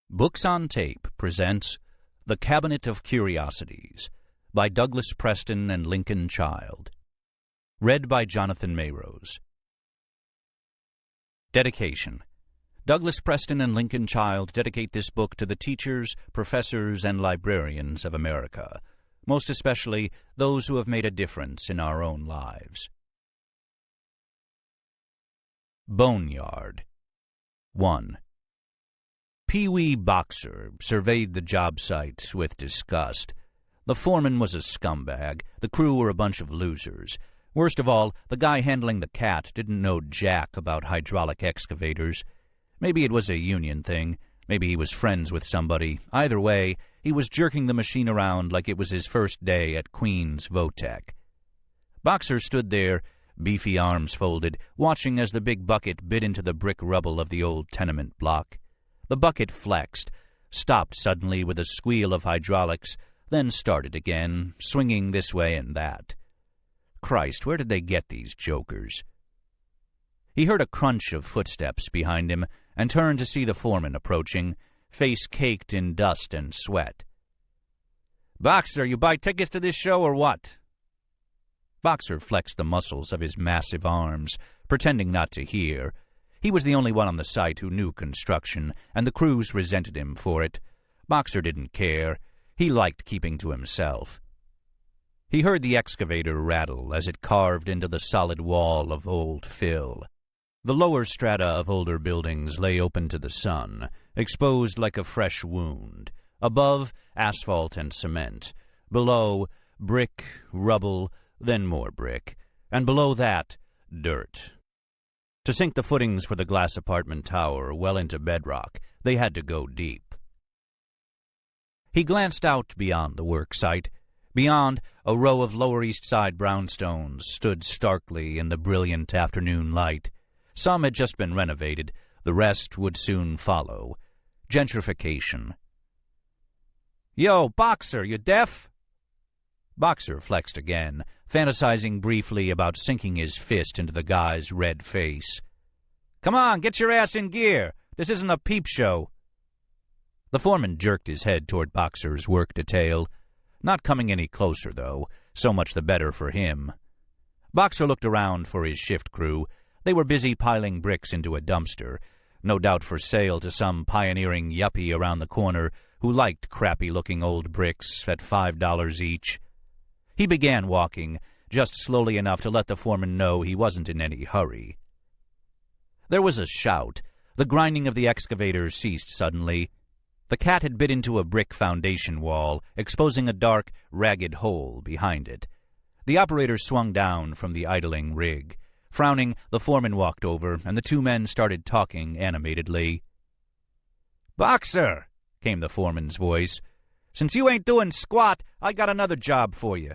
Books on Tape presents The Cabinet of Curiosities by Douglas Preston and Lincoln Child. Read by Jonathan Mayrose. Dedication. Douglas Preston and Lincoln Child dedicate this book to the teachers, professors, and librarians of America, most especially those who have made a difference in our own lives. Boneyard. 1. Pee-wee Boxer surveyed the job site with disgust. The foreman was a scumbag. The crew were a bunch of losers. Worst of all, the guy handling the cat didn't know jack about hydraulic excavators. Maybe it was a union thing. Maybe he was friends with somebody. Either way, he was jerking the machine around like it was his first day at Queen's Votech. Boxer stood there, beefy arms folded, watching as the big bucket bit into the brick rubble of the old tenement block. The bucket flexed, stopped suddenly with a squeal of hydraulics, then started again, swinging this way and that. Christ, where did they get these jokers? He heard a crunch of footsteps behind him and turned to see the foreman approaching, face caked in dust and sweat. "Boxer, you buy tickets to this show or what?" Boxer flexed the muscles of his massive arms, pretending not to hear. He was the only one on the site who knew construction, and the crews resented him for it. Boxer didn't care. He liked keeping to himself. He heard the excavator rattle as it carved into the solid wall of old fill. The lower strata of older buildings lay open to the sun, exposed like a fresh wound. Above, asphalt and cement. Below, brick, rubble, then more brick. And below that, dirt. To sink the footings for the glass apartment tower well into bedrock, they had to go deep. He glanced out beyond the work site. Beyond, a row of Lower East Side brownstones stood starkly in the brilliant afternoon light. Some had just been renovated. The rest would soon follow. Gentrification. "Yo, Boxer, you deaf?" Boxer flexed again, fantasizing briefly about sinking his fist into the guy's red face. "Come on, get your ass in gear. This isn't a peep show." The foreman jerked his head toward Boxer's work detail. Not coming any closer, though. So much the better for him. Boxer looked around for his shift crew. They were busy piling bricks into a dumpster, no doubt for sale to some pioneering yuppie around the corner who liked crappy-looking old bricks at $5 each. He began walking, just slowly enough to let the foreman know he wasn't in any hurry. There was a shout. The grinding of the excavator ceased suddenly. The cat had bit into a brick foundation wall, exposing a dark, ragged hole behind it. The operator swung down from the idling rig. Frowning, the foreman walked over, and the two men started talking animatedly. "Boxer," came the foreman's voice, "since you ain't doing squat, I got another job for you."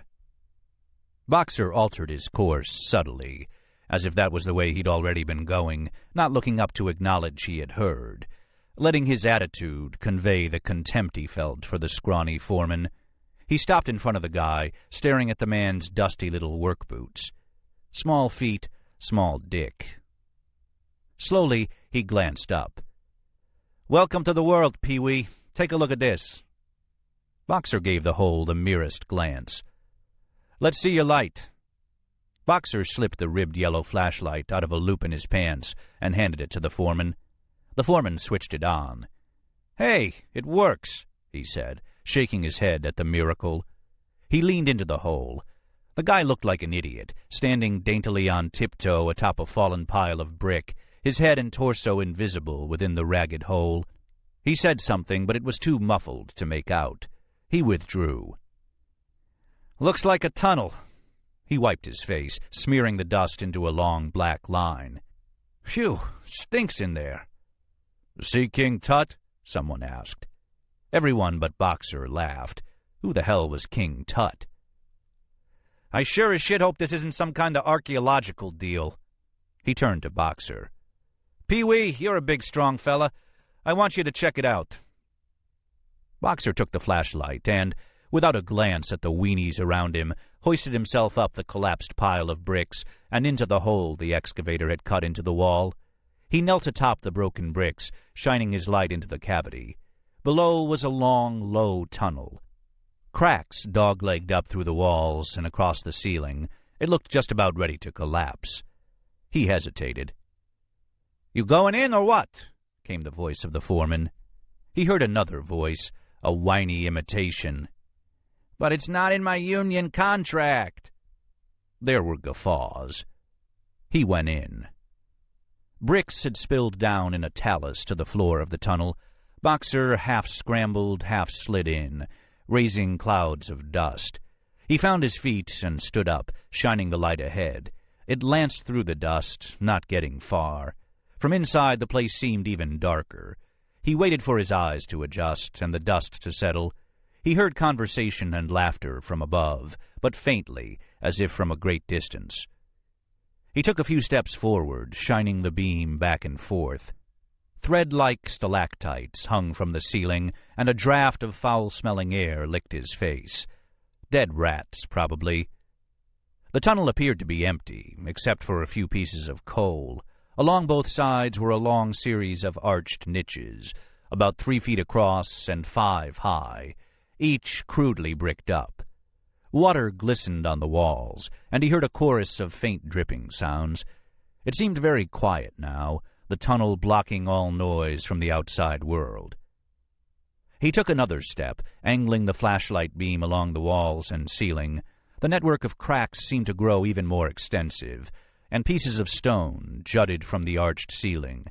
Boxer altered his course subtly, as if that was the way he'd already been going, not looking up to acknowledge he had heard, letting his attitude convey the contempt he felt for the scrawny foreman. He stopped in front of the guy, staring at the man's dusty little work boots. Small feet, small dick. Slowly, he glanced up. "Welcome to the world, Pee-wee. Take a look at this." Boxer gave the hole the merest glance. "Let's see your light." Boxer slipped the ribbed yellow flashlight out of a loop in his pants and handed it to the foreman. The foreman switched it on. "Hey, it works," he said, shaking his head at the miracle. He leaned into the hole. The guy looked like an idiot, standing daintily on tiptoe atop a fallen pile of brick, his head and torso invisible within the ragged hole. He said something, but it was too muffled to make out. He withdrew. "Looks like a tunnel." He wiped his face, smearing the dust into a long black line. "Phew, stinks in there." "See King Tut?" someone asked. Everyone but Boxer laughed. Who the hell was King Tut? "I sure as shit hope this isn't some kind of archaeological deal." He turned to Boxer. "Pee-wee, you're a big, strong fella. I want you to check it out." Boxer took the flashlight and, without a glance at the weenies around him, hoisted himself up the collapsed pile of bricks and into the hole the excavator had cut into the wall. He knelt atop the broken bricks, shining his light into the cavity. Below was a long, low tunnel. Cracks dog-legged up through the walls and across the ceiling. It looked just about ready to collapse. He hesitated. "You going in or what?" came the voice of the foreman. He heard another voice, a whiny imitation. "But it's not in my union contract." There were guffaws. He went in. Bricks had spilled down in a talus to the floor of the tunnel. Boxer half scrambled, half slid in, raising clouds of dust. He found his feet and stood up, shining the light ahead. It lanced through the dust, not getting far. From inside, the place seemed even darker. He waited for his eyes to adjust and the dust to settle. He heard conversation and laughter from above, but faintly, as if from a great distance. He took a few steps forward, shining the beam back and forth. Thread-like stalactites hung from the ceiling, and a draft of foul-smelling air licked his face. Dead rats, probably. The tunnel appeared to be empty, except for a few pieces of coal. Along both sides were a long series of arched niches, about 3 feet across and 5 high, each crudely bricked up. Water glistened on the walls, and he heard a chorus of faint dripping sounds. It seemed very quiet now, the tunnel blocking all noise from the outside world. He took another step, angling the flashlight beam along the walls and ceiling. The network of cracks seemed to grow even more extensive, and pieces of stone jutted from the arched ceiling.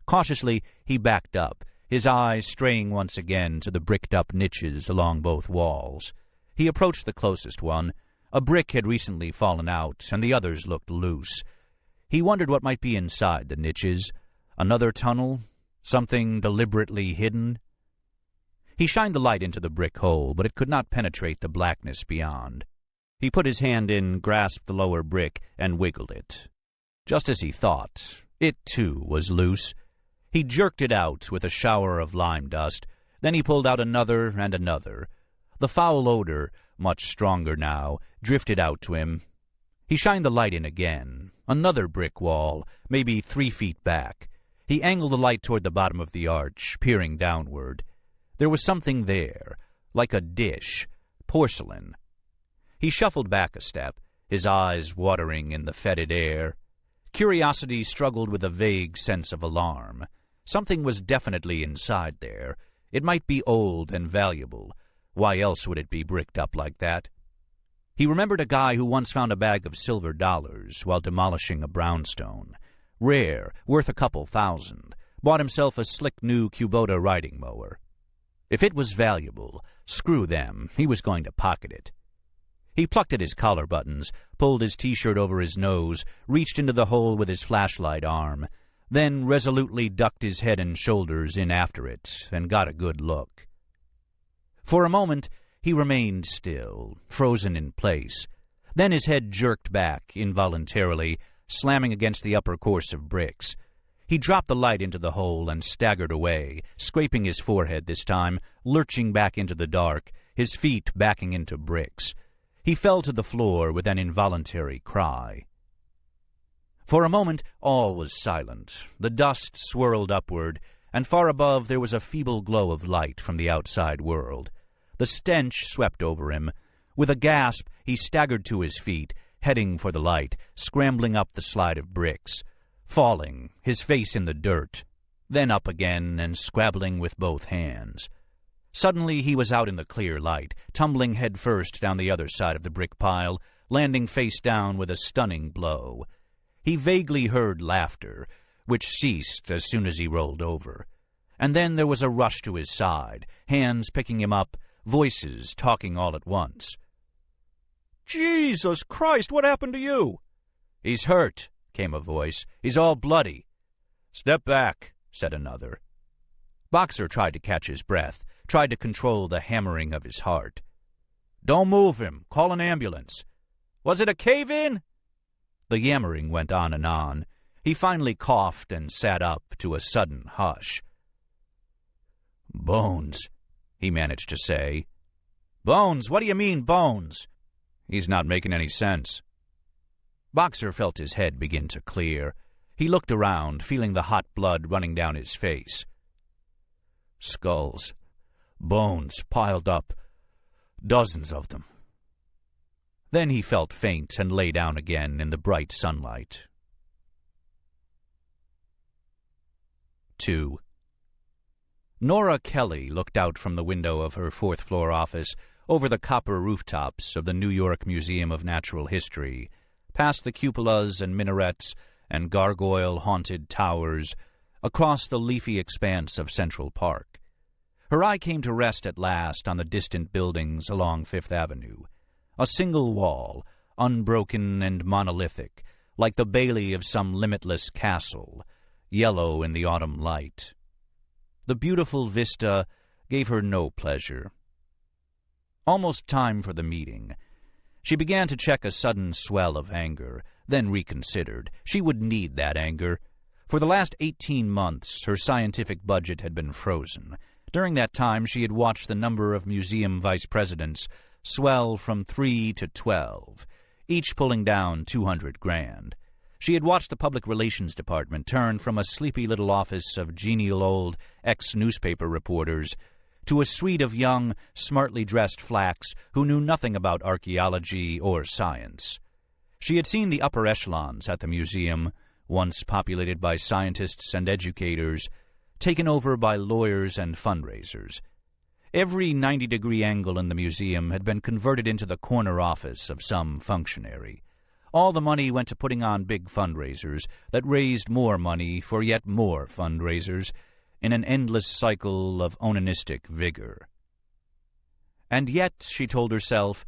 Cautiously, he backed up, his eyes straying once again to the bricked-up niches along both walls. He approached the closest one. A brick had recently fallen out, and the others looked loose. He wondered what might be inside the niches. Another tunnel? Something deliberately hidden? He shined the light into the brick hole, but it could not penetrate the blackness beyond. He put his hand in, grasped the lower brick, and wiggled it. Just as he thought, it, too, was loose. He jerked it out with a shower of lime dust. Then he pulled out another and another. The foul odor, much stronger now, drifted out to him. He shined the light in again. Another brick wall, maybe 3 feet back. He angled the light toward the bottom of the arch, peering downward. There was something there, like a dish, porcelain. He shuffled back a step, his eyes watering in the fetid air. Curiosity struggled with a vague sense of alarm. Something was definitely inside there. It might be old and valuable. Why else would it be bricked up like that? He remembered a guy who once found a bag of silver dollars while demolishing a brownstone. Rare, worth a couple $1,000. Bought himself a slick new Kubota riding mower. If it was valuable, screw them, he was going to pocket it. He plucked at his collar buttons, pulled his T-shirt over his nose, reached into the hole with his flashlight arm, then resolutely ducked his head and shoulders in after it and got a good look. For a moment, he remained still, frozen in place. Then his head jerked back involuntarily, slamming against the upper course of bricks. He dropped the light into the hole and staggered away, scraping his forehead this time, lurching back into the dark, his feet backing into bricks. He fell to the floor with an involuntary cry. For a moment, all was silent. The dust swirled upward, and far above there was a feeble glow of light from the outside world. The stench swept over him. With a gasp, he staggered to his feet, heading for the light, scrambling up the slide of bricks, falling, his face in the dirt, then up again and scrabbling with both hands. Suddenly he was out in the clear light, tumbling headfirst down the other side of the brick pile, landing face down with a stunning blow. He vaguely heard laughter, which ceased as soon as he rolled over. And then there was a rush to his side, hands picking him up, voices talking all at once. "Jesus Christ, what happened to you?" "He's hurt," came a voice. "He's all bloody." "Step back," said another. Boxer tried to catch his breath, tried to control the hammering of his heart. "Don't move him. Call an ambulance." "Was it a cave-in?" The yammering went on and on. He finally coughed and sat up to a sudden hush. "Bones," he managed to say. "Bones? What do you mean, bones?" "He's not making any sense." Boxer felt his head begin to clear. He looked around, feeling the hot blood running down his face. "Skulls. Bones piled up, dozens of them. Then he felt faint and lay down again in the bright sunlight. 2. Nora Kelly looked out from the window of her fourth-floor office over the copper rooftops of the New York Museum of Natural History, past the cupolas and minarets and gargoyle-haunted towers, across the leafy expanse of Central Park. Her eye came to rest at last on the distant buildings along Fifth Avenue. A single wall, unbroken and monolithic, like the bailey of some limitless castle, yellow in the autumn light. The beautiful vista gave her no pleasure. Almost time for the meeting. She began to check a sudden swell of anger, then reconsidered. She would need that anger. For the last 18 months, her scientific budget had been frozen. During that time, she had watched the number of museum vice presidents swell from 3 to 12, each pulling down $200,000. She had watched the public relations department turn from a sleepy little office of genial old ex-newspaper reporters to a suite of young, smartly dressed flacks who knew nothing about archaeology or science. She had seen the upper echelons at the museum, once populated by scientists and educators, taken over by lawyers and fundraisers. Every 90-degree angle in the museum had been converted into the corner office of some functionary. All the money went to putting on big fundraisers that raised more money for yet more fundraisers in an endless cycle of onanistic vigor. And yet, she told herself,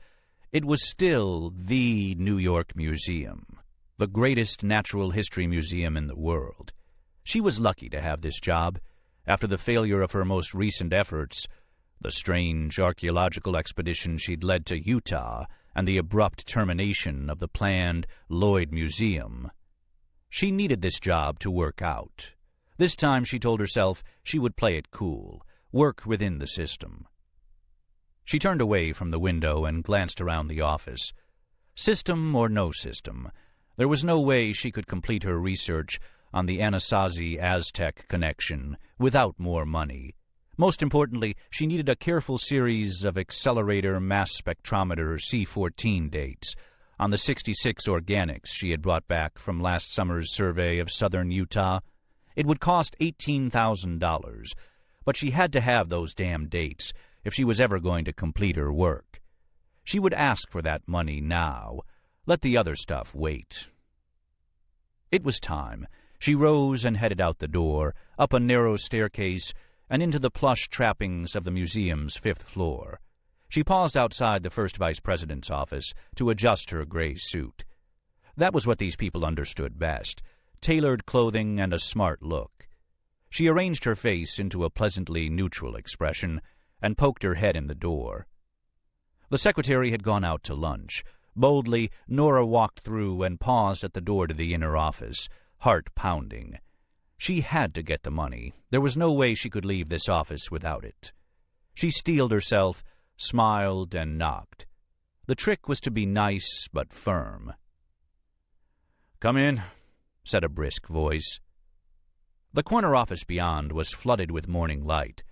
it was still the New York Museum, the greatest natural history museum in the world. She was lucky to have this job. After the failure of her most recent efforts, the strange archaeological expedition she'd led to Utah and the abrupt termination of the planned Lloyd Museum, she needed this job to work out. This time, she told herself, she would play it cool, work within the system. She turned away from the window and glanced around the office. System or no system, there was no way she could complete her research on the Anasazi-Aztec connection without more money. Most importantly, she needed a careful series of accelerator mass spectrometer C14 dates on the 66 organics she had brought back from last summer's survey of southern Utah. It would cost $18,000, but she had to have those damn dates if she was ever going to complete her work. She would ask for that money now. Let the other stuff wait. It was time. She rose and headed out the door, up a narrow staircase, and into the plush trappings of the museum's 5th floor. She paused outside the first vice president's office to adjust her gray suit. That was what these people understood best, tailored clothing and a smart look. She arranged her face into a pleasantly neutral expression and poked her head in the door. The secretary had gone out to lunch. Boldly, Nora walked through and paused at the door to the inner office, heart pounding. She had to get the money. There was no way she could leave this office without it. She steeled herself, smiled, and knocked. The trick was to be nice but firm. "Come in," said a brisk voice. The corner office beyond was flooded with morning light.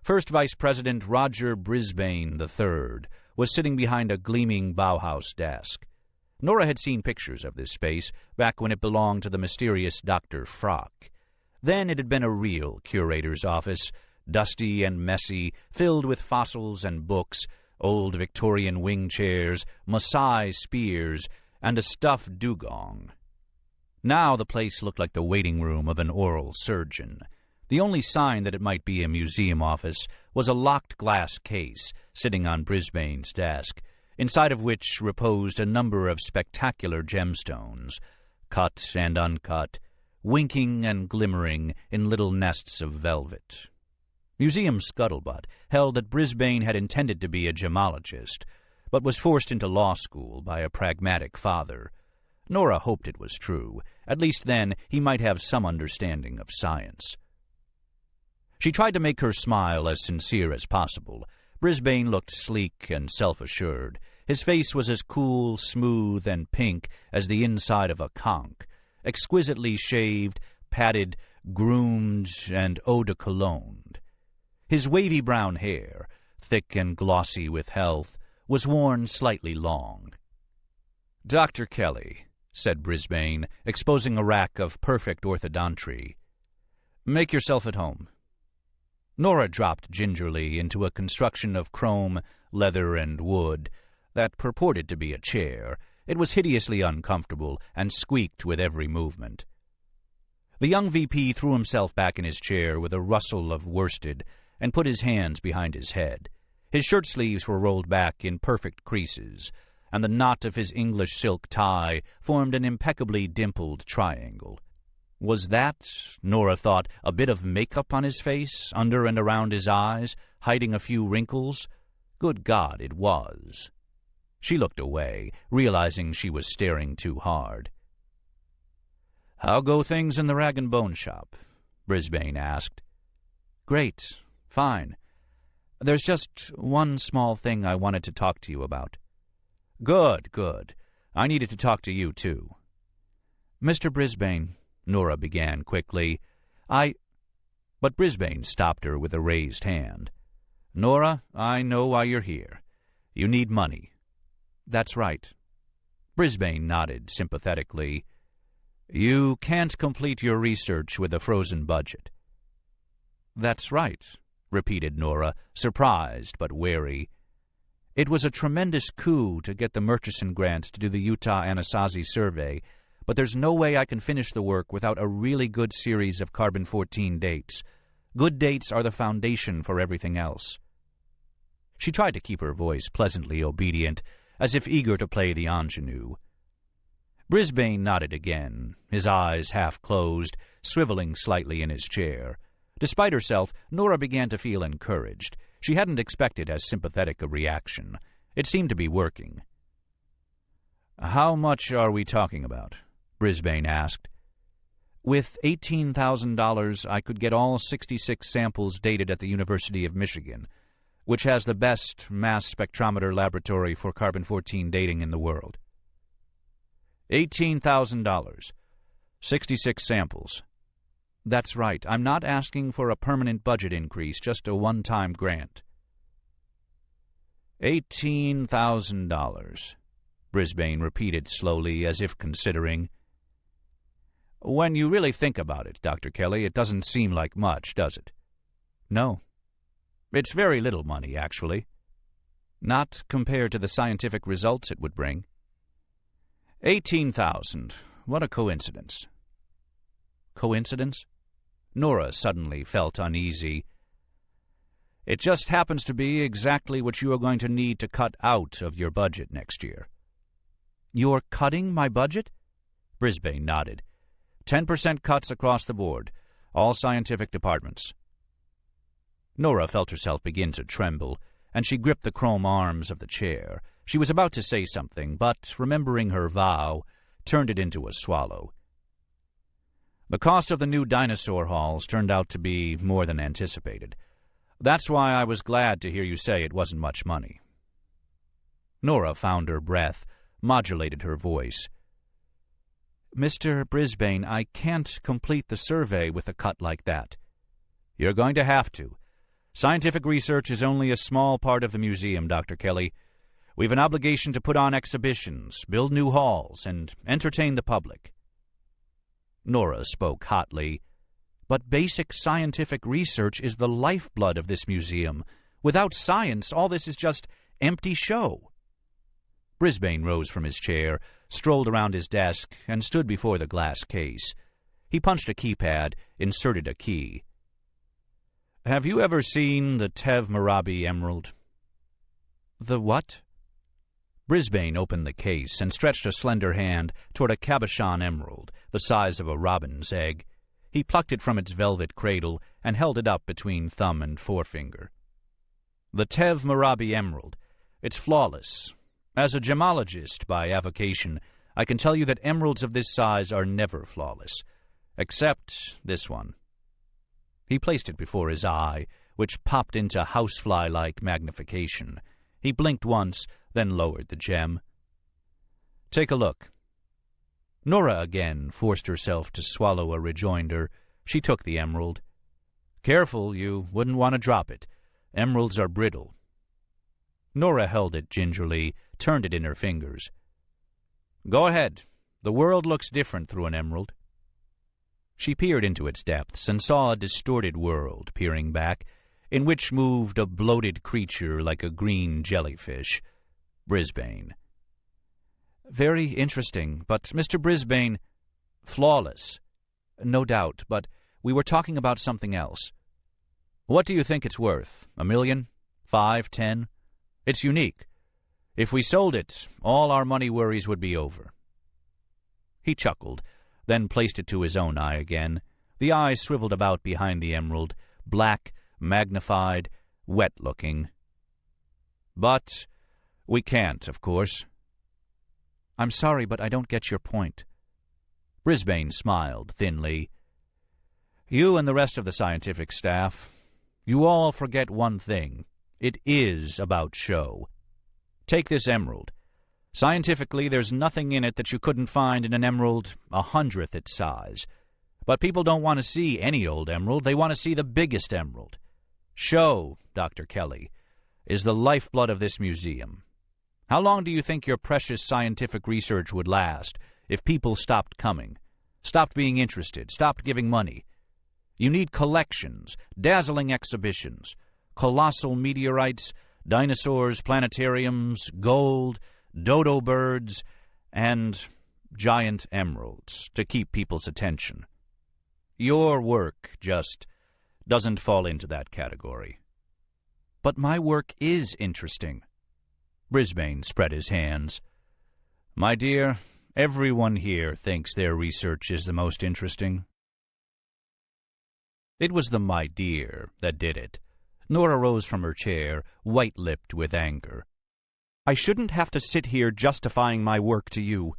First Vice President Roger Brisbane III was sitting behind a gleaming Bauhaus desk. Nora had seen pictures of this space back when it belonged to the mysterious Dr. Frock. Then it had been a real curator's office, dusty and messy, filled with fossils and books, old Victorian wing chairs, Maasai spears, and a stuffed dugong. Now the place looked like the waiting room of an oral surgeon. The only sign that it might be a museum office was a locked glass case sitting on Brisbane's desk, inside of which reposed a number of spectacular gemstones, cut and uncut, winking and glimmering in little nests of velvet. Museum scuttlebutt held that Brisbane had intended to be a gemologist, but was forced into law school by a pragmatic father. Nora hoped it was true. At least then he might have some understanding of science. She tried to make her smile as sincere as possible. Brisbane looked sleek and self-assured. His face was as cool, smooth, and pink as the inside of a conch, exquisitely shaved, padded, groomed, and eau de cologne. His wavy brown hair, thick and glossy with health, was worn slightly long. "Dr. Kelly," said Brisbane, exposing a rack of perfect orthodontry, "make yourself at home." Nora dropped gingerly into a construction of chrome, leather, and wood that purported to be a chair. It was hideously uncomfortable and squeaked with every movement. The young VP threw himself back in his chair with a rustle of worsted and put his hands behind his head. His shirt sleeves were rolled back in perfect creases, and the knot of his English silk tie formed an impeccably dimpled triangle. Was that, Nora thought, a bit of makeup on his face, under and around his eyes, hiding a few wrinkles? Good God, it was. She looked away, realizing she was staring too hard. "How go things in the rag and bone shop?" Brisbane asked. "Great. Fine. There's just one small thing I wanted to talk to you about." "Good, good. I needed to talk to you, too." "Mr. Brisbane," Nora began quickly, But Brisbane stopped her with a raised hand. "Nora, I know why you're here. You need money." "That's right." Brisbane nodded sympathetically. "You can't complete your research with a frozen budget." "That's right," repeated Nora, surprised but wary. "It was a tremendous coup to get the Murchison grant to do the Utah Anasazi survey, but there's no way I can finish the work without a really good series of carbon-14 dates. Good dates are the foundation for everything else." She tried to keep her voice pleasantly obedient, as if eager to play the ingenue. Brisbane nodded again, his eyes half closed, swiveling slightly in his chair. Despite herself, Nora began to feel encouraged. She hadn't expected as sympathetic a reaction. It seemed to be working. "How much are we talking about?" Brisbane asked. "With $18,000, I could get all 66 samples dated at the University of Michigan, which has the best mass spectrometer laboratory for carbon-14 dating in the world." $18,000. 66 samples. "That's right. I'm not asking for a permanent budget increase, just a one-time grant." $18,000, Brisbane repeated slowly, as if considering. "When you really think about it, Dr. Kelly, it doesn't seem like much, does it?" "No. It's very little money, actually. Not compared to the scientific results it would bring." 18,000. What a coincidence." "Coincidence?" Nora suddenly felt uneasy. "It just happens to be exactly what you are going to need to cut out of your budget next year." "You're cutting my budget?" Brisbane nodded. 10% cuts across the board, all scientific departments." Nora felt herself begin to tremble, and she gripped the chrome arms of the chair. She was about to say something, but, remembering her vow, turned it into a swallow. "The cost of the new dinosaur halls turned out to be more than anticipated. That's why I was glad to hear you say it wasn't much money." Nora found her breath, modulated her voice. "Mr. Brisbane, I can't complete the survey with a cut like that." "You're going to have to. Scientific research is only a small part of the museum, Dr. Kelly. We've an obligation to put on exhibitions, build new halls, and entertain the public." Nora spoke hotly. "But basic scientific research is the lifeblood of this museum. Without science, all this is just empty show." Brisbane rose from his chair, strolled around his desk, and stood before the glass case. He punched a keypad, inserted a key. "Have you ever seen the Tev Marabi emerald?" "The what?" Brisbane opened the case and stretched a slender hand toward a cabochon emerald, the size of a robin's egg. He plucked it from its velvet cradle and held it up between thumb and forefinger. "The Tev Marabi emerald. It's flawless. As a gemologist by avocation, I can tell you that emeralds of this size are never flawless. Except this one." He placed it before his eye, which popped into housefly-like magnification. He blinked once, then lowered the gem. "Take a look." Nora again forced herself to swallow a rejoinder. She took the emerald. "Careful, you wouldn't want to drop it. Emeralds are brittle. Nora held it gingerly, turned it in her fingers. "Go ahead. The world looks different through an emerald." She peered into its depths and saw a distorted world peering back, in which moved a bloated creature like a green jellyfish. Brisbane. "Very interesting, but Mr. Brisbane—" "Flawless. No doubt, but we were talking about something else. What do you think it's worth? 1 million? 5, 10? It's unique. If we sold it, all our money worries would be over." He chuckled, then placed it to his own eye again. The eye swiveled about behind the emerald, black, magnified, wet-looking. "But we can't, of course." "I'm sorry, but I don't get your point." Brisbane smiled thinly. "You and the rest of the scientific staff, you all forget one thing. It is about show. Take this emerald. Scientifically, there's nothing in it that you couldn't find in an emerald 100th its size. But people don't want to see any old emerald. They want to see the biggest emerald. Show, Dr. Kelly, is the lifeblood of this museum. How long do you think your precious scientific research would last if people stopped coming, stopped being interested, stopped giving money? You need collections, dazzling exhibitions, colossal meteorites, dinosaurs, planetariums, gold, dodo birds, and giant emeralds to keep people's attention. Your work just doesn't fall into that category." "But my work is interesting." Brisbane spread his hands. "My dear, everyone here thinks their research is the most interesting." It was the "my dear" that did it. Nora rose from her chair, white-lipped with anger. "I shouldn't have to sit here justifying my work to you.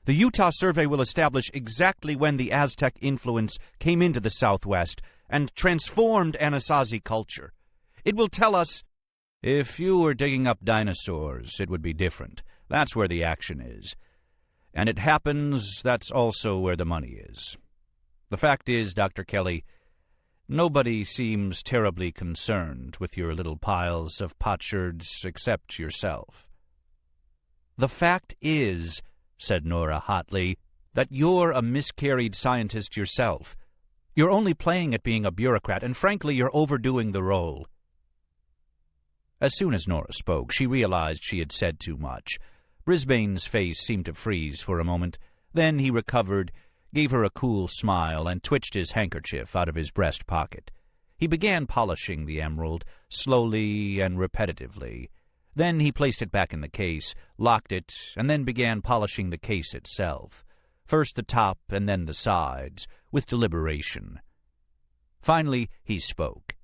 The Utah survey will establish exactly when the Aztec influence came into the Southwest and transformed Anasazi culture. It will tell us—" "If you were digging up dinosaurs, it would be different. That's where the action is. And it happens that's also where the money is. The fact is, Dr. Kelly, nobody seems terribly concerned with your little piles of potsherds except yourself." "The fact is," said Nora hotly, "that you're a miscarried scientist yourself. You're only playing at being a bureaucrat, and frankly, you're overdoing the role." As soon as Nora spoke, she realized she had said too much. Brisbane's face seemed to freeze for a moment. Then he recovered, gave her a cool smile, and twitched his handkerchief out of his breast pocket. He began polishing the emerald, slowly and repetitively. Then he placed it back in the case, locked it, and then began polishing the case itself. First the top and then the sides, with deliberation. Finally he spoke.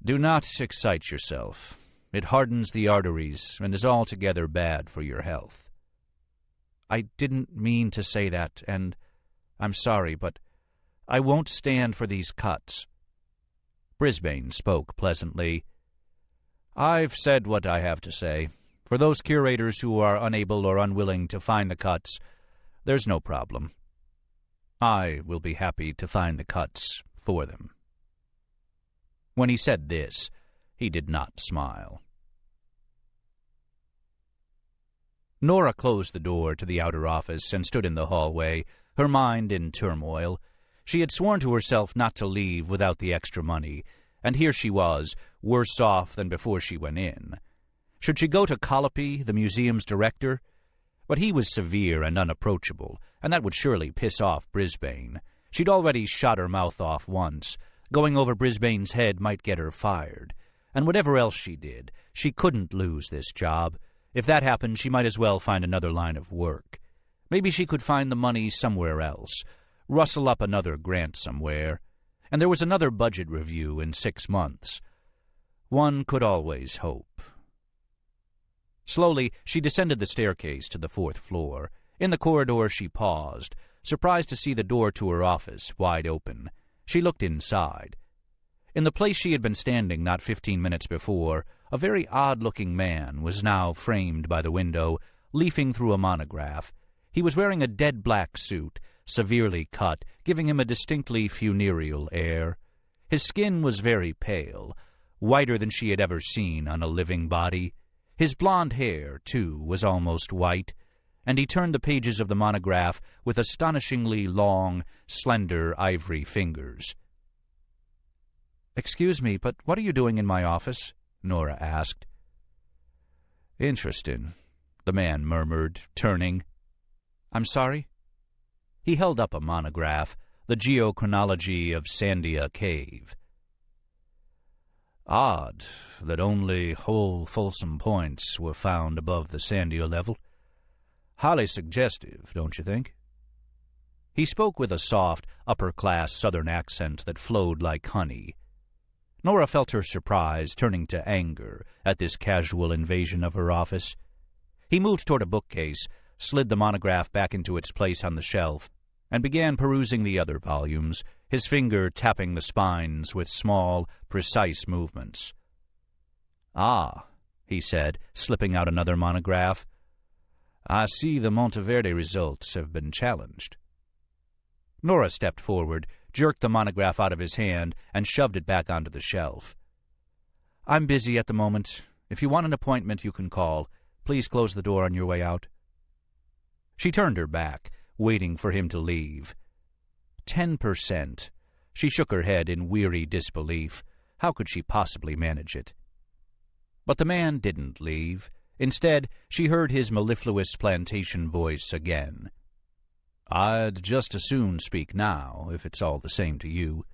"Do not excite yourself. It hardens the arteries and is altogether bad for your health." "I didn't mean to say that, and I'm sorry, but I won't stand for these cuts." Brisbane spoke pleasantly. "I've said what I have to say. For those curators who are unable or unwilling to find the cuts, there's no problem. I will be happy to find the cuts for them." When he said this, he did not smile. Nora closed the door to the outer office and stood in the hallway, her mind in turmoil. She had sworn to herself not to leave without the extra money, and here she was, worse off than before she went in. Should she go to Colopy, the museum's director? But he was severe and unapproachable, and that would surely piss off Brisbane. She'd already shot her mouth off once. Going over Brisbane's head might get her fired. And whatever else she did, she couldn't lose this job. If that happened, she might as well find another line of work. Maybe she could find the money somewhere else, rustle up another grant somewhere. And there was another budget review in 6 months. One could always hope. Slowly, she descended the staircase to the 4th floor. In the corridor, she paused, surprised to see the door to her office wide open. She looked inside. In the place she had been standing not 15 minutes before, a very odd-looking man was now framed by the window, leafing through a monograph. He was wearing a dead black suit, severely cut, giving him a distinctly funereal air. His skin was very pale, whiter than she had ever seen on a living body. His blonde hair, too, was almost white, and he turned the pages of the monograph with astonishingly long, slender ivory fingers. "Excuse me, but what are you doing in my office?" Nora asked. "Interesting," the man murmured, turning. "I'm sorry?" He held up a monograph, The Geochronology of Sandia Cave. "Odd that only whole, fulsome points were found above the Sandia level. Highly suggestive, don't you think?" He spoke with a soft, upper-class Southern accent that flowed like honey. Nora felt her surprise turning to anger at this casual invasion of her office. He moved toward a bookcase, slid the monograph back into its place on the shelf, and began perusing the other volumes, his finger tapping the spines with small, precise movements. "Ah," he said, slipping out another monograph. "I see the Monteverde results have been challenged." Nora stepped forward, jerked the monograph out of his hand, and shoved it back onto the shelf. "I'm busy at the moment. If you want an appointment, you can call. Please close the door on your way out." She turned her back, waiting for him to leave. 10%. She shook her head in weary disbelief. How could she possibly manage it? But the man didn't leave. Instead, she heard his mellifluous plantation voice again. "I'd just as soon speak now, if it's all the same to you.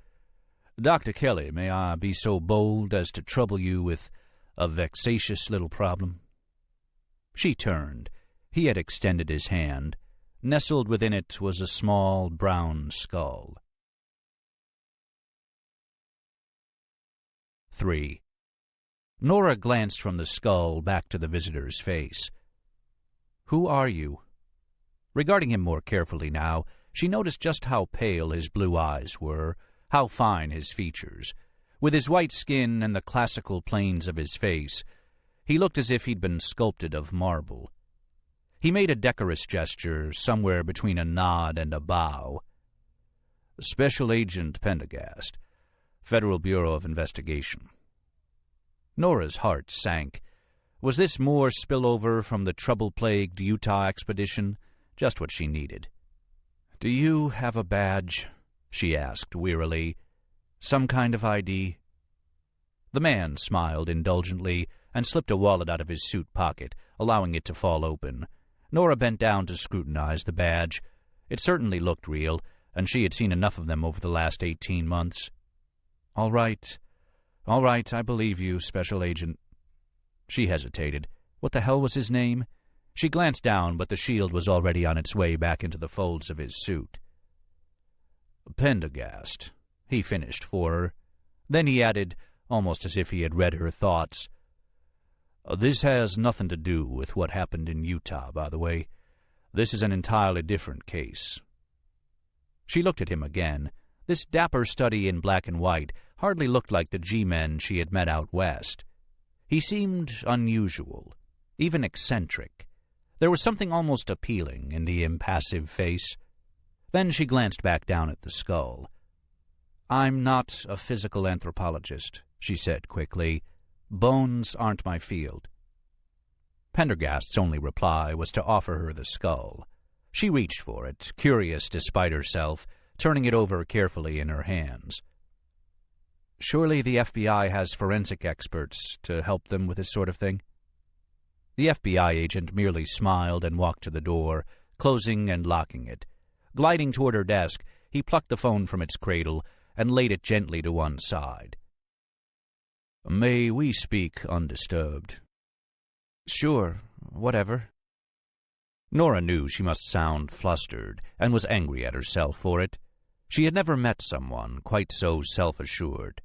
Dr. Kelly, may I be so bold as to trouble you with a vexatious little problem?" She turned. He had extended his hand. Nestled within it was a small brown skull. 3. Nora glanced from the skull back to the visitor's face. "Who are you?" Regarding him more carefully now, she noticed just how pale his blue eyes were, how fine his features. With his white skin and the classical planes of his face, he looked as if he'd been sculpted of marble. He made a decorous gesture, somewhere between a nod and a bow. "Special Agent Pendergast, Federal Bureau of Investigation." Nora's heart sank. Was this more spillover from the trouble-plagued Utah expedition? Just what she needed. "Do you have a badge?" she asked wearily. "Some kind of ID?" The man smiled indulgently and slipped a wallet out of his suit pocket, allowing it to fall open. Nora bent down to scrutinize the badge. It certainly looked real, and she had seen enough of them over the last 18 months. All right, I believe you, Special Agent." She hesitated. What the hell was his name? She glanced down, but the shield was already on its way back into the folds of his suit. "Pendergast," he finished for her. Then he added, almost as if he had read her thoughts, "This has nothing to do with what happened in Utah, by the way. This is an entirely different case." She looked at him again. This dapper study in black and white hardly looked like the G-men she had met out west. He seemed unusual, even eccentric. There was something almost appealing in the impassive face. Then she glanced back down at the skull. "I'm not a physical anthropologist," she said quickly. "Bones aren't my field." Pendergast's only reply was to offer her the skull. She reached for it, curious despite herself, turning it over carefully in her hands. "Surely the FBI has forensic experts to help them with this sort of thing?" The FBI agent merely smiled and walked to the door, closing and locking it. Gliding toward her desk, he plucked the phone from its cradle and laid it gently to one side. "May we speak undisturbed?" "Sure, whatever." Nora knew she must sound flustered, and was angry at herself for it. She had never met someone quite so self-assured.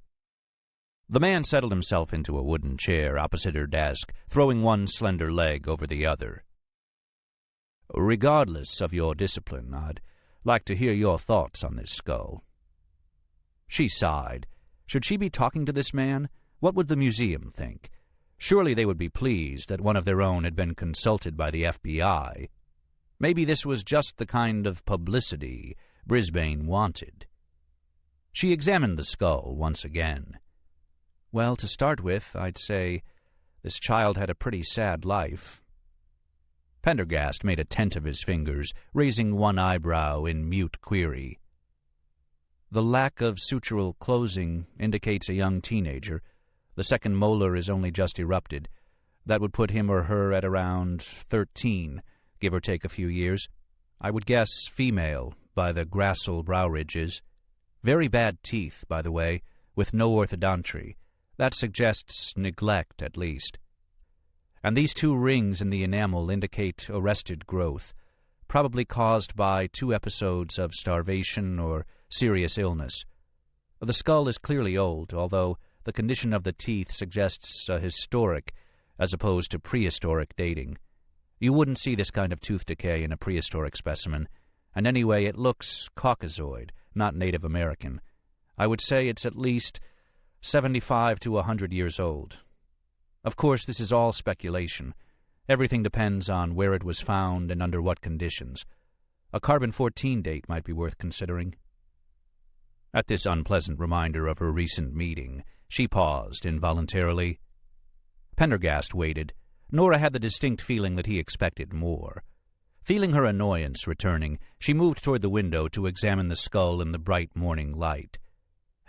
The man settled himself into a wooden chair opposite her desk, throwing one slender leg over the other. "Regardless of your discipline, I'd like to hear your thoughts on this skull." She sighed. Should she be talking to this man? What would the museum think? Surely they would be pleased that one of their own had been consulted by the FBI. Maybe this was just the kind of publicity Brisbane wanted. She examined the skull once again. Well, to start with, I'd say this child had a pretty sad life. Pendergast made a tent of his fingers, raising one eyebrow in mute query. The lack of sutural closing indicates a young teenager. The second molar is only just erupted. That would put him or her at around 13, give or take a few years. I would guess female by the gracile brow ridges. Very bad teeth, by the way, with no orthodontry. That suggests neglect, at least. And these 2 rings in the enamel indicate arrested growth, probably caused by 2 episodes of starvation or serious illness. The skull is clearly old, although the condition of the teeth suggests a historic as opposed to prehistoric dating. You wouldn't see this kind of tooth decay in a prehistoric specimen, and anyway, it looks Caucasoid, not Native American. I would say it's at least 75 to 100 years old. Of course, this is all speculation. Everything depends on where it was found and under what conditions. A carbon-14 date might be worth considering. At this unpleasant reminder of her recent meeting, she paused involuntarily. Pendergast waited. Nora had the distinct feeling that he expected more. Feeling her annoyance returning, she moved toward the window to examine the skull in the bright morning light.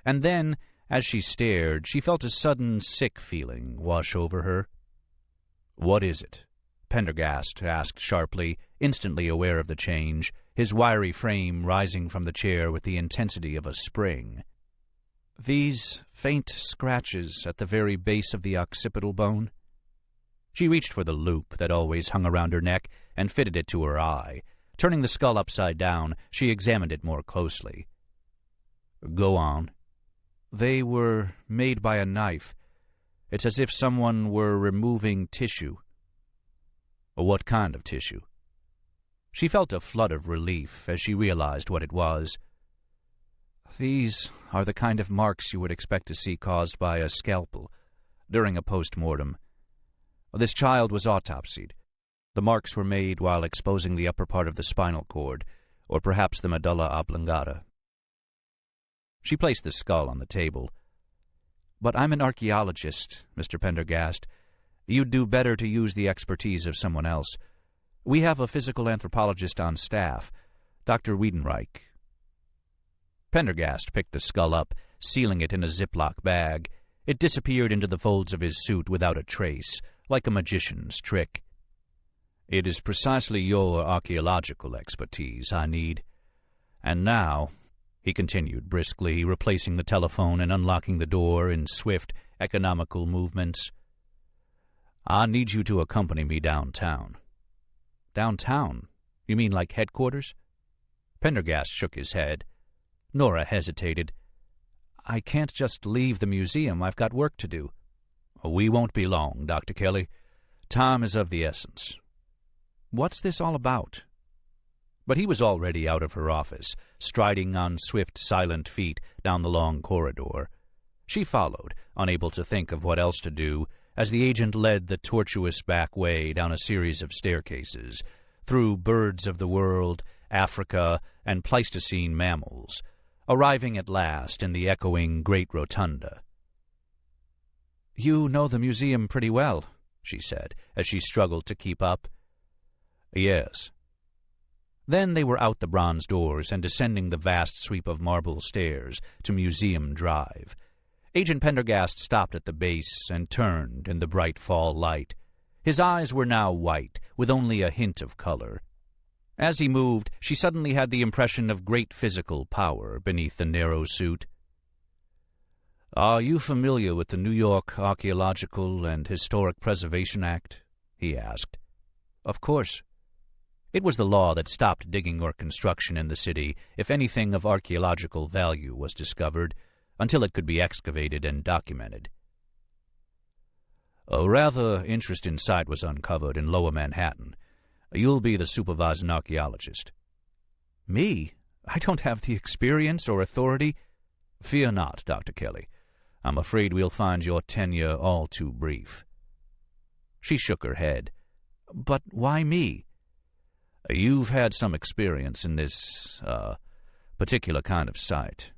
And then, as she stared, she felt a sudden sick feeling wash over her. "What is it?" Pendergast asked sharply, instantly aware of the change, his wiry frame rising from the chair with the intensity of a spring. "These faint scratches at the very base of the occipital bone." She reached for the loop that always hung around her neck and fitted it to her eye. Turning the skull upside down, she examined it more closely. "Go on." "They were made by a knife. It's as if someone were removing tissue." "What kind of tissue?" She felt a flood of relief as she realized what it was. "These are the kind of marks you would expect to see caused by a scalpel during a post-mortem. This child was autopsied. The marks were made while exposing the upper part of the spinal cord, or perhaps the medulla oblongata." She placed the skull on the table. "But I'm an archaeologist, Mr. Pendergast. You'd do better to use the expertise of someone else. We have a physical anthropologist on staff, Dr. Wiedenreich." Pendergast picked the skull up, sealing it in a Ziploc bag. It disappeared into the folds of his suit without a trace, like a magician's trick. "It is precisely your archaeological expertise I need. And now," he continued briskly, replacing the telephone and unlocking the door in swift, economical movements, "I need you to accompany me downtown." "Downtown? You mean like headquarters?" Pendergast shook his head. Nora hesitated. "I can't just leave the museum. I've got work to do." "We won't be long, Dr. Kelly. Time is of the essence." "What's this all about?" But he was already out of her office, striding on swift, silent feet down the long corridor. She followed, unable to think of what else to do, as the agent led the tortuous back way down a series of staircases, through birds of the world, Africa, and Pleistocene mammals, arriving at last in the echoing Great Rotunda. "You know the museum pretty well," she said, as she struggled to keep up. "Yes." Then they were out the bronze doors and descending the vast sweep of marble stairs to Museum Drive. Agent Pendergast stopped at the base and turned in the bright fall light. His eyes were now white, with only a hint of color. As he moved, she suddenly had the impression of great physical power beneath the narrow suit. "Are you familiar with the New York Archaeological and Historic Preservation Act?" he asked. "Of course." It was the law that stopped digging or construction in the city if anything of archaeological value was discovered, until it could be excavated and documented. "A rather interesting site was uncovered in Lower Manhattan. You'll be the supervising archaeologist." "Me? I don't have the experience or authority." "Fear not, Dr. Kelly. I'm afraid we'll find your tenure all too brief." She shook her head. "But why me?" "You've had some experience in this, particular kind of site."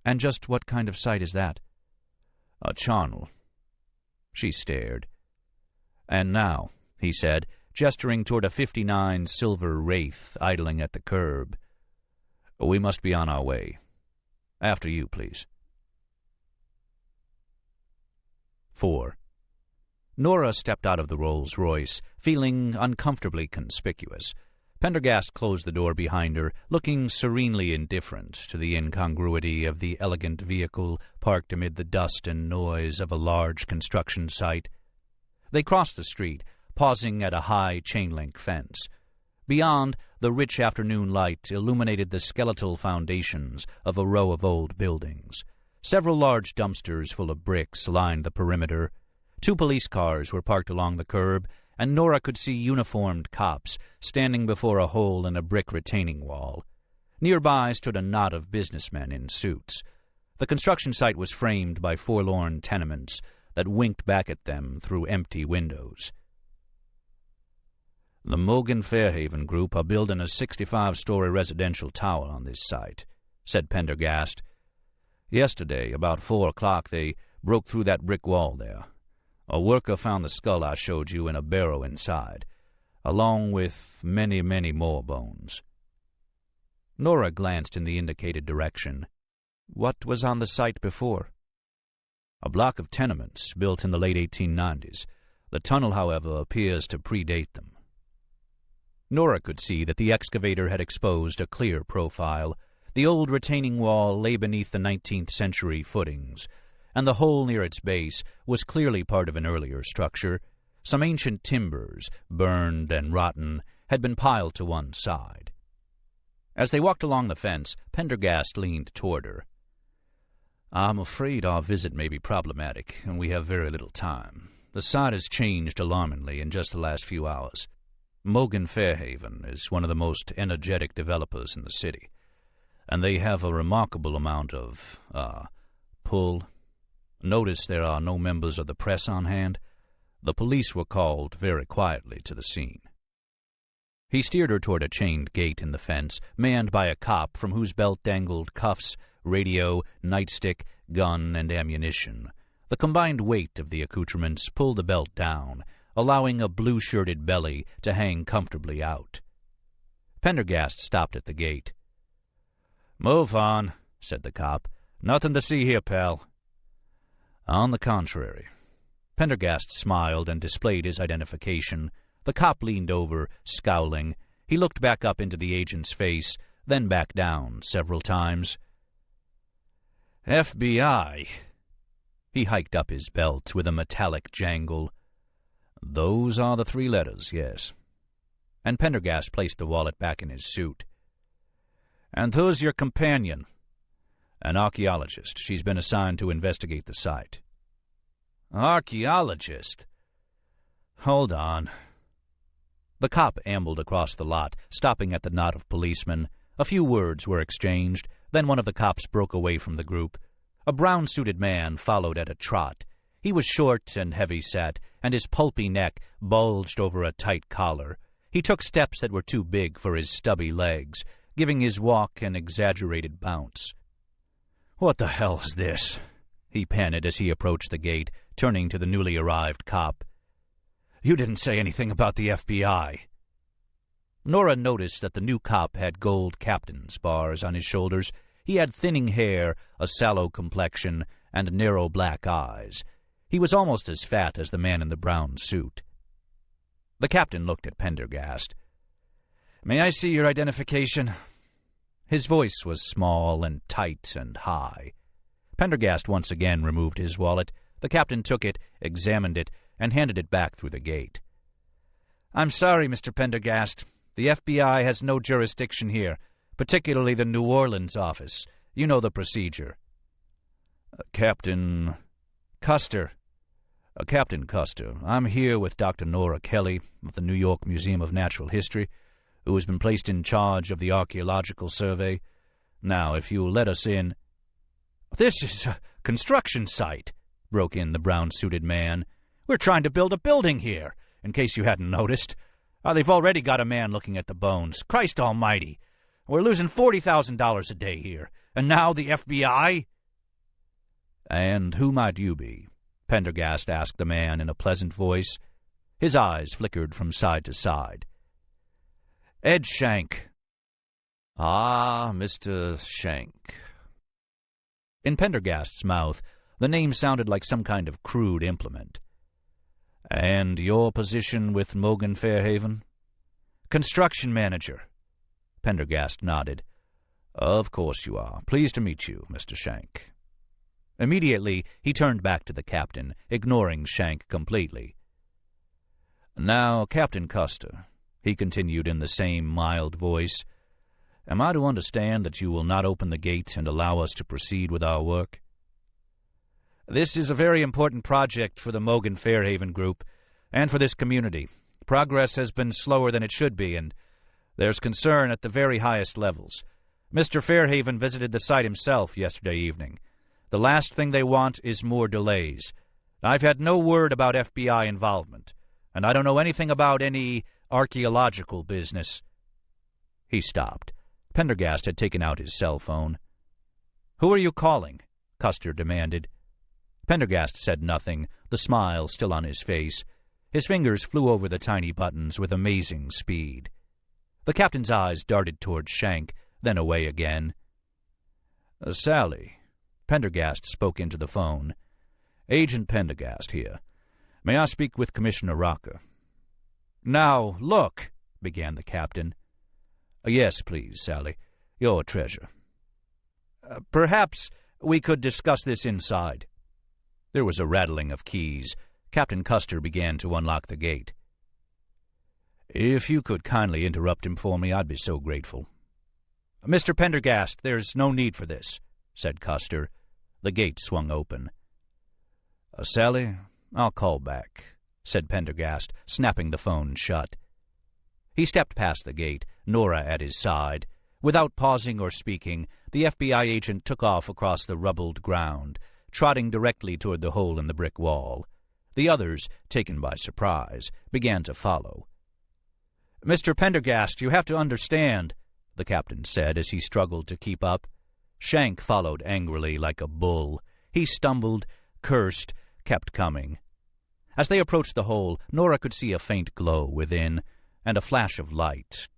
"And just what kind of site is that?" "A charnel." She stared. "And now," he said, gesturing toward a '59 silver wraith idling at the curb, "we must be on our way. After you, please." 4. Nora stepped out of the Rolls-Royce, feeling uncomfortably conspicuous. Pendergast closed the door behind her, looking serenely indifferent to the incongruity of the elegant vehicle parked amid the dust and noise of a large construction site. They crossed the street, pausing at a high chain-link fence. Beyond, the rich afternoon light illuminated the skeletal foundations of a row of old buildings. Several large dumpsters full of bricks lined the perimeter. 2 police cars were parked along the curb, and Nora could see uniformed cops standing before a hole in a brick retaining wall. Nearby stood a knot of businessmen in suits. The construction site was framed by forlorn tenements that winked back at them through empty windows. "The Morgan Fairhaven Group are building a 65-story residential tower on this site," said Pendergast. "Yesterday, about 4 o'clock, they broke through that brick wall there. A worker found the skull I showed you in a barrow inside, along with many, many more bones." Nora glanced in the indicated direction. "What was on the site before?" "A block of tenements built in the late 1890s. The tunnel, however, appears to predate them." Nora could see that the excavator had exposed a clear profile. The old retaining wall lay beneath the 19th-century footings, and the hole near its base was clearly part of an earlier structure. Some ancient timbers, burned and rotten, had been piled to one side. As they walked along the fence, Pendergast leaned toward her. "I'm afraid our visit may be problematic, and we have very little time. The site has changed alarmingly in just the last few hours. Morgan Fairhaven is one of the most energetic developers in the city, and they have a remarkable amount of, pull. Notice there are no members of the press on hand. The police were called very quietly to the scene." He steered her toward a chained gate in the fence, manned by a cop from whose belt dangled cuffs, radio, nightstick, gun, and ammunition. The combined weight of the accoutrements pulled the belt down, allowing a blue-shirted belly to hang comfortably out. Pendergast stopped at the gate. "Move on," said the cop. "Nothing to see here, pal." "On the contrary." Pendergast smiled and displayed his identification. The cop leaned over, scowling. He looked back up into the agent's face, then back down several times. "FBI." He hiked up his belt with a metallic jangle. "Those are the 3 letters, yes." And Pendergast placed the wallet back in his suit. "And who's your companion?" "An archaeologist. She's been assigned to investigate the site." "Archaeologist? Hold on." The cop ambled across the lot, stopping at the knot of policemen. A few words were exchanged, then one of the cops broke away from the group. A brown-suited man followed at a trot. He was short and heavy-set, and his pulpy neck bulged over a tight collar. He took steps that were too big for his stubby legs, giving his walk an exaggerated bounce. "What the hell's this?" he panted as he approached the gate, turning to the newly arrived cop. "You didn't say anything about the FBI." Nora noticed that the new cop had gold captain's bars on his shoulders. He had thinning hair, a sallow complexion, and narrow black eyes. He was almost as fat as the man in the brown suit. The captain looked at Pendergast. "May I see your identification?" His voice was small and tight and high. Pendergast once again removed his wallet. The captain took it, examined it, and handed it back through the gate. "I'm sorry, Mr. Pendergast. The FBI has no jurisdiction here, particularly the New Orleans office. You know the procedure." "Captain Custer." Captain Custer, I'm here with Dr. Nora Kelly of the New York Museum of Natural History, who has been placed in charge of the archaeological survey. Now, if you'll let us in—" "This is a construction site," broke in the brown-suited man. "We're trying to build a building here, in case you hadn't noticed. They've already got a man looking at the bones. Christ almighty. We're losing $40,000 a day here. And now the FBI?" "And who might you be?" Pendergast asked the man in a pleasant voice. His eyes flickered from side to side. "Ed Shank." "Ah, Mr. Shank." In Pendergast's mouth, the name sounded like some kind of crude implement. "And your position with Morgan Fairhaven?" "Construction manager." Pendergast nodded. "Of course you are. Pleased to meet you, Mr. Shank." Immediately, he turned back to the captain, ignoring Shank completely. "Now, Captain Custer," he continued in the same mild voice, "am I to understand that you will not open the gate and allow us to proceed with our work?" "This is a very important project for the Morgan Fairhaven Group and for this community. Progress has been slower than it should be, and there's concern at the very highest levels. Mr. Fairhaven visited the site himself yesterday evening. The last thing they want is more delays. I've had no word about FBI involvement, and I don't know anything about any archaeological business." He stopped. Pendergast had taken out his cell phone. "Who are you calling?" Custer demanded. Pendergast said nothing, the smile still on his face. His fingers flew over the tiny buttons with amazing speed. The captain's eyes darted toward Shank, then away again. "Sally," Pendergast spoke into the phone. "Agent Pendergast here. May I speak with Commissioner Rocker?" "Now, look," began the captain. "Yes, please, Sally. Your treasure." "Perhaps we could discuss this inside." There was a rattling of keys. Captain Custer began to unlock the gate. "If you could kindly interrupt him for me, I'd be so grateful." "Mr. Pendergast, there's no need for this," said Custer. The gate swung open. "Sally, I'll call back," said Pendergast, snapping the phone shut. He stepped past the gate, Nora at his side. Without pausing or speaking, the FBI agent took off across the rubbled ground, trotting directly toward the hole in the brick wall. The others, taken by surprise, began to follow. "Mr. Pendergast, you have to understand," the captain said as he struggled to keep up. Shank followed angrily like a bull. He stumbled, cursed, kept coming. As they approached the hole, Nora could see a faint glow within, and a flash of light.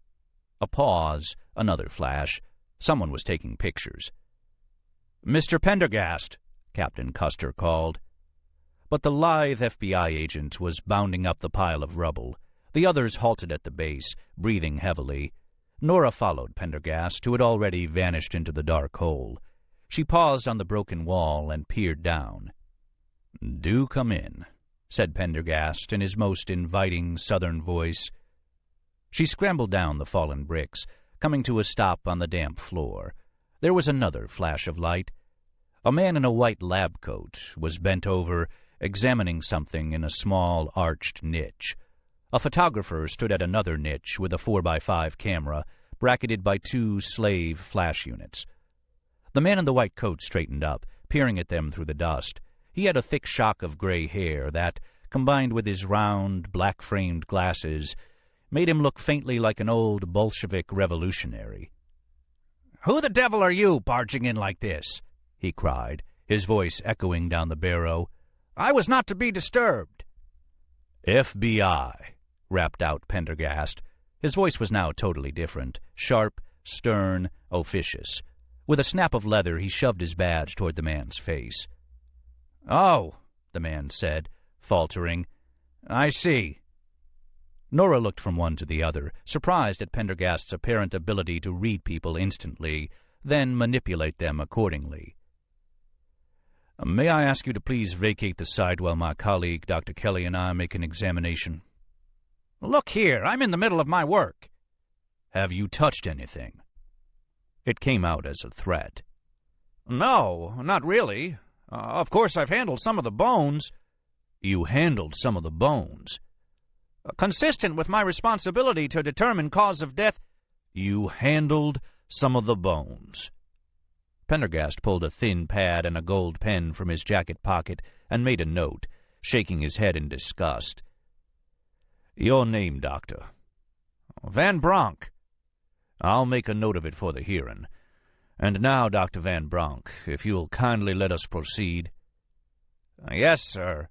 A pause, another flash. Someone was taking pictures. "Mr. Pendergast," Captain Custer called. But the lithe FBI agent was bounding up the pile of rubble. The others halted at the base, breathing heavily. Nora followed Pendergast, who had already vanished into the dark hole. She paused on the broken wall and peered down. "Do come in," said Pendergast in his most inviting southern voice. She scrambled down the fallen bricks, coming to a stop on the damp floor. There was another flash of light. A man in a white lab coat was bent over, examining something in a small, arched niche. A photographer stood at another niche with a 4x5 camera, bracketed by two slave flash units. The man in the white coat straightened up, peering at them through the dust. He had a thick shock of gray hair that, combined with his round, black-framed glasses, made him look faintly like an old Bolshevik revolutionary. "Who the devil are you, barging in like this?" he cried, his voice echoing down the barrow. "I was not to be disturbed." "FBI," rapped out Pendergast. His voice was now totally different, sharp, stern, officious. With a snap of leather, he shoved his badge toward the man's face. "Oh," the man said, faltering. "I see." Nora looked from one to the other, surprised at Pendergast's apparent ability to read people instantly, then manipulate them accordingly. "May I ask you to please vacate the site while my colleague, Dr. Kelly, and I make an examination?" "Look here, I'm in the middle of my work." "Have you touched anything?" It came out as a threat. "No, not really. Of course, I've handled some of the bones." "You handled some of the bones?" "Consistent with my responsibility to determine cause of death." "You handled some of the bones." Pendergast pulled a thin pad and a gold pen from his jacket pocket and made a note, shaking his head in disgust. "Your name, Doctor?" "Van Bronk." "I'll make a note of it for the hearing. And now, Dr. Van Bronk, if you'll kindly let us proceed." Yes, sir.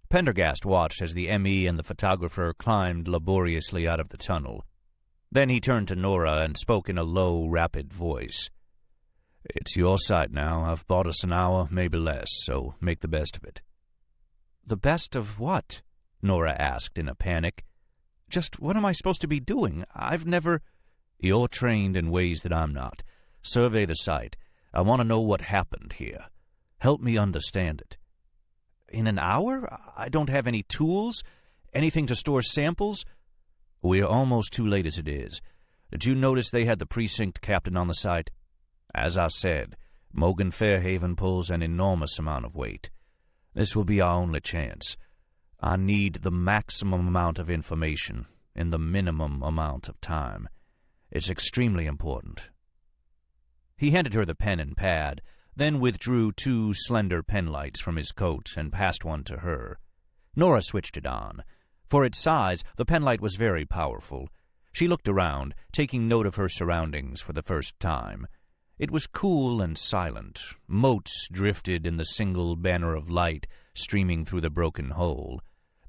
Pendergast watched as the M.E. and the photographer climbed laboriously out of the tunnel. Then he turned to Nora and spoke in a low, rapid voice. It's your site now. I've bought us an hour, maybe less, so make the best of it. The best of what? Nora asked in a panic. Just what am I supposed to be doing? I've never... You're trained in ways that I'm not. Survey the site. I want to know what happened here. Help me understand it. In an hour? I don't have any tools? Anything to store samples? We're almost too late as it is. Did you notice they had the precinct captain on the site? As I said, Mogan Fairhaven pulls an enormous amount of weight. This will be our only chance. I need the maximum amount of information in the minimum amount of time. It's extremely important. He handed her the pen and pad, then withdrew 2 slender penlights from his coat and passed one to her. Nora switched it on. For its size, the penlight was very powerful. She looked around, taking note of her surroundings for the first time. It was cool and silent. Motes drifted in the single banner of light streaming through the broken hole.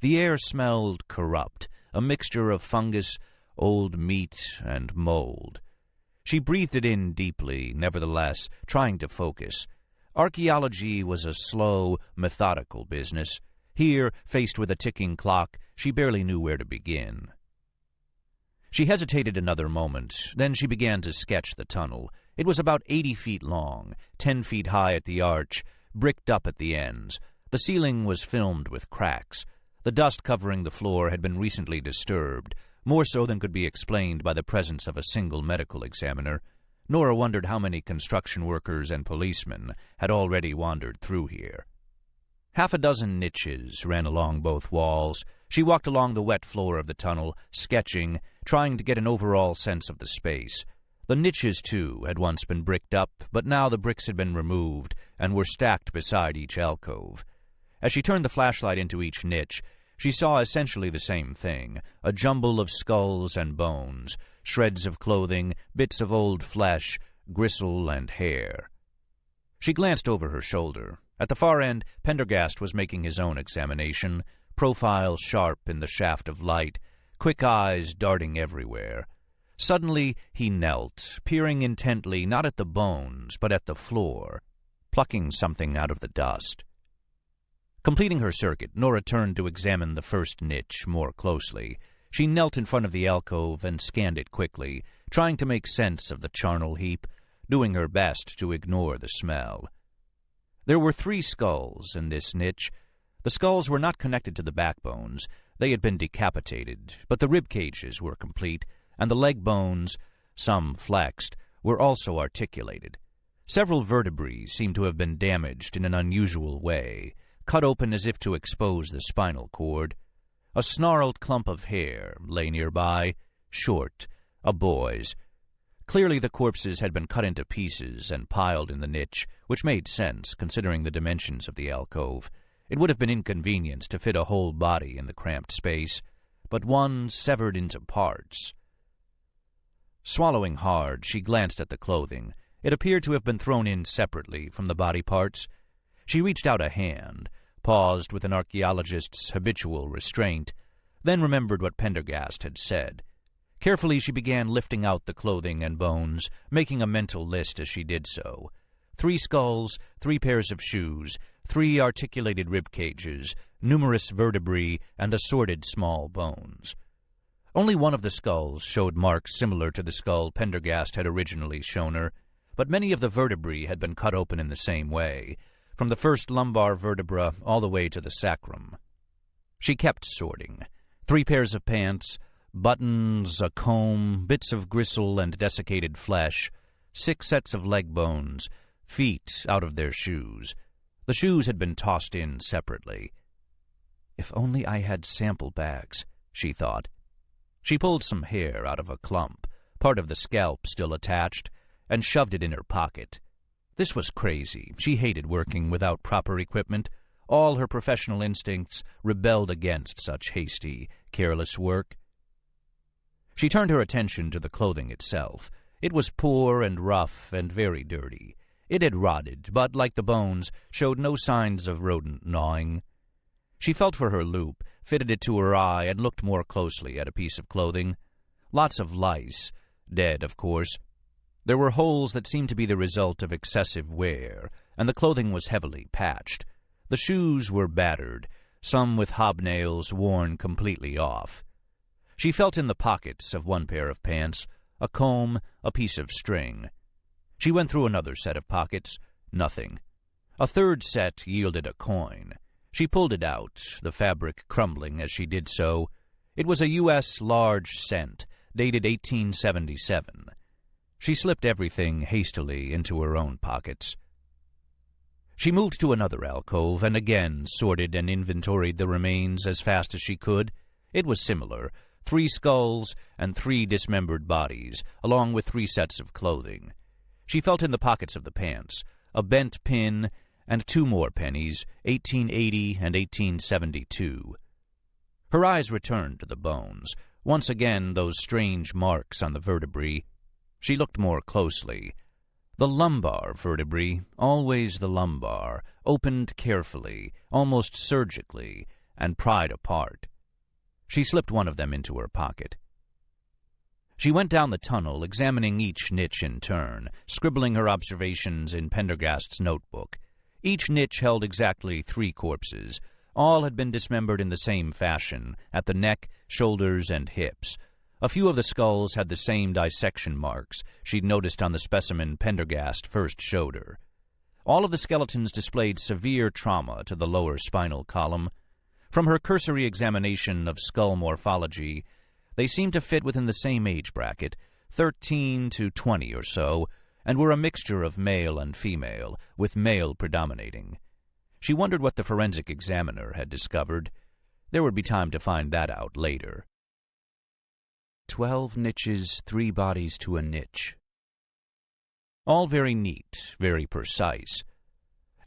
The air smelled corrupt, a mixture of fungus, old meat, and mold. She breathed it in deeply, nevertheless, trying to focus. Archaeology was a slow, methodical business. Here, faced with a ticking clock, she barely knew where to begin. She hesitated another moment, then she began to sketch the tunnel. It was about 80 feet long, 10 feet high at the arch, bricked up at the ends. The ceiling was filmed with cracks. The dust covering the floor had been recently disturbed, more so than could be explained by the presence of a single medical examiner. Nora wondered how many construction workers and policemen had already wandered through here. 6 niches ran along both walls. She walked along the wet floor of the tunnel, sketching, trying to get an overall sense of the space. The niches, too, had once been bricked up, but now the bricks had been removed and were stacked beside each alcove. As she turned the flashlight into each niche, she saw essentially the same thing, a jumble of skulls and bones, shreds of clothing, bits of old flesh, gristle and hair. She glanced over her shoulder. At the far end, Pendergast was making his own examination, profile sharp in the shaft of light, quick eyes darting everywhere. Suddenly he knelt, peering intently not at the bones, but at the floor, plucking something out of the dust. Completing her circuit, Nora turned to examine the first niche more closely. She knelt in front of the alcove and scanned it quickly, trying to make sense of the charnel heap, doing her best to ignore the smell. There were 3 skulls in this niche. The skulls were not connected to the backbones. They had been decapitated, but the rib cages were complete, and the leg bones, some flexed, were also articulated. Several vertebrae seemed to have been damaged in an unusual way, cut open as if to expose the spinal cord. A snarled clump of hair lay nearby, short, a boy's. Clearly the corpses had been cut into pieces and piled in the niche, which made sense considering the dimensions of the alcove. It would have been inconvenient to fit a whole body in the cramped space, but one severed into parts. Swallowing hard, she glanced at the clothing. It appeared to have been thrown in separately from the body parts. She reached out a hand, paused with an archaeologist's habitual restraint, then remembered what Pendergast had said. Carefully she began lifting out the clothing and bones, making a mental list as she did so. 3 skulls, 3 pairs of shoes, 3 articulated rib cages, numerous vertebrae, and assorted small bones. Only one of the skulls showed marks similar to the skull Pendergast had originally shown her, but many of the vertebrae had been cut open in the same way, from the first lumbar vertebra all the way to the sacrum. She kept sorting. 3 pairs of pants, buttons, a comb, bits of gristle and desiccated flesh, 6 sets of leg bones, feet out of their shoes. The shoes had been tossed in separately. If only I had sample bags, she thought. She pulled some hair out of a clump, part of the scalp still attached, and shoved it in her pocket. This was crazy. She hated working without proper equipment. All her professional instincts rebelled against such hasty, careless work. She turned her attention to the clothing itself. It was poor and rough and very dirty. It had rotted, but, like the bones, showed no signs of rodent gnawing. She felt for her loop, fitted it to her eye, and looked more closely at a piece of clothing. Lots of lice, dead, of course. There were holes that seemed to be the result of excessive wear, and the clothing was heavily patched. The shoes were battered, some with hobnails worn completely off. She felt in the pockets of one pair of pants, a comb, a piece of string. She went through another set of pockets. Nothing. A third set yielded a coin. She pulled it out, the fabric crumbling as she did so. It was a U.S. large cent, dated 1877. She slipped everything hastily into her own pockets. She moved to another alcove and again sorted and inventoried the remains as fast as she could. It was similar, 3 skulls and 3 dismembered bodies, along with 3 sets of clothing. She felt in the pockets of the pants, a bent pin, and 2 more pennies, 1880 and 1872. Her eyes returned to the bones. Once again, those strange marks on the vertebrae. She looked more closely. The lumbar vertebrae, always the lumbar, opened carefully, almost surgically, and pried apart. She slipped one of them into her pocket. She went down the tunnel, examining each niche in turn, scribbling her observations in Pendergast's notebook. Each niche held exactly 3 corpses. All had been dismembered in the same fashion, at the neck, shoulders, and hips. A few of the skulls had the same dissection marks she'd noticed on the specimen Pendergast first showed her. All of the skeletons displayed severe trauma to the lower spinal column. From her cursory examination of skull morphology, they seemed to fit within the same age bracket, 13 to 20 or so, and were a mixture of male and female, with male predominating. She wondered what the forensic examiner had discovered. There would be time to find that out later. 12 niches, 3 bodies to a niche. All very neat, very precise.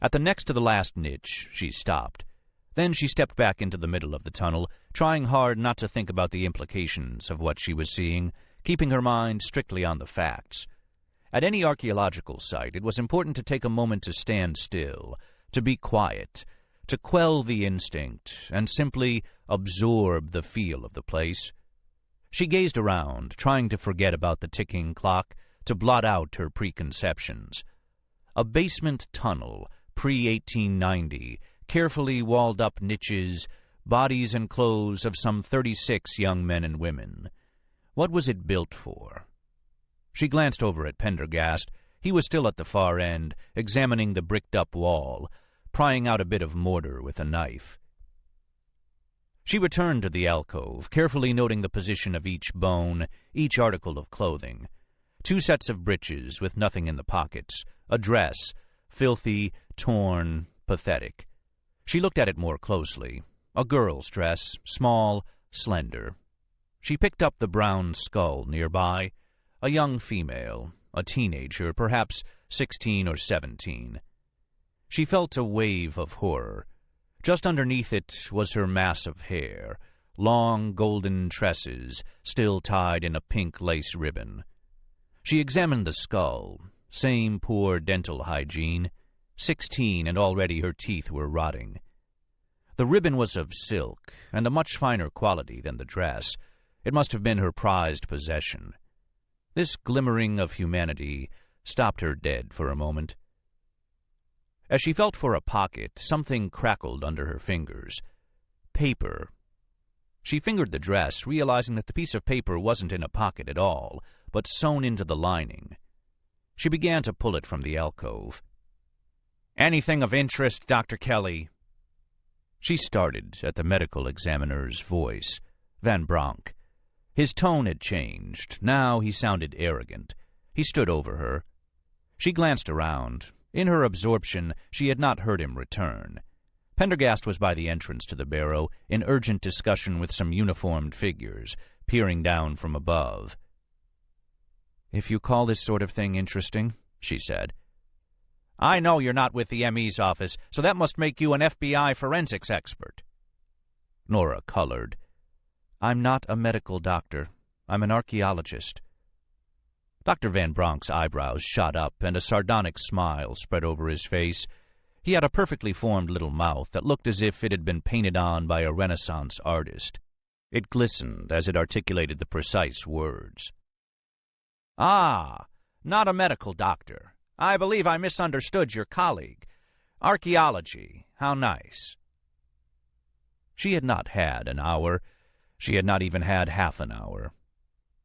At the next to the last niche, she stopped. Then she stepped back into the middle of the tunnel, trying hard not to think about the implications of what she was seeing, keeping her mind strictly on the facts. At any archaeological site, it was important to take a moment to stand still, to be quiet, to quell the instinct, and simply absorb the feel of the place. She gazed around, trying to forget about the ticking clock, to blot out her preconceptions. A basement tunnel, pre-1890, carefully walled-up niches, bodies and clothes of some 36 young men and women. What was it built for? She glanced over at Pendergast. He was still at the far end, examining the bricked-up wall, prying out a bit of mortar with a knife. She returned to the alcove, carefully noting the position of each bone, each article of clothing. 2 sets of breeches with nothing in the pockets, a dress, filthy, torn, pathetic. She looked at it more closely. A girl's dress, small, slender. She picked up the brown skull nearby. A young female, a teenager, perhaps 16 or 17. She felt a wave of horror. Just underneath it was her mass of hair, long golden tresses, still tied in a pink lace ribbon. She examined the skull, same poor dental hygiene, 16 and already her teeth were rotting. The ribbon was of silk, and a much finer quality than the dress. It must have been her prized possession. This glimmering of humanity stopped her dead for a moment. As she felt for a pocket, something crackled under her fingers. Paper. She fingered the dress, realizing that the piece of paper wasn't in a pocket at all, but sewn into the lining. She began to pull it from the alcove. "Anything of interest, Dr. Kelly?" She started at the medical examiner's voice, Van Bronk. His tone had changed. Now he sounded arrogant. He stood over her. She glanced around. In her absorption, she had not heard him return. Pendergast was by the entrance to the barrow, in urgent discussion with some uniformed figures, peering down from above. "If you call this sort of thing interesting," she said. "I know you're not with the ME's office, so that must make you an FBI forensics expert." Nora colored. "I'm not a medical doctor. I'm an archaeologist." Dr. Van Bronk's eyebrows shot up, and a sardonic smile spread over his face. He had a perfectly formed little mouth that looked as if it had been painted on by a Renaissance artist. It glistened as it articulated the precise words. "Ah, not a medical doctor. I believe I misunderstood your colleague. Archaeology, how nice." She had not had an hour. She had not even had half an hour.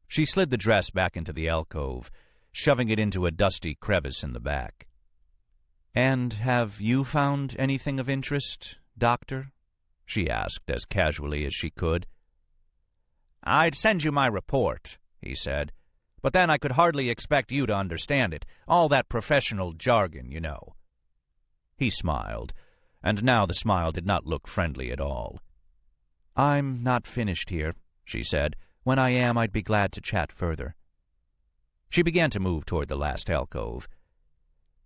She slid the dress back into the alcove, shoving it into a dusty crevice in the back. "And have you found anything of interest, Doctor?" she asked as casually as she could. "I'd send you my report," he said, "but then I could hardly expect you to understand it, all that professional jargon, you know." He smiled, and now the smile did not look friendly at all. "I'm not finished here," she said. "When I am, I'd be glad to chat further." She began to move toward the last alcove.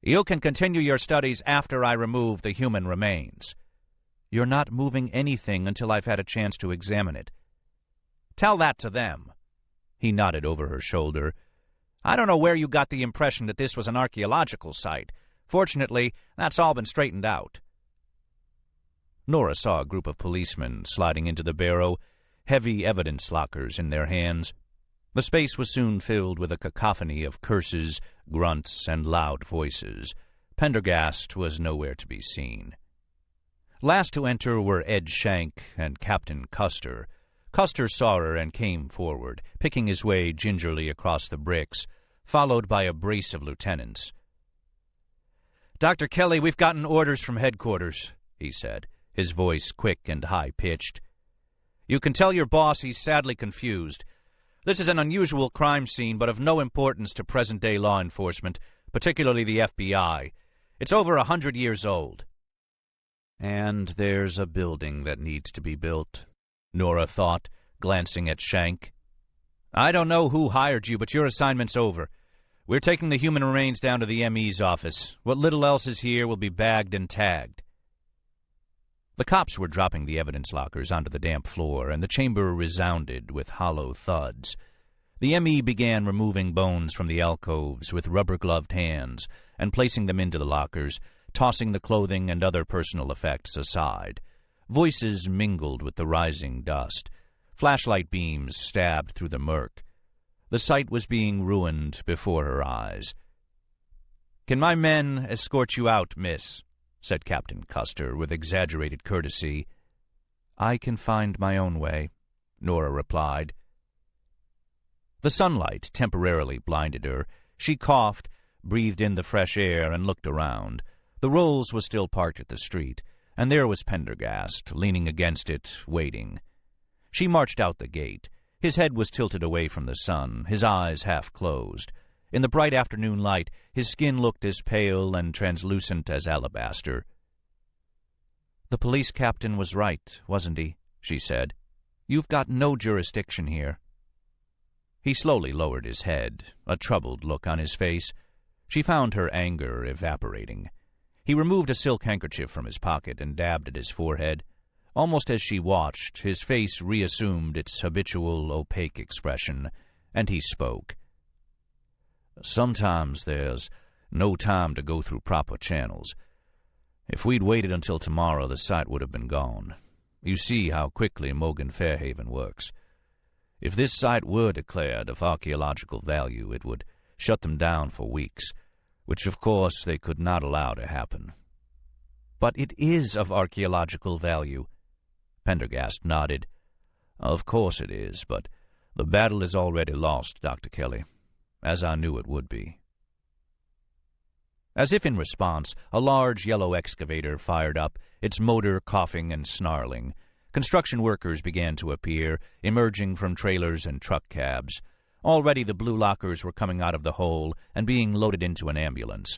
"You can continue your studies after I remove the human remains." "You're not moving anything until I've had a chance to examine it." "Tell that to them." He nodded over her shoulder. "I don't know where you got the impression that this was an archaeological site. Fortunately, that's all been straightened out." Nora saw a group of policemen sliding into the barrow, heavy evidence lockers in their hands. The space was soon filled with a cacophony of curses, grunts, and loud voices. Pendergast was nowhere to be seen. Last to enter were Ed Shank and Captain Custer. Custer saw her and came forward, picking his way gingerly across the bricks, followed by a brace of lieutenants. "Dr. Kelly, we've gotten orders from headquarters," he said, his voice quick and high-pitched. "You can tell your boss he's sadly confused. This is an unusual crime scene, but of no importance to present-day law enforcement, particularly the FBI. It's over 100 years old." "And there's a building that needs to be built," Nora thought, glancing at Shank. "I don't know who hired you, but your assignment's over. We're taking the human remains down to the ME's office. What little else is here will be bagged and tagged." The cops were dropping the evidence lockers onto the damp floor, and the chamber resounded with hollow thuds. The ME began removing bones from the alcoves with rubber-gloved hands and placing them into the lockers, tossing the clothing and other personal effects aside. Voices mingled with the rising dust. Flashlight beams stabbed through the murk. The site was being ruined before her eyes. "Can my men escort you out, miss?" said Captain Custer with exaggerated courtesy. "I can find my own way," Nora replied. The sunlight temporarily blinded her. She coughed, breathed in the fresh air, and looked around. The Rolls was still parked at the street, and there was Pendergast, leaning against it, waiting. She marched out the gate. His head was tilted away from the sun, his eyes half closed. In the bright afternoon light, his skin looked as pale and translucent as alabaster. "The police captain was right, wasn't he?" she said. "You've got no jurisdiction here." He slowly lowered his head, a troubled look on his face. She found her anger evaporating. He removed a silk handkerchief from his pocket and dabbed at his forehead. Almost as she watched, his face reassumed its habitual, opaque expression, and he spoke. "Sometimes there's no time to go through proper channels. If we'd waited until tomorrow, the site would have been gone. You see how quickly Mogan Fairhaven works. If this site were declared of archaeological value, it would shut them down for weeks, which of course they could not allow to happen." "But it is of archaeological value." Pendergast nodded. "Of course it is, but the battle is already lost, Dr. Kelly, as I knew it would be." As if in response, a large yellow excavator fired up, its motor coughing and snarling. Construction workers began to appear, emerging from trailers and truck cabs. Already the blue lockers were coming out of the hole and being loaded into an ambulance.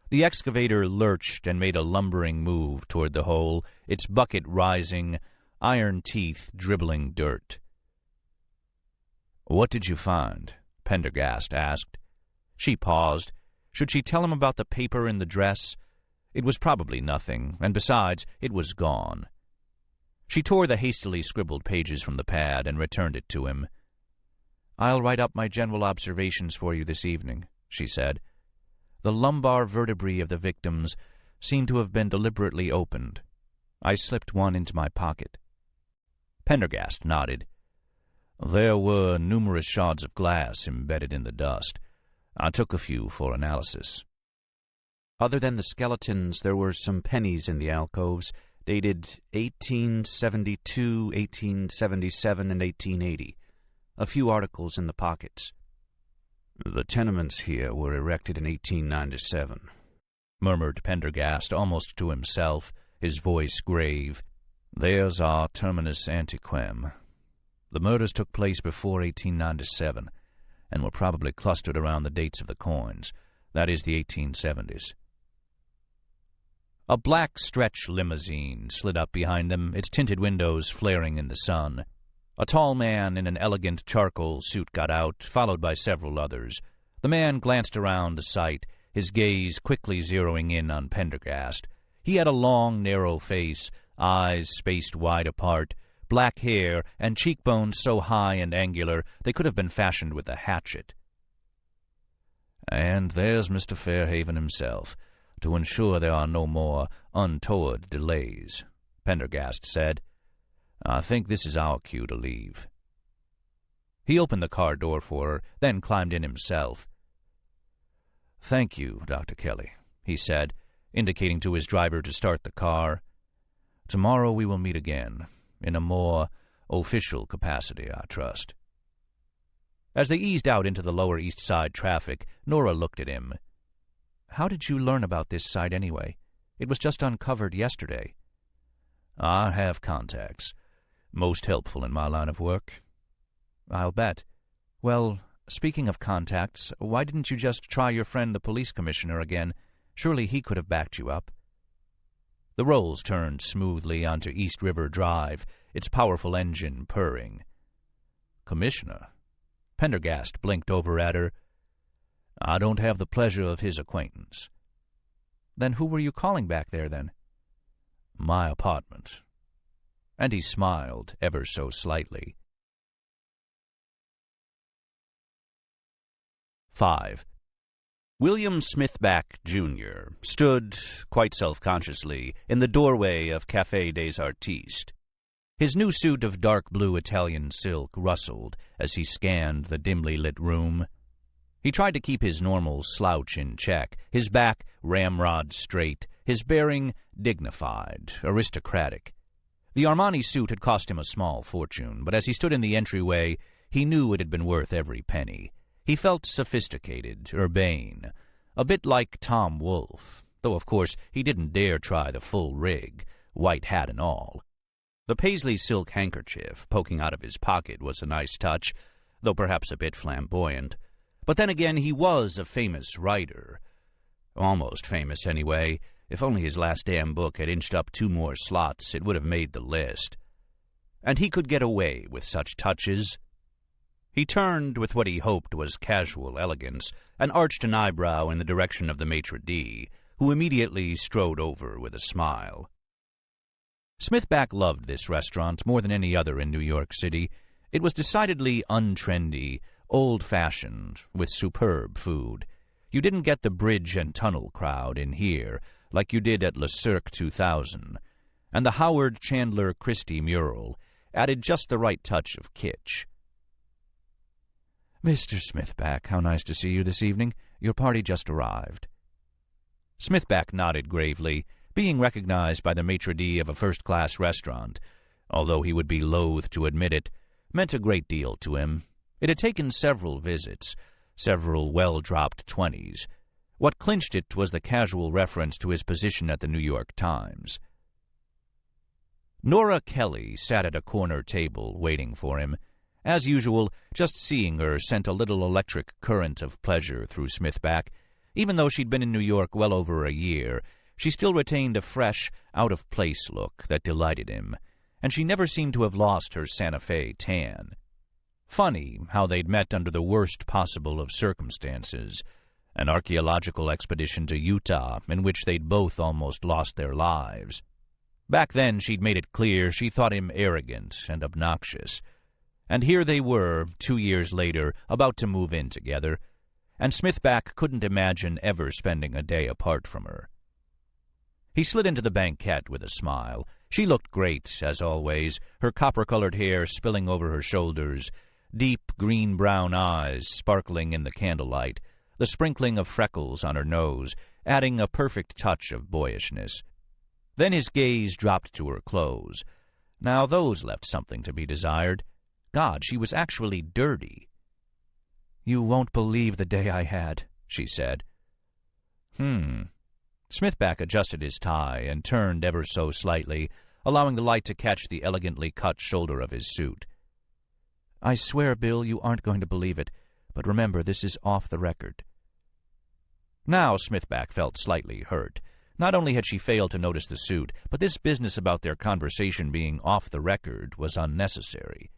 The excavator lurched and made a lumbering move toward the hole, its bucket rising, iron teeth dribbling dirt. "What did you find?" Pendergast asked. She paused. Should she tell him about the paper in the dress? It was probably nothing, and besides, it was gone. She tore the hastily scribbled pages from the pad and returned it to him. "I'll write up my general observations for you this evening," she said. The lumbar vertebrae of the victims seemed to have been deliberately opened. I slipped one into my pocket. Pendergast nodded. "There were numerous shards of glass embedded in the dust. I took a few for analysis." Other than the skeletons, there were some pennies in the alcoves, dated 1872, 1877, and 1880. A few articles in the pockets. "The tenements here were erected in 1897, murmured Pendergast almost to himself, his voice grave. "There's our terminus antiquem. The murders took place before 1897, and were probably clustered around the dates of the coins, that is, the 1870s. A black stretch limousine slid up behind them, its tinted windows flaring in the sun. A tall man in an elegant charcoal suit got out, followed by several others. The man glanced around the sight, his gaze quickly zeroing in on Pendergast. He had a long, narrow face, eyes spaced wide apart, black hair, and cheekbones so high and angular they could have been fashioned with a hatchet. "And there's Mr. Fairhaven himself, to ensure there are no more untoward delays," Pendergast said. "I think this is our cue to leave." He opened the car door for her, then climbed in himself. "Thank you, Dr. Kelly," he said, indicating to his driver to start the car. "Tomorrow we will meet again, in a more official capacity, I trust." As they eased out into the Lower East Side traffic, Nora looked at him. "How did you learn about this site anyway? It was just uncovered yesterday." "I have contacts. Most helpful in my line of work." "I'll bet. Well, speaking of contacts, why didn't you just try your friend the police commissioner again? Surely he could have backed you up." The Rolls turned smoothly onto East River Drive, its powerful engine purring. "Commissioner?" Pendergast blinked over at her. "I don't have the pleasure of his acquaintance." "Then who were you calling back there, then?" "My apartment." And he smiled ever so slightly. 5. William Smithback, Jr., stood, quite self-consciously, in the doorway of Café des Artistes. His new suit of dark blue Italian silk rustled as he scanned the dimly lit room. He tried to keep his normal slouch in check, his back ramrod straight, his bearing dignified, aristocratic. The Armani suit had cost him a small fortune, but as he stood in the entryway, he knew it had been worth every penny. He felt sophisticated, urbane, a bit like Tom Wolfe, though of course he didn't dare try the full rig, white hat and all. The paisley silk handkerchief poking out of his pocket was a nice touch, though perhaps a bit flamboyant. But then again, he was a famous writer. Almost famous, anyway. If only his last damn book had inched up 2 more slots, it would have made the list. And he could get away with such touches. He turned with what he hoped was casual elegance, and arched an eyebrow in the direction of the maitre d', who immediately strode over with a smile. Smithback loved this restaurant more than any other in New York City. It was decidedly untrendy, old-fashioned, with superb food. You didn't get the bridge and tunnel crowd in here, like you did at Le Cirque 2000, and the Howard Chandler Christie mural added just the right touch of kitsch. "Mr. Smithback, how nice to see you this evening. Your party just arrived." Smithback nodded gravely. Being recognized by the maitre d' of a first-class restaurant, although he would be loath to admit it, meant a great deal to him. It had taken several visits, several well-dropped 20s. What clinched it was the casual reference to his position at the New York Times. Nora Kelly sat at a corner table waiting for him. As usual, just seeing her sent a little electric current of pleasure through Smithback. Even though she'd been in New York well over a year, she still retained a fresh, out-of-place look that delighted him, and she never seemed to have lost her Santa Fe tan. Funny how they'd met under the worst possible of circumstances, an archaeological expedition to Utah in which they'd both almost lost their lives. Back then she'd made it clear she thought him arrogant and obnoxious. And here they were, 2 years later, about to move in together, and Smithback couldn't imagine ever spending a day apart from her. He slid into the banquette with a smile. She looked great, as always, her copper-colored hair spilling over her shoulders, deep green-brown eyes sparkling in the candlelight, the sprinkling of freckles on her nose, adding a perfect touch of boyishness. Then his gaze dropped to her clothes. Now those left something to be desired. God, she was actually dirty. "You won't believe the day I had," she said. Smithback adjusted his tie and turned ever so slightly, allowing the light to catch the elegantly cut shoulder of his suit. "I swear, Bill, you aren't going to believe it, but remember, this is off the record." Now Smithback felt slightly hurt. Not only had she failed to notice the suit, but this business about their conversation being off the record was unnecessary.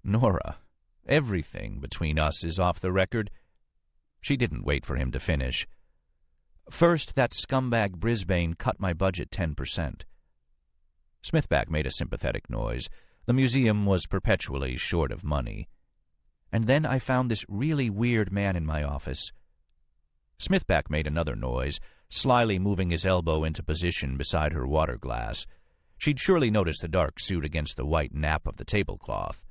"Nora, everything between us is off the record." She didn't wait for him to finish. "First, that scumbag Brisbane cut my budget 10%. Smithback made a sympathetic noise. The museum was perpetually short of money. "And then I found this really weird man in my office." Smithback made another noise, slyly moving his elbow into position beside her water glass. She'd surely noticed the dark suit against the white nap of the tablecloth.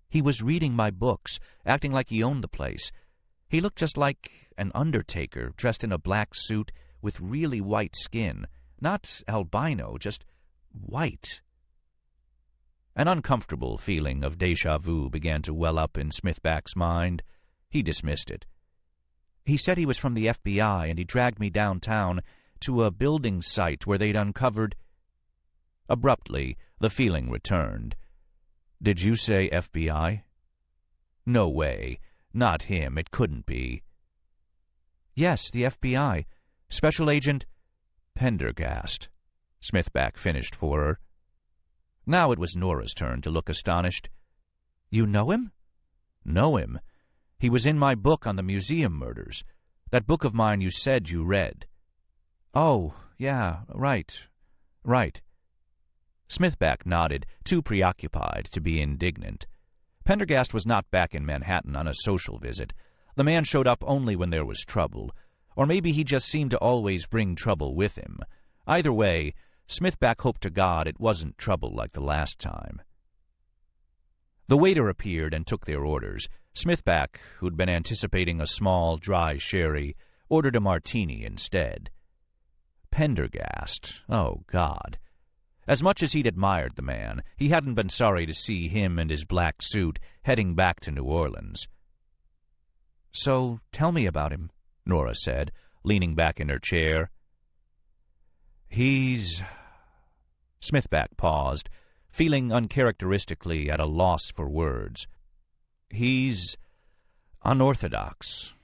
"He was reading my books, acting like he owned the place. He looked just like an undertaker, dressed in a black suit with really white skin. Not albino, just white." An uncomfortable feeling of déjà vu began to well up in Smithback's mind. He dismissed it. "He said he was from the FBI, and he dragged me downtown to a building site where they'd uncovered—" Abruptly, the feeling returned. "Did you say FBI? No way. Not him. It couldn't be." "Yes, the FBI. Special Agent Pendergast," Smithback finished for her. Now it was Nora's turn to look astonished. "You know him?" "Know him? He was in my book on the museum murders. That book of mine you said you read." "Oh, yeah, right. Smithback nodded, too preoccupied to be indignant. Pendergast was not back in Manhattan on a social visit. The man showed up only when there was trouble. Or maybe he just seemed to always bring trouble with him. Either way, Smithback hoped to God it wasn't trouble like the last time. The waiter appeared and took their orders. Smithback, who'd been anticipating a small, dry sherry, ordered a martini instead. Pendergast. Oh, God. As much as he'd admired the man, he hadn't been sorry to see him and his black suit heading back to New Orleans. "So tell me about him," Nora said, leaning back in her chair. "He's—" Smithback paused, feeling uncharacteristically at a loss for words. "He's unorthodox.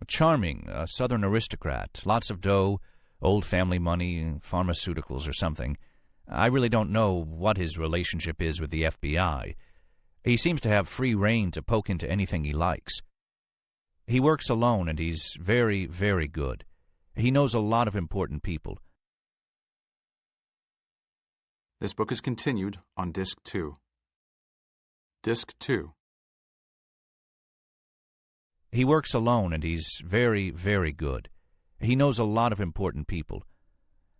Charming, a southern aristocrat, lots of dough, old family money, pharmaceuticals or something. I really don't know what his relationship is with the FBI. He seems to have free rein to poke into anything he likes. He works alone, and he's very, very good. He knows a lot of important people." This book is continued on Disc 2. Disc 2. He works alone, and he's very, very good. He knows a lot of important people.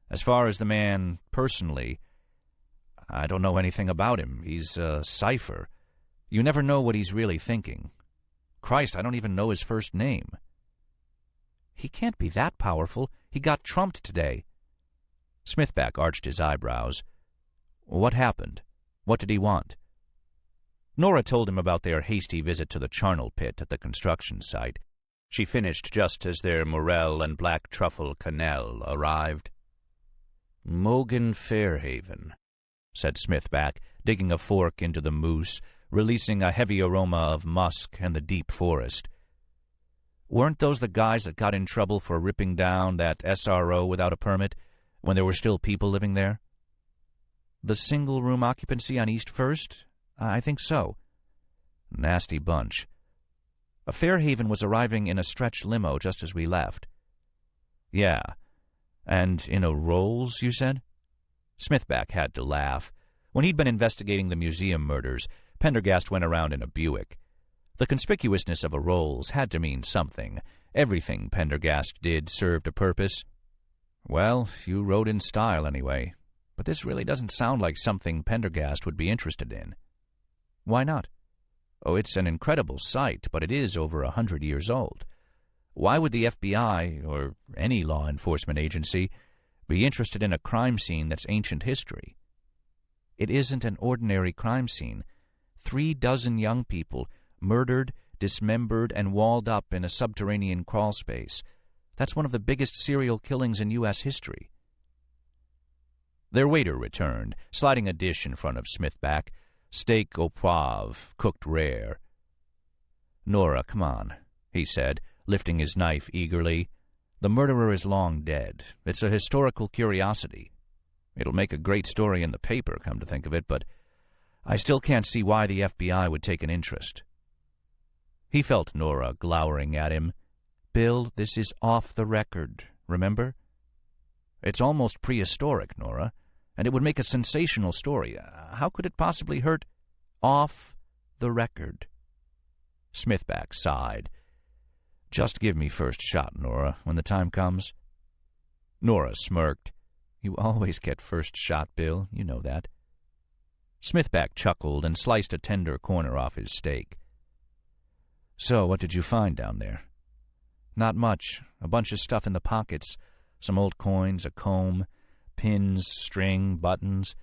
As far as the man personally, I don't know anything about him. He's a cipher. You never know what he's really thinking. Christ, I don't even know his first name. He can't be that powerful. He got trumped today. Smithback arched his eyebrows. What happened? What did he want? Nora told him about their hasty visit to the charnel pit at the construction site. She finished just as their morel and black truffle quenelle arrived. "Mogan Fairhaven," said Smithback, digging a fork into the mousse, releasing a heavy aroma of musk and the deep forest. "Weren't those the guys that got in trouble for ripping down that SRO without a permit, when there were still people living there?" "The single-room occupancy on East First? I think so." "Nasty bunch. Fairhaven was arriving in a stretch limo just as we left." "Yeah. And in a Rolls, you said?" Smithback had to laugh. When he'd been investigating the museum murders, Pendergast went around in a Buick. The conspicuousness of a Rolls had to mean something. Everything Pendergast did served a purpose. Well, you rode in style anyway. But this really doesn't sound like something Pendergast would be interested in. Why not? Oh, it's an incredible sight, but it is over 100 years old. Why would the FBI, or any law enforcement agency, be interested in a crime scene that's ancient history? It isn't an ordinary crime scene. 36 young people, murdered, dismembered, and walled up in a subterranean crawl space. That's one of the biggest serial killings in U.S. history. Their waiter returned, sliding a dish in front of Smithback. Steak au poivre, cooked rare. "Nora, come on," he said, lifting his knife eagerly. "The murderer is long dead. It's a historical curiosity. It'll make a great story in the paper, come to think of it, but I still can't see why the FBI would take an interest." He felt Nora glowering at him. "Bill, this is off the record, remember? It's almost prehistoric, Nora, and it would make a sensational story. How could it possibly hurt? Off the record." Smithback sighed. "Just give me first shot, Nora, when the time comes." Nora smirked. "You always get first shot, Bill. You know that." Smithback chuckled and sliced a tender corner off his steak. "So, what did you find down there?" "Not much. A bunch of stuff in the pockets. Some old coins, a comb, pins, string, buttons.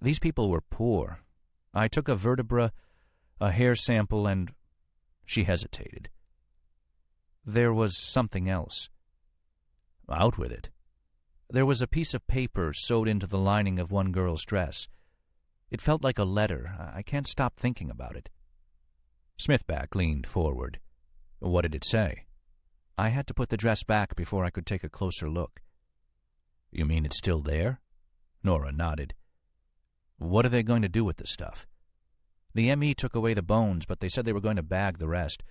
These people were poor. I took a vertebra, a hair sample, and—" She hesitated. "There was something else." "Out with it." "There was a piece of paper sewed into the lining of one girl's dress. It felt like a letter. I can't stop thinking about it." Smithback leaned forward. "What did it say?" "I had to put the dress back before I could take a closer look." "You mean it's still there?" Nora nodded. "What are they going to do with the stuff?" "The M.E. took away the bones, but they said they were going to bag the rest.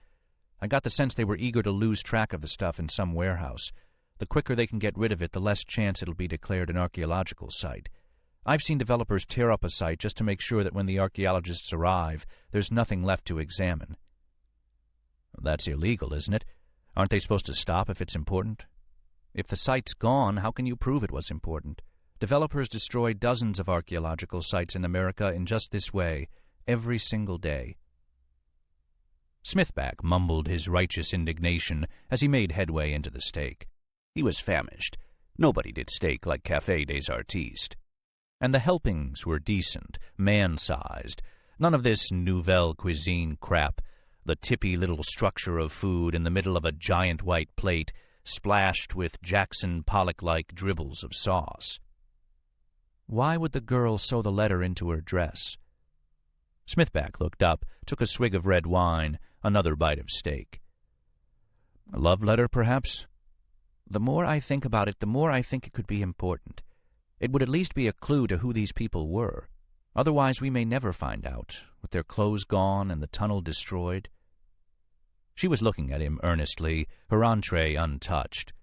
I got the sense they were eager to lose track of the stuff in some warehouse. The quicker they can get rid of it, the less chance it'll be declared an archaeological site. I've seen developers tear up a site just to make sure that when the archaeologists arrive, there's nothing left to examine." "That's illegal, isn't it? Aren't they supposed to stop if it's important?" "If the site's gone, how can you prove it was important? Developers destroy dozens of archaeological sites in America in just this way, every single day." Smithback mumbled his righteous indignation as he made headway into the steak. He was famished. Nobody did steak like Café des Artistes. And the helpings were decent, man-sized. None of this nouvelle cuisine crap, the tippy little structure of food in the middle of a giant white plate, splashed with Jackson Pollock-like dribbles of sauce. Why would the girl sew the letter into her dress? Smithback looked up, took a swig of red wine, another bite of steak. "A love letter, perhaps?" "The more I think about it, the more I think it could be important. It would at least be a clue to who these people were. Otherwise, we may never find out, with their clothes gone and the tunnel destroyed." She was looking at him earnestly, her entree untouched.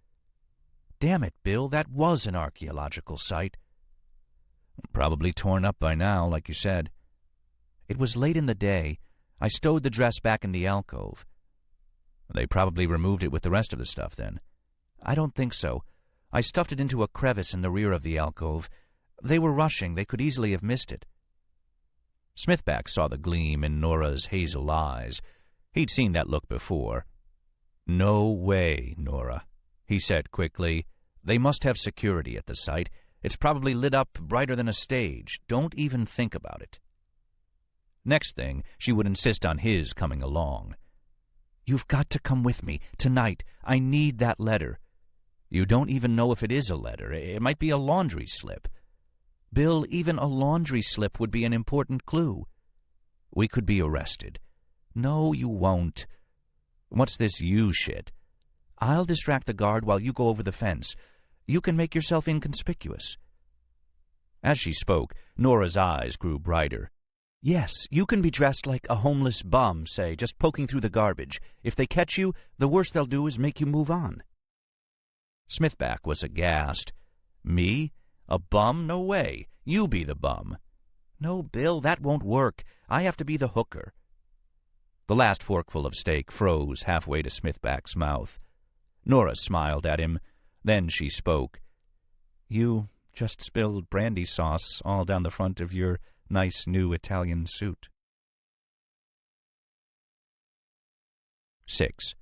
"Damn it, Bill, that was an archaeological site." "Probably torn up by now, like you said." "It was late in the day. I stowed the dress back in the alcove." "They probably removed it with the rest of the stuff, then." "I don't think so. I stuffed it into a crevice in the rear of the alcove. They were rushing. They could easily have missed it." Smithback saw the gleam in Nora's hazel eyes. He'd seen that look before. "No way, Nora," he said quickly. "They must have security at the site. It's probably lit up brighter than a stage. Don't even think about it." Next thing, she would insist on his coming along. "You've got to come with me, tonight. I need that letter." "You don't even know if it is a letter. It might be a laundry slip." "Bill, even a laundry slip would be an important clue." "We could be arrested." "No, you won't." "What's this you shit?" "I'll distract the guard while you go over the fence. You can make yourself inconspicuous." As she spoke, Nora's eyes grew brighter. "Yes, you can be dressed like a homeless bum, say, just poking through the garbage. If they catch you, the worst they'll do is make you move on." Smithback was aghast. "Me? A bum? No way. You be the bum." "No, Bill, that won't work. I have to be the hooker." The last forkful of steak froze halfway to Smithback's mouth. Nora smiled at him. Then she spoke. "You just spilled brandy sauce all down the front of your nice new Italian suit." 6.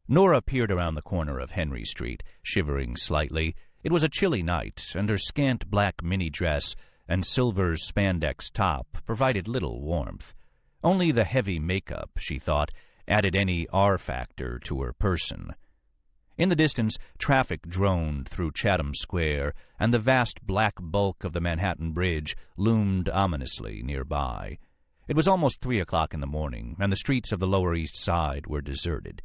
Nora peered around the corner of Henry Street, shivering slightly. It was a chilly night, and her scant black mini-dress and silver spandex top provided little warmth. Only the heavy makeup, she thought, added any R-factor to her person. In the distance, traffic droned through Chatham Square, and the vast black bulk of the Manhattan Bridge loomed ominously nearby. It was almost 3 o'clock in the morning, and the streets of the Lower East Side were deserted.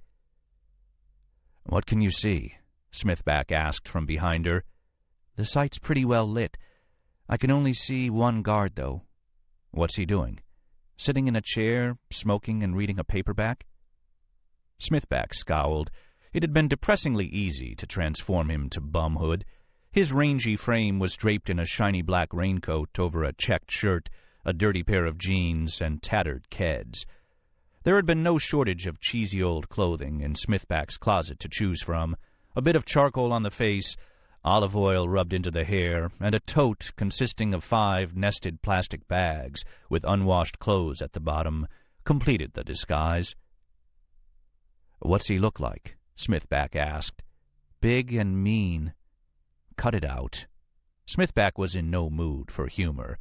"What can you see?" Smithback asked from behind her. "The site's pretty well lit. I can only see one guard, though." "What's he doing?" "Sitting in a chair, smoking and reading a paperback." Smithback scowled. It had been depressingly easy to transform him to bumhood. His rangy frame was draped in a shiny black raincoat over a checked shirt, a dirty pair of jeans, and tattered keds. There had been no shortage of cheesy old clothing in Smithback's closet to choose from. A bit of charcoal on the face, olive oil rubbed into the hair, and a tote consisting of 5 nested plastic bags with unwashed clothes at the bottom completed the disguise. "What's he look like?" Smithback asked. "Big and mean." "Cut it out." Smithback was in no mood for humor.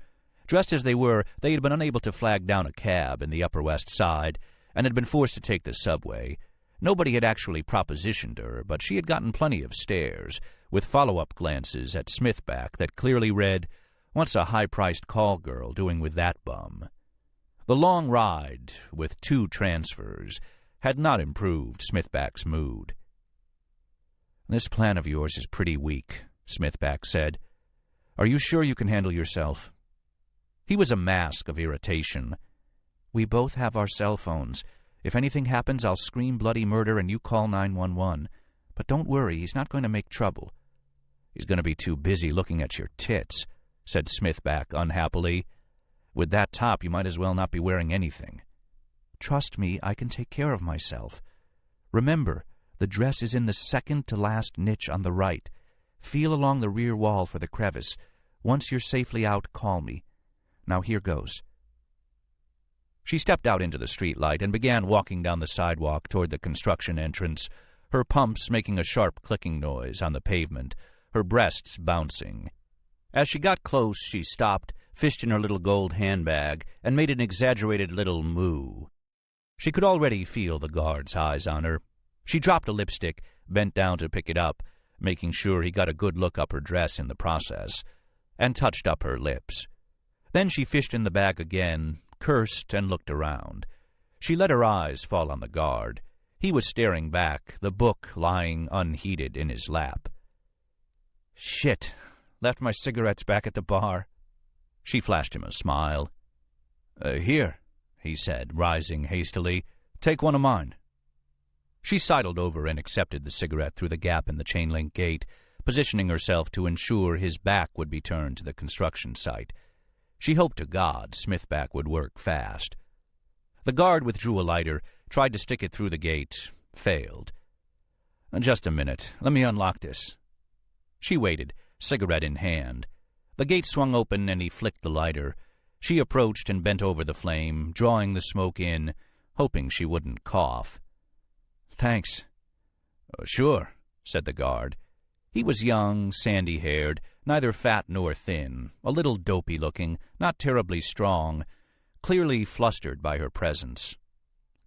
Dressed as they were, they had been unable to flag down a cab in the Upper West Side and had been forced to take the subway. Nobody had actually propositioned her, but she had gotten plenty of stares, with follow-up glances at Smithback that clearly read, "What's a high-priced call girl doing with that bum?" The long ride, with 2 transfers, had not improved Smithback's mood. "This plan of yours is pretty weak," Smithback said. "Are you sure you can handle yourself?" He was a mask of irritation. "We both have our cell phones. If anything happens, I'll scream bloody murder and you call 911. But don't worry, he's not going to make trouble." "He's going to be too busy looking at your tits," said Smithback unhappily. "With that top, you might as well not be wearing anything." "Trust me, I can take care of myself. Remember, the dress is in the second-to-last niche on the right. Feel along the rear wall for the crevice. Once you're safely out, call me. Now here goes." She stepped out into the streetlight and began walking down the sidewalk toward the construction entrance, her pumps making a sharp clicking noise on the pavement, her breasts bouncing. As she got close, she stopped, fished in her little gold handbag, and made an exaggerated little moo. She could already feel the guard's eyes on her. She dropped a lipstick, bent down to pick it up, making sure he got a good look up her dress in the process, and touched up her lips. Then she fished in the bag again, cursed, and looked around. She let her eyes fall on the guard. He was staring back, the book lying unheeded in his lap. "Shit, left my cigarettes back at the bar." She flashed him a smile. "Here," he said, rising hastily. "Take one of mine." She sidled over and accepted the cigarette through the gap in the chain-link gate, positioning herself to ensure his back would be turned to the construction site. She hoped to God Smithback would work fast. The guard withdrew a lighter, tried to stick it through the gate, failed. "Just a minute. Let me unlock this." She waited, cigarette in hand. The gate swung open and he flicked the lighter. She approached and bent over the flame, drawing the smoke in, hoping she wouldn't cough. "Thanks." "Sure," said the guard. He was young, sandy-haired, neither fat nor thin, a little dopey-looking, not terribly strong, clearly flustered by her presence.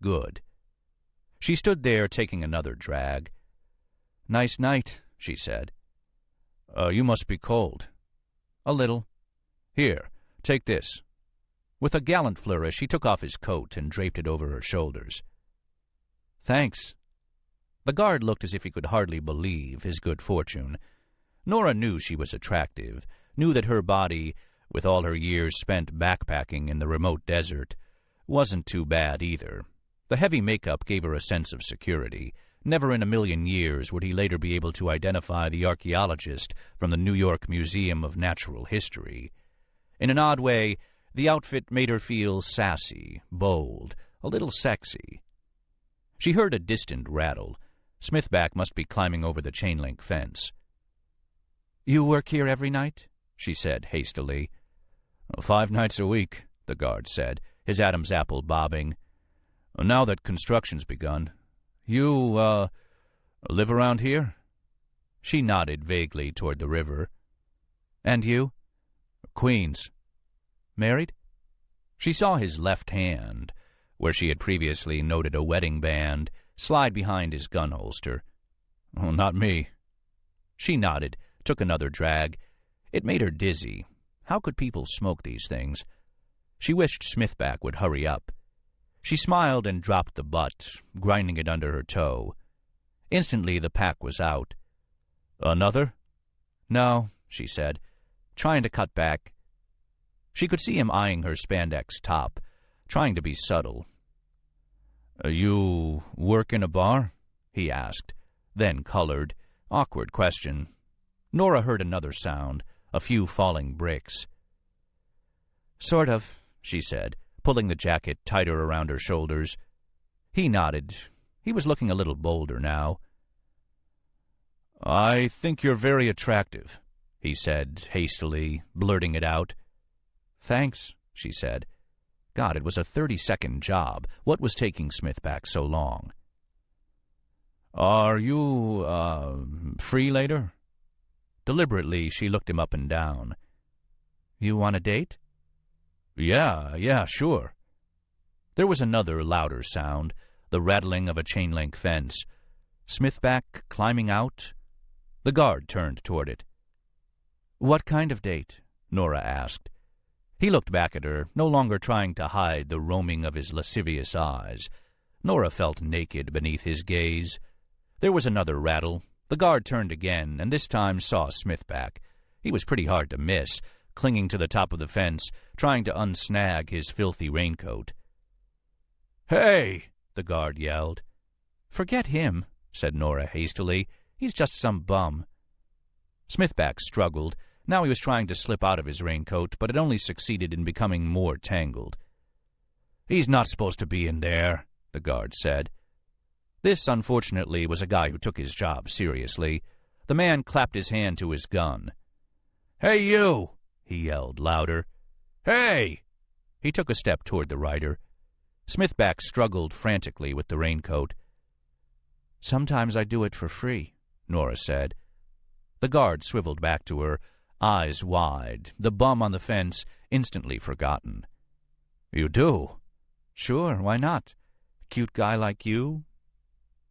Good. She stood there taking another drag. "Nice night," she said. You must be cold." "A little." "Here, take this." With a gallant flourish, he took off his coat and draped it over her shoulders. "Thanks." The guard looked as if he could hardly believe his good fortune. Nora knew she was attractive, knew that her body, with all her years spent backpacking in the remote desert, wasn't too bad either. The heavy makeup gave her a sense of security. Never in a million years would he later be able to identify the archaeologist from the New York Museum of Natural History. In an odd way, The outfit made her feel sassy, bold, a little sexy. She heard a distant rattle. Smithback must be climbing over the chain-link fence. "You work here every night?" she said hastily. 5 nights a week," the guard said, his Adam's apple bobbing. "Now that construction's begun. You, live around here?" She nodded vaguely toward the river. "And you?" "Queens." "Married?" She saw his left hand, where she had previously noted a wedding band, slide behind his gun holster. "Oh, not me." She nodded, took another drag. It made her dizzy. How could people smoke these things? She wished Smithback would hurry up. She smiled and dropped the butt, grinding it under her toe. Instantly the pack was out. "Another?" "No," she said, trying to cut back. She could see him eyeing her spandex top, trying to be subtle. "You work in a bar?" he asked, then colored. Awkward question. Nora heard another sound, a few falling bricks. "Sort of," she said, pulling the jacket tighter around her shoulders. He nodded. He was looking a little bolder now. "I think you're very attractive," he said hastily, blurting it out. "Thanks," she said. God, it was a 30-second job. What was taking Smithback so long? "Are you, free later?" Deliberately, she looked him up and down. "You want a date?" Yeah, sure." There was another louder sound, the rattling of a chain-link fence. Smithback climbing out? The guard turned toward it. "What kind of date?" Nora asked. He looked back at her, no longer trying to hide the roaming of his lascivious eyes. Nora felt naked beneath his gaze. There was another rattle. The guard turned again, and this time saw Smithback. He was pretty hard to miss, clinging to the top of the fence, trying to unsnag his filthy raincoat. "Hey!" the guard yelled. "Forget him," said Nora hastily. "He's just some bum." Smithback struggled. Now he was trying to slip out of his raincoat, but it only succeeded in becoming more tangled. "He's not supposed to be in there," the guard said. This, unfortunately, was a guy who took his job seriously. The man clapped his hand to his gun. "Hey, you!" he yelled louder. "Hey!" He took a step toward the rider. Smithback struggled frantically with the raincoat. "Sometimes I do it for free," Nora said. The guard swiveled back to her, eyes wide, the bum on the fence instantly forgotten. "You do?" "Sure, why not? Cute guy like you?"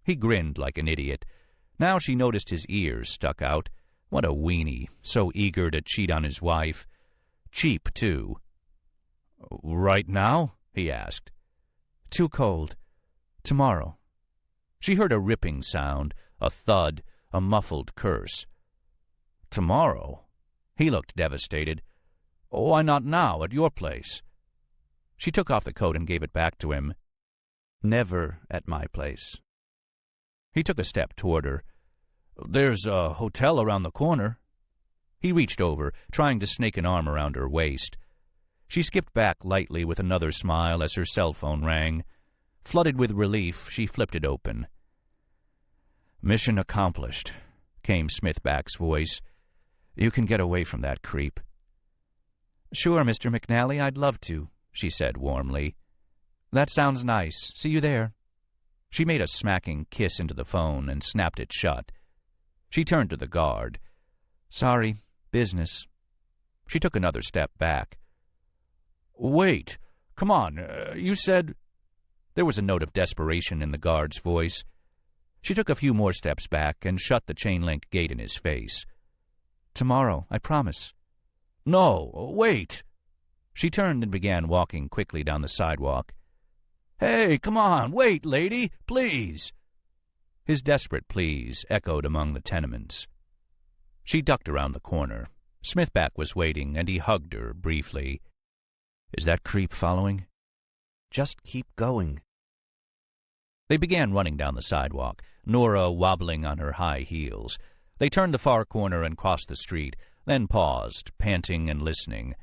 He grinned like an idiot. Now she noticed his ears stuck out. What a weenie, so eager to cheat on his wife. Cheap, too. "Right now?" he asked. "Too cold. Tomorrow." She heard a ripping sound, a thud, a muffled curse. "Tomorrow?" He looked devastated. "Why not now, at your place?" She took off the coat and gave it back to him. "Never at my place." He took a step toward her. "There's a hotel around the corner." He reached over, trying to snake an arm around her waist. She skipped back lightly with another smile as her cell phone rang. Flooded with relief, she flipped it open. "Mission accomplished," came Smithback's voice. "You can get away from that creep." "Sure, Mr. McNally, I'd love to," she said warmly. "That sounds nice. See you there." She made a smacking kiss into the phone and snapped it shut. She turned to the guard. "Sorry, business." She took another step back. "Wait, come on, you said—" There was a note of desperation in the guard's voice. She took a few more steps back and shut the chain-link gate in his face. "Tomorrow, I promise." "No, wait." She turned and began walking quickly down the sidewalk. "Hey, come on, wait, lady, please." His desperate pleas echoed among the tenements. She ducked around the corner. Smithback was waiting, and he hugged her briefly. "Is that creep following?" "Just keep going." They began running down the sidewalk, Nora wobbling on her high heels. They turned the far corner and crossed the street, then paused, panting and listening.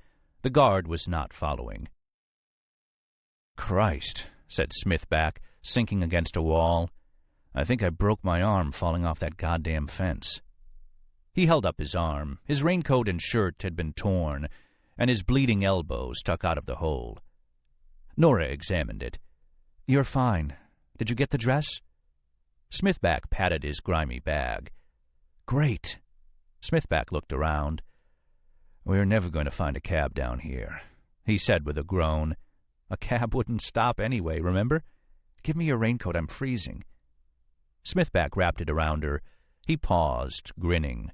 The guard was not following. "Christ," said Smithback, sinking against a wall. "I think I broke my arm falling off that goddamn fence." He held up his arm. His raincoat and shirt had been torn, and his bleeding elbow stuck out of the hole. Nora examined it. "You're fine. Did you get the dress?" Smithback patted his grimy bag. "Great." Smithback looked around. "We're never going to find a cab down here," he said with a groan. "A cab wouldn't stop anyway, remember? Give me your raincoat, I'm freezing." Smithback wrapped it around her. He paused, grinning.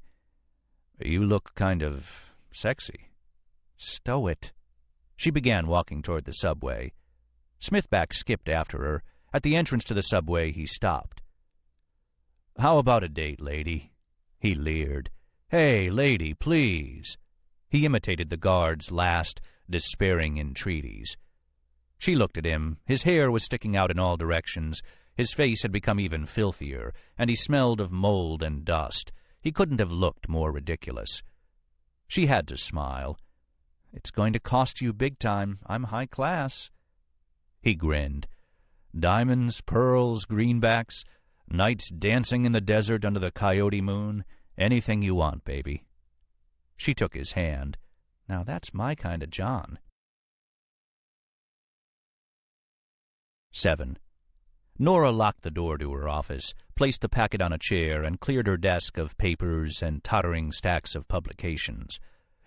"You look kind of sexy." "Stow it." She began walking toward the subway. Smithback skipped after her. At the entrance to the subway, he stopped. "How about a date, lady?" He leered. "Hey, lady, please." He imitated the guard's last, despairing entreaties. She looked at him. His hair was sticking out in all directions. His face had become even filthier, and he smelled of mold and dust. He couldn't have looked more ridiculous. She had to smile. "It's going to cost you big time. I'm high class." He grinned. "Diamonds, pearls, greenbacks, nights dancing in the desert under the coyote moon. Anything you want, baby." She took his hand. "Now that's my kind of John." 7. Nora locked the door to her office, placed the packet on a chair, and cleared her desk of papers and tottering stacks of publications.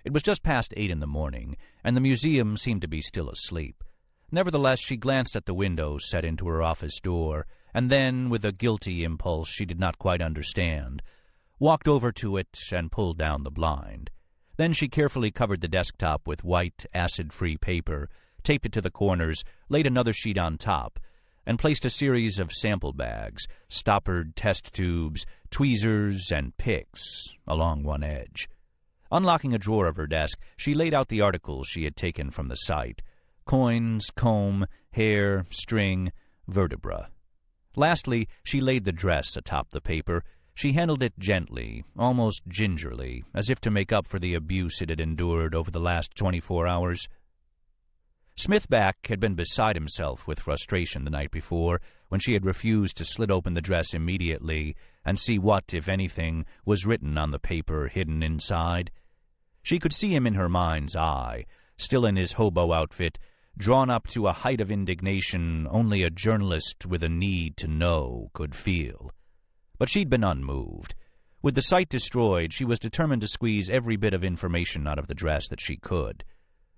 It was just past 8 in the morning, and the museum seemed to be still asleep. Nevertheless, she glanced at the window set into her office door, and then, with a guilty impulse she did not quite understand, walked over to it and pulled down the blind. Then she carefully covered the desktop with white, acid-free paper, taped it to the corners, laid another sheet on top, and placed a series of sample bags, stoppered test tubes, tweezers, and picks along one edge. Unlocking a drawer of her desk, she laid out the articles she had taken from the site: coins, comb, hair, string, vertebra. Lastly, she laid the dress atop the paper. She handled it gently, almost gingerly, as if to make up for the abuse it had endured over the last 24 hours. Smithback had been beside himself with frustration the night before, when she had refused to slit open the dress immediately and see what, if anything, was written on the paper hidden inside. She could see him in her mind's eye, still in his hobo outfit, drawn up to a height of indignation only a journalist with a need to know could feel. But she'd been unmoved. With the site destroyed, she was determined to squeeze every bit of information out of the dress that she could,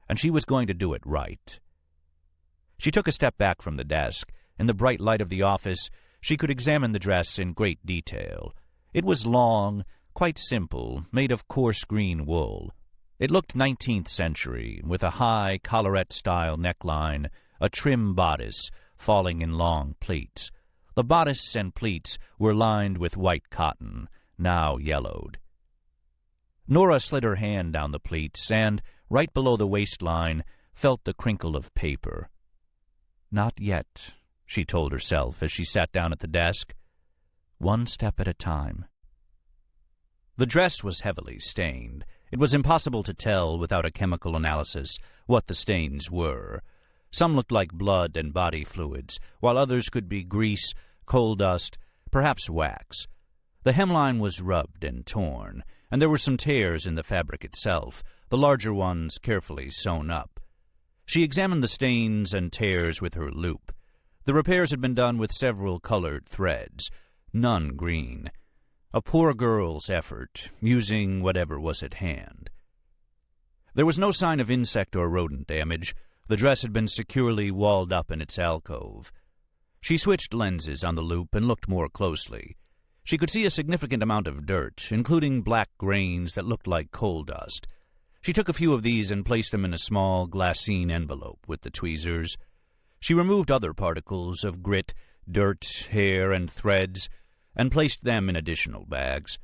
and she was going to do it right. She took a step back from the desk. In the bright light of the office, she could examine the dress in great detail. It was long, quite simple, made of coarse green wool. It looked 19th century, with a high collarette-style neckline, a trim bodice falling in long pleats. The bodice and pleats were lined with white cotton, now yellowed. Nora slid her hand down the pleats and, right below the waistline, felt the crinkle of paper. "Not yet," she told herself as she sat down at the desk. "One step at a time." The dress was heavily stained. It was impossible to tell, without a chemical analysis, what the stains were. Some looked like blood and body fluids, while others could be grease, coal dust, perhaps wax. The hemline was rubbed and torn, and there were some tears in the fabric itself, the larger ones carefully sewn up. She examined the stains and tears with her loupe. The repairs had been done with several colored threads, none green. A poor girl's effort, using whatever was at hand. There was no sign of insect or rodent damage. The dress had been securely walled up in its alcove. She switched lenses on the loupe and looked more closely. She could see a significant amount of dirt, including black grains that looked like coal dust. She took a few of these and placed them in a small glassine envelope with the tweezers. She removed other particles of grit, dirt, hair, and threads, and placed them in additional bags.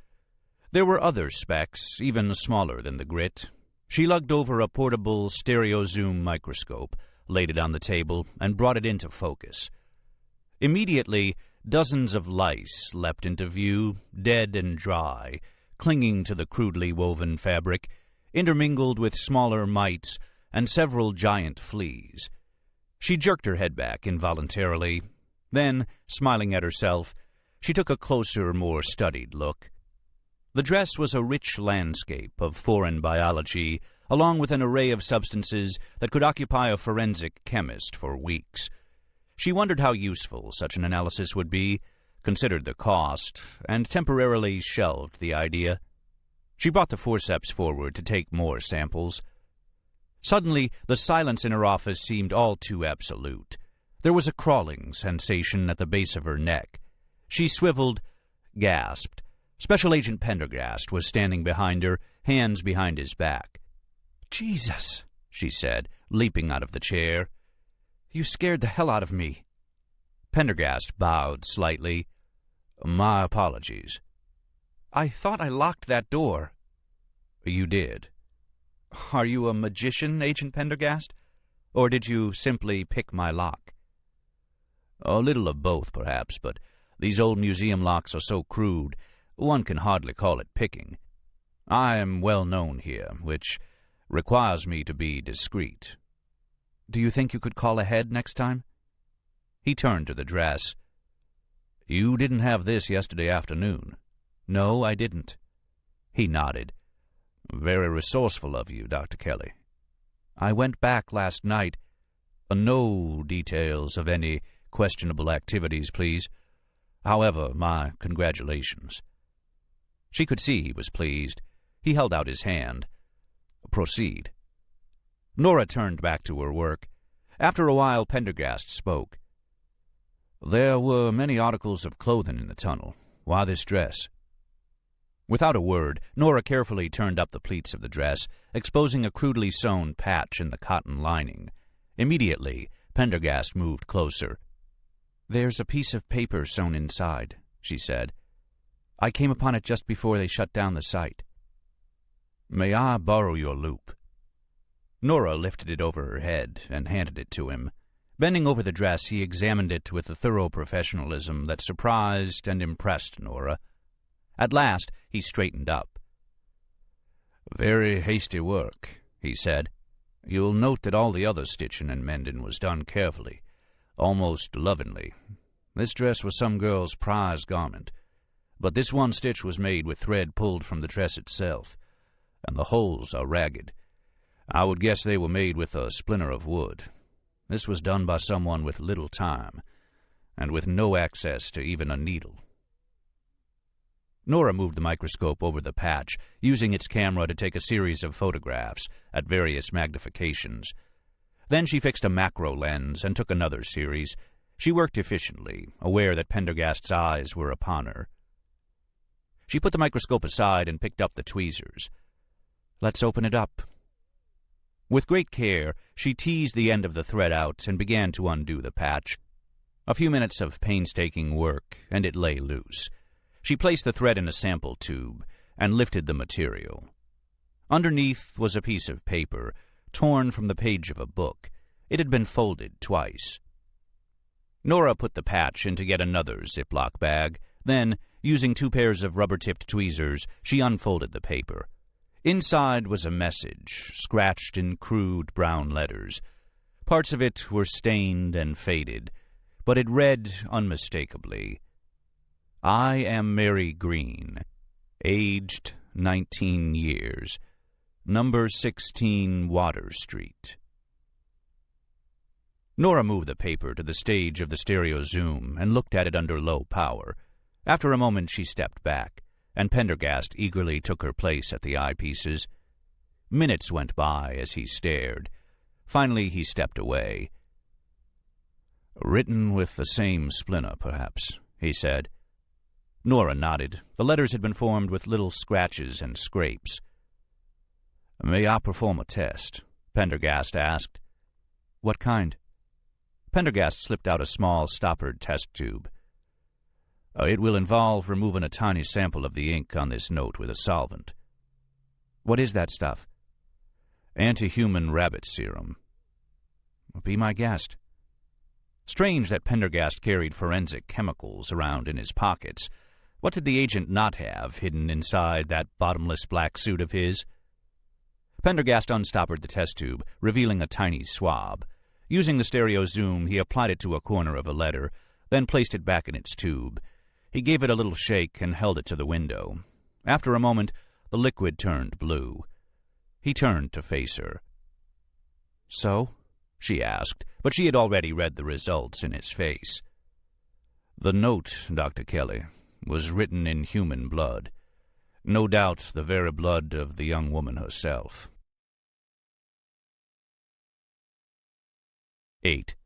There were other specks, even smaller than the grit. She lugged over a portable stereo-zoom microscope, laid it on the table, and brought it into focus. Immediately, dozens of lice leapt into view, dead and dry, clinging to the crudely woven fabric, intermingled with smaller mites and several giant fleas. She jerked her head back involuntarily. Then, smiling at herself, she took a closer, more studied look. The dress was a rich landscape of foreign biology, along with an array of substances that could occupy a forensic chemist for weeks. She wondered how useful such an analysis would be, considered the cost, and temporarily shelved the idea. She brought the forceps forward to take more samples. Suddenly, the silence in her office seemed all too absolute. There was a crawling sensation at the base of her neck. She swiveled, gasped. Special Agent Pendergast was standing behind her, hands behind his back. "Jesus," she said, leaping out of the chair. "You scared the hell out of me." Pendergast bowed slightly. "My apologies." "I thought I locked that door." "You did." "Are you a magician, Agent Pendergast? Or did you simply pick my lock?" "A little of both, perhaps, but these old museum locks are so crude, one can hardly call it picking. I am well known here, which requires me to be discreet." "Do you think you could call ahead next time?" He turned to the dress. "You didn't have this yesterday afternoon." "No, I didn't." He nodded. "Very resourceful of you, Dr. Kelly." "I went back last night." No details of any questionable activities, please. However, my congratulations." She could see he was pleased. He held out his hand. "Proceed." Nora turned back to her work. After a while, Pendergast spoke. "There were many articles of clothing in the tunnel. Why this dress?" Without a word, Nora carefully turned up the pleats of the dress, exposing a crudely sewn patch in the cotton lining. Immediately, Pendergast moved closer. "There's a piece of paper sewn inside," she said. "I came upon it just before they shut down the site." "May I borrow your loop?" Nora lifted it over her head and handed it to him. Bending over the dress, he examined it with a thorough professionalism that surprised and impressed Nora. At last, he straightened up. "Very hasty work," he said. "You'll note that all the other stitching and mending was done carefully, almost lovingly. This dress was some girl's prize garment, but this one stitch was made with thread pulled from the dress itself, and the holes are ragged. I would guess they were made with a splinter of wood. This was done by someone with little time, and with no access to even a needle." Nora moved the microscope over the patch, using its camera to take a series of photographs at various magnifications. Then she fixed a macro lens and took another series. She worked efficiently, aware that Pendergast's eyes were upon her. She put the microscope aside and picked up the tweezers. "Let's open it up." With great care, she teased the end of the thread out and began to undo the patch. A few minutes of painstaking work, and it lay loose. She placed the thread in a sample tube and lifted the material. Underneath was a piece of paper, torn from the page of a book. It had been folded twice. Nora put the patch into yet another Ziploc bag. Then, using 2 pairs of rubber-tipped tweezers, she unfolded the paper. Inside was a message, scratched in crude brown letters. Parts of it were stained and faded, but it read unmistakably, "I am Mary Green, aged 19 years, number 16 Water Street." Nora moved the paper to the stage of the stereo zoom and looked at it under low power. After a moment, she stepped back, and Pendergast eagerly took her place at the eyepieces. Minutes went by as he stared. Finally, he stepped away. "Written with the same splinter, perhaps," he said. Nora nodded. The letters had been formed with little scratches and scrapes. "May I perform a test?" Pendergast asked. "What kind?" Pendergast slipped out a small, stoppered test tube. It will involve removing a tiny sample of the ink on this note with a solvent." "What is that stuff?" "Anti-human rabbit serum." "Be my guest." Strange that Pendergast carried forensic chemicals around in his pockets. What did the agent not have hidden inside that bottomless black suit of his? Pendergast unstoppered the test tube, revealing a tiny swab. Using the stereo zoom, he applied it to a corner of a letter, then placed it back in its tube. He gave it a little shake and held it to the window. After a moment, the liquid turned blue. He turned to face her. "So?" she asked, but she had already read the results in his face. "The note, Dr. Kelly, was written in human blood. No doubt the very blood of the young woman herself." 8.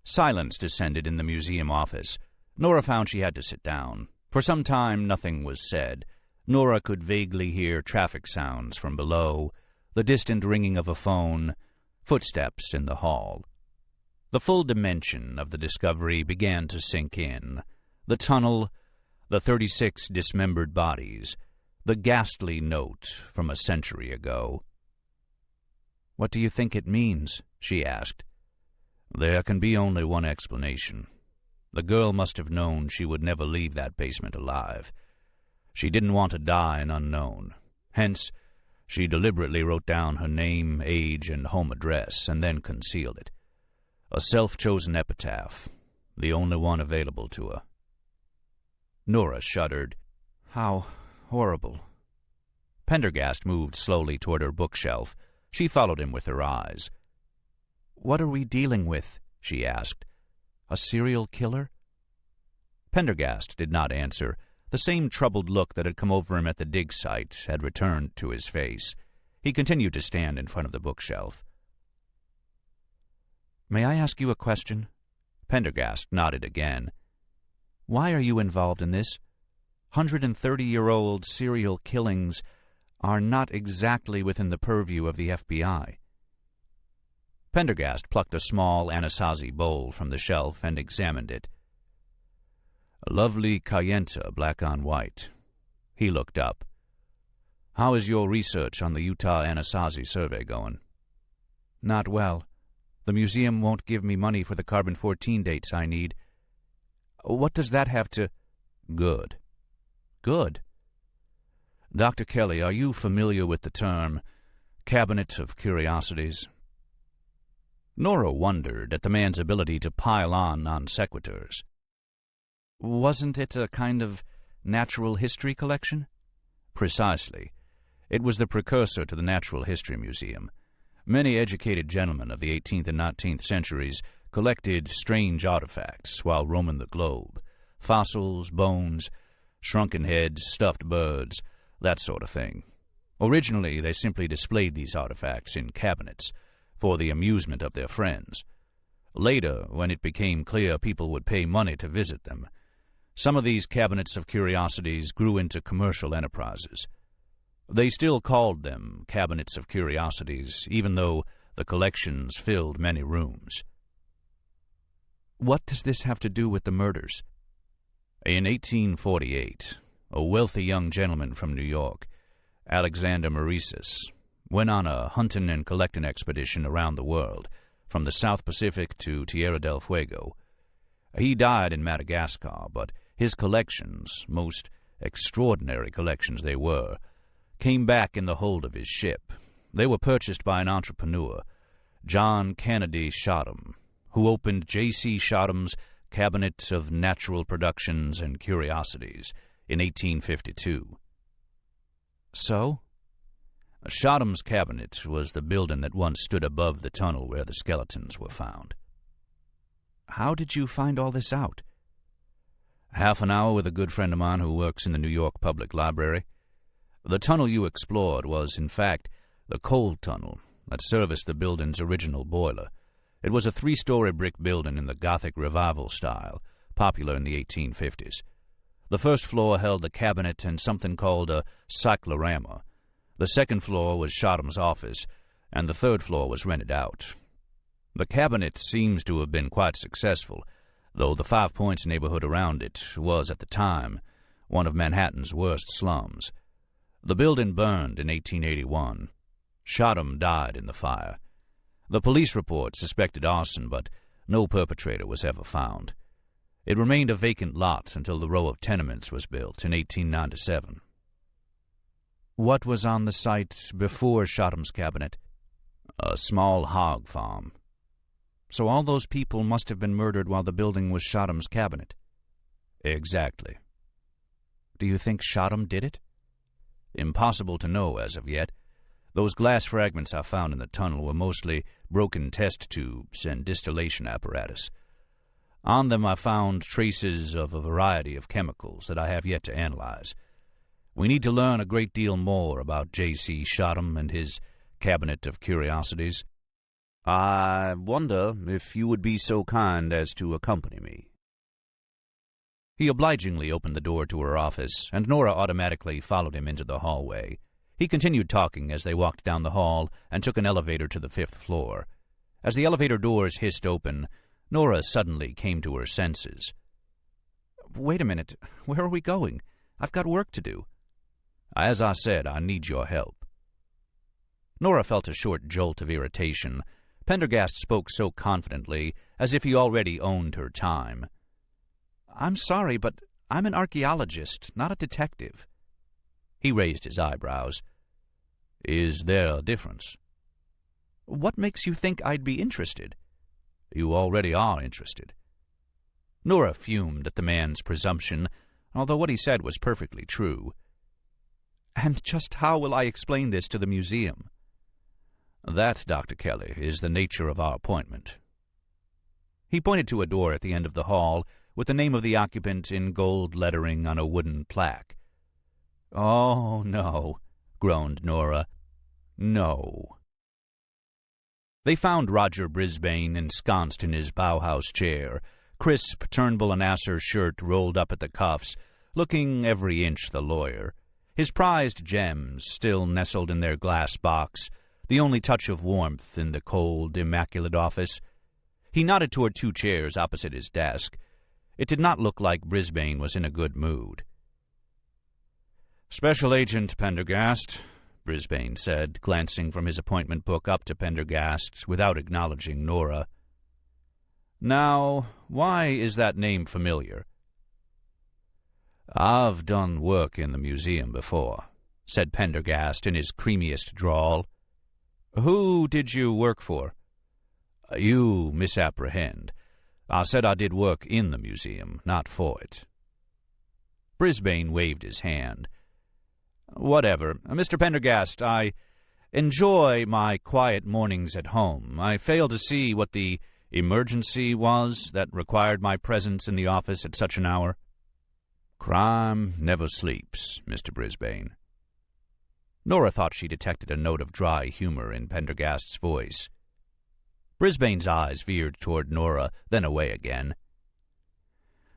Silence descended in the museum office. Nora found she had to sit down. For some time nothing was said. Nora could vaguely hear traffic sounds from below, the distant ringing of a phone, footsteps in the hall. The full dimension of the discovery began to sink in. The tunnel, the 36 dismembered bodies, the ghastly note from a century ago. "What do you think it means?" she asked. "There can be only one explanation. The girl must have known she would never leave that basement alive. She didn't want to die an unknown. Hence, she deliberately wrote down her name, age, and home address, and then concealed it. A self-chosen epitaph, the only one available to her." Nora shuddered. "How horrible." Pendergast moved slowly toward her bookshelf. She followed him with her eyes. "What are we dealing with?" she asked. "A serial killer?" Pendergast did not answer. The same troubled look that had come over him at the dig site had returned to his face. He continued to stand in front of the bookshelf. "May I ask you a question?" Pendergast nodded again. "Why are you involved in this? 130-year-old serial killings are not exactly within the purview of the FBI. Pendergast plucked a small Anasazi bowl from the shelf and examined it. "A lovely Cayenta, black on white." He looked up. "How is your research on the Utah Anasazi survey going?" "Not well. The museum won't give me money for the carbon-14 dates I need." "What does that have to—" "Good." "Good?" "Dr. Kelly, are you familiar with the term Cabinet of Curiosities?" Nora wondered at the man's ability to pile on non sequiturs. "Wasn't it a kind of natural history collection?" "Precisely. It was the precursor to the Natural History Museum. Many educated gentlemen of the 18th and 19th centuries collected strange artifacts while roaming the globe. Fossils, bones, shrunken heads, stuffed birds, that sort of thing. Originally, they simply displayed these artifacts in cabinets for the amusement of their friends. Later, when it became clear people would pay money to visit them, some of these cabinets of curiosities grew into commercial enterprises. They still called them cabinets of curiosities, even though the collections filled many rooms." "What does this have to do with the murders?" "In 1848, a wealthy young gentleman from New York, Alexander Maurices, went on a hunting and collecting expedition around the world, from the South Pacific to Tierra del Fuego. He died in Madagascar, but his collections, most extraordinary collections they were, came back in the hold of his ship. They were purchased by an entrepreneur, John Kennedy Shottam, who opened J.C. Shottam's Cabinet of Natural Productions and Curiosities in 1852. "So?" "Shottam's cabinet was the building that once stood above the tunnel where the skeletons were found." "How did you find all this out?" "Half an hour with a good friend of mine who works in the New York Public Library. The tunnel you explored was, in fact, the coal tunnel that serviced the building's original boiler. It was a 3-story brick building in the Gothic Revival style, popular in the 1850s. The first floor held the cabinet and something called a cyclorama. The second floor was Shottam's office, and the third floor was rented out. The cabinet seems to have been quite successful, though the Five Points neighborhood around it was, at the time, one of Manhattan's worst slums. The building burned in 1881. Shottam died in the fire. The police report suspected arson, but no perpetrator was ever found. It remained a vacant lot until the row of tenements was built in 1897. What was on the site before Shodham's cabinet? A small hog farm. So all those people must have been murdered while the building was Shodham's cabinet. Exactly. Do you think Shodham did it? Impossible to know as of yet. Those glass fragments I found in the tunnel were mostly broken test tubes and distillation apparatus. On them I found traces of a variety of chemicals that I have yet to analyze. We need to learn a great deal more about J.C. Shodham and his cabinet of curiosities. I wonder if you would be so kind as to accompany me. He obligingly opened the door to her office, and Nora automatically followed him into the hallway. He continued talking as they walked down the hall and took an elevator to the 5th floor. As the elevator doors hissed open, Nora suddenly came to her senses. Wait a minute. Where are we going? I've got work to do. As I said, I need your help. Nora felt a short jolt of irritation. Pendergast spoke so confidently, as if he already owned her time. I'm sorry, but I'm an archaeologist, not a detective. He raised his eyebrows. Is there a difference? What makes you think I'd be interested? You already are interested. Nora fumed at the man's presumption, although what he said was perfectly true. And just how will I explain this to the museum? That, Dr. Kelly, is the nature of our appointment. He pointed to a door at the end of the hall, with the name of the occupant in gold lettering on a wooden plaque. Oh, no, groaned Nora. No. They found Roger Brisbane ensconced in his Bauhaus chair, crisp Turnbull and Asser shirt rolled up at the cuffs, looking every inch the lawyer. His prized gems still nestled in their glass box, the only touch of warmth in the cold, immaculate office. He nodded toward 2 chairs opposite his desk. It did not look like Brisbane was in a good mood. Special Agent Pendergast, Brisbane said, glancing from his appointment book up to Pendergast without acknowledging Nora. Now, why is that name familiar? I've done work in the museum before, said Pendergast in his creamiest drawl. Who did you work for? You misapprehend. I said I did work in the museum, not for it. Brisbane waved his hand. Whatever. Mr. Pendergast, I enjoy my quiet mornings at home. I fail to see what the emergency was that required my presence in the office at such an hour. Crime never sleeps, Mr. Brisbane. Nora thought she detected a note of dry humor in Pendergast's voice. Brisbane's eyes veered toward Nora, then away again.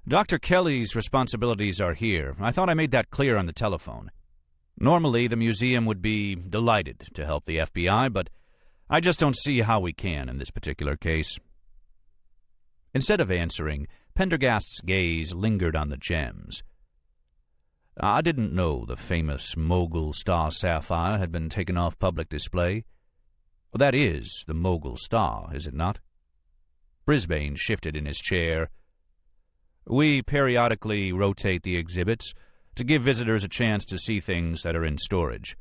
Dr. Kelly's responsibilities are here. I thought I made that clear on the telephone. Normally, the museum would be delighted to help the FBI, but I just don't see how we can in this particular case. Instead of answering, Pendergast's gaze lingered on the gems. I didn't know the famous Mogul Star sapphire had been taken off public display. That is the Mogul Star, is it not? Brisbane shifted in his chair. We periodically rotate the exhibits to give visitors a chance to see things that are in storage.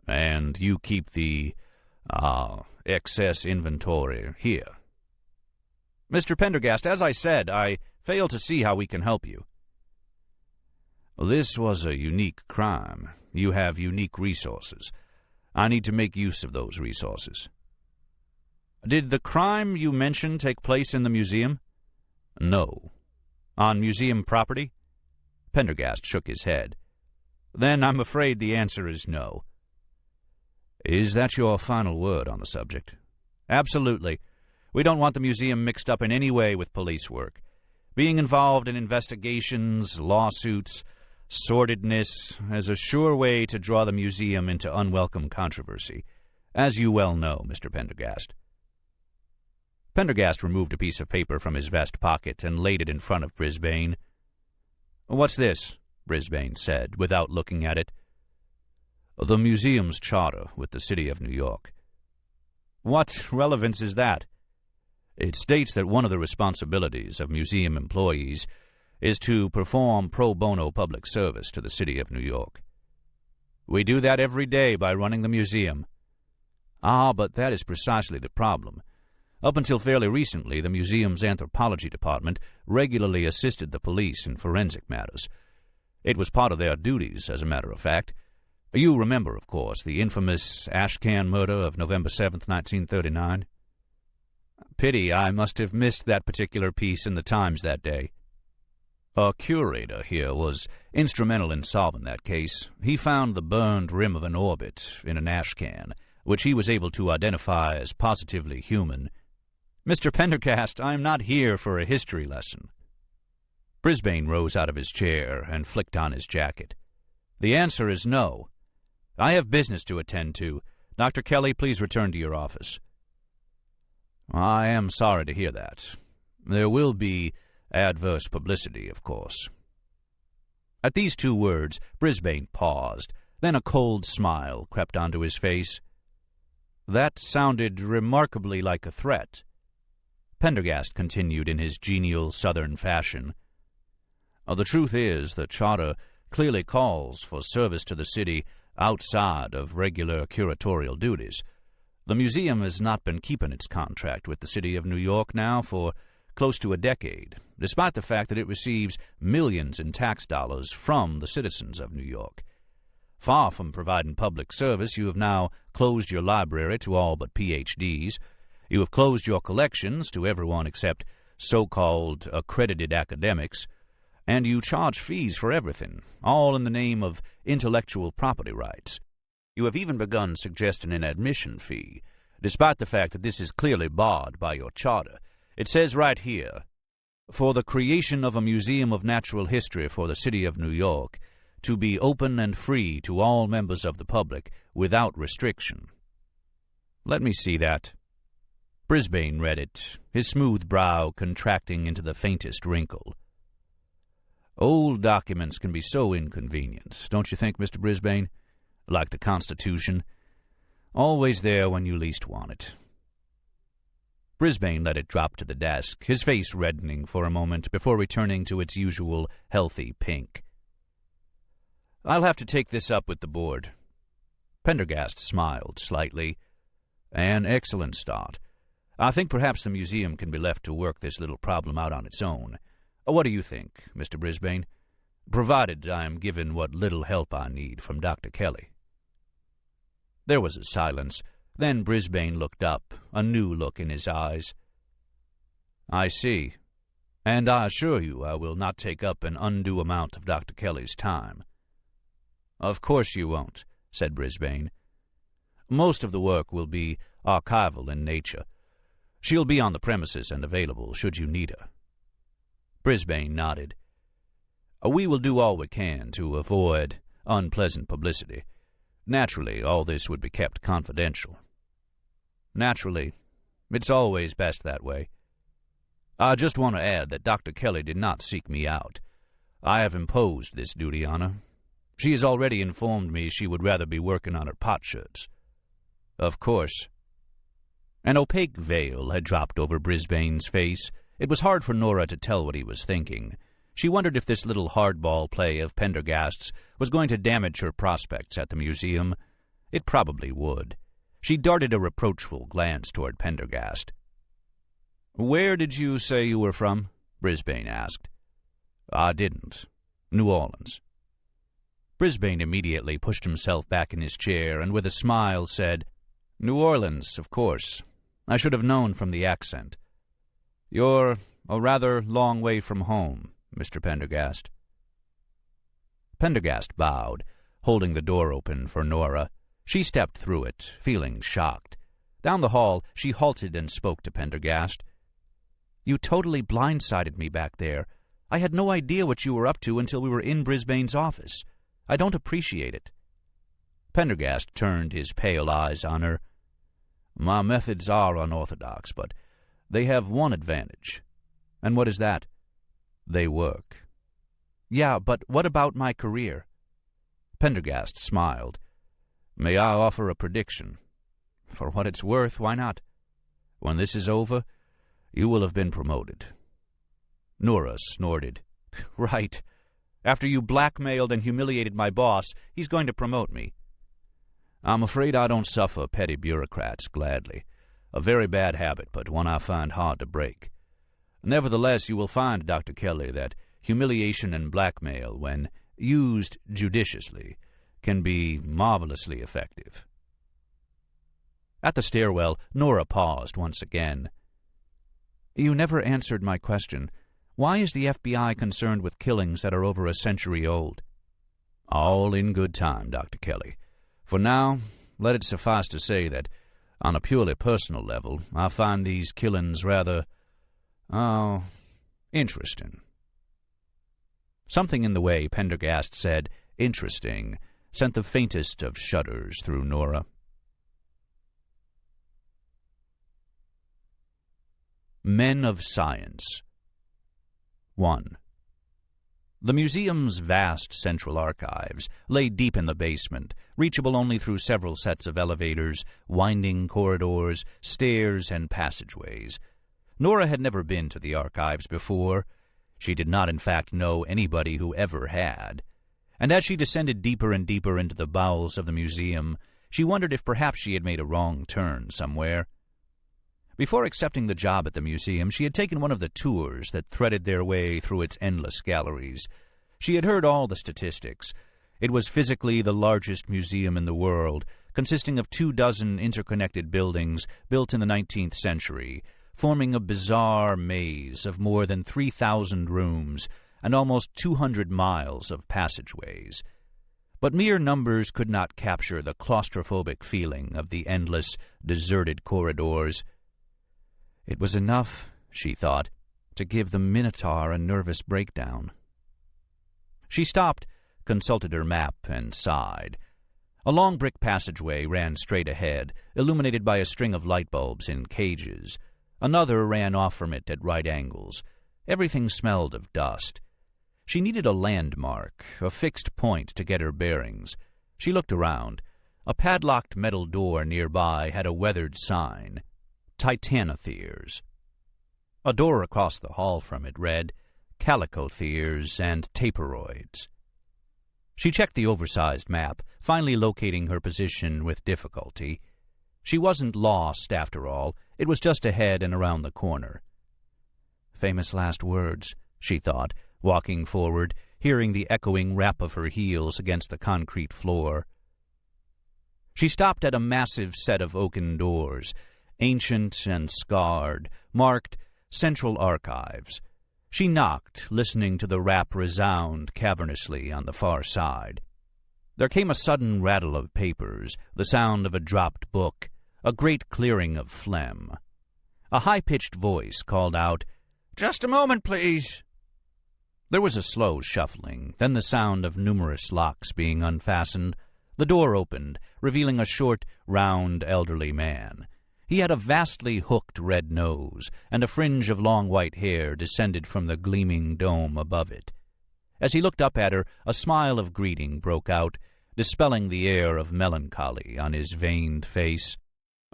And you keep the, excess inventory here. Mr. Pendergast, as I said, I fail to see how we can help you. This was a unique crime. You have unique resources. I need to make use of those resources. Did the crime you mentioned take place in the museum? No. On museum property? Pendergast shook his head. Then I'm afraid the answer is no. Is that your final word on the subject? Absolutely. We don't want the museum mixed up in any way with police work. Being involved in investigations, lawsuits, sordidness is a sure way to draw the museum into unwelcome controversy, as you well know, Mr. Pendergast. Pendergast removed a piece of paper from his vest pocket and laid it in front of Brisbane. "What's this?" Brisbane said, without looking at it. The museum's charter with the city of New York. What relevance is that? It states that one of the responsibilities of museum employees is to perform pro bono public service to the city of New York. We do that every day by running the museum. Ah, but that is precisely the problem. Up until fairly recently, the museum's anthropology department regularly assisted the police in forensic matters. It was part of their duties, as a matter of fact. You remember, of course, the infamous ashcan murder of November 7th, 1939? Pity I must have missed that particular piece in the Times that day. A curator here was instrumental in solving that case. He found the burned rim of an orbit in an ashcan, which he was able to identify as positively human. Mr. Pendergast, I am not here for a history lesson. Brisbane rose out of his chair and flicked on his jacket. The answer is no. I have business to attend to. Dr. Kelly, please return to your office. I am sorry to hear that. There will be adverse publicity, of course. At these two words, Brisbane paused. Then a cold smile crept onto his face. That sounded remarkably like a threat. Pendergast continued in his genial southern fashion. The truth is, the charter clearly calls for service to the city outside of regular curatorial duties. The museum has not been keeping its contract with the city of New York now for close to a decade, despite the fact that it receives millions in tax dollars from the citizens of New York. Far from providing public service, you have now closed your library to all but PhDs. You have closed your collections to everyone except so-called accredited academics, and you charge fees for everything, all in the name of intellectual property rights. You have even begun suggesting an admission fee, despite the fact that this is clearly barred by your charter. It says right here, "For the creation of a museum of natural history for the city of New York, to be open and free to all members of the public without restriction." Let me see that. Brisbane read it, his smooth brow contracting into the faintest wrinkle. Old documents can be so inconvenient, don't you think, Mr. Brisbane? Like the Constitution. Always there when you least want it. Brisbane let it drop to the desk, his face reddening for a moment before returning to its usual healthy pink. I'll have to take this up with the board. Pendergast smiled slightly. An excellent start. I think perhaps the museum can be left to work this little problem out on its own. What do you think, Mr. Brisbane? Provided I am given what little help I need from Dr. Kelly. There was a silence. Then Brisbane looked up, a new look in his eyes. I see. And I assure you I will not take up an undue amount of Dr. Kelly's time. Of course you won't, said Brisbane. Most of the work will be archival in nature. She'll be on the premises and available should you need her. Brisbane nodded. We will do all we can to avoid unpleasant publicity. Naturally, all this would be kept confidential. Naturally. It's always best that way. I just want to add that Dr. Kelly did not seek me out. I have imposed this duty on her. She has already informed me she would rather be working on her potsherds. Of course. An opaque veil had dropped over Brisbane's face. It was hard for Nora to tell what he was thinking. She wondered if this little hardball play of Pendergast's was going to damage her prospects at the museum. It probably would. She darted a reproachful glance toward Pendergast. "Where did you say you were from?" Brisbane asked. "I didn't. New Orleans." Brisbane immediately pushed himself back in his chair and with a smile said, "New Orleans, of course. I should have known from the accent. You're a rather long way from home, Mr. Pendergast." Pendergast bowed, holding the door open for Nora. She stepped through it, feeling shocked. Down the hall, she halted and spoke to Pendergast. "You totally blindsided me back there. I had no idea what you were up to until we were in Brisbane's office. I don't appreciate it." Pendergast turned his pale eyes on her. "My methods are unorthodox, but they have one advantage." "And what is that?" "They work." "Yeah, but what about my career?" Pendergast smiled. "May I offer a prediction?" "For what it's worth, why not?" "When this is over, you will have been promoted." Nora snorted. "Right. After you blackmailed and humiliated my boss, he's going to promote me." "I'm afraid I don't suffer petty bureaucrats gladly. A very bad habit, but one I find hard to break. Nevertheless, you will find, Dr. Kelly, that humiliation and blackmail, when used judiciously, can be marvelously effective." At the stairwell, Nora paused once again. "You never answered my question. Why is the FBI concerned with killings that are over a century old?" "All in good time, Dr. Kelly. For now, let it suffice to say that, on a purely personal level, I find these killings rather, interesting." Something in the way Pendergast said "interesting" sent the faintest of shudders through Nora. Men of Science. 1. The museum's vast central archives lay deep in the basement, reachable only through several sets of elevators, winding corridors, stairs, and passageways. Nora had never been to the archives before. She did not, in fact, know anybody who ever had. And as she descended deeper and deeper into the bowels of the museum, she wondered if perhaps she had made a wrong turn somewhere. Before accepting the job at the museum, she had taken one of the tours that threaded their way through its endless galleries. She had heard all the statistics. It was physically the largest museum in the world, consisting of 24 interconnected buildings built in the 19th century, forming a bizarre maze of more than 3,000 rooms and almost 200 miles of passageways. But mere numbers could not capture the claustrophobic feeling of the endless, deserted corridors. It was enough, she thought, to give the Minotaur a nervous breakdown. She stopped, consulted her map, and sighed. A long brick passageway ran straight ahead, illuminated by a string of light bulbs in cages. Another ran off from it at right angles. Everything smelled of dust. She needed a landmark, a fixed point to get her bearings. She looked around. A padlocked metal door nearby had a weathered sign, Titanotheres. A door across the hall from it read, Calicotheres and Taperoids. She checked the oversized map, finally locating her position with difficulty. She wasn't lost, after all. It was just ahead and around the corner. Famous last words, she thought, walking forward, hearing the echoing rap of her heels against the concrete floor. She stopped at a massive set of oaken doors, ancient and scarred, marked Central Archives. She knocked, listening to the rap resound cavernously on the far side. There came a sudden rattle of papers, the sound of a dropped book, a great clearing of phlegm. A high-pitched voice called out, "Just a moment, please." There was a slow shuffling, then the sound of numerous locks being unfastened. The door opened, revealing a short, round, elderly man. He had a vastly hooked red nose, and a fringe of long white hair descended from the gleaming dome above it. As he looked up at her, a smile of greeting broke out, dispelling the air of melancholy on his veined face.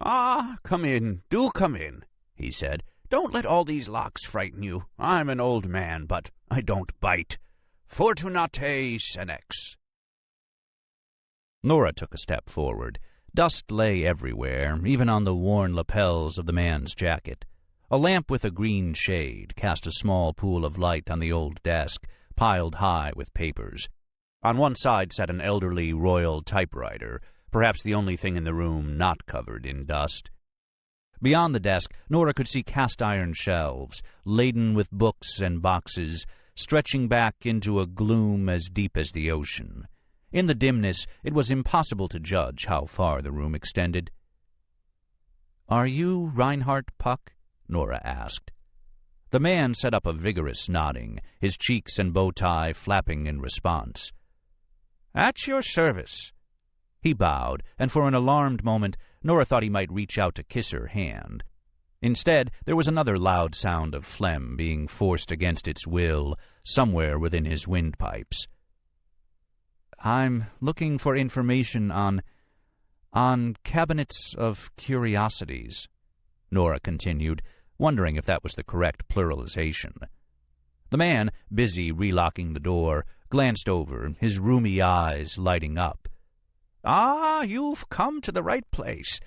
"Ah, come in, do come in," he said. "Don't let all these locks frighten you. I'm an old man, but I don't bite. Fortunate senex." Nora took a step forward. Dust lay everywhere, even on the worn lapels of the man's jacket. A lamp with a green shade cast a small pool of light on the old desk, piled high with papers. On one side sat an elderly royal typewriter, perhaps the only thing in the room not covered in dust. Beyond the desk, Nora could see cast-iron shelves, laden with books and boxes, stretching back into a gloom as deep as the ocean. In the dimness, it was impossible to judge how far the room extended. "Are you Reinhardt Puck?" Nora asked. The man set up a vigorous nodding, his cheeks and bow tie flapping in response. "At your service." He bowed, and for an alarmed moment, Nora thought he might reach out to kiss her hand. Instead, there was another loud sound of phlegm being forced against its will somewhere within his windpipes. "I'm looking for information on cabinets of curiosities," Nora continued, wondering if that was the correct pluralization. The man, busy relocking the door, glanced over, his rheumy eyes lighting up. "Ah, you've come to the right place.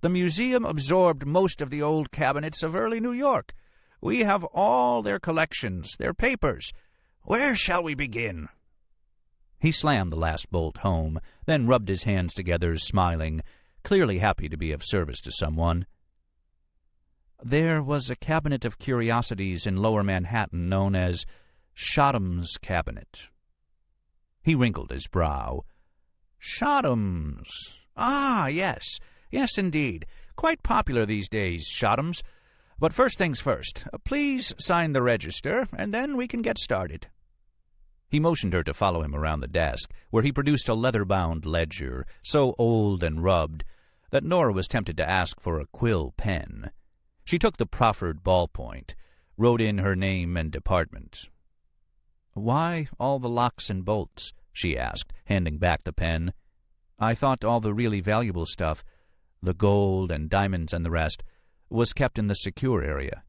The museum absorbed most of the old cabinets of early New York. We have all their collections, their papers. Where shall we begin?" He slammed the last bolt home, then rubbed his hands together, smiling, clearly happy to be of service to someone. There was a cabinet of curiosities in Lower Manhattan known as Shodham's Cabinet. He wrinkled his brow. Shodham's. Ah, yes. Yes, indeed. Quite popular these days, Shodham's. But first things first. Please sign the register, and then we can get started. He motioned her to follow him around the desk, where he produced a leather-bound ledger, so old and rubbed that Nora was tempted to ask for a quill pen. She took the proffered ballpoint, wrote in her name and department. "Why all the locks and bolts?" she asked, handing back the pen. "I thought all the really valuable stuff, the gold and diamonds and the rest, was kept in the secure area."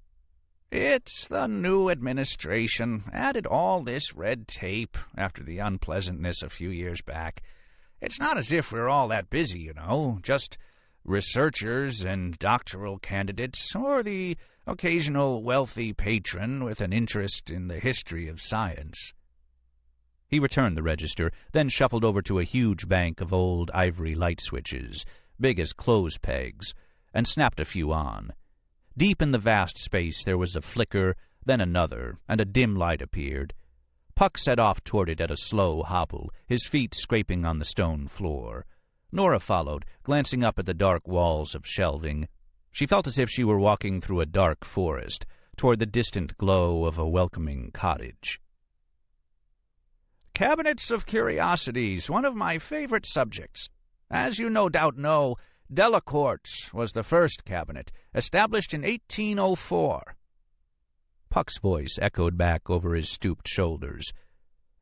"It's the new administration added all this red tape after the unpleasantness a few years back. It's not as if we're all that busy, you know, just researchers and doctoral candidates, or the occasional wealthy patron with an interest in the history of science." He returned the register, then shuffled over to a huge bank of old ivory light switches, big as clothes pegs, and snapped a few on. Deep in the vast space there was a flicker, then another, and a dim light appeared. Puck set off toward it at a slow hobble, his feet scraping on the stone floor. Nora followed, glancing up at the dark walls of shelving. She felt as if she were walking through a dark forest, toward the distant glow of a welcoming cottage. Cabinets of curiosities, one of my favorite subjects. As you no doubt know, Delacorte's was the first cabinet, established in 1804. Puck's voice echoed back over his stooped shoulders.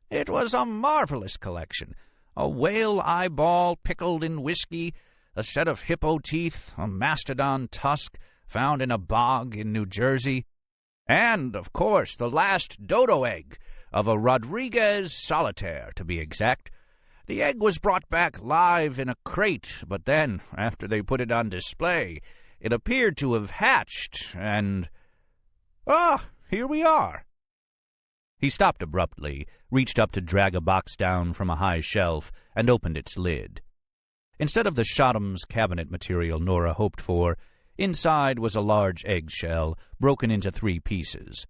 It was a marvelous collection. A whale eyeball pickled in whiskey, a set of hippo teeth, a mastodon tusk found in a bog in New Jersey, and, of course, the last dodo egg of a Rodriguez solitaire, to be exact. The egg was brought back live in a crate, but then, after they put it on display, it appeared to have hatched, and... Ah, here we are. He stopped abruptly, reached up to drag a box down from a high shelf, and opened its lid. Instead of the Shodham's cabinet material Nora hoped for, inside was a large eggshell, broken into 3 pieces.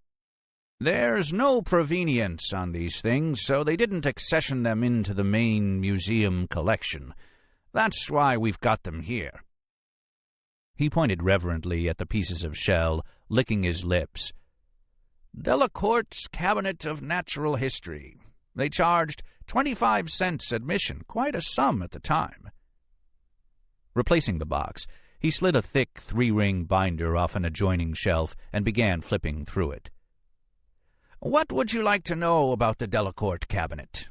There's no provenience on these things, so they didn't accession them into the main museum collection. That's why we've got them here. He pointed reverently at the pieces of shell, licking his lips. Delacorte's Cabinet of Natural History. They charged 25 cents admission, quite a sum at the time. Replacing the box, he slid a thick 3-ring binder off an adjoining shelf and began flipping through it. What would you like to know about the Delacorte cabinet?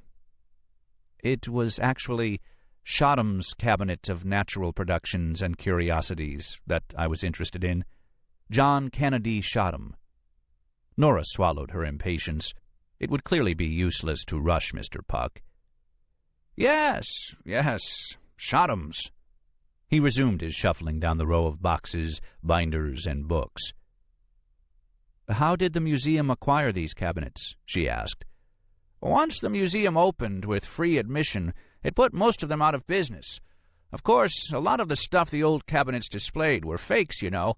It was actually Shodham's Cabinet of Natural Productions and Curiosities that I was interested in. John Kennedy Shodham. Nora swallowed her impatience. It would clearly be useless to rush Mr. Puck. Yes, Shodham's. He resumed his shuffling down the row of boxes, binders, and books. "How did the museum acquire these cabinets?" she asked. "Once the museum opened with free admission, it put most of them out of business. Of course, a lot of the stuff the old cabinets displayed were fakes, you know,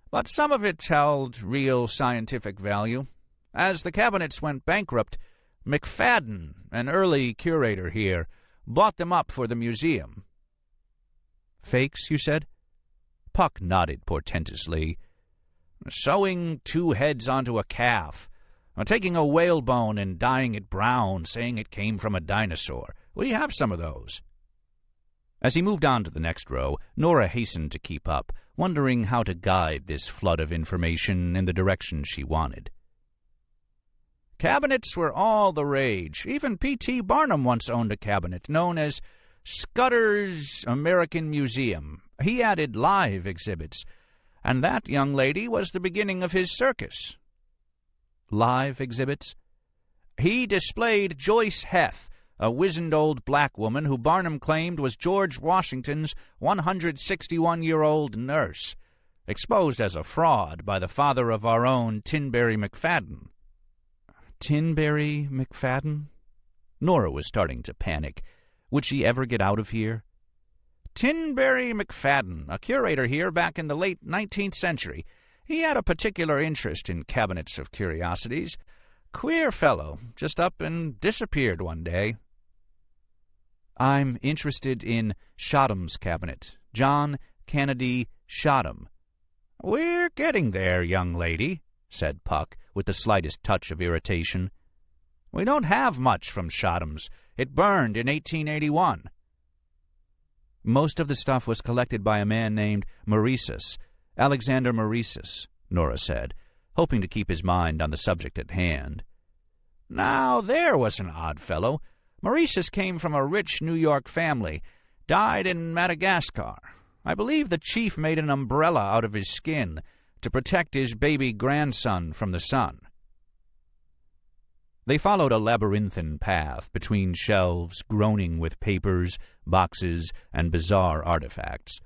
but some of it held real scientific value. As the cabinets went bankrupt, McFadden, an early curator here, bought them up for the museum." "Fakes, you said?" Puck nodded portentously. "Sewing 2 heads onto a calf, or taking a whalebone and dyeing it brown, saying it came from a dinosaur. We have some of those." As he moved on to the next row, Nora hastened to keep up, wondering how to guide this flood of information in the direction she wanted. Cabinets were all the rage. Even P.T. Barnum once owned a cabinet known as Scudder's American Museum. He added live exhibits, and that young lady was the beginning of his circus. Live exhibits? He displayed Joyce Heth, a wizened old black woman who Barnum claimed was George Washington's 161-year-old nurse, exposed as a fraud by the father of our own Tinberry McFadden. Tinberry McFadden? Nora was starting to panic. Would she ever get out of here? Tinberry McFadden, a curator here back in the late 19th century. He had a particular interest in cabinets of curiosities. Queer fellow, just up and disappeared one day. I'm interested in Shodham's cabinet. John Kennedy Shodham. We're getting there, young lady, said Puck, with the slightest touch of irritation. We don't have much from Shodham's. It burned in 1881. Most of the stuff was collected by a man named Maurices, Alexander Maurices, Nora said, hoping to keep his mind on the subject at hand. Now, there was an odd fellow. Maurices came from a rich New York family, died in Madagascar. I believe the chief made an umbrella out of his skin to protect his baby grandson from the sun. They followed a labyrinthine path between shelves groaning with papers, boxes, and bizarre artifacts.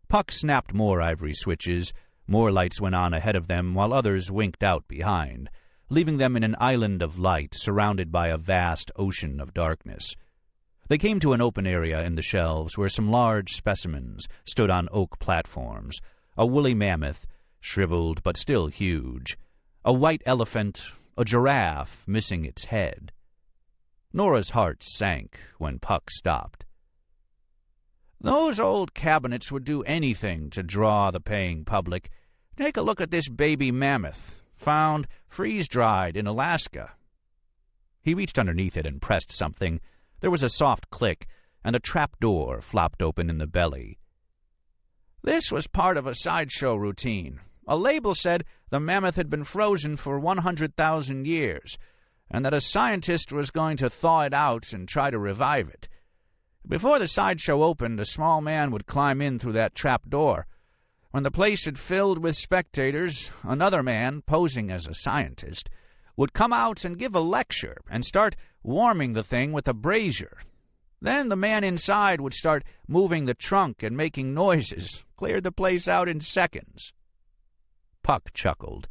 Puck snapped more ivory switches. More lights went on ahead of them, while others winked out behind, leaving them in an island of light surrounded by a vast ocean of darkness. They came to an open area in the shelves where some large specimens stood on oak platforms, a woolly mammoth, shriveled but still huge, a white elephant, a giraffe missing its head. Nora's heart sank when Puck stopped. Those old cabinets would do anything to draw the paying public. Take a look at this baby mammoth, found freeze-dried in Alaska. He reached underneath it and pressed something. There was a soft click, and a trap door flopped open in the belly. This was part of a sideshow routine. A label said the mammoth had been frozen for 100,000 years, and that a scientist was going to thaw it out and try to revive it. Before the sideshow opened, a small man would climb in through that trap door. When the place had filled with spectators, another man, posing as a scientist, would come out and give a lecture and start warming the thing with a brazier. Then the man inside would start moving the trunk and making noises, cleared the place out in seconds. Puck chuckled.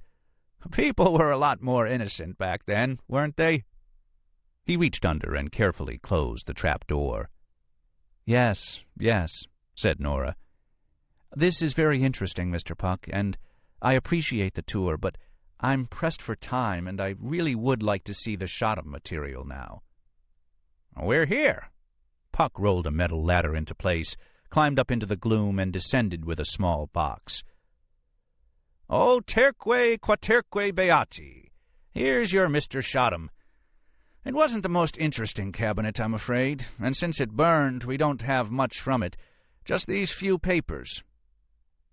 People were a lot more innocent back then, weren't they? He reached under and carefully closed the trap door. Yes, said Nora. This is very interesting, Mr. Puck, and I appreciate the tour, but I'm pressed for time, and I really would like to see the Shodham material now. We're here. Puck rolled a metal ladder into place, climbed up into the gloom, and descended with a small box. O terque quaterque beati. Here's your Mr. Shodham. It wasn't the most interesting cabinet, I'm afraid, and since it burned, we don't have much from it. Just these few papers.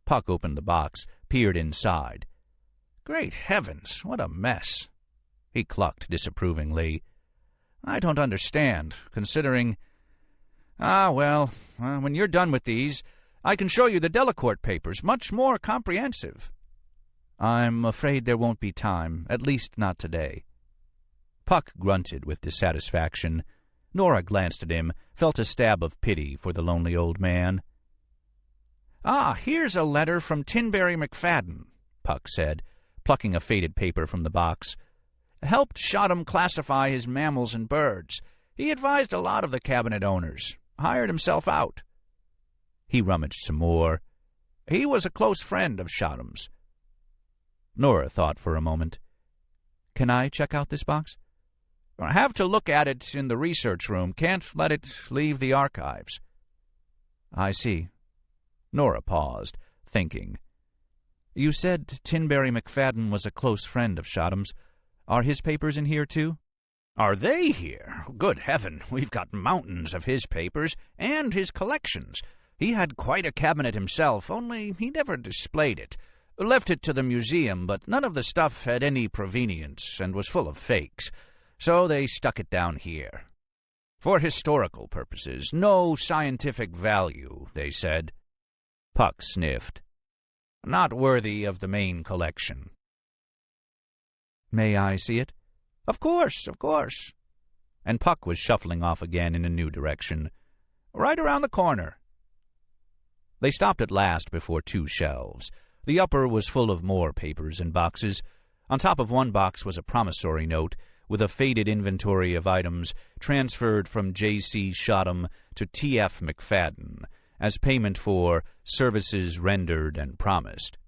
Puck opened the box, peered inside. Great heavens, what a mess. He clucked disapprovingly. I don't understand, considering... when you're done with these, I can show you the Delacourt papers, much more comprehensive. I'm afraid there won't be time, at least not today. Puck grunted with dissatisfaction. Nora glanced at him, felt a stab of pity for the lonely old man. Here's a letter from Tinberry McFadden, Puck said, plucking a faded paper from the box. Helped Shodham classify his mammals and birds. He advised a lot of the cabinet owners. Hired himself out. He rummaged some more. He was a close friend of Shodham's. Nora thought for a moment. Can I check out this box? I have to look at it in the research room. Can't let it leave the archives. I see. Nora paused, thinking. You said Tinberry McFadden was a close friend of Shodham's. Are his papers in here, too? Are they here? Good heaven, we've got mountains of his papers and his collections. He had quite a cabinet himself, only he never displayed it. Left it to the museum, but none of the stuff had any provenience and was full of fakes, so they stuck it down here. For historical purposes, no scientific value, they said. Puck sniffed. Not worthy of the main collection. May I see it? Of course. And Puck was shuffling off again in a new direction. Right around the corner. They stopped at last before two shelves. The upper was full of more papers and boxes. On top of one box was a promissory note with a faded inventory of items transferred from J.C. Shottam to T.F. McFadden as payment for services rendered and promised.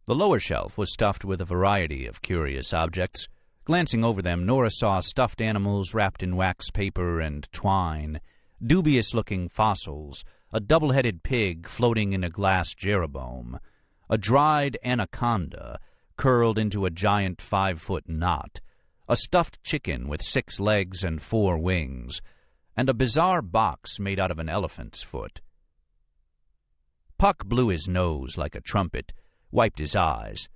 The lower shelf was stuffed with a variety of curious objects. Glancing over them, Nora saw stuffed animals wrapped in wax paper and twine, dubious-looking fossils, a double-headed pig floating in a glass jeroboam, a dried anaconda curled into a giant 5-foot knot, a stuffed chicken with 6 legs and 4 wings, and a bizarre box made out of an elephant's foot. Puck blew his nose like a trumpet, wiped his eyes.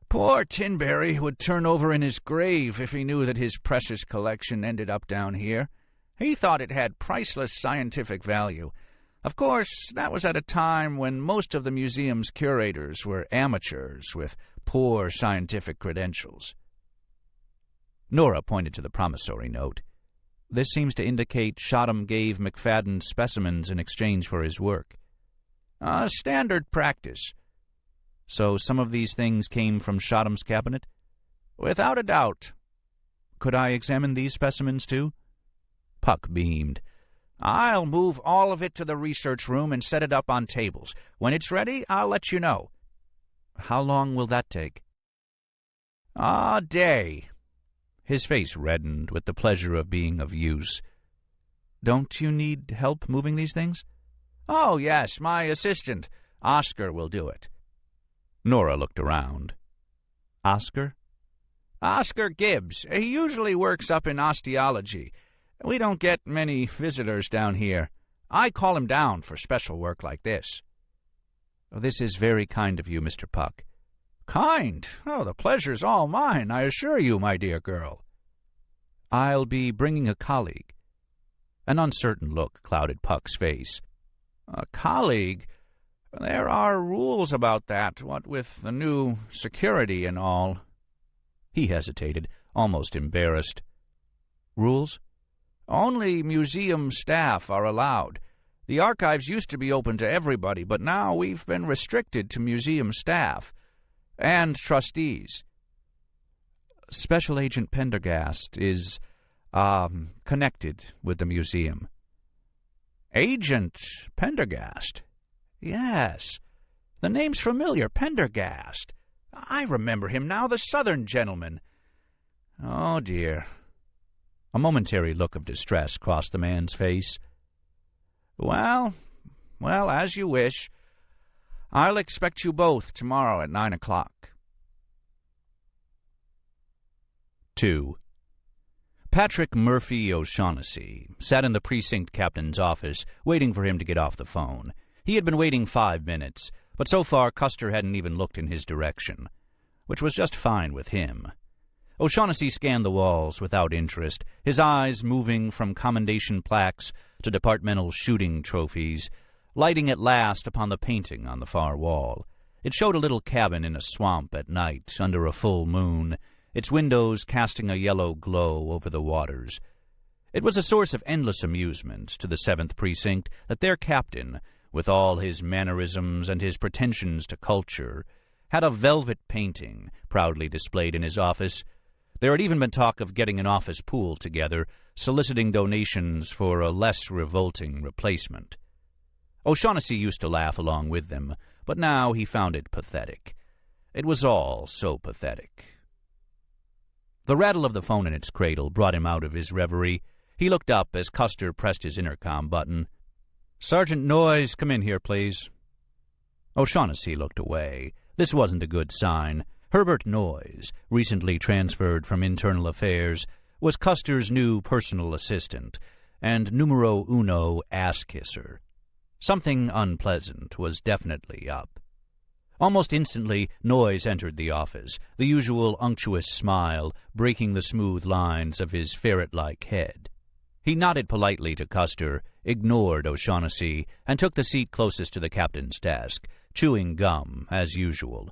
Poor Tinberry would turn over in his grave if he knew that his precious collection ended up down here. He thought it had priceless scientific value. Of course, that was at a time when most of the museum's curators were amateurs with poor scientific credentials. Nora pointed to the promissory note. This seems to indicate Shottam gave McFadden specimens in exchange for his work. Standard practice. So some of these things came from Shottam's cabinet? Without a doubt. Could I examine these specimens, too? Puck beamed. I'll move all of it to the research room and set it up on tables. When it's ready, I'll let you know. How long will that take? A day. His face reddened with the pleasure of being of use. Don't you need help moving these things? Oh, yes, my assistant, Oscar, will do it. Nora looked around. Oscar? Oscar Gibbs. He usually works up in osteology. We don't get many visitors down here. I call him down for special work like this. This is very kind of you, Mr. Puck. Kind? Oh, the pleasure's all mine, I assure you, my dear girl. I'll be bringing a colleague. An uncertain look clouded Puck's face. A colleague? There are rules about that, what with the new security and all. He hesitated, almost embarrassed. Rules? Only museum staff are allowed. The archives used to be open to everybody, but now we've been restricted to museum staff and trustees. Special Agent Pendergast is, connected with the museum. Agent Pendergast? Yes. The name's familiar, Pendergast. I remember him now, the southern gentleman. Oh, dear. A momentary look of distress crossed the man's face. Well, as you wish. I'll expect you both tomorrow at 9 o'clock. 2. Patrick Murphy O'Shaughnessy sat in the precinct captain's office, waiting for him to get off the phone. He had been waiting 5 minutes, but so far Custer hadn't even looked in his direction, which was just fine with him. O'Shaughnessy scanned the walls without interest, his eyes moving from commendation plaques to departmental shooting trophies, lighting at last upon the painting on the far wall. It showed a little cabin in a swamp at night under a full moon, its windows casting a yellow glow over the waters. It was a source of endless amusement to the 7th Precinct that their captain, with all his mannerisms and his pretensions to culture, had a velvet painting proudly displayed in his office. There had even been talk of getting an office pool together, soliciting donations for a less revolting replacement. O'Shaughnessy used to laugh along with them, but now he found it pathetic. It was all so pathetic. The rattle of the phone in its cradle brought him out of his reverie. He looked up as Custer pressed his intercom button. Sergeant Noyes, come in here, please. O'Shaughnessy looked away. This wasn't a good sign. Herbert Noyes, recently transferred from Internal Affairs, was Custer's new personal assistant and numero uno ass-kisser. Something unpleasant was definitely up. Almost instantly, Noyes entered the office, the usual unctuous smile breaking the smooth lines of his ferret-like head. He nodded politely to Custer, ignored O'Shaughnessy, and took the seat closest to the captain's desk, chewing gum, as usual.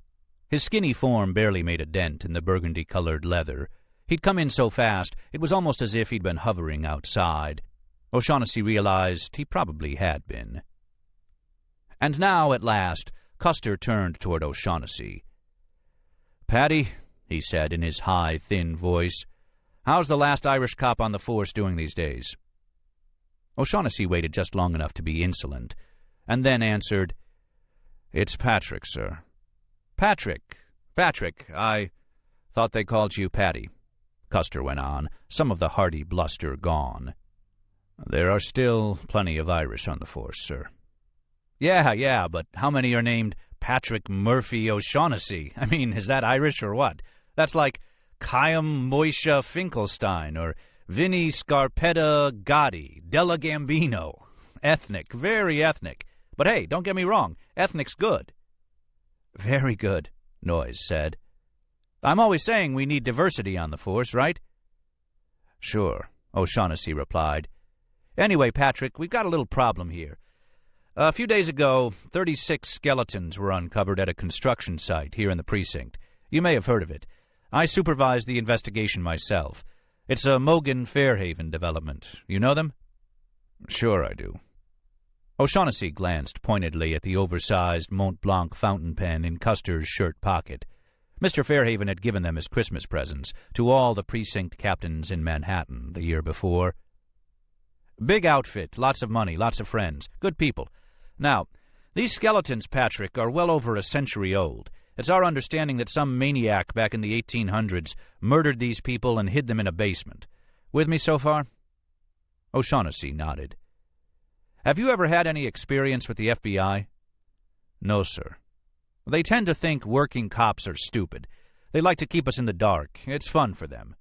His skinny form barely made a dent in the burgundy-colored leather. He'd come in so fast, it was almost as if he'd been hovering outside. O'Shaughnessy realized he probably had been. And now, at last, Custer turned toward O'Shaughnessy. "Paddy," he said in his high, thin voice, "how's the last Irish cop on the force doing these days?" O'Shaughnessy waited just long enough to be insolent, and then answered, "It's Patrick, sir." Patrick, I thought they called you Paddy," Custer went on, some of the hearty bluster gone. "There are still plenty of Irish on the force, sir." Yeah, but how many are named Patrick Murphy O'Shaughnessy? I mean, is that Irish or what? That's like Chaim Moishe Finkelstein or Vinnie Scarpetta Gotti, Della Gambino. Ethnic, very ethnic. But hey, don't get me wrong, ethnic's good. "Very good," Noyes said. "I'm always saying we need diversity on the force, right?" "Sure," O'Shaughnessy replied. "Anyway, Patrick, we've got a little problem here. A few days ago, 36 skeletons were uncovered at a construction site here in the precinct. You may have heard of it. I supervised the investigation myself. It's a Mogan Fairhaven development. You know them?" "Sure I do." O'Shaughnessy glanced pointedly at the oversized Mont Blanc fountain pen in Custer's shirt pocket. Mr. Fairhaven had given them as Christmas presents to all the precinct captains in Manhattan the year before. "Big outfit, lots of money, lots of friends, good people. Now, these skeletons, Patrick, are well over a century old. It's our understanding that some maniac back in the 1800s murdered these people and hid them in a basement. With me so far?" O'Shaughnessy nodded. "Have you ever had any experience with the FBI?" "No, sir." "They tend to think working cops are stupid. They like to keep us in the dark. It's fun for them."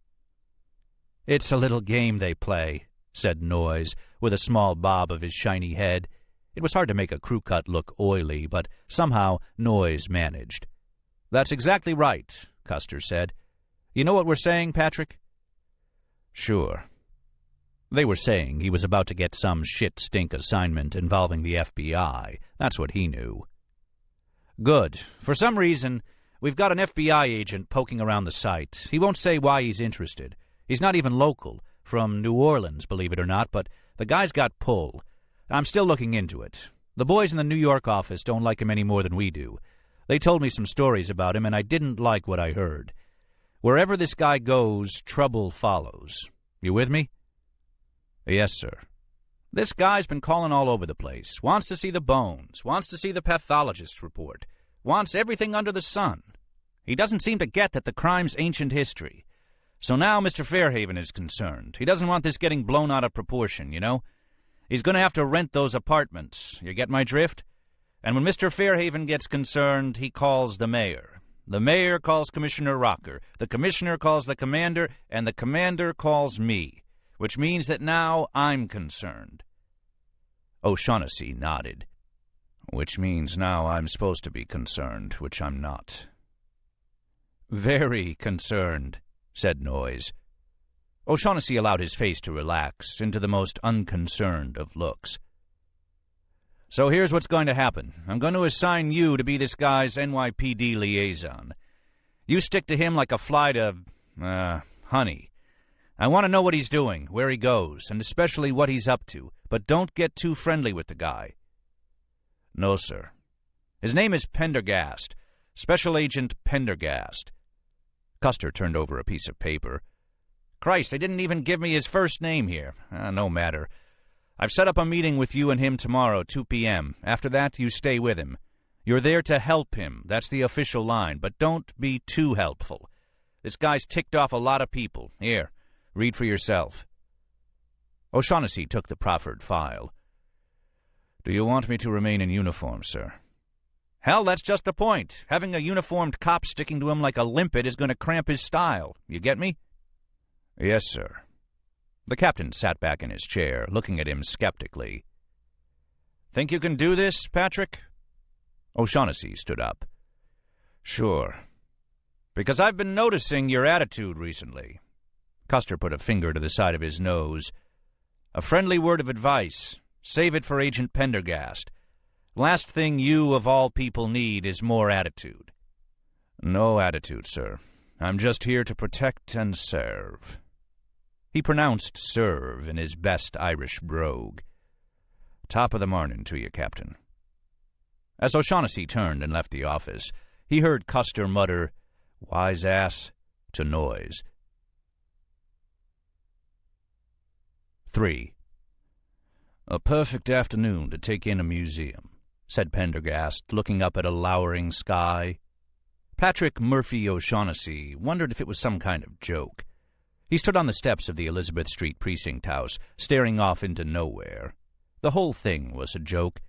"It's a little game they play," said Noyes, with a small bob of his shiny head. It was hard to make a crew cut look oily, but somehow Noyes managed. "That's exactly right," Custer said. "You know what we're saying, Patrick?" "Sure." They were saying he was about to get some shit-stink assignment involving the FBI. That's what he knew. "Good. For some reason, we've got an FBI agent poking around the site. He won't say why he's interested. He's not even local, from New Orleans, believe it or not, but the guy's got pull. I'm still looking into it. The boys in the New York office don't like him any more than we do. They told me some stories about him, and I didn't like what I heard. Wherever this guy goes, trouble follows. You with me?" "Yes, sir." "This guy's been calling all over the place. Wants to see the bones. Wants to see the pathologist's report. Wants everything under the sun. He doesn't seem to get that the crime's ancient history. So now Mr. Fairhaven is concerned. He doesn't want this getting blown out of proportion, you know? He's going to have to rent those apartments. You get my drift? And when Mr. Fairhaven gets concerned, he calls the mayor. The mayor calls Commissioner Rocker. The commissioner calls the commander, and the commander calls me. Which means that now I'm concerned." O'Shaughnessy nodded. "Which means now I'm supposed to be concerned, which I'm not." "Very concerned," said Noyes. O'Shaughnessy allowed his face to relax into the most unconcerned of looks. "So here's what's going to happen. I'm going to assign you to be this guy's NYPD liaison. You stick to him like a fly to, honey. I want to know what he's doing, where he goes, and especially what he's up to, but don't get too friendly with the guy." "No, sir." "His name is Pendergast, Special Agent Pendergast." Custer turned over a piece of paper. "Christ, they didn't even give me his first name here. No matter. I've set up a meeting with you and him tomorrow, 2 p.m. After that, you stay with him. You're there to help him. That's the official line, but don't be too helpful. This guy's ticked off a lot of people. Here, read for yourself." O'Shaughnessy took the proffered file. "Do you want me to remain in uniform, sir?" "Hell, that's just the point. Having a uniformed cop sticking to him like a limpet is going to cramp his style. You get me?" "Yes, sir." The captain sat back in his chair, looking at him skeptically. "Think you can do this, Patrick?" O'Shaughnessy stood up. "Sure." "Because I've been noticing your attitude recently." Custer put a finger to the side of his nose. "A friendly word of advice. Save it for Agent Pendergast. Last thing you, of all people, need is more attitude." "No attitude, sir. I'm just here to protect and serve." He pronounced serve in his best Irish brogue. "Top of the morning to you, Captain." As O'Shaughnessy turned and left the office, he heard Custer mutter, "Wise ass," to Noyes. 3. "A perfect afternoon to take in a museum," said Pendergast, looking up at a lowering sky. Patrick Murphy O'Shaughnessy wondered if it was some kind of joke. He stood on the steps of the Elizabeth Street Precinct House, staring off into nowhere. The whole thing was a joke.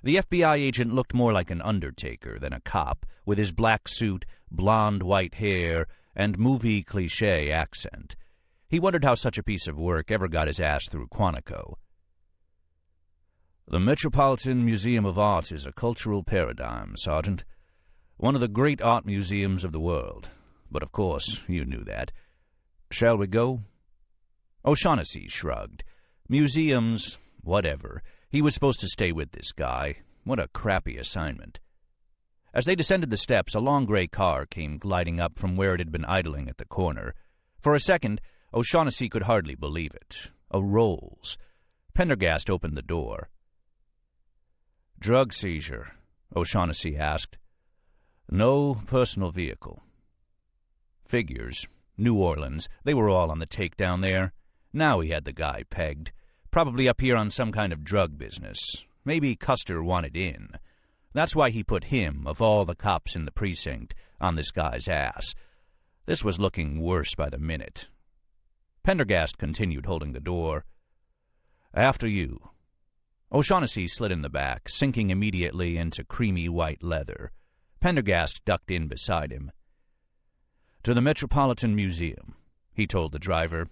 The FBI agent looked more like an undertaker than a cop, with his black suit, blonde white hair, and movie cliché accent. He wondered how such a piece of work ever got his ass through Quantico. "The Metropolitan Museum of Art is a cultural paradigm, Sergeant. One of the great art museums of the world. But of course, you knew that. Shall we go?" O'Shaughnessy shrugged. Museums, whatever. He was supposed to stay with this guy. What a crappy assignment. As they descended the steps, a long gray car came gliding up from where it had been idling at the corner. For a second, O'Shaughnessy could hardly believe it. A Rolls. Pendergast opened the door. "Drug seizure?" O'Shaughnessy asked. "No personal vehicle." Figures. New Orleans. They were all on the take down there. Now he had the guy pegged. Probably up here on some kind of drug business. Maybe Custer wanted in. That's why he put him, of all the cops in the precinct, on this guy's ass. This was looking worse by the minute. Pendergast continued holding the door. "After you." O'Shaughnessy slid in the back, sinking immediately into creamy white leather. Pendergast ducked in beside him. "To the Metropolitan Museum," he told the driver.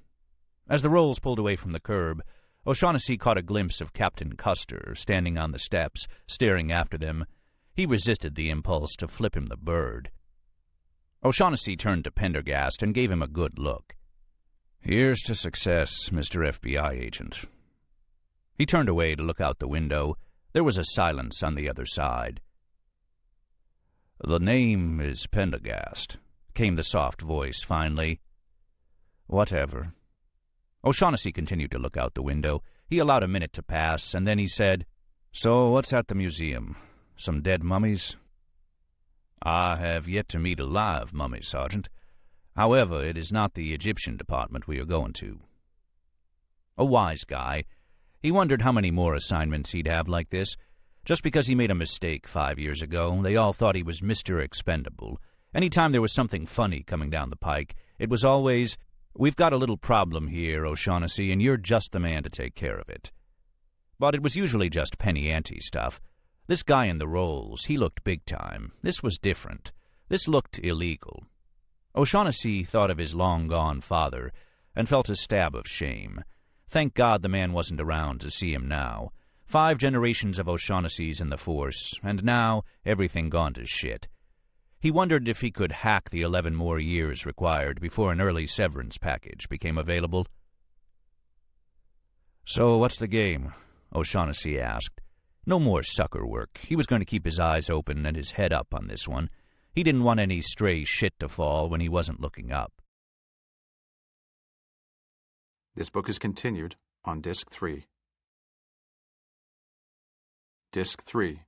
As the Rolls pulled away from the curb, O'Shaughnessy caught a glimpse of Captain Custer standing on the steps, staring after them. He resisted the impulse to flip him the bird. O'Shaughnessy turned to Pendergast and gave him a good look. "Here's to success, Mr. FBI agent." He turned away to look out the window. There was a silence on the other side. "The name is Pendergast," came the soft voice finally. "Whatever." O'Shaughnessy continued to look out the window. He allowed a minute to pass, and then he said, "So what's at the museum? Some dead mummies?" "I have yet to meet a live mummy, Sergeant. However, it is not the Egyptian department we are going to." A wise guy. He wondered how many more assignments he'd have like this. Just because he made a mistake 5 years ago, they all thought he was Mr. Expendable. Any time there was something funny coming down the pike, it was always, "We've got a little problem here, O'Shaughnessy, and you're just the man to take care of it." But it was usually just penny ante stuff. This guy in the Rolls, he looked big time. This was different. This looked illegal. O'Shaughnessy thought of his long-gone father and felt a stab of shame. Thank God the man wasn't around to see him now. 5 generations of O'Shaughnessy's in the force, and now everything gone to shit. He wondered if he could hack the 11 more years required before an early severance package became available. "So what's the game?" O'Shaughnessy asked. No more sucker work. He was going to keep his eyes open and his head up on this one. He didn't want any stray shit to fall when he wasn't looking up. This book is continued on Disc 3. Disc 3.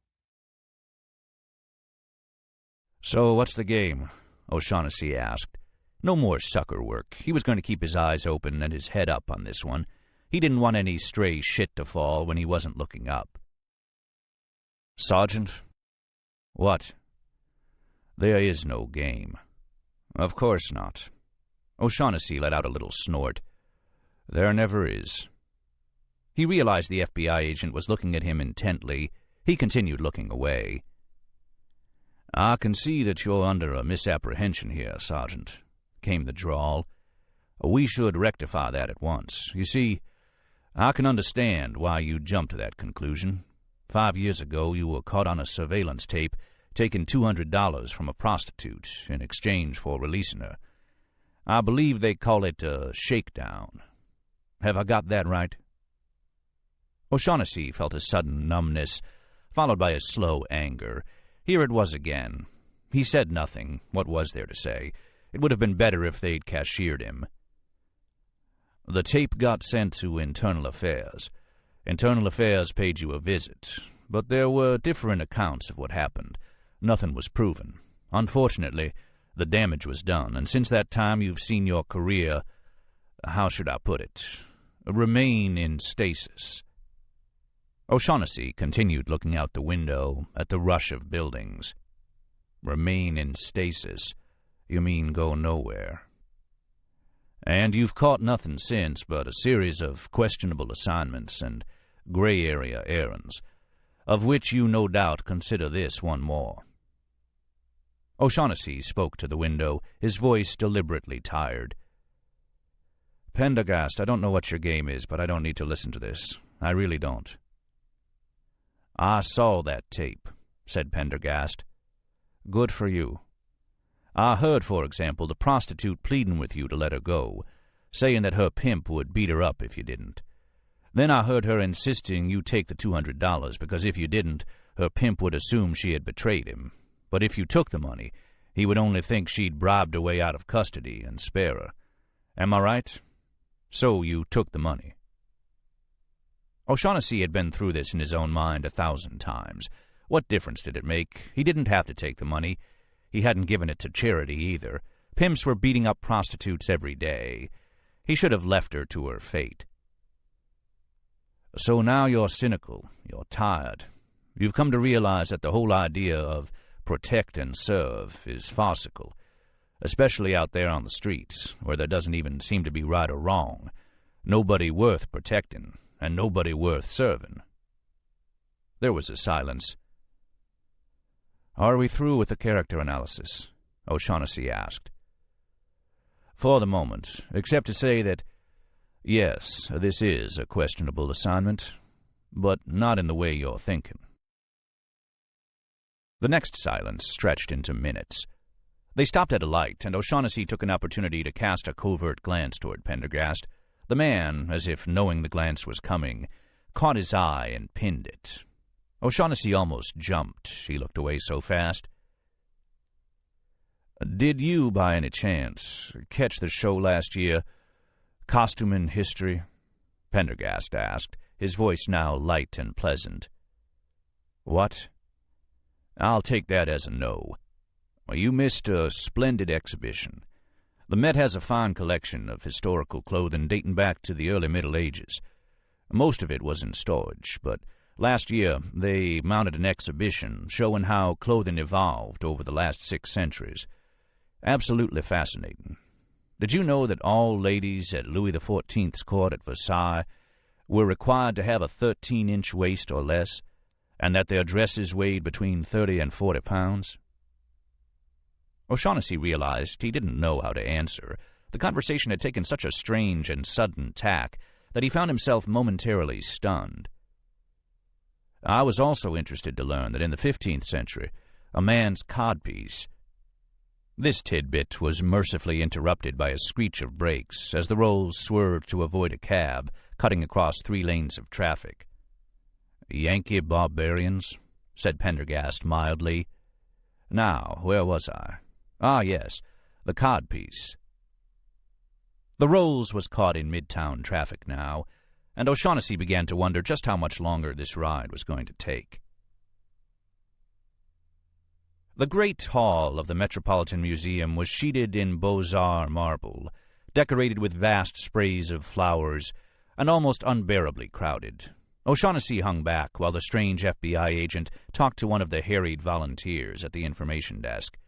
"So what's the game?" O'Shaughnessy asked. No more sucker work. He was going to keep his eyes open and his head up on this one. He didn't want any stray shit to fall when he wasn't looking up. "Sergeant?" "What?" "There is no game." "Of course not." O'Shaughnessy let out a little snort. "There never is." He realized the FBI agent was looking at him intently. He continued looking away. "I can see that you're under a misapprehension here, Sergeant," came the drawl. "We should rectify that at once. You see, I can understand why you jumped to that conclusion. 5 years ago, you were caught on a surveillance tape taking $200 from a prostitute in exchange for releasing her. I believe they call it a shakedown. Have I got that right?" O'Shaughnessy felt a sudden numbness, followed by a slow anger. Here it was again. He said nothing. What was there to say? It would have been better if they'd cashiered him. The tape got sent to Internal Affairs. Internal Affairs paid you a visit, but there were different accounts of what happened. Nothing was proven. Unfortunately, the damage was done, and since that time you've seen your career, how should I put it, remain in stasis. O'Shaughnessy continued looking out the window at the rush of buildings. Remain in stasis? You mean go nowhere? And you've caught nothing since but a series of questionable assignments and gray-area errands, of which you no doubt consider this one more. O'Shaughnessy spoke to the window, his voice deliberately tired. Pendergast, I don't know what your game is, but I don't need to listen to this. I really don't. I saw that tape, said Pendergast. Good for you. I heard, for example, the prostitute pleading with you to let her go, saying that her pimp would beat her up if you didn't. Then I heard her insisting you take the $200, because if you didn't, her pimp would assume she had betrayed him. But if you took the money, he would only think she'd bribed her way out of custody and spare her. Am I right? So you took the money. O'Shaughnessy had been through this in his own mind 1,000 times. What difference did it make? He didn't have to take the money. He hadn't given it to charity either. Pimps were beating up prostitutes every day. He should have left her to her fate. So now you're cynical. You're tired. You've come to realize that the whole idea of protect and serve is farcical, especially out there on the streets, where there doesn't even seem to be right or wrong. Nobody worth protecting, and nobody worth serving. There was a silence. Are we through with the character analysis? O'Shaughnessy asked. For the moment, except to say that, yes, this is a questionable assignment, but not in the way you're thinking. The next silence stretched into minutes. They stopped at a light, and O'Shaughnessy took an opportunity to cast a covert glance toward Pendergast. The man, as if knowing the glance was coming, caught his eye and pinned it. O'Shaughnessy almost jumped. He looked away so fast. Did you, by any chance, catch the show last year, Costume in History? Pendergast asked, his voice now light and pleasant. What? I'll take that as a no. You missed a splendid exhibition. The Met has a fine collection of historical clothing dating back to the early Middle Ages. Most of it was in storage, but last year they mounted an exhibition showing how clothing evolved over the last 6 centuries. Absolutely fascinating. Did you know that all ladies at Louis XIV's court at Versailles were required to have a 13-inch waist or less, and that their dresses weighed between 30 and 40 pounds? O'Shaughnessy realized he didn't know how to answer. The conversation had taken such a strange and sudden tack that he found himself momentarily stunned. I was also interested to learn that in the 15th century, a man's codpiece... This tidbit was mercifully interrupted by a screech of brakes as the Rolls swerved to avoid a cab cutting across 3 lanes of traffic. Yankee barbarians, said Pendergast mildly. Now, where was I? Ah, yes, the codpiece. The Rolls was caught in midtown traffic now, and O'Shaughnessy began to wonder just how much longer this ride was going to take. The great hall of the Metropolitan Museum was sheeted in Beaux-Arts marble, decorated with vast sprays of flowers, and almost unbearably crowded. O'Shaughnessy hung back while the strange FBI agent talked to one of the harried volunteers at the information desk.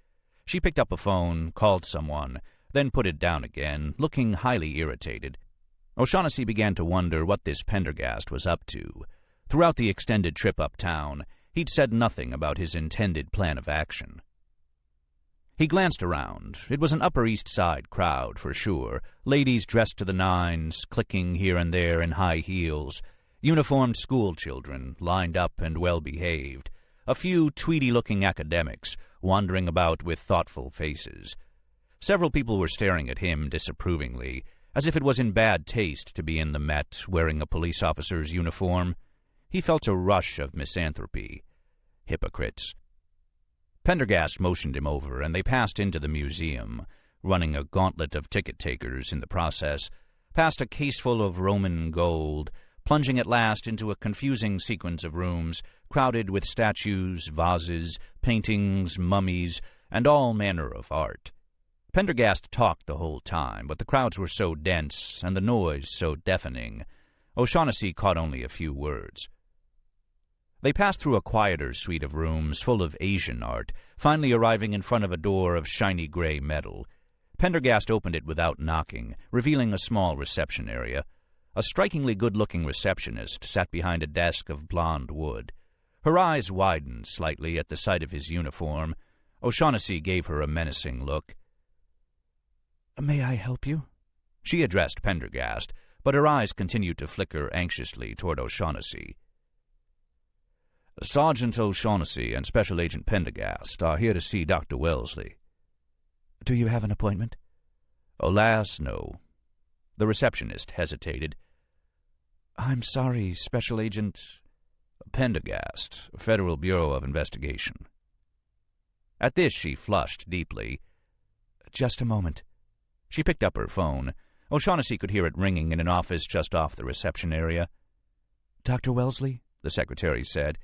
She picked up a phone, called someone, then put it down again, looking highly irritated. O'Shaughnessy began to wonder what this Pendergast was up to. Throughout the extended trip uptown, he'd said nothing about his intended plan of action. He glanced around. It was an Upper East Side crowd, for sure. Ladies dressed to the nines, clicking here and there in high heels. Uniformed school children, lined up and well-behaved. A few tweedy-looking academics, wandering about with thoughtful faces. Several people were staring at him disapprovingly, as if it was in bad taste to be in the Met wearing a police officer's uniform. He felt a rush of misanthropy. Hypocrites. Pendergast motioned him over, and they passed into the museum, running a gauntlet of ticket-takers in the process, past a caseful of Roman gold, plunging at last into a confusing sequence of rooms crowded with statues, vases, paintings, mummies, and all manner of art. Pendergast talked the whole time, but the crowds were so dense and the noise so deafening, O'Shaughnessy caught only a few words. They passed through a quieter suite of rooms full of Asian art, finally arriving in front of a door of shiny gray metal. Pendergast opened it without knocking, revealing a small reception area. A strikingly good-looking receptionist sat behind a desk of blonde wood. Her eyes widened slightly at the sight of his uniform. O'Shaughnessy gave her a menacing look. "May I help you?" She addressed Pendergast, but her eyes continued to flicker anxiously toward O'Shaughnessy. "Sergeant O'Shaughnessy and Special Agent Pendergast are here to see Dr. Wellesley." "Do you have an appointment?" "Alas, no." The receptionist hesitated. "I'm sorry, Special Agent—" "Pendergast, Federal Bureau of Investigation." At this she flushed deeply. "Just a moment." She picked up her phone. O'Shaughnessy could hear it ringing in an office just off the reception area. "Dr. Wellesley," the secretary said,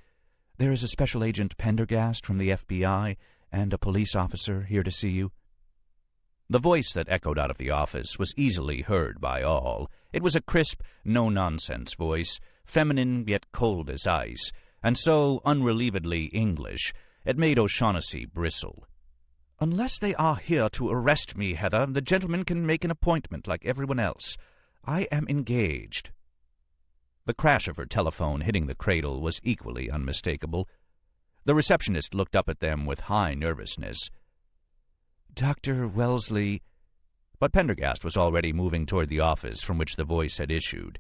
"there is a Special Agent Pendergast from the FBI and a police officer here to see you." The voice that echoed out of the office was easily heard by all. It was a crisp, no-nonsense voice, feminine yet cold as ice, and so unrelievedly English, it made O'Shaughnessy bristle. "Unless they are here to arrest me, Heather, the gentleman can make an appointment like everyone else. I am engaged." The crash of her telephone hitting the cradle was equally unmistakable. The receptionist looked up at them with high nervousness. "Dr. Wellesley—" But Pendergast was already moving toward the office from which the voice had issued.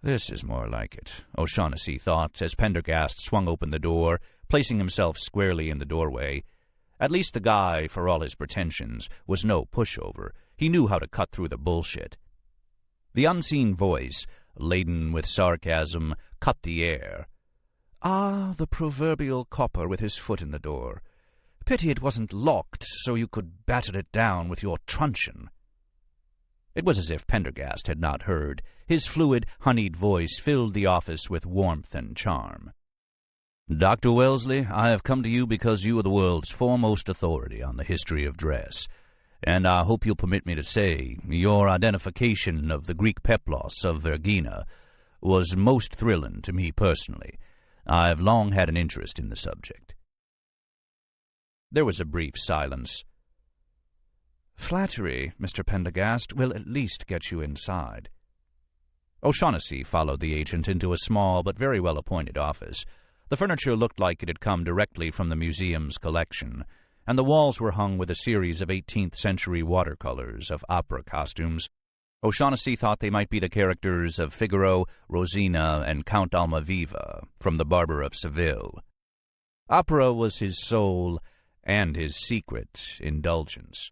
"This is more like it," O'Shaughnessy thought as Pendergast swung open the door, placing himself squarely in the doorway. At least the guy, for all his pretensions, was no pushover. He knew how to cut through the bullshit. The unseen voice, laden with sarcasm, cut the air. "Ah, the proverbial copper with his foot in the door. Pity it wasn't locked so you could batter it down with your truncheon." It was as if Pendergast had not heard. His fluid, honeyed voice filled the office with warmth and charm. "Dr. Wellesley, I have come to you because you are the world's foremost authority on the history of dress, and I hope you'll permit me to say your identification of the Greek peplos of Vergina was most thrilling to me personally. I have long had an interest in the subject." There was a brief silence. "Flattery, Mr. Pendergast, will at least get you inside." O'Shaughnessy followed the agent into a small but very well-appointed office. The furniture looked like it had come directly from the museum's collection, and the walls were hung with a series of 18th-century watercolors of opera costumes. O'Shaughnessy thought they might be the characters of Figaro, Rosina, and Count Almaviva from The Barber of Seville. Opera was his sole and his secret indulgence.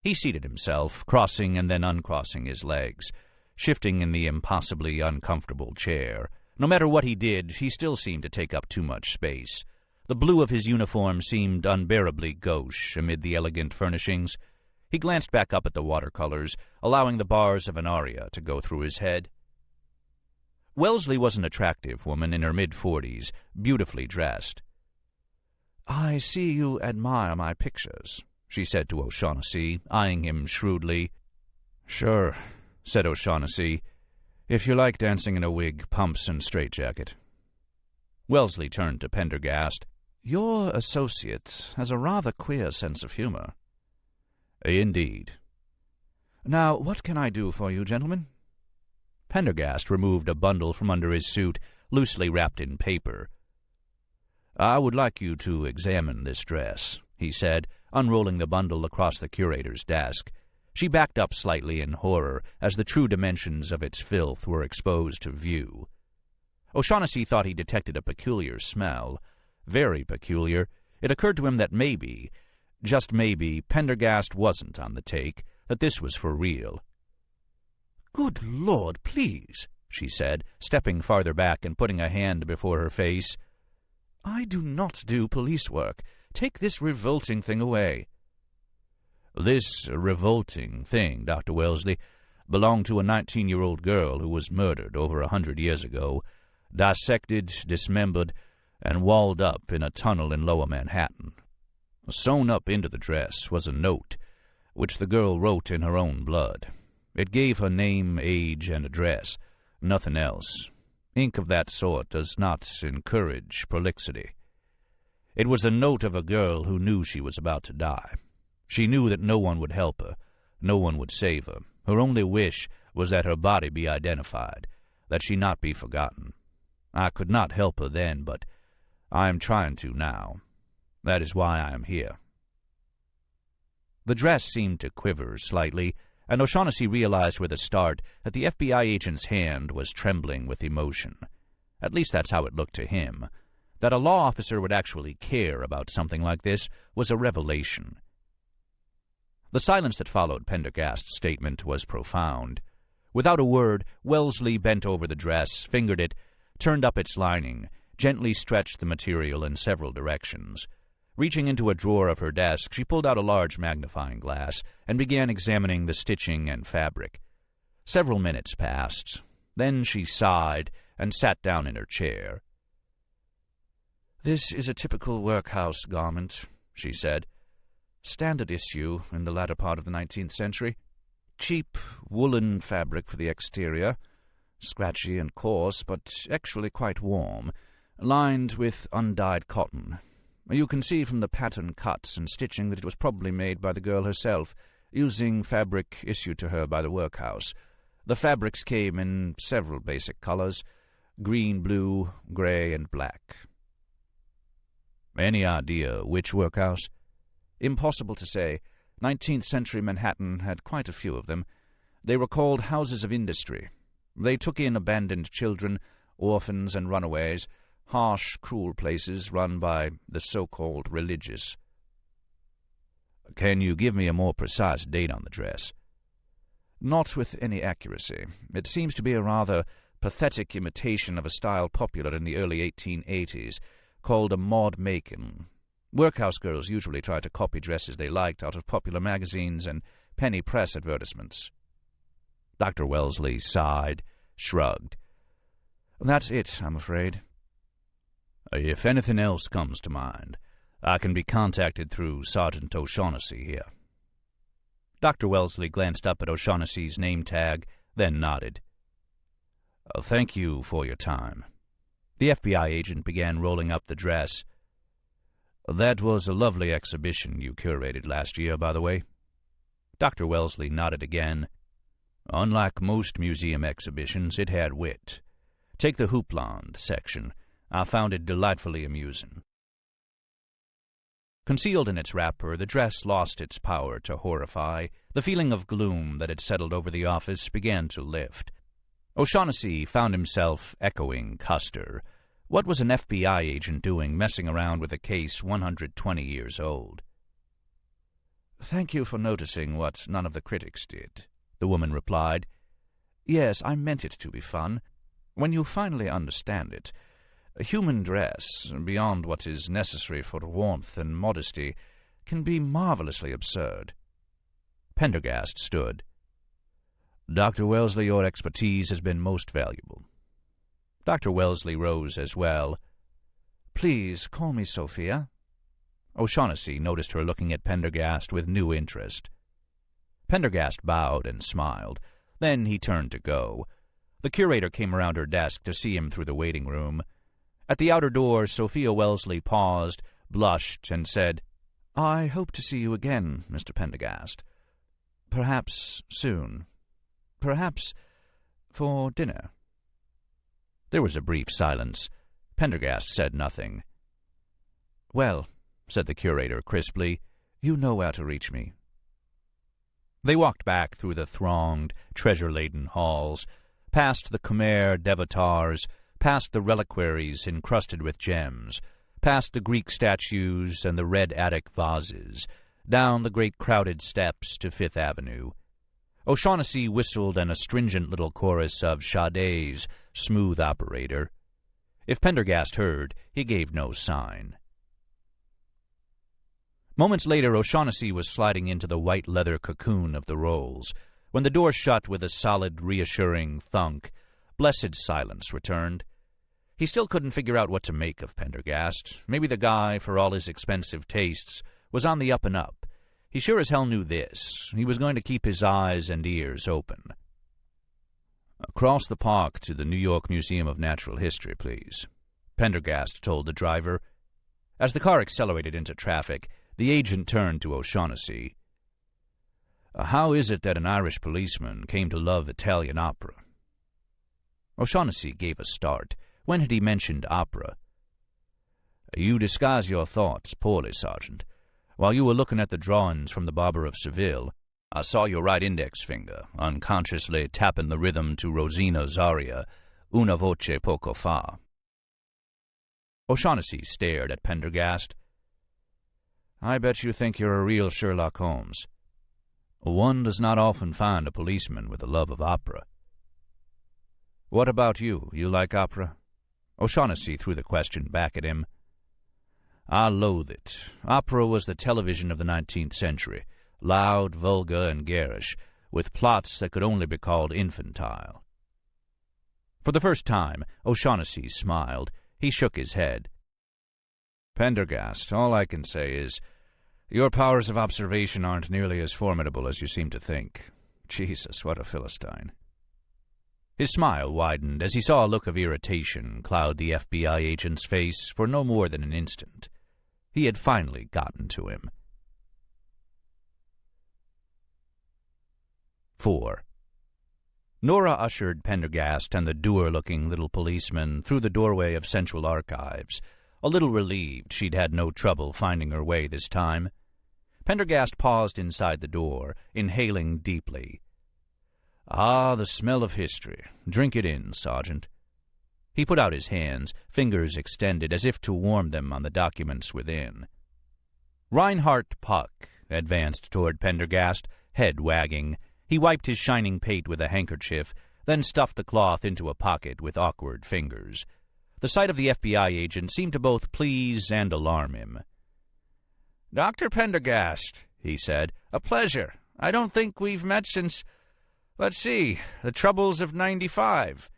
He seated himself, crossing and then uncrossing his legs, shifting in the impossibly uncomfortable chair. No matter what he did, he still seemed to take up too much space. The blue of his uniform seemed unbearably gauche amid the elegant furnishings. He glanced back up at the watercolors, allowing the bars of an aria to go through his head. Wellesley was an attractive woman in her mid-40s, beautifully dressed. "I see you admire my pictures," she said to O'Shaughnessy, eyeing him shrewdly. "Sure," said O'Shaughnessy, "if you like dancing in a wig, pumps, and straitjacket." Wellesley turned to Pendergast. "Your associate has a rather queer sense of humor." "Indeed." "Now, what can I do for you, gentlemen?" Pendergast removed a bundle from under his suit, loosely wrapped in paper. "I would like you to examine this dress," he said, unrolling the bundle across the curator's desk. She backed up slightly in horror as the true dimensions of its filth were exposed to view. O'Shaughnessy thought he detected a peculiar smell. Very peculiar. It occurred to him that maybe, just maybe, Pendergast wasn't on the take, that this was for real. "Good Lord, please," she said, stepping farther back and putting a hand before her face. "I do not do police work. Take this revolting thing away." This revolting thing, Dr. Wellesley, belonged to a 19-year-old girl who was murdered over 100 years ago, dissected, dismembered, and walled up in a tunnel in Lower Manhattan. Sewn up into the dress was a note, which the girl wrote in her own blood. It gave her name, age, and address, nothing else. Ink of that sort does not encourage prolixity. It was the note of a girl who knew she was about to die. She knew that no one would help her, no one would save her. Her only wish was that her body be identified, that she not be forgotten. I could not help her then, but I am trying to now. That is why I am here. The dress seemed to quiver slightly, and O'Shaughnessy realized with a start that the FBI agent's hand was trembling with emotion. At least that's how it looked to him. That a law officer would actually care about something like this was a revelation. The silence that followed Pendergast's statement was profound. Without a word, Wellesley bent over the dress, fingered it, turned up its lining, gently stretched the material in several directions. Reaching into a drawer of her desk, she pulled out a large magnifying glass and began examining the stitching and fabric. Several minutes passed. Then she sighed and sat down in her chair. "This is a typical workhouse garment," she said. "Standard issue in the latter part of the 19th century. Cheap woolen fabric for the exterior, scratchy and coarse, but actually quite warm, lined with undyed cotton. You can see from the pattern cuts and stitching that it was probably made by the girl herself, using fabric issued to her by the workhouse. The fabrics came in several basic colors: green, blue, gray, and black." "Any idea which workhouse?" "Impossible to say. 19th century Manhattan had quite a few of them. They were called houses of industry. They took in abandoned children, orphans, and runaways, harsh, cruel places run by the so-called religious." "Can you give me a more precise date on the dress?" "Not with any accuracy. It seems to be a rather pathetic imitation of a style popular in the early 1880s, called a Maud Macon. Workhouse girls usually tried to copy dresses they liked out of popular magazines and penny press advertisements." Dr. Wellesley sighed, shrugged. "That's it, I'm afraid." "If anything else comes to mind, I can be contacted through Sergeant O'Shaughnessy here." Dr. Wellesley glanced up at O'Shaughnessy's name tag, then nodded. "Thank you for your time." The FBI agent began rolling up the dress. "That was a lovely exhibition you curated last year, by the way." Dr. Wellesley nodded again. "Unlike most museum exhibitions, it had wit. Take the Hoopland section. I found it delightfully amusing." Concealed in its wrapper, the dress lost its power to horrify. The feeling of gloom that had settled over the office began to lift. O'Shaughnessy found himself echoing Custer. What was an FBI agent doing messing around with a case 120 years old? "Thank you for noticing what none of the critics did," the woman replied. "Yes, I meant it to be fun. When you finally understand it, a human dress, beyond what is necessary for warmth and modesty, can be marvelously absurd." Pendergast stood. "Dr. Wellesley, your expertise has been most valuable." Dr. Wellesley rose as well. "Please call me Sophia." O'Shaughnessy noticed her looking at Pendergast with new interest. Pendergast bowed and smiled. Then he turned to go. The curator came around her desk to see him through the waiting room. At the outer door, Sophia Wellesley paused, blushed, and said, "I hope to see you again, Mr. Pendergast. Perhaps soon. Perhaps for dinner." There was a brief silence. Pendergast said nothing. "Well," said the curator crisply, "you know where to reach me." They walked back through the thronged, treasure-laden halls, past the Khmer devatars, past the reliquaries encrusted with gems, past the Greek statues and the red attic vases, down the great crowded steps to Fifth Avenue. O'Shaughnessy whistled an astringent little chorus of Sade's Smooth Operator. If Pendergast heard, he gave no sign. Moments later, O'Shaughnessy was sliding into the white leather cocoon of the rolls. When the door shut with a solid, reassuring thunk, blessed silence returned. He still couldn't figure out what to make of Pendergast. Maybe the guy, for all his expensive tastes, was on the up and up. He sure as hell knew this. He was going to keep his eyes and ears open. "Across the park to the New York Museum of Natural History, please," Pendergast told the driver. As the car accelerated into traffic, the agent turned to O'Shaughnessy. "How is it that an Irish policeman came to love Italian opera?" O'Shaughnessy gave a start. When had he mentioned opera? "You disguise your thoughts poorly, Sergeant. While you were looking at the drawings from the Barber of Seville, I saw your right index finger unconsciously tapping the rhythm to Rosina's aria, Una voce poco fa." O'Shaughnessy stared at Pendergast. "I bet you think you're a real Sherlock Holmes. One does not often find a policeman with a love of opera." "What about you? You like opera?" O'Shaughnessy threw the question back at him. "I loathe it. Opera was the television of the 19th century, loud, vulgar, and garish, with plots that could only be called infantile." For the first time, O'Shaughnessy smiled. He shook his head. "Pendergast, all I can say is, your powers of observation aren't nearly as formidable as you seem to think. Jesus, what a Philistine." His smile widened as he saw a look of irritation cloud the FBI agent's face for no more than an instant. He had finally gotten to him. 4. Nora ushered Pendergast and the dour-looking little policeman through the doorway of Central Archives, a little relieved she'd had no trouble finding her way this time. Pendergast paused inside the door, inhaling deeply. "Ah, the smell of history. Drink it in, Sergeant." He put out his hands, fingers extended as if to warm them on the documents within. Reinhard Puck advanced toward Pendergast, head wagging. He wiped his shining pate with a handkerchief, then stuffed the cloth into a pocket with awkward fingers. The sight of the FBI agent seemed to both please and alarm him. "Dr. Pendergast," he said, "a pleasure. I don't think we've met since, let's see, the troubles of '95.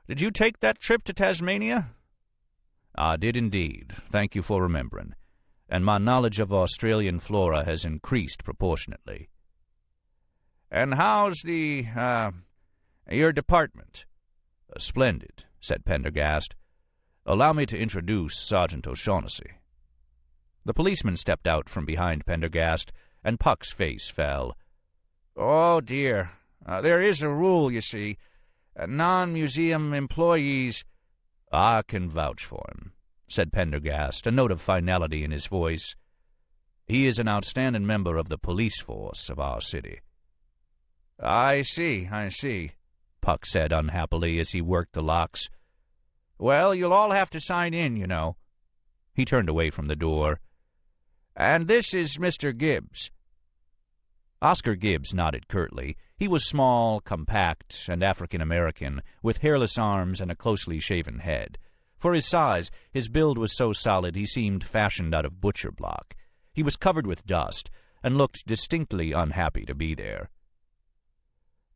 Did you take that trip to Tasmania?" "I did indeed. Thank you for remembering. And my knowledge of Australian flora has increased proportionately." "And how's your department?" "Splendid," said Pendergast. "Allow me to introduce Sergeant O'Shaughnessy." The policeman stepped out from behind Pendergast, and Puck's face fell. "Oh, dear. There is a rule, you see. Non-museum employees—" "I can vouch for him," said Pendergast, a note of finality in his voice. "He is an outstanding member of the police force of our city." I see, Puck said unhappily as he worked the locks. "Well, you'll all have to sign in, you know." He turned away from the door. "And this is Mr. Gibbs." Oscar Gibbs nodded curtly. He was small, compact, and African-American, with hairless arms and a closely shaven head. For his size, his build was so solid he seemed fashioned out of butcher block. He was covered with dust, and looked distinctly unhappy to be there.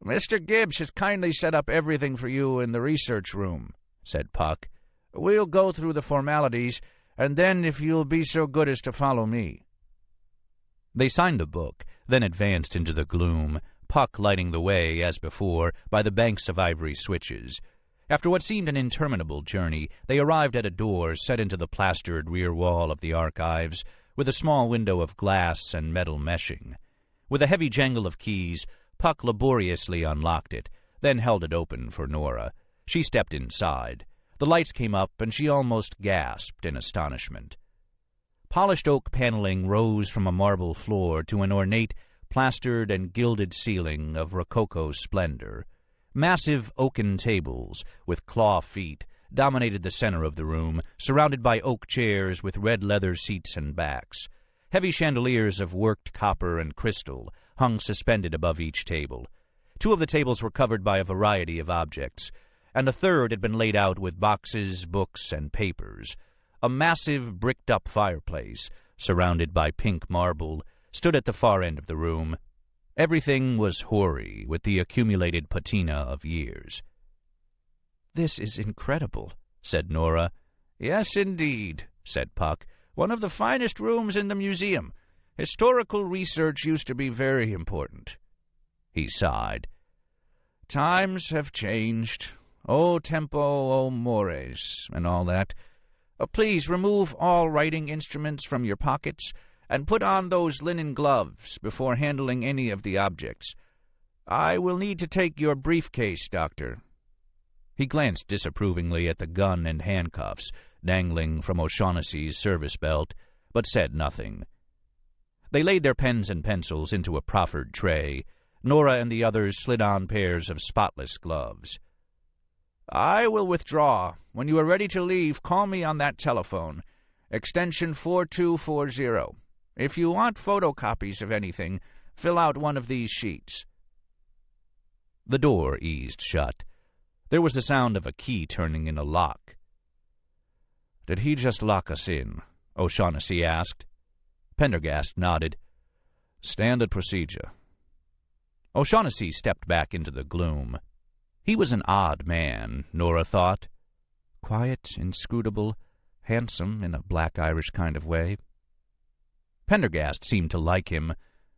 "Mr. Gibbs has kindly set up everything for you in the research room," said Puck. "We'll go through the formalities, and then if you'll be so good as to follow me." They signed the book, then advanced into the gloom, Puck lighting the way, as before, by the banks of ivory switches. After what seemed an interminable journey, they arrived at a door set into the plastered rear wall of the archives, with a small window of glass and metal meshing. With a heavy jangle of keys, Puck laboriously unlocked it, then held it open for Nora. She stepped inside. The lights came up, and she almost gasped in astonishment. Polished oak paneling rose from a marble floor to an ornate, plastered and gilded ceiling of Rococo splendor. Massive oaken tables, with claw feet, dominated the center of the room, surrounded by oak chairs with red leather seats and backs. Heavy chandeliers of worked copper and crystal hung suspended above each table. Two of the tables were covered by a variety of objects, and a third had been laid out with boxes, books, and papers. A massive bricked-up fireplace, surrounded by pink marble, stood at the far end of the room. Everything was hoary with the accumulated patina of years. "This is incredible," said Nora. "Yes, indeed," said Puck. "One of the finest rooms in the museum. Historical research used to be very important." He sighed. "Times have changed. O tempo, o mores, and all that. Please remove all writing instruments from your pockets and put on those linen gloves before handling any of the objects. I will need to take your briefcase, Doctor." He glanced disapprovingly at the gun and handcuffs dangling from O'Shaughnessy's service belt, but said nothing. They laid their pens and pencils into a proffered tray. Nora and the others slid on pairs of spotless gloves. "I will withdraw. When you are ready to leave, call me on that telephone, extension 4240. If you want photocopies of anything, fill out one of these sheets." The door eased shut. There was the sound of a key turning in a lock. "Did he just lock us in?" O'Shaughnessy asked. Pendergast nodded. "Standard procedure." O'Shaughnessy stepped back into the gloom. He was an odd man, Nora thought. Quiet, inscrutable, handsome in a black Irish kind of way. Pendergast seemed to like him.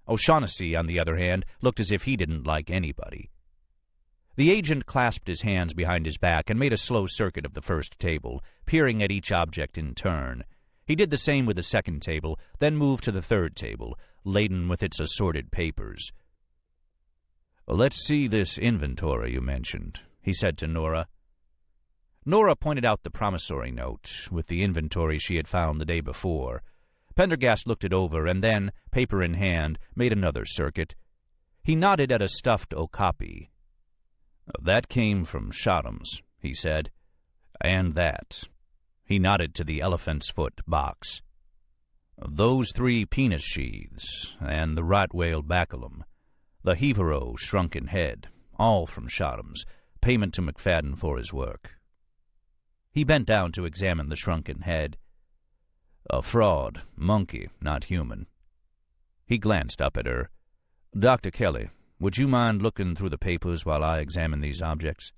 O'Shaughnessy, on the other hand, looked as if he didn't like anybody. The agent clasped his hands behind his back and made a slow circuit of the first table, peering at each object in turn. He did the same with the second table, then moved to the third table, laden with its assorted papers. "Let's see this inventory you mentioned," he said to Nora. Nora pointed out the promissory note with the inventory she had found the day before. Pendergast looked it over and then, paper in hand, made another circuit. He nodded at a stuffed okapi. "That came from Shotham's," he said. "And that." He nodded to the elephant's foot box. "Those 3 penis sheaths, and the right whale baculum. The Hevero shrunken head, all from Shotham's, payment to McFadden for his work." He bent down to examine the shrunken head. "A fraud, monkey, not human." He glanced up at her. "Dr. Kelly, would you mind looking through the papers while I examine these objects?"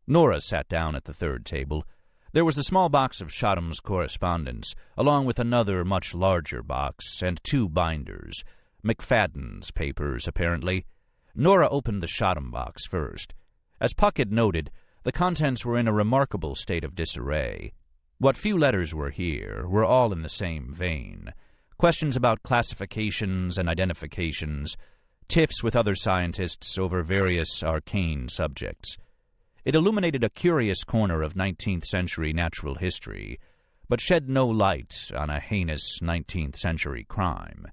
Nora sat down at the third table. There was the small box of Shotham's correspondence, along with another much larger box and 2 binders. McFadden's papers, apparently. Nora opened the Shotham box first. As Puck had noted, the contents were in a remarkable state of disarray. What few letters were here were all in the same vein. Questions about classifications and identifications, tiffs with other scientists over various arcane subjects. It illuminated a curious corner of 19th century natural history, but shed no light on a heinous 19th century crime.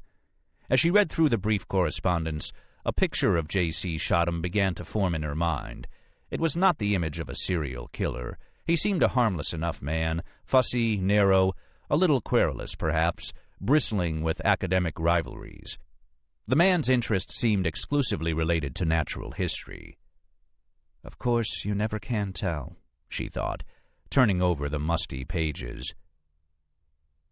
As she read through the brief correspondence, a picture of J.C. Shotham began to form in her mind. It was not the image of a serial killer. He seemed a harmless enough man, fussy, narrow, a little querulous, perhaps, bristling with academic rivalries. The man's interests seemed exclusively related to natural history. "Of course, you never can tell," she thought, turning over the musty pages.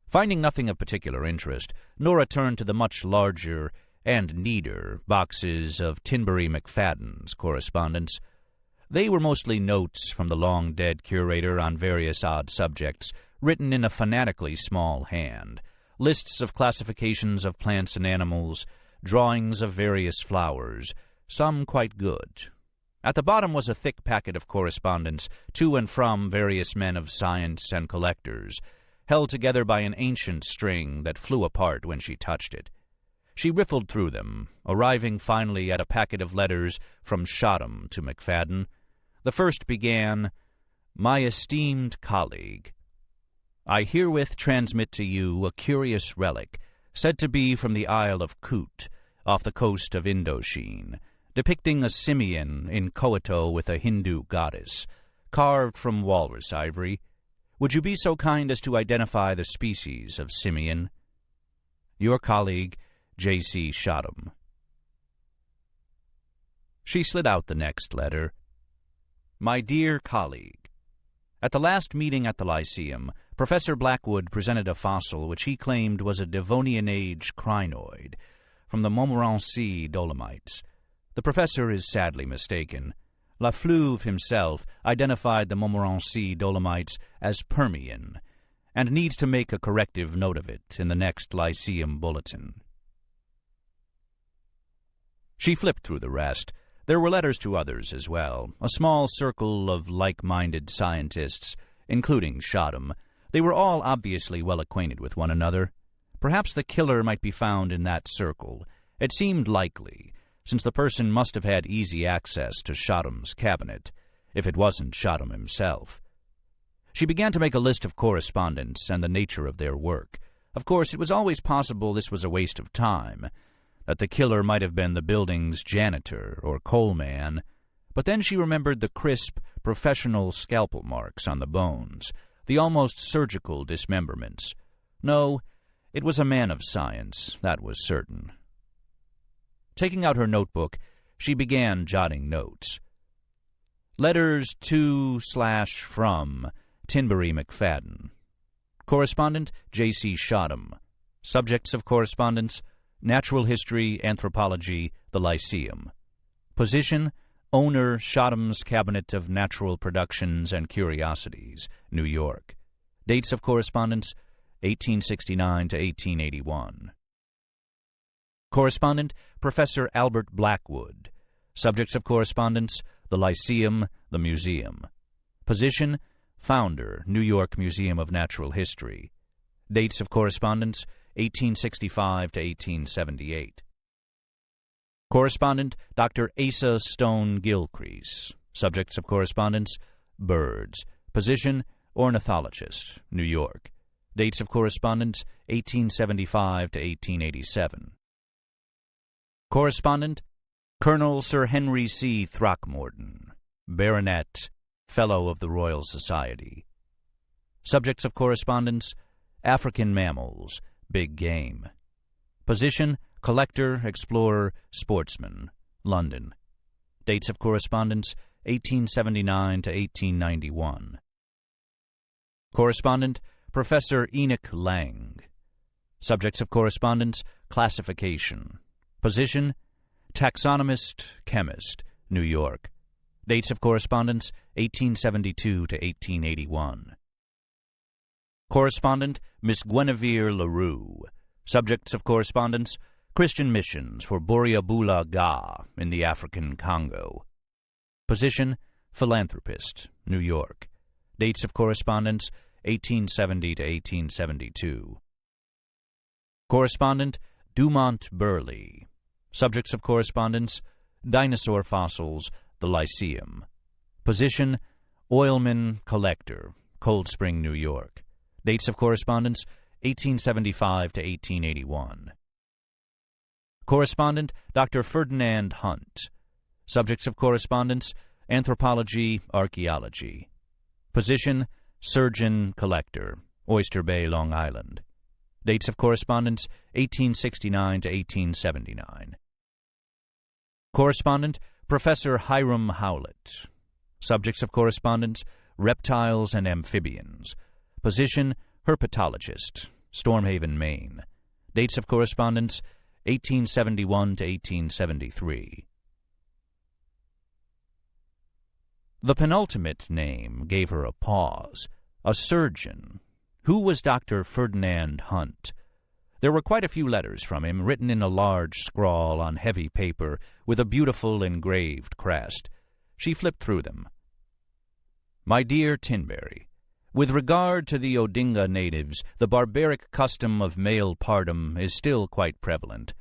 Finding nothing of particular interest, Nora turned to the much larger and neater boxes of Tinbury McFadden's correspondence. They were mostly notes from the long-dead curator on various odd subjects, written in a fanatically small hand, lists of classifications of plants and animals, drawings of various flowers, some quite good. At the bottom was a thick packet of correspondence to and from various men of science and collectors, held together by an ancient string that flew apart when she touched it. She riffled through them, arriving finally at a packet of letters from Shotham to McFadden. The first began, "My esteemed colleague, I herewith transmit to you a curious relic, said to be from the Isle of Kut, off the coast of Indochine, depicting a simian in coito with a Hindu goddess, carved from walrus ivory. Would you be so kind as to identify the species of simian? Your colleague, J.C. Shotham." She slid out the next letter. "My dear colleague, at the last meeting at the Lyceum, Professor Blackwood presented a fossil which he claimed was a Devonian-age crinoid from the Montmorency Dolomites. The professor is sadly mistaken. Lafleuve himself identified the Montmorency Dolomites as Permian, and needs to make a corrective note of it in the next Lyceum Bulletin. She flipped through the rest. There were letters to others as well, a small circle of like-minded scientists, including Shodham. They were all obviously well acquainted with one another. Perhaps the killer might be found in that circle. It seemed likely, since the person must have had easy access to Shodham's cabinet, if it wasn't Shodham himself. She began to make a list of correspondents and the nature of their work. Of course, it was always possible this was a waste of time, that the killer might have been the building's janitor or coal man, but then she remembered the crisp, professional scalpel marks on the bones, the almost surgical dismemberments. No, it was a man of science, that was certain. Taking out her notebook, she began jotting notes. Letters to/from Tinbury McFadden. Correspondent J.C. Shodham. Subjects of correspondence: Natural History, Anthropology, the Lyceum. Position: Owner, Shodham's Cabinet of Natural Productions and Curiosities, New York. Dates of correspondence: 1869 to 1881. Correspondent: Professor Albert Blackwood. Subjects of correspondence: the Lyceum, the Museum. Position: Founder, New York Museum of Natural History. Dates of correspondence: 1865 to 1878. Correspondent: Dr. Asa Stone Gilcrease. Subjects of correspondence: birds. Position: ornithologist, New York. Dates of correspondence: 1875 to 1887. Correspondent: Colonel Sir Henry C. Throckmorton, Baronet, Fellow of the Royal Society. Subjects of correspondence: African mammals, big game. Position: collector, explorer, sportsman, London. Dates of correspondence: 1879 to 1891. Correspondent: Professor Enoch Lang. Subjects of correspondence: classification. Position: taxonomist, chemist, New York. Dates of correspondence: 1872 to 1881. Correspondent: Miss Guinevere LaRue. Subjects of correspondence: Christian missions for Boria Bula Ga in the African Congo. Position: philanthropist, New York. Dates of correspondence: 1870 to 1872. Correspondent: Dumont Burley. Subjects of correspondence: dinosaur fossils, the Lyceum. Position: oilman, collector, Cold Spring, New York. Dates of correspondence: 1875 to 1881. Correspondent: Dr. Ferdinand Hunt. Subjects of correspondence: anthropology, archaeology. Position: surgeon, collector, Oyster Bay, Long Island. Dates of correspondence: 1869 to 1879. Correspondent: Professor Hiram Howlett. Subjects of correspondence: reptiles and amphibians. Position: herpetologist, Stormhaven, Maine. Dates of correspondence: 1871 to 1873. The penultimate name gave her a pause. A surgeon. Who was Dr. Ferdinand Hunt? There were quite a few letters from him, written in a large scrawl on heavy paper with a beautiful engraved crest. She flipped through them. My dear Tinbury, with regard to the Odinga natives, the barbaric custom of male pardom is still quite prevalent.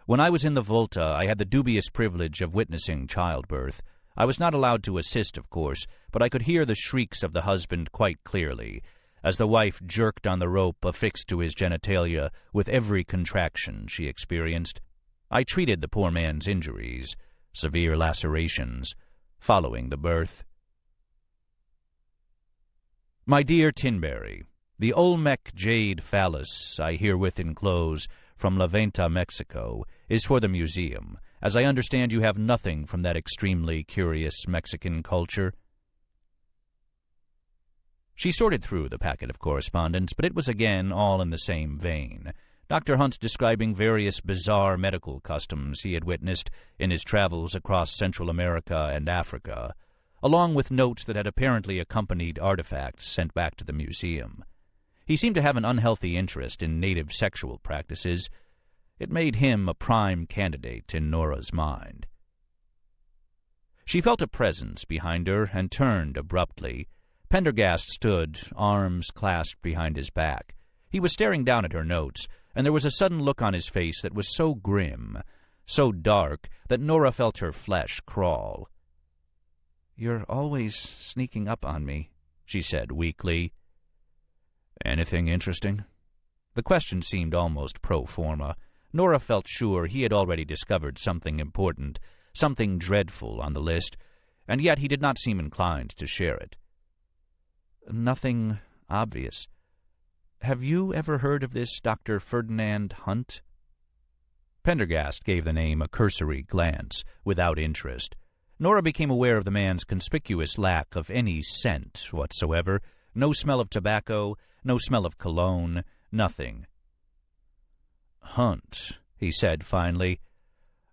When I was in the Volta, I had the dubious privilege of witnessing childbirth. I was not allowed to assist, of course, but I could hear the shrieks of the husband quite clearly, as the wife jerked on the rope affixed to his genitalia with every contraction she experienced. I treated the poor man's injuries, severe lacerations, following the birth. My dear Tinbury, the Olmec jade phallus I herewith enclose from La Venta, Mexico, is for the museum, as I understand you have nothing from that extremely curious Mexican culture. She sorted through the packet of correspondence, but it was again all in the same vein. Dr. Hunt describing various bizarre medical customs he had witnessed in his travels across Central America and Africa, along with notes that had apparently accompanied artifacts sent back to the museum. He seemed to have an unhealthy interest in native sexual practices. It made him a prime candidate in Nora's mind. She felt a presence behind her and turned abruptly. Pendergast stood, arms clasped behind his back. He was staring down at her notes, and there was a sudden look on his face that was so grim, so dark, that Nora felt her flesh crawl. "You're always sneaking up on me," she said weakly. "Anything interesting?" The question seemed almost pro forma. Nora felt sure he had already discovered something important, something dreadful on the list, and yet he did not seem inclined to share it. "Nothing obvious. Have you ever heard of this Dr. Ferdinand Hunt?" Pendergast gave the name a cursory glance, without interest. Nora became aware of the man's conspicuous lack of any scent whatsoever, no smell of tobacco, no smell of cologne, nothing. "Hunt," he said finally.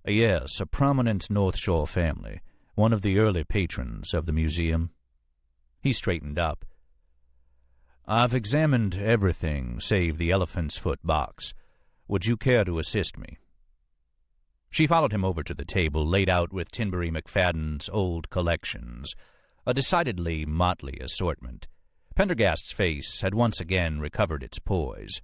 "Yes, a prominent North Shore family, one of the early patrons of the museum." He straightened up. "I've examined everything save the elephant's foot box. Would you care to assist me?" She followed him over to the table laid out with Tinbury McFadden's old collections, a decidedly motley assortment. Pendergast's face had once again recovered its poise.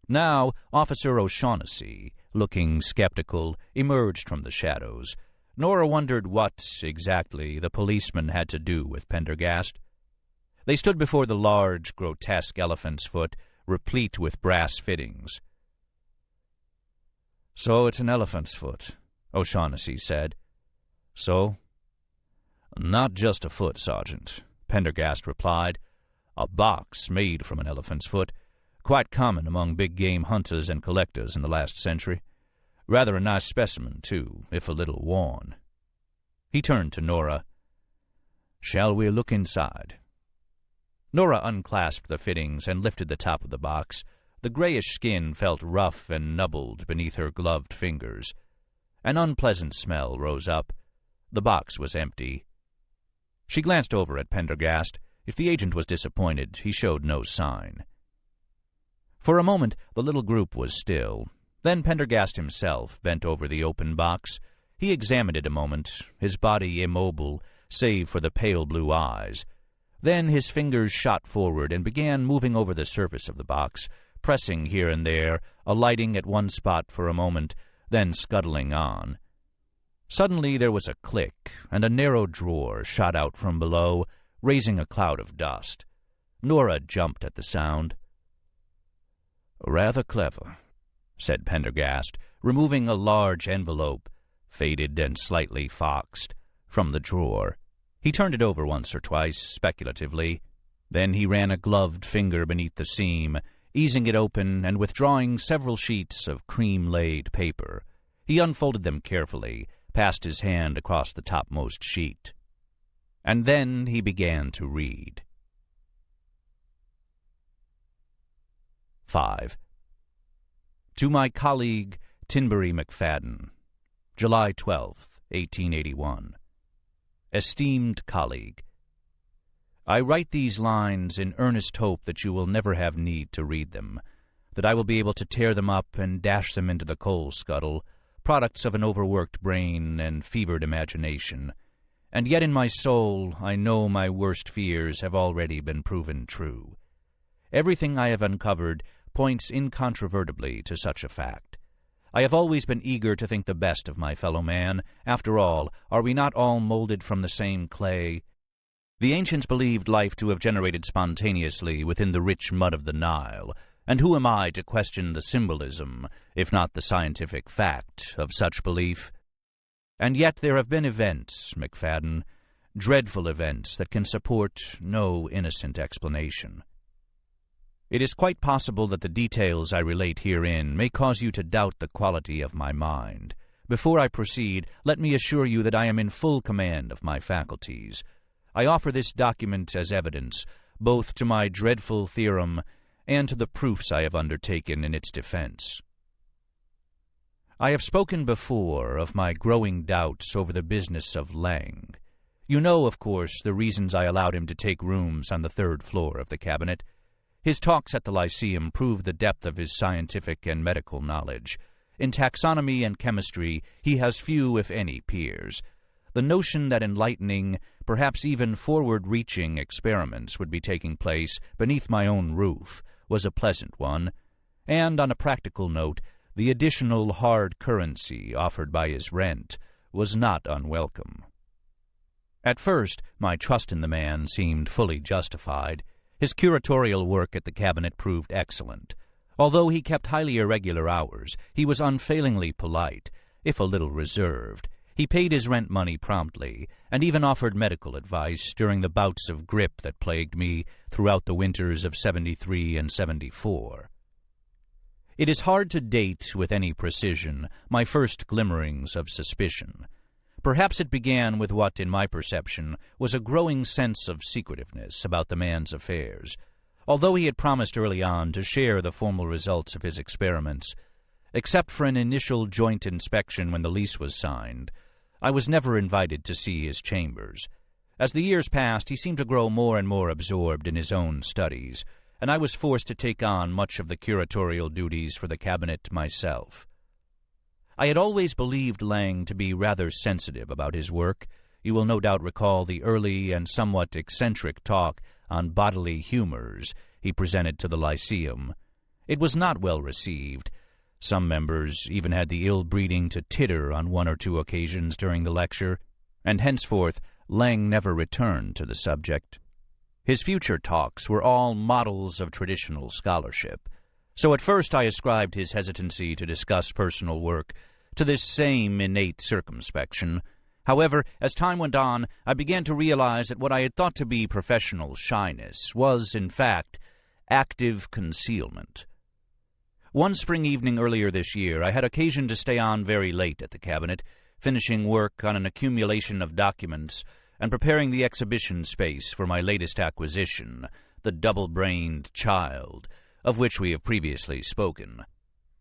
Now Officer O'Shaughnessy, looking skeptical, emerged from the shadows. Nora wondered what, exactly, the policeman had to do with Pendergast. They stood before the large, grotesque elephant's foot, replete with brass fittings. "So it's an elephant's foot," O'Shaughnessy said. "So?" "Not just a foot, Sergeant," Pendergast replied. "A box made from an elephant's foot, quite common among big-game hunters and collectors in the last century. Rather a nice specimen, too, if a little worn." He turned to Nora. "Shall we look inside?" Nora unclasped the fittings and lifted the top of the box. The grayish skin felt rough and nubbled beneath her gloved fingers. An unpleasant smell rose up. The box was empty. She glanced over at Pendergast. If the agent was disappointed, he showed no sign. For a moment, the little group was still. Then Pendergast himself bent over the open box. He examined it a moment, his body immobile, save for the pale blue eyes. Then his fingers shot forward and began moving over the surface of the box, pressing here and there, alighting at one spot for a moment, then scuttling on. Suddenly there was a click, and a narrow drawer shot out from below, raising a cloud of dust. Nora jumped at the sound. "Rather clever," said Pendergast, removing a large envelope, faded and slightly foxed, from the drawer. He turned it over once or twice, speculatively. Then he ran a gloved finger beneath the seam, easing it open and withdrawing several sheets of cream-laid paper. He unfolded them carefully, passed his hand across the topmost sheet. And then he began to read. 5. To my colleague, Tinbury McFadden, July 12th, 1881. Esteemed colleague, I write these lines in earnest hope that you will never have need to read them, that I will be able to tear them up and dash them into the coal scuttle, products of an overworked brain and fevered imagination. And yet in my soul I know my worst fears have already been proven true. Everything I have uncovered points incontrovertibly to such a fact. I have always been eager to think the best of my fellow man. After all, are we not all molded from the same clay? The ancients believed life to have generated spontaneously within the rich mud of the Nile, and who am I to question the symbolism, if not the scientific fact, of such belief? And yet there have been events, McFadden, dreadful events that can support no innocent explanation. It is quite possible that the details I relate herein may cause you to doubt the quality of my mind. Before I proceed, let me assure you that I am in full command of my faculties. I offer this document as evidence, both to my dreadful theorem and to the proofs I have undertaken in its defense. I have spoken before of my growing doubts over the business of Lang. You know, of course, the reasons I allowed him to take rooms on the 3rd floor of the cabinet. His talks at the Lyceum proved the depth of his scientific and medical knowledge. In taxonomy and chemistry, he has few, if any, peers. The notion that enlightening, perhaps even forward-reaching experiments would be taking place beneath my own roof was a pleasant one, and, on a practical note, the additional hard currency offered by his rent was not unwelcome. At first, my trust in the man seemed fully justified. His curatorial work at the cabinet proved excellent. Although he kept highly irregular hours, he was unfailingly polite, if a little reserved. He paid his rent money promptly, and even offered medical advice during the bouts of grippe that plagued me throughout the winters of 73 and 74. It is hard to date with any precision my first glimmerings of suspicion. Perhaps it began with what, in my perception, was a growing sense of secretiveness about the man's affairs. Although he had promised early on to share the formal results of his experiments, except for an initial joint inspection when the lease was signed, I was never invited to see his chambers. As the years passed, he seemed to grow more and more absorbed in his own studies, and I was forced to take on much of the curatorial duties for the cabinet myself. I had always believed Lang to be rather sensitive about his work. You will no doubt recall the early and somewhat eccentric talk on bodily humors he presented to the Lyceum. It was not well received. Some members even had the ill-breeding to titter on 1 or 2 occasions during the lecture, and henceforth Lang never returned to the subject. His future talks were all models of traditional scholarship. So at first I ascribed his hesitancy to discuss personal work to this same innate circumspection. However, as time went on, I began to realize that what I had thought to be professional shyness was, in fact, active concealment. One spring evening earlier this year, I had occasion to stay on very late at the cabinet, finishing work on an accumulation of documents and preparing the exhibition space for my latest acquisition, the double-brained child, of which we have previously spoken.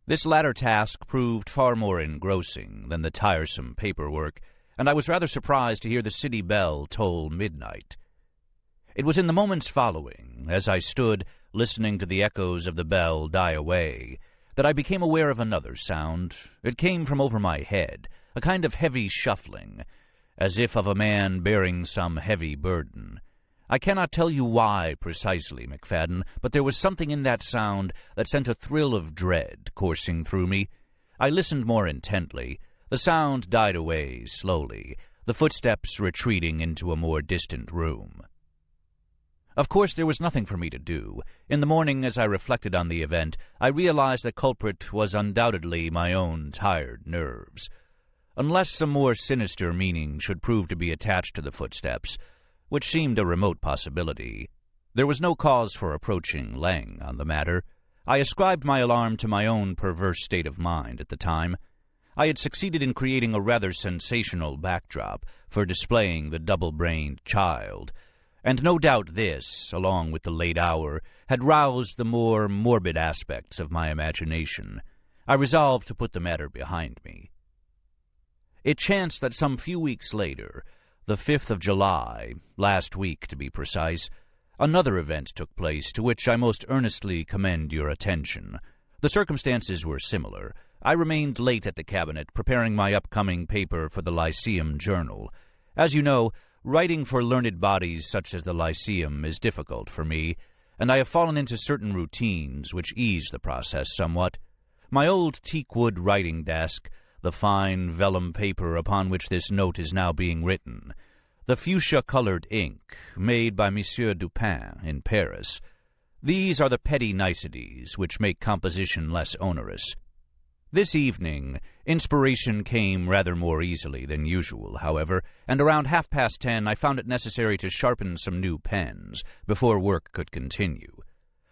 This latter task proved far more engrossing than the tiresome paperwork, and I was rather surprised to hear the city bell toll midnight. It was in the moments following, as I stood listening to the echoes of the bell die away, that I became aware of another sound. It came from over my head, a kind of heavy shuffling, as if of a man bearing some heavy burden. I cannot tell you why precisely, McFadden, but there was something in that sound that sent a thrill of dread coursing through me. I listened more intently. The sound died away slowly, the footsteps retreating into a more distant room. Of course, there was nothing for me to do. In the morning, as I reflected on the event, I realized the culprit was undoubtedly my own tired nerves. Unless some more sinister meaning should prove to be attached to the footsteps, which seemed a remote possibility, there was no cause for approaching Lang on the matter. I ascribed my alarm to my own perverse state of mind at the time. I had succeeded in creating a rather sensational backdrop for displaying the double-brained child, and no doubt this, along with the late hour, had roused the more morbid aspects of my imagination. I resolved to put the matter behind me. It chanced that some few weeks later, the 5th of July, last week to be precise, another event took place to which I most earnestly commend your attention. The circumstances were similar. I remained late at the cabinet preparing my upcoming paper for the Lyceum Journal. As you know, writing for learned bodies such as the Lyceum is difficult for me, and I have fallen into certain routines which ease the process somewhat. My old teakwood writing desk, the fine vellum paper upon which this note is now being written, the fuchsia-colored ink made by Monsieur Dupin in Paris. These are the petty niceties which make composition less onerous. This evening, inspiration came rather more easily than usual, however, and around 10:30 I found it necessary to sharpen some new pens before work could continue.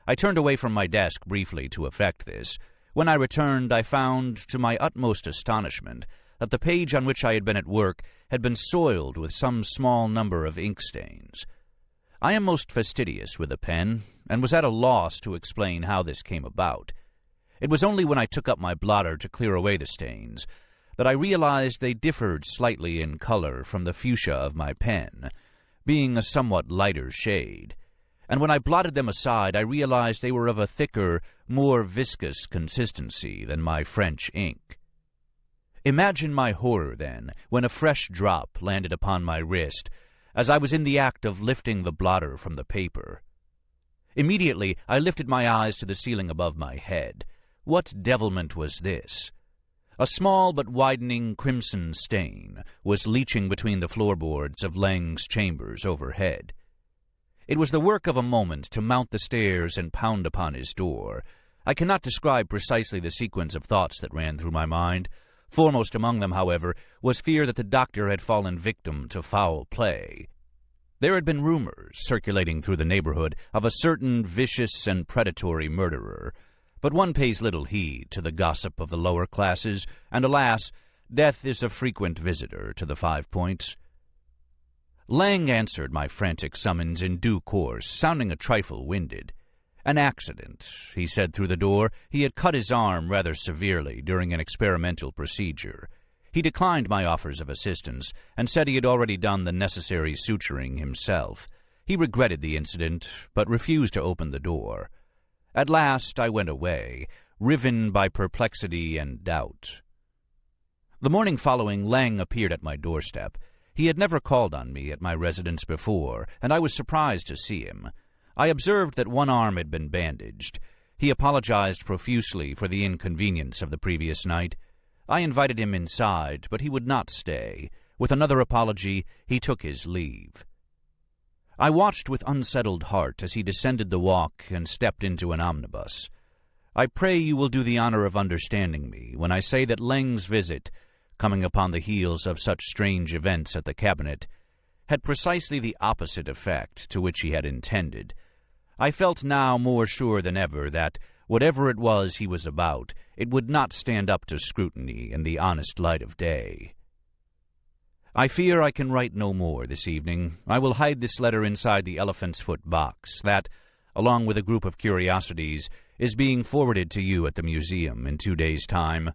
I turned away from my desk briefly to effect this. When I returned, I found, to my utmost astonishment, that the page on which I had been at work had been soiled with some small number of ink stains. I am most fastidious with a pen, and was at a loss to explain how this came about. It was only when I took up my blotter to clear away the stains that I realized they differed slightly in color from the fuchsia of my pen, being a somewhat lighter shade. And when I blotted them aside, I realized they were of a thicker, more viscous consistency than my French ink. Imagine my horror, then, when a fresh drop landed upon my wrist, as I was in the act of lifting the blotter from the paper. Immediately, I lifted my eyes to the ceiling above my head. What devilment was this? A small but widening crimson stain was leaching between the floorboards of Lang's chambers overhead. It was the work of a moment to mount the stairs and pound upon his door. I cannot describe precisely the sequence of thoughts that ran through my mind. Foremost among them, however, was fear that the doctor had fallen victim to foul play. There had been rumors circulating through the neighborhood of a certain vicious and predatory murderer, but one pays little heed to the gossip of the lower classes, and alas, death is a frequent visitor to the 5 Points. Lang answered my frantic summons in due course, sounding a trifle winded. An accident, he said through the door. He had cut his arm rather severely during an experimental procedure. He declined my offers of assistance and said he had already done the necessary suturing himself. He regretted the incident, but refused to open the door. At last I went away, riven by perplexity and doubt. The morning following, Lang appeared at my doorstep. He had never called on me at my residence before, and I was surprised to see him. I observed that one arm had been bandaged. He apologized profusely for the inconvenience of the previous night. I invited him inside, but he would not stay. With another apology, he took his leave. I watched with unsettled heart as he descended the walk and stepped into an omnibus. I pray you will do the honor of understanding me when I say that Lang's visit, coming upon the heels of such strange events at the cabinet, had precisely the opposite effect to which he had intended. I felt now more sure than ever that, whatever it was he was about, it would not stand up to scrutiny in the honest light of day. I fear I can write no more this evening. I will hide this letter inside the elephant's foot box that, along with a group of curiosities, is being forwarded to you at the museum in 2 days' time.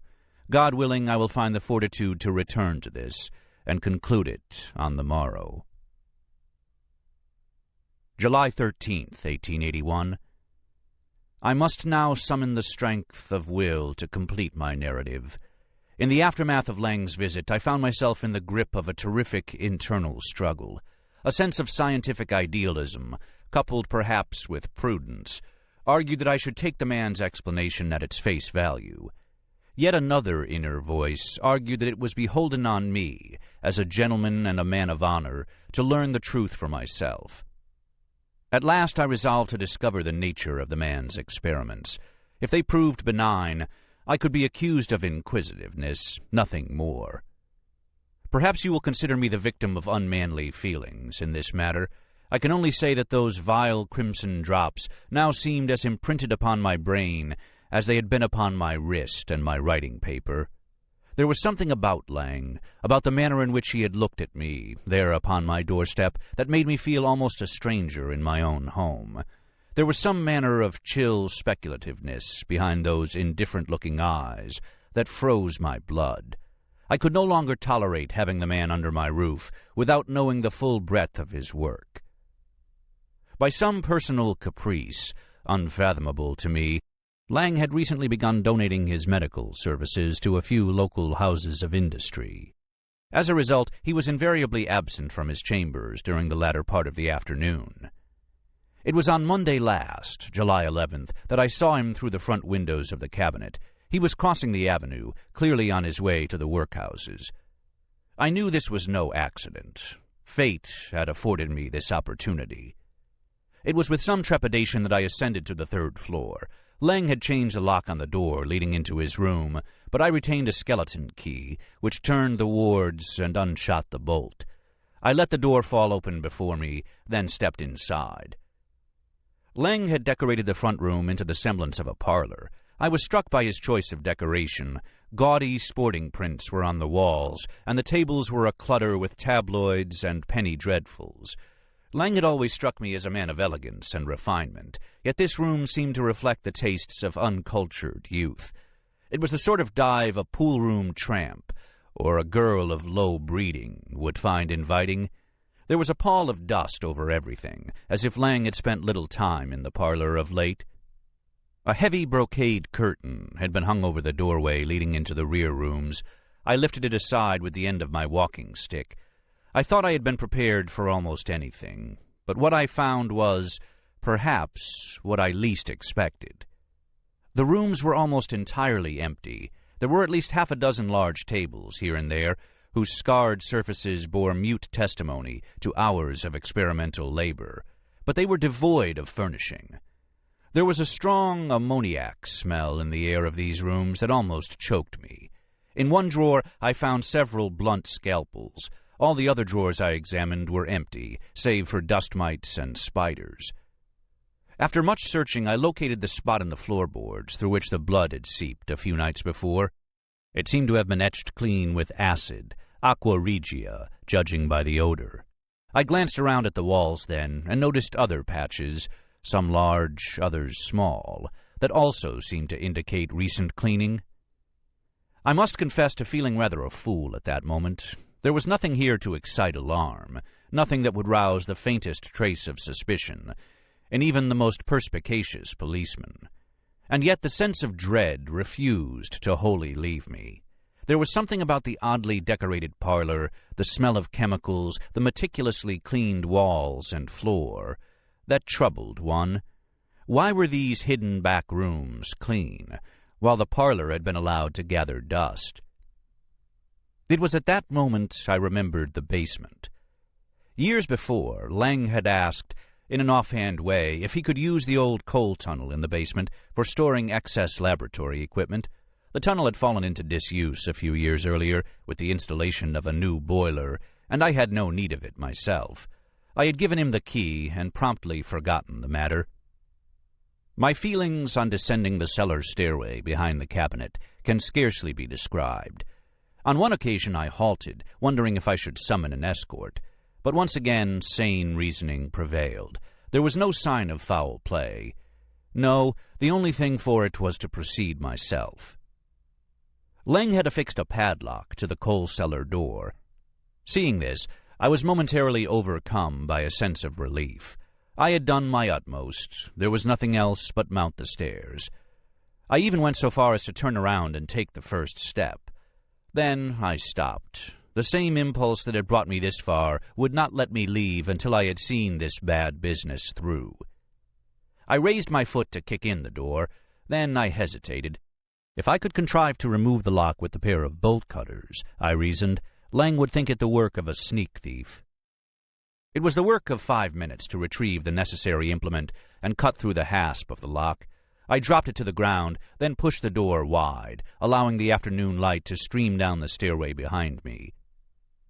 God willing, I will find the fortitude to return to this and conclude it on the morrow. July 13th, 1881. I must now summon the strength of will to complete my narrative. In the aftermath of Lang's visit, I found myself in the grip of a terrific internal struggle. A sense of scientific idealism, coupled perhaps with prudence, argued that I should take the man's explanation at its face value. Yet another inner voice argued that it was beholden on me, as a gentleman and a man of honor, to learn the truth for myself. At last I resolved to discover the nature of the man's experiments. If they proved benign, I could be accused of inquisitiveness, nothing more. Perhaps you will consider me the victim of unmanly feelings in this matter. I can only say that those vile crimson drops now seemed as imprinted upon my brain as they had been upon my wrist and my writing paper. There was something about Lang, about the manner in which he had looked at me, there upon my doorstep, that made me feel almost a stranger in my own home. There was some manner of chill speculativeness behind those indifferent-looking eyes that froze my blood. I could no longer tolerate having the man under my roof without knowing the full breadth of his work. By some personal caprice, unfathomable to me, Lang had recently begun donating his medical services to a few local houses of industry. As a result, he was invariably absent from his chambers during the latter part of the afternoon. It was on Monday last, July 11th, that I saw him through the front windows of the cabinet. He was crossing the avenue, clearly on his way to the workhouses. I knew this was no accident. Fate had afforded me this opportunity. It was with some trepidation that I ascended to the 3rd floor. Lang had changed the lock on the door leading into his room, but I retained a skeleton key, which turned the wards and unshot the bolt. I let the door fall open before me, then stepped inside. Lang had decorated the front room into the semblance of a parlor. I was struck by his choice of decoration. Gaudy sporting prints were on the walls, and the tables were a clutter with tabloids and penny dreadfuls. Lang had always struck me as a man of elegance and refinement, yet this room seemed to reflect the tastes of uncultured youth. It was the sort of dive a pool-room tramp or a girl of low breeding would find inviting. There was a pall of dust over everything, as if Lang had spent little time in the parlor of late. A heavy brocade curtain had been hung over the doorway leading into the rear rooms. I lifted it aside with the end of my walking stick. I thought I had been prepared for almost anything, but what I found was, perhaps, what I least expected. The rooms were almost entirely empty. There were at least half a dozen large tables here and there, whose scarred surfaces bore mute testimony to hours of experimental labor, but they were devoid of furnishing. There was a strong ammoniac smell in the air of these rooms that almost choked me. In one drawer I found several blunt scalpels. All the other drawers I examined were empty, save for dust mites and spiders. After much searching, I located the spot in the floorboards through which the blood had seeped a few nights before. It seemed to have been etched clean with acid, aqua regia, judging by the odor. I glanced around at the walls then and noticed other patches, some large, others small, that also seemed to indicate recent cleaning. I must confess to feeling rather a fool at that moment. There was nothing here to excite alarm, nothing that would rouse the faintest trace of suspicion, in even the most perspicacious policeman. And yet the sense of dread refused to wholly leave me. There was something about the oddly decorated parlor, the smell of chemicals, the meticulously cleaned walls and floor, that troubled one. Why were these hidden back rooms clean, while the parlor had been allowed to gather dust? It was at that moment I remembered the basement. Years before, Lang had asked, in an offhand way, if he could use the old coal tunnel in the basement for storing excess laboratory equipment. The tunnel had fallen into disuse a few years earlier with the installation of a new boiler, and I had no need of it myself. I had given him the key and promptly forgotten the matter. My feelings on descending the cellar stairway behind the cabinet can scarcely be described. On one occasion I halted, wondering if I should summon an escort, but once again sane reasoning prevailed. There was no sign of foul play. No, the only thing for it was to proceed myself. Lang had affixed a padlock to the coal cellar door. Seeing this, I was momentarily overcome by a sense of relief. I had done my utmost. There was nothing else but mount the stairs. I even went so far as to turn around and take the first step. Then I stopped. The same impulse that had brought me this far would not let me leave until I had seen this bad business through. I raised my foot to kick in the door. Then I hesitated. If I could contrive to remove the lock with the pair of bolt cutters, I reasoned, Lang would think it the work of a sneak thief. It was the work of 5 minutes to retrieve the necessary implement and cut through the hasp of the lock. I dropped it to the ground, then pushed the door wide, allowing the afternoon light to stream down the stairway behind me.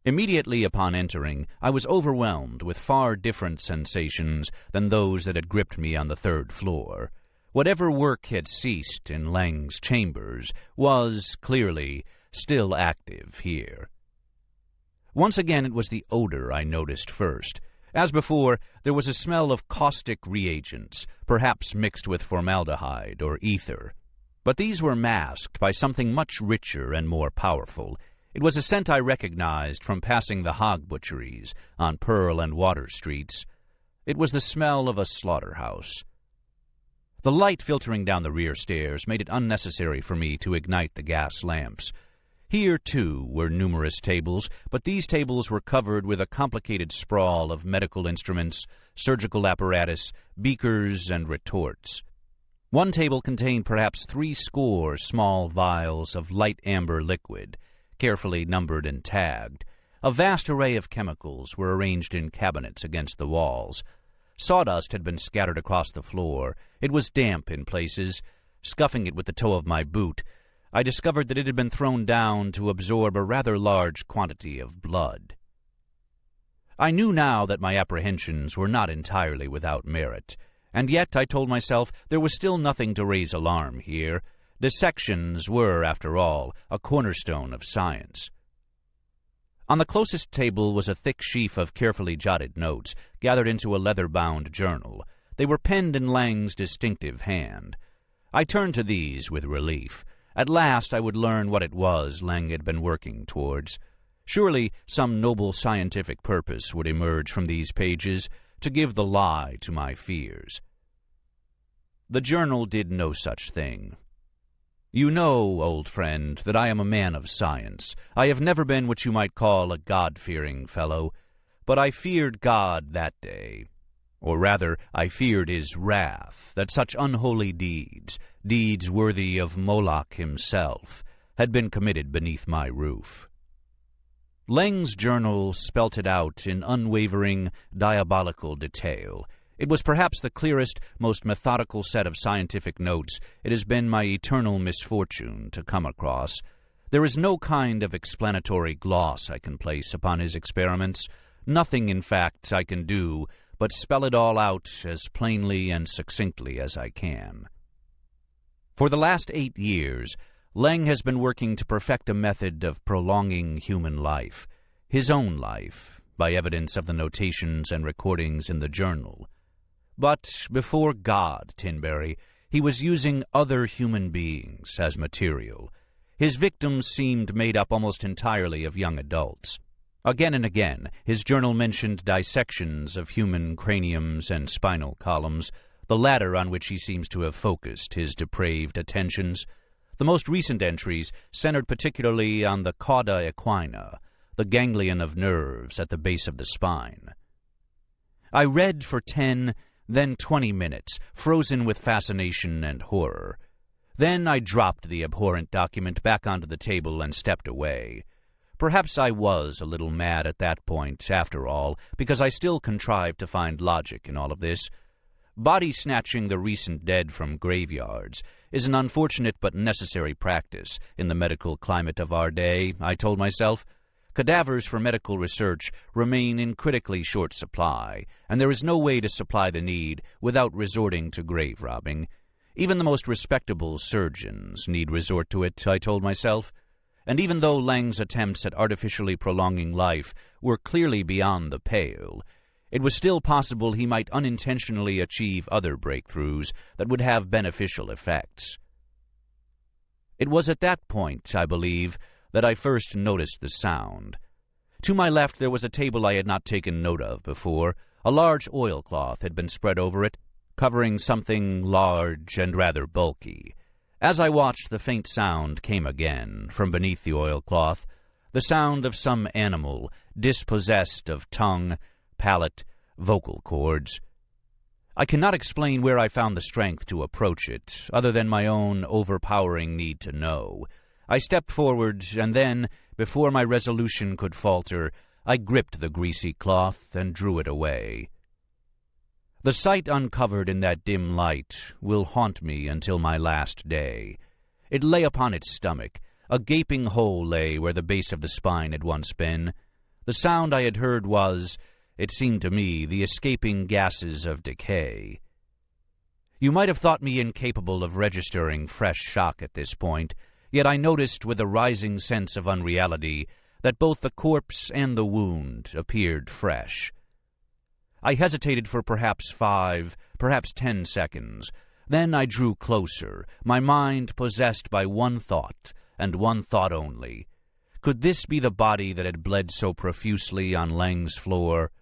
Immediately upon entering, I was overwhelmed with far different sensations than those that had gripped me on the third floor. Whatever work had ceased in Lang's chambers was, clearly, still active here. Once again it was the odor I noticed first. As before, there was a smell of caustic reagents, perhaps mixed with formaldehyde or ether. But these were masked by something much richer and more powerful. It was a scent I recognized from passing the hog butcheries on Pearl and Water Streets. It was the smell of a slaughterhouse. The light filtering down the rear stairs made it unnecessary for me to ignite the gas lamps. Here, too, were numerous tables, but these tables were covered with a complicated sprawl of medical instruments, surgical apparatus, beakers, and retorts. One table contained perhaps 70 small vials of light amber liquid, carefully numbered and tagged. A vast array of chemicals were arranged in cabinets against the walls. Sawdust had been scattered across the floor. It was damp in places. Scuffing it with the toe of my boot, I discovered that it had been thrown down to absorb a rather large quantity of blood. I knew now that my apprehensions were not entirely without merit, and yet, I told myself, there was still nothing to raise alarm here. Dissections were, after all, a cornerstone of science. On the closest table was a thick sheaf of carefully jotted notes, gathered into a leather-bound journal. They were penned in Lang's distinctive hand. I turned to these with relief. At last I would learn what it was Lang had been working towards. Surely some noble scientific purpose would emerge from these pages to give the lie to my fears. The journal did no such thing. You know, old friend, that I am a man of science. I have never been what you might call a God-fearing fellow, but I feared God that day. Or rather, I feared his wrath, that such unholy deeds, deeds worthy of Moloch himself, had been committed beneath my roof. Lang's journal spelt it out in unwavering, diabolical detail. It was perhaps the clearest, most methodical set of scientific notes it has been my eternal misfortune to come across. There is no kind of explanatory gloss I can place upon his experiments. Nothing, in fact, I can do but spell it all out as plainly and succinctly as I can. For the last 8 years, Lang has been working to perfect a method of prolonging human life, his own life, by evidence of the notations and recordings in the journal. But before God, Tinberry, he was using other human beings as material. His victims seemed made up almost entirely of young adults. Again and again, his journal mentioned dissections of human craniums and spinal columns, the latter on which he seems to have focused his depraved attentions. The most recent entries centered particularly on the cauda equina, the ganglion of nerves at the base of the spine. I read for 10, then 20 minutes, frozen with fascination and horror. Then I dropped the abhorrent document back onto the table and stepped away. Perhaps I was a little mad at that point, after all, because I still contrived to find logic in all of this. Body-snatching the recent dead from graveyards is an unfortunate but necessary practice in the medical climate of our day, I told myself. Cadavers for medical research remain in critically short supply, and there is no way to supply the need without resorting to grave robbing. Even the most respectable surgeons need resort to it, I told myself. And even though Lang's attempts at artificially prolonging life were clearly beyond the pale, it was still possible he might unintentionally achieve other breakthroughs that would have beneficial effects. It was at that point, I believe, that I first noticed the sound. To my left there was a table I had not taken note of before. A large oilcloth had been spread over it, covering something large and rather bulky. As I watched, the faint sound came again from beneath the oilcloth, the sound of some animal dispossessed of tongue, palate, vocal cords. I cannot explain where I found the strength to approach it, other than my own overpowering need to know. I stepped forward, and then, before my resolution could falter, I gripped the greasy cloth and drew it away. The sight uncovered in that dim light will haunt me until my last day. It lay upon its stomach. A gaping hole lay where the base of the spine had once been. The sound I had heard was, it seemed to me, the escaping gases of decay. You might have thought me incapable of registering fresh shock at this point, yet I noticed with a rising sense of unreality that both the corpse and the wound appeared fresh. I hesitated for perhaps 5, perhaps 10 seconds. Then I drew closer, my mind possessed by one thought, and one thought only. Could this be the body that had bled so profusely on Lang's floor?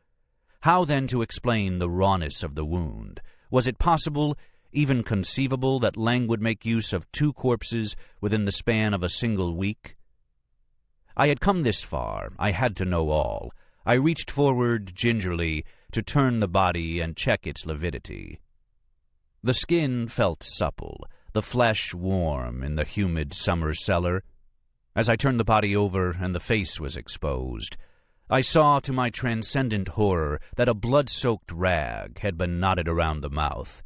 How then to explain the rawness of the wound? Was it possible, even conceivable, that Lang would make use of 2 corpses within the span of a single week? I had come this far. I had to know all. I reached forward gingerly to turn the body and check its lividity. The skin felt supple, the flesh warm in the humid summer cellar. As I turned the body over and the face was exposed, I saw to my transcendent horror that a blood-soaked rag had been knotted around the mouth.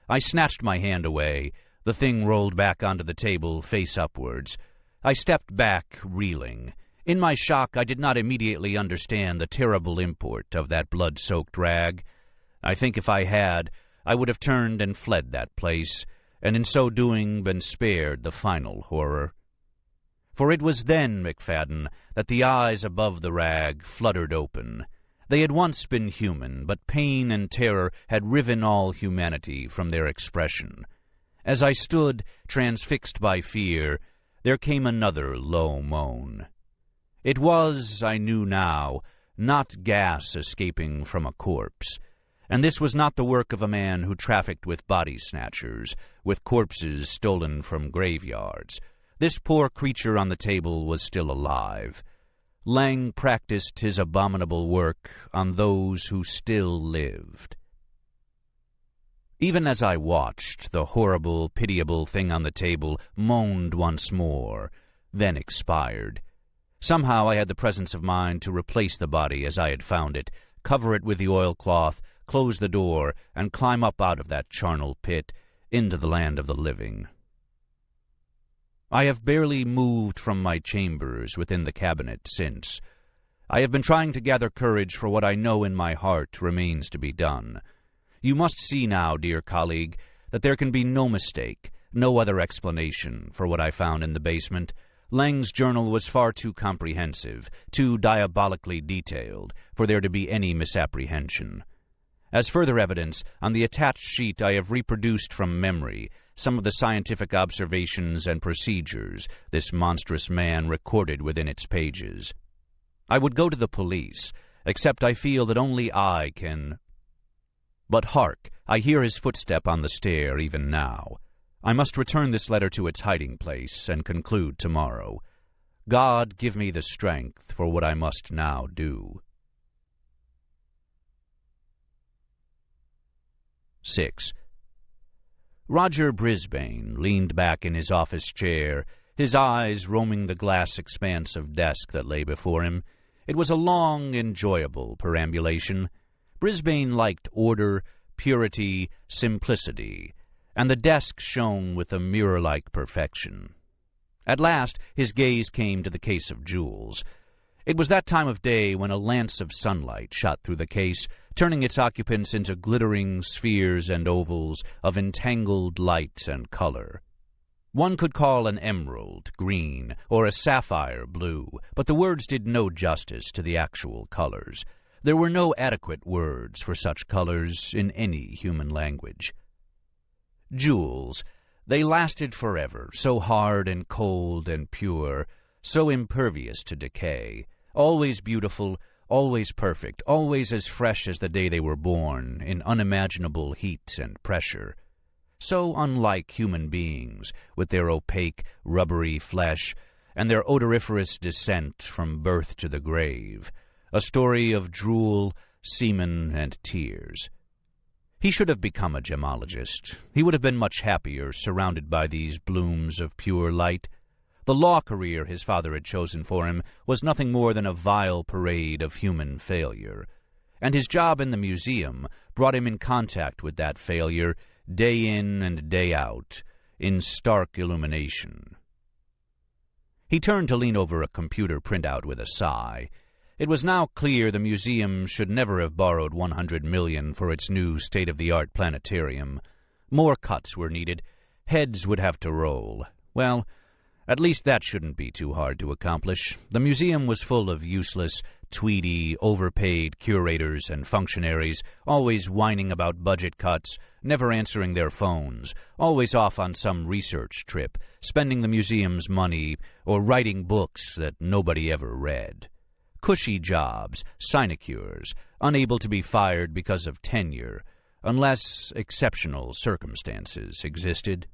I snatched my hand away. The thing rolled back onto the table, face upwards. I stepped back, reeling. In my shock, I did not immediately understand the terrible import of that blood-soaked rag. I think if I had, I would have turned and fled that place, and in so doing been spared the final horror. For it was then, McFadden, that the eyes above the rag fluttered open. They had once been human, but pain and terror had riven all humanity from their expression. As I stood, transfixed by fear, there came another low moan. It was, I knew now, not gas escaping from a corpse, and this was not the work of a man who trafficked with body snatchers, with corpses stolen from graveyards. This poor creature on the table was still alive. Lang practiced his abominable work on those who still lived. Even as I watched, the horrible, pitiable thing on the table moaned once more, then expired. Somehow I had the presence of mind to replace the body as I had found it, cover it with the oilcloth, close the door, and climb up out of that charnel pit into the land of the living. I have barely moved from my chambers within the cabinet since. I have been trying to gather courage for what I know in my heart remains to be done. You must see now, dear colleague, that there can be no mistake, no other explanation for what I found in the basement. Lang's journal was far too comprehensive, too diabolically detailed, for there to be any misapprehension. As further evidence, on the attached sheet I have reproduced from memory some of the scientific observations and procedures this monstrous man recorded within its pages. I would go to the police, except I feel that only I can... But hark, I hear his footstep on the stair even now. I must return this letter to its hiding place and conclude tomorrow. God give me the strength for what I must now do. 6. Roger Brisbane leaned back in his office chair, his eyes roaming the glass expanse of desk that lay before him. It was a long, enjoyable perambulation. Brisbane liked order, purity, simplicity, and the desk shone with a mirror-like perfection. At last his gaze came to the case of jewels. It was that time of day when a lance of sunlight shot through the case, turning its occupants into glittering spheres and ovals of entangled light and color. One could call an emerald green or a sapphire blue, but the words did no justice to the actual colors. There were no adequate words for such colors in any human language. Jewels, they lasted forever, so hard and cold and pure, so impervious to decay, always beautiful, always perfect, always as fresh as the day they were born, in unimaginable heat and pressure. So unlike human beings, with their opaque, rubbery flesh, and their odoriferous descent from birth to the grave, a story of drool, semen, and tears. He should have become a gemologist. He would have been much happier surrounded by these blooms of pure light. The law career his father had chosen for him was nothing more than a vile parade of human failure, and his job in the museum brought him in contact with that failure day in and day out, in stark illumination. He turned to lean over a computer printout with a sigh. It was now clear the museum should never have borrowed $100 million for its new state-of-the-art planetarium. More cuts were needed. Heads would have to roll. Well, at least that shouldn't be too hard to accomplish. The museum was full of useless, tweedy, overpaid curators and functionaries, always whining about budget cuts, never answering their phones, always off on some research trip, spending the museum's money, or writing books that nobody ever read. Cushy jobs, sinecures, unable to be fired because of tenure, unless exceptional circumstances existed.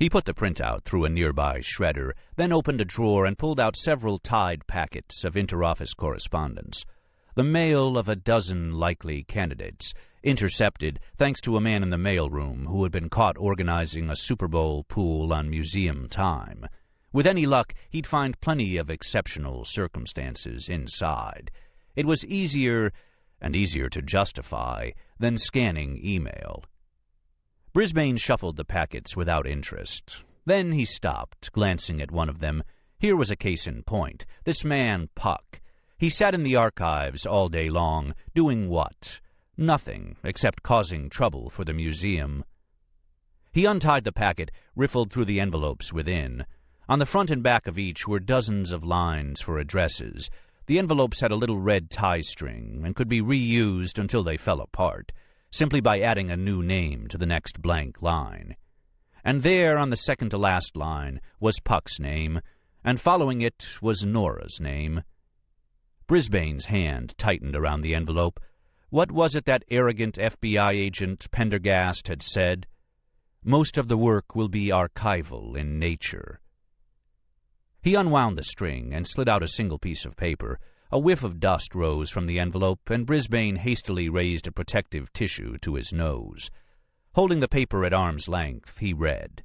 He put the printout through a nearby shredder, then opened a drawer and pulled out several tied packets of interoffice correspondence. The mail of a dozen likely candidates, intercepted thanks to a man in the mailroom who had been caught organizing a Super Bowl pool on museum time. With any luck, he'd find plenty of exceptional circumstances inside. It was easier, and easier to justify, than scanning email. Brisbane shuffled the packets without interest. Then he stopped, glancing at one of them. Here was a case in point. This man, Puck. He sat in the archives all day long, doing what? Nothing, except causing trouble for the museum. He untied the packet, riffled through the envelopes within. On the front and back of each were dozens of lines for addresses. The envelopes had a little red tie string and could be reused until they fell apart, simply by adding a new name to the next blank line. And there, on the second-to-last line, was Puck's name, and following it was Nora's name. Brisbane's hand tightened around the envelope. What was it that arrogant FBI agent Pendergast had said? Most of the work will be archival in nature. He unwound the string and slid out a single piece of paper. A whiff of dust rose from the envelope, and Brisbane hastily raised a protective tissue to his nose. Holding the paper at arm's length, he read,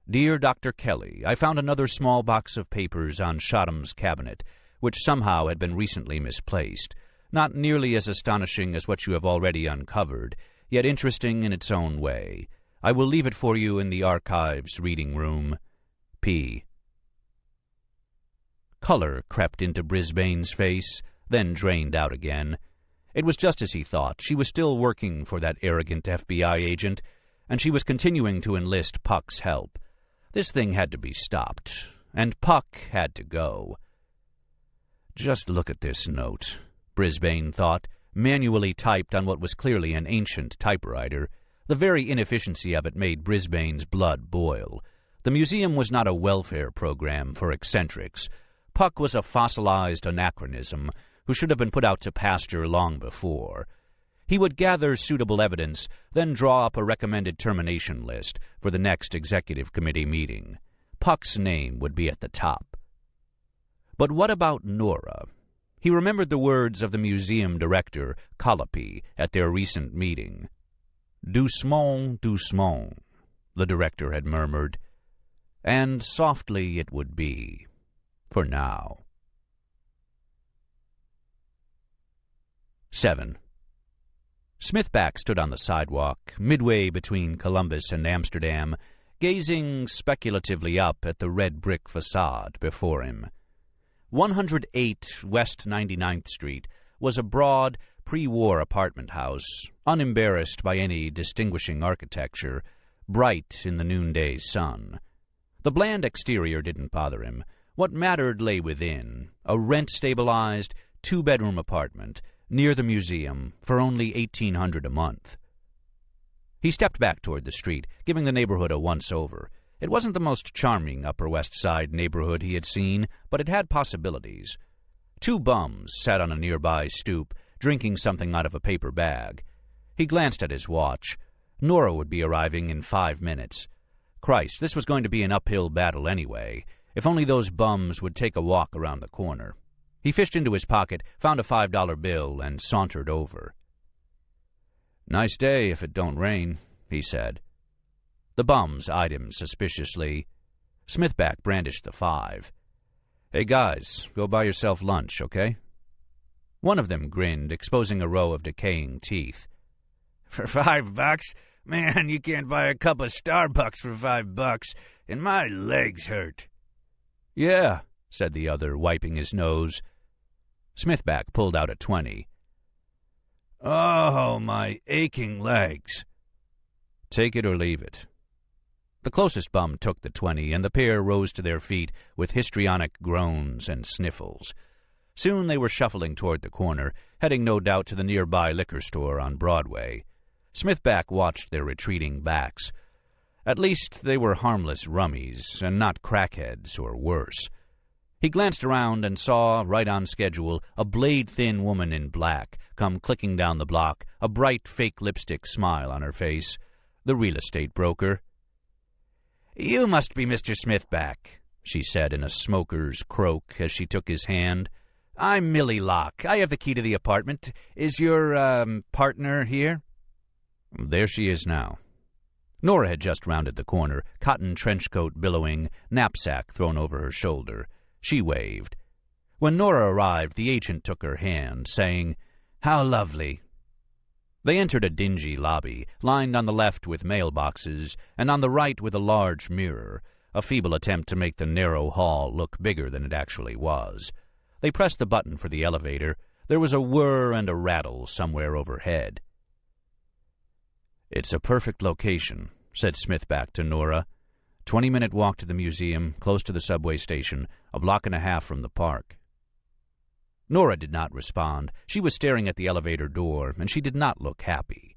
"Dear Dr. Kelly, I found another small box of papers on Shotham's cabinet, which somehow had been recently misplaced. Not nearly as astonishing as what you have already uncovered, yet interesting in its own way. I will leave it for you in the archives reading room. P." Color crept into Brisbane's face, then drained out again. It was just as he thought. She was still working for that arrogant FBI agent, and she was continuing to enlist Puck's help. This thing had to be stopped, and Puck had to go. Just look at this note, Brisbane thought, manually typed on what was clearly an ancient typewriter. The very inefficiency of it made Brisbane's blood boil. The museum was not a welfare program for eccentrics. Puck was a fossilized anachronism who should have been put out to pasture long before. He would gather suitable evidence, then draw up a recommended termination list for the next executive committee meeting. Puck's name would be at the top. But what about Nora? He remembered the words of the museum director, Colopy, at their recent meeting. "Doucement, doucement," the director had murmured. And softly it would be. For now. 7. Smithback stood on the sidewalk, midway between Columbus and Amsterdam, gazing speculatively up at the red brick facade before him. 108 West 99th Street was a broad, pre-war apartment house, unembarrassed by any distinguishing architecture, bright in the noonday sun. The bland exterior didn't bother him. What mattered lay within, a rent-stabilized, two-bedroom apartment near the museum for only $1,800 a month. He stepped back toward the street, giving the neighborhood a once-over. It wasn't the most charming Upper West Side neighborhood he had seen, but it had possibilities. Two bums sat on a nearby stoop, drinking something out of a paper bag. He glanced at his watch. Nora would be arriving in 5 minutes. Christ, this was going to be an uphill battle anyway. If only those bums would take a walk around the corner. He fished into his pocket, found a $5 bill, and sauntered over. "Nice day if it don't rain," he said. The bums eyed him suspiciously. Smithback brandished the $5. "Hey, guys, go buy yourself lunch, okay?" One of them grinned, exposing a row of decaying teeth. "For $5? Man, you can't buy a cup of Starbucks for $5, and my legs hurt." "Yeah," said the other, wiping his nose. Smithback pulled out a 20. "Oh, my aching legs." "Take it or leave it." The closest bum took the 20, and the pair rose to their feet with histrionic groans and sniffles. Soon they were shuffling toward the corner, heading no doubt to the nearby liquor store on Broadway. Smithback watched their retreating backs. At least they were harmless rummies, and not crackheads or worse. He glanced around and saw, right on schedule, a blade-thin woman in black come clicking down the block, a bright fake lipstick smile on her face. The real estate broker. "You must be Mr. Smithback," she said in a smoker's croak as she took his hand. "I'm Millie Locke. I have the key to the apartment. Is your, partner here?" There she is now. Nora had just rounded the corner, cotton trench coat billowing, knapsack thrown over her shoulder. She waved. When Nora arrived, the agent took her hand, saying, "How lovely." They entered a dingy lobby, lined on the left with mailboxes, and on the right with a large mirror, a feeble attempt to make the narrow hall look bigger than it actually was. They pressed the button for the elevator. There was a whir and a rattle somewhere overhead. "It's a perfect location," said Smithback to Nora. 20-minute walk to the museum, close to the subway station, a block and a half from the park. Nora did not respond. She was staring at the elevator door, and she did not look happy.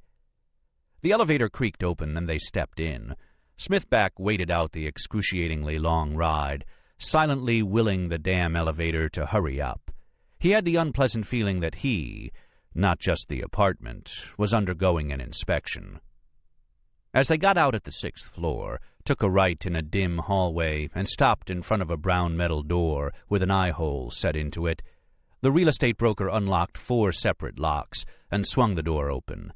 The elevator creaked open, and they stepped in. Smithback waited out the excruciatingly long ride, silently willing the damn elevator to hurry up. He had the unpleasant feeling that he, not just the apartment, was undergoing an inspection. As they got out at the 6th floor, took a right in a dim hallway, and stopped in front of a brown metal door with an eye-hole set into it, the real estate broker unlocked 4 separate locks and swung the door open.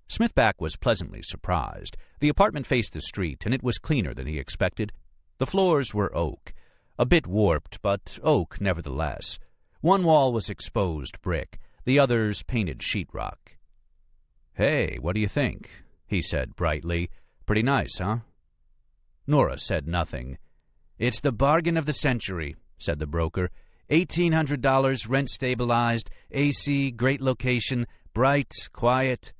Smithback was pleasantly surprised. The apartment faced the street, and it was cleaner than he expected. The floors were oak, a bit warped, but oak nevertheless. One wall was exposed brick, the others painted sheetrock. "Hey, what do you think?" he said brightly. "Pretty nice, huh?" Nora said nothing. "It's the bargain of the century," said the broker. $1,800, rent stabilized, AC, great location, bright, quiet.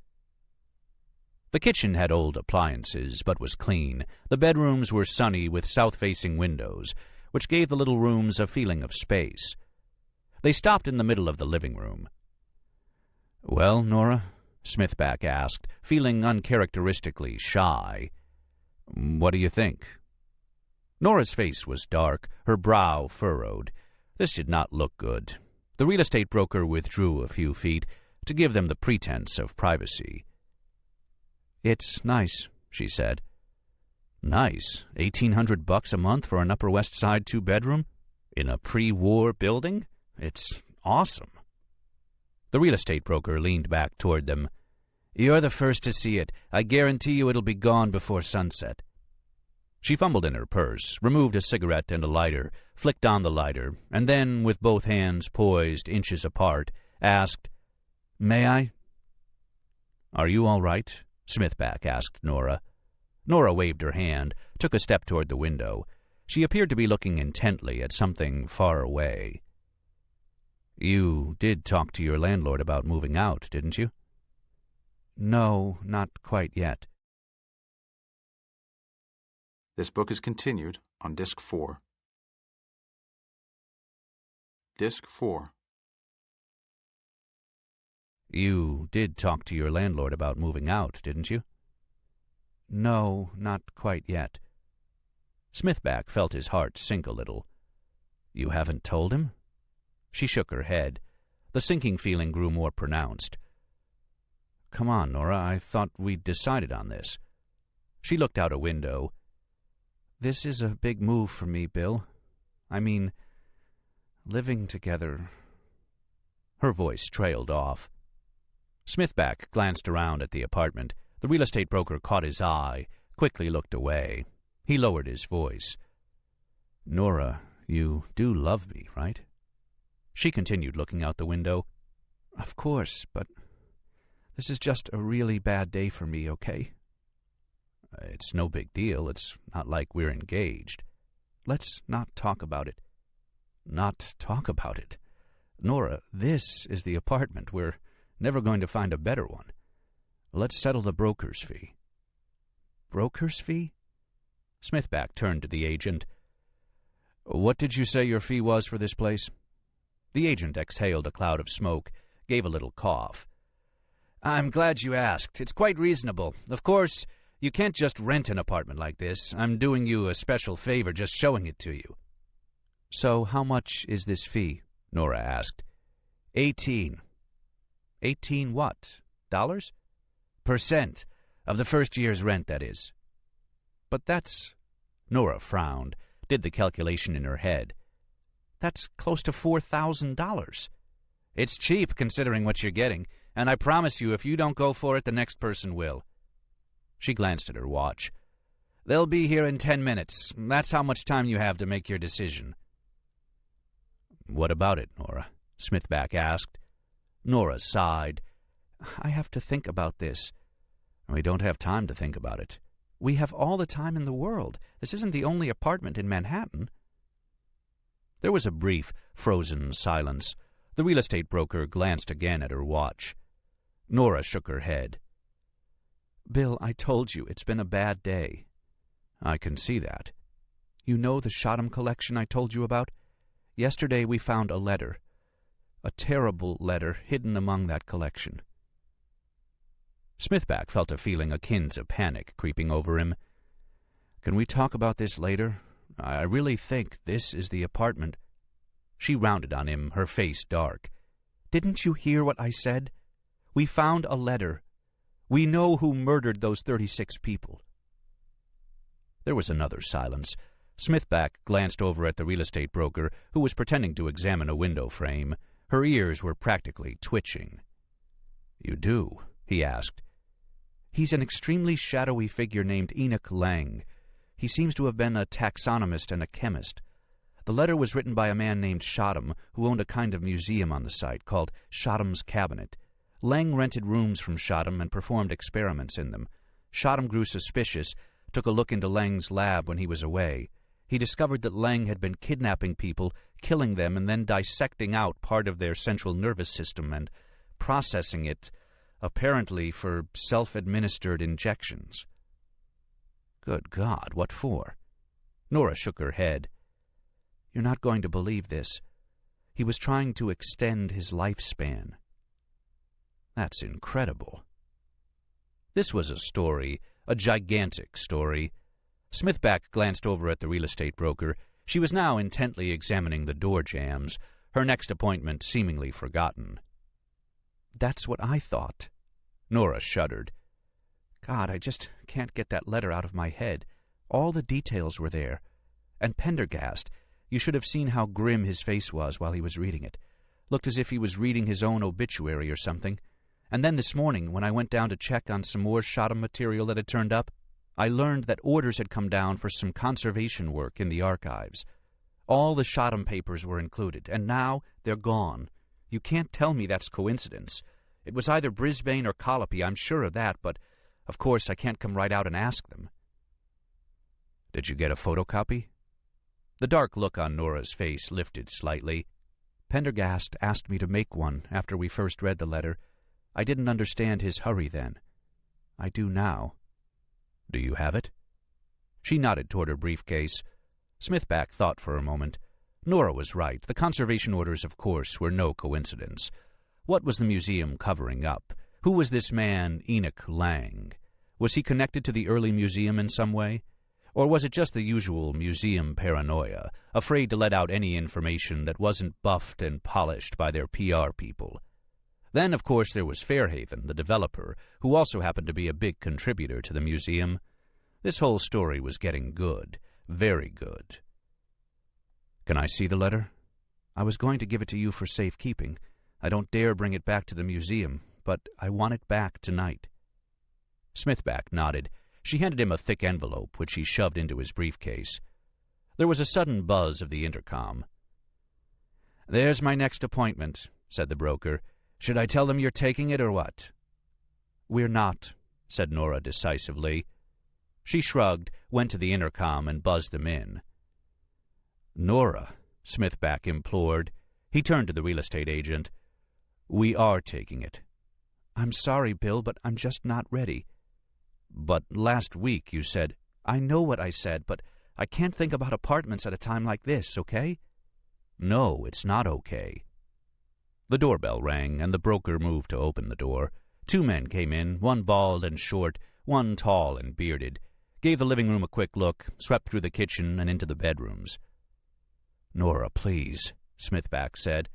The kitchen had old appliances, but was clean. The bedrooms were sunny with south-facing windows, which gave the little rooms a feeling of space. They stopped in the middle of the living room. "Well, Nora?" Smithback asked, feeling uncharacteristically shy. "What do you think?" Nora's face was dark, her brow furrowed. This did not look good. The real estate broker withdrew a few feet to give them the pretense of privacy. "It's nice," she said. "Nice? $1,800 a month for an Upper West Side 2-bedroom? In a pre-war building? It's awesome." The real estate broker leaned back toward them. "You're the first to see it. I guarantee you it'll be gone before sunset." She fumbled in her purse, removed a cigarette and a lighter, flicked on the lighter, and then, with both hands poised inches apart, asked, "May I?" "Are you all right?" Smithback asked Nora. Nora waved her hand, took a step toward the window. She appeared to be looking intently at something far away. "You did talk to your landlord about moving out, didn't you?" "No, not quite yet." This book is continued on Disc 4. Disc 4. "You did talk to your landlord about moving out, didn't you?" "No, not quite yet." Smithback felt his heart sink a little. "You haven't told him?" She shook her head. The sinking feeling grew more pronounced. "Come on, Nora, I thought we'd decided on this." She looked out a window. "This is a big move for me, Bill. I mean, living together." Her voice trailed off. Smithback glanced around at the apartment. The real estate broker caught his eye, quickly looked away. He lowered his voice. "Nora, you do love me, right?" She continued looking out the window. "Of course, but this is just a really bad day for me, okay?" "It's no big deal. It's not like we're engaged." "Let's not talk about it." "Not talk about it? Nora, this is the apartment. We're never going to find a better one. Let's settle the broker's fee." "Broker's fee?" Smithback turned to the agent. "What did you say your fee was for this place?" The agent exhaled a cloud of smoke, gave a little cough. "I'm glad you asked. It's quite reasonable. Of course, you can't just rent an apartment like this. I'm doing you a special favor just showing it to you." "So how much is this fee?" Nora asked. 18. 18 what? Dollars? % of the first year's rent, that is. But that's... Nora frowned, did the calculation in her head. That's close to $4,000. It's cheap, considering what you're getting, and I promise you if you don't go for it, the next person will. She glanced at her watch. They'll be here in 10 minutes. That's how much time you have to make your decision. What about it, Nora? Smithback asked. Nora sighed. I have to think about this. We don't have time to think about it. We have all the time in the world. This isn't the only apartment in Manhattan. There was a brief, frozen silence. The real estate broker glanced again at her watch. Nora shook her head. Bill, I told you it's been a bad day. I can see that. You know the Shotham collection I told you about? Yesterday we found a letter. A terrible letter hidden among that collection. Smithback felt a feeling akin to panic creeping over him. Can we talk about this later? I really think this is the apartment. She rounded on him, her face dark. Didn't you hear what I said? We found a letter. We know who murdered those 36 people. There was another silence. Smithback glanced over at the real estate broker, who was pretending to examine a window frame. Her ears were practically twitching. You do? He asked. He's an extremely shadowy figure named Enoch Lang. He seems to have been a taxonomist and a chemist. The letter was written by a man named Shotham, who owned a kind of museum on the site called Shotham's Cabinet. Lang rented rooms from Shotham and performed experiments in them. Shotham grew suspicious, took a look into Lang's lab when he was away. He discovered that Lang had been kidnapping people, killing them, and then dissecting out part of their central nervous system and processing it, apparently for self-administered injections. Good God, what for? Nora shook her head. You're not going to believe this. He was trying to extend his lifespan. That's incredible. This was a story, a gigantic story. Smithback glanced over at the real estate broker. She was now intently examining the door jambs, her next appointment seemingly forgotten. That's what I thought. Nora shuddered. God, I just can't get that letter out of my head. All the details were there. And Pendergast, you should have seen how grim his face was while he was reading it. Looked as if he was reading his own obituary or something. And then this morning, when I went down to check on some more Shotham material that had turned up, I learned that orders had come down for some conservation work in the archives. All the Shotham papers were included, and now they're gone. You can't tell me that's coincidence. It was either Brisbane or Colopy, I'm sure of that, but of course I can't come right out and ask them. Did you get a photocopy? The dark look on Nora's face lifted slightly. Pendergast asked me to make one after we first read the letter. I didn't understand his hurry then. I do now. Do you have it? She nodded toward her briefcase. Smithback thought for a moment. Nora was right. The conservation orders, of course, were no coincidence. What was the museum covering up? Who was this man, Enoch Lang? Was he connected to the early museum in some way? Or was it just the usual museum paranoia, afraid to let out any information that wasn't buffed and polished by their PR people? Then, of course, there was Fairhaven, the developer, who also happened to be a big contributor to the museum. This whole story was getting good, very good. Can I see the letter? I was going to give it to you for safekeeping. I don't dare bring it back to the museum, but I want it back tonight. Smithback nodded. She handed him a thick envelope, which he shoved into his briefcase. There was a sudden buzz of the intercom. "There's my next appointment," said the broker. "Should I tell them you're taking it or what?" "We're not," said Nora decisively. She shrugged, went to the intercom, and buzzed them in. "Nora," Smithback implored. He turned to the real estate agent. "We are taking it." "I'm sorry, Bill, but I'm just not ready." "But last week you said—" "I know what I said, but I can't think about apartments at a time like this, okay?" "No, it's not okay." The doorbell rang, and the broker moved to open the door. 2 men came in, one bald and short, one tall and bearded, gave the living room a quick look, swept through the kitchen and into the bedrooms. "Nora, please," Smithback said.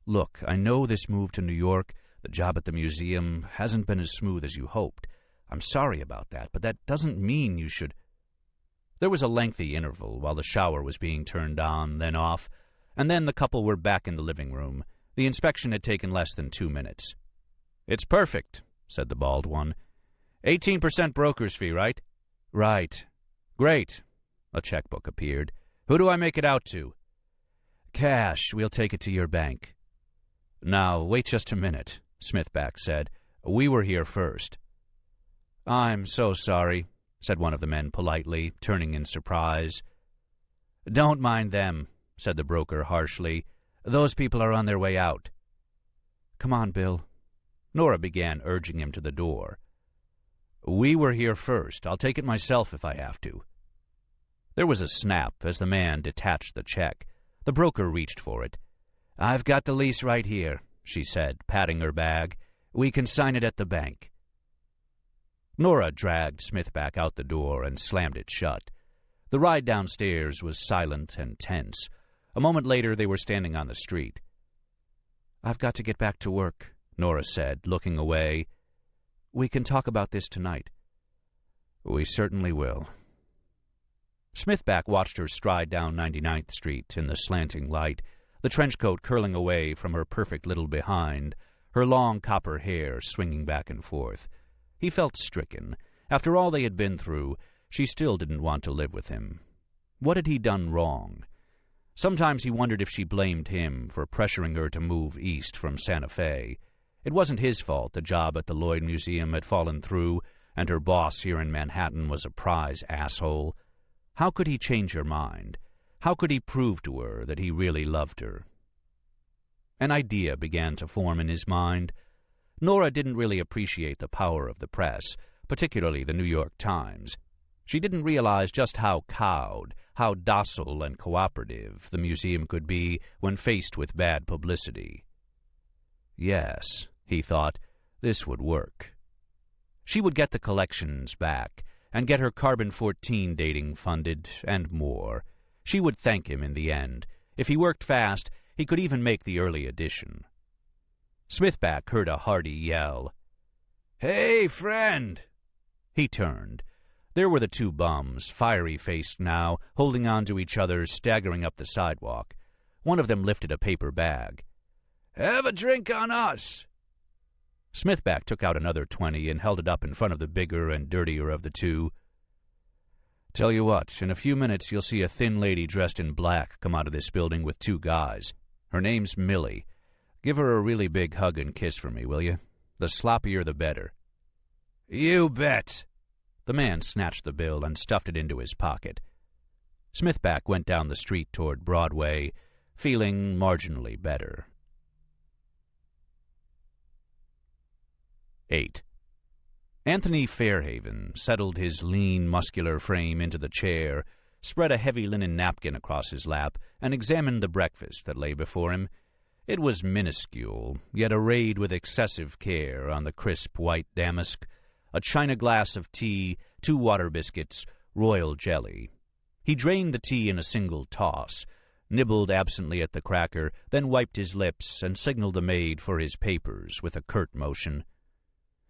"Look, I know this move to New York, the job at the museum, hasn't been as smooth as you hoped. I'm sorry about that, but that doesn't mean you should—" There was a lengthy interval while the shower was being turned on, then off, and then the couple were back in the living room. The inspection had taken less than 2 minutes. "It's perfect," said the bald one. 18% broker's fee, right? Right. Great. A checkbook appeared. Who do I make it out to? Cash. We'll take it to your bank. Now, wait just a minute, Smithback said. We were here first. I'm so sorry, said one of the men politely, turning in surprise. Don't mind them, said the broker harshly. Those people are on their way out. Come on, Bill. Nora began urging him to the door. We were here first. I'll take it myself if I have to. There was a snap as the man detached the check. The broker reached for it. "I've got the lease right here," she said, patting her bag. "We can sign it at the bank." Nora dragged Smithback out the door and slammed it shut. The ride downstairs was silent and tense. A moment later, they were standing on the street. "I've got to get back to work," Nora said, looking away. "We can talk about this tonight." "We certainly will." Smithback watched her stride down 99th Street in the slanting light, the trench coat curling away from her perfect little behind, her long copper hair swinging back and forth. He felt stricken. After all they had been through, she still didn't want to live with him. What had he done wrong? Sometimes he wondered if she blamed him for pressuring her to move east from Santa Fe. It wasn't his fault the job at the Lloyd Museum had fallen through, and her boss here in Manhattan was a prize asshole. How could he change her mind? How could he prove to her that he really loved her? An idea began to form in his mind. Nora didn't really appreciate the power of the press, particularly the New York Times. She didn't realize just how cowed, how docile and cooperative the museum could be when faced with bad publicity. Yes, he thought, this would work. She would get the collections back and get her carbon-14 dating funded and more. She would thank him in the end. If he worked fast, he could even make the early edition. Smithback heard a hearty yell. "Hey, friend!" He turned. There were the two bums, fiery-faced now, holding on to each other, staggering up the sidewalk. One of them lifted a paper bag. "Have a drink on us!" Smithback took out another 20 and held it up in front of the bigger and dirtier of the two. "Tell you what, in a few minutes you'll see a thin lady dressed in black come out of this building with two guys. Her name's Millie. Give her a really big hug and kiss for me, will you? The sloppier the better." "You bet." The man snatched the bill and stuffed it into his pocket. Smithback went down the street toward Broadway, feeling marginally better. 8. Anthony Fairhaven settled his lean, muscular frame into the chair, spread a heavy linen napkin across his lap, and examined the breakfast that lay before him. It was minuscule, yet arrayed with excessive care on the crisp white damask, a china glass of tea, 2 water biscuits, royal jelly. He drained the tea in a single toss, nibbled absently at the cracker, then wiped his lips and signaled the maid for his papers with a curt motion.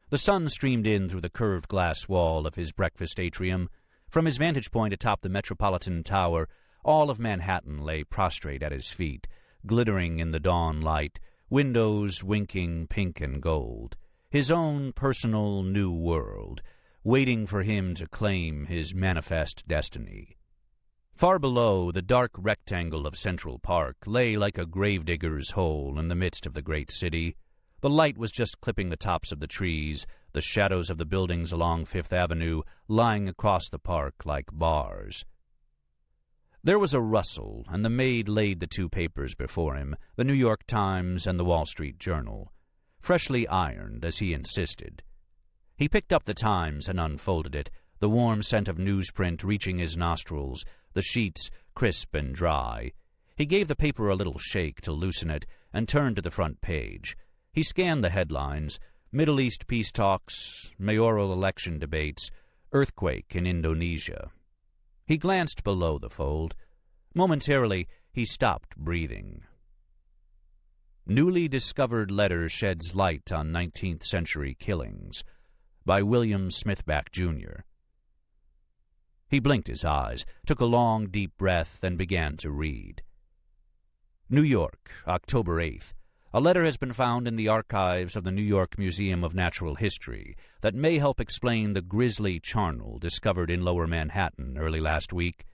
The sun streamed in through the curved glass wall of his breakfast atrium. From his vantage point atop the Metropolitan Tower, all of Manhattan lay prostrate at his feet, glittering in the dawn light, windows winking pink and gold. His own personal new world, waiting for him to claim his manifest destiny. Far below, the dark rectangle of Central Park lay like a gravedigger's hole in the midst of the great city. The light was just clipping the tops of the trees, the shadows of the buildings along Fifth Avenue lying across the park like bars. There was a rustle, and the maid laid the 2 papers before him, the New York Times and the Wall Street Journal, freshly ironed, as he insisted. He picked up the Times and unfolded it, the warm scent of newsprint reaching his nostrils, the sheets crisp and dry. He gave the paper a little shake to loosen it and turned to the front page. He scanned the headlines: Middle East peace talks, mayoral election debates, earthquake in Indonesia. He glanced below the fold. Momentarily, he stopped breathing. Newly Discovered Letter Sheds Light on 19th Century Killings, by William Smithback, Jr. He blinked his eyes, took a long, deep breath, and began to read. New York, October 8th. A letter has been found in the archives of the New York Museum of Natural History that may help explain the grisly charnel discovered in Lower Manhattan early last week.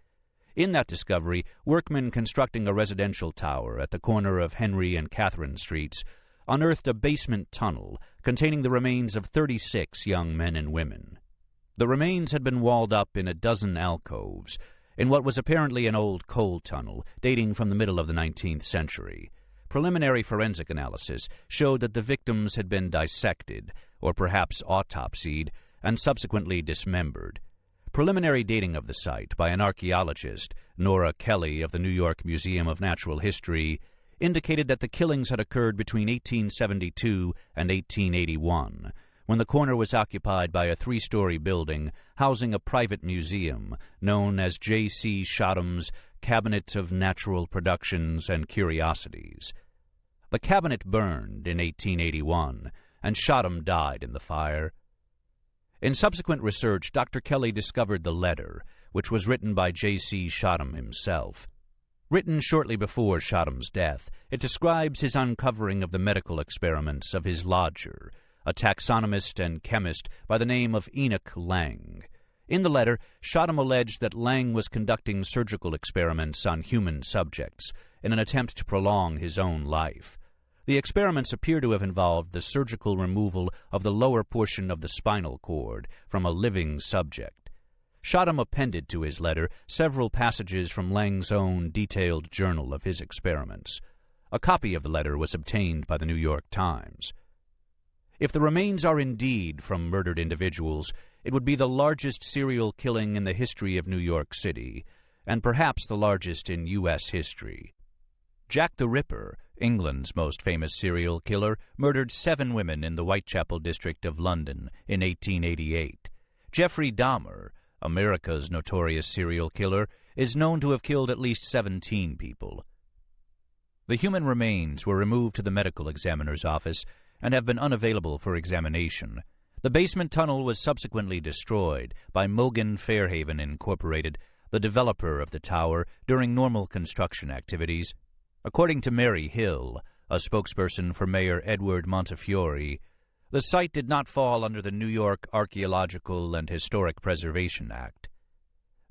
In that discovery, workmen constructing a residential tower at the corner of Henry and Catherine Streets unearthed a basement tunnel containing the remains of 36 young men and women. The remains had been walled up in a dozen alcoves in what was apparently an old coal tunnel dating from the middle of the 19th century. Preliminary forensic analysis showed that the victims had been dissected, or perhaps autopsied, and subsequently dismembered. Preliminary dating of the site by an archaeologist, Nora Kelly of the New York Museum of Natural History, indicated that the killings had occurred between 1872 and 1881, when the corner was occupied by a 3-story building housing a private museum known as J.C. Shotham's Cabinet of Natural Productions and Curiosities. The cabinet burned in 1881, and Shotham died in the fire. In subsequent research, Dr. Kelly discovered the letter, which was written by J.C. Shotham himself. Written shortly before Shotham's death, it describes his uncovering of the medical experiments of his lodger, a taxonomist and chemist by the name of Enoch Lang. In the letter, Shotham alleged that Lang was conducting surgical experiments on human subjects in an attempt to prolong his own life. The experiments appear to have involved the surgical removal of the lower portion of the spinal cord from a living subject. Shotham appended to his letter several passages from Lang's own detailed journal of his experiments. A copy of the letter was obtained by the New York Times. If the remains are indeed from murdered individuals, it would be the largest serial killing in the history of New York City, and perhaps the largest in U.S. history. Jack the Ripper, England's most famous serial killer, murdered 7 women in the Whitechapel district of London in 1888. Jeffrey Dahmer, America's notorious serial killer, is known to have killed at least 17 people. The human remains were removed to the medical examiner's office and have been unavailable for examination. The basement tunnel was subsequently destroyed by Mogan Fairhaven Incorporated, the developer of the tower, during normal construction activities. According to Mary Hill, a spokesperson for Mayor Edward Montefiore, the site did not fall under the New York Archaeological and Historic Preservation Act.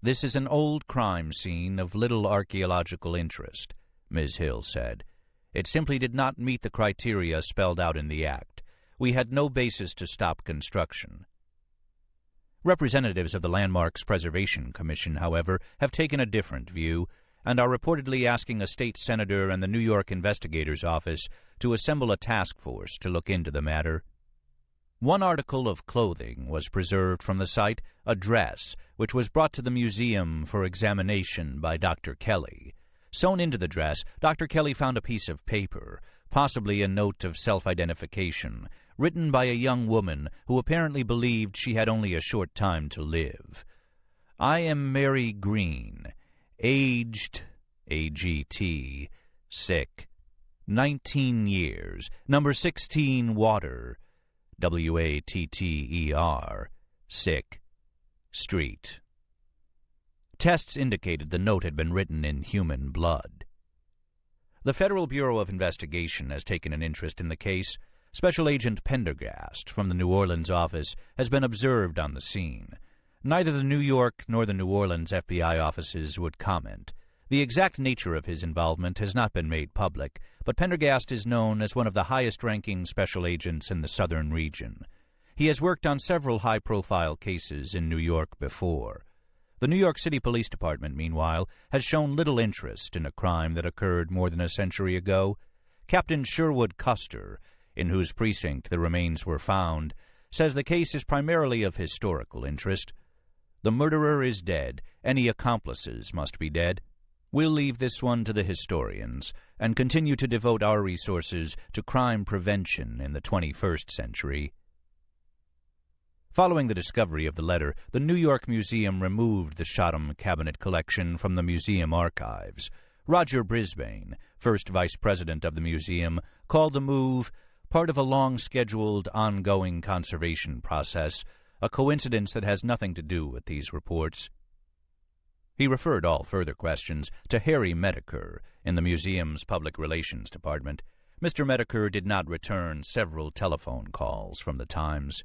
"This is an old crime scene of little archaeological interest," Ms. Hill said. "It simply did not meet the criteria spelled out in the Act. We had no basis to stop construction." Representatives of the Landmarks Preservation Commission, however, have taken a different view and are reportedly asking a state senator and the New York Investigator's Office to assemble a task force to look into the matter. One article of clothing was preserved from the site, a dress, which was brought to the museum for examination by Dr. Kelly. Sewn into the dress, Dr. Kelly found a piece of paper, possibly a note of self-identification, written by a young woman who apparently believed she had only a short time to live. "I am Mary Green, aged, AGT, sick, 19 years, number 16 Water, WATTER, sick, street." Tests indicated the note had been written in human blood. The Federal Bureau of Investigation has taken an interest in the case. Special Agent Pendergast from the New Orleans office has been observed on the scene. Neither the New York nor the New Orleans FBI offices would comment. The exact nature of his involvement has not been made public, but Pendergast is known as one of the highest-ranking special agents in the southern region. He has worked on several high-profile cases in New York before. The New York City Police Department, meanwhile, has shown little interest in a crime that occurred more than a century ago. Captain Sherwood Custer, in whose precinct the remains were found, says the case is primarily of historical interest. "The murderer is dead. Any accomplices must be dead. We'll leave this one to the historians and continue to devote our resources to crime prevention in the 21st century." Following the discovery of the letter, the New York Museum removed the Shotham cabinet collection from the museum archives. Roger Brisbane, first vice president of the museum, called the move part of a long-scheduled, ongoing conservation process, a coincidence that has nothing to do with these reports. He referred all further questions to Harry Medeker in the museum's public relations department. Mr. Medeker did not return several telephone calls from the Times.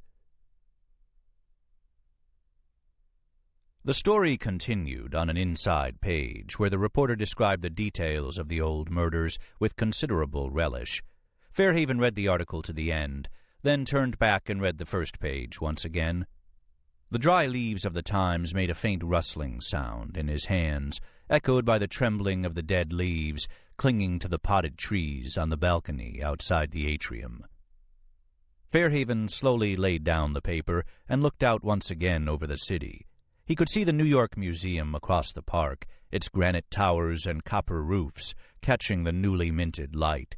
The story continued on an inside page where the reporter described the details of the old murders with considerable relish. Fairhaven read the article to the end, then turned back and read the first page once again. The dry leaves of the Times made a faint rustling sound in his hands, echoed by the trembling of the dead leaves clinging to the potted trees on the balcony outside the atrium. Fairhaven slowly laid down the paper and looked out once again over the city. He could see the New York Museum across the park, its granite towers and copper roofs catching the newly minted light.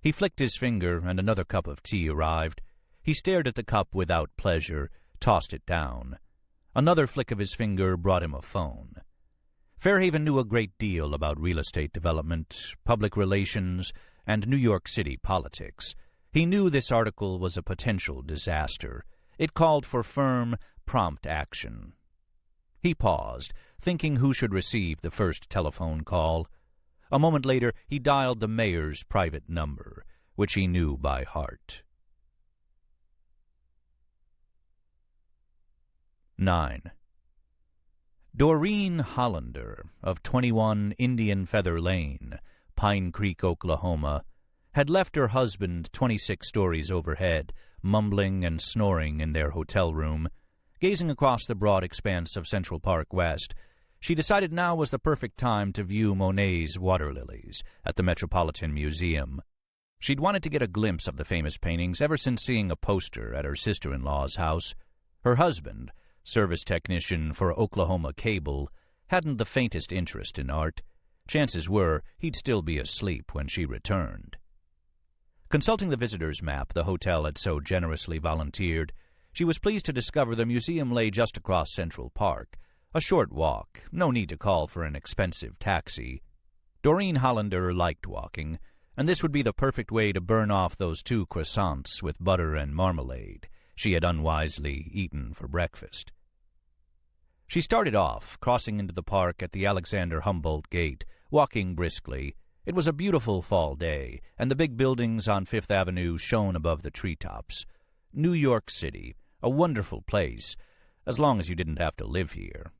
He flicked his finger, and another cup of tea arrived. He stared at the cup without pleasure, tossed it down. Another flick of his finger brought him a phone. Fairhaven knew a great deal about real estate development, public relations, and New York City politics. He knew this article was a potential disaster. It called for firm, prompt action. He paused, thinking who should receive the first telephone call. A moment later, he dialed the mayor's private number, which he knew by heart. 9. Doreen Hollander, of 21 Indian Feather Lane, Pine Creek, Oklahoma, had left her husband 26 stories overhead, mumbling and snoring in their hotel room. Gazing across the broad expanse of Central Park West, she decided now was the perfect time to view Monet's water lilies at the Metropolitan Museum. She'd wanted to get a glimpse of the famous paintings ever since seeing a poster at her sister-in-law's house. Her husband, service technician for Oklahoma Cable, hadn't the faintest interest in art. Chances were he'd still be asleep when she returned. Consulting the visitor's map the hotel had so generously volunteered, she was pleased to discover the museum lay just across Central Park. A short walk, no need to call for an expensive taxi. Doreen Hollander liked walking, and this would be the perfect way to burn off those 2 croissants with butter and marmalade she had unwisely eaten for breakfast. She started off, crossing into the park at the Alexander Humboldt Gate, walking briskly. It was a beautiful fall day, and the big buildings on Fifth Avenue shone above the treetops. New York City, a wonderful place, as long as you didn't have to live here.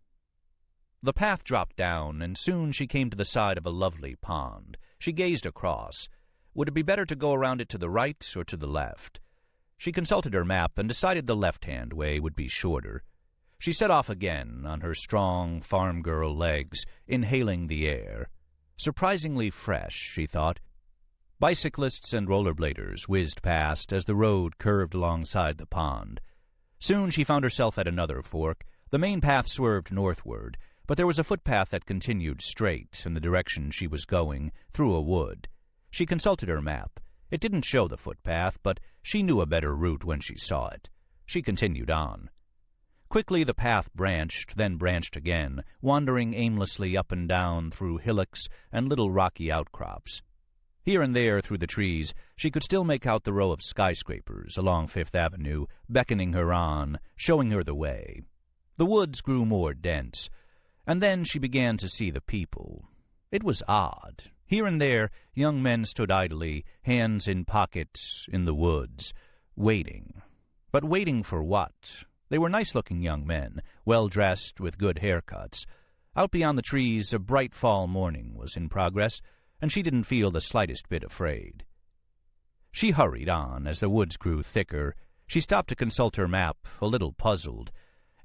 The path dropped down, and soon she came to the side of a lovely pond. She gazed across. Would it be better to go around it to the right or to the left? She consulted her map and decided the left-hand way would be shorter. She set off again on her strong farm girl legs, inhaling the air. Surprisingly fresh, she thought. Bicyclists and rollerbladers whizzed past as the road curved alongside the pond. Soon she found herself at another fork. The main path swerved northward, but there was a footpath that continued straight in the direction she was going, through a wood. She consulted her map. It didn't show the footpath, but she knew a better route when she saw it. She continued on. Quickly the path branched, then branched again, wandering aimlessly up and down through hillocks and little rocky outcrops. Here and there through the trees, she could still make out the row of skyscrapers along Fifth Avenue, beckoning her on, showing her the way. The woods grew more dense, and then she began to see the people. It was odd. Here and there, young men stood idly, hands in pockets, in the woods, waiting. But waiting for what? They were nice-looking young men, well-dressed, with good haircuts. Out beyond the trees, a bright fall morning was in progress, and she didn't feel the slightest bit afraid. She hurried on as the woods grew thicker. She stopped to consult her map, a little puzzled,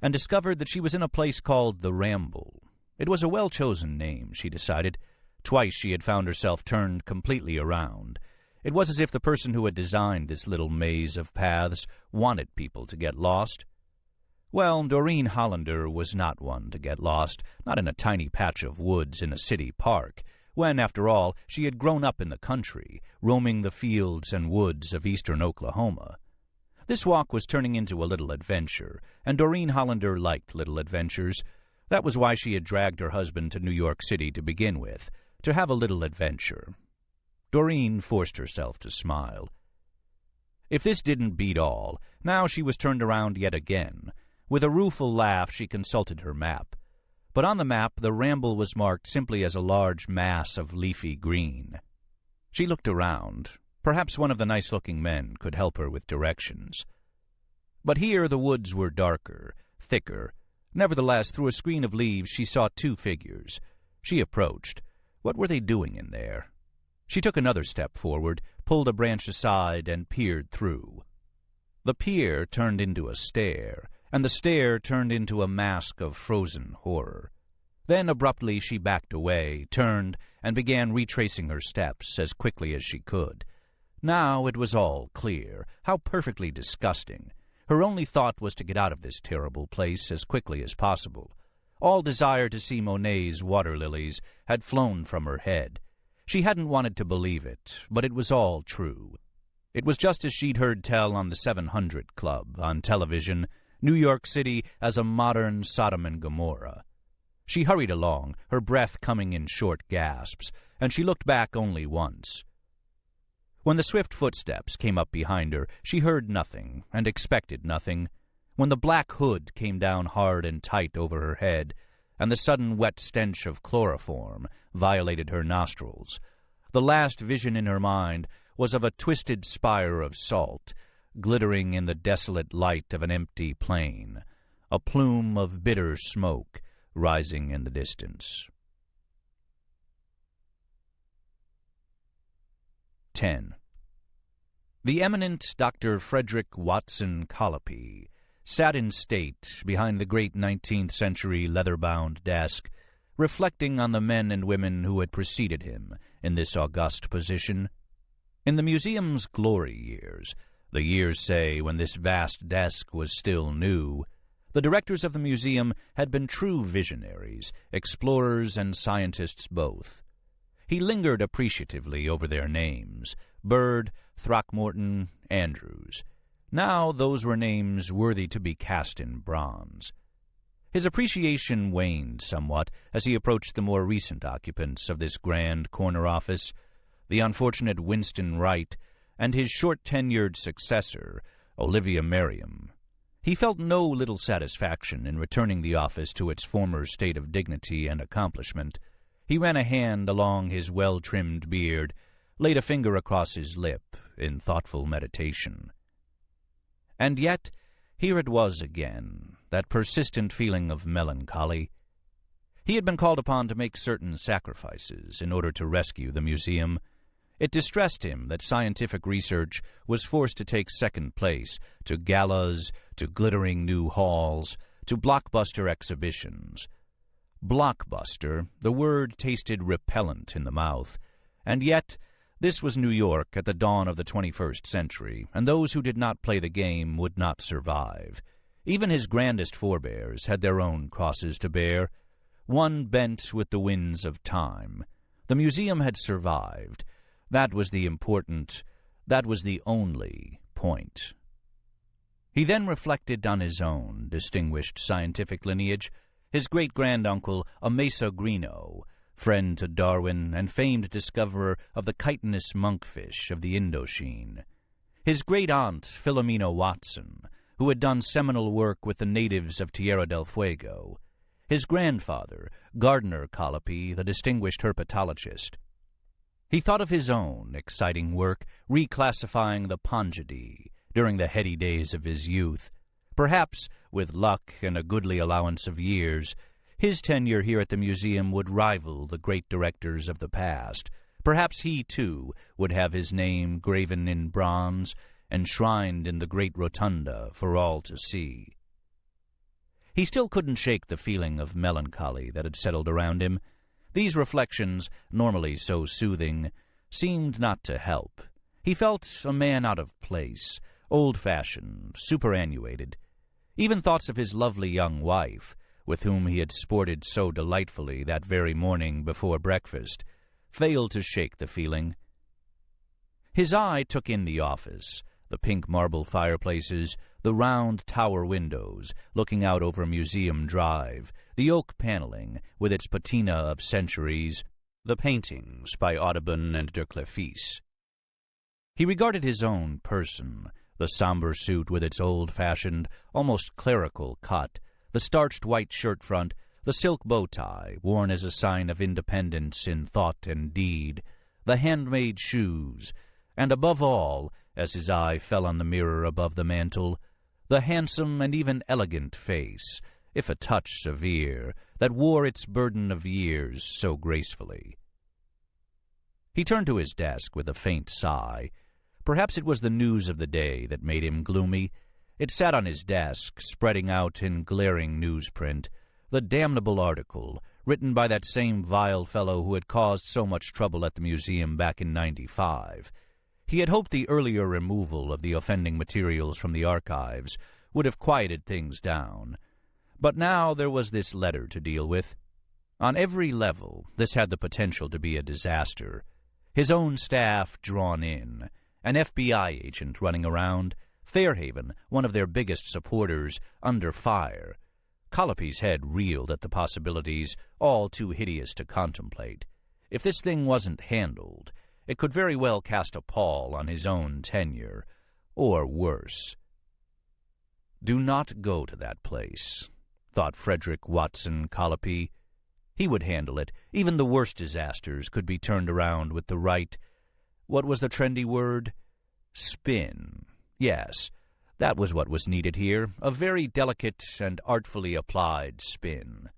and discovered that she was in a place called the Ramble. It was a well-chosen name, she decided. Twice she had found herself turned completely around. It was as if the person who had designed this little maze of paths wanted people to get lost. Well, Doreen Hollander was not one to get lost, not in a tiny patch of woods in a city park, when, after all, she had grown up in the country, roaming the fields and woods of eastern Oklahoma. This walk was turning into a little adventure, and Doreen Hollander liked little adventures. That was why she had dragged her husband to New York City to begin with, to have a little adventure. Doreen forced herself to smile. If this didn't beat all, now she was turned around yet again. With a rueful laugh, she consulted her map. But on the map, the Ramble was marked simply as a large mass of leafy green. She looked around. Perhaps one of the nice-looking men could help her with directions. But here the woods were darker, thicker. Nevertheless, through a screen of leaves, she saw 2 figures. She approached. What were they doing in there? She took another step forward, pulled a branch aside, and peered through. The peer turned into a stare, and the stare turned into a mask of frozen horror. Then abruptly she backed away, turned, and began retracing her steps as quickly as she could. Now it was all clear. How perfectly disgusting. Her only thought was to get out of this terrible place as quickly as possible. All desire to see Monet's water lilies had flown from her head. She hadn't wanted to believe it, but it was all true. It was just as she'd heard tell on the 700 Club, on television, New York City as a modern Sodom and Gomorrah. She hurried along, her breath coming in short gasps, and she looked back only once. When the swift footsteps came up behind her, she heard nothing and expected nothing. When the black hood came down hard and tight over her head, and the sudden wet stench of chloroform violated her nostrils, the last vision in her mind was of a twisted spire of salt, glittering in the desolate light of an empty plain, a plume of bitter smoke rising in the distance. 10. The eminent Dr. Frederick Watson Colopy sat in state behind the great 19th-century leather-bound desk, reflecting on the men and women who had preceded him in this august position. In the museum's glory years, the years, say, when this vast desk was still new, the directors of the museum had been true visionaries, explorers and scientists both. He lingered appreciatively over their names: Bird, Throckmorton, Andrews. Now those were names worthy to be cast in bronze. His appreciation waned somewhat as he approached the more recent occupants of this grand corner office, the unfortunate Winston Wright and his short-tenured successor, Olivia Merriam. He felt no little satisfaction in returning the office to its former state of dignity and accomplishment. He ran a hand along his well-trimmed beard, laid a finger across his lip in thoughtful meditation. And yet, here it was again, that persistent feeling of melancholy. He had been called upon to make certain sacrifices in order to rescue the museum. It distressed him that scientific research was forced to take second place to galas, to glittering new halls, to blockbuster exhibitions. Blockbuster, the word tasted repellent in the mouth, and yet this was New York at the dawn of the 21st century, and those who did not play the game would not survive. Even his grandest forebears had their own crosses to bear, one bent with the winds of time. The museum had survived. That was the important, that was the only point. He then reflected on his own distinguished scientific lineage, his great-granduncle, Amasa Greenough, friend to Darwin and famed discoverer of the chitinous monkfish of the Indochine. His great-aunt, Philomena Watson, who had done seminal work with the natives of Tierra del Fuego. His grandfather, Gardner Colopy, the distinguished herpetologist. He thought of his own exciting work, reclassifying the Pongidae during the heady days of his youth. Perhaps, with luck and a goodly allowance of years, his tenure here at the museum would rival the great directors of the past. Perhaps he, too, would have his name graven in bronze, enshrined in the great rotunda for all to see. He still couldn't shake the feeling of melancholy that had settled around him. These reflections, normally so soothing, seemed not to help. He felt a man out of place, old-fashioned, superannuated. Even thoughts of his lovely young wife, with whom he had sported so delightfully that very morning before breakfast, failed to shake the feeling. His eye took in the office, the pink marble fireplaces, the round tower windows looking out over Museum Drive, the oak paneling with its patina of centuries, the paintings by Audubon and de Clefis. He regarded his own person, the somber suit with its old-fashioned, almost clerical cut, the starched white shirt front, the silk bow tie worn as a sign of independence in thought and deed, the handmade shoes, and above all, as his eye fell on the mirror above the mantel, the handsome and even elegant face, if a touch severe, that wore its burden of years so gracefully. He turned to his desk with a faint sigh. Perhaps it was the news of the day that made him gloomy. It sat on his desk, spreading out in glaring newsprint, the damnable article, written by that same vile fellow who had caused so much trouble at the museum back in '95. He had hoped the earlier removal of the offending materials from the archives would have quieted things down. But now there was this letter to deal with. On every level, this had the potential to be a disaster. His own staff drawn in, an FBI agent running around, Fairhaven, one of their biggest supporters, under fire. Colopy's head reeled at the possibilities, all too hideous to contemplate. If this thing wasn't handled, it could very well cast a pall on his own tenure, or worse. Do not go to that place, thought Frederick Watson Colopy. He would handle it. Even the worst disasters could be turned around with the right, what was the trendy word? Spin. Yes, that was what was needed here, a very delicate and artfully applied spin.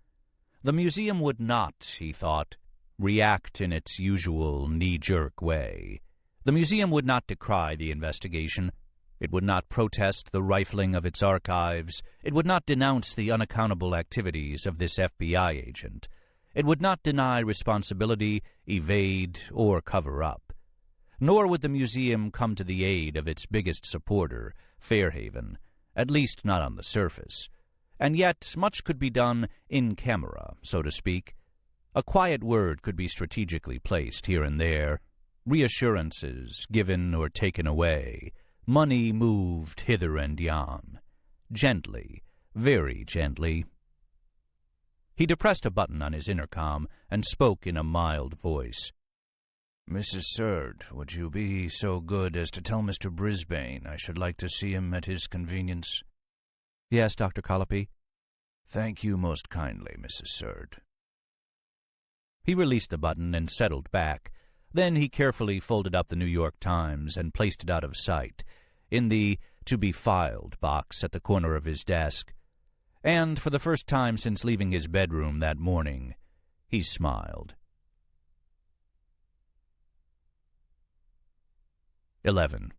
The museum would not, he thought, react in its usual knee-jerk way. The museum would not decry the investigation. It would not protest the rifling of its archives. It would not denounce the unaccountable activities of this FBI agent. It would not deny responsibility, evade, or cover up. Nor would the museum come to the aid of its biggest supporter, Fairhaven, at least not on the surface. And yet much could be done in camera, so to speak. A quiet word could be strategically placed here and there, reassurances given or taken away, money moved hither and yon. Gently, very gently. He depressed a button on his intercom and spoke in a mild voice. "Mrs. Surd, would you be so good as to tell Mr. Brisbane I should like to see him at his convenience?" "Yes, Dr. Colopy." "Thank you most kindly, Mrs. Surd." He released the button and settled back. Then he carefully folded up the New York Times and placed it out of sight, in the to-be-filed box at the corner of his desk. And for the first time since leaving his bedroom that morning, he smiled. 11.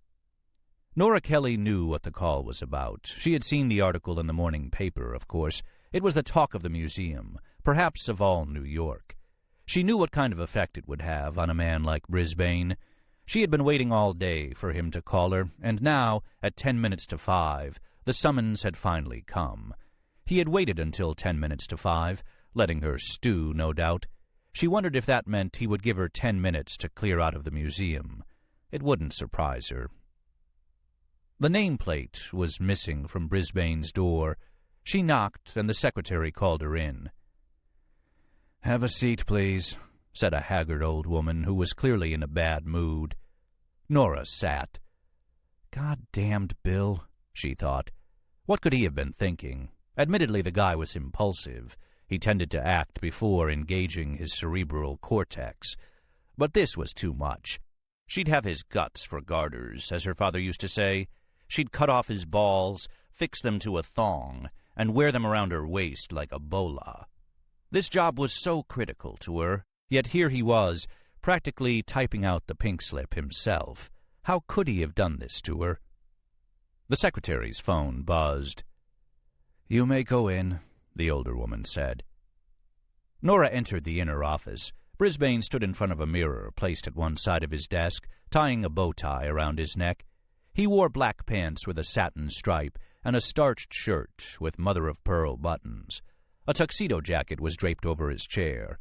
Nora Kelly knew what the call was about. She had seen the article in the morning paper, of course. It was the talk of the museum, perhaps of all New York. She knew what kind of effect it would have on a man like Brisbane. She had been waiting all day for him to call her, and now, at 10 minutes to 5, the summons had finally come. He had waited until 10 minutes to 5, letting her stew, no doubt. She wondered if that meant he would give her 10 minutes to clear out of the museum. It wouldn't surprise her. The nameplate was missing from Brisbane's door. She knocked, and the secretary called her in. "Have a seat, please," said a haggard old woman who was clearly in a bad mood. Nora sat. "God-damned Bill," she thought. What could he have been thinking? Admittedly, the guy was impulsive. He tended to act before engaging his cerebral cortex. But this was too much. She'd have his guts for garters, as her father used to say. She'd cut off his balls, fix them to a thong, and wear them around her waist like a bola. This job was so critical to her, yet here he was, practically typing out the pink slip himself. How could he have done this to her? The secretary's phone buzzed. "You may go in," the older woman said. Nora entered the inner office. Brisbane stood in front of a mirror placed at one side of his desk, tying a bow tie around his neck. He wore black pants with a satin stripe and a starched shirt with mother-of-pearl buttons. A tuxedo jacket was draped over his chair.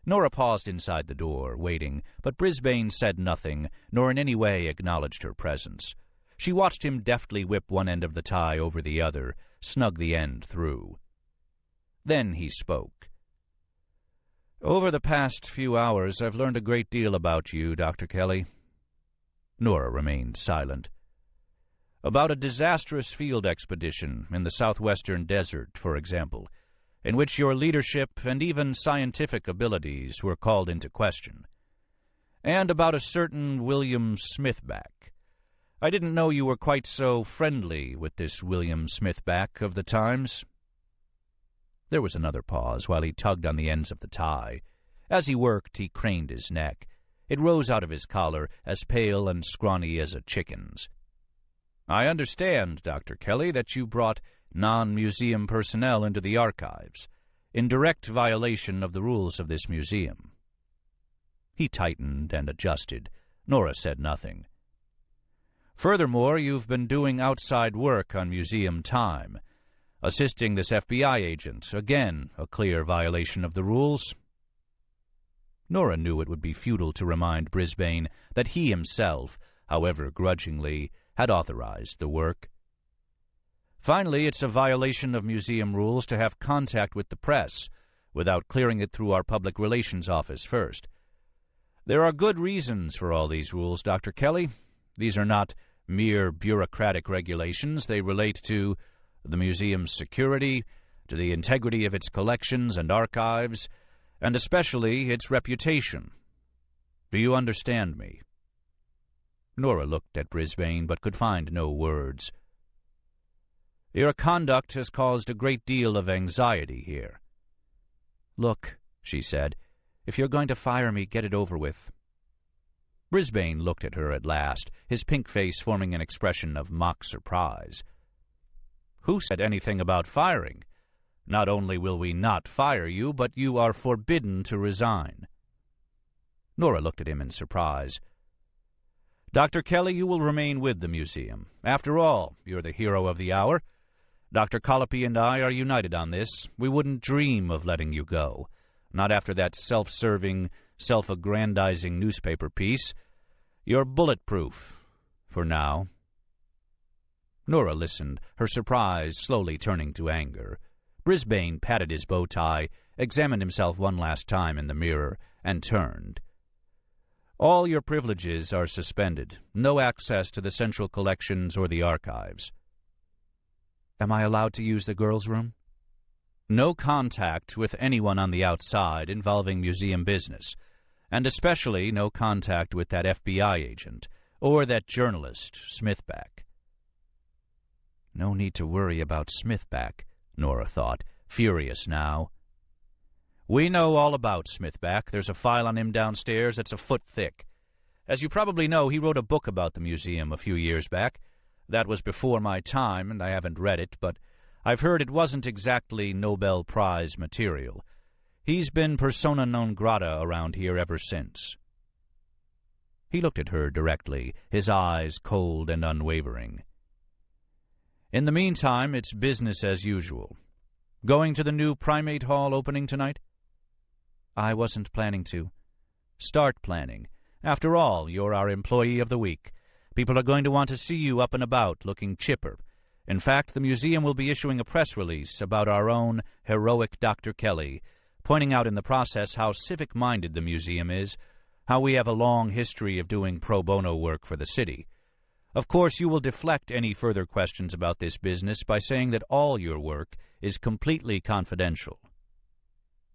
Nora paused inside the door, waiting, but Brisbane said nothing, nor in any way acknowledged her presence. She watched him deftly whip one end of the tie over the other, snug the end through. Then he spoke. "Over the past few hours, I've learned a great deal about you, Dr. Kelly." Nora remained silent. "About a disastrous field expedition in the southwestern desert, for example, in which your leadership and even scientific abilities were called into question. And about a certain William Smithback. I didn't know you were quite so friendly with this William Smithback of the Times." There was another pause while he tugged on the ends of the tie. As he worked, he craned his neck. It rose out of his collar, as pale and scrawny as a chicken's. "I understand, Dr. Kelly, that you brought non-museum personnel into the archives, in direct violation of the rules of this museum." He tightened and adjusted. Nora said nothing. "Furthermore, you've been doing outside work on museum time. assisting this FBI agent, again a clear violation of the rules. Nora knew it would be futile to remind Brisbane that he himself, however grudgingly, had authorized the work. Finally, it's a violation of museum rules to have contact with the press without clearing it through our public relations office first. There are good reasons for all these rules, Dr. Kelly. These are not mere bureaucratic regulations. They relate to the museum's security, to the integrity of its collections and archives, and especially its reputation. Do you understand me?" Nora looked at Brisbane but could find no words. "Your conduct has caused a great deal of anxiety here." "Look," she said, "if you're going to fire me, get it over with." Brisbane looked at her at last, his pink face forming an expression of mock surprise. "Who said anything about firing? Not only will we not fire you, but you are forbidden to resign." Nora looked at him in surprise. "Dr. Kelly, you will remain with the museum. After all, you're the hero of the hour. Dr. Colopy and I are united on this. We wouldn't dream of letting you go. Not after that self-serving, self-aggrandizing newspaper piece. You're bulletproof. For now." Nora listened, her surprise slowly turning to anger. Brisbane patted his bow tie, examined himself one last time in the mirror, and turned. "All your privileges are suspended. No access to the central collections or the archives." "Am I allowed to use the girls' room?" "No contact with anyone on the outside involving museum business, and especially no contact with that FBI agent or that journalist, Smithback." No need to worry about Smithback, Nora thought, furious now. "We know all about Smithback. There's a file on him downstairs that's a foot thick. As you probably know, he wrote a book about the museum a few years back. That was before my time, and I haven't read it, but I've heard it wasn't exactly Nobel Prize material. He's been persona non grata around here ever since." He looked at her directly, his eyes cold and unwavering. "In the meantime, it's business as usual. Going to the new Primate Hall opening tonight?" "I wasn't planning to." "Start planning. After all, you're our employee of the week. People are going to want to see you up and about, looking chipper. In fact, the museum will be issuing a press release about our own heroic Dr. Kelly, pointing out in the process how civic-minded the museum is, how we have a long history of doing pro bono work for the city. Of course, you will deflect any further questions about this business by saying that all your work is completely confidential."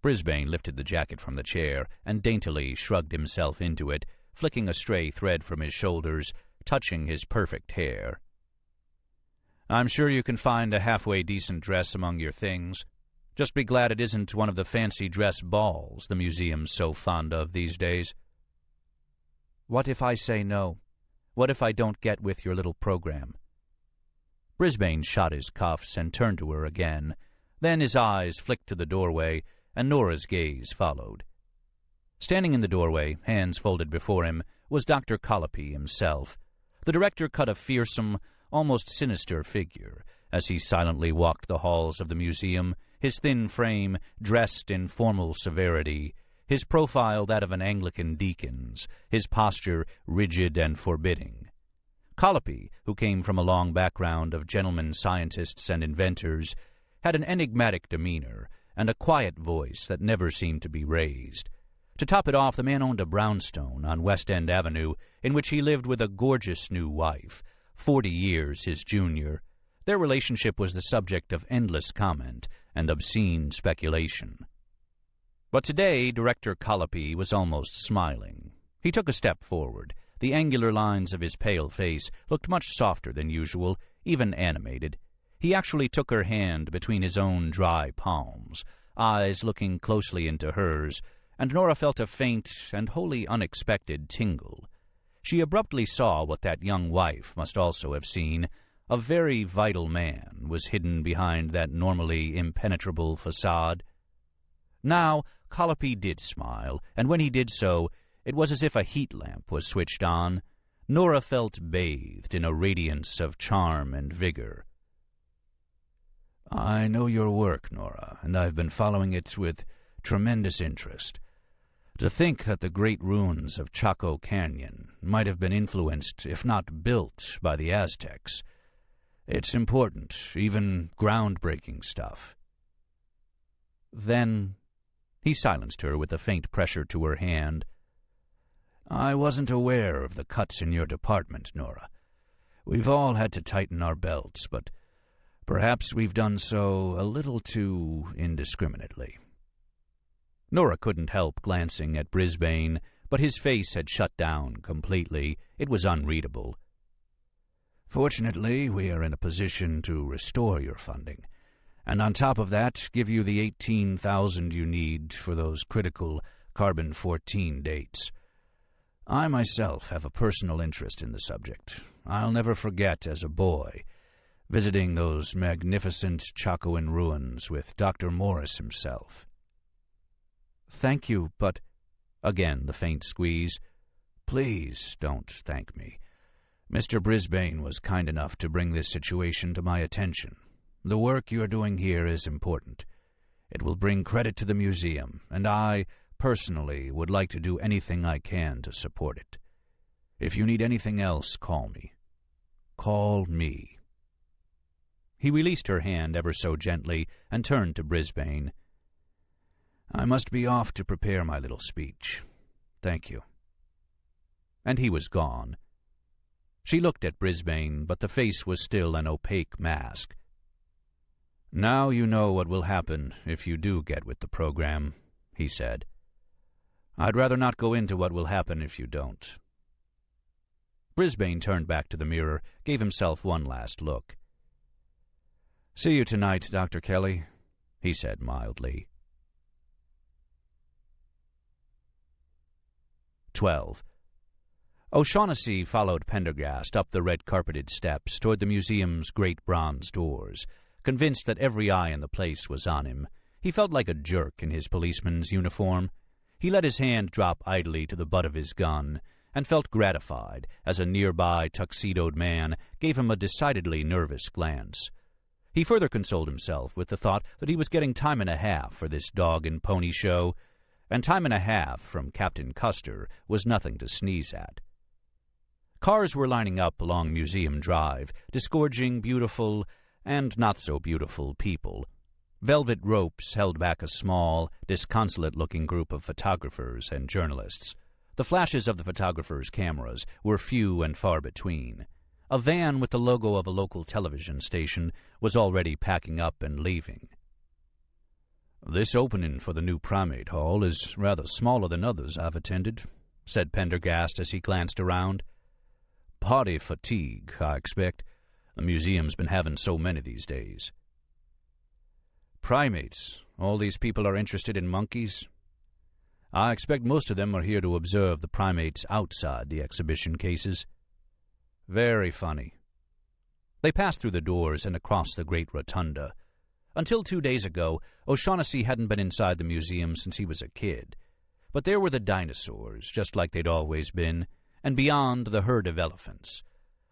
Brisbane lifted the jacket from the chair and daintily shrugged himself into it, flicking a stray thread from his shoulders, touching his perfect hair. "I'm sure you can find a halfway decent dress among your things. Just be glad it isn't one of the fancy dress balls the museum's so fond of these days." "What if I say no? What if I don't get with your little program?" Brisbane shot his cuffs and turned to her again. Then his eyes flicked to the doorway, and Nora's gaze followed. Standing in the doorway, hands folded before him, was Dr. Colopy himself. The director cut a fearsome, almost sinister figure as he silently walked the halls of the museum, his thin frame dressed in formal severity, his profile that of an Anglican deacon's, his posture rigid and forbidding. Colopy, who came from a long background of gentlemen scientists and inventors, had an enigmatic demeanor and a quiet voice that never seemed to be raised. To top it off, the man owned a brownstone on West End Avenue in which he lived with a gorgeous new wife, 40 years his junior. Their relationship was the subject of endless comment and obscene speculation. But today, Director Colopy was almost smiling. He took a step forward. The angular lines of his pale face looked much softer than usual, even animated. He actually took her hand between his own dry palms, eyes looking closely into hers, and Nora felt a faint and wholly unexpected tingle. She abruptly saw what that young wife must also have seen. A very vital man was hidden behind that normally impenetrable facade. Now, Colopy did smile, and when he did so, it was as if a heat lamp was switched on. Nora felt bathed in a radiance of charm and vigor. I know your work, Nora, and I've been following it with tremendous interest. To think that the great ruins of Chaco Canyon might have been influenced, if not built, by the Aztecs. It's important, even groundbreaking stuff. Then he silenced her with a faint pressure to her hand. I wasn't aware of the cuts in your department, Nora. We've all had to tighten our belts, but perhaps we've done so a little too indiscriminately. Nora couldn't help glancing at Brisbane, but his face had shut down completely. It was unreadable. Fortunately, we are in a position to restore your funding, and on top of that, give you the $18,000 you need for those critical carbon-14 dates. I myself have a personal interest in the subject. I'll never forget, as a boy, visiting those magnificent Chacoan ruins with Dr. Morris himself. Thank you, but... Again the faint squeeze. Please don't thank me. Mr. Brisbane was kind enough to bring this situation to my attention. The work you're doing here is important. It will bring credit to the museum, and I, personally, would like to do anything I can to support it. If you need anything else, call me. Call me. He released her hand ever so gently and turned to Brisbane. I must be off to prepare my little speech. Thank you. And he was gone. She looked at Brisbane, but the face was still an opaque mask. Now you know what will happen if you do get with the program, he said. I'd rather not go into what will happen if you don't. Brisbane turned back to the mirror, gave himself one last look. See you tonight, Dr. Kelly, he said mildly. 12. O'Shaughnessy followed Pendergast up the red-carpeted steps toward the museum's great bronze doors, convinced that every eye in the place was on him. He felt like a jerk in his policeman's uniform. He let his hand drop idly to the butt of his gun, and felt gratified as a nearby tuxedoed man gave him a decidedly nervous glance. He further consoled himself with the thought that he was getting time and a half for this dog and pony show, and time and a half from Captain Custer was nothing to sneeze at. Cars were lining up along Museum Drive, disgorging beautiful and not-so-beautiful people. Velvet ropes held back a small, disconsolate-looking group of photographers and journalists. The flashes of the photographers' cameras were few and far between. A van with the logo of a local television station was already packing up and leaving. This opening for the new primate hall is rather smaller than others I've attended, said Pendergast as he glanced around. Party fatigue, I expect. The museum's been having so many these days. Primates. All these people are interested in monkeys. I expect most of them are here to observe the primates outside the exhibition cases. Very funny. They passed through the doors and across the great rotunda. Until 2 days ago, O'Shaughnessy hadn't been inside the museum since he was a kid. But there were the dinosaurs, just like they'd always been, and beyond the herd of elephants.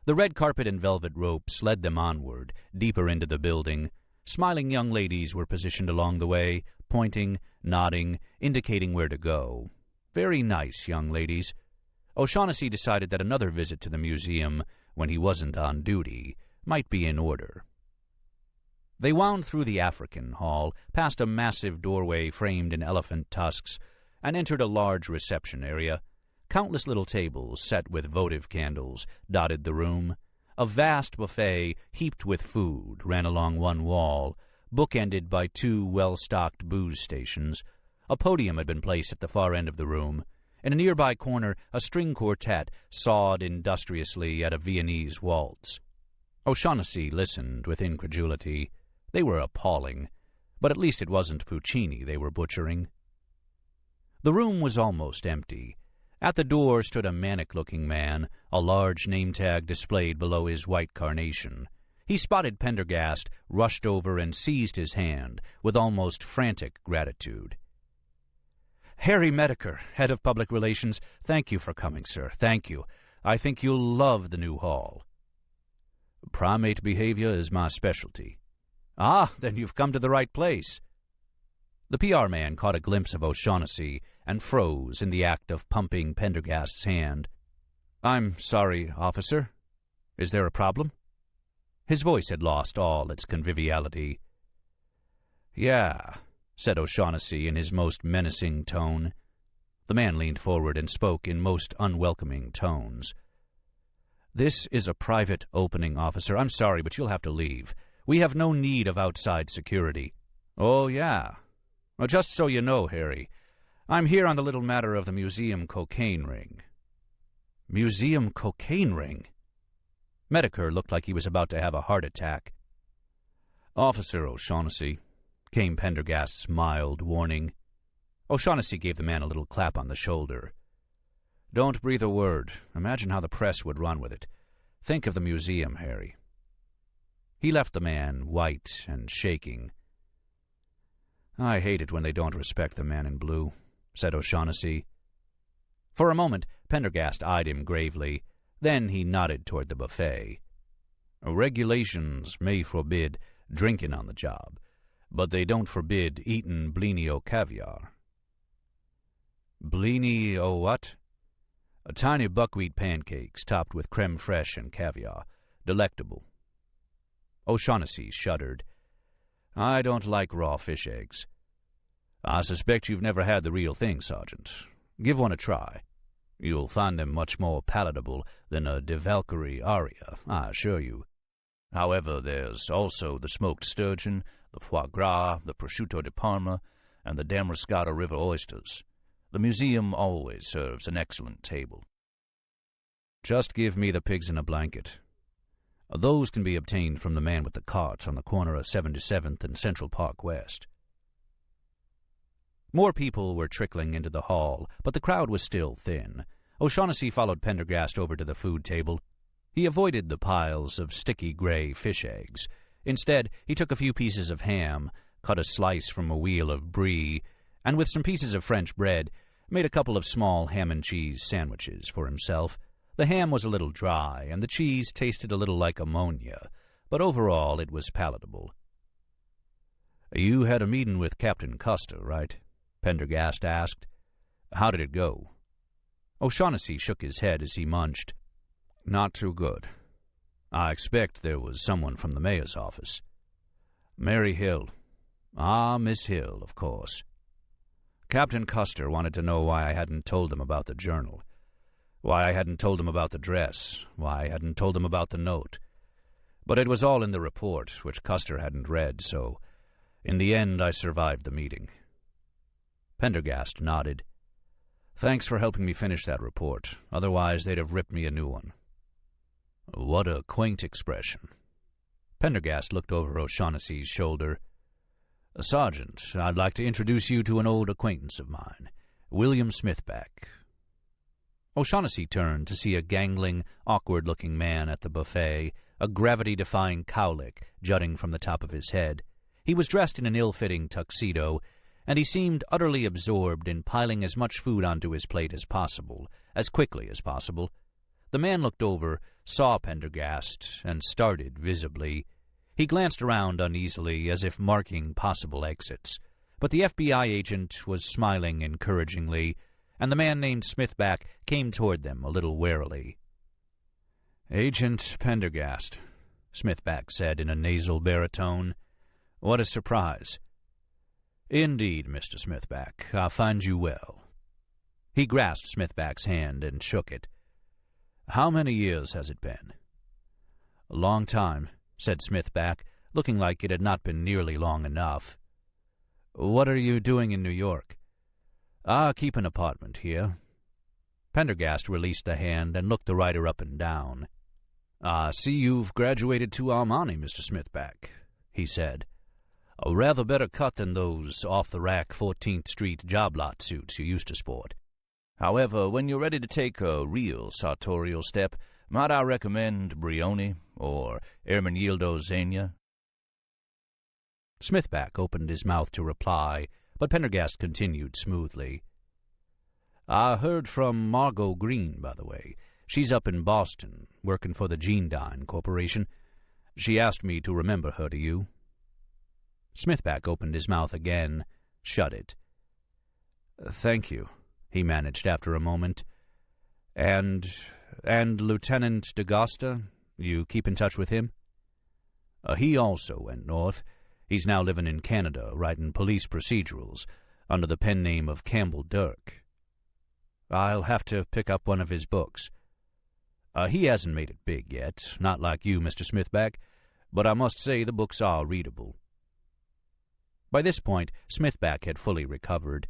The red carpet and velvet ropes led them onward, deeper into the building. Smiling young ladies were positioned along the way, pointing, nodding, indicating where to go. Very nice young ladies. O'Shaughnessy decided that another visit to the museum, when he wasn't on duty, might be in order. They wound through the African Hall, past a massive doorway framed in elephant tusks, and entered a large reception area. Countless little tables set with votive candles dotted the room. A vast buffet heaped with food ran along one wall, bookended by 2 well-stocked booze stations. A podium had been placed at the far end of the room. In a nearby corner, a string quartet sawed industriously at a Viennese waltz. O'Shaughnessy listened with incredulity. They were appalling, but at least it wasn't Puccini they were butchering. The room was almost empty. At the door stood a manic-looking man, a large name-tag displayed below his white carnation. He spotted Pendergast, rushed over, and seized his hand with almost frantic gratitude. Harry Medeker, head of public relations, thank you for coming, sir. Thank you. I think you'll love the new hall. Primate behavior is my specialty. "Ah, then you've come to the right place." The PR man caught a glimpse of O'Shaughnessy and froze in the act of pumping Pendergast's hand. "I'm sorry, officer. Is there a problem?" His voice had lost all its conviviality. "Yeah," said O'Shaughnessy in his most menacing tone. The man leaned forward and spoke in most unwelcoming tones. "This is a private opening, officer. I'm sorry, but you'll have to leave. We have no need of outside security." "Oh, yeah. Well, just so you know, Harry, I'm here on the little matter of the museum cocaine ring." "Museum cocaine ring?" Medeker looked like he was about to have a heart attack. "Officer O'Shaughnessy," came Pendergast's mild warning. O'Shaughnessy gave the man a little clap on the shoulder. "Don't breathe a word. Imagine how the press would run with it. Think of the museum, Harry." He left the man white and shaking. "I hate it when they don't respect the man in blue," said O'Shaughnessy. For a moment, Pendergast eyed him gravely. Then he nodded toward the buffet. "Regulations may forbid drinking on the job, but they don't forbid eating blini o caviar." "Blini o what?" "Tiny buckwheat pancakes topped with creme fraiche and caviar. Delectable." O'Shaughnessy shuddered. "I don't like raw fish eggs." "I suspect you've never had the real thing, Sergeant. Give one a try. You'll find them much more palatable than a De Valkyrie aria, I assure you. However, there's also the smoked sturgeon, the foie gras, the prosciutto di Parma, and the Damascata River oysters. The museum always serves an excellent table." "Just give me the pigs in a blanket. Those can be obtained from the man with the cart on the corner of 77th and Central Park West." More people were trickling into the hall, but the crowd was still thin. O'Shaughnessy followed Pendergast over to the food table. He avoided the piles of sticky gray fish eggs. Instead, he took a few pieces of ham, cut a slice from a wheel of brie, and with some pieces of French bread, made a couple of small ham and cheese sandwiches for himself. The ham was a little dry, and the cheese tasted a little like ammonia, but overall it was palatable. "You had a meeting with Captain Custer, right?" Pendergast asked. "How did it go?" O'Shaughnessy shook his head as he munched. "Not too good. I expect there was someone from the mayor's office." "Mary Hill." "Ah, Miss Hill, of course." "Captain Custer wanted to know why I hadn't told him about the journal, why I hadn't told him about the dress, why I hadn't told him about the note. But it was all in the report, which Custer hadn't read, so in the end I survived the meeting." Pendergast nodded. "Thanks for helping me finish that report. Otherwise, they'd have ripped me a new one." "What a quaint expression." Pendergast looked over O'Shaughnessy's shoulder. "Sergeant, I'd like to introduce you to an old acquaintance of mine, William Smithback." O'Shaughnessy turned to see a gangling, awkward-looking man at the buffet, a gravity-defying cowlick jutting from the top of his head. He was dressed in an ill-fitting tuxedo, and he seemed utterly absorbed in piling as much food onto his plate as possible, as quickly as possible. The man looked over, saw Pendergast, and started visibly. He glanced around uneasily, as if marking possible exits. But the FBI agent was smiling encouragingly, and the man named Smithback came toward them a little warily. "Agent Pendergast," Smithback said in a nasal baritone. "What a surprise." "Indeed, Mr. Smithback, I find you well." He grasped Smithback's hand and shook it. "How many years has it been?" "A long time," said Smithback, looking like it had not been nearly long enough. "What are you doing in New York?" "I keep an apartment here." Pendergast released the hand and looked the writer up and down. "I see you've graduated to Armani, Mr. Smithback," he said. "A rather better cut than those off-the-rack 14th Street job lot suits you used to sport. However, when you're ready to take a real sartorial step, might I recommend Brioni or Ermenildo Zegna?" Smithback opened his mouth to reply, but Pendergast continued smoothly. "I heard from Margot Green, by the way. She's up in Boston, working for the Gendyne Corporation. She asked me to remember her to you." Smithback opened his mouth again, shut it. "Thank you," he managed after a moment. And Lieutenant DeGosta, you keep in touch with him?" "He also went north. He's now living in Canada, writing police procedurals, under the pen name of Campbell Dirk. I'll have to pick up one of his books. He hasn't made it big yet, not like you, Mr. Smithback, but I must say the books are readable." By this point, Smithback had fully recovered.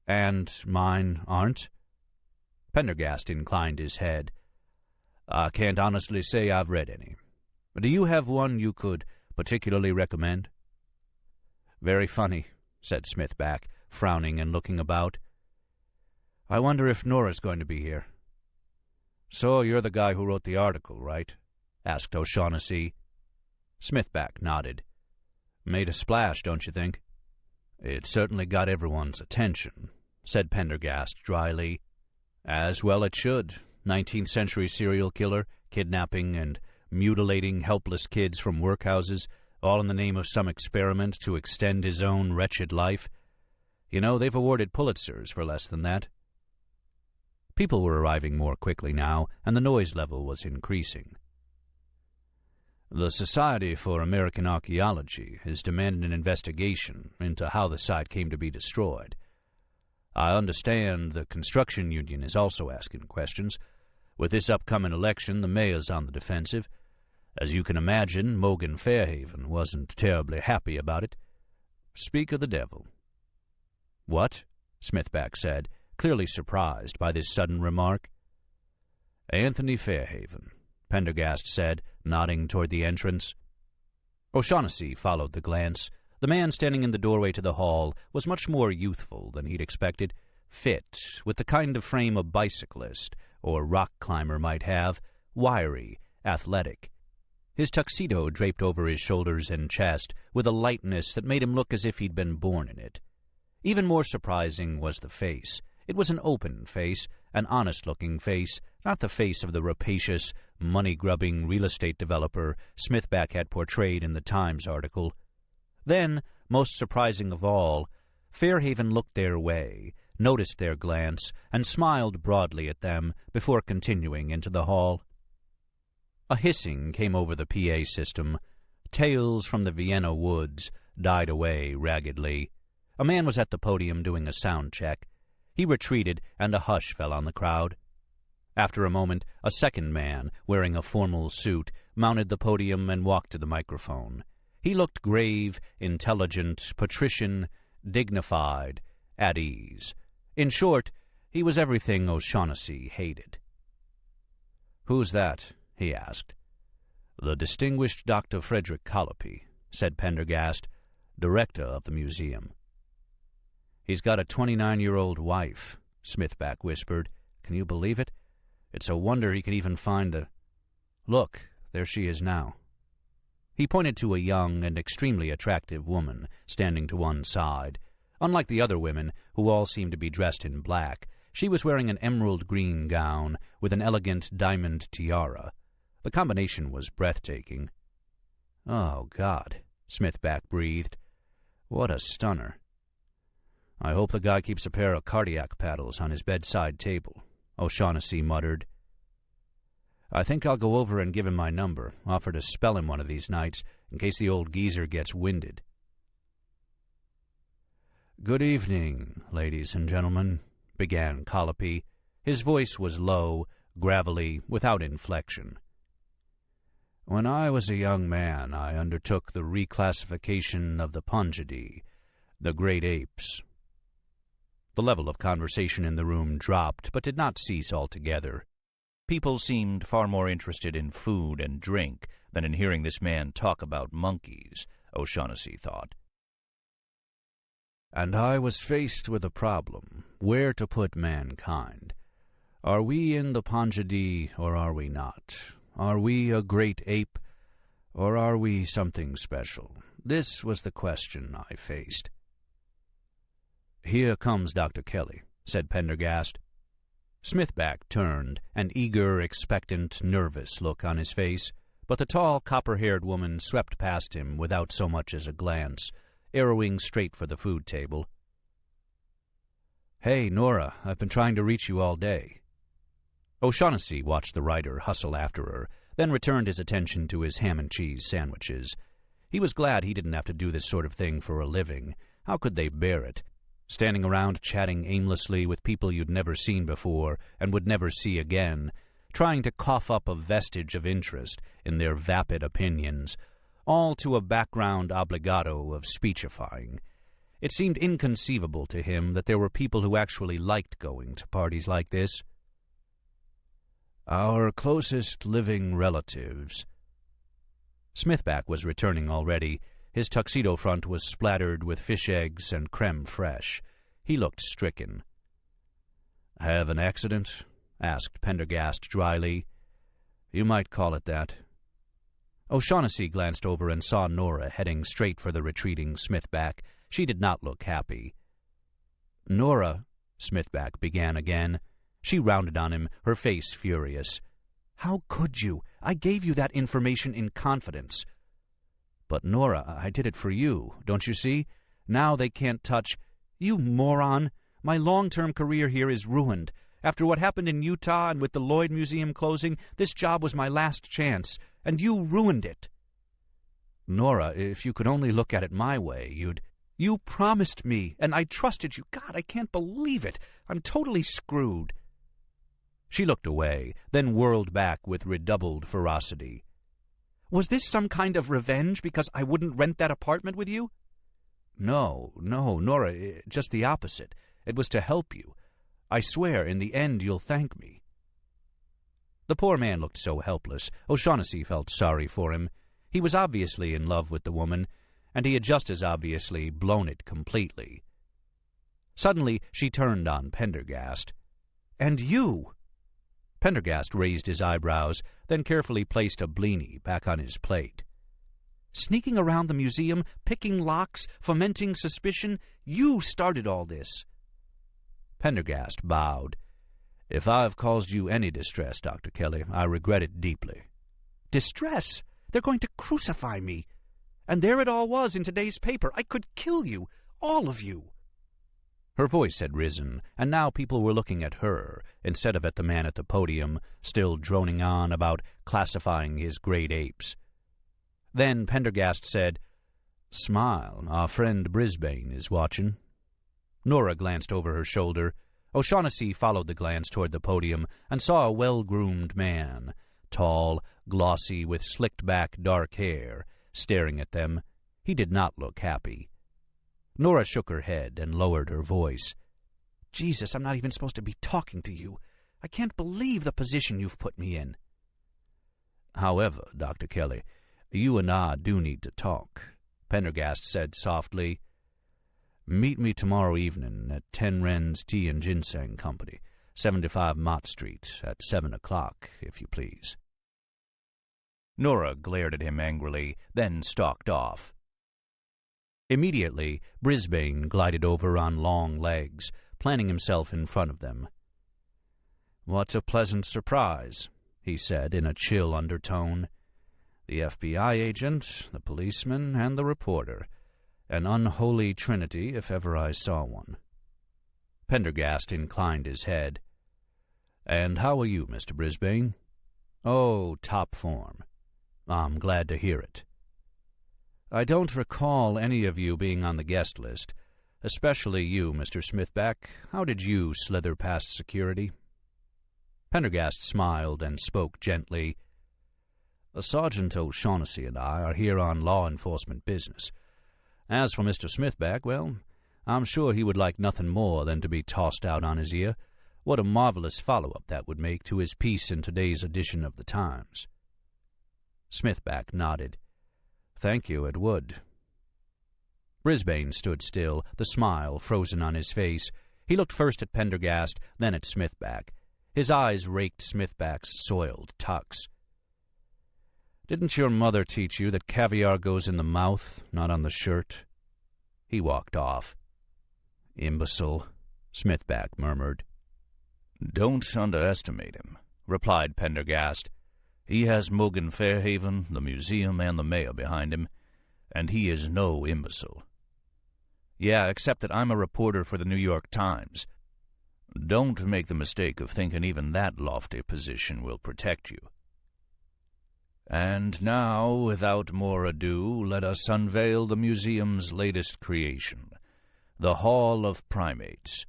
"And mine aren't?" Pendergast inclined his head. "I can't honestly say I've read any. Do you have one you could particularly recommend?" "Very funny," said Smithback, frowning and looking about. "I wonder if Nora's going to be here." "So you're the guy who wrote the article, right?" asked O'Shaughnessy. Smithback nodded. "Made a splash, don't you think?" "It certainly got everyone's attention," said Pendergast dryly. "As well it should. 19th-century serial killer, kidnapping and mutilating helpless kids from workhouses, all in the name of some experiment to extend his own wretched life. You know, they've awarded Pulitzers for less than that." People were arriving more quickly now, and the noise level was increasing. "The Society for American Archaeology has demanded an investigation into how the site came to be destroyed. I understand the construction union is also asking questions. With this upcoming election, the mayor's on the defensive. As you can imagine, Mogan Fairhaven wasn't terribly happy about it. Speak of the devil." "What?" Smithback said, clearly surprised by this sudden remark. "Anthony Fairhaven," Pendergast said, nodding toward the entrance. O'Shaughnessy followed the glance. The man standing in the doorway to the hall was much more youthful than he'd expected, fit, with the kind of frame a bicyclist or rock climber might have, wiry, athletic. His tuxedo draped over his shoulders and chest with a lightness that made him look as if he'd been born in it. Even more surprising was the face. It was an open face, an honest-looking face, not the face of the rapacious, money-grubbing real estate developer Smithback had portrayed in the Times article. Then, most surprising of all, Fairhaven looked their way, noticed their glance, and smiled broadly at them before continuing into the hall. A hissing came over the PA system. Tales from the Vienna woods died away raggedly. A man was at the podium doing a sound check. He retreated, and a hush fell on the crowd. After a moment, a second man, wearing a formal suit, mounted the podium and walked to the microphone. He looked grave, intelligent, patrician, dignified, at ease. In short, he was everything O'Shaughnessy hated. "Who's that?" he asked. "The distinguished Dr. Frederick Colopy," said Pendergast, director of the museum. "He's got a 29-year-old wife," Smithback whispered. "Can you believe it? It's a wonder he can even find the... Look, there she is now." He pointed to a young and extremely attractive woman standing to one side. Unlike the other women, who all seemed to be dressed in black, she was wearing an emerald green gown with an elegant diamond tiara. The combination was breathtaking. "Oh, God," Smithback breathed. "What a stunner." "I hope the guy keeps a pair of cardiac paddles on his bedside table," O'Shaughnessy muttered. "I think I'll go over and give him my number, offer to spell him one of these nights, in case the old geezer gets winded." "Good evening, ladies and gentlemen," began Colopy. His voice was low, gravelly, without inflection. "When I was a young man, I undertook the reclassification of the Pungidae, the great apes." The level of conversation in the room dropped, but did not cease altogether. People seemed far more interested in food and drink than in hearing this man talk about monkeys, O'Shaughnessy thought. "And I was faced with a problem, where to put mankind. Are we in the Pungidae, or are we not? Are we a great ape, or are we something special? This was the question I faced." "Here comes Dr. Kelly," said Pendergast. Smithback turned, an eager, expectant, nervous look on his face. But the tall, copper-haired woman swept past him without so much as a glance, arrowing straight for the food table. "Hey, Nora, I've been trying to reach you all day." O'Shaughnessy watched the rider hustle after her, then returned his attention to his ham and cheese sandwiches. He was glad he didn't have to do this sort of thing for a living. How could they bear it? Standing around chatting aimlessly with people you'd never seen before and would never see again, trying to cough up a vestige of interest in their vapid opinions, all to a background obbligato of speechifying. It seemed inconceivable to him that there were people who actually liked going to parties like this. "Our closest living relatives." Smithback was returning already. His tuxedo front was splattered with fish eggs and creme fraiche. He looked stricken. "Have an accident?" asked Pendergast dryly. "You might call it that." O'Shaughnessy glanced over and saw Nora heading straight for the retreating Smithback. She did not look happy. "Nora," Smithback began again. She rounded on him, her face furious. "How could you? I gave you that information in confidence." "But, Nora, I did it for you, don't you see? Now they can't touch—" "You moron! My long-term career here is ruined. After what happened in Utah and with the Lloyd Museum closing, this job was my last chance, and you ruined it." "Nora, if you could only look at it my way, you'd—" "You promised me, and I trusted you. God, I can't believe it. I'm totally screwed." She looked away, then whirled back with redoubled ferocity. "Was this some kind of revenge because I wouldn't rent that apartment with you?" No, Nora, just the opposite. It was to help you. I swear, in the end, you'll thank me." The poor man looked so helpless. O'Shaughnessy felt sorry for him. He was obviously in love with the woman, and he had just as obviously blown it completely. Suddenly, she turned on Pendergast. "And you?" Pendergast raised his eyebrows, then carefully placed a blini back on his plate. "Sneaking around the museum, picking locks, fomenting suspicion, you started all this." Pendergast bowed. "If I've caused you any distress, Dr. Kelly, I regret it deeply." "Distress? They're going to crucify me. And there it all was in today's paper. I could kill you, all of you." Her voice had risen, and now people were looking at her instead of at the man at the podium, still droning on about classifying his great apes. Then Pendergast said, "Smile, our friend Brisbane is watching." Nora glanced over her shoulder. O'Shaughnessy followed the glance toward the podium and saw a well-groomed man, tall, glossy, with slicked-back dark hair, staring at them. He did not look happy. Nora shook her head and lowered her voice. "Jesus, I'm not even supposed to be talking to you. I can't believe the position you've put me in." "However, Dr. Kelly, you and I do need to talk," Pendergast said softly. "Meet me tomorrow evening at 10 Wren's Tea and Ginseng Company, 75 Mott Street, at 7 o'clock, if you please." Nora glared at him angrily, then stalked off. Immediately, Brisbane glided over on long legs, planting himself in front of them. "What a pleasant surprise," he said in a chill undertone. "The FBI agent, the policeman, and the reporter. An unholy trinity if ever I saw one." Pendergast inclined his head. "And how are you, Mr. Brisbane?" "Oh, top form." "I'm glad to hear it." "I don't recall any of you being on the guest list. Especially you, Mr. Smithback. How did you slither past security?" Pendergast smiled and spoke gently. "Sergeant O'Shaughnessy and I are here on law enforcement business. As for Mr. Smithback, well, I'm sure he would like nothing more than to be tossed out on his ear. What a marvelous follow-up that would make to his piece in today's edition of the Times." Smithback nodded. "Thank you, it would." Brisbane stood still, the smile frozen on his face. He looked first at Pendergast, then at Smithback. His eyes raked Smithback's soiled tux. "Didn't your mother teach you that caviar goes in the mouth, not on the shirt?" He walked off. "Imbecile," Smithback murmured. "Don't underestimate him," replied Pendergast. He has Mogan Fairhaven, the museum, and the mayor behind him, and he is no imbecile. Yeah, except that I'm a reporter for the New York Times. Don't make the mistake of thinking even that lofty position will protect you. And now, without more ado, let us unveil the museum's latest creation, the Hall of Primates.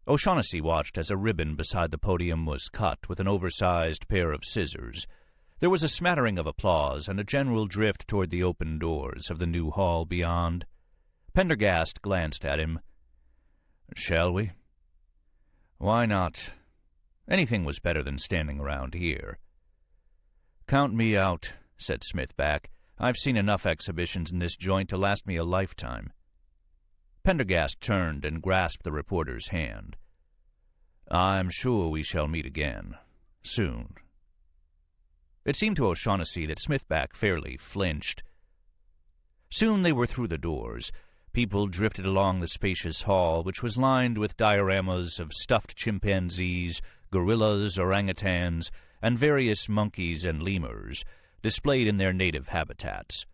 O'Shaughnessy watched as a ribbon beside the podium was cut with an oversized pair of scissors. There was a smattering of applause and a general drift toward the open doors of the new hall beyond. Pendergast glanced at him. Shall we? Why not? Anything was better than standing around here. Count me out, said Smithback. I've seen enough exhibitions in this joint to last me a lifetime. Pendergast turned and grasped the reporter's hand. I'm sure we shall meet again. Soon. It seemed to O'Shaughnessy that Smithback fairly flinched. Soon they were through the doors. People drifted along the spacious hall, which was lined with dioramas of stuffed chimpanzees, gorillas, orangutans, and various monkeys and lemurs, displayed in their native habitats.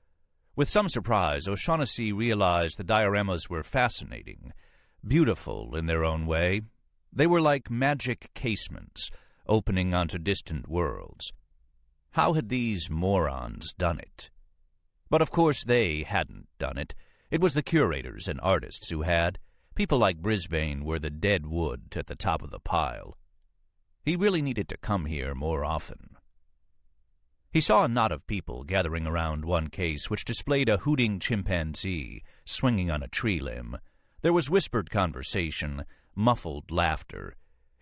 With some surprise, O'Shaughnessy realized the dioramas were fascinating, beautiful in their own way. They were like magic casements, opening onto distant worlds. How had these morons done it? But of course they hadn't done it. It was the curators and artists who had. People like Brisbane were the dead wood at the top of the pile. He really needed to come here more often. He saw a knot of people gathering around one case which displayed a hooting chimpanzee swinging on a tree limb. There was whispered conversation, muffled laughter.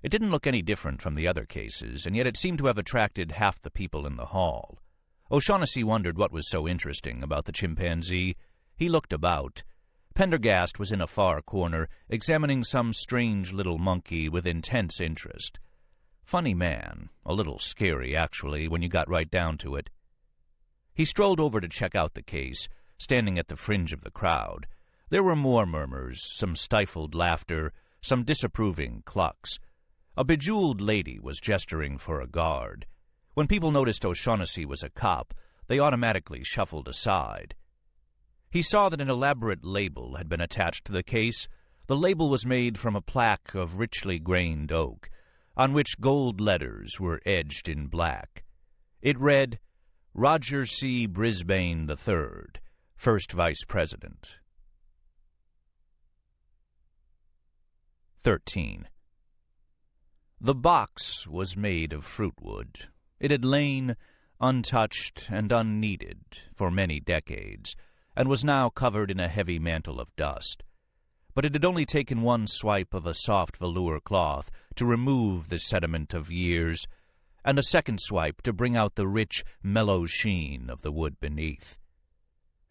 It didn't look any different from the other cases, and yet it seemed to have attracted half the people in the hall. O'Shaughnessy wondered what was so interesting about the chimpanzee. He looked about. Pendergast was in a far corner, examining some strange little monkey with intense interest. Funny man, a little scary, actually, when you got right down to it. He strolled over to check out the case, standing at the fringe of the crowd. There were more murmurs, some stifled laughter, some disapproving clucks. A bejeweled lady was gesturing for a guard. When people noticed O'Shaughnessy was a cop, they automatically shuffled aside. He saw that an elaborate label had been attached to the case. The label was made from a plaque of richly grained oak, on which gold letters were edged in black. It read, Roger C. Brisbane III, First Vice President. 13. The box was made of fruitwood. It had lain untouched and unneeded for many decades, and was now covered in a heavy mantle of dust. But it had only taken one swipe of a soft velour cloth to remove the sediment of years, and a second swipe to bring out the rich, mellow sheen of the wood beneath.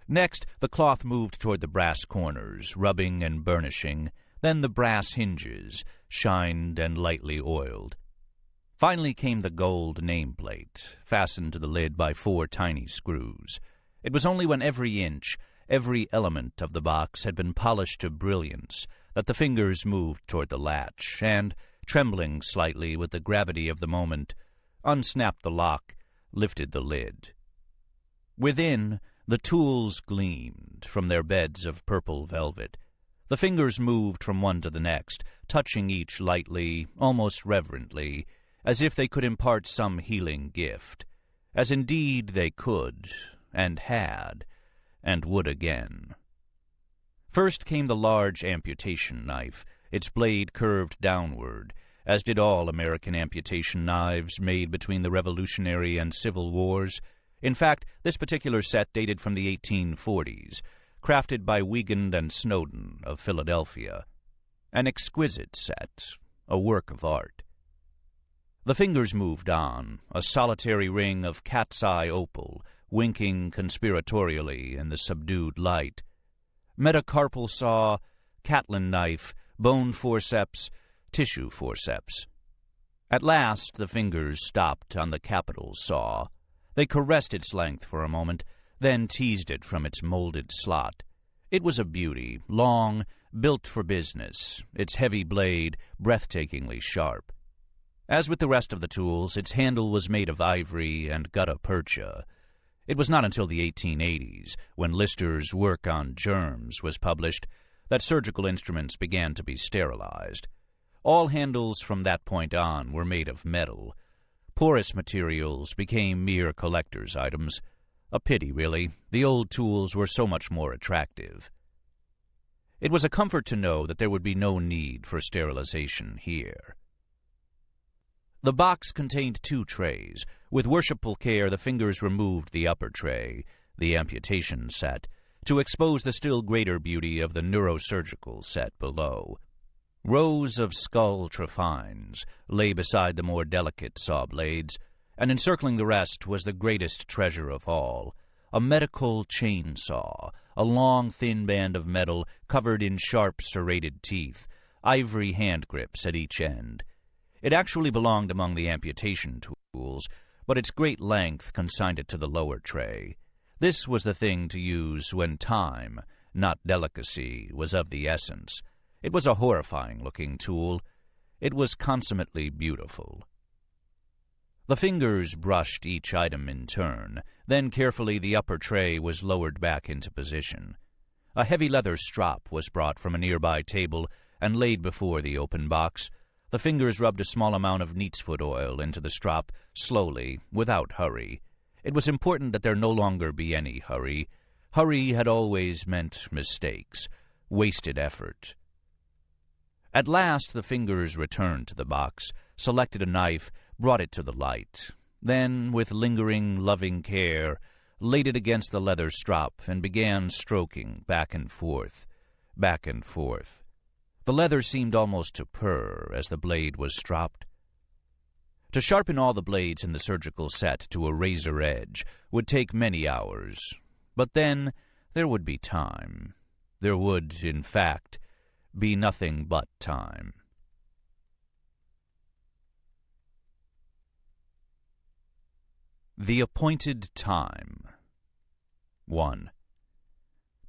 Next, the cloth moved toward the brass corners, rubbing and burnishing, then the brass hinges, shined and lightly oiled. Finally came the gold nameplate, fastened to the lid by 4 tiny screws. It was only when every inch, every element of the box had been polished to brilliance that the fingers moved toward the latch, and, trembling slightly with the gravity of the moment, unsnapped the lock, lifted the lid. Within, the tools gleamed from their beds of purple velvet. The fingers moved from one to the next, touching each lightly, almost reverently, as if they could impart some healing gift, as indeed they could, and had, and would again. First came the large amputation knife, its blade curved downward, as did all American amputation knives made between the Revolutionary and Civil Wars. In fact, this particular set dated from the 1840s, crafted by Wiegand and Snowden of Philadelphia. An exquisite set, a work of art. The fingers moved on, a solitary ring of cat's-eye opal, winking conspiratorially in the subdued light. Metacarpal saw, Catlin knife, bone forceps, tissue forceps. At last the fingers stopped on the capital saw. They caressed its length for a moment, then teased it from its molded slot. It was a beauty, long, built for business, its heavy blade breathtakingly sharp. As with the rest of the tools, its handle was made of ivory and gutta percha. It was not until the 1880s, when Lister's work on germs was published, that surgical instruments began to be sterilized. All handles from that point on were made of metal. Porous materials became mere collector's items. A pity, really. The old tools were so much more attractive. It was a comfort to know that there would be no need for sterilization here. The box contained 2 trays. With worshipful care, the fingers removed the upper tray, the amputation set, to expose the still greater beauty of the neurosurgical set below. Rows of skull trephines lay beside the more delicate saw blades, and encircling the rest was the greatest treasure of all, a medical chainsaw, a long, thin band of metal covered in sharp, serrated teeth, ivory hand grips at each end. It actually belonged among the amputation tools, but its great length consigned it to the lower tray. This was the thing to use when time, not delicacy, was of the essence. It was a horrifying-looking tool. It was consummately beautiful. The fingers brushed each item in turn. Then carefully the upper tray was lowered back into position. A heavy leather strop was brought from a nearby table and laid before the open box. The fingers rubbed a small amount of neatsfoot oil into the strop, slowly, without hurry. It was important that there no longer be any hurry. Hurry had always meant mistakes, wasted effort. At last the fingers returned to the box, selected a knife, brought it to the light. Then, with lingering, loving care, laid it against the leather strop and began stroking back and forth, back and forth. The leather seemed almost to purr as the blade was stropped. To sharpen all the blades in the surgical set to a razor edge would take many hours. But then there would be time. There would, in fact, be nothing but time. The Appointed Time. 1.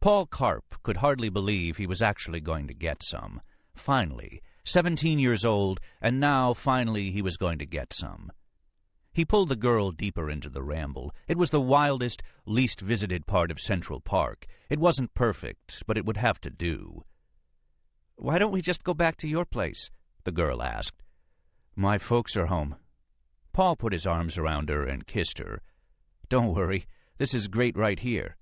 Paul Karp could hardly believe he was actually going to get some. Finally, 17 years old, and now, finally, he was going to get some. He pulled the girl deeper into the ramble. It was the wildest, least visited part of Central Park. It wasn't perfect, but it would have to do. "Why don't we just go back to your place?" the girl asked. "My folks are home." Paul put his arms around her and kissed her. "Don't worry, this is great right here."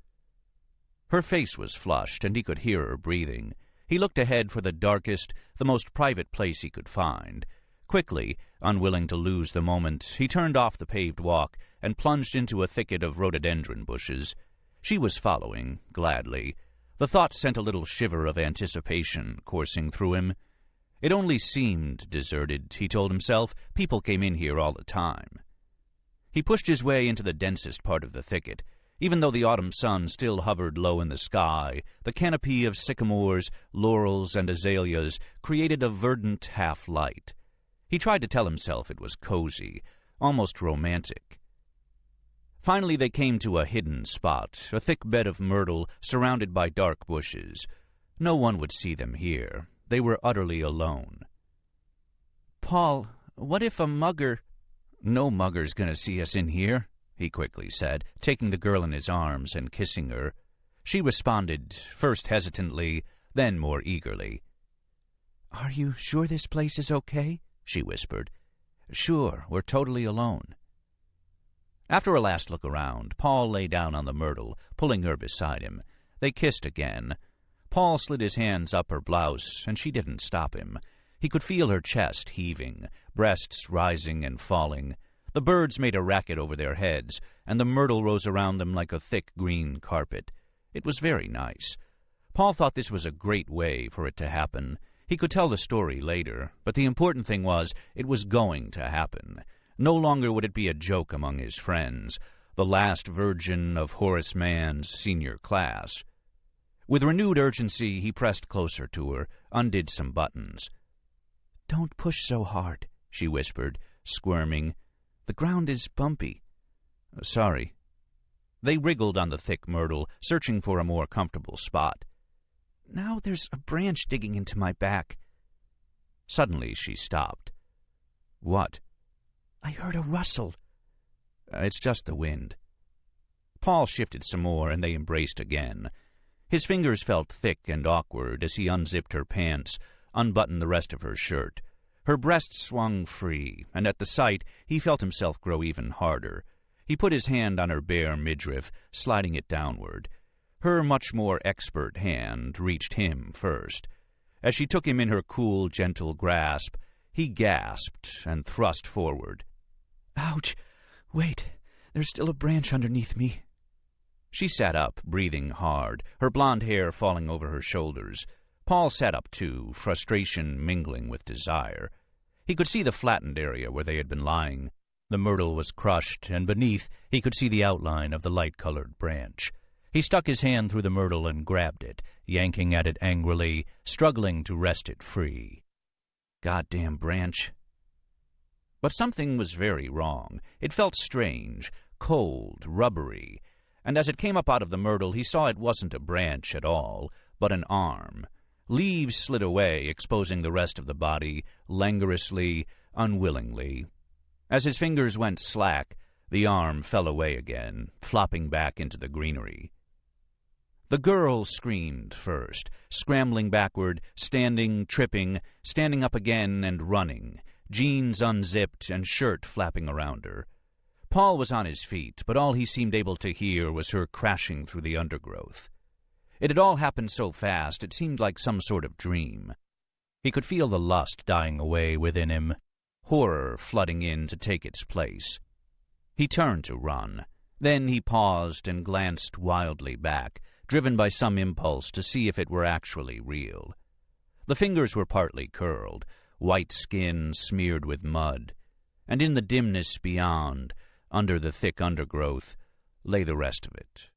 Her face was flushed, and he could hear her breathing. He looked ahead for the darkest, the most private place he could find. Quickly, unwilling to lose the moment, he turned off the paved walk and plunged into a thicket of rhododendron bushes. She was following, gladly. The thought sent a little shiver of anticipation coursing through him. It only seemed deserted, he told himself. People came in here all the time. He pushed his way into the densest part of the thicket. Even though the autumn sun still hovered low in the sky, the canopy of sycamores, laurels, and azaleas created a verdant half-light. He tried to tell himself it was cozy, almost romantic. Finally they came to a hidden spot, a thick bed of myrtle surrounded by dark bushes. No one would see them here. They were utterly alone. "Paul, what if a mugger—" "No mugger's going to see us in here," he quickly said, taking the girl in his arms and kissing her. She responded, first hesitantly, then more eagerly. "Are you sure this place is okay?" she whispered. "Sure, we're totally alone." After a last look around, Paul lay down on the myrtle, pulling her beside him. They kissed again. Paul slid his hands up her blouse, and she didn't stop him. He could feel her chest heaving, breasts rising and falling. The birds made a racket over their heads, and the myrtle rose around them like a thick green carpet. It was very nice. Paul thought this was a great way for it to happen. He could tell the story later, but the important thing was it was going to happen. No longer would it be a joke among his friends, the last virgin of Horace Mann's senior class. With renewed urgency, he pressed closer to her, undid some buttons. "Don't push so hard," she whispered, squirming. "The ground is bumpy." "Sorry." They wriggled on the thick myrtle, searching for a more comfortable spot. "Now there's a branch digging into my back." Suddenly she stopped. "What?" I heard a rustle. It's just the wind. Paul shifted some more, and they embraced again. His fingers felt thick and awkward as he unzipped her pants, unbuttoned the rest of her shirt. Her breasts swung free, and at the sight he felt himself grow even harder. He put his hand on her bare midriff, sliding it downward. Her much more expert hand reached him first. As she took him in her cool, gentle grasp, he gasped and thrust forward. Ouch! Wait, there's still a branch underneath me. She sat up, breathing hard, her blonde hair falling over her shoulders. Paul sat up too, frustration mingling with desire. He could see the flattened area where they had been lying. The myrtle was crushed, and beneath he could see the outline of the light-colored branch. He stuck his hand through the myrtle and grabbed it, yanking at it angrily, struggling to wrest it free. Goddamn branch. But something was very wrong. It felt strange, cold, rubbery, and as it came up out of the myrtle, he saw it wasn't a branch at all, but an arm. Leaves slid away, exposing the rest of the body, languorously, unwillingly. As his fingers went slack, the arm fell away again, flopping back into the greenery. The girl screamed first, scrambling backward, standing, tripping, standing up again and running, jeans unzipped and shirt flapping around her. Paul was on his feet, but all he seemed able to hear was her crashing through the undergrowth. It had all happened so fast, it seemed like some sort of dream. He could feel the lust dying away within him, horror flooding in to take its place. He turned to run. Then he paused and glanced wildly back, driven by some impulse to see if it were actually real. The fingers were partly curled, white skin smeared with mud, and in the dimness beyond, under the thick undergrowth, lay the rest of it.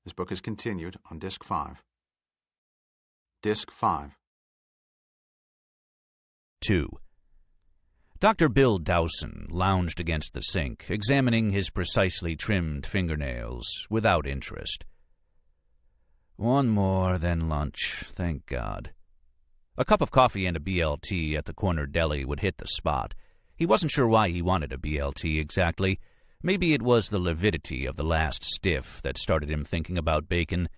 This book is continued on Disc 5. Disc 5. 2. Dr. Bill Dowson lounged against the sink, examining his precisely trimmed fingernails without interest. One more, then lunch, thank God. A cup of coffee and a BLT at the corner deli would hit the spot. He wasn't sure why he wanted a BLT exactly. Maybe it was the lividity of the last stiff that started him thinking about bacon.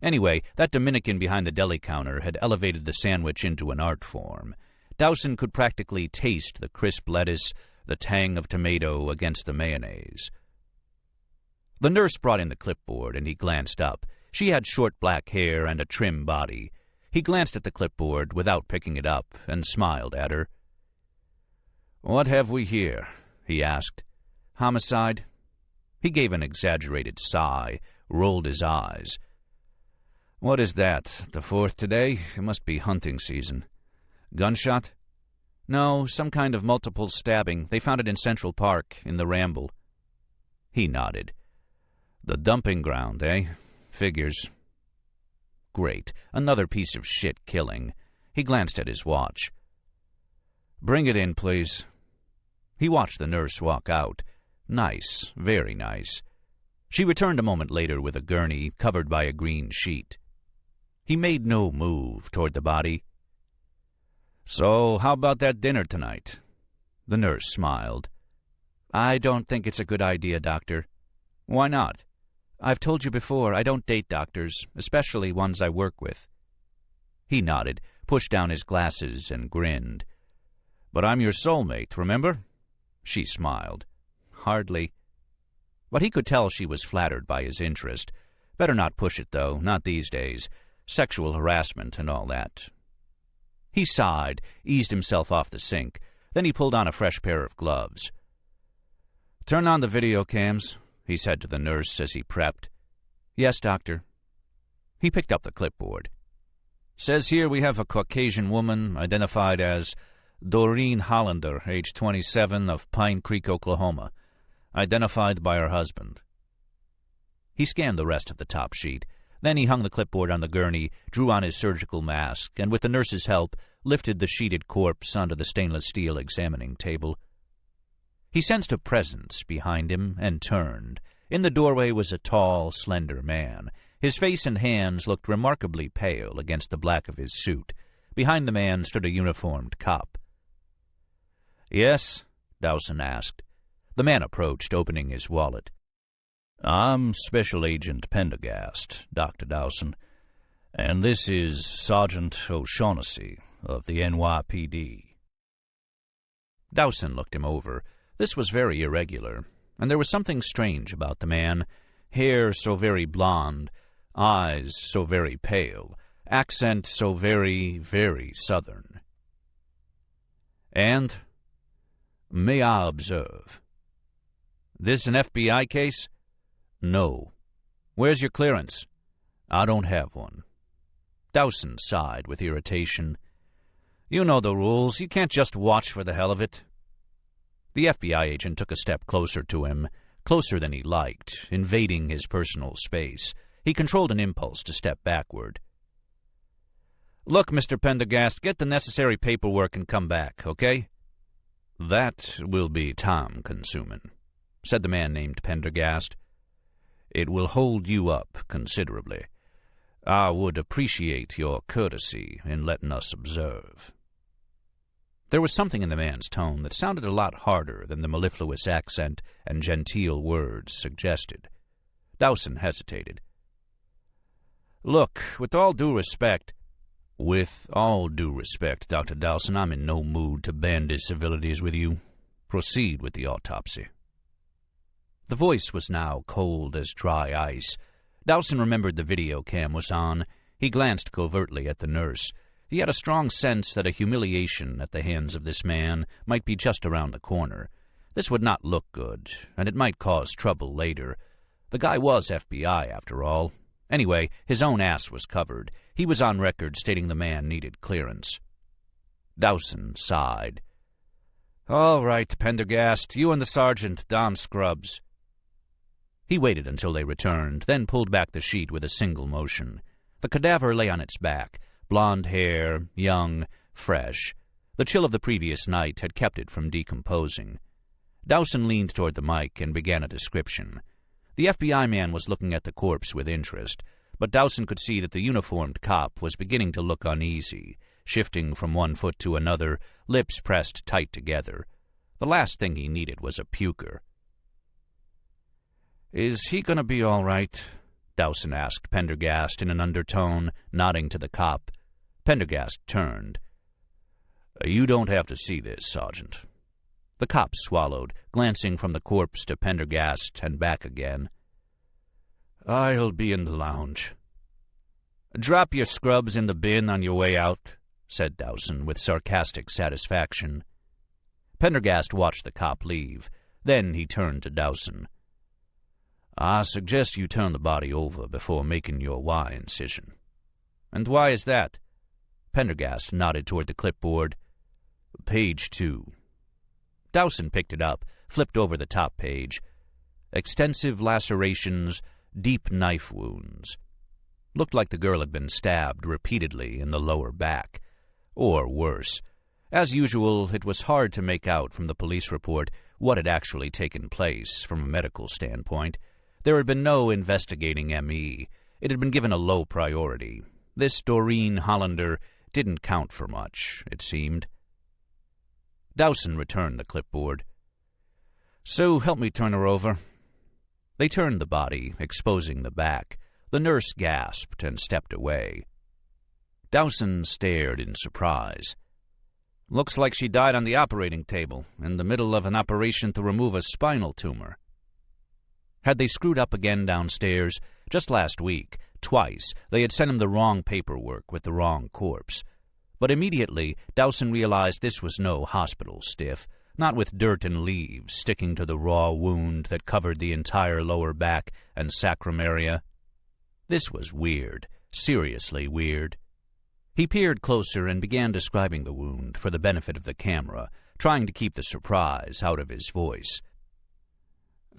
Anyway, that Dominican behind the deli counter had elevated the sandwich into an art form. Dowson could practically taste the crisp lettuce, the tang of tomato against the mayonnaise. The nurse brought in the clipboard, and he glanced up. She had short black hair and a trim body. He glanced at the clipboard without picking it up and smiled at her. "What have we here?" he asked. "Homicide?" He gave an exaggerated sigh, rolled his eyes. "What is that, the 4th today? It must be hunting season. Gunshot?" "No, some kind of multiple stabbing. They found it in Central Park, in the Ramble." He nodded. "The dumping ground, eh? Figures." Great. Another piece of shit killing. He glanced at his watch. "Bring it in, please." He watched the nurse walk out. Nice, very nice. She returned a moment later with a gurney covered by a green sheet. He made no move toward the body. "So, how about that dinner tonight?" The nurse smiled. "I don't think it's a good idea, Doctor." "Why not?" "I've told you before, I don't date doctors, especially ones I work with." He nodded, pushed down his glasses, and grinned. "But I'm your soulmate, remember?" She smiled. "Hardly." But he could tell she was flattered by his interest. Better not push it, though, not these days. Sexual harassment and all that. He sighed, eased himself off the sink. Then he pulled on a fresh pair of gloves. "Turn on the video cams," he said to the nurse as he prepped. "Yes, Doctor." He picked up the clipboard. "Says here we have a Caucasian woman identified as Doreen Hollander, age 27, of Pine Creek, Oklahoma. Identified by her husband." He scanned the rest of the top sheet. Then he hung the clipboard on the gurney, drew on his surgical mask, and with the nurse's help, lifted the sheeted corpse onto the stainless steel examining table. He sensed a presence behind him and turned. In the doorway was a tall, slender man. His face and hands looked remarkably pale against the black of his suit. Behind the man stood a uniformed cop. Yes? Dowson asked. The man approached, opening his wallet. I'm Special Agent Pendergast, Dr. Dowson, and this is Sergeant O'Shaughnessy of the NYPD. Dowson looked him over. This was very irregular, and there was something strange about the man. Hair so very blonde, eyes so very pale, accent so very, very southern. And, may I observe, this an FBI case? No. Where's your clearance? I don't have one. Dowson sighed with irritation. You know the rules. You can't just watch for the hell of it. The FBI agent took a step closer to him, closer than he liked, invading his personal space. He controlled an impulse to step backward. Look, Mr. Pendergast, get the necessary paperwork and come back, okay? That will be time-consuming, said the man named Pendergast. It will hold you up considerably. I would appreciate your courtesy in letting us observe. There was something in the man's tone that sounded a lot harder than the mellifluous accent and genteel words suggested. Dowson hesitated. Look, with all due respect... With all due respect, Dr. Dowson, I'm in no mood to bandy civilities with you. Proceed with the autopsy. The voice was now cold as dry ice. Dowson remembered the video cam was on. He glanced covertly at the nurse. He had a strong sense that a humiliation at the hands of this man might be just around the corner. This would not look good, and it might cause trouble later. The guy was FBI, after all. Anyway, his own ass was covered. He was on record stating the man needed clearance. Dowson sighed. All right, Pendergast, you and the sergeant don scrubs. He waited until they returned, then pulled back the sheet with a single motion. The cadaver lay on its back, blonde hair, young, fresh. The chill of the previous night had kept it from decomposing. Dowson leaned toward the mic and began a description. The FBI man was looking at the corpse with interest, but Dowson could see that the uniformed cop was beginning to look uneasy, shifting from one foot to another, lips pressed tight together. The last thing he needed was a puker. Is he going to be all right? Dowson asked Pendergast in an undertone, nodding to the cop. Pendergast turned. You don't have to see this, Sergeant. The cop swallowed, glancing from the corpse to Pendergast and back again. I'll be in the lounge. Drop your scrubs in the bin on your way out, said Dowson with sarcastic satisfaction. Pendergast watched the cop leave. Then he turned to Dowson. I suggest you turn the body over before making your Y incision. And why is that? Pendergast nodded toward the clipboard. Page 2. Dowson picked it up, flipped over the top page. Extensive lacerations, deep knife wounds. Looked like the girl had been stabbed repeatedly in the lower back. Or worse. As usual, it was hard to make out from the police report what had actually taken place from a medical standpoint. There had been no investigating M.E. It had been given a low priority. This Doreen Hollander didn't count for much, it seemed. Dowson returned the clipboard. So help me turn her over. They turned the body, exposing the back. The nurse gasped and stepped away. Dowson stared in surprise. Looks like she died on the operating table, in the middle of an operation to remove a spinal tumor. Had they screwed up again downstairs? Just last week, twice, they had sent him the wrong paperwork with the wrong corpse. But immediately, Dowson realized this was no hospital stiff, not with dirt and leaves sticking to the raw wound that covered the entire lower back and sacrum area. This was weird, seriously weird. He peered closer and began describing the wound for the benefit of the camera, trying to keep the surprise out of his voice.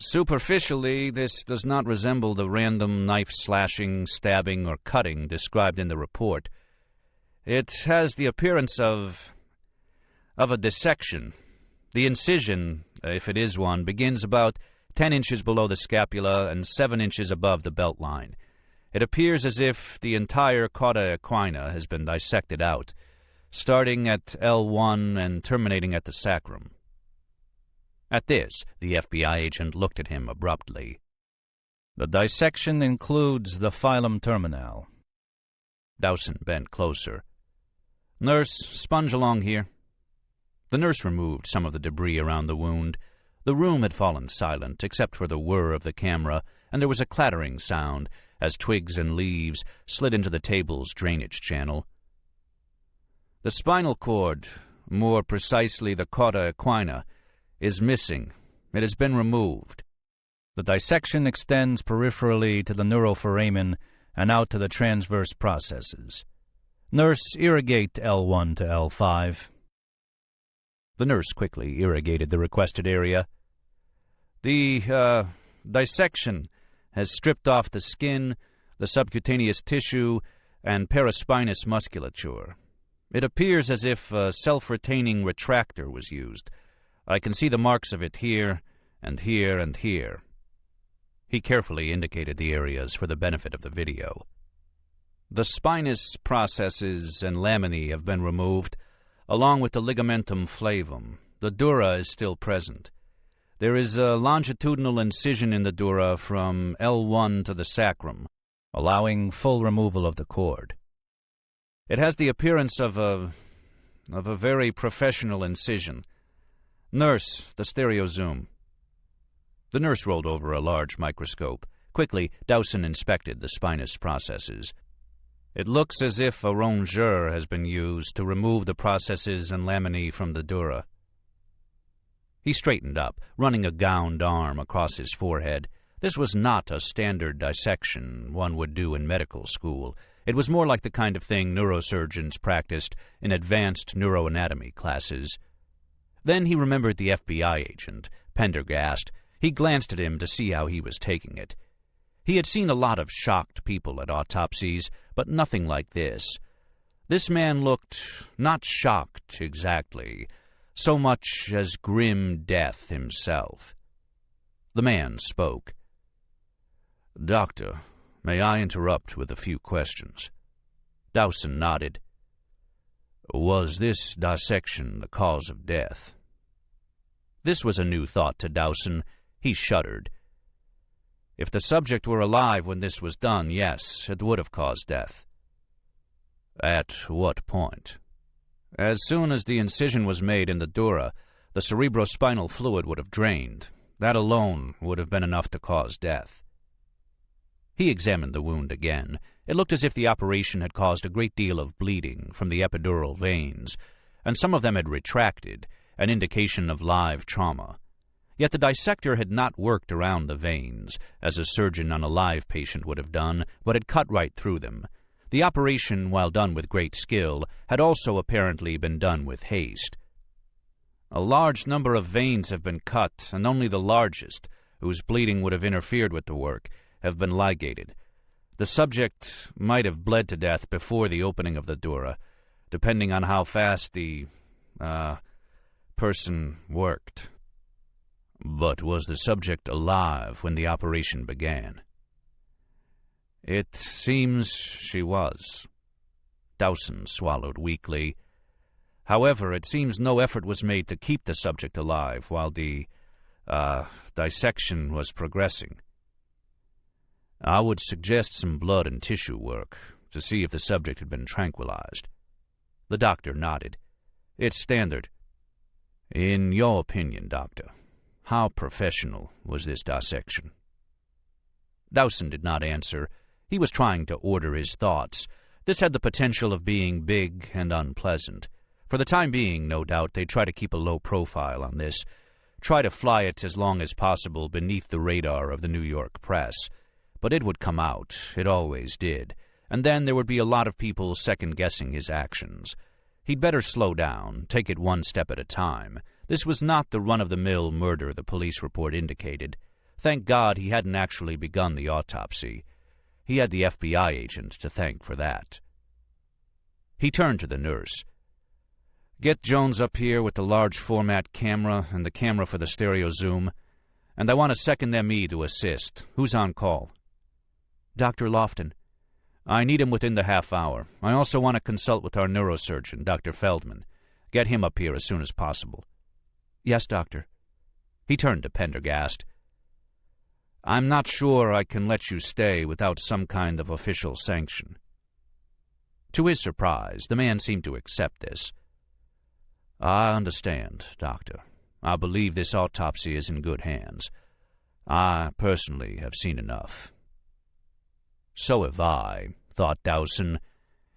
Superficially, this does not resemble the random knife-slashing, stabbing, or cutting described in the report. It has the appearance of a dissection. The incision, if it is one, begins about 10 inches below the scapula and 7 inches above the belt line. It appears as if the entire cauda equina has been dissected out, starting at L1 and terminating at the sacrum. At this, the FBI agent looked at him abruptly. The dissection includes the filum terminale. Dowson bent closer. "Nurse, sponge along here." The nurse removed some of the debris around the wound. The room had fallen silent, except for the whir of the camera, and there was a clattering sound as twigs and leaves slid into the table's drainage channel. "The spinal cord, more precisely the cauda equina, is missing. It has been removed." The dissection extends peripherally to the neuroforamen and out to the transverse processes. Nurse, irrigate L1 to L5. The nurse quickly irrigated the requested area. "The dissection has stripped off the skin, the subcutaneous tissue, and paraspinous musculature. It appears as if a self-retaining retractor was used. I can see the marks of it here, and here, and here." He carefully indicated the areas for the benefit of the video. "The spinous processes and laminae have been removed, along with the ligamentum flavum. The dura is still present. There is a longitudinal incision in the dura from L1 to the sacrum, allowing full removal of the cord. It has the appearance of a very professional incision. Nurse, the stereozoom." The nurse rolled over a large microscope. Quickly, Dowson inspected the spinous processes. "It looks as if a rongeur has been used to remove the processes and laminae from the dura." He straightened up, running a gowned arm across his forehead. This was not a standard dissection one would do in medical school. It was more like the kind of thing neurosurgeons practiced in advanced neuroanatomy classes. Then he remembered the FBI agent, Pendergast. He glanced at him to see how he was taking it. He had seen a lot of shocked people at autopsies, but nothing like this. This man looked not shocked exactly, so much as grim death himself. The man spoke. "Doctor, may I interrupt with a few questions?" Dowson nodded. "Was this dissection the cause of death?" This was a new thought to Dowson. He shuddered. If the subject were alive when this was done, yes, it would have caused death. "At what point?" "As soon as the incision was made in the dura, the cerebrospinal fluid would have drained. That alone would have been enough to cause death." He examined the wound again. It looked as if the operation had caused a great deal of bleeding from the epidural veins, and some of them had retracted, an indication of live trauma. Yet the dissector had not worked around the veins, as a surgeon on a live patient would have done, but had cut right through them. The operation, while done with great skill, had also apparently been done with haste. "A large number of veins have been cut, and only the largest, whose bleeding would have interfered with the work, have been ligated. The subject might have bled to death before the opening of the dura, depending on how fast the person worked." "But was the subject alive when the operation began?" "It seems she was." Dowson swallowed weakly. "However, it seems no effort was made to keep the subject alive while the dissection was progressing." "I would suggest some blood and tissue work to see if the subject had been tranquilized." The doctor nodded. "It's standard." "In your opinion, Doctor, how professional was this dissection?" Dowson did not answer. He was trying to order his thoughts. This had the potential of being big and unpleasant. For the time being, no doubt, they'd try to keep a low profile on this, try to fly it as long as possible beneath the radar of the New York press. But it would come out, it always did, and then there would be a lot of people second-guessing his actions. He'd better slow down, take it one step at a time. This was not the run-of-the-mill murder the police report indicated. Thank God he hadn't actually begun the autopsy. He had the FBI agent to thank for that. He turned to the nurse. "Get Jones up here with the large-format camera and the camera for the stereo zoom, and I want a second ME to assist. Who's on call?" "Dr. Lofton." "I need him within the half hour. I also want to consult with our neurosurgeon, Dr. Feldman. Get him up here as soon as possible." "Yes, doctor." He turned to Pendergast. "I'm not sure I can let you stay without some kind of official sanction." To his surprise, the man seemed to accept this. "I understand, Doctor. I believe this autopsy is in good hands. I personally have seen enough." So have I, thought Dowson.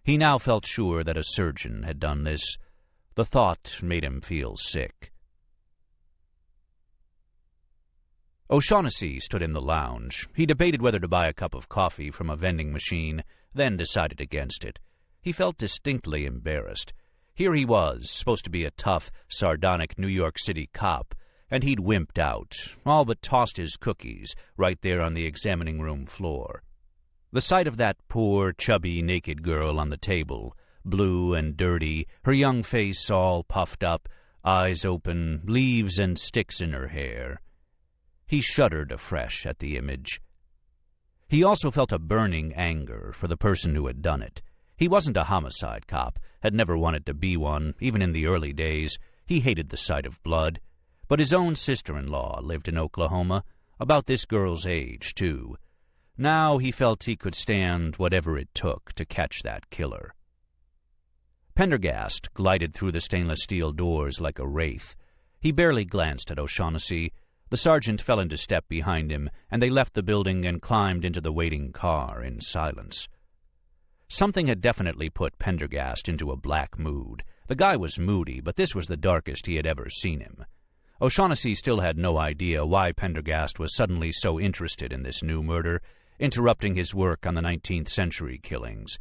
He now felt sure that a surgeon had done this. The thought made him feel sick. O'Shaughnessy stood in the lounge. He debated whether to buy a cup of coffee from a vending machine, then decided against it. He felt distinctly embarrassed. Here he was, supposed to be a tough, sardonic New York City cop, and he'd wimped out, all but tossed his cookies right there on the examining room floor. The sight of that poor, chubby, naked girl on the table, blue and dirty, her young face all puffed up, eyes open, leaves and sticks in her hair. He shuddered afresh at the image. He also felt a burning anger for the person who had done it. He wasn't a homicide cop, had never wanted to be one, even in the early days. He hated the sight of blood. But his own sister-in-law lived in Oklahoma, about this girl's age, too. Now he felt he could stand whatever it took to catch that killer. Pendergast glided through the stainless steel doors like a wraith. He barely glanced at O'Shaughnessy. The sergeant fell into step behind him, and they left the building and climbed into the waiting car in silence. Something had definitely put Pendergast into a black mood. The guy was moody, but this was the darkest he had ever seen him. O'Shaughnessy still had no idea why Pendergast was suddenly so interested in this new murder, interrupting his work on the 19th century killings.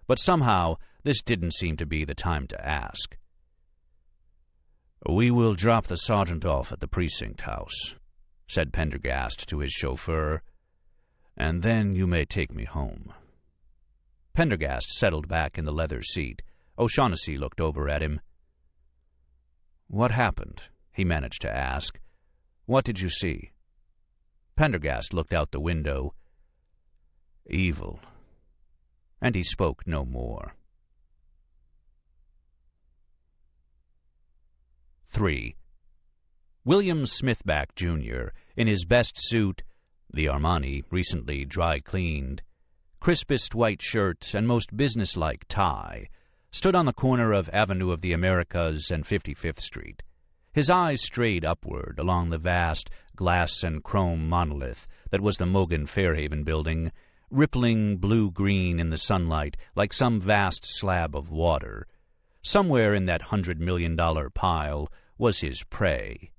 But somehow, this didn't seem to be the time to ask. "We will drop the sergeant off at the precinct house," said Pendergast to his chauffeur, "and then you may take me home." Pendergast settled back in the leather seat. O'Shaughnessy looked over at him. "What happened?" he managed to ask. "What did you see?" Pendergast looked out the window. "Evil." And he spoke no more. 3. William Smithback, Jr., in his best suit, the Armani, recently dry-cleaned, crispest white shirt, and most businesslike tie, stood on the corner of Avenue of the Americas and 55th Street. His eyes strayed upward along the vast glass and chrome monolith that was the Mogan Fairhaven building, rippling blue-green in the sunlight like some vast slab of water. Somewhere in that $100 million pile was his prey.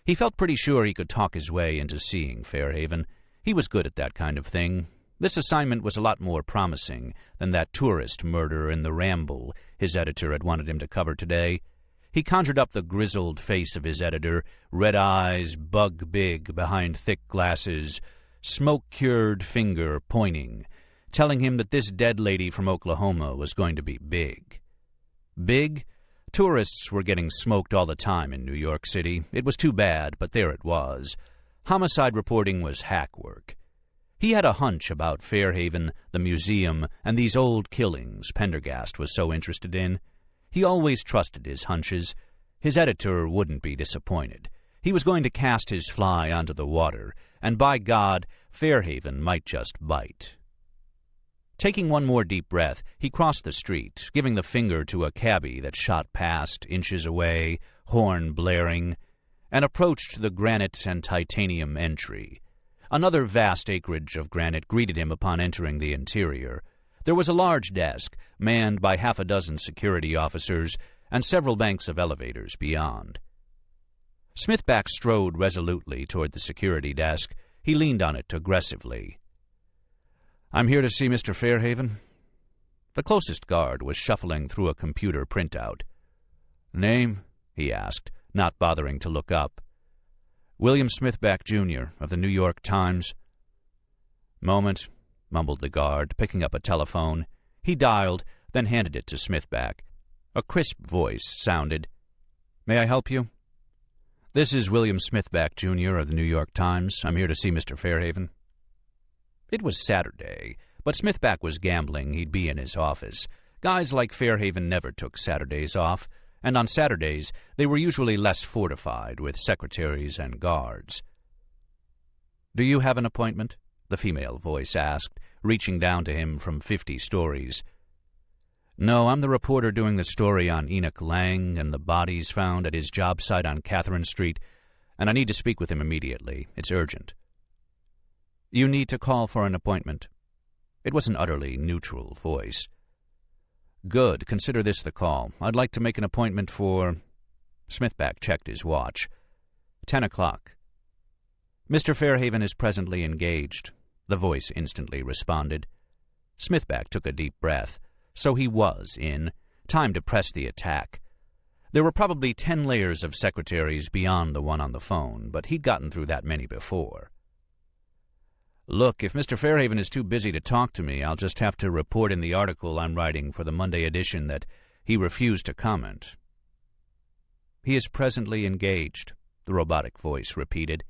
He felt pretty sure he could talk his way into seeing Fairhaven. He was good at that kind of thing. This assignment was a lot more promising than that tourist murder in the Ramble his editor had wanted him to cover today. He conjured up the grizzled face of his editor, red eyes bug big behind thick glasses, smoke-cured finger pointing, telling him that this dead lady from Oklahoma was going to be big. Big? Tourists were getting smoked all the time in New York City. It was too bad, but there it was. Homicide reporting was hack work. He had a hunch about Fairhaven, the museum, and these old killings Pendergast was so interested in. He always trusted his hunches. His editor wouldn't be disappointed. He was going to cast his fly onto the water, and by God, Fairhaven might just bite. Taking one more deep breath, he crossed the street, giving the finger to a cabbie that shot past, inches away, horn blaring, and approached the granite and titanium entry. Another vast acreage of granite greeted him upon entering the interior. There was a large desk, manned by half a dozen security officers, and several banks of elevators beyond. Smithback strode resolutely toward the security desk. He leaned on it aggressively. "I'm here to see Mr. Fairhaven." The closest guard was shuffling through a computer printout. "Name?" he asked, not bothering to look up. "William Smithback, Jr., of the New York Times." "Moment," mumbled the guard, picking up a telephone. He dialed, then handed it to Smithback. A crisp voice sounded. "May I help you?" "This is William Smithback, Jr., of the New York Times. I'm here to see Mr. Fairhaven." It was Saturday, but Smithback was gambling he'd be in his office. Guys like Fairhaven never took Saturdays off. and on Saturdays they were usually less fortified with secretaries and guards. "Do you have an appointment?" the female voice asked, reaching down to him from 50 stories. "No, I'm the reporter doing the story on Enoch Lang and the bodies found at his job site on Catherine Street, and I need to speak with him immediately. It's urgent." "You need to call for an appointment." It was an utterly neutral voice. "Good. Consider this the call. I'd like to make an appointment for—" Smithback checked his watch. 10 o'clock. "Mr. Fairhaven is presently engaged," the voice instantly responded. Smithback took a deep breath. So he was in. Time to press the attack. There were probably 10 layers of secretaries beyond the one on the phone, but he'd gotten through that many before. "Look, if Mr. Fairhaven is too busy to talk to me, I'll just have to report in the article I'm writing for the Monday edition that he refused to comment." "He is presently engaged," the robotic voice repeated.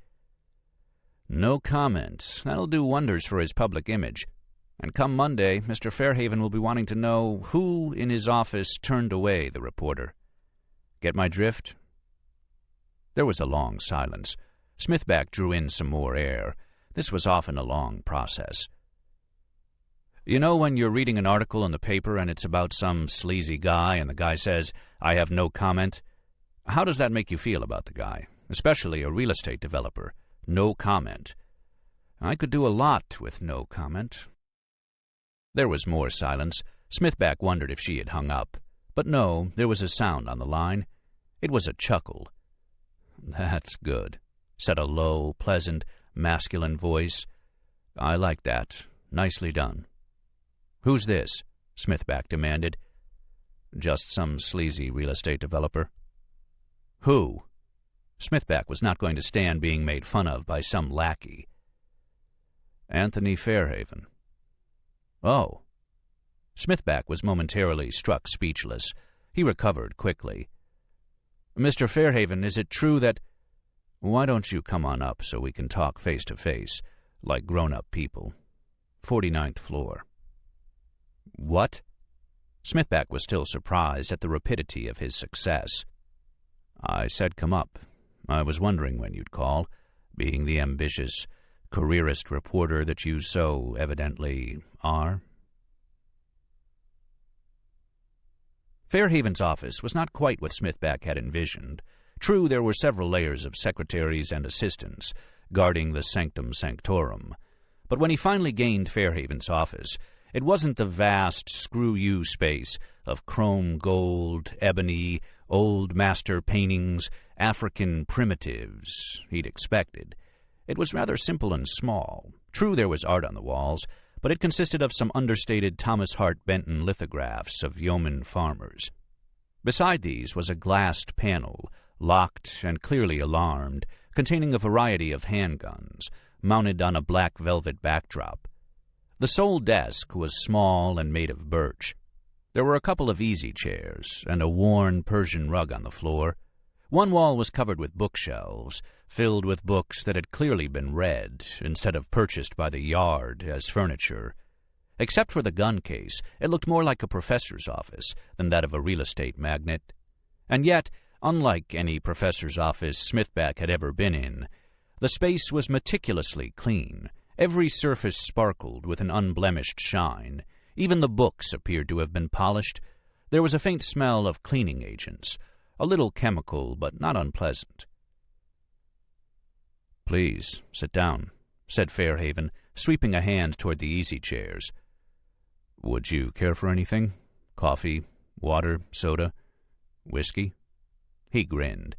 "No comment. That'll do wonders for his public image. And come Monday, Mr. Fairhaven will be wanting to know who in his office turned away the reporter. Get my drift?" There was a long silence. Smithback drew in some more air. This was often a long process. "You know when you're reading an article in the paper and it's about some sleazy guy and the guy says, 'I have no comment'? How does that make you feel about the guy, especially a real estate developer? No comment. I could do a lot with no comment." There was more silence. Smithback wondered if she had hung up. But no, there was a sound on the line. It was a chuckle. "That's good," said a low, pleasant, masculine voice. "I like that. Nicely done." "Who's this?" Smithback demanded. "Just some sleazy real estate developer." "Who?" Smithback was not going to stand being made fun of by some lackey. "Anthony Fairhaven." "Oh." Smithback was momentarily struck speechless. He recovered quickly. "Mr. Fairhaven, is it true that—" "Why don't you come on up so we can talk face to face, like grown-up people? 49th floor. "What?" Smithback was still surprised at the rapidity of his success. "I said come up. I was wondering when you'd call, being the ambitious careerist reporter that you so evidently are." Fairhaven's office was not quite what Smithback had envisioned. True, there were several layers of secretaries and assistants guarding the sanctum sanctorum. But when he finally gained Fairhaven's office, it wasn't the vast screw-you space of chrome gold, ebony, old master paintings, African primitives he'd expected. It was rather simple and small. True, there was art on the walls, but it consisted of some understated Thomas Hart Benton lithographs of yeoman farmers. Beside these was a glassed panel, locked and clearly alarmed, containing a variety of handguns, mounted on a black velvet backdrop. The sole desk was small and made of birch. There were a couple of easy chairs and a worn Persian rug on the floor. One wall was covered with bookshelves, filled with books that had clearly been read, instead of purchased by the yard as furniture. Except for the gun case, it looked more like a professor's office than that of a real estate magnate. And yet, unlike any professor's office Smithback had ever been in, the space was meticulously clean. Every surface sparkled with an unblemished shine. Even the books appeared to have been polished. There was a faint smell of cleaning agents, a little chemical, but not unpleasant. "Please, sit down," said Fairhaven, sweeping a hand toward the easy chairs. "Would you care for anything? Coffee, water, soda, whiskey?" He grinned.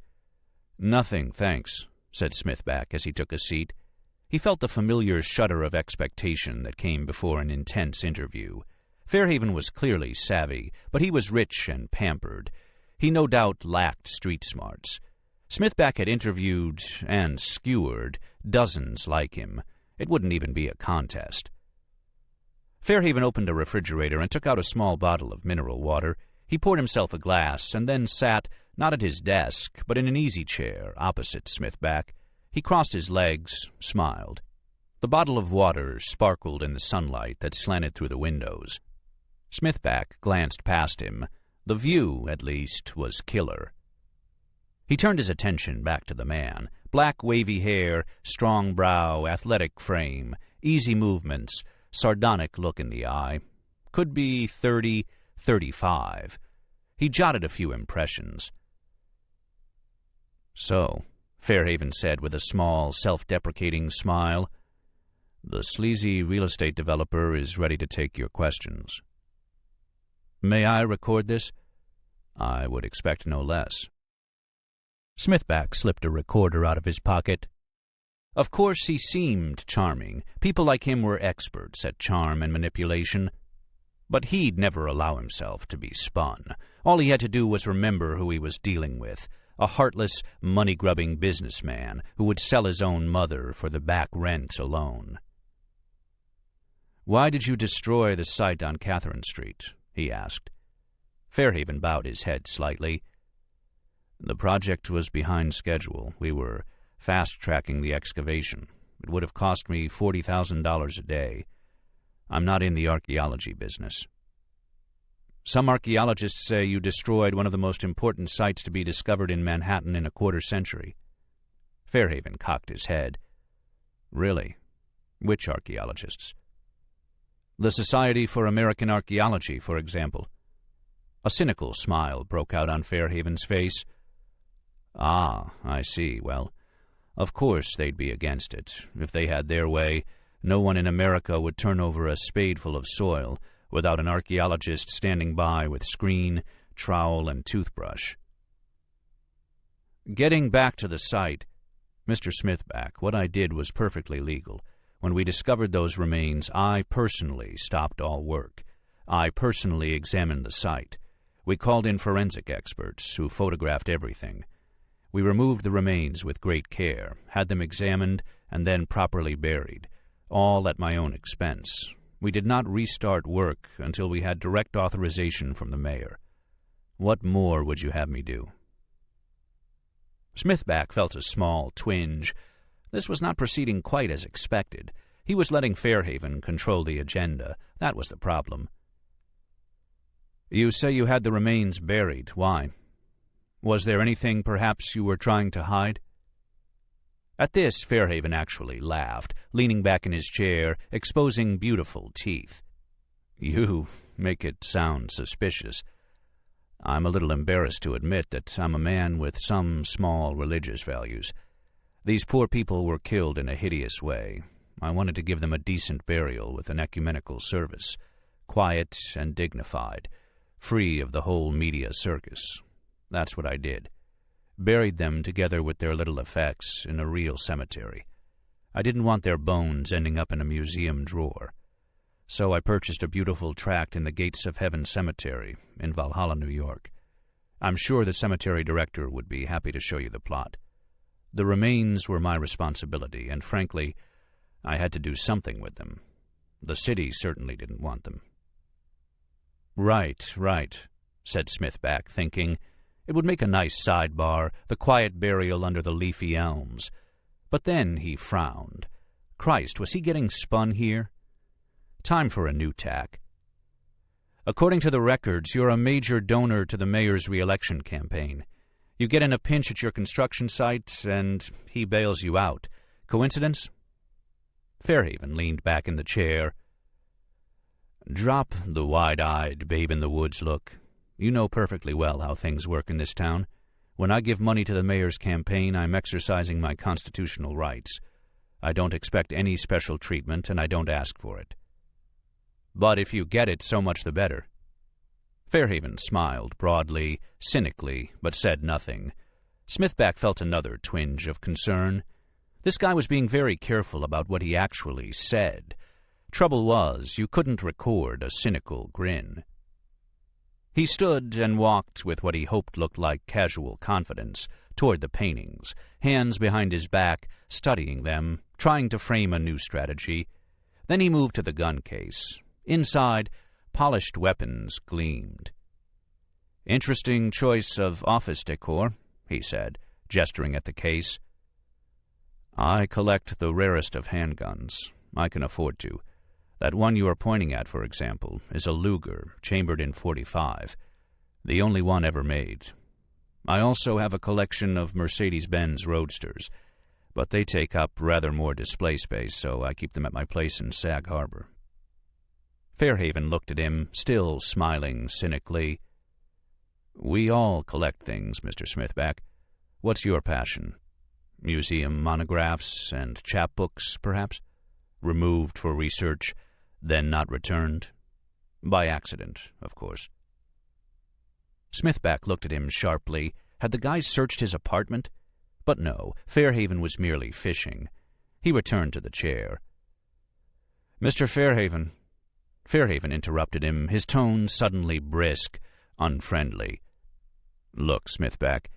"Nothing, thanks," said Smithback as he took a seat. He felt the familiar shudder of expectation that came before an intense interview. Fairhaven was clearly savvy, but he was rich and pampered. He no doubt lacked street smarts. Smithback had interviewed and skewered dozens like him. It wouldn't even be a contest. Fairhaven opened a refrigerator and took out a small bottle of mineral water. He poured himself a glass and then sat, not at his desk, but in an easy chair opposite Smithback. He crossed his legs, smiled. The bottle of water sparkled in the sunlight that slanted through the windows. Smithback glanced past him, The view, at least, was killer. He turned his attention back to the man. Black wavy hair, strong brow, athletic frame, easy movements, sardonic look in the eye. Could be 30, 35. He jotted a few impressions. "So," Fairhaven said with a small, self-deprecating smile, "the sleazy real estate developer is ready to take your questions." "May I record this?" "I would expect no less." Smithback slipped a recorder out of his pocket. Of course, he seemed charming. People like him were experts at charm and manipulation. But he'd never allow himself to be spun. All he had to do was remember who he was dealing with, a heartless, money-grubbing businessman who would sell his own mother for the back rent alone. "Why did you destroy the site on Catherine Street?" he asked. Fairhaven bowed his head slightly. "The project was behind schedule. We were fast-tracking the excavation. It would have cost me $40,000 a day. I'm not in the archaeology business." "Some archaeologists say you destroyed one of the most important sites to be discovered in Manhattan in a quarter-century." Fairhaven cocked his head. "Really? Which archaeologists?" "The Society for American Archaeology, for example." A cynical smile broke out on Fairhaven's face. "Ah, I see. Well, of course they'd be against it. If they had their way, no one in America would turn over a spadeful of soil without an archaeologist standing by with screen, trowel, and toothbrush." "Getting back to the site, Mr. Smithback, what I did was perfectly legal. When we discovered those remains, I personally stopped all work. I personally examined the site. We called in forensic experts who photographed everything. We removed the remains with great care, had them examined, and then properly buried, all at my own expense. We did not restart work until we had direct authorization from the mayor. What more would you have me do?" Smithback felt a small twinge. This was not proceeding quite as expected. He was letting Fairhaven control the agenda. That was the problem. "You say you had the remains buried. Why? Was there anything perhaps you were trying to hide?" At this, Fairhaven actually laughed, leaning back in his chair, exposing beautiful teeth. "You make it sound suspicious. I'm a little embarrassed to admit that I'm a man with some small religious values. These poor people were killed in a hideous way. I wanted to give them a decent burial with an ecumenical service, quiet and dignified, free of the whole media circus. That's what I did. Buried them together with their little effects in a real cemetery. I didn't want their bones ending up in a museum drawer. So I purchased a beautiful tract in the Gates of Heaven Cemetery in Valhalla, New York. I'm sure the cemetery director would be happy to show you the plot. The remains were my responsibility, and frankly, I had to do something with them. The city certainly didn't want them." Right, said Smithback, thinking. It would make a nice sidebar, the quiet burial under the leafy elms. But then he frowned. Christ, was he getting spun here? Time for a new tack. "According to the records, you're a major donor to the mayor's re-election campaign. You get in a pinch at your construction site, and he bails you out. Coincidence?" Fairhaven leaned back in the chair. "Drop the wide-eyed, babe-in-the-woods look. You know perfectly well how things work in this town. When I give money to the mayor's campaign, I'm exercising my constitutional rights. I don't expect any special treatment, and I don't ask for it. But if you get it, so much the better." Fairhaven smiled broadly, cynically, but said nothing. Smithback felt another twinge of concern. This guy was being very careful about what he actually said. Trouble was, you couldn't record a cynical grin. He stood and walked with what he hoped looked like casual confidence toward the paintings, hands behind his back, studying them, trying to frame a new strategy. Then he moved to the gun case. Inside, polished weapons gleamed. "Interesting choice of office decor," he said, gesturing at the case. "I collect the rarest of handguns. I can afford to. That one you are pointing at, for example, is a Luger, chambered in .45. The only one ever made. I also have a collection of Mercedes-Benz Roadsters, but they take up rather more display space, so I keep them at my place in Sag Harbor. Fairhaven looked at him, still smiling cynically. We all collect things, Mr. Smithback. What's your passion? Museum monographs and chapbooks, perhaps? Removed for research, then not returned? By accident, of course. Smithback looked at him sharply. Had the guy searched his apartment? But no, Fairhaven was merely fishing. He returned to the chair. Mr. Fairhaven. Fairhaven interrupted him, his tone suddenly brisk, unfriendly. Look, Smithback,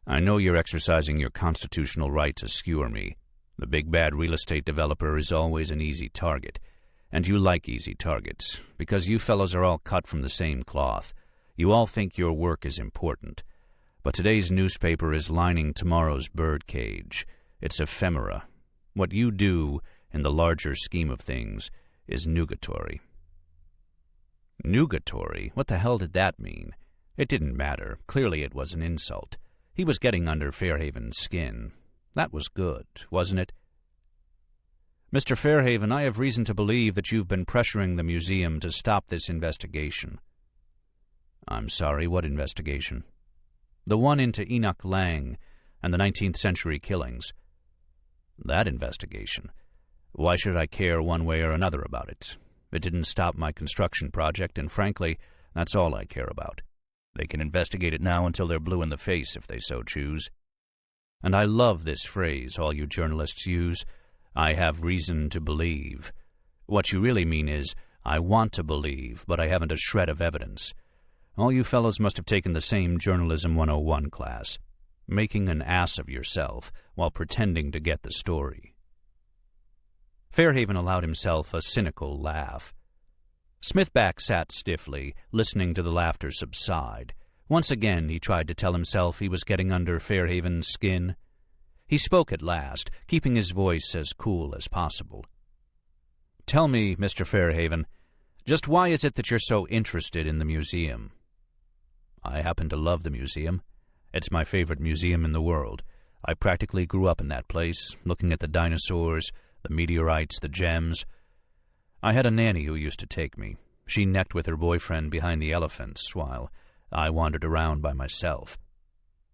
I know you're exercising your constitutional right to skewer me. The big bad real estate developer is always an easy target. And you like easy targets, because you fellows are all cut from the same cloth. You all think your work is important. But today's newspaper is lining tomorrow's birdcage. It's ephemera. What you do, in the larger scheme of things, is nugatory. Nugatory? What the hell did that mean? It didn't matter. Clearly it was an insult. He was getting under Fairhaven's skin. That was good, wasn't it? Mr. Fairhaven, I have reason to believe that you've been pressuring the museum to stop this investigation. I'm sorry, what investigation? The one into Enoch Lang and the 19th century killings. That investigation. Why should I care one way or another about it? It didn't stop my construction project, and frankly, that's all I care about. They can investigate it now until they're blue in the face if they so choose. And I love this phrase all you journalists use, I have reason to believe. What you really mean is, I want to believe, but I haven't a shred of evidence. All you fellows must have taken the same Journalism 101 class, making an ass of yourself while pretending to get the story. Fairhaven allowed himself a cynical laugh. Smithback sat stiffly, listening to the laughter subside. Once again he tried to tell himself he was getting under Fairhaven's skin. He spoke at last, keeping his voice as cool as possible. Tell me, Mr. Fairhaven, just why is it that you're so interested in the museum? I happen to love the museum. It's my favorite museum in the world. I practically grew up in that place, looking at the dinosaurs, the meteorites, the gems. I had a nanny who used to take me. She necked with her boyfriend behind the elephants, while I wandered around by myself.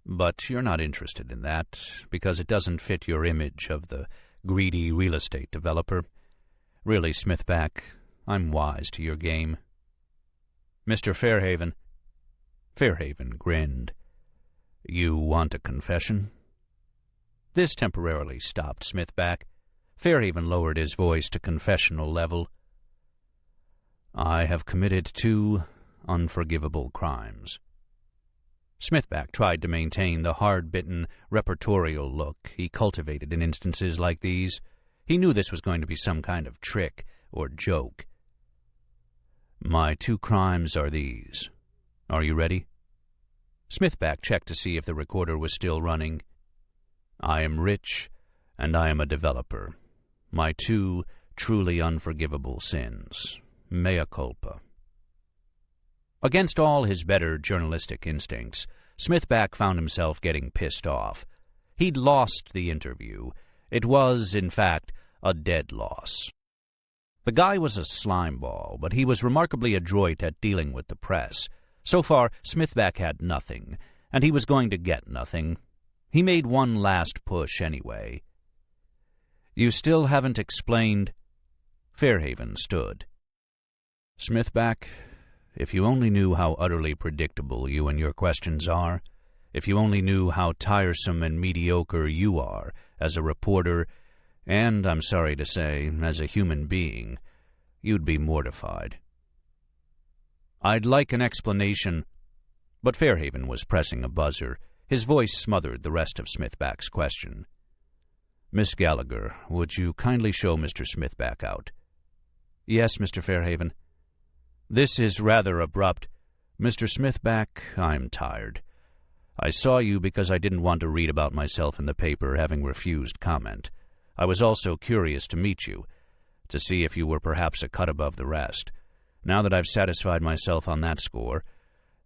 But you're not interested in that, because it doesn't fit your image of the greedy real estate developer. Really, Smithback, I'm wise to your game. Mr. Fairhaven. Fairhaven grinned. You want a confession? This temporarily stopped Smithback. Fairhaven lowered his voice to confessional level. I have committed 2 unforgivable crimes. Smithback tried to maintain the hard-bitten, repertorial look he cultivated in instances like these. He knew this was going to be some kind of trick or joke. My 2 crimes are these. Are you ready? Smithback checked to see if the recorder was still running. I am rich, and I am a developer. My 2 truly unforgivable sins. Mea culpa. Against all his better journalistic instincts, Smithback found himself getting pissed off. He'd lost the interview. It was, in fact, a dead loss. The guy was a slimeball, but he was remarkably adroit at dealing with the press. So far, Smithback had nothing, and he was going to get nothing. He made one last push anyway. You still haven't explained... Fairhaven stood. Smithback, if you only knew how utterly predictable you and your questions are, if you only knew how tiresome and mediocre you are as a reporter, and, I'm sorry to say, as a human being, you'd be mortified. I'd like an explanation. But Fairhaven was pressing a buzzer. His voice smothered the rest of Smithback's question. Miss Gallagher, would you kindly show Mr. Smithback out? Yes, Mr. Fairhaven. This is rather abrupt. Mr. Smithback, I'm tired. I saw you because I didn't want to read about myself in the paper, having refused comment. I was also curious to meet you, to see if you were perhaps a cut above the rest. Now that I've satisfied myself on that score,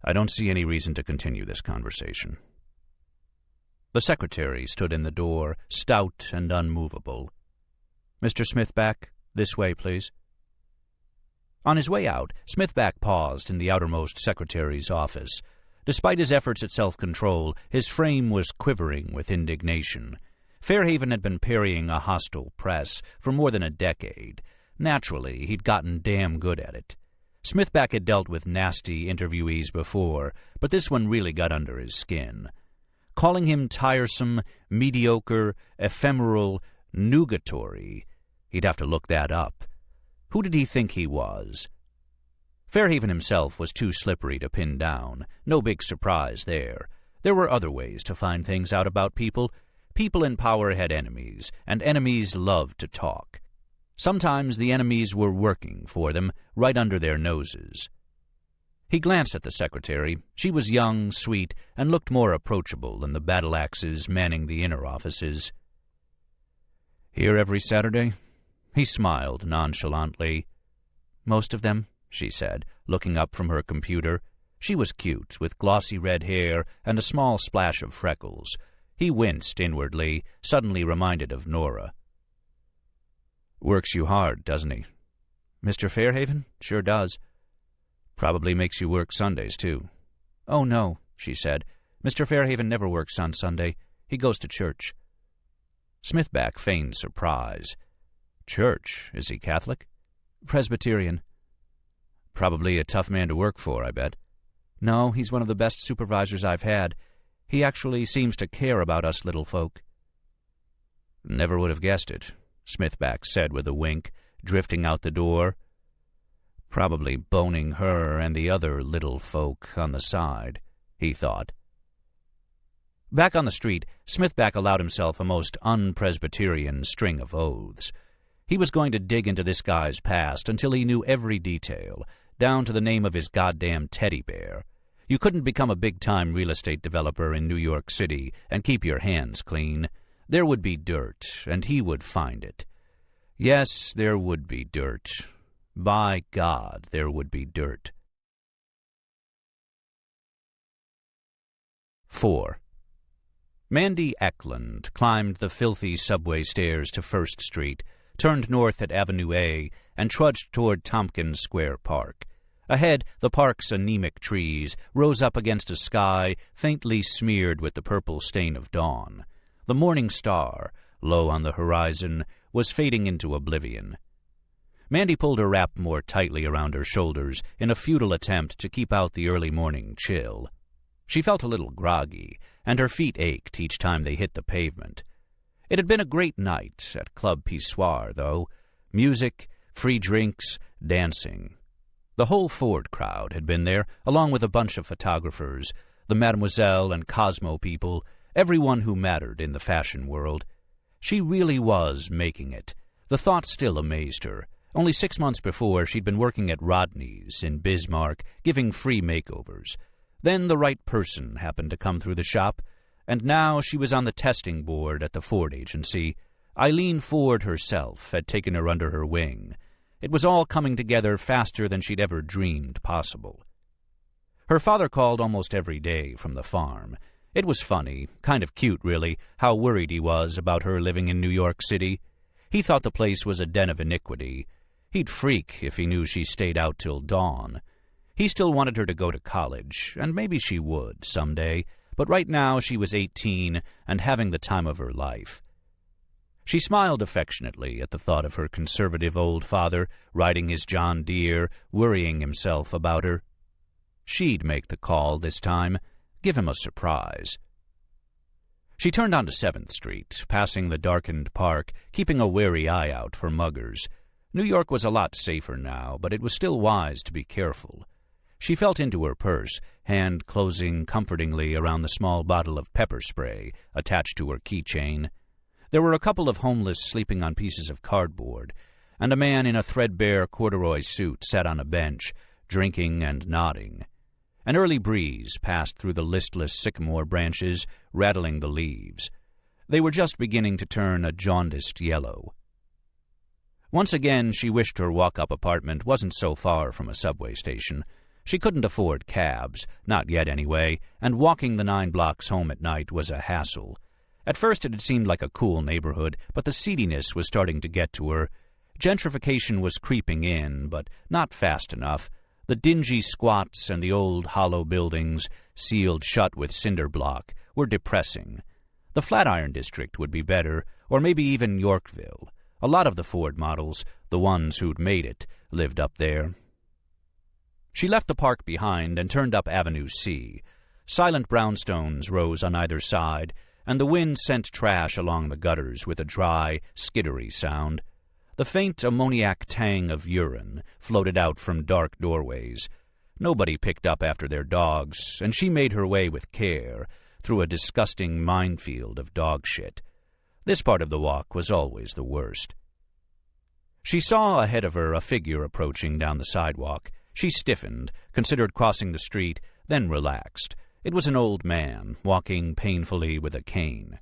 I don't see any reason to continue this conversation." The secretary stood in the door, stout and unmovable. "Mr. Smithback, this way, please." On his way out, Smithback paused in the outermost secretary's office. Despite his efforts at self-control, his frame was quivering with indignation. Fairhaven had been parrying a hostile press for more than a decade. Naturally, he'd gotten damn good at it. Smithback had dealt with nasty interviewees before, but this one really got under his skin. Calling him tiresome, mediocre, ephemeral, nugatory, he'd have to look that up. Who did he think he was? Fairhaven himself was too slippery to pin down. No big surprise there. There were other ways to find things out about people. People in power had enemies, and enemies loved to talk. Sometimes the enemies were working for them, right under their noses. He glanced at the secretary. She was young, sweet, and looked more approachable than the battle-axes manning the inner offices. "Here every Saturday?" He smiled nonchalantly. "Most of them," she said, looking up from her computer. She was cute, with glossy red hair and a small splash of freckles. He winced inwardly, suddenly reminded of Nora. "Works you hard, doesn't he?" "Mr. Fairhaven? Sure does." "Probably makes you work Sundays, too." "Oh, no," she said. "Mr. Fairhaven never works on Sunday. He goes to church." Smithback feigned surprise. "Church? Is he Catholic?" "Presbyterian." "Probably a tough man to work for, I bet." "No, he's one of the best supervisors I've had. He actually seems to care about us little folk." "Never would have guessed it," Smithback said with a wink, drifting out the door. "Probably boning her and the other little folk on the side," he thought. Back on the street, Smithback allowed himself a most un-Presbyterian string of oaths. He was going to dig into this guy's past until he knew every detail, down to the name of his goddamn teddy bear. You couldn't become a big-time real estate developer in New York City and keep your hands clean. There would be dirt, and he would find it. Yes, there would be dirt. By God, there would be dirt. 4. Mandy Eklund climbed the filthy subway stairs to First Street, turned north at Avenue A, and trudged toward Tompkins Square Park. Ahead, the park's anemic trees rose up against a sky faintly smeared with the purple stain of dawn. The morning star, low on the horizon, was fading into oblivion. Mandy pulled her wrap more tightly around her shoulders in a futile attempt to keep out the early morning chill. She felt a little groggy, and her feet ached each time they hit the pavement. It had been a great night at Club Pissoir, though. Music, free drinks, dancing. The whole Ford crowd had been there, along with a bunch of photographers, the Mademoiselle and Cosmo people, everyone who mattered in the fashion world. She really was making it. The thought still amazed her. Only 6 months before, she'd been working at Rodney's in Bismarck, giving free makeovers. Then the right person happened to come through the shop, and now she was on the testing board at the Ford agency. Eileen Ford herself had taken her under her wing. It was all coming together faster than she'd ever dreamed possible. Her father called almost every day from the farm. It was funny, kind of cute, really, how worried he was about her living in New York City. He thought the place was a den of iniquity. He'd freak if he knew she stayed out till dawn. He still wanted her to go to college, and maybe she would someday, but right now she was 18 and having the time of her life. She smiled affectionately at the thought of her conservative old father riding his John Deere, worrying himself about her. She'd make the call this time, give him a surprise. She turned onto 7th Street, passing the darkened park, keeping a wary eye out for muggers. New York was a lot safer now, but it was still wise to be careful. She felt into her purse, hand closing comfortingly around the small bottle of pepper spray attached to her keychain. There were a couple of homeless sleeping on pieces of cardboard, and a man in a threadbare corduroy suit sat on a bench, drinking and nodding. An early breeze passed through the listless sycamore branches, rattling the leaves. They were just beginning to turn a jaundiced yellow. Once again she wished her walk-up apartment wasn't so far from a subway station. She couldn't afford cabs, not yet anyway, and walking the 9 blocks home at night was a hassle. At first it had seemed like a cool neighborhood, but the seediness was starting to get to her. Gentrification was creeping in, but not fast enough. The dingy squats and the old hollow buildings, sealed shut with cinder block, were depressing. The Flatiron District would be better, or maybe even Yorkville. A lot of the Ford models, the ones who'd made it, lived up there. She left the park behind and turned up Avenue C. Silent brownstones rose on either side, and the wind sent trash along the gutters with a dry, skittery sound. The faint ammoniac tang of urine floated out from dark doorways. Nobody picked up after their dogs, and she made her way with care through a disgusting minefield of dog shit. This part of the walk was always the worst. She saw ahead of her a figure approaching down the sidewalk. She stiffened, considered crossing the street, then relaxed. It was an old man, walking painfully with a cane.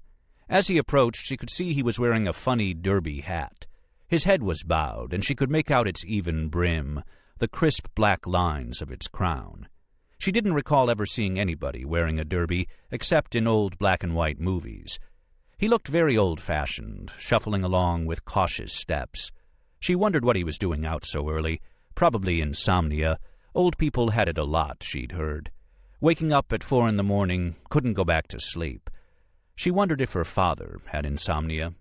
As he approached, she could see he was wearing a funny derby hat. His head was bowed, and she could make out its even brim, the crisp black lines of its crown. She didn't recall ever seeing anybody wearing a derby, except in old black-and-white movies. He looked very old-fashioned, shuffling along with cautious steps. She wondered what he was doing out so early. Probably insomnia. Old people had it a lot, she'd heard. Waking up at 4 a.m, couldn't go back to sleep. She wondered if her father had insomnia.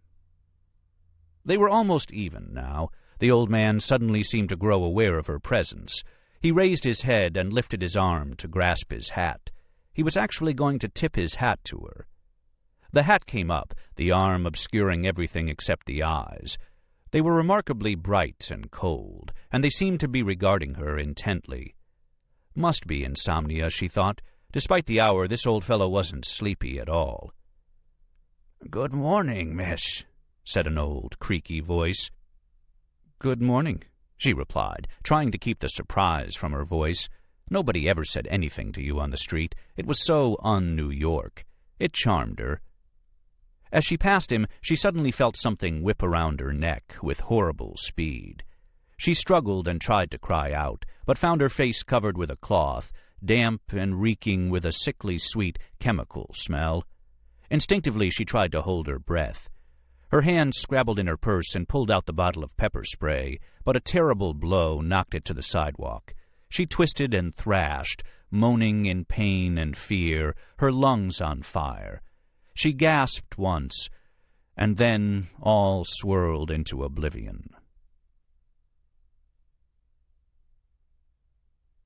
They were almost even now. The old man suddenly seemed to grow aware of her presence. He raised his head and lifted his arm to grasp his hat. He was actually going to tip his hat to her. The hat came up, the arm obscuring everything except the eyes. They were remarkably bright and cold, and they seemed to be regarding her intently. Must be insomnia, she thought. Despite the hour, this old fellow wasn't sleepy at all. "Good morning, miss," said an old, creaky voice. "Good morning," she replied, trying to keep the surprise from her voice. Nobody ever said anything to you on the street. It was so un-New York. It charmed her. As she passed him, she suddenly felt something whip around her neck with horrible speed. She struggled and tried to cry out, but found her face covered with a cloth, damp and reeking with a sickly sweet chemical smell. Instinctively she tried to hold her breath. Her hand scrabbled in her purse and pulled out the bottle of pepper spray, but a terrible blow knocked it to the sidewalk. She twisted and thrashed, moaning in pain and fear, her lungs on fire. She gasped once, and then all swirled into oblivion.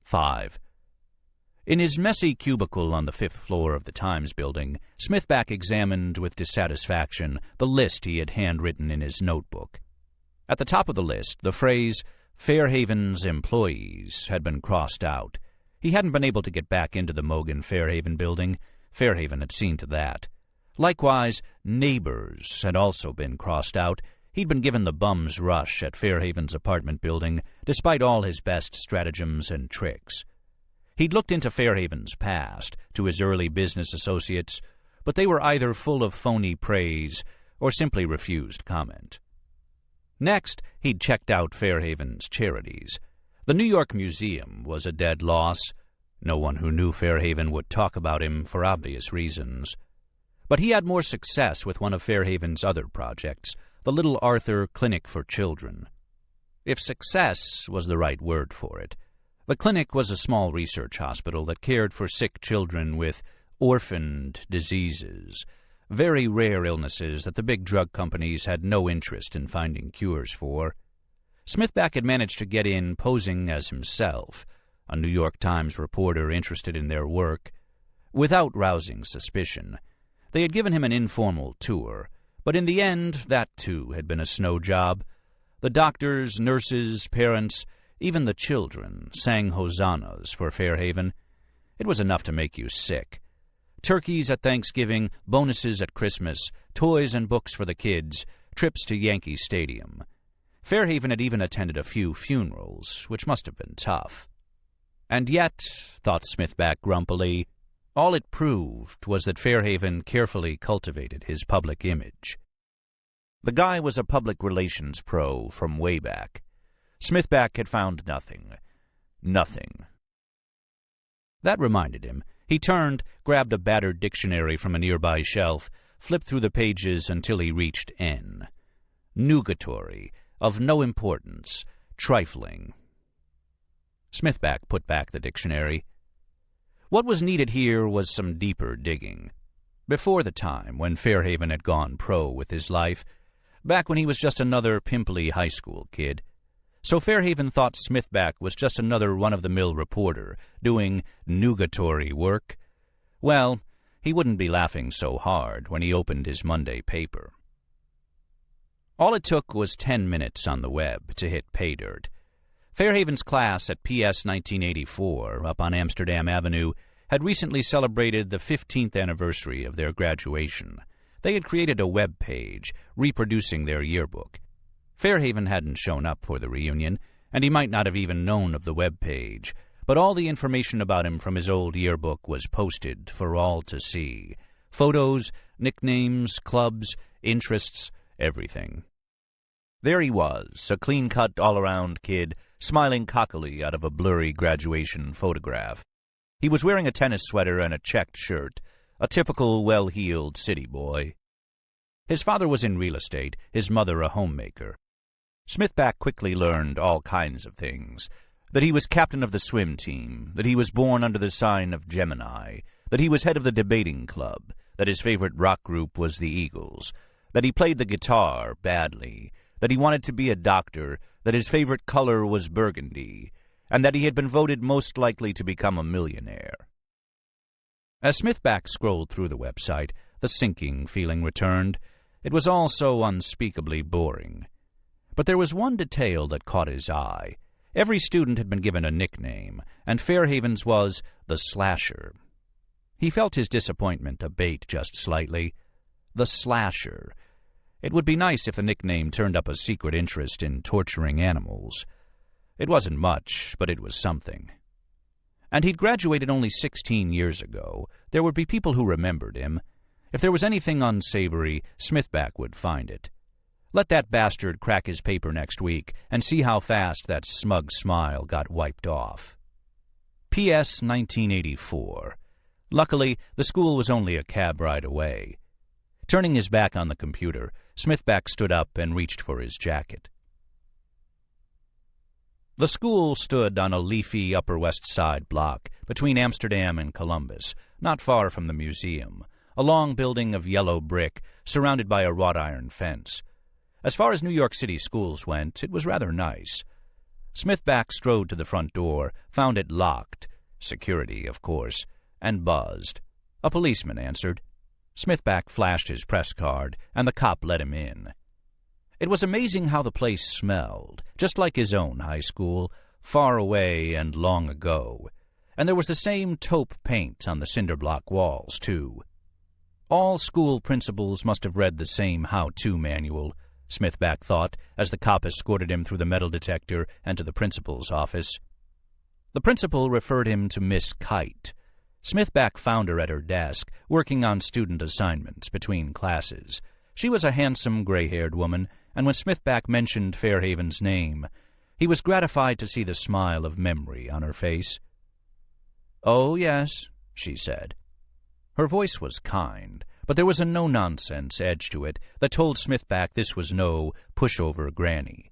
5. In his messy cubicle on the 5th floor of the Times building, Smithback examined with dissatisfaction the list he had handwritten in his notebook. At the top of the list, the phrase, "Fairhaven's employees," had been crossed out. He hadn't been able to get back into the Mogan Fairhaven building. Fairhaven had seen to that. Likewise, neighbors had also been crossed out. He'd been given the bum's rush at Fairhaven's apartment building, despite all his best stratagems and tricks. He'd looked into Fairhaven's past, to his early business associates, but they were either full of phony praise or simply refused comment. Next, he'd checked out Fairhaven's charities. The New York Museum was a dead loss. No one who knew Fairhaven would talk about him for obvious reasons. But he had more success with one of Fairhaven's other projects, the Little Arthur Clinic for Children. If success was the right word for it. The clinic was a small research hospital that cared for sick children with orphaned diseases, very rare illnesses that the big drug companies had no interest in finding cures for. Smithback had managed to get in posing as himself, a New York Times reporter interested in their work, without rousing suspicion. They had given him an informal tour, but in the end, that too had been a snow job. The doctors, nurses, parents, even the children sang hosannas for Fairhaven. It was enough to make you sick. Turkeys at Thanksgiving, bonuses at Christmas, toys and books for the kids, trips to Yankee Stadium. Fairhaven had even attended a few funerals, which must have been tough. And yet, thought Smithback grumpily, all it proved was that Fairhaven carefully cultivated his public image. The guy was a public relations pro from way back. Smithback had found nothing. Nothing. That reminded him. He turned, grabbed a battered dictionary from a nearby shelf, flipped through the pages until he reached N. Nugatory, of no importance, trifling. Smithback put back the dictionary. What was needed here was some deeper digging. Before the time when Fairhaven had gone pro with his life, back when he was just another pimply high school kid. So Fairhaven thought Smithback was just another run-of-the-mill reporter doing nugatory work. Well, he wouldn't be laughing so hard when he opened his Monday paper. All it took was 10 minutes on the web to hit pay dirt. Fairhaven's class at PS 1984, up on Amsterdam Avenue, had recently celebrated the 15th anniversary of their graduation. They had created a web page reproducing their yearbook. Fairhaven hadn't shown up for the reunion, and he might not have even known of the web page, but all the information about him from his old yearbook was posted for all to see. Photos, nicknames, clubs, interests, everything. There he was, a clean-cut, all-around kid, smiling cockily out of a blurry graduation photograph. He was wearing a tennis sweater and a checked shirt, a typical well-heeled city boy. His father was in real estate, his mother a homemaker. Smithback quickly learned all kinds of things. That he was captain of the swim team, that he was born under the sign of Gemini, that he was head of the debating club, that his favorite rock group was the Eagles, that he played the guitar badly, that he wanted to be a doctor, that his favorite color was burgundy, and that he had been voted most likely to become a millionaire. As Smithback scrolled through the website, the sinking feeling returned. It was all so unspeakably boring. But there was one detail that caught his eye. Every student had been given a nickname, and Fairhaven's was the Slasher. He felt his disappointment abate just slightly. The Slasher. It would be nice if the nickname turned up a secret interest in torturing animals. It wasn't much, but it was something. And he'd graduated only 16 years ago. There would be people who remembered him. If there was anything unsavory, Smithback would find it. Let that bastard crack his paper next week and see how fast that smug smile got wiped off. P.S. 1984. Luckily, the school was only a cab ride away. Turning his back on the computer, Smithback stood up and reached for his jacket. The school stood on a leafy Upper West Side block between Amsterdam and Columbus, not far from the museum, a long building of yellow brick surrounded by a wrought iron fence. As far as New York City schools went, it was rather nice. Smithback strode to the front door, found it locked, security, of course, and buzzed. A policeman answered. Smithback flashed his press card, and the cop let him in. It was amazing how the place smelled, just like his own high school, far away and long ago. And there was the same taupe paint on the cinder block walls, too. All school principals must have read the same how-to manual, Smithback thought, as the cop escorted him through the metal detector and to the principal's office. The principal referred him to Miss Kite. Smithback found her at her desk, working on student assignments between classes. She was a handsome, gray-haired woman, and when Smithback mentioned Fairhaven's name, he was gratified to see the smile of memory on her face. "Oh, yes," she said. Her voice was kind, but there was a no-nonsense edge to it that told Smithback this was no pushover granny.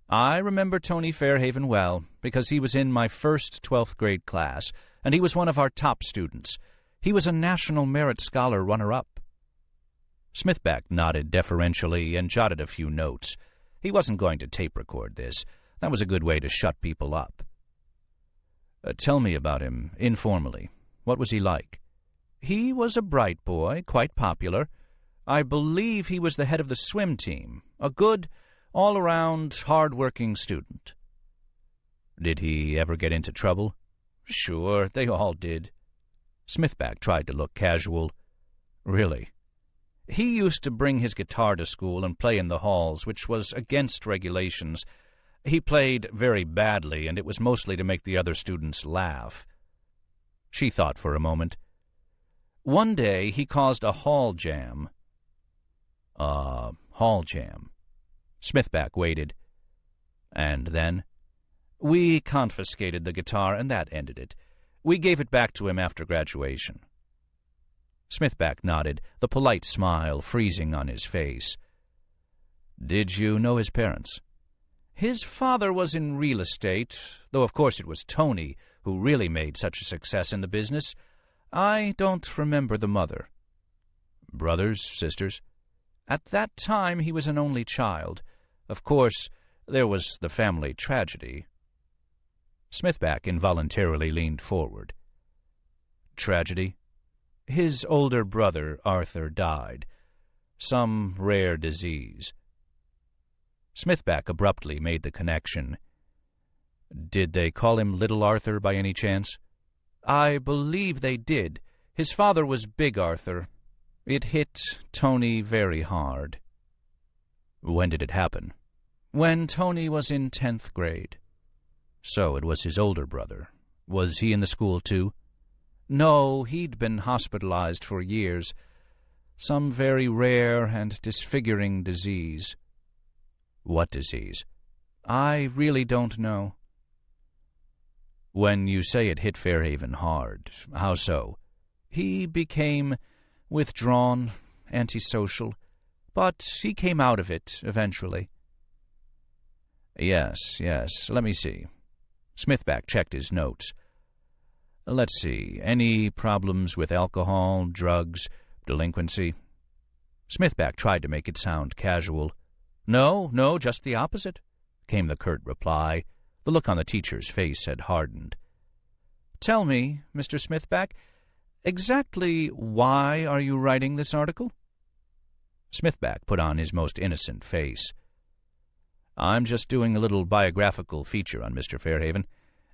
"I remember Tony Fairhaven well, because he was in my first 12th grade class, and he was one of our top students. He was a National Merit Scholar runner-up." Smithback nodded deferentially and jotted a few notes. He wasn't going to tape-record this. That was a good way to shut people up. "Tell me about him, informally. What was he like?" "He was a bright boy, quite popular. I believe he was the head of the swim team. A good, all-around, hard-working student." "Did he ever get into trouble?" "Sure, they all did." Smithback tried to look casual. "Really?" "He used to bring his guitar to school and play in the halls, which was against regulations. He played very badly, and it was mostly to make the other students laugh." She thought for a moment. "One day he caused a hall jam." Hall jam." Smithback waited. "And then?" "We confiscated the guitar, and that ended it. We gave it back to him after graduation. Smithback nodded, the polite smile freezing on his face. Did you know his parents? His father was in real estate, though of course it was Tony who really made such a success in the business. I don't remember the mother. Brothers, sisters? At that time he was an only child. Of course, there was the family tragedy. Smithback involuntarily leaned forward. Tragedy? His older brother, Arthur, died. Some rare disease. Smithback abruptly made the connection. Did they call him Little Arthur by any chance? I believe they did. His father was Big Arthur. It hit Tony very hard. When did it happen? When Tony was in 10th grade. So it was his older brother. Was he in the school too? No, he'd been hospitalized for years. Some very rare and disfiguring disease. What disease? I really don't know. When you say it hit Fairhaven hard, how so? He became withdrawn, antisocial, but he came out of it eventually. Yes, let me see. Smithback checked his notes. Let's see, any problems with alcohol, drugs, delinquency? Smithback tried to make it sound casual. No, just the opposite, came the curt reply. The look on the teacher's face had hardened. Tell me, Mr. Smithback, exactly why are you writing this article? Smithback put on his most innocent face. I'm just doing a little biographical feature on Mr. Fairhaven.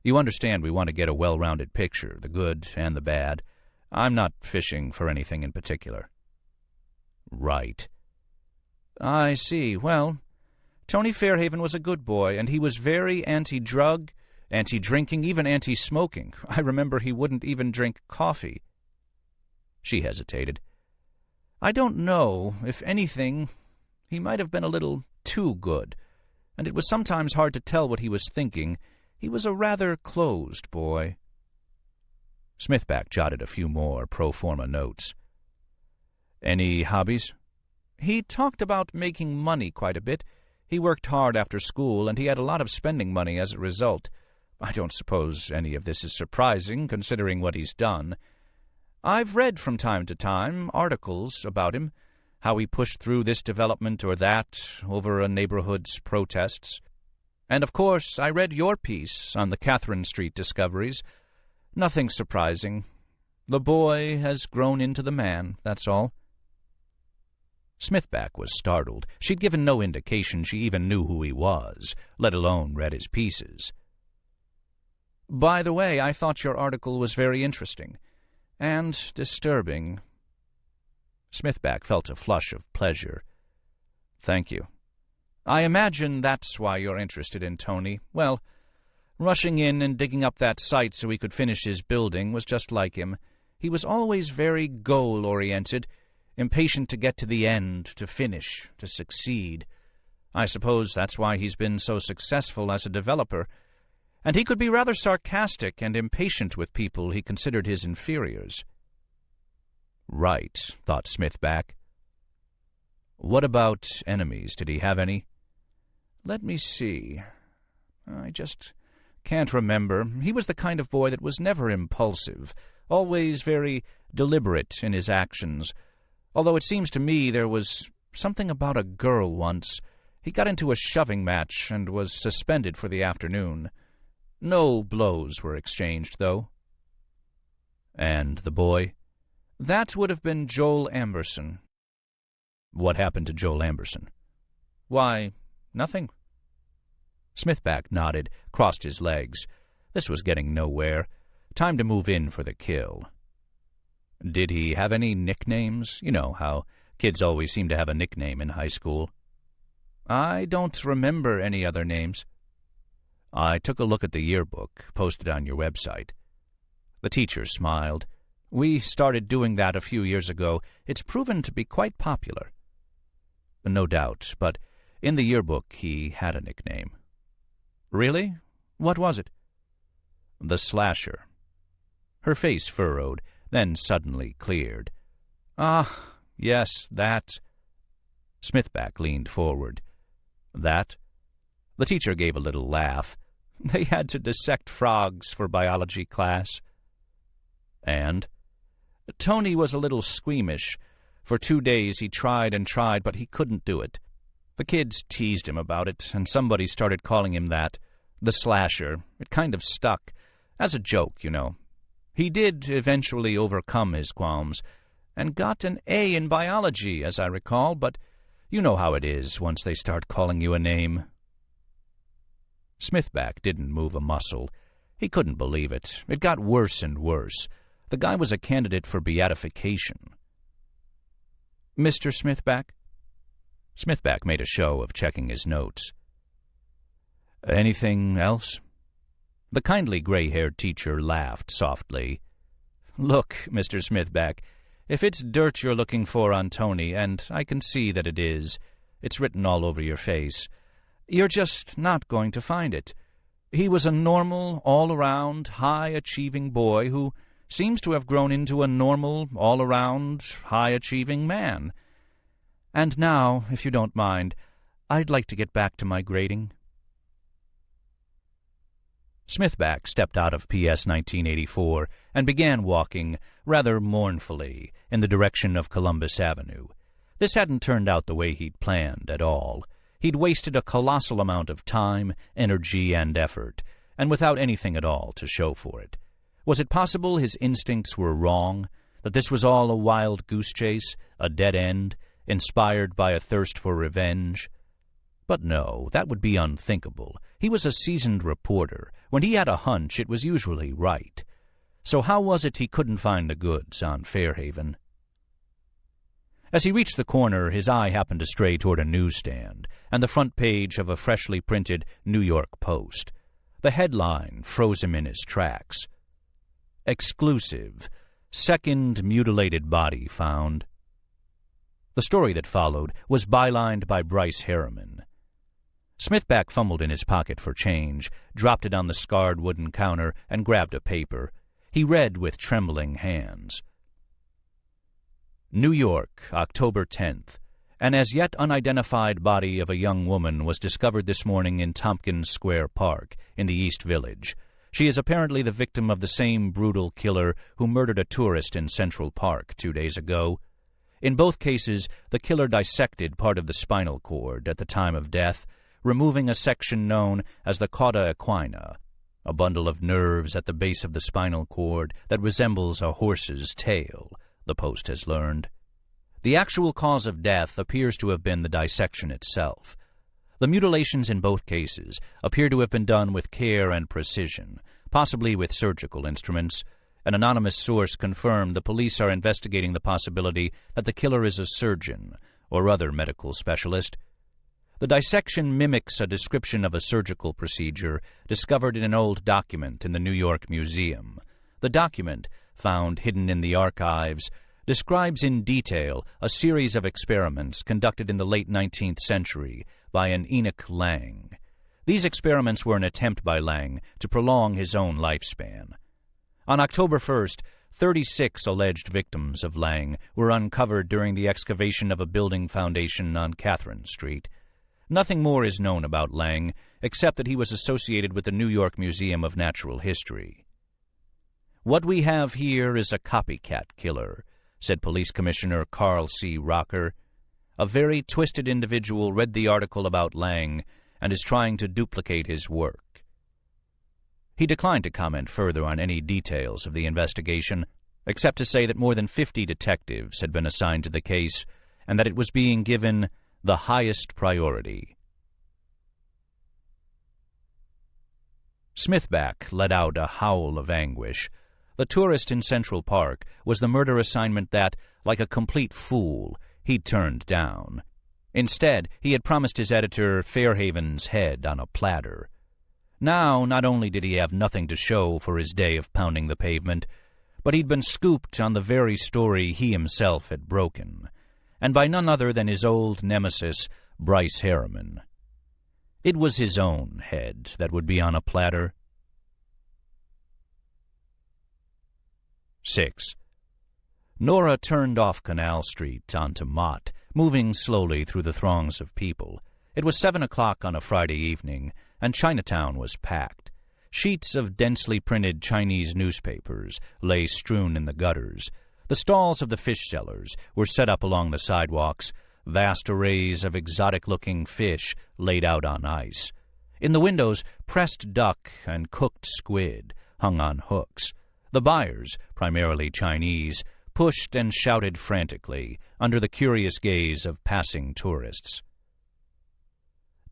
You understand we want to get a well-rounded picture, the good and the bad. I'm not fishing for anything in particular. Right. I see. Well, Tony Fairhaven was a good boy, and he was very anti-drug, anti-drinking, even anti-smoking. I remember he wouldn't even drink coffee. She hesitated. I don't know. If anything, he might have been a little too good, and it was sometimes hard to tell what he was thinking. He was a rather closed boy. Smithback jotted a few more pro forma notes. Any hobbies? He talked about making money quite a bit. He worked hard after school, and he had a lot of spending money as a result. I don't suppose any of this is surprising, considering what he's done. I've read from time to time articles about him, how he pushed through this development or that over a neighborhood's protests. And, of course, I read your piece on the Catherine Street discoveries. Nothing surprising. The boy has grown into the man, that's all. Smithback was startled. She'd given no indication she even knew who he was, let alone read his pieces. By the way, I thought your article was very interesting. And disturbing. Smithback felt a flush of pleasure. Thank you. I imagine that's why you're interested in Tony. Well, rushing in and digging up that site so he could finish his building was just like him. He was always very goal-oriented, impatient to get to the end, to finish, to succeed. I suppose that's why he's been so successful as a developer. And he could be rather sarcastic and impatient with people he considered his inferiors. Right, thought Smithback. What about enemies? Did he have any? Let me see. I just can't remember. He was the kind of boy that was never impulsive, always very deliberate in his actions. Although it seems to me there was something about a girl once. He got into a shoving match and was suspended for the afternoon. No blows were exchanged, though. And the boy? That would have been Joel Amberson. What happened to Joel Amberson? Why, nothing. Smithback nodded, crossed his legs. This was getting nowhere. Time to move in for the kill. Did he have any nicknames? You know how kids always seem to have a nickname in high school. I don't remember any other names. I took a look at the yearbook posted on your website. The teacher smiled. We started doing that a few years ago. It's proven to be quite popular. No doubt, but in the yearbook he had a nickname. Really? What was it? The Slasher. Her face furrowed, then suddenly cleared. "Ah, yes, that." Smithback leaned forward. "That?" The teacher gave a little laugh. "They had to dissect frogs for biology class." "And?" "Tony was a little squeamish. For 2 days he tried and tried, but he couldn't do it. The kids teased him about it, and somebody started calling him that. The Slasher. It kind of stuck. As a joke, you know. He did eventually overcome his qualms, and got an A in biology, as I recall, but you know how it is once they start calling you a name." Smithback didn't move a muscle. He couldn't believe it. It got worse and worse. The guy was a candidate for beatification. "Mr. Smithback?" Smithback made a show of checking his notes. "Anything else?" The kindly gray-haired teacher laughed softly. "Look, Mr. Smithback, if it's dirt you're looking for on Tony, and I can see that it is, it's written all over your face, you're just not going to find it. He was a normal, all-around, high-achieving boy who seems to have grown into a normal, all-around, high-achieving man. And now, if you don't mind, I'd like to get back to my grading." Smithback stepped out of PS 1984 and began walking, rather mournfully, in the direction of Columbus Avenue. This hadn't turned out the way he'd planned at all. He'd wasted a colossal amount of time, energy, and effort, and without anything at all to show for it. Was it possible his instincts were wrong, that this was all a wild goose chase, a dead end, inspired by a thirst for revenge? But no, that would be unthinkable. He was a seasoned reporter. When he had a hunch, it was usually right. So how was it he couldn't find the goods on Fairhaven? As he reached the corner, his eye happened to stray toward a newsstand and the front page of a freshly printed New York Post. The headline froze him in his tracks. "Exclusive. Second mutilated body found." The story that followed was bylined by Bryce Harriman. Smithback fumbled in his pocket for change, dropped it on the scarred wooden counter, and grabbed a paper. He read with trembling hands. New York, October 10th. An as yet unidentified body of a young woman was discovered this morning in Tompkins Square Park, in the East Village. She is apparently the victim of the same brutal killer who murdered a tourist in Central Park 2 days ago. In both cases, the killer dissected part of the spinal cord at the time of death, removing a section known as the cauda equina, a bundle of nerves at the base of the spinal cord that resembles a horse's tail, the Post has learned. The actual cause of death appears to have been the dissection itself. The mutilations in both cases appear to have been done with care and precision, possibly with surgical instruments. An anonymous source confirmed the police are investigating the possibility that the killer is a surgeon or other medical specialist. The dissection mimics a description of a surgical procedure discovered in an old document in the New York Museum. The document, found hidden in the archives, describes in detail a series of experiments conducted in the late 19th century by an Enoch Lang. These experiments were an attempt by Lang to prolong his own lifespan. On October 1st, 36 alleged victims of Lang were uncovered during the excavation of a building foundation on Catherine Street. Nothing more is known about Lang, except that he was associated with the New York Museum of Natural History. "What we have here is a copycat killer," said Police Commissioner Carl C. Rocker. "A very twisted individual read the article about Lang and is trying to duplicate his work." He declined to comment further on any details of the investigation, except to say that more than 50 detectives had been assigned to the case and that it was being given the highest priority. Smithback let out a howl of anguish. The tourist in Central Park was the murder assignment that, like a complete fool, he'd turned down. Instead, he had promised his editor Fairhaven's head on a platter. Now, not only did he have nothing to show for his day of pounding the pavement, but he'd been scooped on the very story he himself had broken, and by none other than his old nemesis, Bryce Harriman. It was his own head that would be on a platter. 6. Nora turned off Canal Street onto Mott, moving slowly through the throngs of people. It was 7 o'clock on a Friday evening, and Chinatown was packed. Sheets of densely printed Chinese newspapers lay strewn in the gutters. The stalls of the fish sellers were set up along the sidewalks, vast arrays of exotic-looking fish laid out on ice. In the windows, pressed duck and cooked squid hung on hooks. The buyers, primarily Chinese, pushed and shouted frantically under the curious gaze of passing tourists.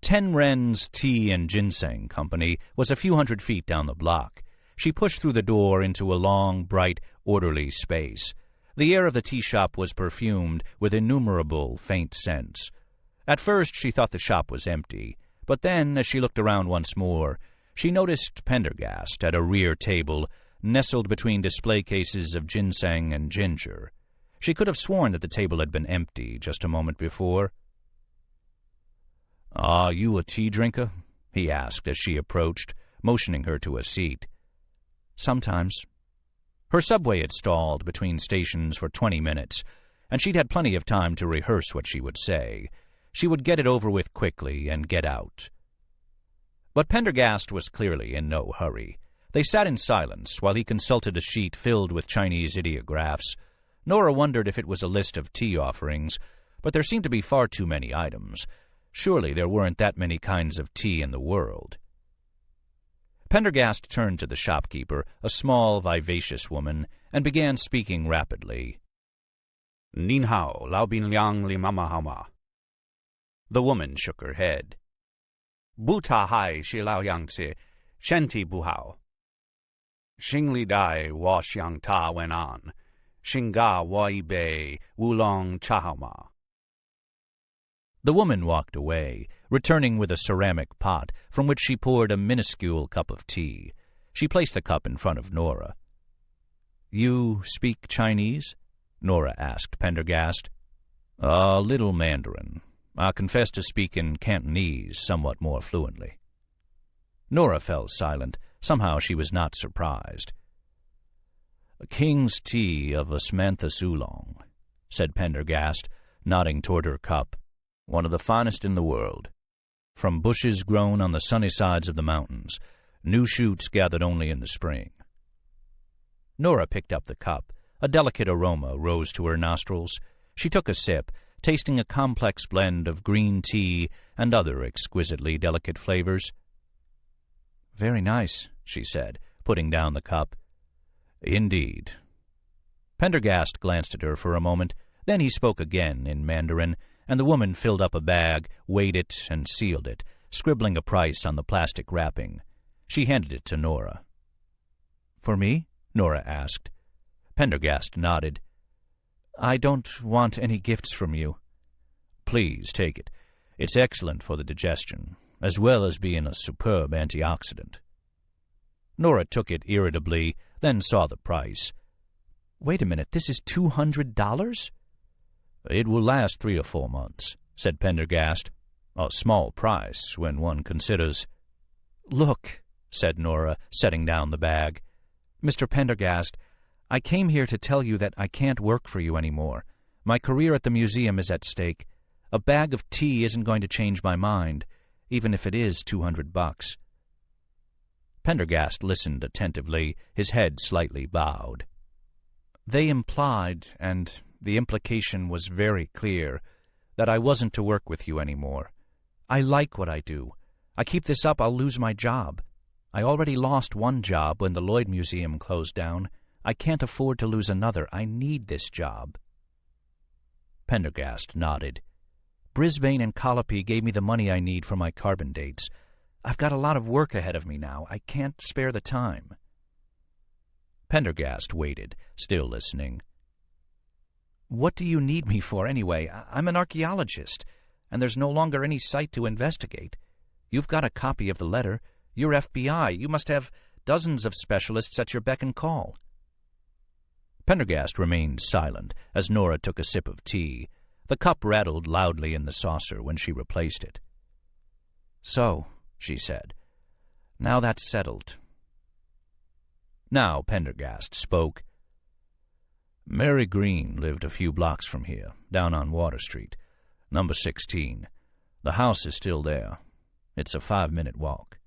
Ten Ren's Tea and Ginseng Company was a few hundred feet down the block. She pushed through the door into a long, bright, orderly space. The air of the tea shop was perfumed with innumerable faint scents. At first she thought the shop was empty, but then, as she looked around once more, she noticed Pendergast at a rear table, nestled between display cases of ginseng and ginger. She could have sworn that the table had been empty just a moment before. "Are you a tea drinker?" he asked as she approached, motioning her to a seat. "Sometimes." Her subway had stalled between stations for 20 minutes, and she'd had plenty of time to rehearse what she would say. She would get it over with quickly and get out. But Pendergast was clearly in no hurry. They sat in silence while he consulted a sheet filled with Chinese ideographs. Nora wondered if it was a list of tea offerings, but there seemed to be far too many items. Surely there weren't that many kinds of tea in the world. Pendergast turned to the shopkeeper, a small, vivacious woman, and began speaking rapidly. "Nin hao, lao bin liang li mama hao ma." The woman shook her head. "Bu ta hai shi lao yang si, shen ti bu hao. Xing li dai wa xiang ta wen an, xing ga wa yi bei wu long cha hao ma." The woman walked away, returning with a ceramic pot from which she poured a minuscule cup of tea. She placed the cup in front of Nora. "You speak Chinese?" Nora asked Pendergast. "A little Mandarin. I confess to speak in Cantonese somewhat more fluently." Nora fell silent. Somehow she was not surprised. "King's tea of Osmanthus oolong," said Pendergast, nodding toward her cup. "One of the finest in the world. From bushes grown on the sunny sides of the mountains, new shoots gathered only in the spring." Nora picked up the cup. A delicate aroma rose to her nostrils. She took a sip, tasting a complex blend of green tea and other exquisitely delicate flavors. "Very nice," she said, putting down the cup. "Indeed." Pendergast glanced at her for a moment. Then he spoke again in Mandarin, and the woman filled up a bag, weighed it, and sealed it, scribbling a price on the plastic wrapping. She handed it to Nora. "For me?" Nora asked. Pendergast nodded. "I don't want any gifts from you." "Please take it. It's excellent for the digestion, as well as being a superb antioxidant." Nora took it irritably, then saw the price. "Wait a minute, this is $200? "It will last 3 or 4 months," said Pendergast. "A small price when one considers—" "Look," said Nora, setting down the bag. "Mr. Pendergast, I came here to tell you that I can't work for you anymore. My career at the museum is at stake. A bag of tea isn't going to change my mind, even if it is $200. Pendergast listened attentively, his head slightly bowed. "They implied, and the implication was very clear, that I wasn't to work with you anymore. I like what I do. I keep this up, I'll lose my job. I already lost one job when the Lloyd Museum closed down. I can't afford to lose another. I need this job." Pendergast nodded. "Brisbane and Colopy gave me the money I need for my carbon dates. I've got a lot of work ahead of me now. I can't spare the time." Pendergast waited, still listening. "What do you need me for, anyway? I'm an archaeologist, and there's no longer any site to investigate. You've got a copy of the letter. You're FBI. You must have dozens of specialists at your beck and call." Pendergast remained silent as Nora took a sip of tea. The cup rattled loudly in the saucer when she replaced it. "So," she said, "now that's settled." Now Pendergast spoke. Mary Green lived a few blocks from here, down on Water Street, number 16. The house is still there. It's a 5-minute walk.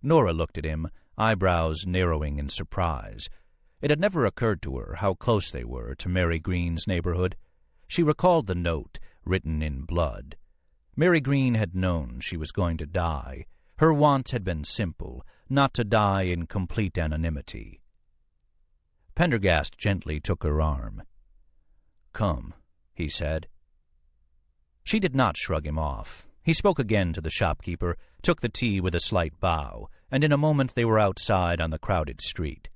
Nora looked at him, eyebrows narrowing in surprise. It had never occurred to her how close they were to Mary Green's neighborhood. She recalled the note, written in blood. Mary Green had known she was going to die. Her want had been simple, not to die in complete anonymity. Pendergast gently took her arm. "Come," he said. She did not shrug him off. He spoke again to the shopkeeper, took the tea with a slight bow, and in a moment they were outside on the crowded street.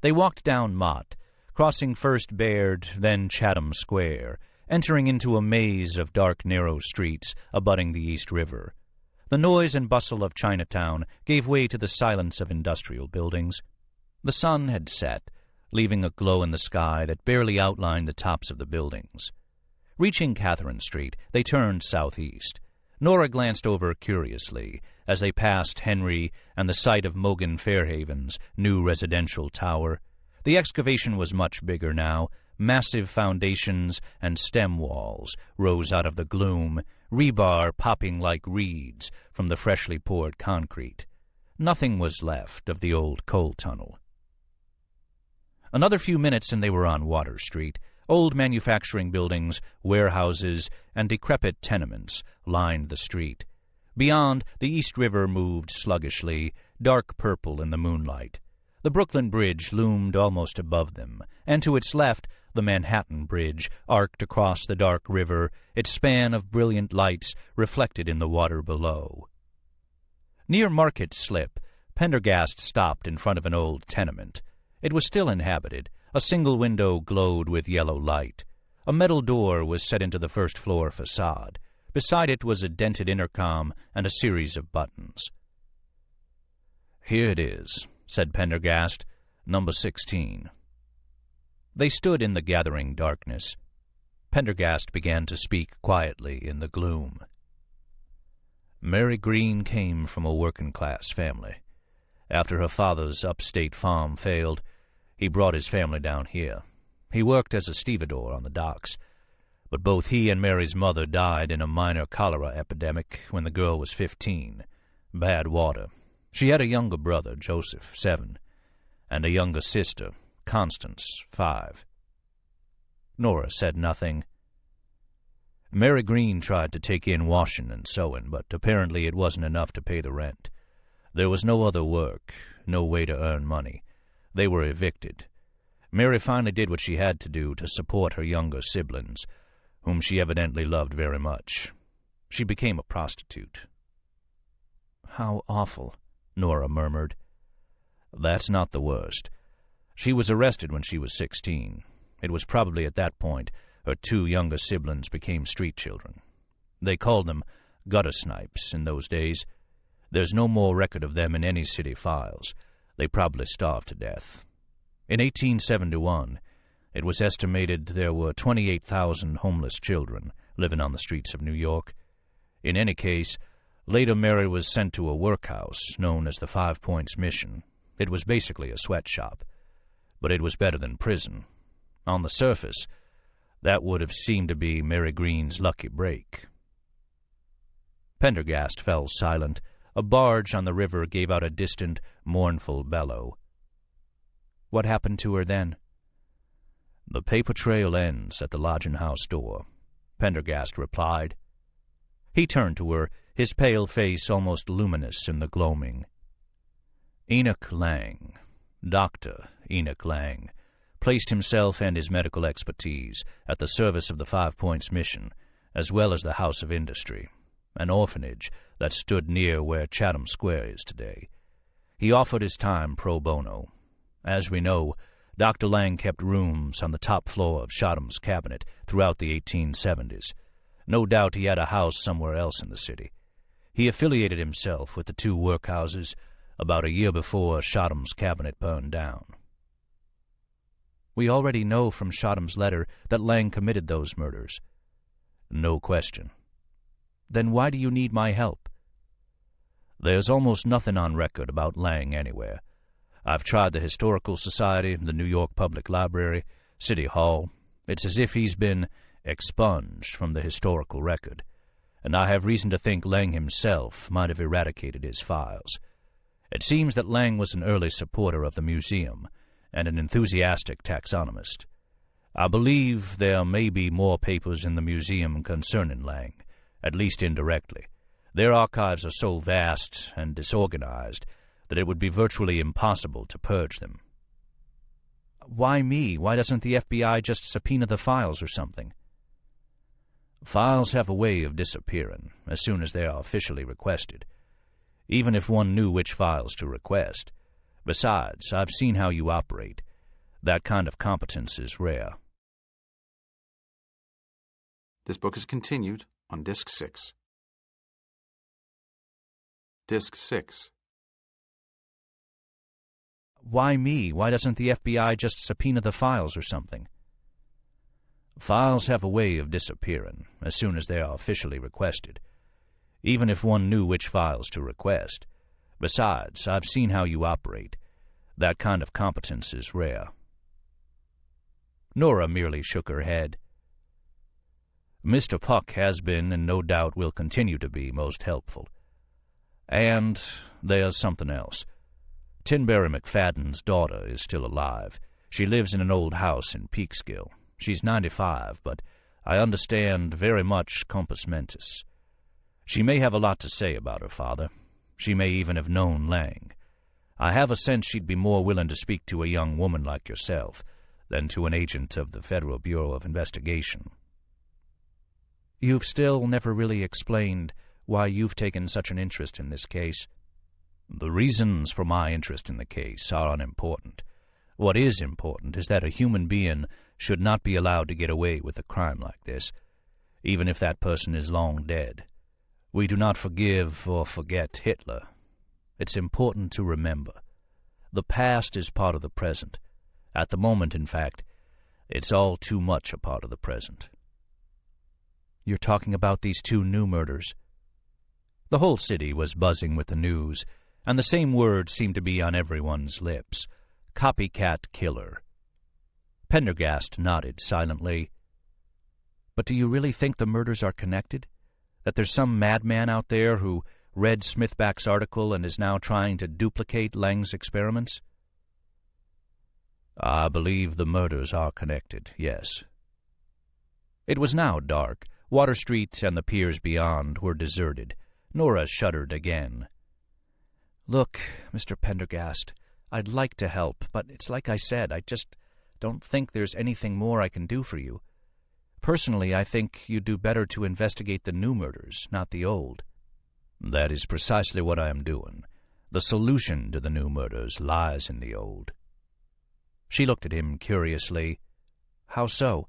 They walked down Mott, crossing first Baird, then Chatham Square, entering into a maze of dark, narrow streets abutting the East River. The noise and bustle of Chinatown gave way to the silence of industrial buildings. The sun had set, leaving a glow in the sky that barely outlined the tops of the buildings. Reaching Catherine Street, they turned southeast. Nora glanced over curiously as they passed Henry and the site of Mogan Fairhaven's new residential tower. The excavation was much bigger now. Massive foundations and stem walls rose out of the gloom, rebar popping like reeds from the freshly poured concrete. Nothing was left of the old coal tunnel. Another few minutes and they were on Water Street. Old manufacturing buildings, warehouses, and decrepit tenements lined the street. Beyond, the East River moved sluggishly, dark purple in the moonlight. The Brooklyn Bridge loomed almost above them, and to its left, the Manhattan Bridge arced across the dark river, its span of brilliant lights reflected in the water below. Near Market Slip, Pendergast stopped in front of an old tenement. It was still inhabited. A single window glowed with yellow light. A metal door was set into the first-floor facade. Beside it was a dented intercom and a series of buttons. "Here it is," said Pendergast, "number 16. They stood in the gathering darkness. Pendergast began to speak quietly in the gloom. Mary Green came from a working-class family. After her father's upstate farm failed, he brought his family down here. He worked as a stevedore on the docks, but both he and Mary's mother died in a minor cholera epidemic when the girl was 15. Bad water. She had a younger brother, Joseph, 7, and a younger sister, Constance, 5. Nora said nothing. Mary Green tried to take in washing and sewing, but apparently it wasn't enough to pay the rent. There was no other work, no way to earn money. They were evicted. Mary finally did what she had to do to support her younger siblings, whom she evidently loved very much. She became a prostitute. "How awful," Nora murmured. "That's not the worst. She was arrested when she was 16. It was probably at that point her 2 younger siblings became street children. They called them gutter snipes in those days. There's no more record of them in any city files. They probably starved to death. In 1871, it was estimated there were 28,000 homeless children living on the streets of New York. In any case, later Mary was sent to a workhouse known as the 5 Points Mission. It was basically a sweatshop, but it was better than prison. On the surface, that would have seemed to be Mary Green's lucky break." Pendergast fell silent. A barge on the river gave out a distant, mournful bellow. "What happened to her then?" "The paper trail ends at the lodging-house door," Pendergast replied. He turned to her, his pale face almost luminous in the gloaming. Enoch Lang, Dr. Enoch Lang, placed himself and his medical expertise at the service of the 5 Points Mission, as well as the House of Industry, an orphanage that stood near where Chatham Square is today. He offered his time pro bono. As we know, Dr. Lang kept rooms on the top floor of Chatham's cabinet throughout the 1870s. No doubt he had a house somewhere else in the city. He affiliated himself with the 2 workhouses about a year before Chatham's cabinet burned down. "We already know from Chatham's letter that Lang committed those murders." "No question." "Then why do you need my help?" "There's almost nothing on record about Lang anywhere. I've tried the Historical Society, the New York Public Library, City Hall. It's as if he's been expunged from the historical record, and I have reason to think Lang himself might have eradicated his files. It seems that Lang was an early supporter of the museum and an enthusiastic taxonomist. I believe there may be more papers in the museum concerning Lang, at least indirectly. Their archives are so vast and disorganized that it would be virtually impossible to purge them. Why me? Why doesn't the FBI just subpoena the files or something? Files have a way of disappearing as soon as they are officially requested, even if one knew which files to request. Besides, I've seen how you operate. That kind of competence is rare. This book is continued on Disc 6. Disc 6. Why me? Why doesn't the FBI just subpoena the files or something? Files have a way of disappearing as soon as they are officially requested, even if one knew which files to request. Besides, I've seen how you operate. That kind of competence is rare. Nora merely shook her head. Mr. Puck has been, and no doubt will continue to be, most helpful. And there's something else. Tinberry McFadden's daughter is still alive. She lives in an old house in Peekskill. She's 95, but I understand very much compos mentis. She may have a lot to say about her father. She may even have known Lang. I have a sense she'd be more willing to speak to a young woman like yourself than to an agent of the Federal Bureau of Investigation. You've still never really explained why you've taken such an interest in this case. The reasons for my interest in the case are unimportant. What is important is that a human being should not be allowed to get away with a crime like this, even if that person is long dead. We do not forgive or forget Hitler. It's important to remember. The past is part of the present. At the moment, in fact, it's all too much a part of the present. You're talking about these 2 new murders. The whole city was buzzing with the news, and the same word seemed to be on everyone's lips. Copycat killer. Pendergast nodded silently. But do you really think the murders are connected? That there's some madman out there who read Smithback's article and is now trying to duplicate Lang's experiments? I believe the murders are connected, yes. It was now dark. Water Street and the piers beyond were deserted. Nora shuddered again. Look, Mr. Pendergast, I'd like to help, but it's like I said, I just don't think there's anything more I can do for you. Personally, I think you'd do better to investigate the new murders, not the old. That is precisely what I am doing. The solution to the new murders lies in the old. She looked at him curiously. How so?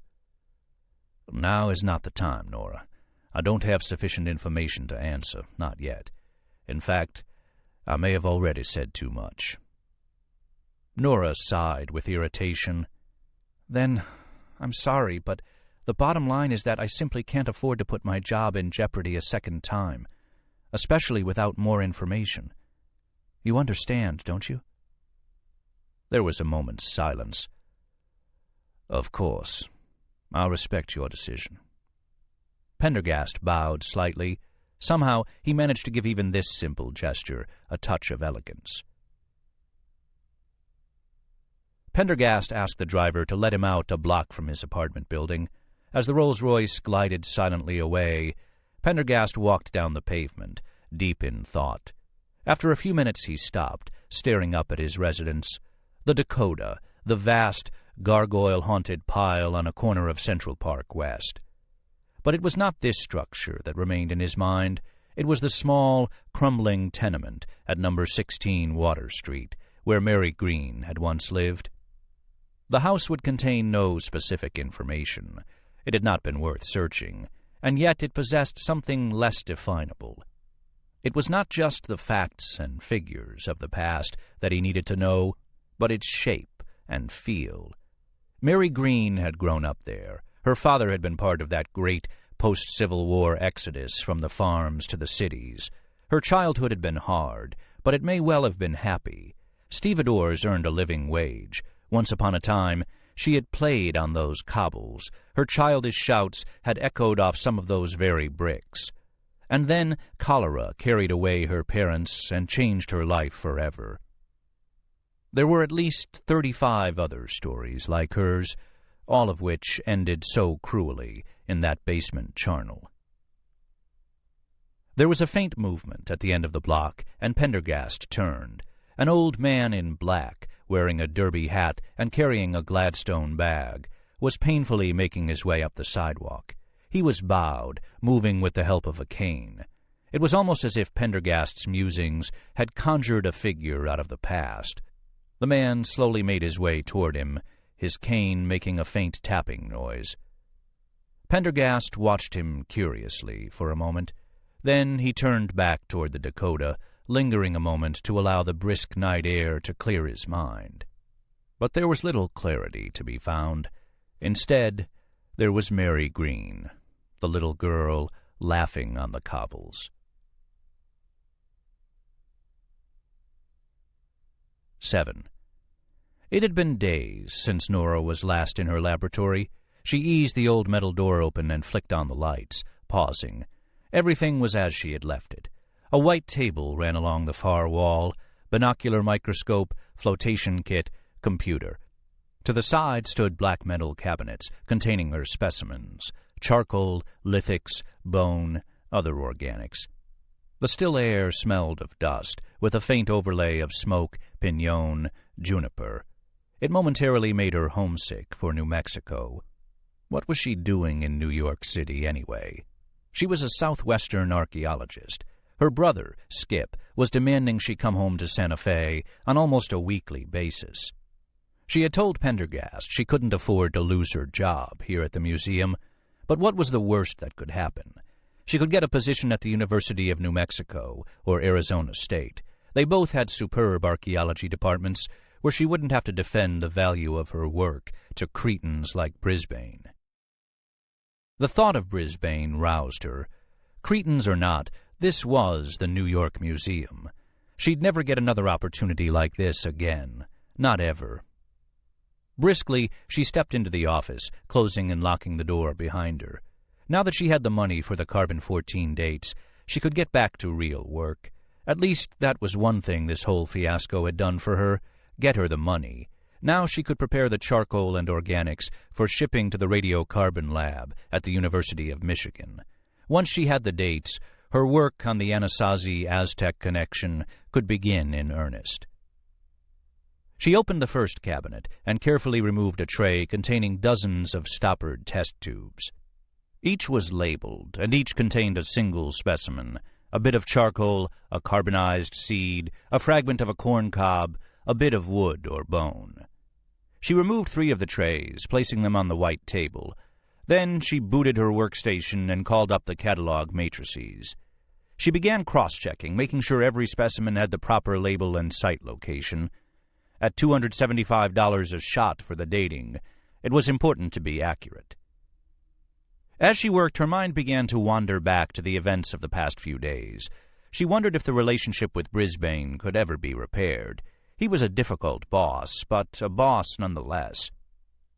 Now is not the time, Nora. I don't have sufficient information to answer, not yet. In fact, I may have already said too much. Nora sighed with irritation. Then, I'm sorry, but the bottom line is that I simply can't afford to put my job in jeopardy a second time, especially without more information. You understand, don't you? There was a moment's silence. Of course. I'll respect your decision. Pendergast bowed slightly. Somehow he managed to give even this simple gesture a touch of elegance. Pendergast asked the driver to let him out a block from his apartment building. As the Rolls-Royce glided silently away, Pendergast walked down the pavement, deep in thought. After a few minutes he stopped, staring up at his residence. The Dakota, the vast, gargoyle-haunted pile on a corner of Central Park West. But it was not this structure that remained in his mind. It was the small, crumbling tenement at number 16 Water Street, where Mary Green had once lived. The house would contain no specific information. It had not been worth searching, and yet it possessed something less definable. It was not just the facts and figures of the past that he needed to know, but its shape and feel. Mary Green had grown up there. Her father had been part of that great post-Civil War exodus from the farms to the cities. Her childhood had been hard, but it may well have been happy. Stevedores earned a living wage. Once upon a time, she had played on those cobbles. Her childish shouts had echoed off some of those very bricks. And then cholera carried away her parents and changed her life forever. There were at least 35 other stories like hers, all of which ended so cruelly in that basement charnel. There was a faint movement at the end of the block, and Pendergast turned. An old man in black, wearing a derby hat and carrying a Gladstone bag, was painfully making his way up the sidewalk. He was bowed, moving with the help of a cane. It was almost as if Pendergast's musings had conjured a figure out of the past. The man slowly made his way toward him, his cane making a faint tapping noise. Pendergast watched him curiously for a moment. Then he turned back toward the Dakota, lingering a moment to allow the brisk night air to clear his mind. But there was little clarity to be found. Instead, there was Mary Green, the little girl laughing on the cobbles. 7. It had been days since Nora was last in her laboratory. She eased the old metal door open and flicked on the lights, pausing. Everything was as she had left it. A white table ran along the far wall, binocular microscope, flotation kit, computer. To the side stood black metal cabinets containing her specimens, charcoal, lithics, bone, other organics. The still air smelled of dust, with a faint overlay of smoke, pinon, juniper. It momentarily made her homesick for New Mexico. What was she doing in New York City anyway? She was a southwestern archaeologist. Her brother, Skip, was demanding she come home to Santa Fe on almost a weekly basis. She had told Pendergast she couldn't afford to lose her job here at the museum, but what was the worst that could happen? She could get a position at the University of New Mexico or Arizona State. They both had superb archaeology departments where she wouldn't have to defend the value of her work to cretins like Brisbane. The thought of Brisbane roused her. Cretins or not, this was the New York Museum. She'd never get another opportunity like this again. Not ever. Briskly, she stepped into the office, closing and locking the door behind her. Now that she had the money for the carbon-14 dates, she could get back to real work. At least that was one thing this whole fiasco had done for her, get her the money. Now she could prepare the charcoal and organics for shipping to the radiocarbon lab at the University of Michigan. Once she had the dates, her work on the Anasazi-Aztec connection could begin in earnest. She opened the first cabinet and carefully removed a tray containing dozens of stoppered test tubes. Each was labeled, and each contained a single specimen, a bit of charcoal, a carbonized seed, a fragment of a corn cob, a bit of wood or bone. She removed 3 of the trays, placing them on the white table. Then she booted her workstation and called up the catalog matrices. She began cross-checking, making sure every specimen had the proper label and site location. At $275 a shot for the dating, it was important to be accurate. As she worked, her mind began to wander back to the events of the past few days. She wondered if the relationship with Brisbane could ever be repaired. He was a difficult boss, but a boss nonetheless.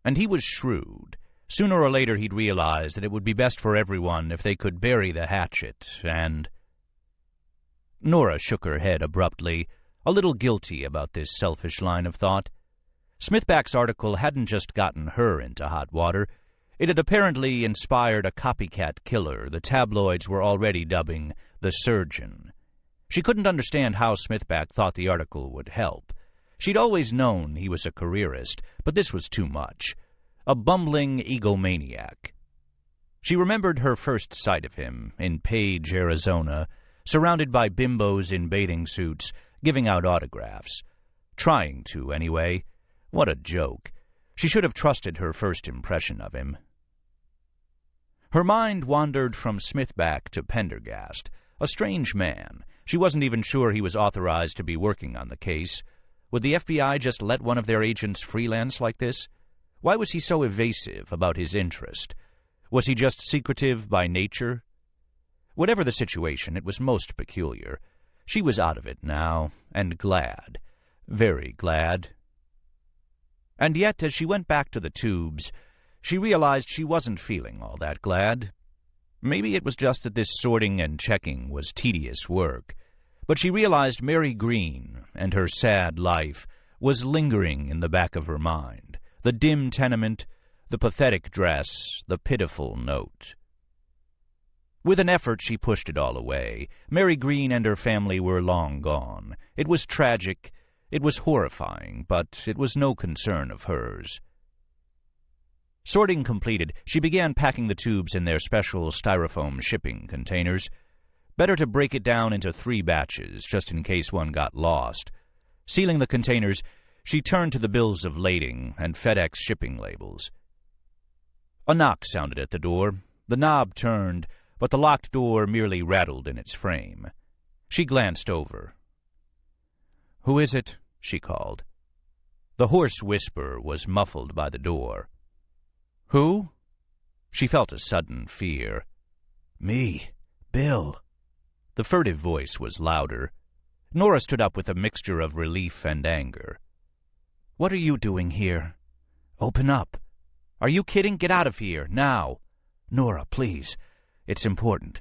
And he was shrewd. Sooner or later he'd realize that it would be best for everyone if they could bury the hatchet, and... Nora shook her head abruptly, a little guilty about this selfish line of thought. Smithback's article hadn't just gotten her into hot water. It had apparently inspired a copycat killer the tabloids were already dubbing the Surgeon. She couldn't understand how Smithback thought the article would help. She'd always known he was a careerist, but this was too much. A bumbling egomaniac. She remembered her first sight of him in Page, Arizona, surrounded by bimbos in bathing suits, giving out autographs. Trying to, anyway. What a joke. She should have trusted her first impression of him. Her mind wandered from Smithback to Pendergast, a strange man. She wasn't even sure he was authorized to be working on the case. Would the FBI just let one of their agents freelance like this? Why was he so evasive about his interest? Was he just secretive by nature? Whatever the situation, it was most peculiar. She was out of it now, and glad. very glad. And yet, as she went back to the tubes, she realized she wasn't feeling all that glad. Maybe it was just that this sorting and checking was tedious work, but she realized Mary Green and her sad life was lingering in the back of her mind, the dim tenement, the pathetic dress, the pitiful note. With an effort, she pushed it all away. Mary Green and her family were long gone. It was tragic, it was horrifying, but it was no concern of hers. Sorting completed, she began packing the tubes in their special styrofoam shipping containers. Better to break it down into 3 batches, just in case one got lost. Sealing the containers, she turned to the bills of lading and FedEx shipping labels. A knock sounded at the door. The knob turned, but the locked door merely rattled in its frame. She glanced over. "Who is it?" she called. The hoarse whisper was muffled by the door. "Who?" She felt a sudden fear. "Me, Bill." The furtive voice was louder. Nora stood up with a mixture of relief and anger. "What are you doing here? Open up. Are you kidding? Get out of here, now. Nora, please. It's important.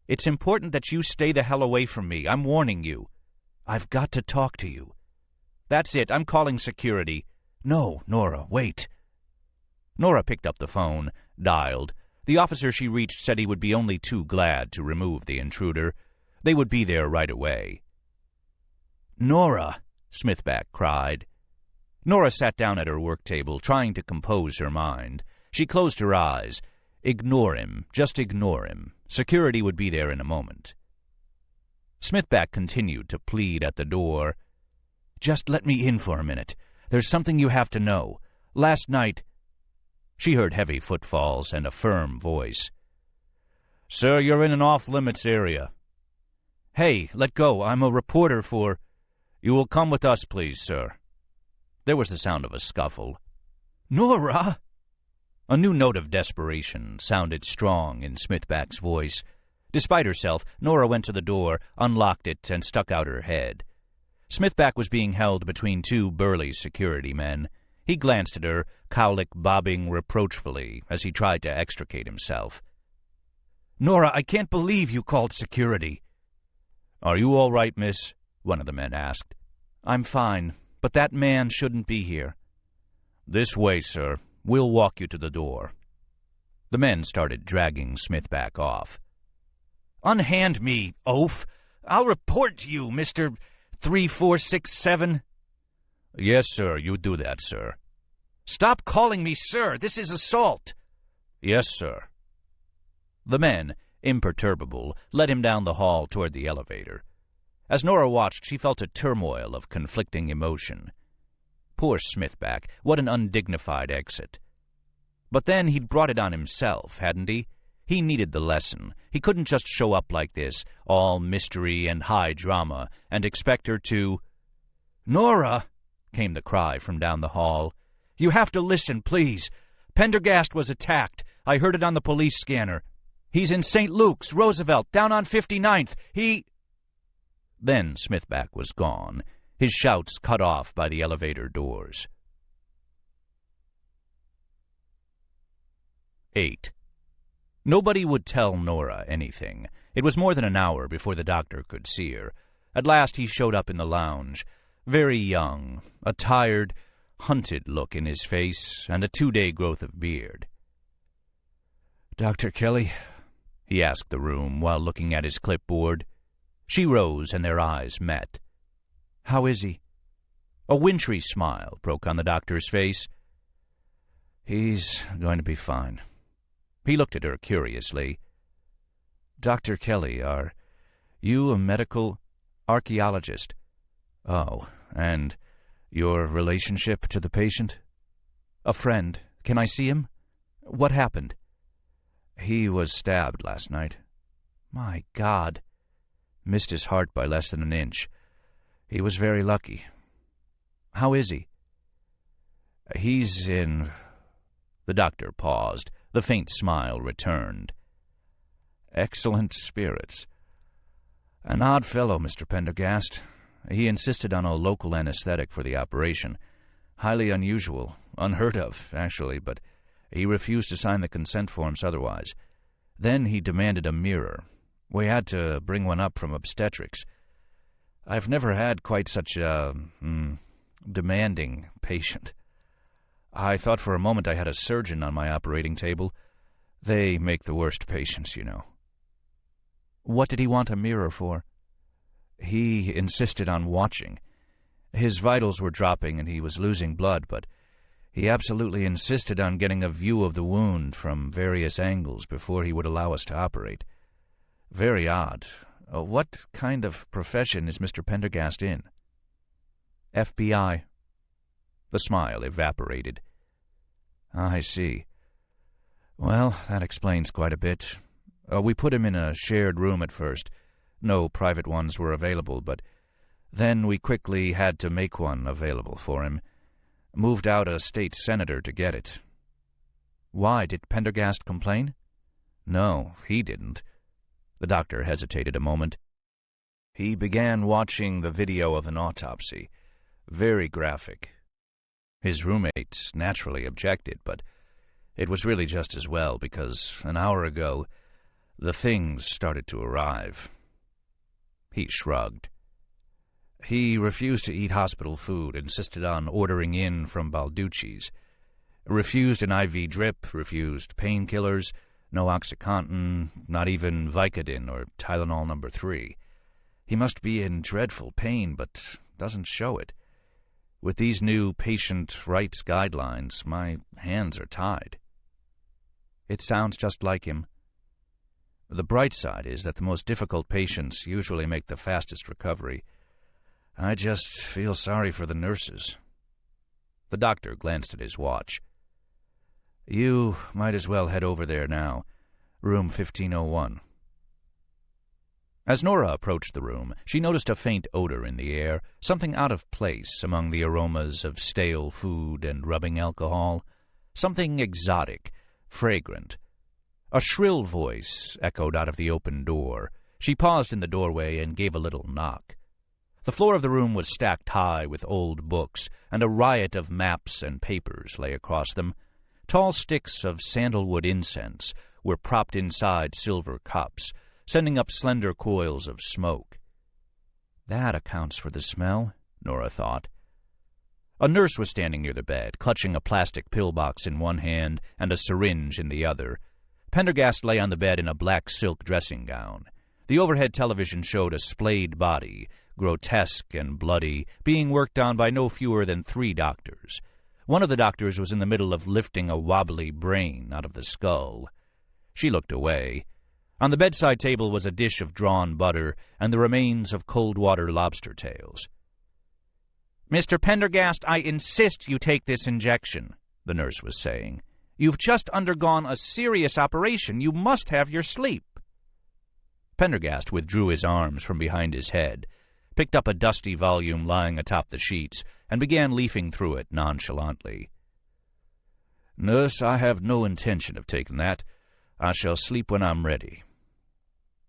It's important that you stay the hell away from me. I'm warning you. I've got to talk to you." "That's it. I'm calling security." "No, Nora, wait." Nora picked up the phone, dialed. The officer she reached said he would be only too glad to remove the intruder. They would be there right away. "Nora!" Smithback cried. Nora sat down at her work table, trying to compose her mind. She closed her eyes. Ignore him. Just ignore him. Security would be there in a moment. Smithback continued to plead at the door. "Just let me in for a minute. There's something you have to know. Last night—" She heard heavy footfalls and a firm voice. "Sir, you're in an off-limits area." "Hey, let go. I'm a reporter for—" "You will come with us, please, sir." There was the sound of a scuffle. "Nora!" A new note of desperation sounded strong in Smithback's voice. Despite herself, Nora went to the door, unlocked it, and stuck out her head. Smithback was being held between 2 burly security men. He glanced at her, cowlick bobbing reproachfully as he tried to extricate himself. "Nora, I can't believe you called security." "Are you all right, miss?" one of the men asked. "I'm fine, but that man shouldn't be here." "This way, sir. We'll walk you to the door." The men started dragging Smithback off. "Unhand me, oaf! I'll report you, Mr. 3467. "Yes, sir, you do that, sir." "Stop calling me sir! This is assault!" "Yes, sir." The men, imperturbable, led him down the hall toward the elevator. As Nora watched, she felt a turmoil of conflicting emotion. Poor Smithback, what an undignified exit. But then he'd brought it on himself, hadn't he? He needed the lesson. He couldn't just show up like this, all mystery and high drama, and expect her to— "Nora!" came the cry from down the hall. "You have to listen, please. Pendergast was attacked. I heard it on the police scanner. He's in St. Luke's, Roosevelt, down on 59th. He—" Then Smithback was gone, his shouts cut off by the elevator doors. 8. Nobody would tell Nora anything. It was more than an hour before the doctor could see her. At last he showed up in the lounge, very young, a tired, hunted look in his face, and a 2-day growth of beard. "Dr. Kelly?" he asked the room while looking at his clipboard. She rose, and their eyes met. "How is he?" A wintry smile broke on the doctor's face. "He's going to be fine." He looked at her curiously. "Dr. Kelly, are you a medical archaeologist?" "Oh, and your relationship to the patient?" "A friend. Can I see him? What happened?" "He was stabbed last night." "My God." "Missed his heart by less than an inch. He was very lucky." "How is he?" "He's in—" The doctor paused. The faint smile returned. "Excellent spirits. An odd fellow, Mr. Pendergast. He insisted on a local anesthetic for the operation. Highly unusual, unheard of, actually, but he refused to sign the consent forms otherwise. Then he demanded a mirror. We had to bring one up from obstetrics. I've never had quite such a demanding patient. I thought for a moment I had a surgeon on my operating table. They make the worst patients, you know. What did he want a mirror for? He insisted on watching. His vitals were dropping and he was losing blood, but he absolutely insisted on getting a view of the wound from various angles before he would allow us to operate. Very odd. What kind of profession is Mr. Pendergast in? FBI. The smile evaporated. I see. Well, that explains quite a bit. We put him in a shared room at first. No private ones were available, but then we quickly had to make one available for him. Moved out a state senator to get it. Why? Did Pendergast complain? No, he didn't. The doctor hesitated a moment. He began watching the video of an autopsy. Very graphic. His roommate naturally objected, but it was really just as well, because an hour ago, the things started to arrive. He shrugged. He refused to eat hospital food, insisted on ordering in from Balducci's. Refused an IV drip, refused painkillers, no OxyContin, not even Vicodin or Tylenol No. 3. He must be in dreadful pain, but doesn't show it. With these new patient rights guidelines, my hands are tied. It sounds just like him. The bright side is that the most difficult patients usually make the fastest recovery. I just feel sorry for the nurses. The doctor glanced at his watch. You might as well head over there now. Room 1501. As Nora approached the room, she noticed a faint odor in the air, something out of place among the aromas of stale food and rubbing alcohol. Something exotic, fragrant. A shrill voice echoed out of the open door. She paused in the doorway and gave a little knock. The floor of the room was stacked high with old books, and a riot of maps and papers lay across them. Tall sticks of sandalwood incense were propped inside silver cups, sending up slender coils of smoke. That accounts for the smell, Nora thought. A nurse was standing near the bed, clutching a plastic pillbox in one hand and a syringe in the other. Pendergast lay on the bed in a black silk dressing gown. The overhead television showed a splayed body, grotesque and bloody, being worked on by no fewer than 3 doctors. One of the doctors was in the middle of lifting a wobbly brain out of the skull. She looked away. On the bedside table was a dish of drawn butter and the remains of cold-water lobster tails. Mr. Pendergast, I insist you take this injection, the nurse was saying. You've just undergone a serious operation. You must have your sleep. Pendergast withdrew his arms from behind his head, picked up a dusty volume lying atop the sheets, and began leafing through it nonchalantly. Nurse, I have no intention of taking that. I shall sleep when I'm ready.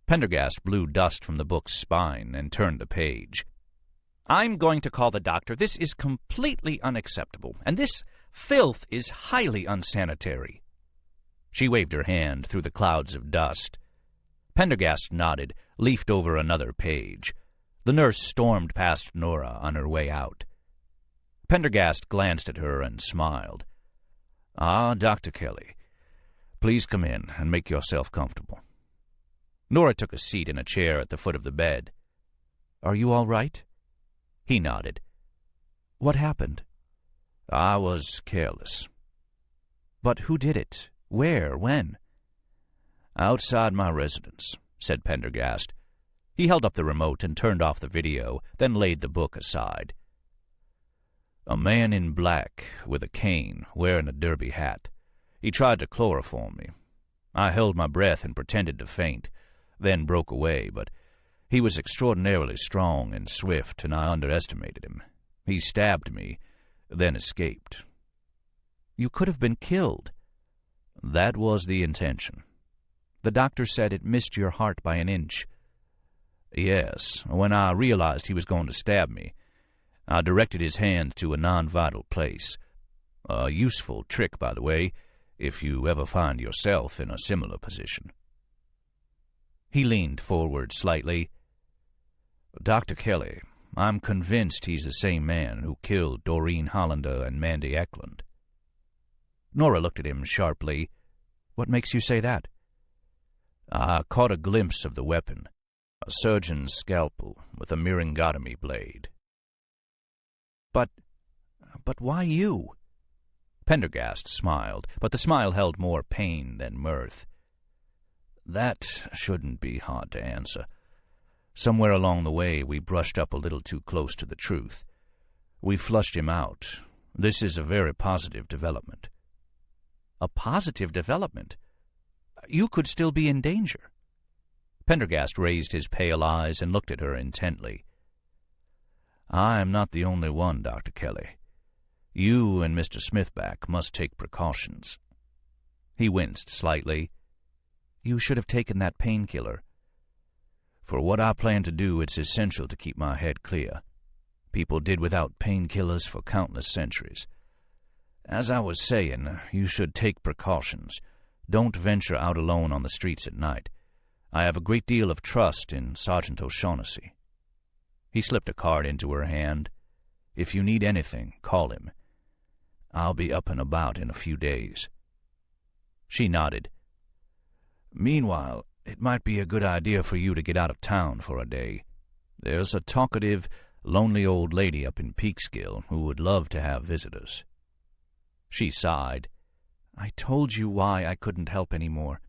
Pendergast blew dust from the book's spine and turned the page. I'm going to call the doctor. This is completely unacceptable, and this filth is highly unsanitary. She waved her hand through the clouds of dust. Pendergast nodded, leafed over another page. The nurse stormed past Nora on her way out. Pendergast glanced at her and smiled. Ah, Dr. Kelly, please come in and make yourself comfortable. Nora took a seat in a chair at the foot of the bed. Are you all right? He nodded. What happened? I was careless. But who did it? Where? When? Outside my residence, said Pendergast. He held up the remote and turned off the video, then laid the book aside. A man in black, with a cane, wearing a derby hat. He tried to chloroform me. I held my breath and pretended to faint, then broke away, but he was extraordinarily strong and swift, and I underestimated him. He stabbed me, then escaped. You could have been killed. That was the intention. The doctor said it missed your heart by an inch. Yes, when I realized he was going to stab me, I directed his hand to a non-vital place. A useful trick, by the way, if you ever find yourself in a similar position." He leaned forward slightly. "Dr. Kelly, I'm convinced he's the same man who killed Doreen Hollander and Mandy Eklund." Nora looked at him sharply. "What makes you say that?" "I caught a glimpse of the weapon, a surgeon's scalpel with a myringotomy blade." But why you?" Pendergast smiled, but the smile held more pain than mirth. "That shouldn't be hard to answer. Somewhere along the way, we brushed up a little too close to the truth. We flushed him out. This is a very positive development." "A positive development? You could still be in danger." Pendergast raised his pale eyes and looked at her intently. "I am not the only one, Dr. Kelly. You and Mr. Smithback must take precautions." He winced slightly. "You should have taken that painkiller." "For what I plan to do, it's essential to keep my head clear. People did without painkillers for countless centuries. As I was saying, you should take precautions. Don't venture out alone on the streets at night. I have a great deal of trust in Sergeant O'Shaughnessy." He slipped a card into her hand. "If you need anything, call him. I'll be up and about in a few days." She nodded. "Meanwhile, it might be a good idea for you to get out of town for a day. There's a talkative, lonely old lady up in Peekskill who would love to have visitors." She sighed. "I told you why I couldn't help anymore.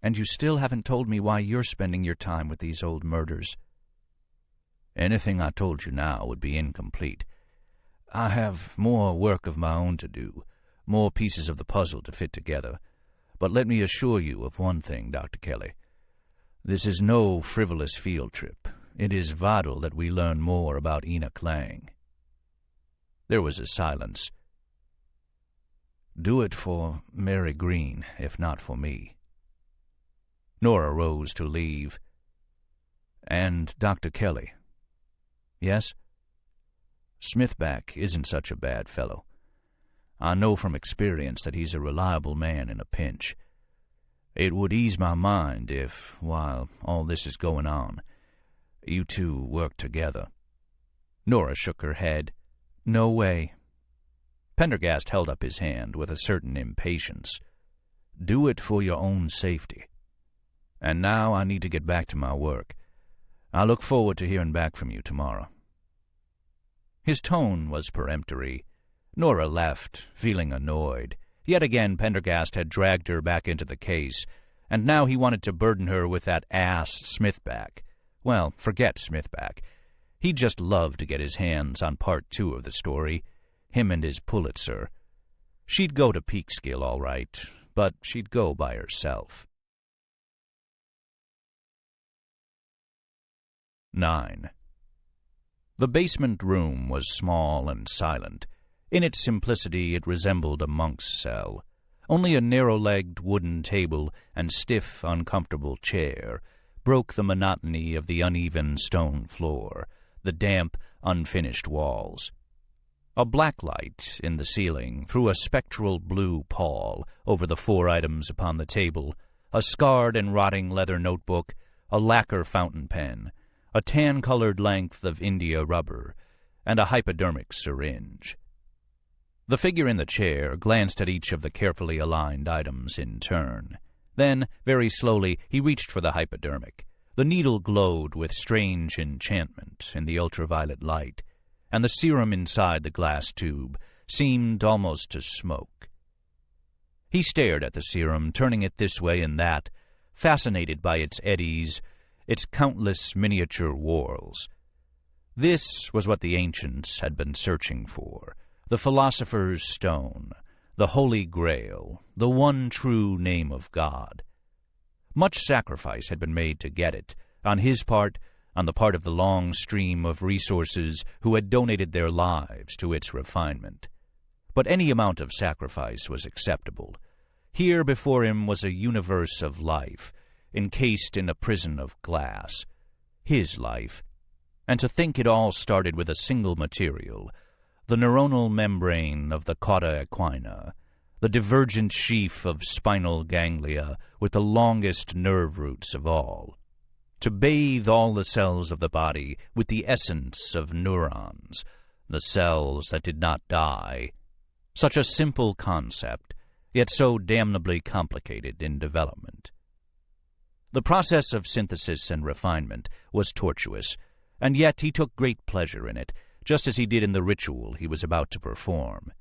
And you still haven't told me why you're spending your time with these old murders." "Anything I told you now would be incomplete. I have more work of my own to do, more pieces of the puzzle to fit together. But let me assure you of one thing, Dr. Kelly. This is no frivolous field trip. It is vital that we learn more about Enoch Lang." There was a silence. "Do it for Mary Green, if not for me." Nora rose to leave. "And Dr. Kelly." "Yes?" "Smithback isn't such a bad fellow. I know from experience that he's a reliable man in a pinch. It would ease my mind if, while all this is going on, you two worked together." Nora shook her head. "No way." Pendergast held up his hand with a certain impatience. "Do it for your own safety. And now I need to get back to my work. I look forward to hearing back from you tomorrow." His tone was peremptory. Nora left, feeling annoyed. Yet again Pendergast had dragged her back into the case, and now he wanted to burden her with that ass Smithback. Well, forget Smithback. He'd just love to get his hands on part 2 of the story, him and his Pulitzer. She'd go to Peekskill, all right, but she'd go by herself. 9. The basement room was small and silent. In its simplicity it resembled a monk's cell. Only a narrow-legged wooden table and stiff, uncomfortable chair broke the monotony of the uneven stone floor, the damp, unfinished walls. A black light in the ceiling threw a spectral blue pall over the 4 items upon the table, a scarred and rotting leather notebook, a lacquer fountain pen, a tan-colored length of India rubber, and a hypodermic syringe. The figure in the chair glanced at each of the carefully aligned items in turn. Then, very slowly, he reached for the hypodermic. The needle glowed with strange enchantment in the ultraviolet light, and the serum inside the glass tube seemed almost to smoke. He stared at the serum, turning it this way and that, fascinated by its eddies, its countless miniature whorls. This was what the ancients had been searching for, the philosopher's stone, the Holy Grail, the one true name of God. Much sacrifice had been made to get it, on his part, on the part of the long stream of resources who had donated their lives to its refinement. But any amount of sacrifice was acceptable. Here before him was a universe of life, encased in a prison of glass. his life. And to think it all started with a single material, the neuronal membrane of the cauda equina, the divergent sheaf of spinal ganglia with the longest nerve roots of all. To bathe all the cells of the body with the essence of neurons, the cells that did not die. Such a simple concept, yet so damnably complicated in development. The process of synthesis and refinement was tortuous, and yet he took great pleasure in it, just as he did in the ritual he was about to perform.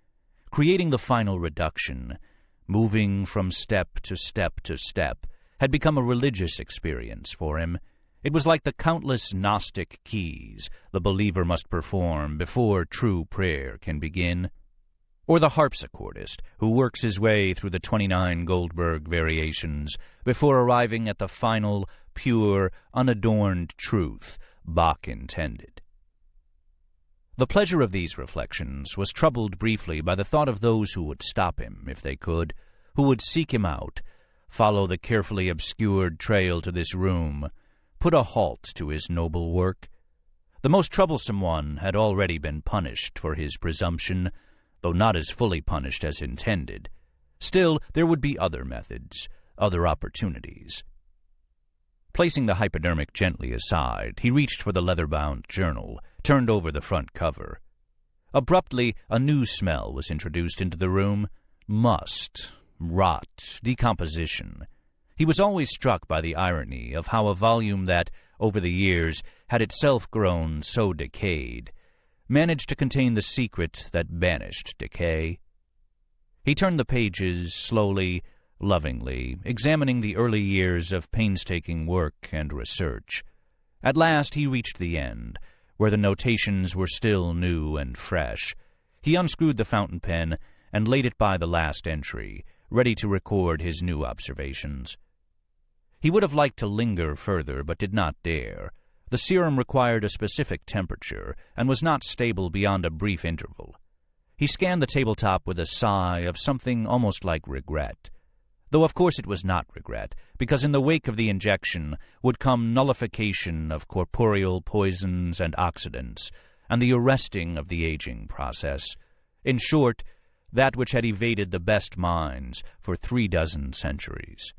Creating the final reduction, moving from step to step to step, had become a religious experience for him. It was like the countless Gnostic keys the believer must perform before true prayer can begin. Or the harpsichordist who works his way through the 29 Goldberg variations before arriving at the final, pure, unadorned truth Bach intended. The pleasure of these reflections was troubled briefly by the thought of those who would stop him, if they could, who would seek him out, follow the carefully obscured trail to this room, put a halt to his noble work. The most troublesome one had already been punished for his presumption, though not as fully punished as intended. Still, there would be other methods, other opportunities. Placing the hypodermic gently aside, he reached for the leather-bound journal, turned over the front cover. Abruptly, a new smell was introduced into the room. Must, rot, decomposition. He was always struck by the irony of how a volume that, over the years, had itself grown so decayed, managed to contain the secret that banished decay. He turned the pages slowly, lovingly, examining the early years of painstaking work and research. At last he reached the end, where the notations were still new and fresh. He unscrewed the fountain pen and laid it by the last entry, ready to record his new observations. He would have liked to linger further, but did not dare. The serum required a specific temperature and was not stable beyond a brief interval. He scanned the tabletop with a sigh of something almost like regret. Though of course it was not regret, because in the wake of the injection would come nullification of corporeal poisons and oxidants, and the arresting of the aging process. In short, that which had evaded the best minds for 36 centuries.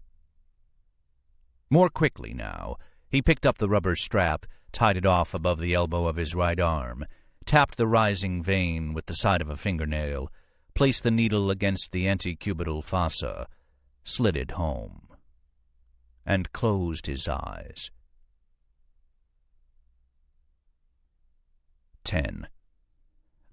More quickly now, he picked up the rubber strap, tied it off above the elbow of his right arm, tapped the rising vein with the side of a fingernail, placed the needle against the antecubital fossa, slid it home, and closed his eyes. 10.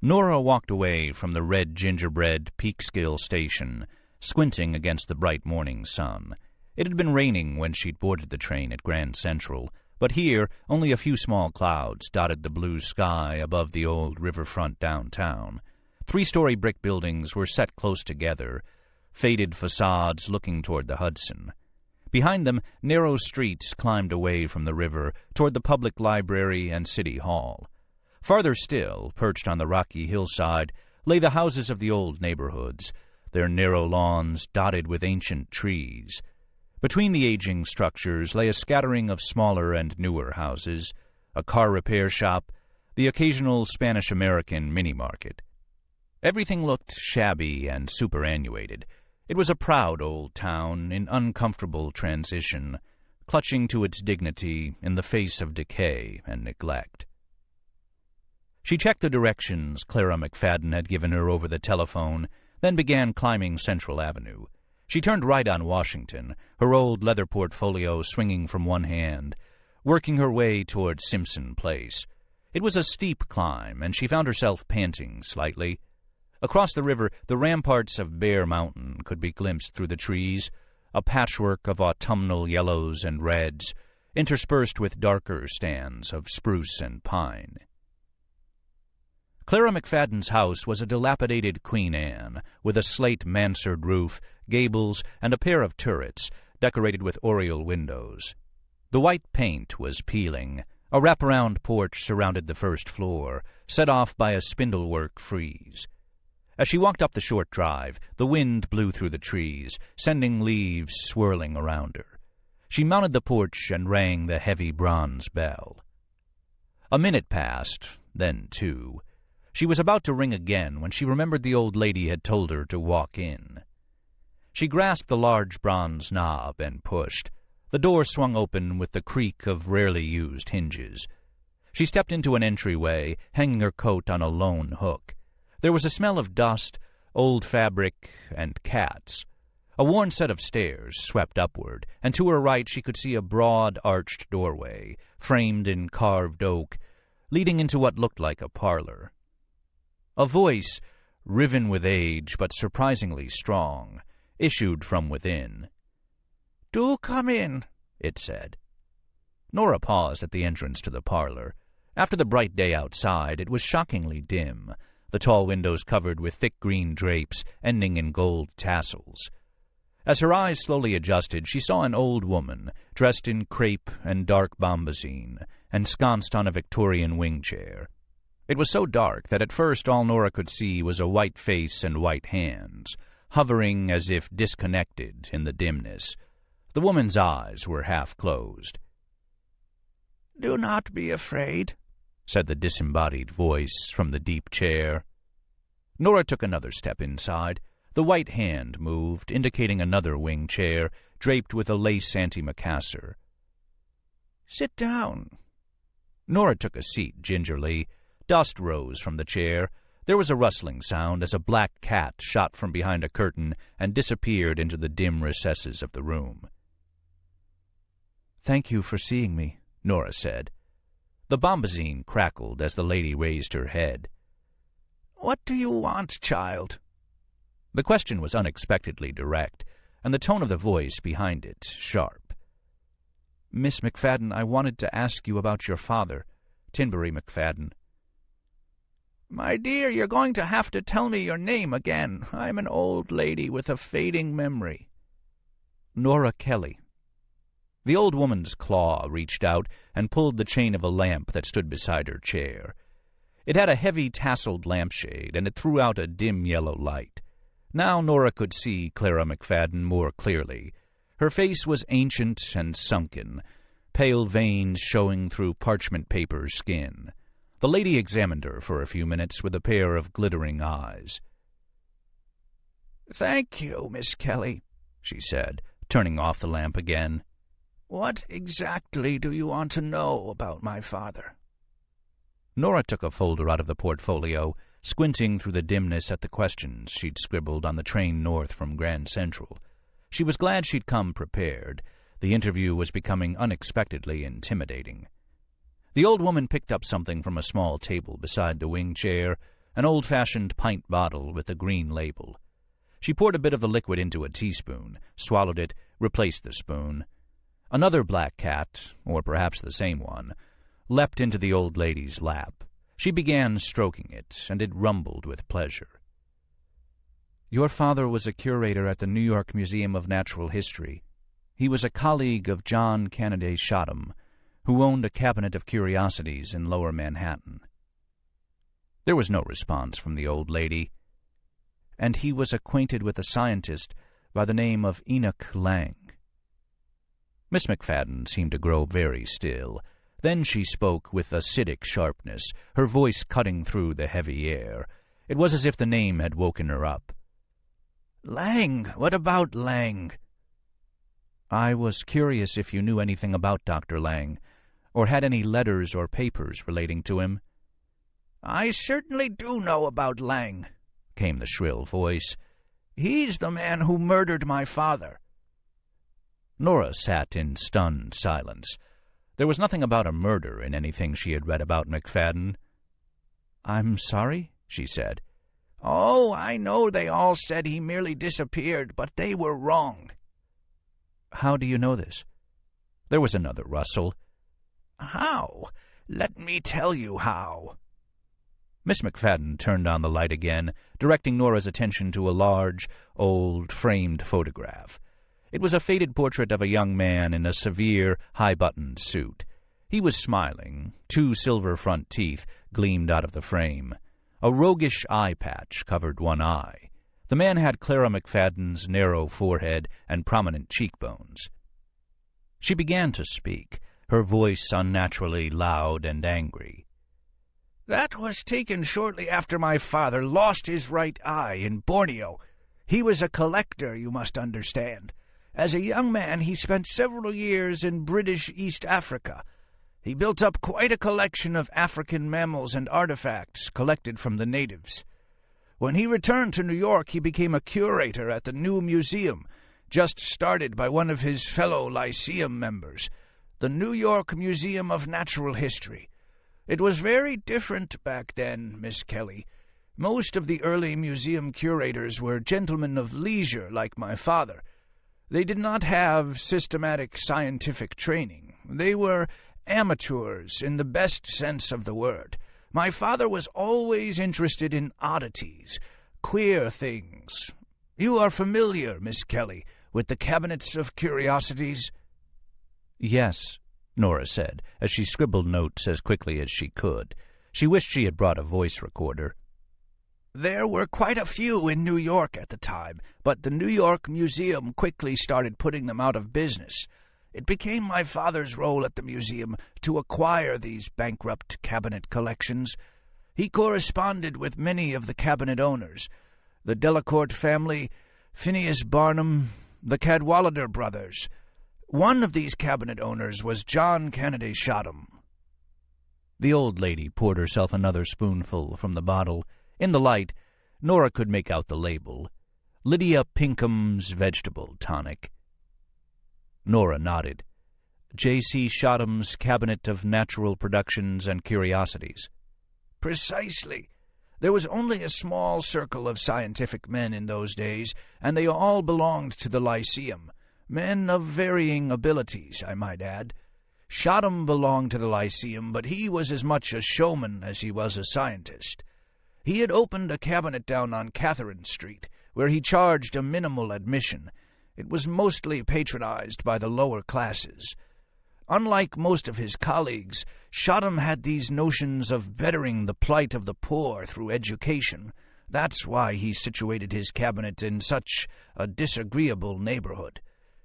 Nora walked away from the red gingerbread Peekskill station, squinting against the bright morning sun. It had been raining when she'd boarded the train at Grand Central, but here only a few small clouds dotted the blue sky above the old riverfront downtown. 3-story brick buildings were set close together, faded facades looking toward the Hudson. Behind them, narrow streets climbed away from the river toward the public library and city hall. Farther still, perched on the rocky hillside, lay the houses of the old neighborhoods, their narrow lawns dotted with ancient trees. Between the aging structures lay a scattering of smaller and newer houses, a car repair shop, the occasional Spanish-American mini-market. Everything looked shabby and superannuated. It was a proud old town in uncomfortable transition, clutching to its dignity in the face of decay and neglect. She checked the directions Clara McFadden had given her over the telephone, then began climbing Central Avenue. She turned right on Washington, her old leather portfolio swinging from one hand, working her way toward Simpson Place. It was a steep climb, and she found herself panting slightly. Across the river, the ramparts of Bear Mountain could be glimpsed through the trees, a patchwork of autumnal yellows and reds, interspersed with darker stands of spruce and pine. Clara McFadden's house was a dilapidated Queen Anne, with a slate mansard roof, gables, and a pair of turrets, decorated with oriel windows. The white paint was peeling. A wraparound porch surrounded the first floor, set off by a spindlework frieze. As she walked up the short drive, the wind blew through the trees, sending leaves swirling around her. She mounted the porch and rang the heavy bronze bell. A minute passed, then 2. She was about to ring again when she remembered the old lady had told her to walk in. She grasped the large bronze knob and pushed. The door swung open with the creak of rarely used hinges. She stepped into an entryway, hanging her coat on a lone hook. There was a smell of dust, old fabric, and cats. A worn set of stairs swept upward, and to her right she could see a broad, arched doorway, framed in carved oak, leading into what looked like a parlor. A voice, riven with age but surprisingly strong, issued from within. "Do come in," it said. Nora paused at the entrance to the parlor. After the bright day outside, it was shockingly dim, the tall windows covered with thick green drapes ending in gold tassels. As her eyes slowly adjusted, she saw an old woman, dressed in crepe and dark bombazine, ensconced on a Victorian wing chair. It was so dark that at first all Nora could see was a white face and white hands, hovering as if disconnected in the dimness. The woman's eyes were half closed. "Do not be afraid," said the disembodied voice from the deep chair. Nora took another step inside. The white hand moved, indicating another wing chair, draped with a lace antimacassar. "Sit down." Nora took a seat gingerly. Dust rose from the chair. There was a rustling sound as a black cat shot from behind a curtain and disappeared into the dim recesses of the room. "Thank you for seeing me," Nora said. The bombazine crackled as the lady raised her head. "What do you want, child?" The question was unexpectedly direct, and the tone of the voice behind it sharp. "Miss McFadden, I wanted to ask you about your father, Tinbury McFadden." "My dear, you're going to have to tell me your name again. I'm an old lady with a fading memory." "Nora Kelly." The old woman's claw reached out and pulled the chain of a lamp that stood beside her chair. It had a heavy tasseled lampshade, and it threw out a dim yellow light. Now Nora could see Clara McFadden more clearly. Her face was ancient and sunken, pale veins showing through parchment paper skin. The lady examined her for a few minutes with a pair of glittering eyes. "Thank you, Miss Kelly," she said, turning off the lamp again. "What exactly do you want to know about my father?" Nora took a folder out of the portfolio, squinting through the dimness at the questions she'd scribbled on the train north from Grand Central. She was glad she'd come prepared. The interview was becoming unexpectedly intimidating. The old woman picked up something from a small table beside the wing chair, an old-fashioned pint bottle with a green label. She poured a bit of the liquid into a teaspoon, swallowed it, replaced the spoon. Another black cat, or perhaps the same one, leapt into the old lady's lap. She began stroking it, and it rumbled with pleasure. "Your father was a curator at the New York Museum of Natural History. He was a colleague of John Kennedy Chatham, who owned a cabinet of curiosities in Lower Manhattan." There was no response from the old lady. "And he was acquainted with a scientist by the name of Enoch Lang." Miss McFadden seemed to grow very still. Then she spoke with acidic sharpness, her voice cutting through the heavy air. It was as if the name had woken her up. "Lang? What about Lang?" "I was curious if you knew anything about Dr. Lang, or had any letters or papers relating to him." "I certainly do know about Lang," came the shrill voice. "He's the man who murdered my father." Nora sat in stunned silence. There was nothing about a murder in anything she had read about McFadden. "I'm sorry?" she said. "Oh, I know they all said he merely disappeared, but they were wrong." "How do you know this?" There was another rustle. "How? Let me tell you how." Miss McFadden turned on the light again, directing Nora's attention to a large, old, framed photograph. It was a faded portrait of a young man in a severe, high-buttoned suit. He was smiling. 2 silver front teeth gleamed out of the frame. A roguish eye patch covered one eye. The man had Clara McFadden's narrow forehead and prominent cheekbones. She began to speak, her voice unnaturally loud and angry. "That was taken shortly after my father lost his right eye in Borneo. He was a collector, you must understand. As a young man, he spent several years in British East Africa. He built up quite a collection of African mammals and artifacts collected from the natives. When he returned to New York, he became a curator at the new museum, just started by one of his fellow Lyceum members, the New York Museum of Natural History. It was very different back then, Miss Kelly. Most of the early museum curators were gentlemen of leisure like my father. They did not have systematic scientific training. They were amateurs in the best sense of the word. My father was always interested in oddities, queer things. You are familiar, Miss Kelly, with the cabinets of curiosities?" "Yes," Nora said, as she scribbled notes as quickly as she could. She wished she had brought a voice recorder. "There were quite a few in New York at the time, but the New York Museum quickly started putting them out of business. It became my father's role at the museum to acquire these bankrupt cabinet collections. He corresponded with many of the cabinet owners, the Delacourt family, Phineas Barnum, the Cadwallader brothers. One of these cabinet owners was John Kennedy Shottam." The old lady poured herself another spoonful from the bottle. In the light, Nora could make out the label, Lydia Pinkham's Vegetable Tonic. Nora nodded. J.C. Shottam's Cabinet of Natural Productions and Curiosities. "Precisely. There was only a small circle of scientific men in those days, and they all belonged to the Lyceum. Men of varying abilities, I might add. Shottam belonged to the Lyceum, but he was as much a showman as he was a scientist. He had opened a cabinet down on Catherine Street, where he charged a minimal admission. It was mostly patronized by the lower classes. Unlike most of his colleagues, Shottam had these notions of bettering the plight of the poor through education. That's why he situated his cabinet in such a disagreeable neighborhood.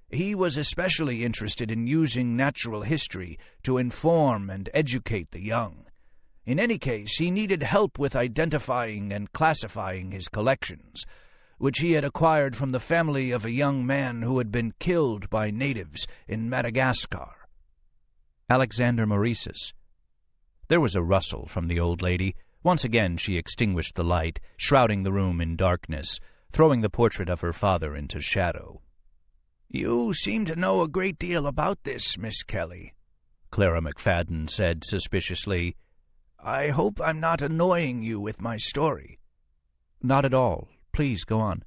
He was especially interested in using natural history to inform and educate the young. In any case, he needed help with identifying and classifying his collections, which he had acquired from the family of a young man who had been killed by natives in Madagascar. Alexander Maurice's. There was a rustle from the old lady. Once again she extinguished the light, shrouding the room in darkness, throwing the portrait of her father into shadow. "You seem to know a great deal about this, Miss Kelly," Clara McFadden said suspiciously. "I hope I'm not annoying you with my story." "Not at all. Please go on."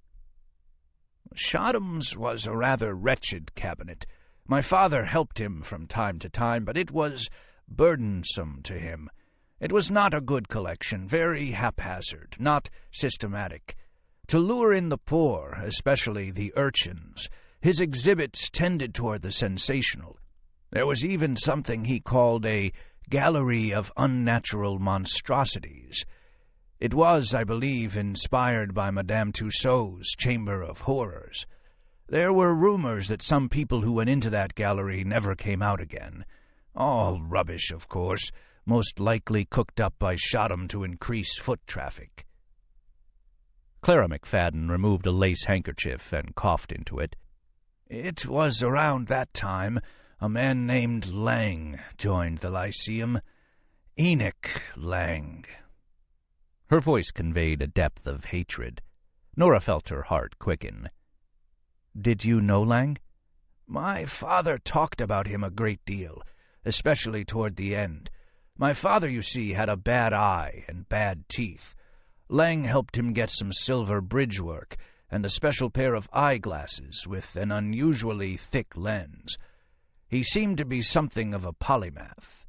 "Shottam's was a rather wretched cabinet. My father helped him from time to time, but it was burdensome to him. It was not a good collection, very haphazard, not systematic. To lure in the poor, especially the urchins, his exhibits tended toward the sensational. There was even something he called a gallery of unnatural monstrosities. It was, I believe, inspired by Madame Tussauds Chamber of Horrors. There were rumors that some people who went into that gallery never came out again. All rubbish, of course, most likely cooked up by Shottam to increase foot traffic." Clara McFadden removed a lace handkerchief and coughed into it. "It was around that time a man named Lang joined the Lyceum. Enoch Lang." Her voice conveyed a depth of hatred. Nora felt her heart quicken. "Did you know Lang?" "My father talked about him a great deal, especially toward the end. My father, you see, had a bad eye and bad teeth. Lang helped him get some silver bridge work and a special pair of eyeglasses with an unusually thick lens. He seemed to be something of a polymath."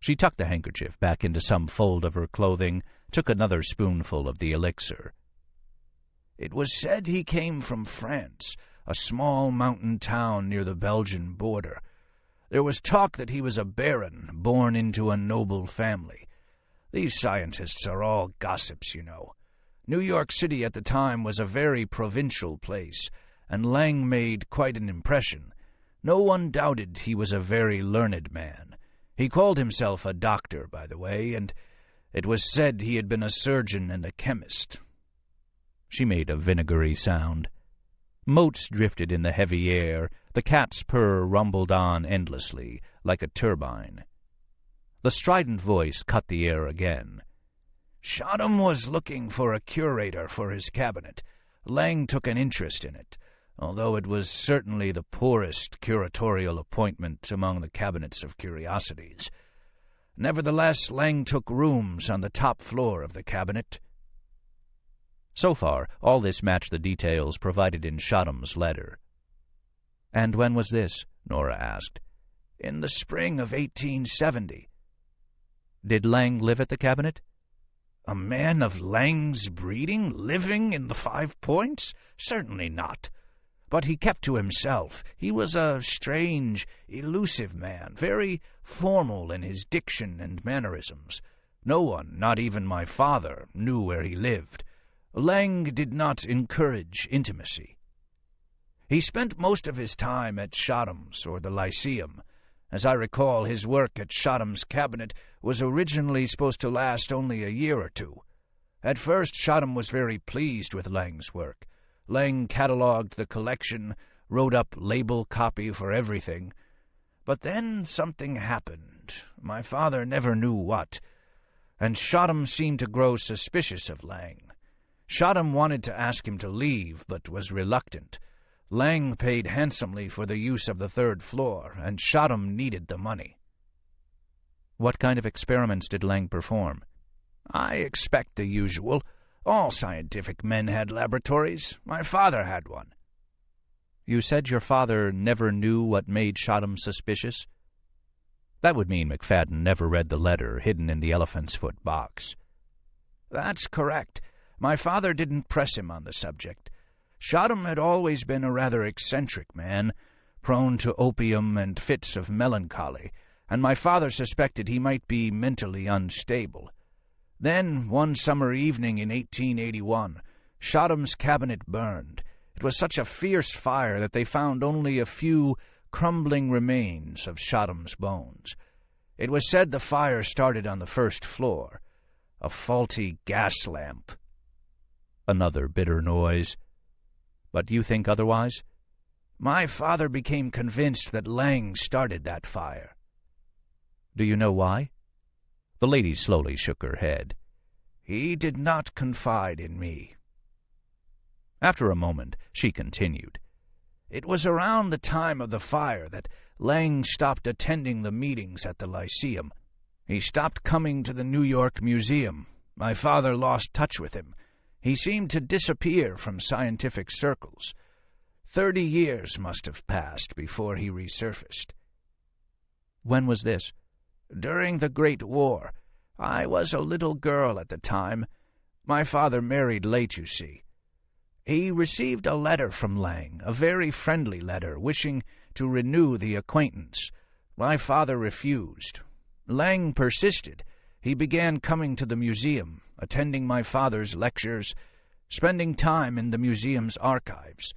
She tucked the handkerchief back into some fold of her clothing, took another spoonful of the elixir. "It was said he came from France, a small mountain town near the Belgian border. There was talk that he was a baron, born into a noble family. These scientists are all gossips, you know. New York City at the time was a very provincial place, and Lang made quite an impression. No one doubted he was a very learned man. He called himself a doctor, by the way, and it was said he had been a surgeon and a chemist." She made a vinegary sound. Motes drifted in the heavy air. The cat's purr rumbled on endlessly, like a turbine. The strident voice cut the air again. "Shottam was looking for a curator for his cabinet. Lang took an interest in it, although it was certainly the poorest curatorial appointment among the cabinets of Curiosities. Nevertheless, Lang took rooms on the top floor of the cabinet." So far, all this matched the details provided in Shottam's letter. "And when was this?" Nora asked. "In the spring of 1870. "Did Lang live at the cabinet?" "A man of Lang's breeding living in the 5 Points? Certainly not. But he kept to himself. He was a strange, elusive man, very formal in his diction and mannerisms. No one, not even my father, knew where he lived. Lang did not encourage intimacy. He spent most of his time at Shottam's or the Lyceum. As I recall, his work at Shottam's cabinet was originally supposed to last only a year or two. At first, Shottam was very pleased with Lang's work. Lang catalogued the collection, wrote up label copy for everything. But then something happened. My father never knew what, and Shottam seemed to grow suspicious of Lang. Shottam wanted to ask him to leave, but was reluctant. Lang paid handsomely for the use of the 3rd floor, and Shottam needed the money." "What kind of experiments did Lang perform?" "I expect the usual. All scientific men had laboratories. My father had one." "You said your father never knew what made Shottam suspicious?" That would mean McFadden never read the letter hidden in the elephant's foot box. "That's correct. My father didn't press him on the subject. Shottam had always been a rather eccentric man, prone to opium and fits of melancholy, and my father suspected he might be mentally unstable. Then, one summer evening in 1881, Shottam's cabinet burned. It was such a fierce fire that they found only a few crumbling remains of Shottam's bones. It was said the fire started on the 1st floor. A faulty gas lamp." Another bitter noise. "But you think otherwise?" "My father became convinced that Lang started that fire." "Do you know why?" The lady slowly shook her head. "He did not confide in me." After a moment, she continued. "It was around the time of the fire that Lang stopped attending the meetings at the Lyceum. He stopped coming to the New York Museum. My father lost touch with him. He seemed to disappear from scientific circles. 30 years must have passed before he resurfaced." "When was this?" "During the Great War. I was a little girl at the time. My father married late, you see. He received a letter from Lang, a very friendly letter, wishing to renew the acquaintance. My father refused. Lang persisted. He began coming to the museum, attending my father's lectures, spending time in the museum's archives.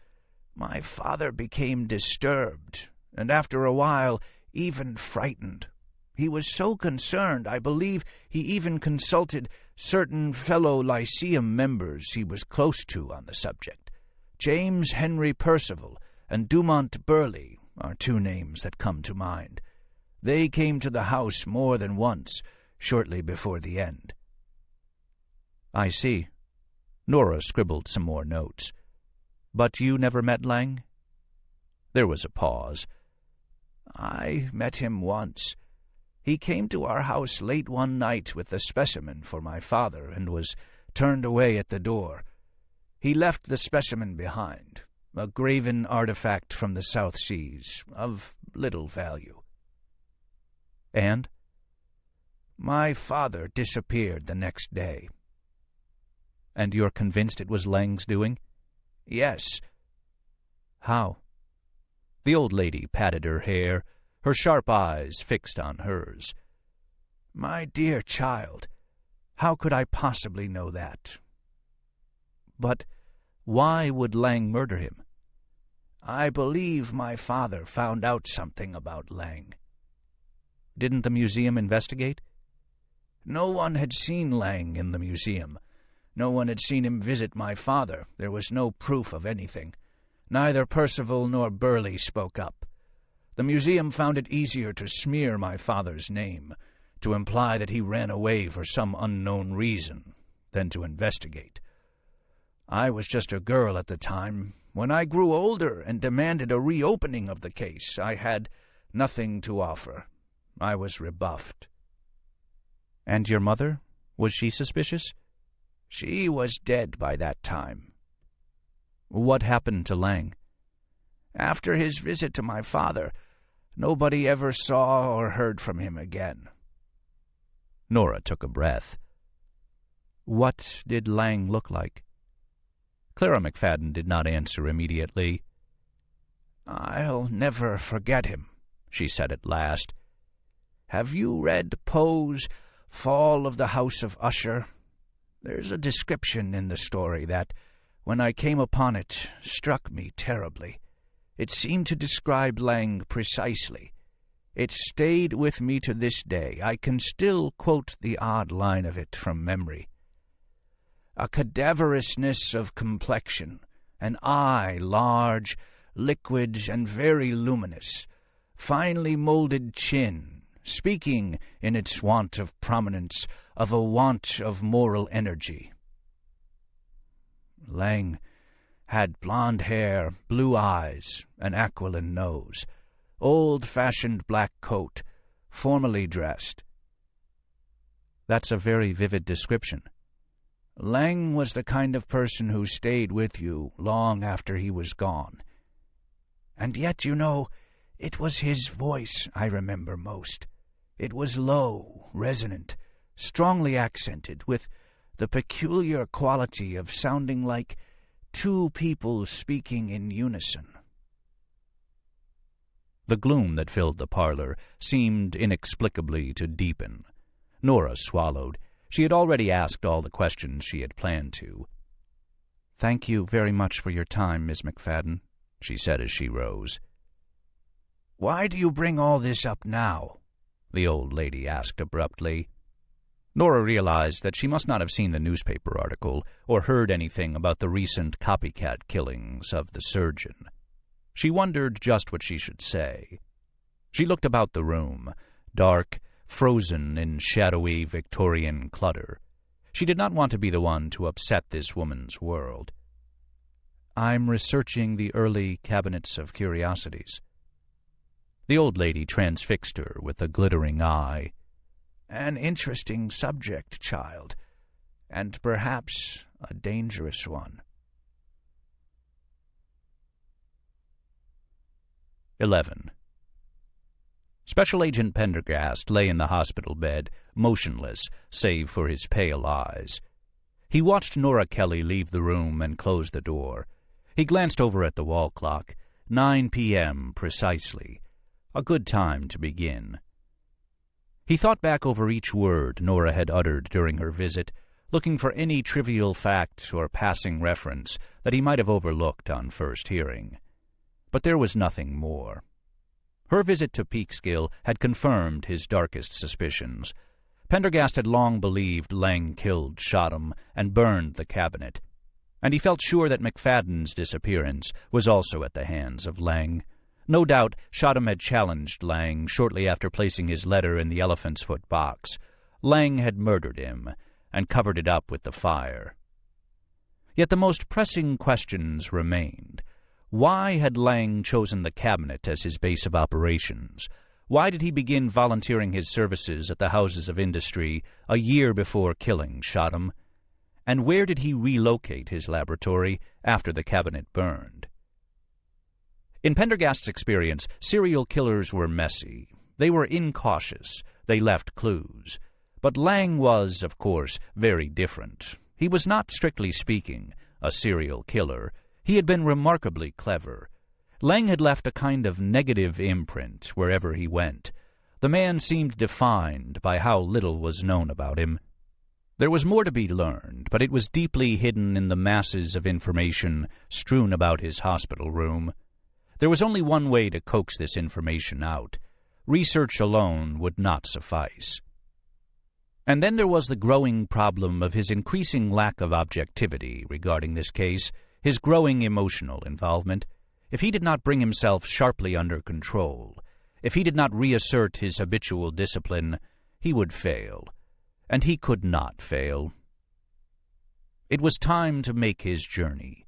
My father became disturbed, and after a while, even frightened. He was so concerned, I believe he even consulted certain fellow Lyceum members he was close to on the subject. James Henry Percival and Dumont Burley are 2 names that come to mind. They came to the house more than once, shortly before the end." "I see." Nora scribbled some more notes. "But you never met Lang?" There was a pause. "I met him once. He came to our house late one night with a specimen for my father and was turned away at the door. He left the specimen behind, a graven artifact from the South Seas, of little value." "And?" "My father disappeared the next day." "And you're convinced it was Lang's doing?" "Yes." "How?" The old lady patted her hair, her sharp eyes fixed on hers. "My dear child, how could I possibly know that?" "But why would Lang murder him?" I believe my father found out something about Lang. Didn't the museum investigate? No one had seen Lang in the museum. No one had seen him visit my father. There was no proof of anything. Neither Percival nor Burley spoke up. The museum found it easier to smear my father's name, to imply that he ran away for some unknown reason, than to investigate. I was just a girl at the time. When I grew older and demanded a reopening of the case, I had nothing to offer. I was rebuffed. And your mother? Was she suspicious? She was dead by that time. What happened to Lang? After his visit to my father, nobody ever saw or heard from him again. Nora took a breath. What did Lang look like? Clara McFadden did not answer immediately. I'll never forget him, she said at last. Have you read Poe's Fall of the House of Usher? There's a description in the story that, when I came upon it, struck me terribly. It seemed to describe Lang precisely. It stayed with me to this day. I can still quote the odd line of it from memory. A cadaverousness of complexion, an eye large, liquid, and very luminous, finely molded chin, speaking, in its want of prominence, of a want of moral energy. Lang had blonde hair, blue eyes, an aquiline nose, old-fashioned black coat, formally dressed. That's a very vivid description. Lang was the kind of person who stayed with you long after he was gone. And yet, you know, it was his voice I remember most. It was low, resonant, strongly accented, with the peculiar quality of sounding like two people speaking in unison. The gloom that filled the parlor seemed inexplicably to deepen. Nora swallowed. She had already asked all the questions she had planned to. "Thank you very much for your time, Miss McFadden," she said as she rose. "Why do you bring all this up now?" the old lady asked abruptly. Nora realized that she must not have seen the newspaper article or heard anything about the recent copycat killings of the surgeon. She wondered just what she should say. She looked about the room, dark, frozen in shadowy Victorian clutter. She did not want to be the one to upset this woman's world. "I'm researching the early cabinets of curiosities." The old lady transfixed her with a glittering eye. "An interesting subject, child, and perhaps a dangerous one." 11. Special Agent Pendergast lay in the hospital bed, motionless, save for his pale eyes. He watched Nora Kelly leave the room and close the door. He glanced over at the wall clock. 9 p.m. precisely. A good time to begin. He thought back over each word Nora had uttered during her visit, looking for any trivial fact or passing reference that he might have overlooked on first hearing. But there was nothing more. Her visit to Peekskill had confirmed his darkest suspicions. Pendergast had long believed Lang killed Shottam and burned the cabinet, and he felt sure that McFadden's disappearance was also at the hands of Lang. No doubt Shottam had challenged Lang shortly after placing his letter in the elephant's foot box. Lang had murdered him and covered it up with the fire. Yet the most pressing questions remained. Why had Lang chosen the cabinet as his base of operations? Why did he begin volunteering his services at the houses of industry a year before killing Shottam? And where did he relocate his laboratory after the cabinet burned? In Pendergast's experience, serial killers were messy. They were incautious. They left clues. But Lang was, of course, very different. He was not, strictly speaking, a serial killer. He had been remarkably clever. Lang had left a kind of negative imprint wherever he went. The man seemed defined by how little was known about him. There was more to be learned, but it was deeply hidden in the masses of information strewn about his hospital room. There was only one way to coax this information out. Research alone would not suffice. And then there was the growing problem of his increasing lack of objectivity regarding this case, his growing emotional involvement. If he did not bring himself sharply under control, if he did not reassert his habitual discipline, he would fail. And he could not fail. It was time to make his journey.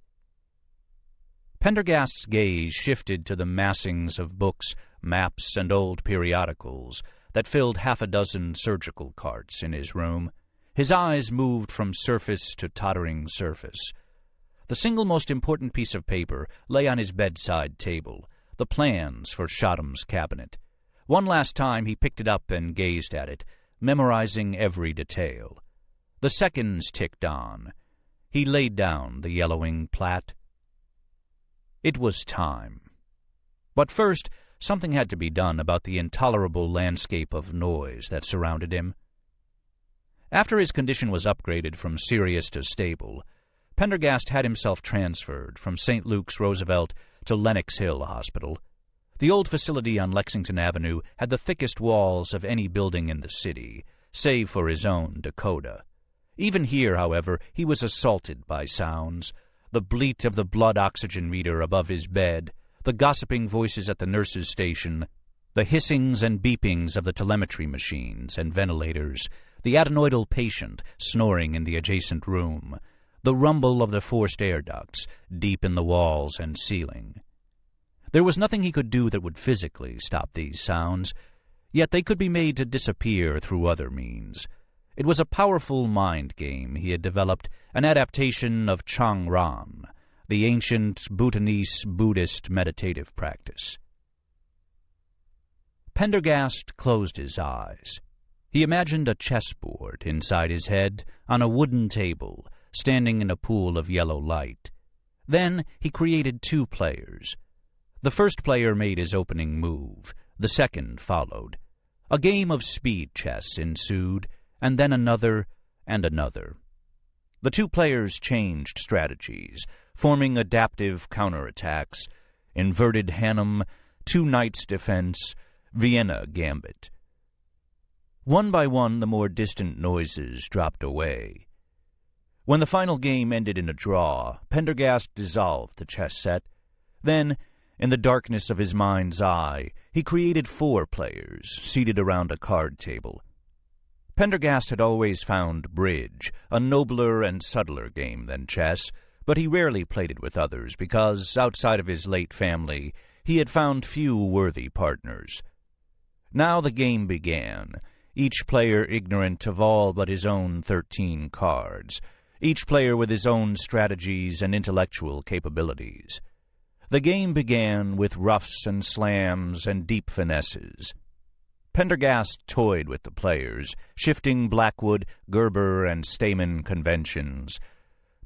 Pendergast's gaze shifted to the massings of books, maps, and old periodicals that filled half a dozen surgical carts in his room. His eyes moved from surface to tottering surface. The single most important piece of paper lay on his bedside table, the plans for Shodham's cabinet. One last time he picked it up and gazed at it, memorizing every detail. The seconds ticked on. He laid down the yellowing plat. It was time. But first, something had to be done about the intolerable landscape of noise that surrounded him. After his condition was upgraded from serious to stable, Pendergast had himself transferred from St. Luke's Roosevelt to Lenox Hill Hospital. The old facility on Lexington Avenue had the thickest walls of any building in the city, save for his own Dakota. Even here, however, he was assaulted by sounds. The bleat of the blood oxygen meter above his bed, the gossiping voices at the nurse's station, the hissings and beepings of the telemetry machines and ventilators, the adenoidal patient snoring in the adjacent room, the rumble of the forced air ducts deep in the walls and ceiling. There was nothing he could do that would physically stop these sounds, yet they could be made to disappear through other means. It was a powerful mind game he had developed, an adaptation of Changran, the ancient Bhutanese Buddhist meditative practice. Pendergast closed his eyes. He imagined a chessboard inside his head on a wooden table, standing in a pool of yellow light. Then he created 2 players. The first player made his opening move. The second followed. A game of speed chess ensued, and then another and another. The 2 players changed strategies, forming adaptive counterattacks, inverted Hannum, 2 knights defense, Vienna gambit. One by one, the more distant noises dropped away. When the final game ended in a draw, Pendergast dissolved the chess set. Then, in the darkness of his mind's eye, he created 4 players, seated around a card table. Pendergast had always found bridge a nobler and subtler game than chess, but he rarely played it with others because, outside of his late family, he had found few worthy partners. Now the game began, each player ignorant of all but his own 13 cards, each player with his own strategies and intellectual capabilities. The game began with roughs and slams and deep finesses. Pendergast toyed with the players, shifting Blackwood, Gerber, and Stamen conventions,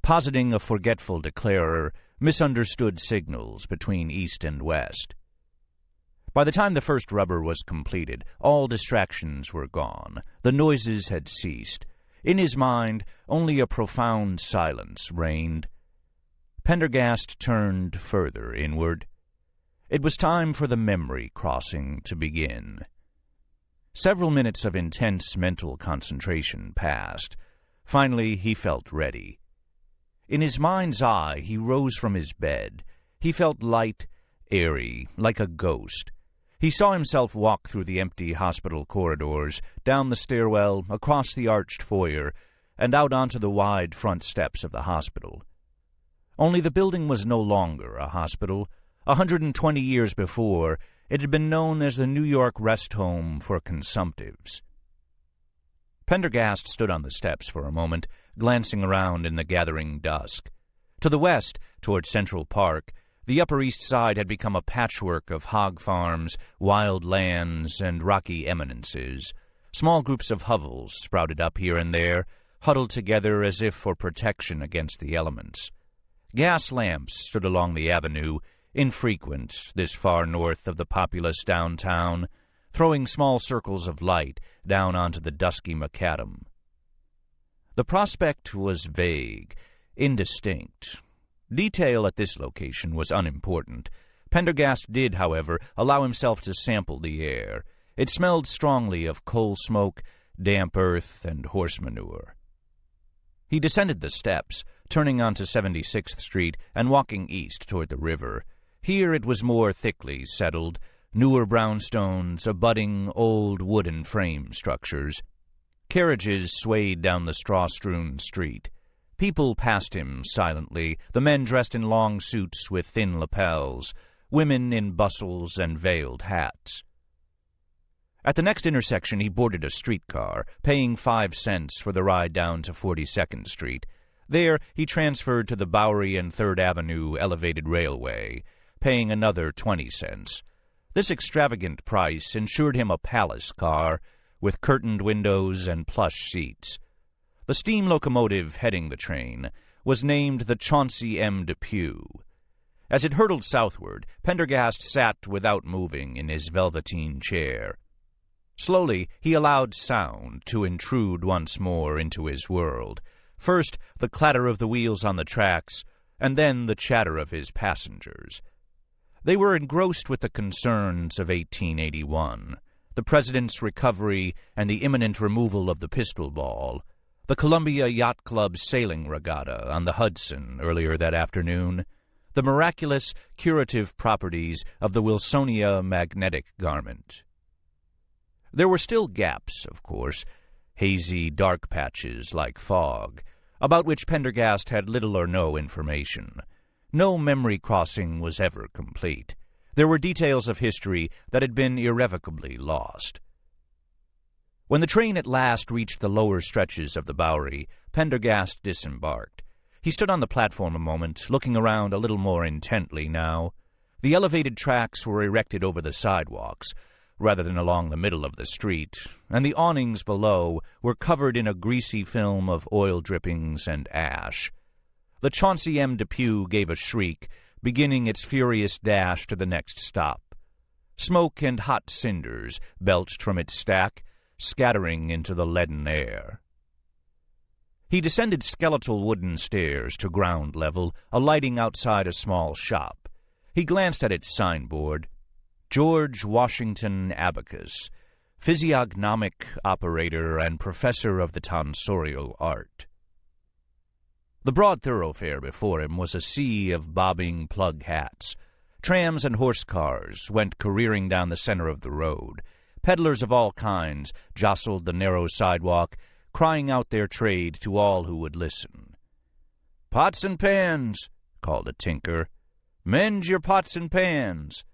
positing a forgetful declarer, misunderstood signals between east and west. By the time the first rubber was completed, all distractions were gone. The noises had ceased. In his mind, only a profound silence reigned. Pendergast turned further inward. It was time for the memory crossing to begin. Several minutes of intense mental concentration passed. Finally, he felt ready. In his mind's eye, he rose from his bed. He felt light, airy, like a ghost. He saw himself walk through the empty hospital corridors, down the stairwell, across the arched foyer, and out onto the wide front steps of the hospital. Only the building was no longer a hospital. 120 years before, it had been known as the New York Rest Home for Consumptives. Pendergast stood on the steps for a moment, glancing around in the gathering dusk. To the west, toward Central Park, the Upper East Side had become a patchwork of hog farms, wild lands, and rocky eminences. Small groups of hovels sprouted up here and there, huddled together as if for protection against the elements. Gas lamps stood along the avenue, infrequent this far north of the populous downtown, throwing small circles of light down onto the dusky macadam. The prospect was vague, indistinct. Detail at this location was unimportant. Pendergast did, however, allow himself to sample the air. It smelled strongly of coal smoke, damp earth, and horse manure. He descended the steps, turning onto 76th Street and walking east toward the river. Here it was more thickly settled, newer brownstones abutting old wooden frame structures. Carriages swayed down the straw-strewn street. People passed him silently, the men dressed in long suits with thin lapels, women in bustles and veiled hats. At the next intersection, he boarded a streetcar, paying 5 cents for the ride down to 42nd Street. There, he transferred to the Bowery and 3rd Avenue Elevated Railway, paying another 20 cents. This extravagant price ensured him a palace car with curtained windows and plush seats. The steam locomotive heading the train was named the Chauncey M. Depew. As it hurtled southward, Pendergast sat without moving in his velveteen chair. Slowly, he allowed sound to intrude once more into his world. First, the clatter of the wheels on the tracks, and then the chatter of his passengers. They were engrossed with the concerns of 1881, the president's recovery and the imminent removal of the pistol ball, the Columbia Yacht Club's sailing regatta on the Hudson earlier that afternoon, the miraculous curative properties of the Wilsonia magnetic garment. There were still gaps, of course, hazy dark patches like fog, about which Pendergast had little or no information. No memory crossing was ever complete. There were details of history that had been irrevocably lost. When the train at last reached the lower stretches of the Bowery, Pendergast disembarked. He stood on the platform a moment, looking around a little more intently now. The elevated tracks were erected over the sidewalks, rather than along the middle of the street, and the awnings below were covered in a greasy film of oil drippings and ash. The Chauncey M. Depew gave a shriek, beginning its furious dash to the next stop. Smoke and hot cinders belched from its stack, scattering into the leaden air. He descended skeletal wooden stairs to ground level, alighting outside a small shop. He glanced at its signboard. George Washington Abacus, physiognomic operator and professor of the tonsorial art. The broad thoroughfare before him was a sea of bobbing plug hats. Trams and horse cars went careering down the center of the road. Peddlers of all kinds jostled the narrow sidewalk, crying out their trade to all who would listen. "Pots and pans," called a tinker. "Mend your pots and pans."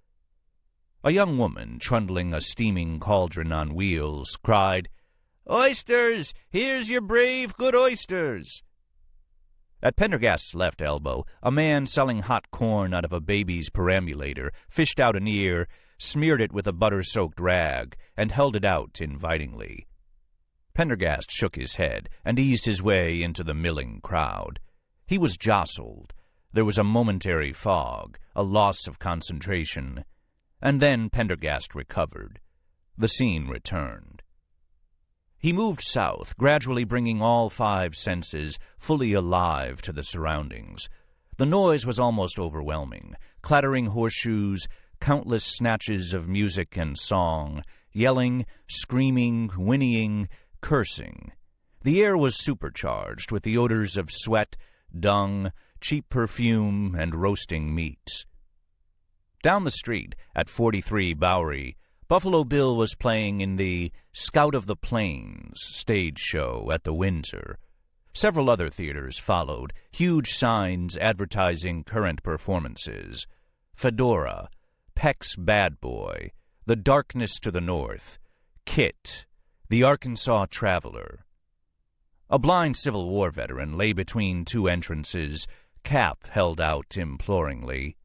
A young woman, trundling a steaming cauldron on wheels, cried, "Oysters! Here's your brave, good oysters!" At Pendergast's left elbow, a man selling hot corn out of a baby's perambulator fished out an ear, smeared it with a butter-soaked rag, and held it out invitingly. Pendergast shook his head and eased his way into the milling crowd. He was jostled. There was a momentary fog, a loss of concentration. And then Pendergast recovered. The scene returned. He moved south, gradually bringing all 5 senses fully alive to the surroundings. The noise was almost overwhelming. Clattering horseshoes, countless snatches of music and song, yelling, screaming, whinnying, cursing. The air was supercharged with the odors of sweat, dung, cheap perfume, and roasting meats. Down the street, at 43 Bowery, Buffalo Bill was playing in the Scout of the Plains stage show at the Windsor. Several other theaters followed, huge signs advertising current performances. Fedora, Peck's Bad Boy, The Darkness to the North, Kit, The Arkansas Traveler. A blind Civil War veteran lay between 2 entrances, cap held out imploringly.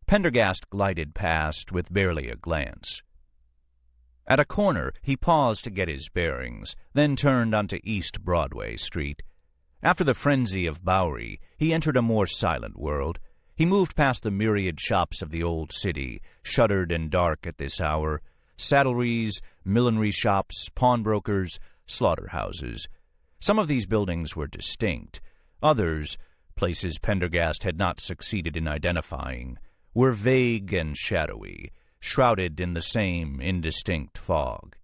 Pendergast glided past with barely a glance. At a corner, he paused to get his bearings, then turned onto East Broadway Street. After the frenzy of Bowery, he entered a more silent world. He moved past the myriad shops of the old city, shuttered and dark at this hour, saddleries, millinery shops, pawnbrokers, slaughterhouses. Some of these buildings were distinct. Others, places Pendergast had not succeeded in identifying, were vague and shadowy, shrouded in the same indistinct fog.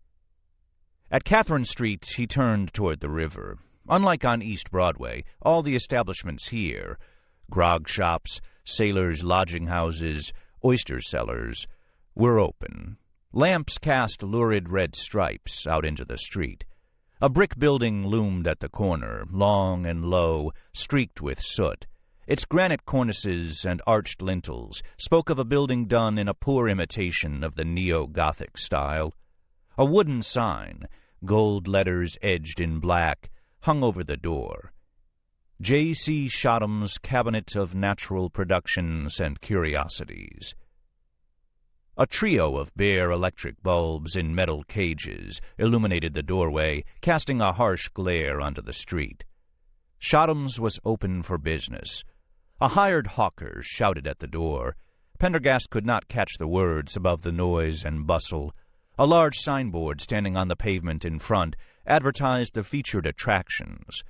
At Catherine Street, he turned toward the river. Unlike on East Broadway, all the establishments here, grog shops, sailors' lodging houses, oyster cellars, were open. Lamps cast lurid red stripes out into the street. A brick building loomed at the corner, long and low, streaked with soot. Its granite cornices and arched lintels spoke of a building done in a poor imitation of the neo-Gothic style. A wooden sign, gold letters edged in black, hung over the door. J.C. Shodham's Cabinet of Natural Productions and Curiosities. A trio of bare electric bulbs in metal cages illuminated the doorway, casting a harsh glare onto the street. Shodham's was open for business. A hired hawker shouted at the door. Pendergast could not catch the words above the noise and bustle. A large signboard standing on the pavement in front advertised the featured attractions.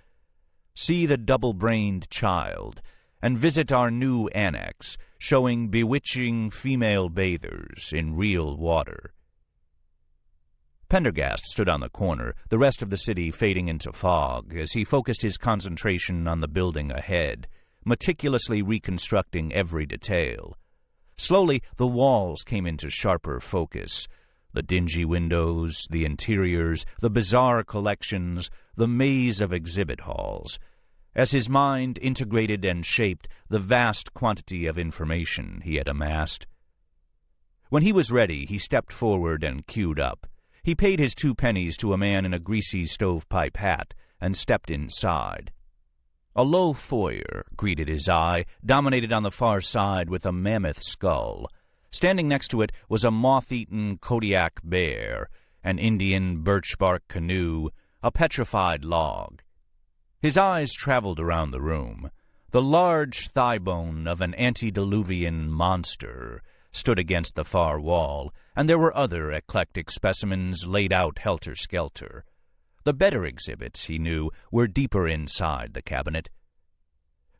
See the double-brained child, and visit our new annex, showing bewitching female bathers in real water. Pendergast stood on the corner, the rest of the city fading into fog, as he focused his concentration on the building ahead, meticulously reconstructing every detail. Slowly, the walls came into sharper focus. The dingy windows, the interiors, the bizarre collections, the maze of exhibit halls. As his mind integrated and shaped the vast quantity of information he had amassed. When he was ready, he stepped forward and queued up. He paid his 2 pennies to a man in a greasy stovepipe hat and stepped inside. A low foyer greeted his eye, dominated on the far side with a mammoth skull. Standing next to it was a moth-eaten Kodiak bear, an Indian birch-bark canoe, a petrified log. His eyes traveled around the room. The large thigh bone of an antediluvian monster stood against the far wall, and there were other eclectic specimens laid out helter-skelter. The better exhibits, he knew, were deeper inside the cabinet.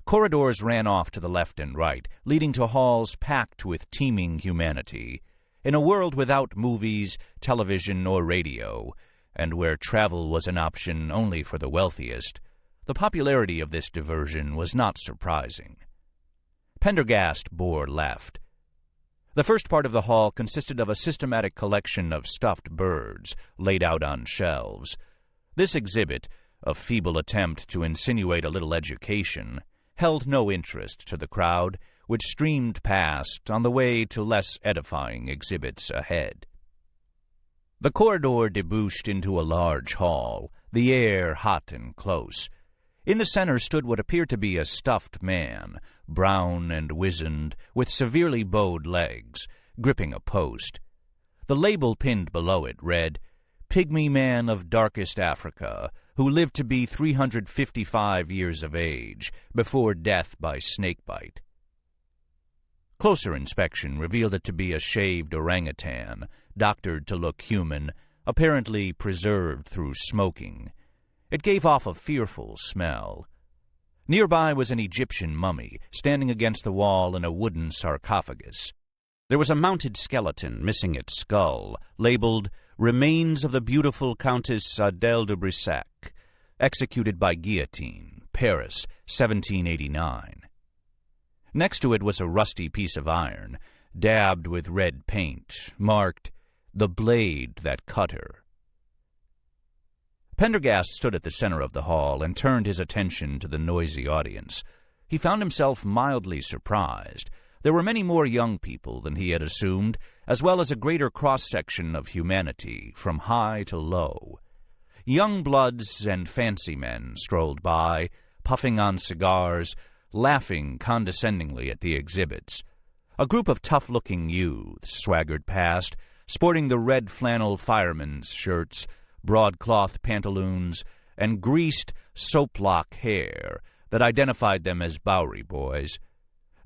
Corridors ran off to the left and right, leading to halls packed with teeming humanity. In a world without movies, television, or radio, and where travel was an option only for the wealthiest, the popularity of this diversion was not surprising. Pendergast bore left. The first part of the hall consisted of a systematic collection of stuffed birds laid out on shelves. This exhibit, a feeble attempt to insinuate a little education, held no interest to the crowd, which streamed past on the way to less edifying exhibits ahead. The corridor debouched into a large hall, the air hot and close. In the center stood what appeared to be a stuffed man, brown and wizened, with severely bowed legs, gripping a post. The label pinned below it read, "Pygmy man of darkest Africa, who lived to be 355 years of age, before death by snakebite." Closer inspection revealed it to be a shaved orangutan, doctored to look human, apparently preserved through smoking. It gave off a fearful smell. Nearby was an Egyptian mummy, standing against the wall in a wooden sarcophagus. There was a mounted skeleton missing its skull, labeled "Remains of the beautiful Countess Adèle de Brissac, executed by guillotine, Paris, 1789. Next to it was a rusty piece of iron, dabbed with red paint, marked, "The blade that cut her." Pendergast stood at the center of the hall and turned his attention to the noisy audience. He found himself mildly surprised. There were many more young people than he had assumed, as well as a greater cross-section of humanity, from high to low. Young bloods and fancy men strolled by, puffing on cigars, laughing condescendingly at the exhibits. A group of tough-looking youths swaggered past, sporting the red flannel firemen's shirts, broadcloth pantaloons, and greased soap-lock hair that identified them as Bowery boys.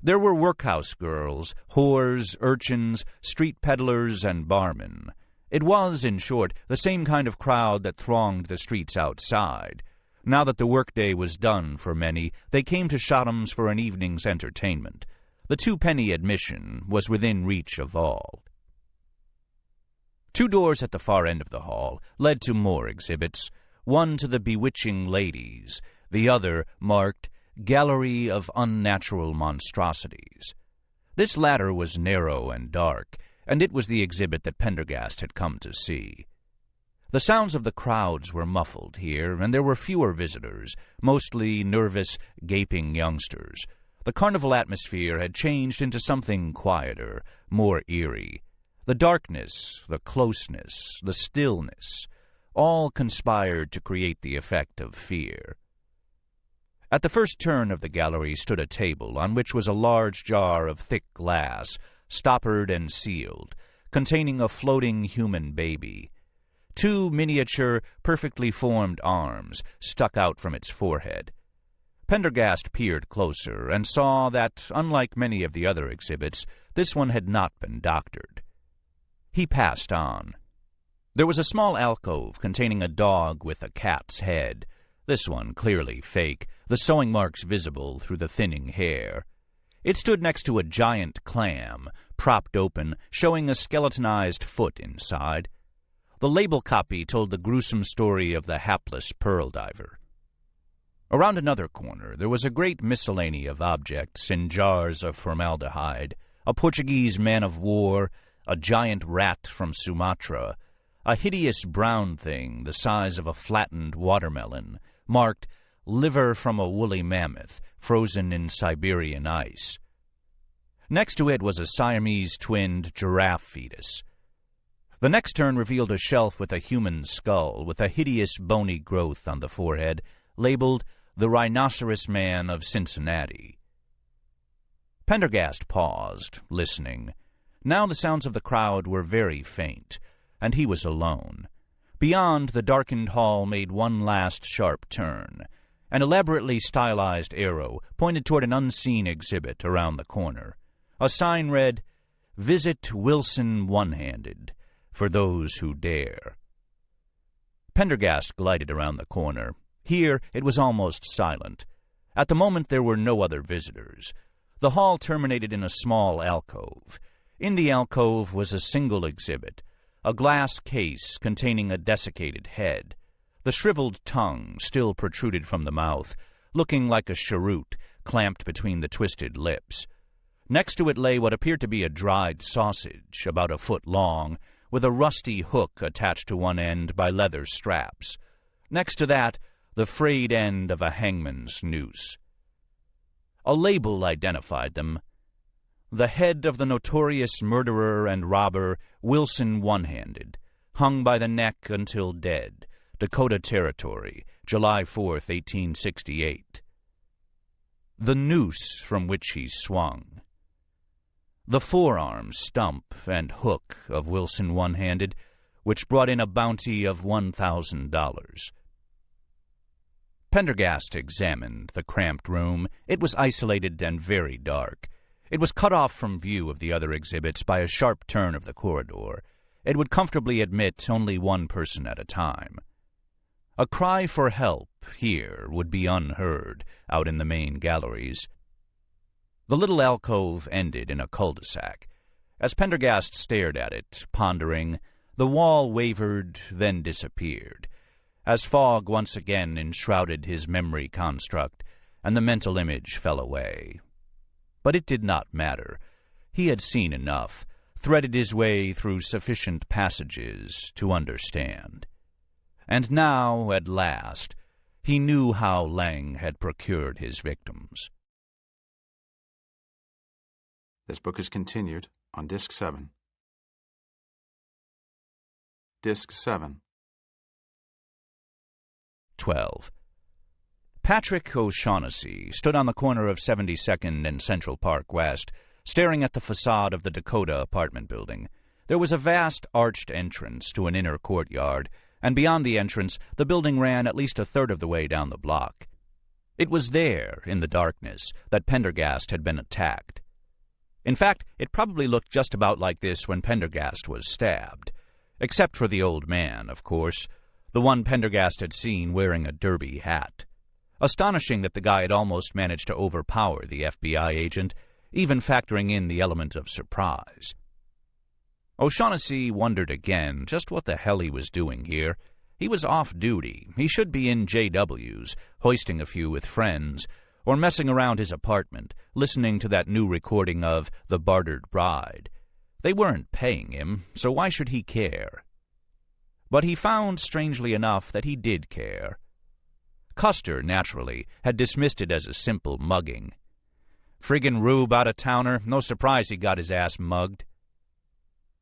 There were workhouse girls, whores, urchins, street peddlers, and barmen. It was, in short, the same kind of crowd that thronged the streets outside. Now that the workday was done for many, they came to Shodham's for an evening's entertainment. The 2-penny admission was within reach of all. 2 doors at the far end of the hall led to more exhibits, one to the bewitching ladies, the other marked Gallery of Unnatural Monstrosities. This latter was narrow and dark, and it was the exhibit that Pendergast had come to see. The sounds of the crowds were muffled here, and there were fewer visitors, mostly nervous, gaping youngsters. The carnival atmosphere had changed into something quieter, more eerie. The darkness, the closeness, the stillness, all conspired to create the effect of fear. At the first turn of the gallery stood a table on which was a large jar of thick glass, stoppered and sealed, containing a floating human baby. 2 miniature, perfectly formed arms stuck out from its forehead. Pendergast peered closer and saw that, unlike many of the other exhibits, this one had not been doctored. He passed on. There was a small alcove containing a dog with a cat's head. This one clearly fake, the sewing marks visible through the thinning hair. It stood next to a giant clam, propped open, showing a skeletonized foot inside. The label copy told the gruesome story of the hapless pearl diver. Around another corner there was a great miscellany of objects in jars of formaldehyde, a Portuguese man-of-war, a giant rat from Sumatra, a hideous brown thing the size of a flattened watermelon, marked liver from a woolly mammoth, frozen in Siberian ice. Next to it was a Siamese-twinned giraffe fetus. The next turn revealed a shelf with a human skull with a hideous bony growth on the forehead, labeled The Rhinoceros Man of Cincinnati. Pendergast paused, listening. Now the sounds of the crowd were very faint, and he was alone. Beyond, the darkened hall made one last sharp turn. An elaborately stylized arrow pointed toward an unseen exhibit around the corner. A sign read, Visit Wilson One-Handed, for those who dare. Pendergast glided around the corner. Here it was almost silent. At the moment there were no other visitors. The hall terminated in a small alcove. In the alcove was a single exhibit, a glass case containing a desiccated head. The shriveled tongue still protruded from the mouth, looking like a cheroot clamped between the twisted lips. Next to it lay what appeared to be a dried sausage, about a foot long, with a rusty hook attached to one end by leather straps. Next to that, the frayed end of a hangman's noose. A label identified them. The head of the notorious murderer and robber, Wilson One-Handed, hung by the neck until dead, Dakota Territory, July 4th, 1868. The noose from which he swung. The forearm, stump, and hook of Wilson One-Handed, which brought in a bounty of $1,000. Pendergast examined the cramped room. It was isolated and very dark. It was cut off from view of the other exhibits by a sharp turn of the corridor. It would comfortably admit only one person at a time. A cry for help here would be unheard out in the main galleries. The little alcove ended in a cul-de-sac. As Pendergast stared at it, pondering, the wall wavered, then disappeared, as fog once again enshrouded his memory construct, and the mental image fell away. But it did not matter. He had seen enough, threaded his way through sufficient passages to understand. And now, at last, he knew how Lang had procured his victims. This book is continued on Disc 7. Disc 7. 12. Patrick O'Shaughnessy stood on the corner of 72nd and Central Park West, staring at the facade of the Dakota apartment building. There was a vast arched entrance to an inner courtyard, and beyond the entrance the building ran at least a third of the way down the block. It was there, in the darkness, that Pendergast had been attacked. In fact, it probably looked just about like this when Pendergast was stabbed. Except for the old man, of course, the one Pendergast had seen wearing a derby hat. Astonishing that the guy had almost managed to overpower the FBI agent. even factoring in the element of surprise. O'Shaughnessy wondered again just what the hell he was doing here. He was off duty. He should be in JW's, hoisting a few with friends, or messing around his apartment, listening to that new recording of The Bartered Bride. They weren't paying him, so why should he care? But he found, strangely enough, that he did care. Custer, naturally, had dismissed it as a simple mugging. Friggin' rube out-of-towner, no surprise he got his ass mugged.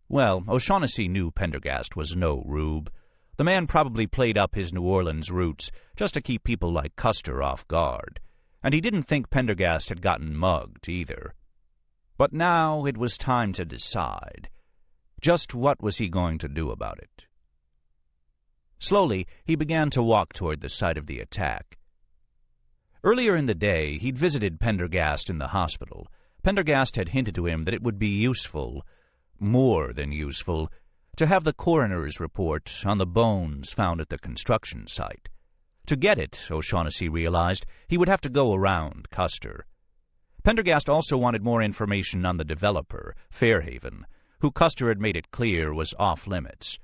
Well, O'Shaughnessy knew Pendergast was no rube. The man probably played up his New Orleans roots just to keep people like Custer off guard, and he didn't think Pendergast had gotten mugged either. But now it was time to decide. Just what was he going to do about it? Slowly, he began to walk toward the site of the attack. Earlier in the day, he'd visited Pendergast in the hospital. Pendergast had hinted to him that it would be useful, more than useful, to have the coroner's report on the bones found at the construction site. To get it, O'Shaughnessy realized, he would have to go around Custer. Pendergast also wanted more information on the developer, Fairhaven, who Custer had made it clear was off-limits.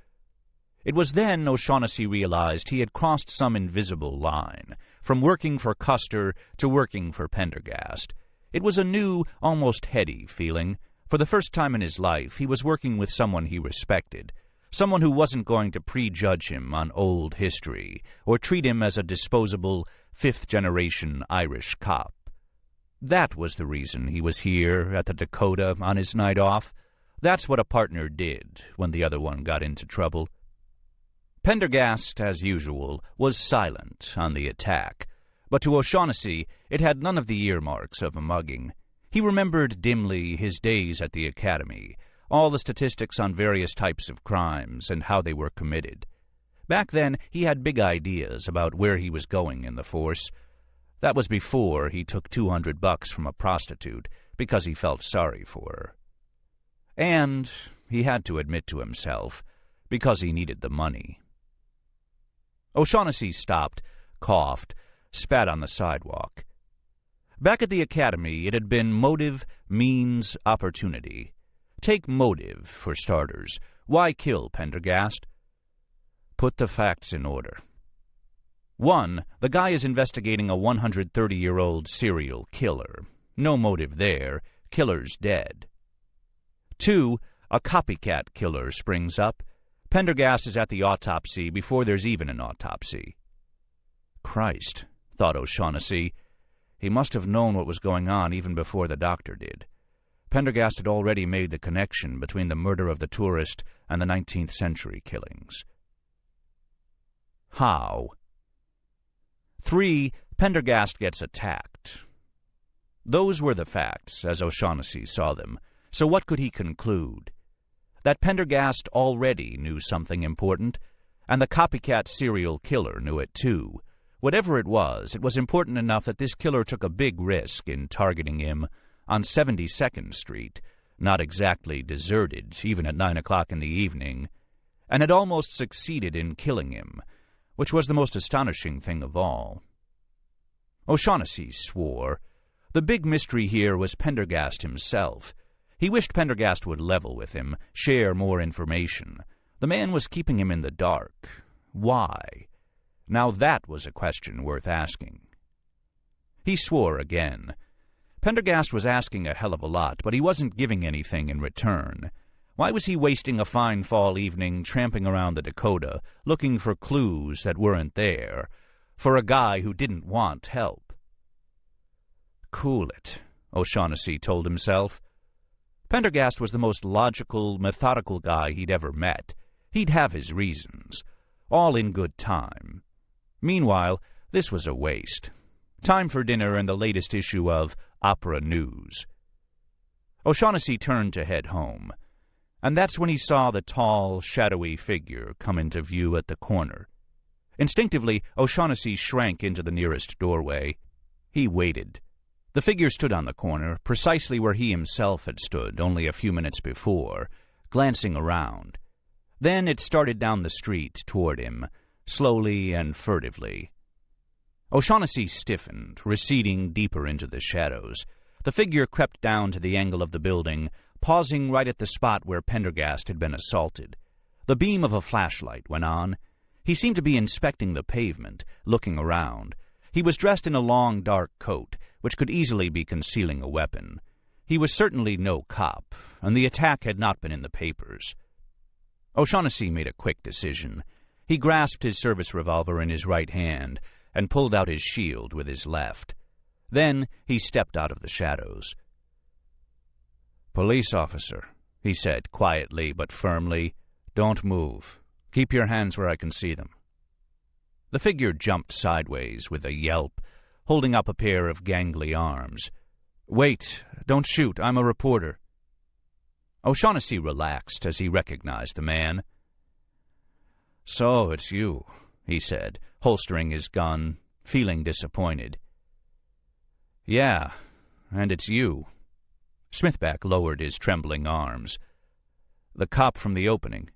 It was then O'Shaughnessy realized he had crossed some invisible line, from working for Custer to working for Pendergast. It was a new, almost heady feeling. For the first time in his life, he was working with someone he respected, someone who wasn't going to prejudge him on old history or treat him as a disposable, fifth-generation Irish cop. That was the reason he was here at the Dakota on his night off. That's what a partner did when the other one got into trouble. Pendergast, as usual, was silent on the attack, but to O'Shaughnessy it had none of the earmarks of a mugging. He remembered dimly his days at the academy, all the statistics on various types of crimes and how they were committed. Back then, he had big ideas about where he was going in the force. That was before he took $200 from a prostitute because he felt sorry for her. And, he had to admit to himself, because he needed the money. O'Shaughnessy stopped, coughed, spat on the sidewalk. Back at the academy, it had been motive, means, opportunity. Take motive, for starters. Why kill Pendergast? Put the facts in order. 1. The guy is investigating a 130-year-old serial killer. No motive there. Killer's dead. 2. A copycat killer springs up. Pendergast is at the autopsy before there's even an autopsy. Christ, thought O'Shaughnessy. He must have known what was going on even before the doctor did. Pendergast had already made the connection between the murder of the tourist and the 19th century killings. How? 3. Pendergast gets attacked. Those were the facts, as O'Shaughnessy saw them. So what could he conclude? That Pendergast already knew something important, and the copycat serial killer knew it too. Whatever it was important enough that this killer took a big risk in targeting him on 72nd Street, not exactly deserted, even at 9 o'clock in the evening, and had almost succeeded in killing him, which was the most astonishing thing of all. O'Shaughnessy swore. The big mystery here was Pendergast himself. He wished Pendergast would level with him, share more information. The man was keeping him in the dark. Why? Now that was a question worth asking. He swore again. Pendergast was asking a hell of a lot, but he wasn't giving anything in return. Why was he wasting a fine fall evening tramping around the Dakota, looking for clues that weren't there, for a guy who didn't want help? Cool it, O'Shaughnessy told himself. Pendergast was the most logical, methodical guy he'd ever met. He'd have his reasons, all in good time. Meanwhile, this was a waste. Time for dinner and the latest issue of Opera News. O'Shaughnessy turned to head home, and that's when he saw the tall, shadowy figure come into view at the corner. Instinctively, O'Shaughnessy shrank into the nearest doorway. He waited. The figure stood on the corner, precisely where he himself had stood only a few minutes before, glancing around. Then it started down the street toward him, slowly and furtively. O'Shaughnessy stiffened, receding deeper into the shadows. The figure crept down to the angle of the building, pausing right at the spot where Pendergast had been assaulted. The beam of a flashlight went on. He seemed to be inspecting the pavement, looking around. He was dressed in a long, dark coat, which could easily be concealing a weapon. He was certainly no cop, and the attack had not been in the papers. O'Shaughnessy made a quick decision. He grasped his service revolver in his right hand and pulled out his shield with his left. Then he stepped out of the shadows. "Police officer," he said quietly but firmly, "don't move. Keep your hands where I can see them." The figure jumped sideways with a yelp, holding up a pair of gangly arms. "Wait, don't shoot, I'm a reporter." O'Shaughnessy relaxed as he recognized the man. "So it's you," he said, holstering his gun, feeling disappointed. "Yeah, and it's you." Smithback lowered his trembling arms. "The cop from the opening."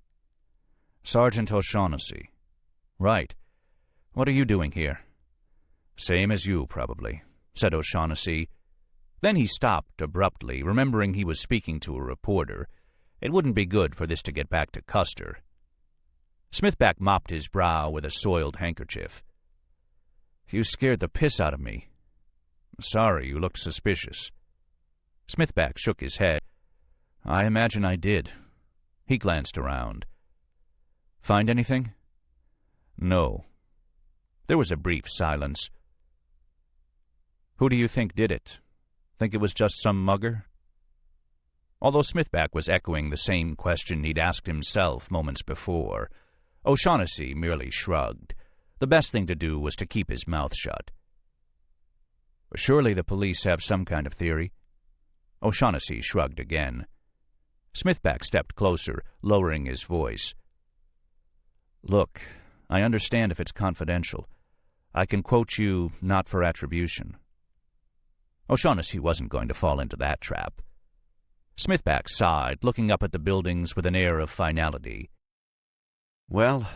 "Sergeant O'Shaughnessy." "Right. What are you doing here?" "Same as you, probably," said O'Shaughnessy. Then he stopped abruptly, remembering he was speaking to a reporter. It wouldn't be good for this to get back to Custer. Smithback mopped his brow with a soiled handkerchief. "You scared the piss out of me." "Sorry, you looked suspicious." Smithback shook his head. "I imagine I did." He glanced around. "Find anything?" "No." There was a brief silence. "Who do you think did it? Think it was just some mugger?" Although Smithback was echoing the same question he'd asked himself moments before, O'Shaughnessy merely shrugged. The best thing to do was to keep his mouth shut. "Surely the police have some kind of theory." O'Shaughnessy shrugged again. Smithback stepped closer, lowering his voice. "Look, I understand if it's confidential. I can quote you not for attribution." O'Shaughnessy wasn't going to fall into that trap. Smithback sighed, looking up at the buildings with an air of finality. "Well,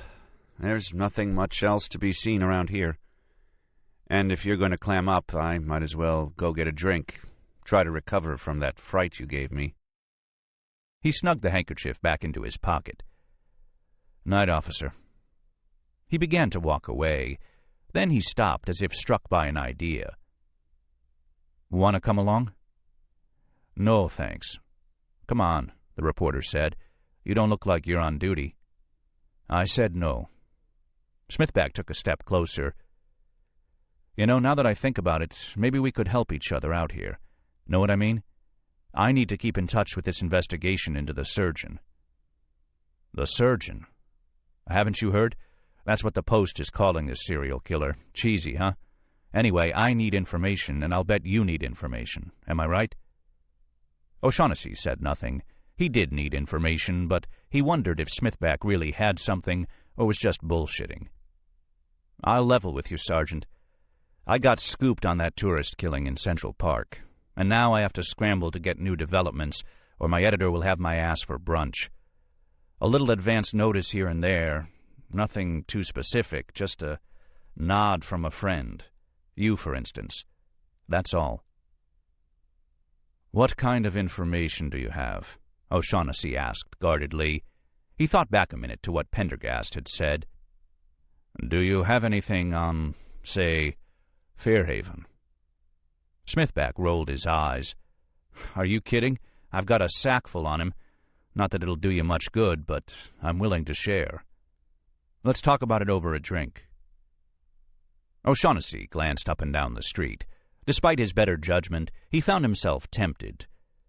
there's nothing much else to be seen around here. And if you're going to clam up, I might as well go get a drink. Try to recover from that fright you gave me." He snugged the handkerchief back into his pocket. "Night, officer." He began to walk away. Then he stopped as if struck by an idea. "Want to come along?" "No, thanks." "Come on," the reporter said. "You don't look like you're on duty." I said no. Smithback took a step closer. "You know, now that I think about it, maybe we could help each other out here. Know what I mean? I need to keep in touch with this investigation into the surgeon." "The surgeon? Haven't you heard? That's what the Post is calling this serial killer. Cheesy, huh? Anyway, I need information, and I'll bet you need information. Am I right?" O'Shaughnessy said nothing. He did need information, but he wondered if Smithback really had something or was just bullshitting. "I'll level with you, Sergeant. I got scooped on that tourist killing in Central Park, and now I have to scramble to get new developments, or my editor will have my ass for brunch. A little advance notice here and there, nothing too specific, just a nod from a friend. You, for instance. That's all." "What kind of information do you have?" O'Shaughnessy asked guardedly. He thought back a minute to what Pendergast had said. "Do you have anything on, say, Fairhaven?" Smithback rolled his eyes. "Are you kidding? I've got a sackful on him. Not that it'll do you much good, but I'm willing to share. Let's talk about it over a drink." O'Shaughnessy glanced up and down the street. Despite his better judgment, he found himself tempted.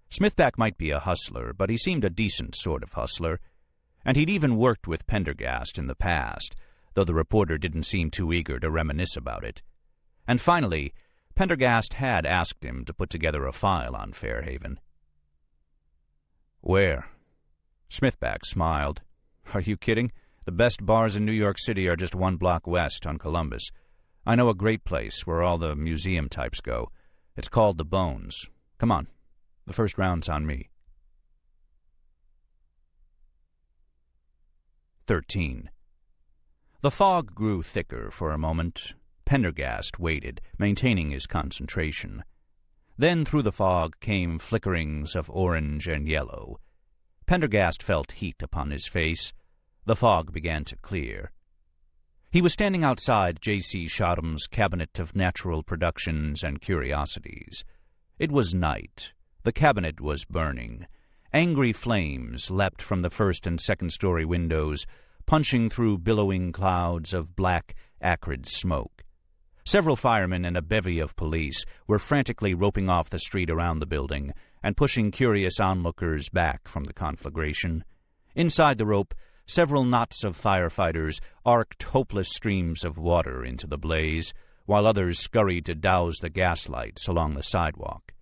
Smithback might be a hustler, but he seemed a decent sort of hustler. And he'd even worked with Pendergast in the past, though the reporter didn't seem too eager to reminisce about it. And finally, Pendergast had asked him to put together a file on Fairhaven. "Where?" Smithback smiled. "Are you kidding? The best bars in New York City are just 1 block west on Columbus. I know a great place where all the museum types go. It's called the Bones. Come on. The first round's on me." 13. The fog grew thicker for a moment. Pendergast waited, maintaining his concentration. Then through the fog came flickerings of orange and yellow. Pendergast felt heat upon his face. The fog began to clear. He was standing outside J.C. Shodham's Cabinet of Natural Productions and Curiosities. It was night. The cabinet was burning. Angry flames leapt from the first and second-story windows, punching through billowing clouds of black, acrid smoke. Several firemen and a bevy of police were frantically roping off the street around the building and pushing curious onlookers back from the conflagration. Inside the rope, several knots of firefighters arced hopeless streams of water into the blaze, while others scurried to douse the gaslights along the sidewalk.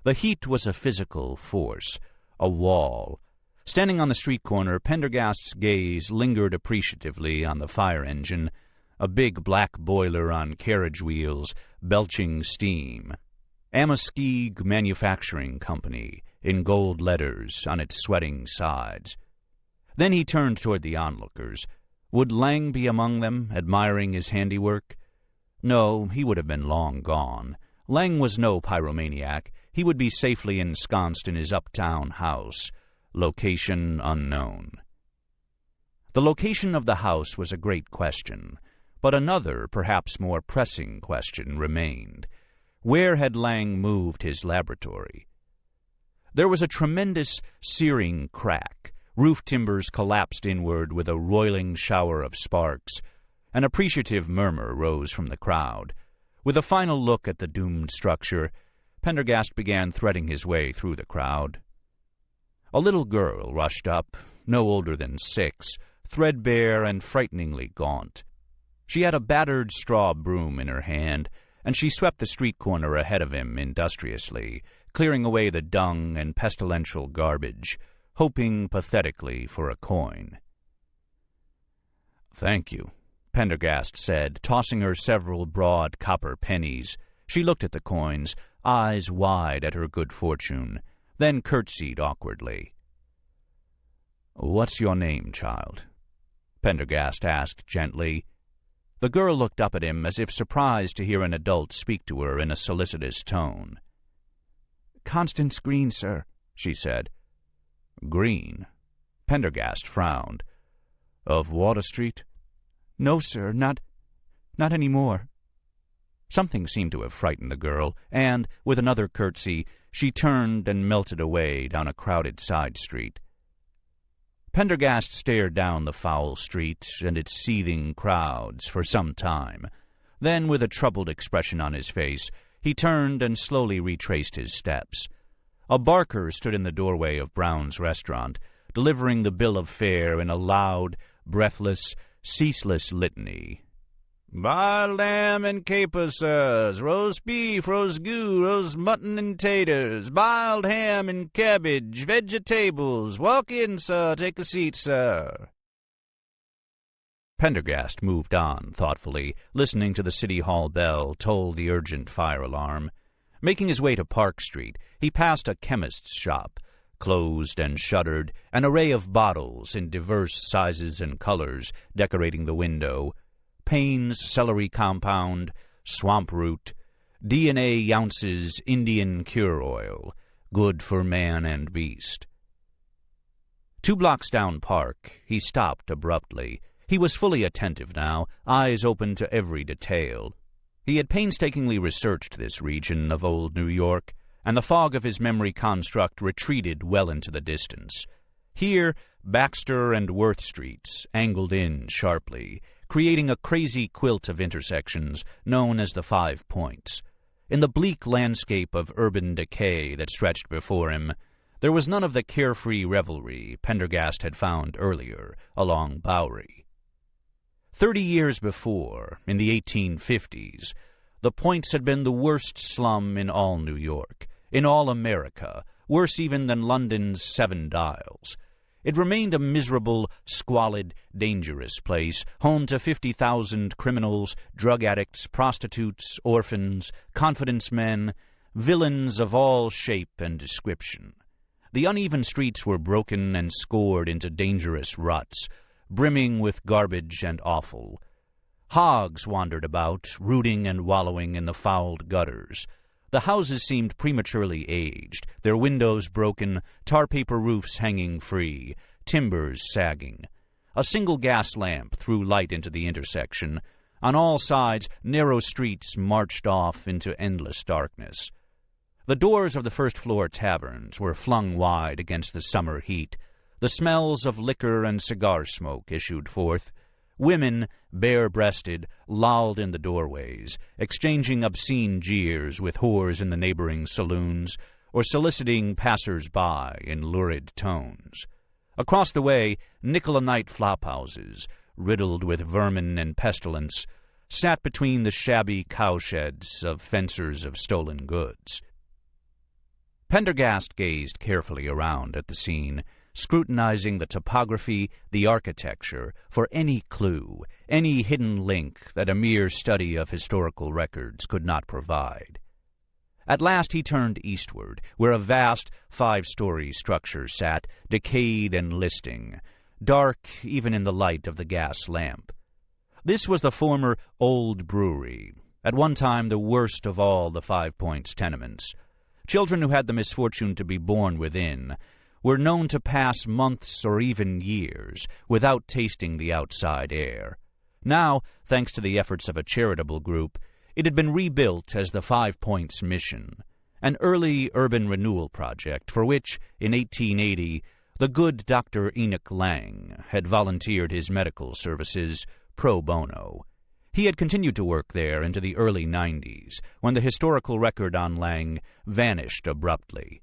The heat was a physical force, a wall. Standing on the street corner, Pendergast's gaze lingered appreciatively on the fire engine, a big black boiler on carriage wheels, belching steam. Amaskeg Manufacturing Company, in gold letters on its sweating sides. Then he turned toward the onlookers. Would Lang be among them, admiring his handiwork? No, he would have been long gone. Lang was no pyromaniac. He would be safely ensconced in his uptown house. Location unknown. The location of the house was a great question, but another, perhaps more pressing question remained. Where had Lang moved his laboratory? There was a tremendous searing crack. Roof timbers collapsed inward with a roiling shower of sparks. An appreciative murmur rose from the crowd. With a final look at the doomed structure, Pendergast began threading his way through the crowd. A little girl rushed up, no older than 6, threadbare and frighteningly gaunt. She had a battered straw broom in her hand, and she swept the street corner ahead of him industriously, clearing away the dung and pestilential garbage, hoping pathetically for a coin. "Thank you," Pendergast said, tossing her several broad copper pennies. She looked at the coins, eyes wide at her good fortune, then curtsied awkwardly. "What's your name, child?" Pendergast asked gently. The girl looked up at him as if surprised to hear an adult speak to her in a solicitous tone. "Constance Green, sir," she said. "Green?" Pendergast frowned. "Of Water Street?" "No, sir, not any more." Something seemed to have frightened the girl, and, with another curtsy, she turned and melted away down a crowded side street. Pendergast stared down the foul street and its seething crowds for some time. Then, with a troubled expression on his face, he turned and slowly retraced his steps. A barker stood in the doorway of Brown's restaurant, delivering the bill of fare in a loud, breathless, ceaseless litany. "B'iled ham and capers, sirs, roast beef, roast goo, roast mutton and taters, b'iled ham and cabbage, vegetables. Walk in, sir, take a seat, sir." Pendergast moved on thoughtfully, listening to the City Hall bell toll the urgent fire alarm. Making his way to Park Street, he passed a chemist's shop, closed and shuttered, an array of bottles in diverse sizes and colors decorating the window. Payne's Celery Compound, Swamp Root, DNA ounces Indian Cure Oil, good for man and beast. 2 blocks down Park, he stopped abruptly. He was fully attentive now, eyes open to every detail. He had painstakingly researched this region of old New York, and the fog of his memory construct retreated well into the distance. Here, Baxter and Worth Streets angled in sharply, creating a crazy quilt of intersections known as the 5 Points. In the bleak landscape of urban decay that stretched before him, there was none of the carefree revelry Pendergast had found earlier along Bowery. 30 years before, in the 1850s, the Points had been the worst slum in all New York, in all America, worse even than London's 7 Dials. It remained a miserable, squalid, dangerous place, home to 50,000 criminals, drug addicts, prostitutes, orphans, confidence men, villains of all shape and description. The uneven streets were broken and scored into dangerous ruts, brimming with garbage and offal. Hogs wandered about, rooting and wallowing in the fouled gutters. The houses seemed prematurely aged, their windows broken, tar paper roofs hanging free, timbers sagging. A single gas lamp threw light into the intersection. On all sides, narrow streets marched off into endless darkness. The doors of the first-floor taverns were flung wide against the summer heat. The smells of liquor and cigar smoke issued forth. Women, bare-breasted, lolled in the doorways, exchanging obscene jeers with whores in the neighboring saloons, or soliciting passers-by in lurid tones. Across the way, nickel-a-night flophouses, riddled with vermin and pestilence, sat between the shabby cowsheds of fencers of stolen goods. Pendergast gazed carefully around at the scene, scrutinizing the topography, the architecture, for any clue, any hidden link that a mere study of historical records could not provide. At last he turned eastward, where a vast 5-story structure sat, decayed and listing, dark even in the light of the gas lamp. This was the former Old Brewery, at one time the worst of all the 5 Points tenements. Children who had the misfortune to be born within were known to pass months or even years without tasting the outside air. Now, thanks to the efforts of a charitable group, it had been rebuilt as the 5 Points Mission, an early urban renewal project for which, in 1880, the good Dr. Enoch Lang had volunteered his medical services pro bono. He had continued to work there into the early 90s, when the historical record on Lang vanished abruptly.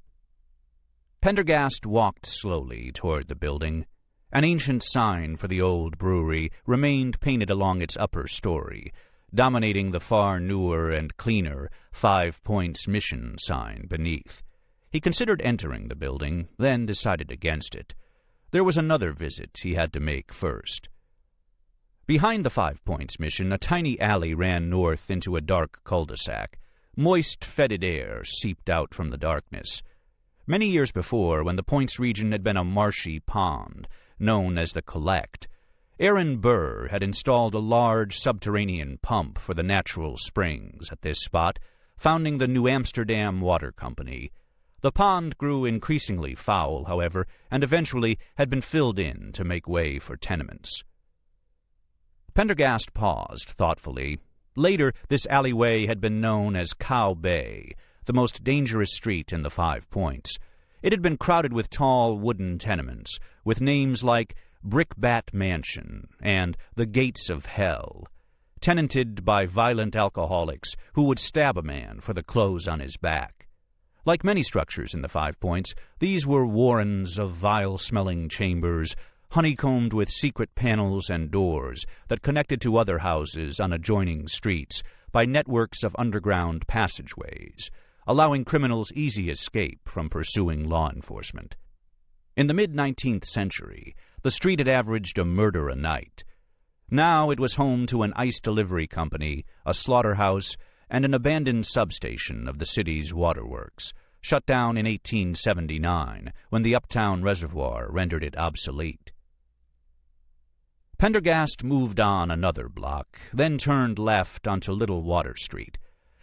Pendergast walked slowly toward the building. An ancient sign for the old brewery remained painted along its upper story, dominating the far newer and cleaner 5 Points Mission sign beneath. He considered entering the building, then decided against it. There was another visit he had to make first. Behind the 5 Points Mission, a tiny alley ran north into a dark cul-de-sac. Moist, fetid air seeped out from the darkness. Many years before, when the Points region had been a marshy pond, known as the Collect, Aaron Burr had installed a large subterranean pump for the natural springs at this spot, founding the New Amsterdam Water Company. The pond grew increasingly foul, however, and eventually had been filled in to make way for tenements. Pendergast paused thoughtfully. Later, this alleyway had been known as Cow Bay, the most dangerous street in the 5 Points. It had been crowded with tall wooden tenements, with names like Brickbat Mansion and the Gates of Hell, tenanted by violent alcoholics who would stab a man for the clothes on his back. Like many structures in the 5 Points, these were warrens of vile-smelling chambers, honeycombed with secret panels and doors that connected to other houses on adjoining streets by networks of underground passageways, allowing criminals easy escape from pursuing law enforcement. In the mid-19th century, the street had averaged a murder a night. Now it was home to an ice delivery company, a slaughterhouse, and an abandoned substation of the city's waterworks, shut down in 1879 when the Uptown Reservoir rendered it obsolete. Pendergast moved on another block, then turned left onto Little Water Street.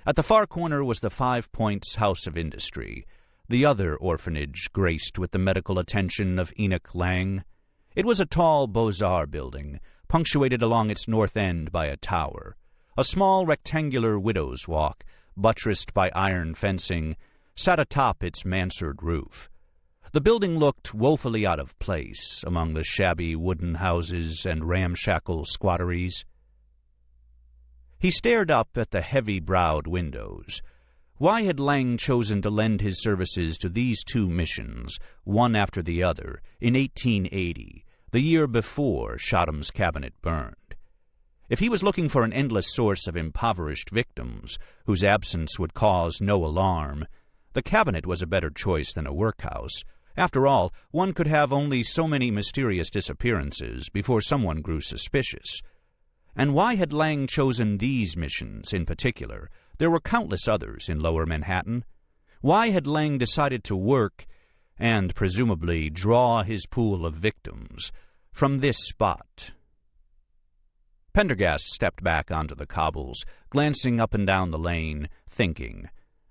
At the far corner was the 5 Points House of Industry, the other orphanage graced with the medical attention of Enoch Lang. It was a tall Beaux-Arts building, punctuated along its north end by a tower. A small rectangular widow's walk, buttressed by iron fencing, sat atop its mansard roof. The building looked woefully out of place among the shabby wooden houses and ramshackle squatteries. He stared up at the heavy-browed windows. Why had Lang chosen to lend his services to these 2 missions, one after the other, in 1880, the year before Shodham's cabinet burned? If he was looking for an endless source of impoverished victims, whose absence would cause no alarm, the cabinet was a better choice than a workhouse. After all, one could have only so many mysterious disappearances before someone grew suspicious. And why had Lang chosen these missions in particular? There were countless others in Lower Manhattan. Why had Lang decided to work, and presumably draw his pool of victims, from this spot? Pendergast stepped back onto the cobbles, glancing up and down the lane, thinking.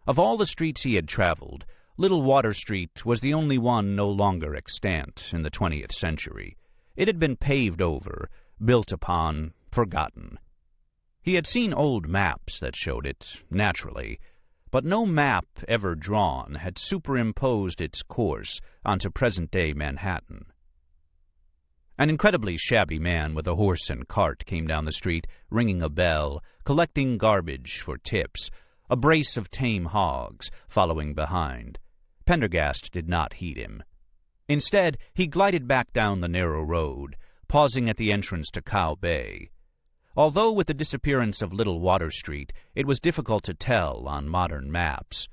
Of all the streets he had traveled, Little Water Street was the only one no longer extant in the 20th century. It had been paved over, built upon, forgotten. He had seen old maps that showed it, naturally, but no map ever drawn had superimposed its course onto present-day Manhattan. An incredibly shabby man with a horse and cart came down the street, ringing a bell, collecting garbage for tips, a brace of tame hogs following behind. Pendergast did not heed him. Instead, he glided back down the narrow road, pausing at the entrance to Cow Bay. Although with the disappearance of Little Water Street, it was difficult to tell on modern maps,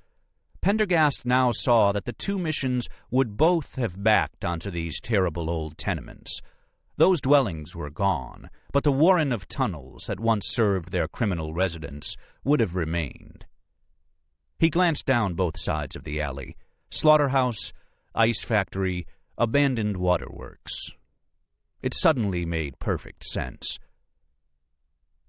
Pendergast now saw that the two missions would both have backed onto these terrible old tenements. Those dwellings were gone, but the warren of tunnels that once served their criminal residents would have remained. He glanced down both sides of the alley: slaughterhouse, ice factory, abandoned waterworks. It suddenly made perfect sense.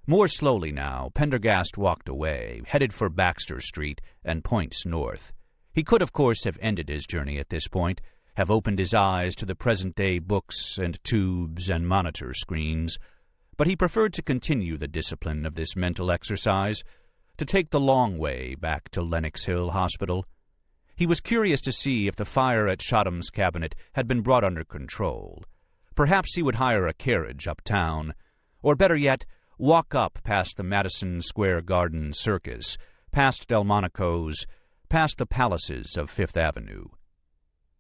More slowly now, Pendergast walked away, headed for Baxter Street and points north. He could, of course, have ended his journey at this point, have opened his eyes to the present-day books and tubes and monitor screens, but he preferred to continue the discipline of this mental exercise, to take the long way back to Lenox Hill Hospital. He was curious to see if the fire at Shodham's cabinet had been brought under control. Perhaps he would hire a carriage uptown, or better yet, walk up past the Madison Square Garden Circus, past Delmonico's, past the palaces of Fifth Avenue.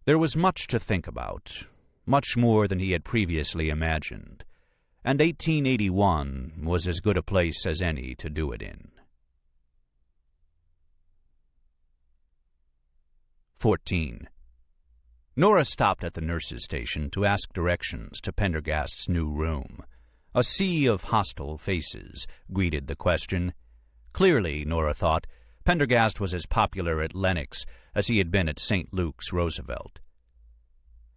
There was much to think about, much more than he had previously imagined, and 1881 was as good a place as any to do it in. 14. Nora stopped at the nurse's station to ask directions to Pendergast's new room. A sea of hostile faces greeted the question. Clearly, Nora thought, Pendergast was as popular at Lenox as he had been at St. Luke's Roosevelt.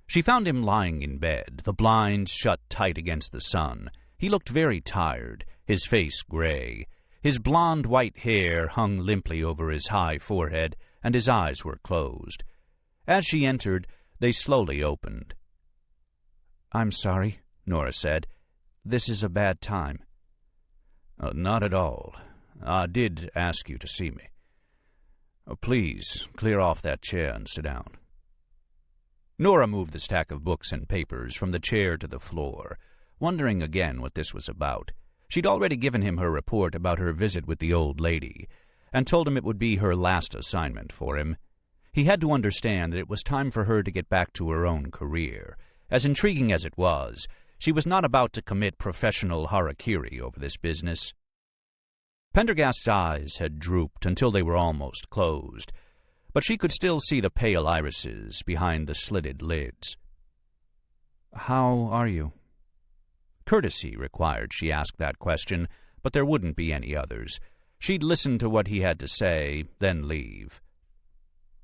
She found him lying in bed, the blinds shut tight against the sun. He looked very tired, his face gray. His blonde white hair hung limply over his high forehead, and his eyes were closed. As she entered, they slowly opened. "I'm sorry," Nora said. "This is a bad time." Not at all. I did ask you to see me. Please, clear off that chair and sit down." Nora moved the stack of books and papers from the chair to the floor, wondering again what this was about. She'd already given him her report about her visit with the old lady, and told him it would be her last assignment for him. He had to understand that it was time for her to get back to her own career. As intriguing as it was, she was not about to commit professional harakiri over this business. Pendergast's eyes had drooped until they were almost closed, but she could still see the pale irises behind the slitted lids. "How are you?" Courtesy required she ask that question, but there wouldn't be any others. She'd listen to what he had to say, then leave.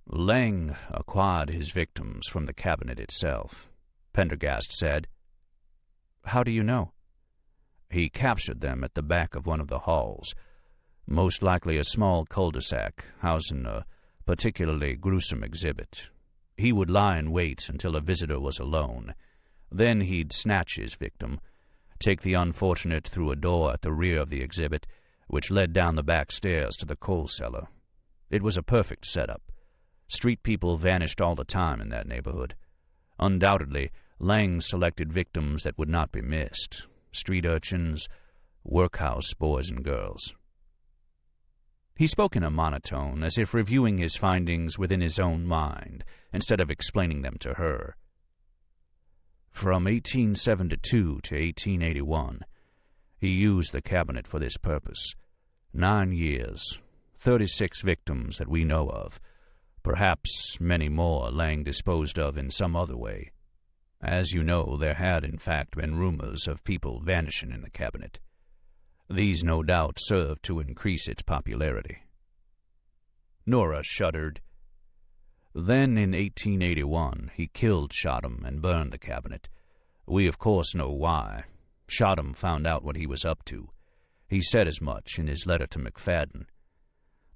"Lang acquired his victims from the cabinet itself," Pendergast said. "How do you know?" "He captured them at the back of one of the halls, most likely a small cul-de-sac housing a particularly gruesome exhibit. He would lie in wait until a visitor was alone. Then he'd snatch his victim, take the unfortunate through a door at the rear of the exhibit, which led down the back stairs to the coal cellar. It was a perfect setup. Street people vanished all the time in that neighborhood. Undoubtedly, Lang selected victims that would not be missed: street urchins, workhouse boys and girls." He spoke in a monotone, as if reviewing his findings within his own mind, instead of explaining them to her. "From 1872 to 1881, he used the cabinet for this purpose. 9 years, 36 victims that we know of. Perhaps many more Lang disposed of in some other way. As you know, there had in fact been rumors of people vanishing in the cabinet. These no doubt served to increase its popularity." Nora shuddered. "Then in 1881 he killed Shodham and burned the cabinet. We of course know why. Shodham found out what he was up to. He said as much in his letter to McFadden.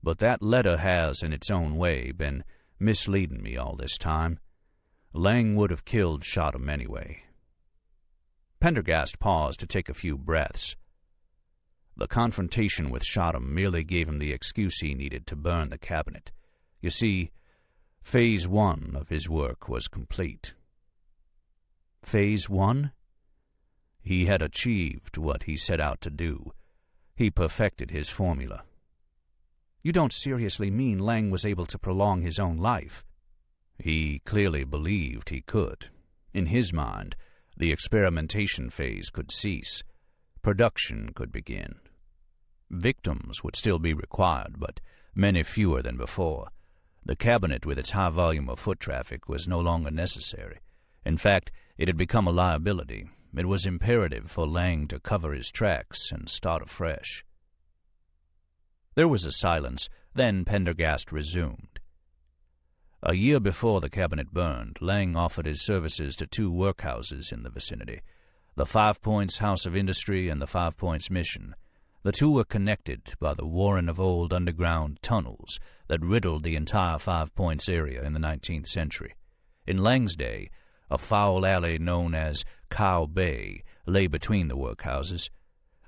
But that letter has, in its own way, been misleading me all this time. Lang would have killed Shottam anyway." Pendergast paused to take a few breaths. The confrontation with Shottam merely gave him the excuse he needed to burn the cabinet. You see, Phase 1 of his work was complete. Phase 1? He had achieved what he set out to do. He perfected his formula. You don't seriously mean Lang was able to prolong his own life? He clearly believed he could. In his mind, the experimentation phase could cease. Production could begin. Victims would still be required, but many fewer than before. The cabinet with its high volume of foot traffic was no longer necessary. In fact, it had become a liability. It was imperative for Lang to cover his tracks and start afresh. There was a silence, then Pendergast resumed. A year before the cabinet burned, Lang offered his services to 2 workhouses in the vicinity, the 5 Points House of Industry and the 5 Points Mission. The 2 were connected by the warren of old underground tunnels that riddled the entire 5 Points area in the 19th century. In Lang's day, a foul alley known as Cow Bay lay between the workhouses.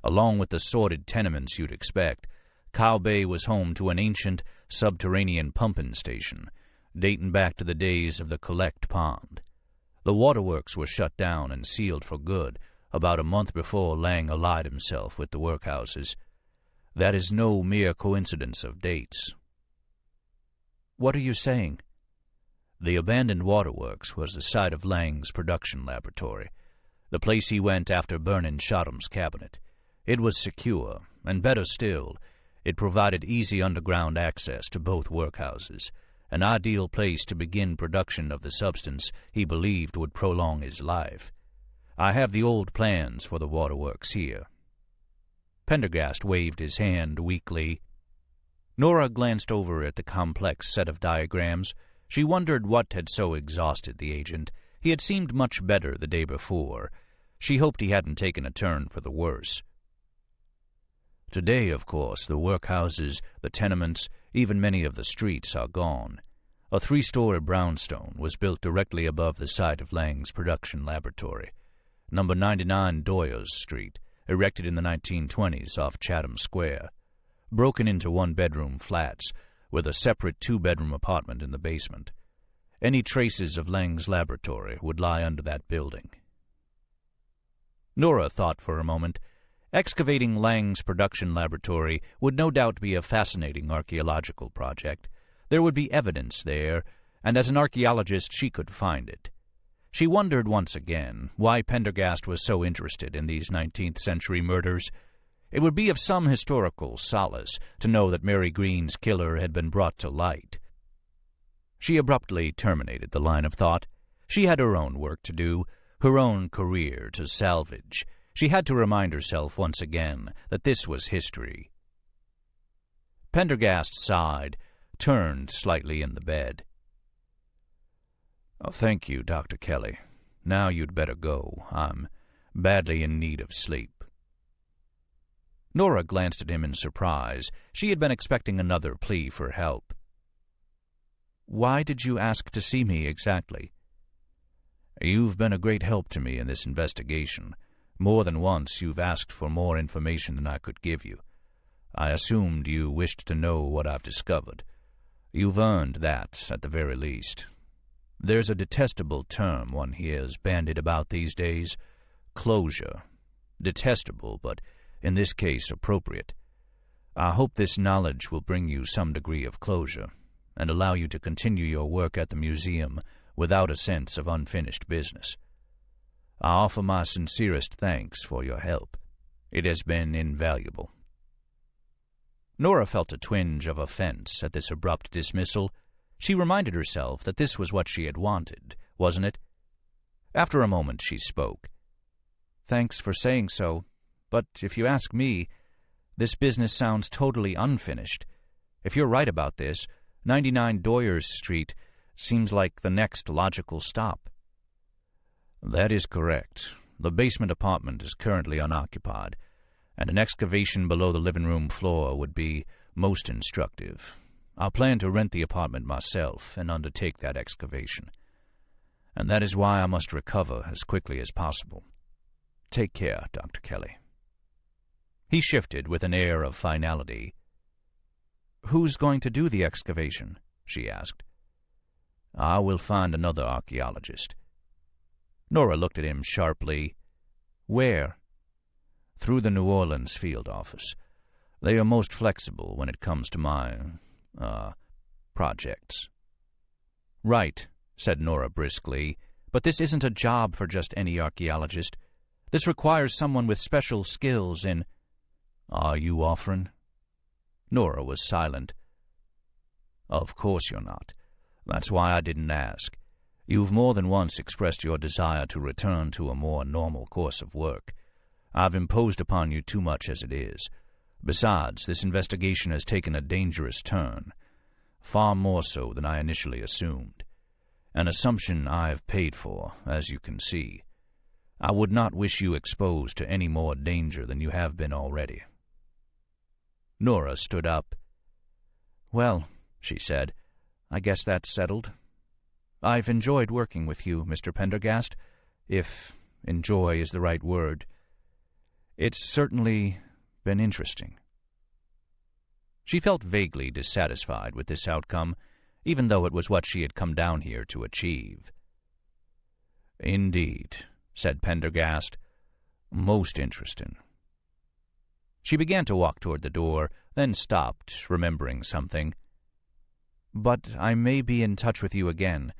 Along with the sordid tenements you'd expect, Cow Bay was home to an ancient subterranean pumping station, dating back to the days of the Collect Pond. The waterworks were shut down and sealed for good about a month before Lang allied himself with the workhouses. That is no mere coincidence of dates. What are you saying? The abandoned waterworks was the site of Lang's production laboratory, the place he went after burning Shottam's cabinet. It was secure, and better still, it provided easy underground access to both workhouses, an ideal place to begin production of the substance he believed would prolong his life. I have the old plans for the waterworks here." Pendergast waved his hand weakly. Nora glanced over at the complex set of diagrams. She wondered what had so exhausted the agent. He had seemed much better the day before. She hoped he hadn't taken a turn for the worse. Today, of course, the workhouses, the tenements, even many of the streets are gone. A 3-story brownstone was built directly above the site of Lang's production laboratory. Number 99 Doyers Street, erected in the 1920s off Chatham Square. Broken into 1-bedroom flats, with a separate 2-bedroom apartment in the basement. Any traces of Lang's laboratory would lie under that building. Nora thought for a moment. Excavating Lang's production laboratory would no doubt be a fascinating archaeological project. There would be evidence there, and as an archaeologist she could find it. She wondered once again why Pendergast was so interested in these 19th-century murders. It would be of some historical solace to know that Mary Green's killer had been brought to light. She abruptly terminated the line of thought. She had her own work to do, her own career to salvage. She had to remind herself once again that this was history. Pendergast sighed, turned slightly in the bed. "Thank you, Dr. Kelly. Now you'd better go. I'm badly in need of sleep." Nora glanced at him in surprise. She had been expecting another plea for help. "Why did you ask to see me exactly?" "You've been a great help to me in this investigation. More than once you've asked for more information than I could give you. I assumed you wished to know what I've discovered. You've earned that, at the very least. There's a detestable term one hears bandied about these days, closure. Detestable, but in this case appropriate. I hope this knowledge will bring you some degree of closure, and allow you to continue your work at the museum without a sense of unfinished business. I offer my sincerest thanks for your help. It has been invaluable." Nora felt a twinge of offense at this abrupt dismissal. She reminded herself that this was what she had wanted, wasn't it? After a moment she spoke. "Thanks for saying so, but if you ask me, this business sounds totally unfinished. If you're right about this, 99 Doyers Street seems like the next logical stop." "That is correct. The basement apartment is currently unoccupied, and an excavation below the living room floor would be most instructive. I plan to rent the apartment myself and undertake that excavation. And that is why I must recover as quickly as possible. Take care, Dr. Kelly." He shifted with an air of finality. "Who's going to do the excavation?" she asked. "I will find another archaeologist." Nora looked at him sharply. "Where?" "Through the New Orleans field office. They are most flexible when it comes to my, projects." "Right," said Nora briskly, "but this isn't a job for just any archaeologist. This requires someone with special skills in—" "Are you offering?" Nora was silent. "Of course you're not. That's why I didn't ask. You've more than once expressed your desire to return to a more normal course of work. I've imposed upon you too much as it is. Besides, this investigation has taken a dangerous turn, far more so than I initially assumed. An assumption I have paid for, as you can see. I would not wish you exposed to any more danger than you have been already." Nora stood up. "Well," she said, "I guess that's settled. I've enjoyed working with you, Mr. Pendergast, if enjoy is the right word. It's certainly been interesting." She felt vaguely dissatisfied with this outcome, even though it was what she had come down here to achieve. "Indeed," said Pendergast. "Most interesting." She began to walk toward the door, then stopped, remembering something. "But I may be in touch with you again.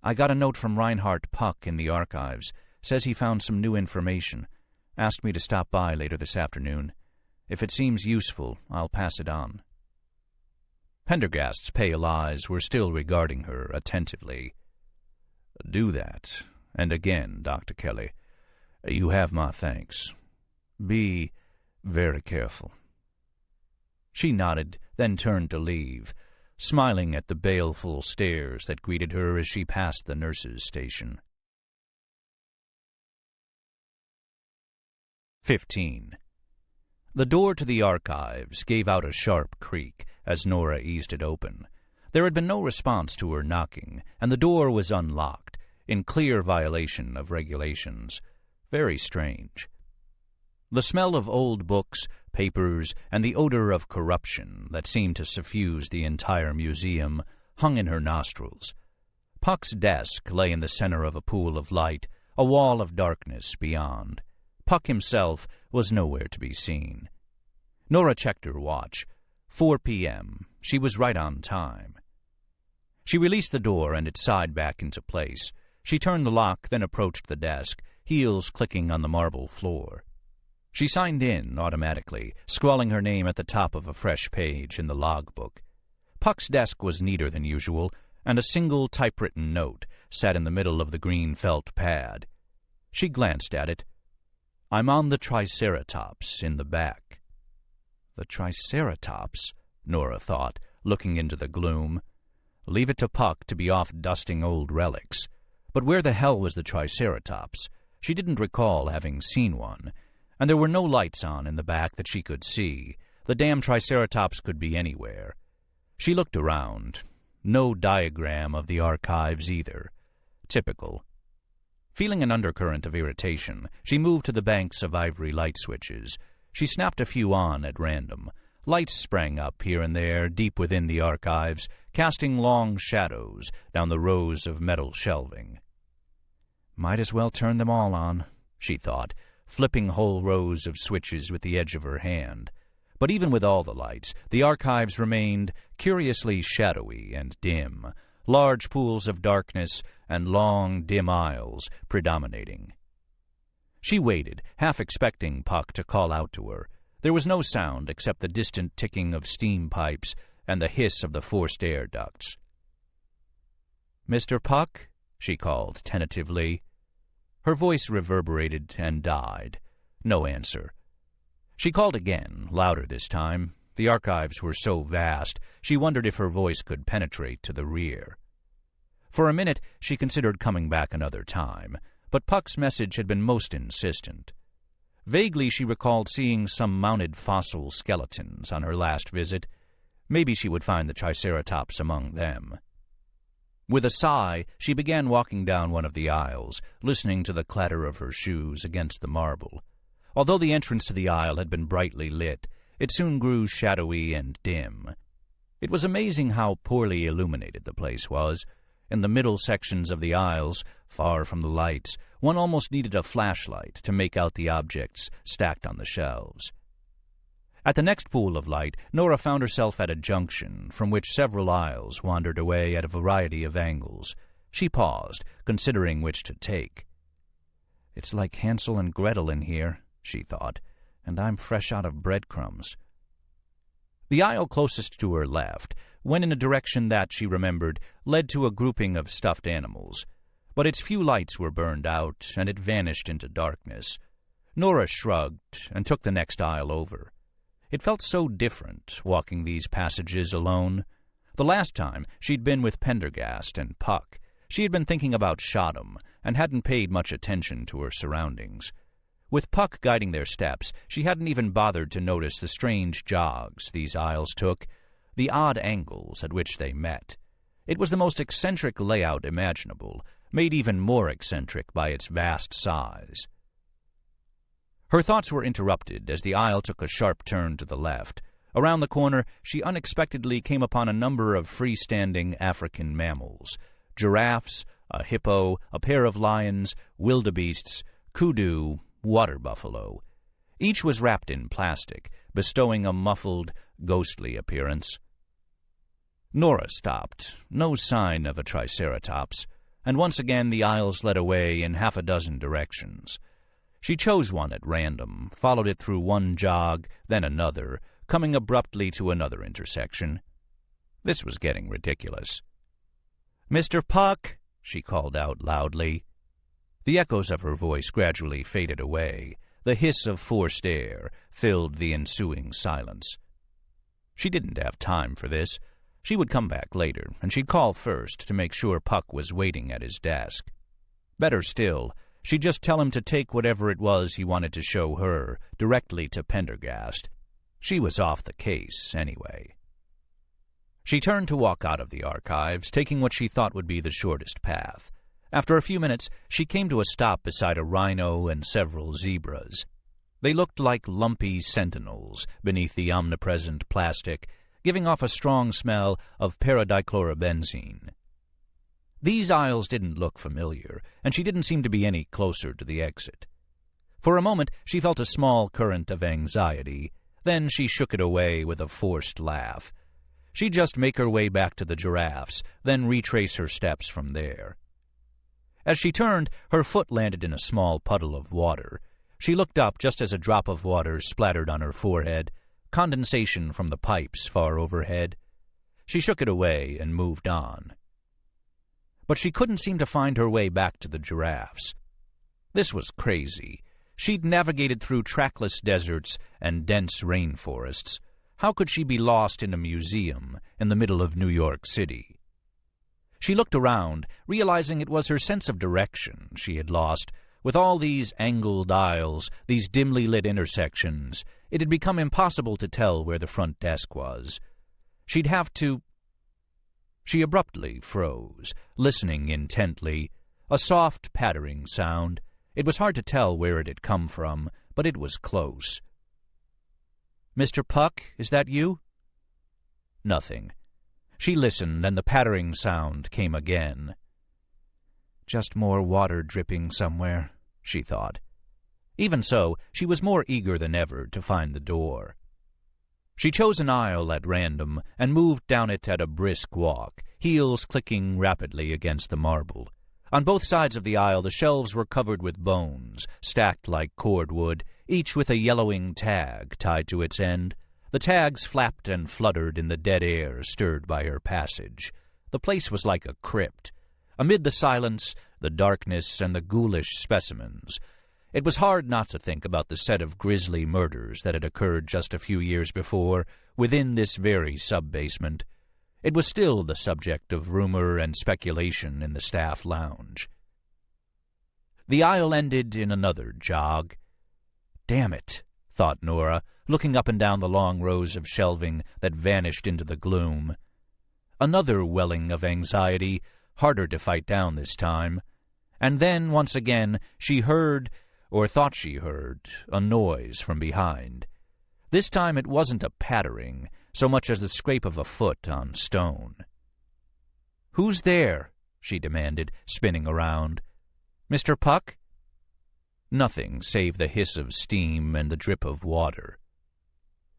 I got a note from Reinhard Puck in the archives. Says he found some new information. Asked me to stop by later this afternoon. If it seems useful, I'll pass it on." Pendergast's pale eyes were still regarding her attentively. "Do that. And again, Dr. Kelly, you have my thanks. Be very careful." She nodded, then turned to leave, smiling at the baleful stares that greeted her as she passed the nurse's station. 15. The door to the archives gave out a sharp creak as Nora eased it open. There had been no response to her knocking, and the door was unlocked, in clear violation of regulations. Very strange. The smell of old books, papers, and the odor of corruption that seemed to suffuse the entire museum hung in her nostrils. Puck's desk lay in the center of a pool of light, a wall of darkness beyond. Puck himself was nowhere to be seen. Nora checked her watch. 4 p.m. She was right on time. She released the door and it sighed back into place. She turned the lock, then approached the desk, heels clicking on the marble floor. She signed in automatically, scrawling her name at the top of a fresh page in the logbook. Puck's desk was neater than usual, and a single typewritten note sat in the middle of the green felt pad. She glanced at it. "I'm on the Triceratops in the back." The Triceratops, Nora thought, looking into the gloom. Leave it to Puck to be off dusting old relics. But where the hell was the Triceratops? She didn't recall having seen one. And there were no lights on in the back that she could see. The damn Triceratops could be anywhere. She looked around. No diagram of the archives either. Typical. Feeling an undercurrent of irritation, she moved to the banks of ivory light switches. She snapped a few on at random. Lights sprang up here and there, deep within the archives, casting long shadows down the rows of metal shelving. Might as well turn them all on, she thought, flipping whole rows of switches with the edge of her hand. But even with all the lights, the archives remained curiously shadowy and dim, large pools of darkness and long, dim aisles predominating. She waited, half expecting Puck to call out to her. There was no sound except the distant ticking of steam pipes and the hiss of the forced air ducts. "Mr. Puck?" she called tentatively. Her voice reverberated and died. No answer. She called again, louder this time. The archives were so vast, she wondered if her voice could penetrate to the rear. For a minute, she considered coming back another time, but Puck's message had been most insistent. Vaguely she recalled seeing some mounted fossil skeletons on her last visit. Maybe she would find the Triceratops among them. With a sigh, she began walking down one of the aisles, listening to the clatter of her shoes against the marble. Although the entrance to the aisle had been brightly lit, it soon grew shadowy and dim. It was amazing how poorly illuminated the place was. In the middle sections of the aisles, far from the lights, one almost needed a flashlight to make out the objects stacked on the shelves. At the next pool of light, Nora found herself at a junction from which several aisles wandered away at a variety of angles. She paused, considering which to take. "It's like Hansel and Gretel in here," she thought, "and I'm fresh out of breadcrumbs." The aisle closest to her left went in a direction that, she remembered, led to a grouping of stuffed animals. But its few lights were burned out, and it vanished into darkness. Nora shrugged and took the next aisle over. It felt so different, walking these passages alone. The last time, she'd been with Pendergast and Puck. She had been thinking about Shodom, and hadn't paid much attention to her surroundings. With Puck guiding their steps, she hadn't even bothered to notice the strange jogs these aisles took, the odd angles at which they met. It was the most eccentric layout imaginable, made even more eccentric by its vast size. Her thoughts were interrupted as the aisle took a sharp turn to the left. Around the corner, she unexpectedly came upon a number of freestanding African mammals: giraffes, a hippo, a pair of lions, wildebeests, kudu, water buffalo. Each was wrapped in plastic, bestowing a muffled, ghostly appearance. Nora stopped, no sign of a triceratops, and once again the aisles led away in half a dozen directions. She chose one at random, followed it through one jog, then another, coming abruptly to another intersection. This was getting ridiculous. "Mr. Puck!" she called out loudly. The echoes of her voice gradually faded away. The hiss of forced air filled the ensuing silence. She didn't have time for this. She would come back later, and she'd call first to make sure Puck was waiting at his desk. Better still, she'd just tell him to take whatever it was he wanted to show her directly to Pendergast. She was off the case, anyway. She turned to walk out of the archives, taking what she thought would be the shortest path. After a few minutes, she came to a stop beside a rhino and several zebras. They looked like lumpy sentinels beneath the omnipresent plastic, giving off a strong smell of paradichlorobenzene. These aisles didn't look familiar, and she didn't seem to be any closer to the exit. For a moment, she felt a small current of anxiety. Then she shook it away with a forced laugh. She'd just make her way back to the giraffes, then retrace her steps from there. As she turned, her foot landed in a small puddle of water. She looked up just as a drop of water splattered on her forehead, condensation from the pipes far overhead. She shook it away and moved on. But she couldn't seem to find her way back to the giraffes. This was crazy. She'd navigated through trackless deserts and dense rainforests. How could she be lost in a museum in the middle of New York City? She looked around, realizing it was her sense of direction she had lost. With all these angled aisles, these dimly lit intersections, it had become impossible to tell where the front desk was. She'd have to... She abruptly froze, listening intently. A soft, pattering sound. It was hard to tell where it had come from, but it was close. "Mr. Puck, is that you?" Nothing. She listened, and the pattering sound came again. Just more water dripping somewhere, she thought. Even so, she was more eager than ever to find the door. She chose an aisle at random and moved down it at a brisk walk, heels clicking rapidly against the marble. On both sides of the aisle, the shelves were covered with bones, stacked like cordwood, each with a yellowing tag tied to its end. The tags flapped and fluttered in the dead air stirred by her passage. The place was like a crypt. Amid the silence, the darkness, and the ghoulish specimens, it was hard not to think about the set of grisly murders that had occurred just a few years before within this very sub-basement. It was still the subject of rumor and speculation in the staff lounge. The aisle ended in another jog. Damn it, thought Nora, looking up and down the long rows of shelving that vanished into the gloom. Another welling of anxiety, harder to fight down this time. And then, once again, she heard, or thought she heard, a noise from behind. This time it wasn't a pattering, so much as the scrape of a foot on stone. "Who's there?" she demanded, spinning around. "Mr. Puck?" Nothing save the hiss of steam and the drip of water.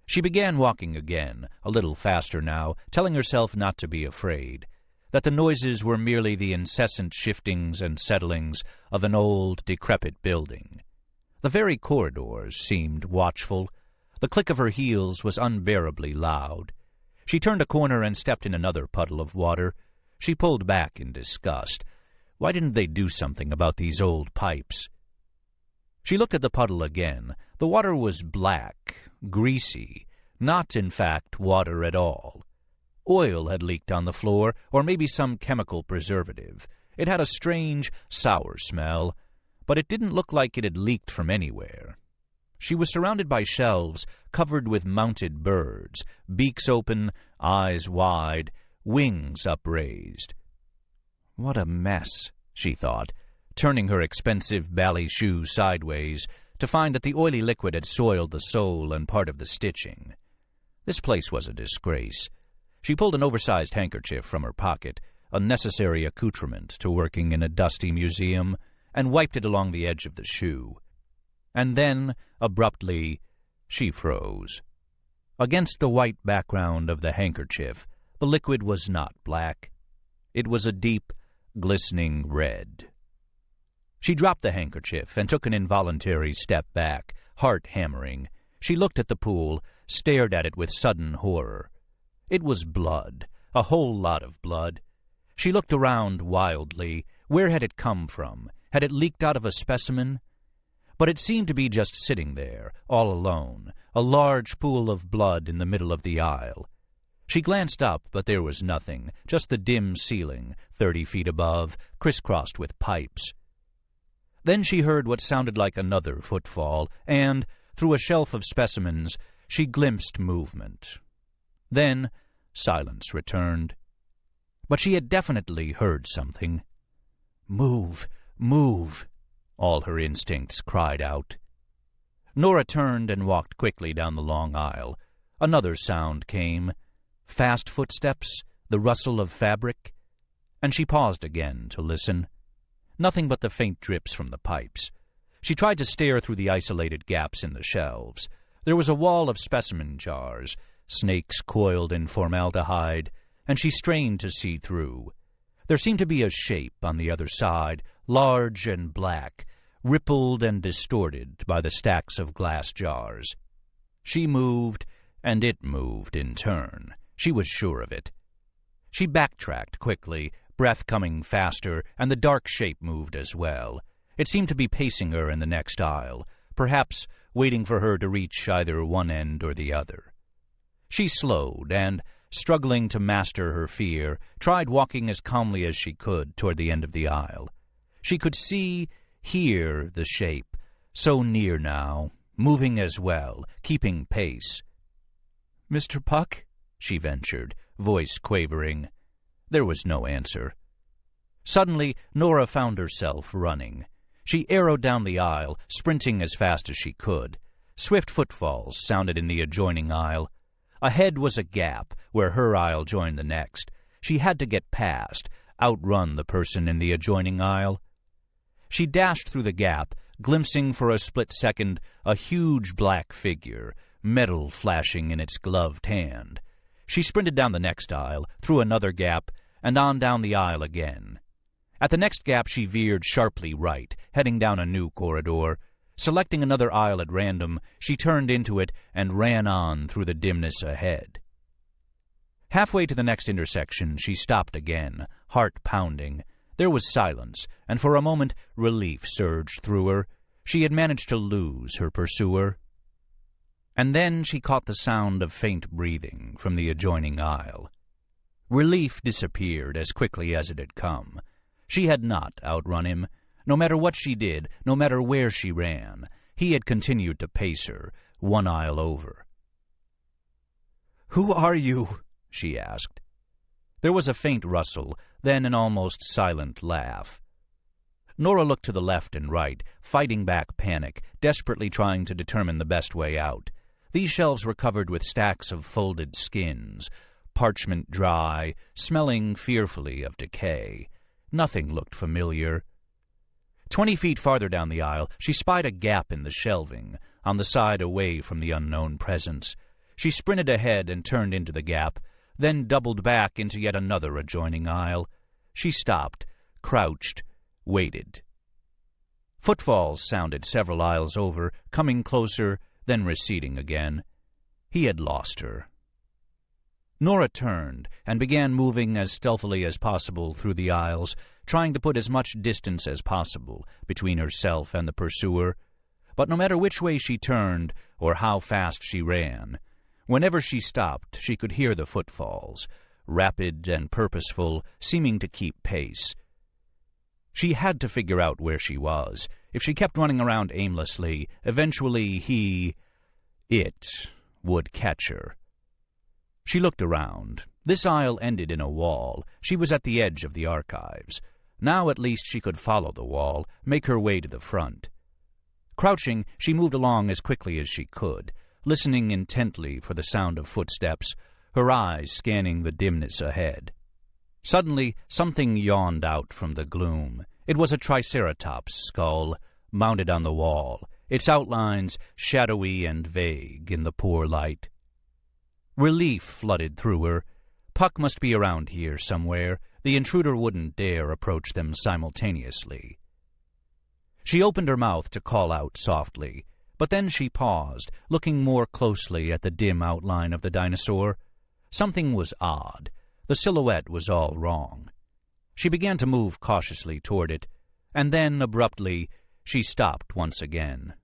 She began walking again, a little faster now, telling herself not to be afraid, that the noises were merely the incessant shiftings and settlings of an old, decrepit building. The very corridors seemed watchful. The click of her heels was unbearably loud. She turned a corner and stepped in another puddle of water. She pulled back in disgust. Why didn't they do something about these old pipes? She looked at the puddle again. The water was black, greasy, not, in fact, water at all. Oil had leaked on the floor, or maybe some chemical preservative. It had a strange, sour smell, but it didn't look like it had leaked from anywhere. She was surrounded by shelves covered with mounted birds, beaks open, eyes wide, wings upraised. What a mess, she thought, turning her expensive bally shoes sideways to find that the oily liquid had soiled the sole and part of the stitching. This place was a disgrace. She pulled an oversized handkerchief from her pocket, a necessary accoutrement to working in a dusty museum, and wiped it along the edge of the shoe. And then, abruptly, she froze. Against the white background of the handkerchief, the liquid was not black. It was a deep, glistening red. She dropped the handkerchief and took an involuntary step back, heart hammering. She looked at the pool, stared at it with sudden horror. It was blood, a whole lot of blood. She looked around wildly. Where had it come from? Had it leaked out of a specimen? But it seemed to be just sitting there, all alone, a large pool of blood in the middle of the aisle. She glanced up, but there was nothing, just the dim ceiling, 30 feet above, crisscrossed with pipes. Then she heard what sounded like another footfall, and, through a shelf of specimens, she glimpsed movement. Then silence returned. But she had definitely heard something. "Move, move," all her instincts cried out. Nora turned and walked quickly down the long aisle. Another sound came. Fast footsteps, the rustle of fabric. And she paused again to listen. Nothing but the faint drips from the pipes. She tried to stare through the isolated gaps in the shelves. There was a wall of specimen jars, snakes coiled in formaldehyde, and she strained to see through. There seemed to be a shape on the other side, large and black, rippled and distorted by the stacks of glass jars. She moved, and it moved in turn. She was sure of it. She backtracked quickly, breath coming faster, and the dark shape moved as well. It seemed to be pacing her in the next aisle, perhaps waiting for her to reach either one end or the other. She slowed and, struggling to master her fear, tried walking as calmly as she could toward the end of the aisle. She could see, hear the shape, so near now, moving as well, keeping pace. "Mr. Puck?" she ventured, voice quavering. There was no answer. Suddenly, Nora found herself running. She arrowed down the aisle, sprinting as fast as she could. Swift footfalls sounded in the adjoining aisle. Ahead was a gap where her aisle joined the next. She had to get past, outrun the person in the adjoining aisle. She dashed through the gap, glimpsing for a split second a huge black figure, metal flashing in its gloved hand. She sprinted down the next aisle, through another gap, and on down the aisle again. At the next gap she veered sharply right, heading down a new corridor. Selecting another aisle at random, she turned into it and ran on through the dimness ahead. Halfway to the next intersection, she stopped again, heart pounding. There was silence, and for a moment relief surged through her. She had managed to lose her pursuer. And then she caught the sound of faint breathing from the adjoining aisle. Relief disappeared as quickly as it had come. She had not outrun him. No matter what she did, no matter where she ran, He had continued to pace her, one aisle over. "Who are you?" she asked. There was a faint rustle, then an almost silent laugh. Nora looked to the left and right, fighting back panic, desperately trying to determine the best way out. These shelves were covered with stacks of folded skins, parchment dry, smelling fearfully of decay. Nothing looked familiar. 20 feet farther down the aisle, she spied a gap in the shelving, on the side away from the unknown presence. She sprinted ahead and turned into the gap, then doubled back into yet another adjoining aisle. She stopped, crouched, waited. Footfalls sounded several aisles over, coming closer, then receding again. He had lost her. Nora turned and began moving as stealthily as possible through the aisles, trying to put as much distance as possible between herself and the pursuer. But no matter which way she turned or how fast she ran, whenever she stopped, she could hear the footfalls, rapid and purposeful, seeming to keep pace. She had to figure out where she was. If she kept running around aimlessly, eventually it would catch her. She looked around. This aisle ended in a wall. She was at the edge of the archives. Now at least she could follow the wall, make her way to the front. Crouching, she moved along as quickly as she could, listening intently for the sound of footsteps, her eyes scanning the dimness ahead. Suddenly, something yawned out from the gloom. It was a triceratops skull, mounted on the wall, its outlines shadowy and vague in the poor light. Relief flooded through her. Puck must be around here somewhere. The intruder wouldn't dare approach them simultaneously. She opened her mouth to call out softly, but then she paused, looking more closely at the dim outline of the dinosaur. Something was odd. The silhouette was all wrong. She began to move cautiously toward it, and then, abruptly, she stopped once again.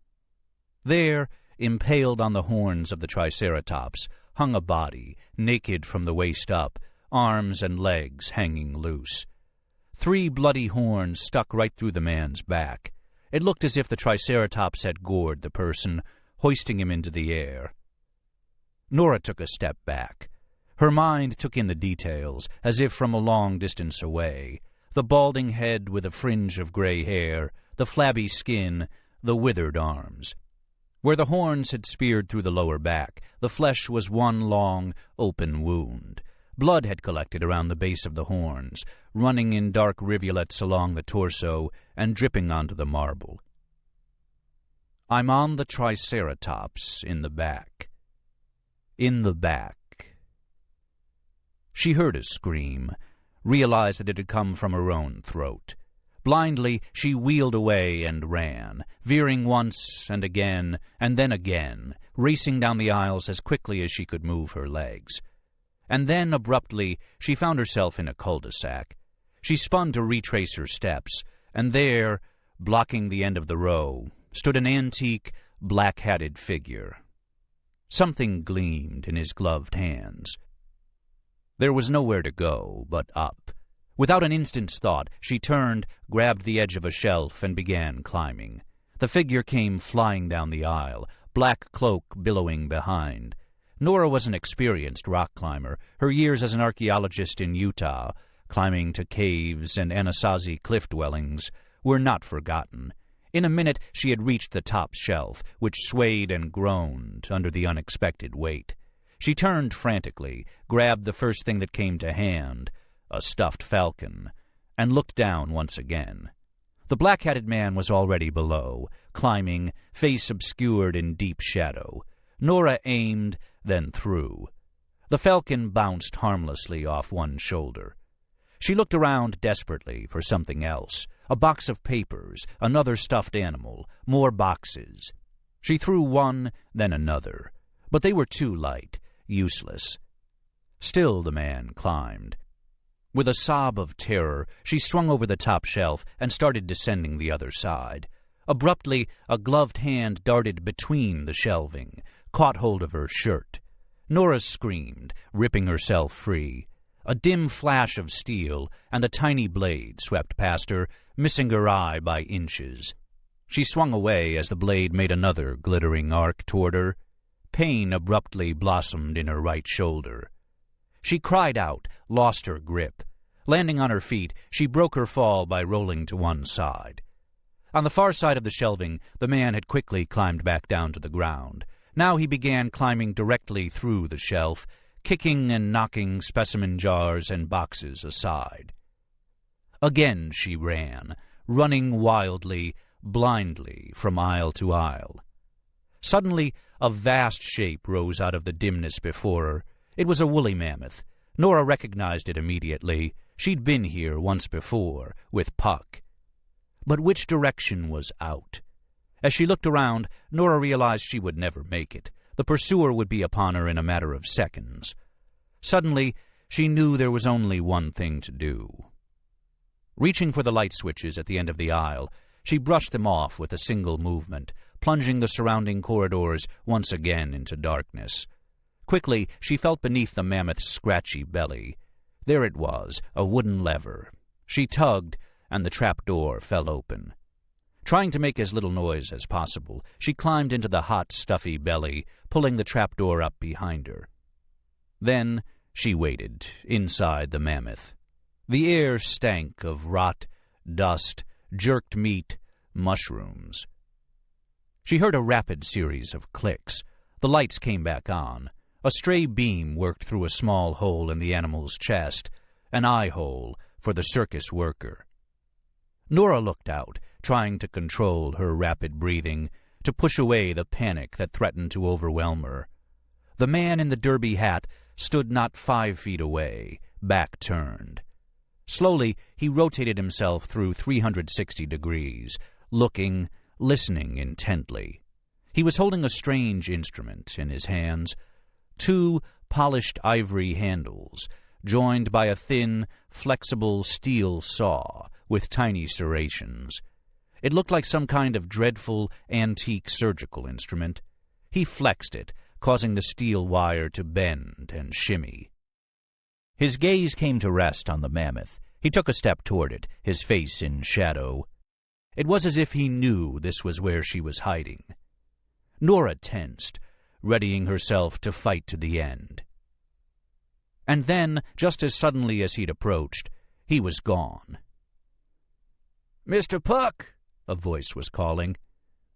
There, impaled on the horns of the triceratops, hung a body, naked from the waist up, arms and legs hanging loose. 3 bloody horns stuck right through the man's back. It looked as if the triceratops had gored the person, hoisting him into the air. Nora took a step back. Her mind took in the details, as if from a long distance away. The balding head with a fringe of gray hair, the flabby skin, the withered arms. Where the horns had speared through the lower back, the flesh was one long, open wound. Blood had collected around the base of the horns, running in dark rivulets along the torso and dripping onto the marble. I'm on the triceratops in the back. In the back. She heard a scream, realized that it had come from her own throat. Blindly, she wheeled away and ran, veering once and then again, racing down the aisles as quickly as she could move her legs. And then, abruptly, she found herself in a cul-de-sac. She spun to retrace her steps, and there, blocking the end of the row, stood an antique, black-hatted figure. Something gleamed in his gloved hands. There was nowhere to go but up. Without an instant's thought, she turned, grabbed the edge of a shelf, and began climbing. The figure came flying down the aisle, black cloak billowing behind. Nora was an experienced rock climber. Her years as an archaeologist in Utah, climbing to caves and Anasazi cliff dwellings, were not forgotten. In a minute she had reached the top shelf, which swayed and groaned under the unexpected weight. She turned frantically, grabbed the first thing that came to hand, a stuffed falcon, and looked down once again. The black-hatted man was already below, climbing, face obscured in deep shadow. Nora aimed, then threw. The falcon bounced harmlessly off one shoulder. She looked around desperately for something else. A box of papers, another stuffed animal, more boxes. She threw one, then another. But they were too light, useless. Still the man climbed. With a sob of terror, she swung over the top shelf and started descending the other side. Abruptly, a gloved hand darted between the shelving, caught hold of her shirt. Nora screamed, ripping herself free. A dim flash of steel and a tiny blade swept past her, missing her eye by inches. She swung away as the blade made another glittering arc toward her. Pain abruptly blossomed in her right shoulder. She cried out, lost her grip. Landing on her feet, she broke her fall by rolling to one side. On the far side of the shelving, the man had quickly climbed back down to the ground. Now he began climbing directly through the shelf, kicking and knocking specimen jars and boxes aside. Again she ran, running wildly, blindly from aisle to aisle. Suddenly, a vast shape rose out of the dimness before her. It was a woolly mammoth. Nora recognized it immediately. She'd been here once before, with Puck. But which direction was out? As she looked around, Nora realized she would never make it. The pursuer would be upon her in a matter of seconds. Suddenly, she knew there was only one thing to do. Reaching for the light switches at the end of the aisle, she brushed them off with a single movement, plunging the surrounding corridors once again into darkness. Quickly, she felt beneath the mammoth's scratchy belly. There it was, a wooden lever. She tugged, and the trap-door fell open. Trying to make as little noise as possible, she climbed into the hot, stuffy belly, pulling the trap-door up behind her. Then she waited, inside the mammoth. The air stank of rot, dust, jerked meat, mushrooms. She heard a rapid series of clicks. The lights came back on. A stray beam worked through a small hole in the animal's chest, an eye hole for the circus worker. Nora looked out, trying to control her rapid breathing, to push away the panic that threatened to overwhelm her. The man in the derby hat stood not 5 feet away, back turned. Slowly, he rotated himself through 360 degrees, looking, listening intently. He was holding a strange instrument in his hands, 2 polished ivory handles, joined by a thin, flexible steel saw with tiny serrations. It looked like some kind of dreadful, antique surgical instrument. He flexed it, causing the steel wire to bend and shimmy. His gaze came to rest on the mammoth. He took a step toward it, his face in shadow. It was as if he knew this was where she was hiding. Nora tensed, readying herself to fight to the end. And then, just as suddenly as he'd approached, he was gone. "Mr. Puck," a voice was calling.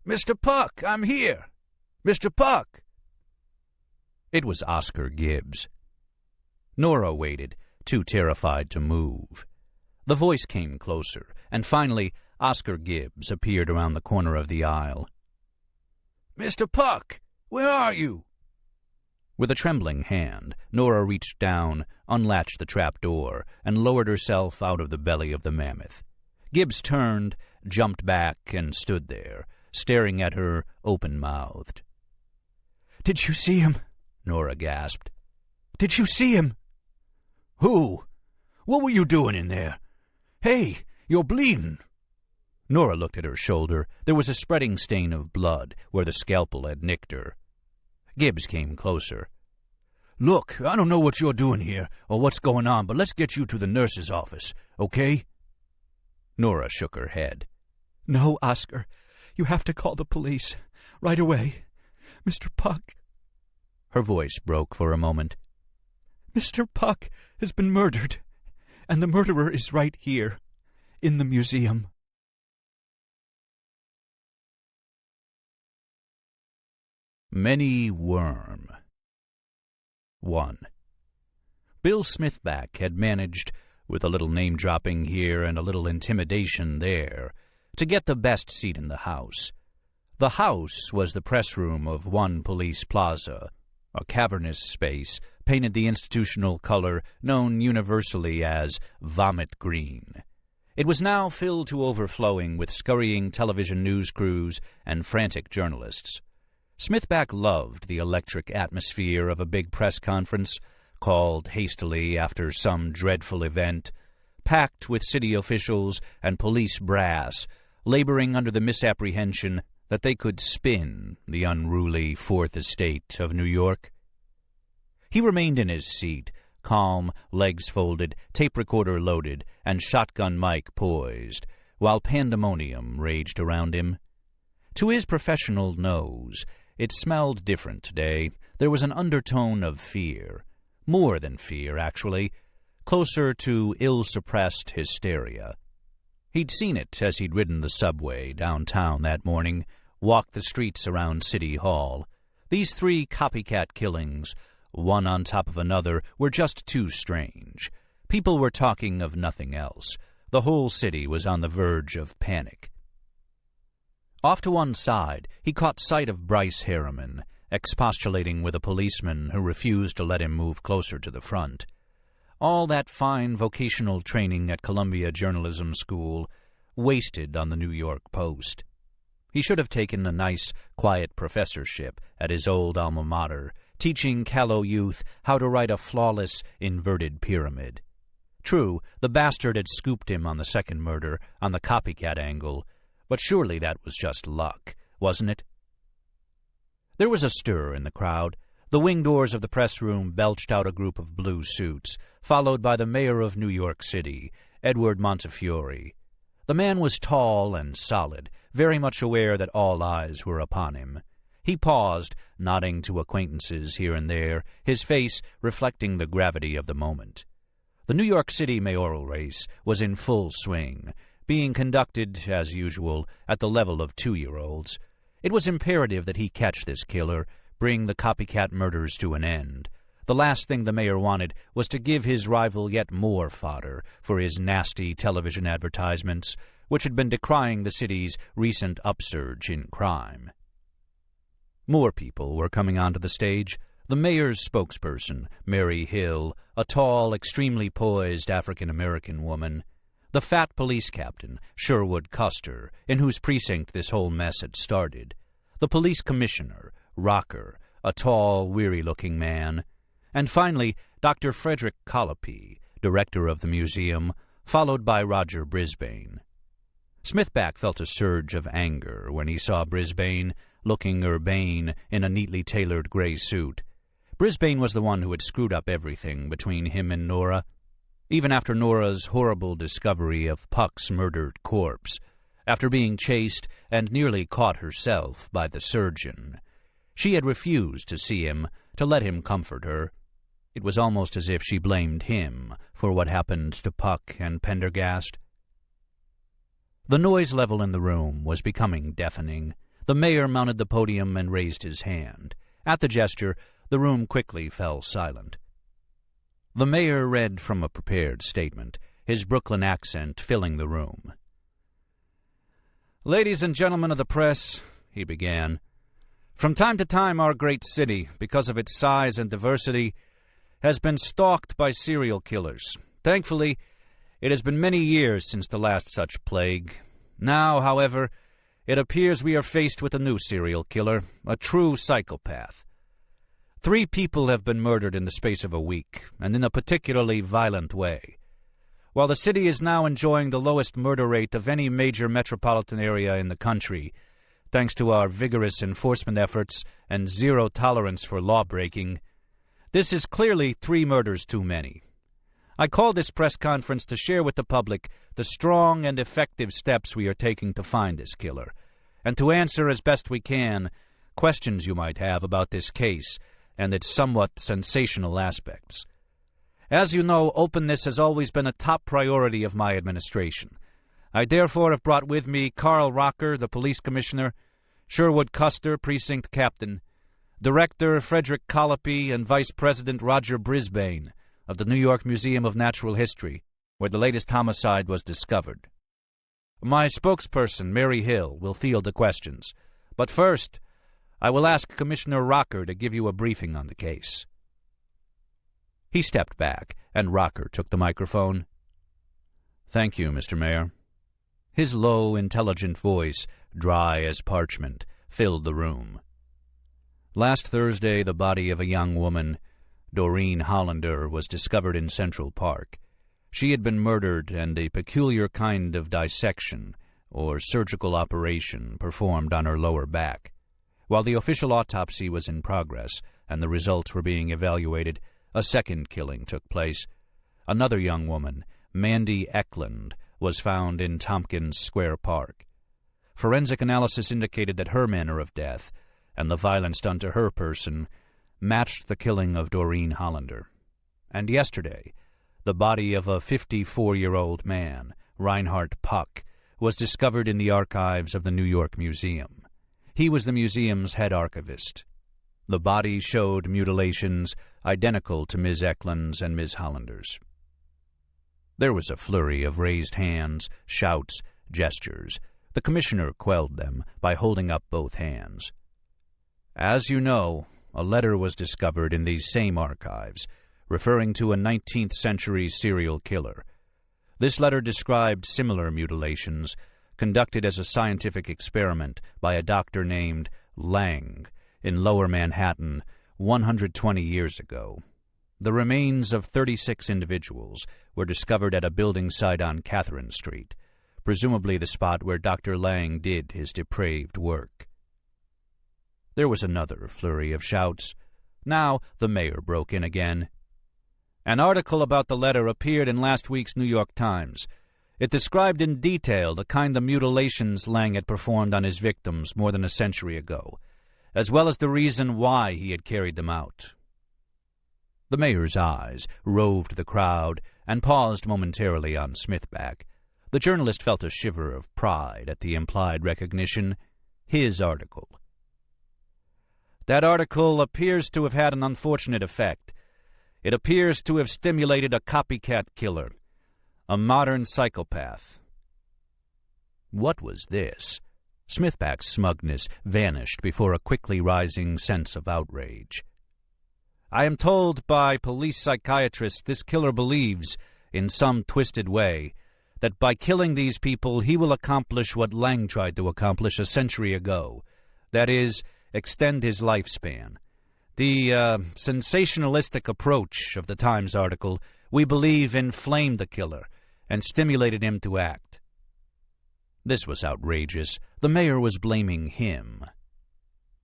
"Mr. Puck, I'm here! Mr. Puck!" It was Oscar Gibbs. Nora waited, too terrified to move. The voice came closer, and finally Oscar Gibbs appeared around the corner of the aisle. "Mr. Puck, where are you?" With a trembling hand, Nora reached down, unlatched the trap-door, and lowered herself out of the belly of the mammoth. Gibbs turned, jumped back, and stood there, staring at her open-mouthed. "Did you see him?" Nora gasped. "Did you see him?" "Who? What were you doing in there? Hey, you're bleeding." Nora looked at her shoulder. There was a spreading stain of blood where the scalpel had nicked her. Gibbs came closer. "Look, I don't know what you're doing here or what's going on, but let's get you to the nurse's office, okay?" Nora shook her head. "No, Oscar. You have to call the police. Right away. Mr. Puck." Her voice broke for a moment. "Mr. Puck has been murdered, and the murderer is right here, in the museum." Many Worm. 1. Bill Smithback had managed, with a little name-dropping here and a little intimidation there, to get the best seat in the house. The house was the press room of One Police Plaza, a cavernous space painted the institutional color known universally as vomit green. It was now filled to overflowing with scurrying television news crews and frantic journalists. Smithback loved the electric atmosphere of a big press conference, called hastily after some dreadful event, packed with city officials and police brass, laboring under the misapprehension that they could spin the unruly Fourth Estate of New York. He remained in his seat, calm, legs folded, tape recorder loaded, and shotgun mic poised, while pandemonium raged around him. To his professional nose, it smelled different today. There was an undertone of fear. More than fear, actually. Closer to ill-suppressed hysteria. He'd seen it as he'd ridden the subway downtown that morning, walked the streets around City Hall. These 3 copycat killings, one on top of another, were just too strange. People were talking of nothing else. The whole city was on the verge of panic. Off to one side, he caught sight of Bryce Harriman, expostulating with a policeman who refused to let him move closer to the front. All that fine vocational training at Columbia Journalism School wasted on the New York Post. He should have taken a nice, quiet professorship at his old alma mater, teaching callow youth how to write a flawless, inverted pyramid. True, the bastard had scooped him on the second murder, on the copycat angle, but surely that was just luck, wasn't it? There was a stir in the crowd. The wing doors of the press room belched out a group of blue suits, followed by the mayor of New York City, Edward Montefiore. The man was tall and solid, very much aware that all eyes were upon him. He paused, nodding to acquaintances here and there, his face reflecting the gravity of the moment. The New York City mayoral race was in full swing, being conducted, as usual, at the level of 2-year-olds. It was imperative that he catch this killer, bring the copycat murders to an end. The last thing the mayor wanted was to give his rival yet more fodder for his nasty television advertisements, which had been decrying the city's recent upsurge in crime. More people were coming onto the stage. The mayor's spokesperson, Mary Hill, a tall, extremely poised African-American woman. The fat police captain, Sherwood Custer, in whose precinct this whole mess had started. The police commissioner, Rocker, a tall, weary-looking man. And finally, Dr. Frederick Colopy, director of the museum, followed by Roger Brisbane. Smithback felt a surge of anger when he saw Brisbane, looking urbane in a neatly tailored gray suit. Brisbane was the one who had screwed up everything between him and Nora. Even after Nora's horrible discovery of Puck's murdered corpse, after being chased and nearly caught herself by the surgeon, she had refused to see him, to let him comfort her. It was almost as if she blamed him for what happened to Puck and Pendergast. The noise level in the room was becoming deafening. The mayor mounted the podium and raised his hand. At the gesture, the room quickly fell silent. The mayor read from a prepared statement, his Brooklyn accent filling the room. "Ladies and gentlemen of the press," he began, "from time to time our great city, because of its size and diversity, has been stalked by serial killers. Thankfully, it has been many years since the last such plague. Now, however, it appears we are faced with a new serial killer, a true psychopath. 3 people have been murdered in the space of a week, and in a particularly violent way. While the city is now enjoying the lowest murder rate of any major metropolitan area in the country, thanks to our vigorous enforcement efforts and zero tolerance for law-breaking, this is clearly 3 murders too many. I call this press conference to share with the public the strong and effective steps we are taking to find this killer, and to answer as best we can questions you might have about this case and its somewhat sensational aspects. As you know, openness has always been a top priority of my administration. I therefore have brought with me Carl Rocker, the police commissioner, Sherwood Custer, precinct captain, Director Frederick Colopy, and Vice President Roger Brisbane of the New York Museum of Natural History, where the latest homicide was discovered. My spokesperson, Mary Hill, will field the questions, but first, I will ask Commissioner Rocker to give you a briefing on the case." He stepped back, and Rocker took the microphone. "Thank you, Mr. Mayor." His low, intelligent voice, dry as parchment, filled the room. Last Thursday, the body of a young woman, Doreen Hollander, was discovered in Central Park. She had been murdered and a peculiar kind of dissection, or surgical operation, performed on her lower back. While the official autopsy was in progress and the results were being evaluated, a second killing took place. Another young woman, Mandy Eklund, was found in Tompkins Square Park. forensic analysis indicated that her manner of death and the violence done to her person matched the killing of Doreen Hollander. And yesterday, the body of a 54-year-old man, Reinhard Puck, was discovered in the archives of the New York Museum. He was the museum's head archivist. The body showed mutilations identical to Ms. Eklund's and Ms. Hollander's. There was a flurry of raised hands, shouts, gestures. The commissioner quelled them by holding up both hands. As you know, a letter was discovered in these same archives, referring to a 19th-century serial killer. This letter described similar mutilations conducted as a scientific experiment by a doctor named Lang in Lower Manhattan 120 years ago. The remains of 36 individuals were discovered at a building site on Catherine Street, presumably the spot where Dr. Lang did his depraved work. There was another flurry of shouts. Now the mayor broke in again. An article about the letter appeared in last week's New York Times. It described in detail the kind of mutilations Lang had performed on his victims more than a century ago, as well as the reason why he had carried them out. The mayor's eyes roved the crowd and paused momentarily on Smithback. The journalist felt a shiver of pride at the implied recognition. His article. That article appears to have had an unfortunate effect. It appears to have stimulated a copycat killer, a modern psychopath. What was this? Smithback's smugness vanished before a quickly rising sense of outrage. I am told by police psychiatrists this killer believes, in some twisted way, that by killing these people he will accomplish what Lang tried to accomplish a century ago, that is, extend his lifespan. The sensationalistic approach of the Times article, we believe, inflamed the killer and stimulated him to act. This was outrageous. The mayor was blaming him.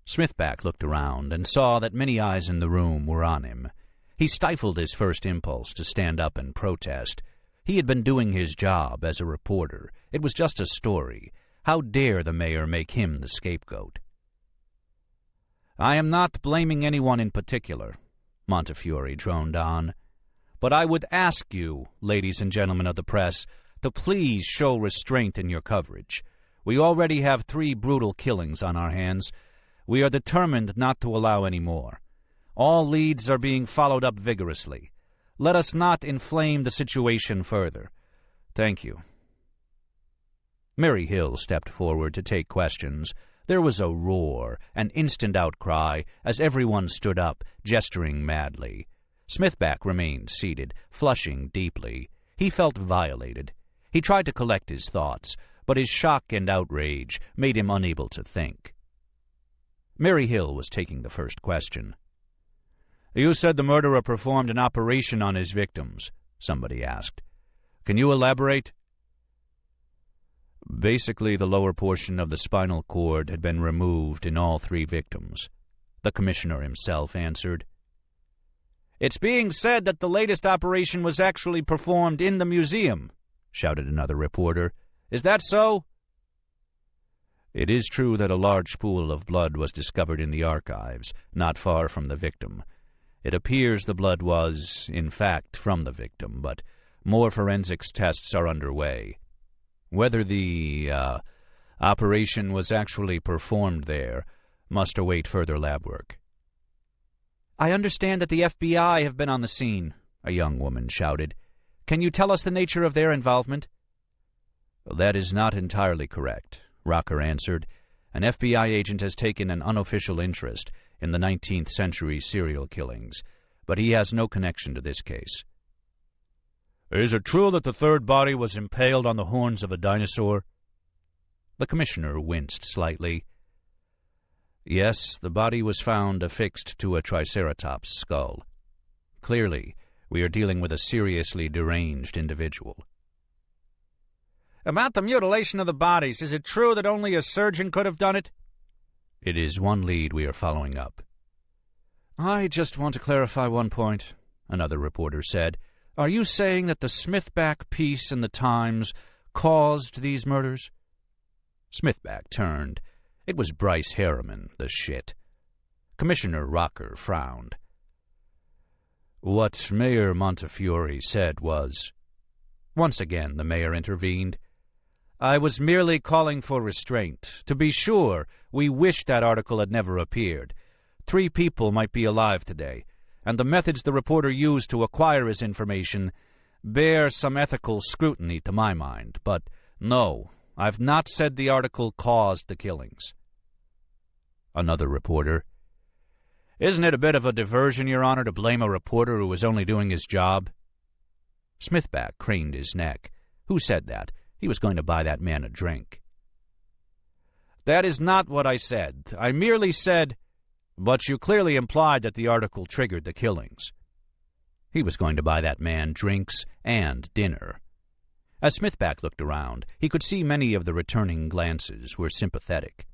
Smithback looked around and saw that many eyes in the room were on him. He stifled his first impulse to stand up and protest. He had been doing his job as a reporter. It was just a story. How dare the mayor make him the scapegoat? I am not blaming anyone in particular, Montefiore droned on, but I would ask you, ladies and gentlemen of the press, to please show restraint in your coverage. We already have 3 brutal killings on our hands. We are determined not to allow any more. All leads are being followed up vigorously. Let us not inflame the situation further. Thank you. Mary Hill stepped forward to take questions. There was a roar, an instant outcry, as everyone stood up, gesturing madly. Smithback remained seated, flushing deeply. He felt violated. He tried to collect his thoughts, but his shock and outrage made him unable to think. Mary Hill was taking the first question. You said the murderer performed an operation on his victims, somebody asked. Can you elaborate? Basically, the lower portion of the spinal cord had been removed in all 3 victims, the commissioner himself answered. It's being said that the latest operation was actually performed in the museum, shouted another reporter. Is that so? It is true that a large pool of blood was discovered in the archives, not far from the victim. It appears the blood was, in fact, from the victim, but more forensics tests are underway. Whether the operation was actually performed there must await further lab work. I understand that the FBI have been on the scene, a young woman shouted. Can you tell us the nature of their involvement? That is not entirely correct, Rocker answered. An FBI agent has taken an unofficial interest in the 19th century serial killings, but he has no connection to this case. Is it true that the 3rd body was impaled on the horns of a dinosaur? The commissioner winced slightly. Yes, the body was found affixed to a triceratops skull. Clearly, we are dealing with a seriously deranged individual. About the mutilation of the bodies, is it true that only a surgeon could have done it? It is one lead we are following up. I just want to clarify one point, another reporter said. Are you saying that the Smithback piece in the Times caused these murders? Smithback turned. It was Bryce Harriman, the shit. Commissioner Rocker frowned. What Mayor Montefiore said was... Once again the mayor intervened. I was merely calling for restraint. To be sure, we wish that article had never appeared. 3 people might be alive today, and the methods the reporter used to acquire his information bear some ethical scrutiny to my mind. But no, I've not said the article caused the killings. Another reporter. Isn't it a bit of a diversion, Your Honor, to blame a reporter who was only doing his job? Smithback craned his neck. Who said that? He was going to buy that man a drink. That is not what I said. I merely said, but you clearly implied that the article triggered the killings. He was going to buy that man drinks and dinner. As Smithback looked around, he could see many of the returning glances were sympathetic.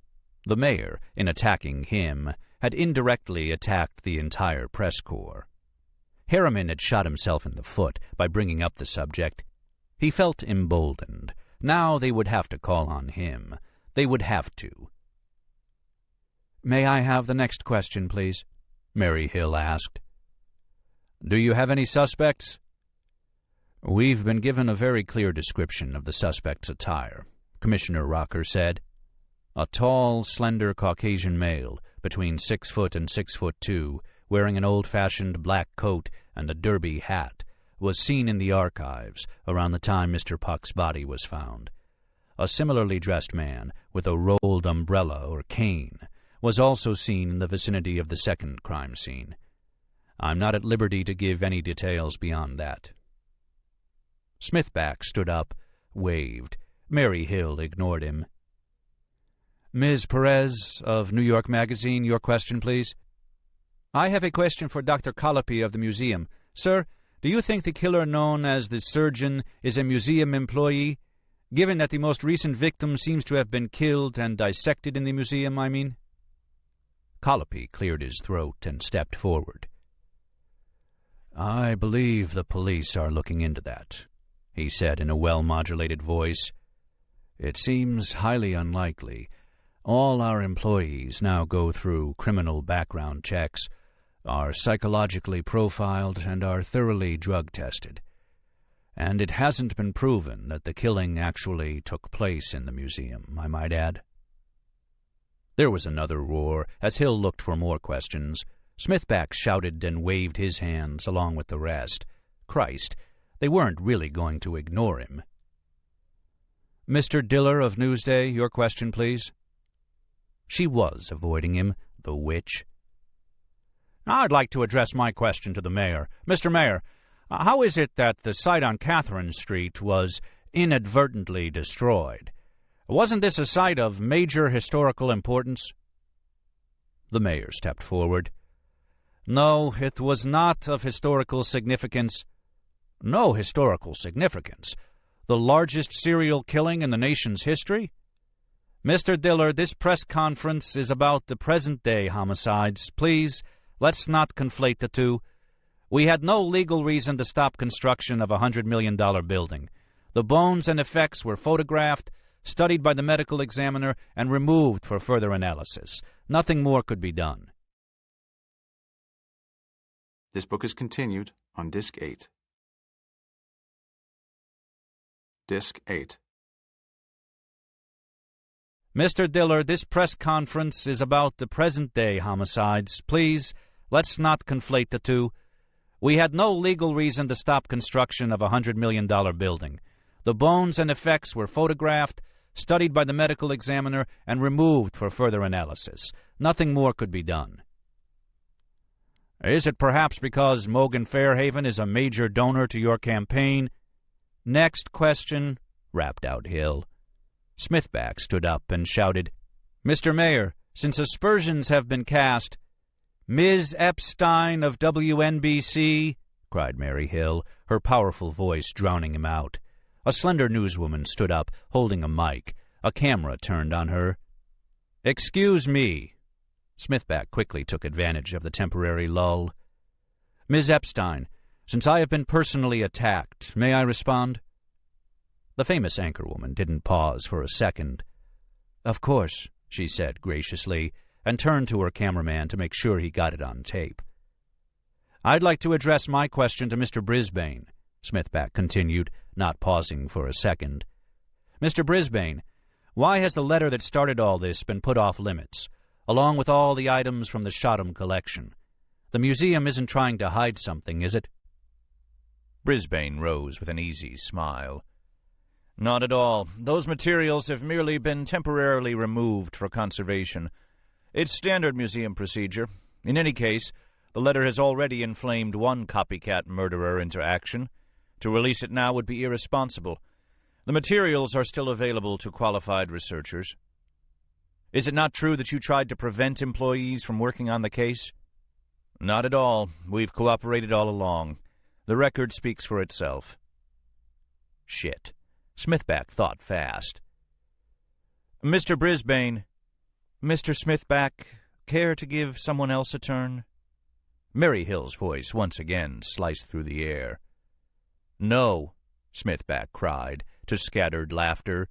The mayor, in attacking him, had indirectly attacked the entire press corps. Harriman had shot himself in the foot by bringing up the subject. He felt emboldened. Now they would have to call on him. They would have to. May I have the next question, please? Mary Hill asked. Do you have any suspects? We've been given a very clear description of the suspect's attire, Commissioner Rocker said. A tall, slender Caucasian male, between 6 foot and 6'2", wearing an old-fashioned black coat and a derby hat, was seen in the archives around the time Mr. Puck's body was found. A similarly dressed man, with a rolled umbrella or cane, was also seen in the vicinity of the second crime scene. I'm not at liberty to give any details beyond that. Smithback stood up, waved. Mary Hill ignored him. Ms. Perez of New York Magazine, your question, please. I have a question for Dr. Colopy of the museum. Sir, do you think the killer known as the surgeon is a museum employee? Given that the most recent victim seems to have been killed and dissected in the museum, I mean? Colopy cleared his throat and stepped forward. I believe the police are looking into that, he said in a well-modulated voice. It seems highly unlikely. All our employees now go through criminal background checks, are psychologically profiled, and are thoroughly drug-tested. And it hasn't been proven that the killing actually took place in the museum, I might add. There was another roar as Hill looked for more questions. Smithback shouted and waved his hands along with the rest. Christ, they weren't really going to ignore him. Mr. Diller of Newsday, your question, please. She was avoiding him, the witch. I'd like to address my question to the mayor. Mr. Mayor, how is it that the site on Catherine Street was inadvertently destroyed? Wasn't this a site of major historical importance? The mayor stepped forward. No, it was not of historical significance. No historical significance? The largest serial killing in the nation's history? Mr. Diller, this press conference is about the present-day homicides. Please, let's not conflate the two. We had no legal reason to stop construction of a $100 million building. The bones and effects were photographed, studied by the medical examiner, and removed for further analysis. Nothing more could be done. This book is continued on Disc 8. Disc 8. Mr. Diller, this press conference is about the present-day homicides. Please, let's not conflate the two. We had no legal reason to stop construction of a $100 million building. The bones and effects were photographed, studied by the medical examiner, and removed for further analysis. Nothing more could be done. Is it perhaps because Mogan Fairhaven is a major donor to your campaign? Next question, rapped out Hill. Smithback stood up and shouted, Mr. Mayor, since aspersions have been cast, Ms. Epstein of WNBC, cried Mary Hill, her powerful voice drowning him out. A slender newswoman stood up, holding a mic. A camera turned on her. Excuse me. Smithback quickly took advantage of the temporary lull. Ms. Epstein, since I have been personally attacked, may I respond? The famous anchorwoman didn't pause for a second. "Of course," she said graciously, and turned to her cameraman to make sure he got it on tape. "I'd like to address my question to Mr. Brisbane," Smithback continued, not pausing for a second. "Mr. Brisbane, why has the letter that started all this been put off limits, along with all the items from the Shottam collection? The museum isn't trying to hide something, is it?" Brisbane rose with an easy smile. "Not at all. Those materials have merely been temporarily removed for conservation. It's standard museum procedure. In any case, the letter has already inflamed one copycat murderer into action. To release it now would be irresponsible. The materials are still available to qualified researchers. Is it not true that you tried to prevent employees from working on the case?" "Not at all. We've cooperated all along. The record speaks for itself." Shit. Smithback thought fast. "Mr. Brisbane, Mr. Smithback, care to give someone else a turn?" Mary Hill's voice once again sliced through the air. "No," Smithback cried, to scattered laughter.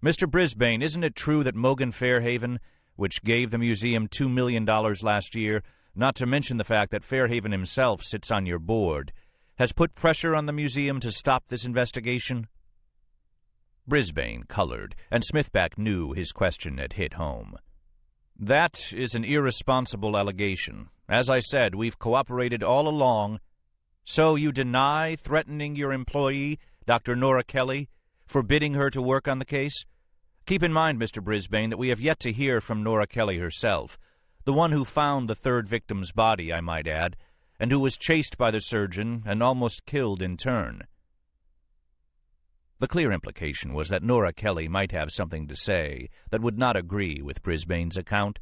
"Mr. Brisbane, isn't it true that Mogan Fairhaven, which gave the museum $2 million last year, not to mention the fact that Fairhaven himself sits on your board, has put pressure on the museum to stop this investigation?" Brisbane colored, and Smithback knew his question had hit home. "That is an irresponsible allegation. As I said, we've cooperated all along. So you deny threatening your employee, Dr. Nora Kelly, forbidding her to work on the case? Keep in mind, Mr. Brisbane, that we have yet to hear from Nora Kelly herself, the one who found the third victim's body, I might add, and who was chased by the surgeon and almost killed in turn." The clear implication was that Nora Kelly might have something to say that would not agree with Brisbane's account.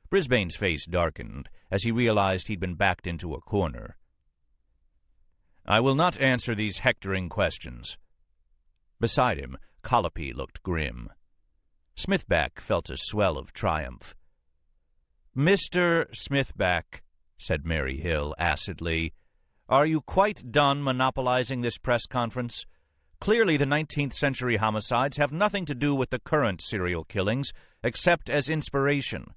Brisbane's face darkened as he realized he'd been backed into a corner. "I will not answer these hectoring questions." Beside him, Colopy looked grim. Smithback felt a swell of triumph. "Mr. Smithback," said Mary Hill acidly, "are you quite done monopolizing this press conference? Clearly the 19th century homicides have nothing to do with the current serial killings, except as inspiration."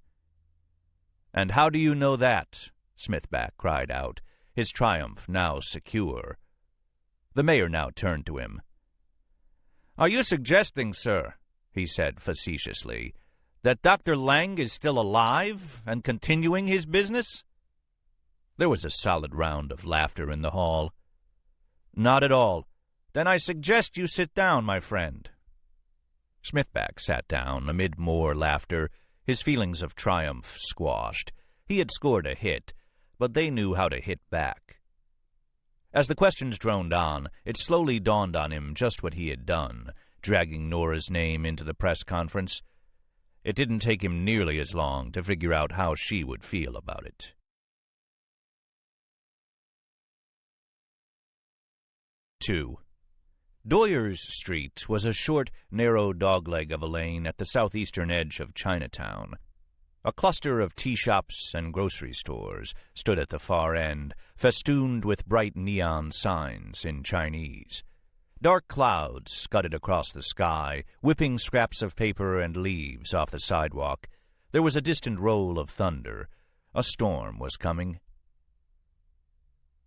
"And how do you know that?" Smithback cried out, his triumph now secure. The mayor now turned to him. "Are you suggesting, sir," he said facetiously, "that Dr. Lang is still alive and continuing his business?" There was a solid round of laughter in the hall. "Not at all. Then I suggest you sit down, my friend." Smithback sat down amid more laughter, his feelings of triumph squashed. He had scored a hit, but they knew how to hit back. As the questions droned on, it slowly dawned on him just what he had done, dragging Nora's name into the press conference. It didn't take him nearly as long to figure out how she would feel about it. 2. Doyers Street was a short, narrow dogleg of a lane at the southeastern edge of Chinatown. A cluster of tea shops and grocery stores stood at the far end, festooned with bright neon signs in Chinese. Dark clouds scudded across the sky, whipping scraps of paper and leaves off the sidewalk. There was a distant roll of thunder. A storm was coming.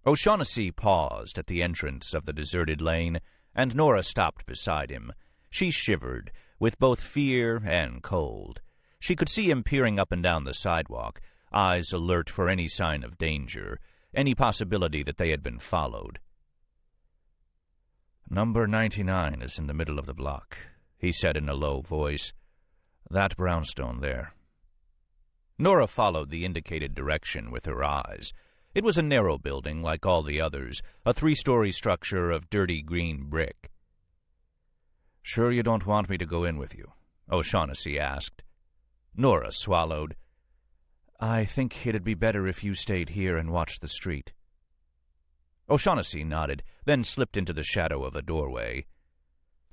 O'Shaughnessy paused at the entrance of the deserted lane, and Nora stopped beside him. She shivered, with both fear and cold. She could see him peering up and down the sidewalk, eyes alert for any sign of danger, any possibility that they had been followed. "Number 99 is in the middle of the block," he said in a low voice. "That brownstone there." Nora followed the indicated direction with her eyes. It was a narrow building like all the others, a 3-story structure of dirty green brick. "Sure you don't want me to go in with you?" O'Shaughnessy asked. Nora swallowed. "I think it'd be better if you stayed here and watched the street." O'Shaughnessy nodded, then slipped into the shadow of a doorway.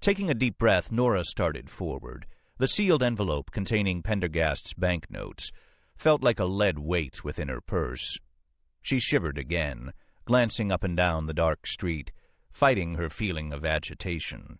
Taking a deep breath, Nora started forward. The sealed envelope containing Pendergast's banknotes felt like a lead weight within her purse. She shivered again, glancing up and down the dark street, fighting her feeling of agitation.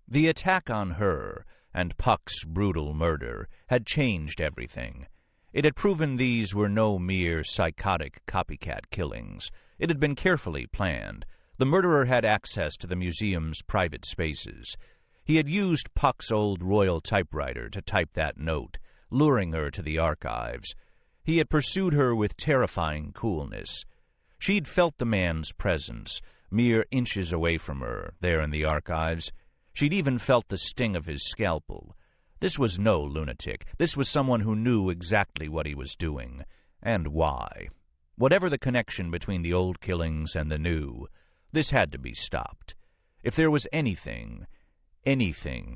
The attack on her and Puck's brutal murder had changed everything. It had proven these were no mere psychotic copycat killings. It had been carefully planned. The murderer had access to the museum's private spaces. He had used Puck's old royal typewriter to type that note, luring her to the archives. He had pursued her with terrifying coolness. She'd felt the man's presence, mere inches away from her, there in the archives. She'd even felt the sting of his scalpel. This was no lunatic. This was someone who knew exactly what he was doing, and why. Whatever the connection between the old killings and the new, this had to be stopped. If there was anything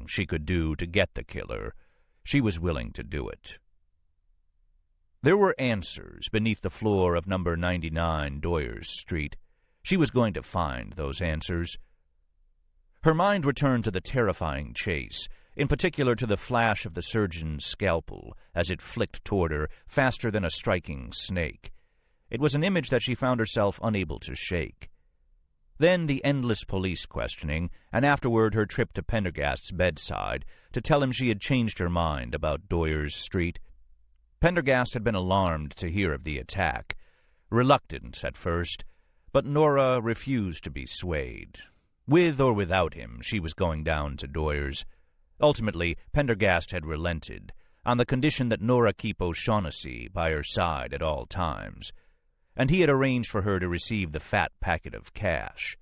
she could do to get the killer, she was willing to do it. There were answers beneath the floor of number 99 Doyers Street. She was going to find those answers. Her mind returned to the terrifying chase, in particular to the flash of the surgeon's scalpel as it flicked toward her faster than a striking snake. It was an image that she found herself unable to shake. Then the endless police questioning, and afterward her trip to Pendergast's bedside to tell him she had changed her mind about Doyers Street. Pendergast had been alarmed to hear of the attack, reluctant at first, but Nora refused to be swayed. With or without him, she was going down to Doyers. Ultimately, Pendergast had relented, on the condition that Nora keep O'Shaughnessy by her side at all times, and he had arranged for her to receive the fat packet of cash.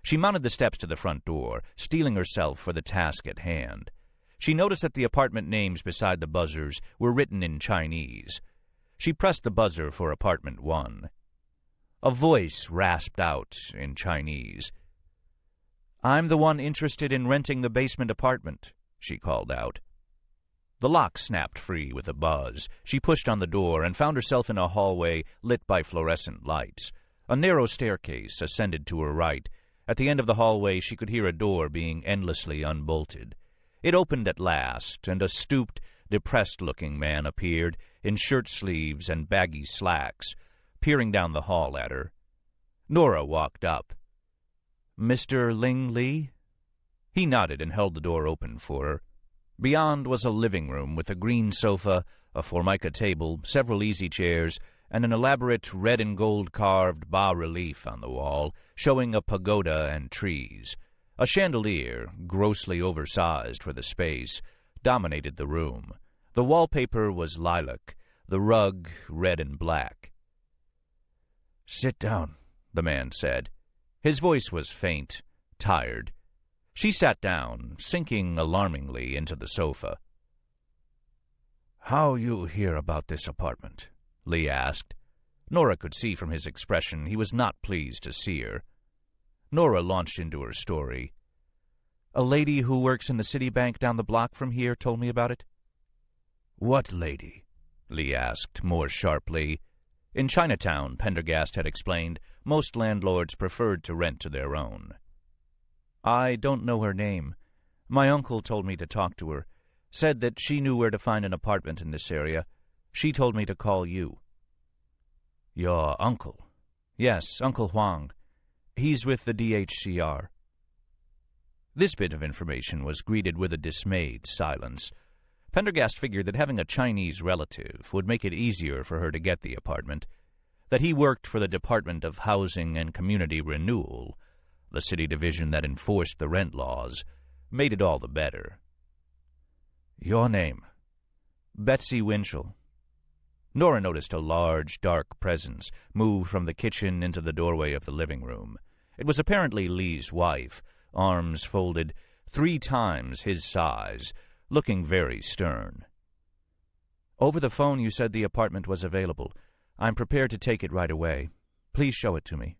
She mounted the steps to the front door, steeling herself for the task at hand. She noticed that the apartment names beside the buzzers were written in Chinese. She pressed the buzzer for apartment 1. A voice rasped out in Chinese. "I'm the one interested in renting the basement apartment," she called out. The lock snapped free with a buzz. She pushed on the door and found herself in a hallway lit by fluorescent lights. A narrow staircase ascended to her right. At the end of the hallway, she could hear a door being endlessly unbolted. It opened at last, and a stooped, depressed-looking man appeared, in shirt-sleeves and baggy slacks, peering down the hall at her. Nora walked up. "Mr. Ling Li?" He nodded and held the door open for her. Beyond was a living room with a green sofa, a formica table, several easy chairs, and an elaborate red and gold carved bas-relief on the wall, showing a pagoda and trees. A chandelier, grossly oversized for the space, dominated the room. The wallpaper was lilac, the rug red and black. "Sit down," the man said. His voice was faint, tired. She sat down, sinking alarmingly into the sofa. "How you hear about this apartment?" Lee asked. Nora could see from his expression he was not pleased to see her. Nora launched into her story. "A lady who works in the Citibank down the block from here told me about it." "What lady?" Lee asked, more sharply. In Chinatown, Pendergast had explained, most landlords preferred to rent to their own. "I don't know her name. My uncle told me to talk to her. Said that she knew where to find an apartment in this area. She told me to call you." "Your uncle?" "Yes, Uncle Huang. He's with the DHCR." This bit of information was greeted with a dismayed silence. Pendergast figured that having a Chinese relative would make it easier for her to get the apartment. That he worked for the Department of Housing and Community Renewal, the city division that enforced the rent laws, made it all the better. "Your name?" "Betsy Winchell." Nora noticed a large, dark presence move from the kitchen into the doorway of the living room. It was apparently Lee's wife, arms folded, 3 times his size, looking very stern. "Over the phone you said the apartment was available. I'm prepared to take it right away. Please show it to me."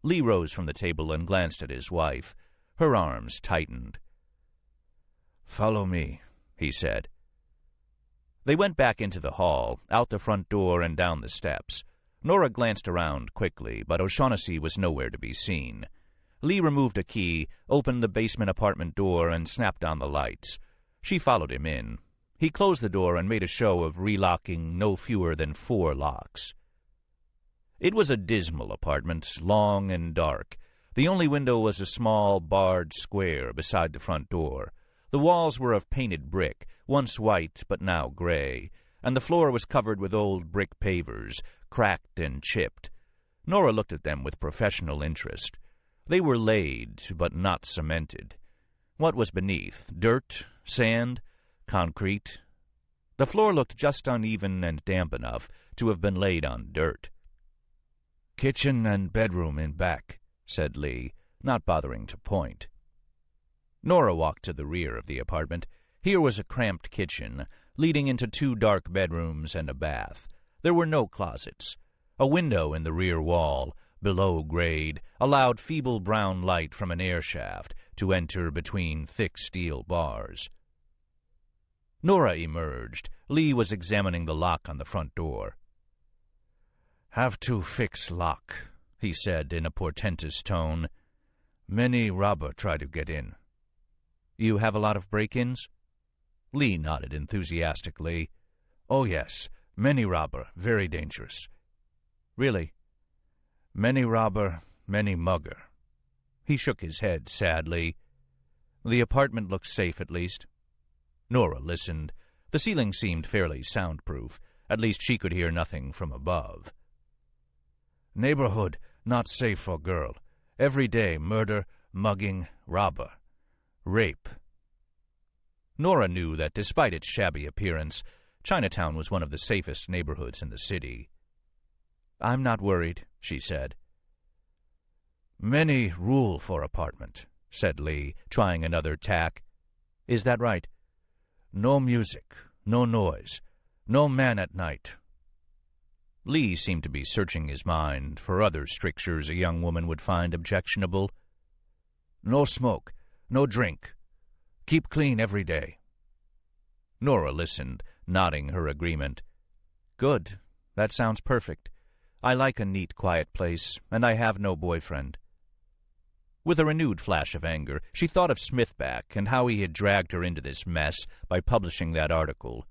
Lee rose from the table and glanced at his wife. Her arms tightened. "Follow me," he said. They went back into the hall, out the front door and down the steps. Nora glanced around quickly, but O'Shaughnessy was nowhere to be seen. Lee removed a key, opened the basement apartment door, and snapped on the lights. She followed him in. He closed the door and made a show of relocking no fewer than 4 locks. It was a dismal apartment, long and dark. The only window was a small, barred square beside the front door. The walls were of painted brick, once white but now gray, and the floor was covered with old brick pavers, cracked and chipped. Nora looked at them with professional interest. They were laid, but not cemented. What was beneath? Dirt? Sand? Concrete? The floor looked just uneven and damp enough to have been laid on dirt. "Kitchen and bedroom in back," said Lee, not bothering to point. Nora walked to the rear of the apartment. Here was a cramped kitchen, leading into 2 dark bedrooms and a bath. There were no closets. A window in the rear wall, below grade, allowed feeble brown light from an air shaft to enter between thick steel bars. Nora emerged. Lee was examining the lock on the front door. "Have to fix lock," he said in a portentous tone. "Many robber try to get in." "You have a lot of break-ins?" Lee nodded enthusiastically. "Oh, yes. Many robber. Very dangerous." "Really?" "Many robber, many mugger." He shook his head sadly. "The apartment looks safe, at least." Nora listened. The ceiling seemed fairly soundproof. At least she could hear nothing from above. "Neighborhood not safe for girl. Every day murder, mugging, robber. Rape." Nora knew that despite its shabby appearance, Chinatown was one of the safest neighborhoods in the city. "I'm not worried," she said. "Many rule for apartment," said Lee, trying another tack. "Is that right?" "No music, no noise, no man at night." Lee seemed to be searching his mind for other strictures a young woman would find objectionable. "No smoke, no drink. Keep clean every day." Nora listened, nodding her agreement. "Good. That sounds perfect. I like a neat, quiet place, and I have no boyfriend." With a renewed flash of anger, she thought of Smithback and how he had dragged her into this mess by publishing that article.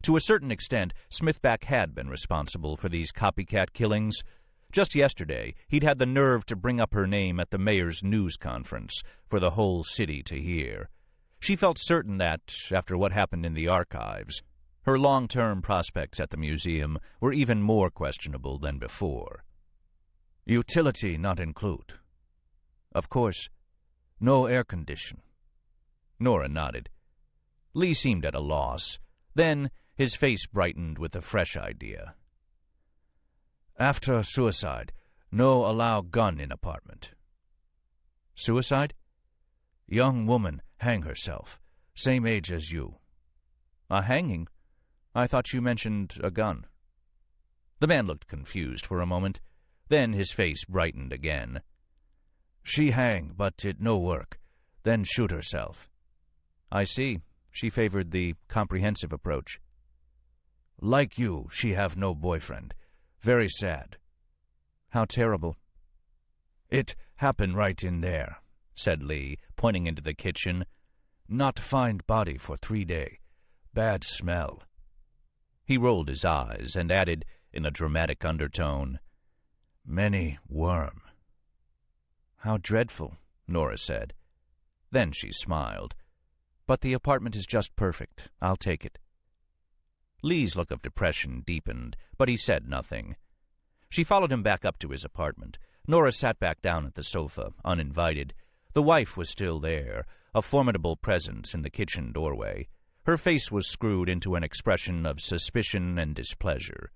To a certain extent, Smithback had been responsible for these copycat killings. Just yesterday, he'd had the nerve to bring up her name at the mayor's news conference for the whole city to hear. She felt certain that, after what happened in the archives, her long-term prospects at the museum were even more questionable than before. "Utility not include." "Of course. No air condition." Nora nodded. Lee seemed at a loss. Then his face brightened with a fresh idea. "After suicide, no allow gun in apartment." "Suicide?" "Young woman hang herself, same age as you." "A hanging? I thought you mentioned a gun." The man looked confused for a moment. Then his face brightened again. "She hang, but it no work. Then shoot herself." "I see. She favored the comprehensive approach." "Like you, she have no boyfriend. Very sad." "How terrible." "It happen right in there," said Lee, pointing into the kitchen. "Not find body for 3 day. Bad smell." He rolled his eyes and added in a dramatic undertone, "Many worm." "How dreadful," Nora said. Then she smiled. "But the apartment is just perfect. I'll take it." Lee's look of depression deepened, but he said nothing. She followed him back up to his apartment. Nora sat back down at the sofa, uninvited. The wife was still there, a formidable presence in the kitchen doorway. Her face was screwed into an expression of suspicion and displeasure.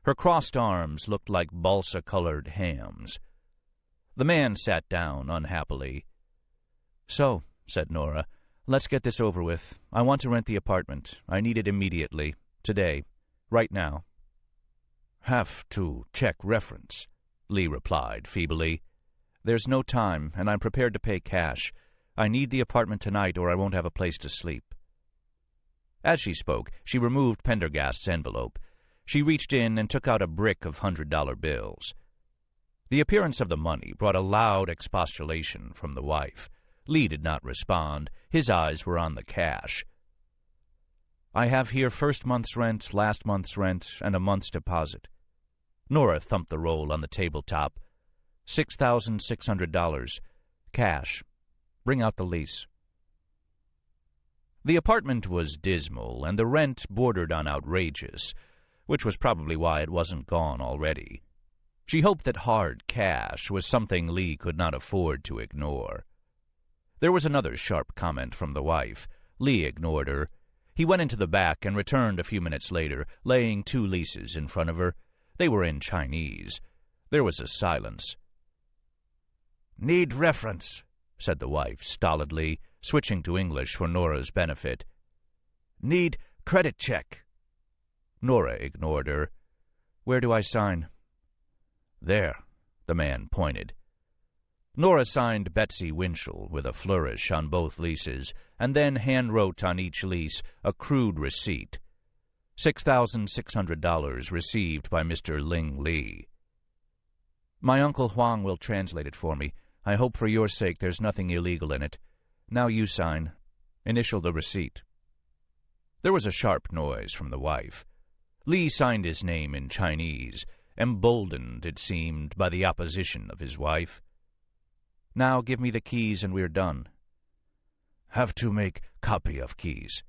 Her crossed arms looked like balsa-colored hams. The man sat down unhappily. "So," said Nora, "let's get this over with. I want to rent the apartment. I need it immediately. Today. Right now." "Have to check reference," Lee replied feebly. "There's no time, and I'm prepared to pay cash. I need the apartment tonight or I won't have a place to sleep." As she spoke, she removed Pendergast's envelope. She reached in and took out a brick of $100 bills. The appearance of the money brought a loud expostulation from the wife. Lee did not respond. His eyes were on the cash. "I have here first month's rent, last month's rent, and a month's deposit." Nora thumped the roll on the tabletop. $6,600. Cash. Bring out the lease." The apartment was dismal, and the rent bordered on outrageous, which was probably why it wasn't gone already. She hoped that hard cash was something Lee could not afford to ignore. There was another sharp comment from the wife. Lee ignored her. He went into the back and returned a few minutes later, laying 2 leases in front of her. They were in Chinese. There was a silence. "Need reference," said the wife stolidly, switching to English for Nora's benefit. "Need credit check." Nora ignored her. "Where do I sign?" "There," the man pointed. Nora signed Betsy Winchell with a flourish on both leases, and then hand-wrote on each lease a crude receipt. $6,600 received by Mr. Ling Lee. "My Uncle Huang will translate it for me. I hope for your sake there's nothing illegal in it. Now you sign. Initial the receipt." There was a sharp noise from the wife. Lee signed his name in Chinese, emboldened, it seemed, by the opposition of his wife. "Now give me the keys and we're done." "Have to make copy of keys."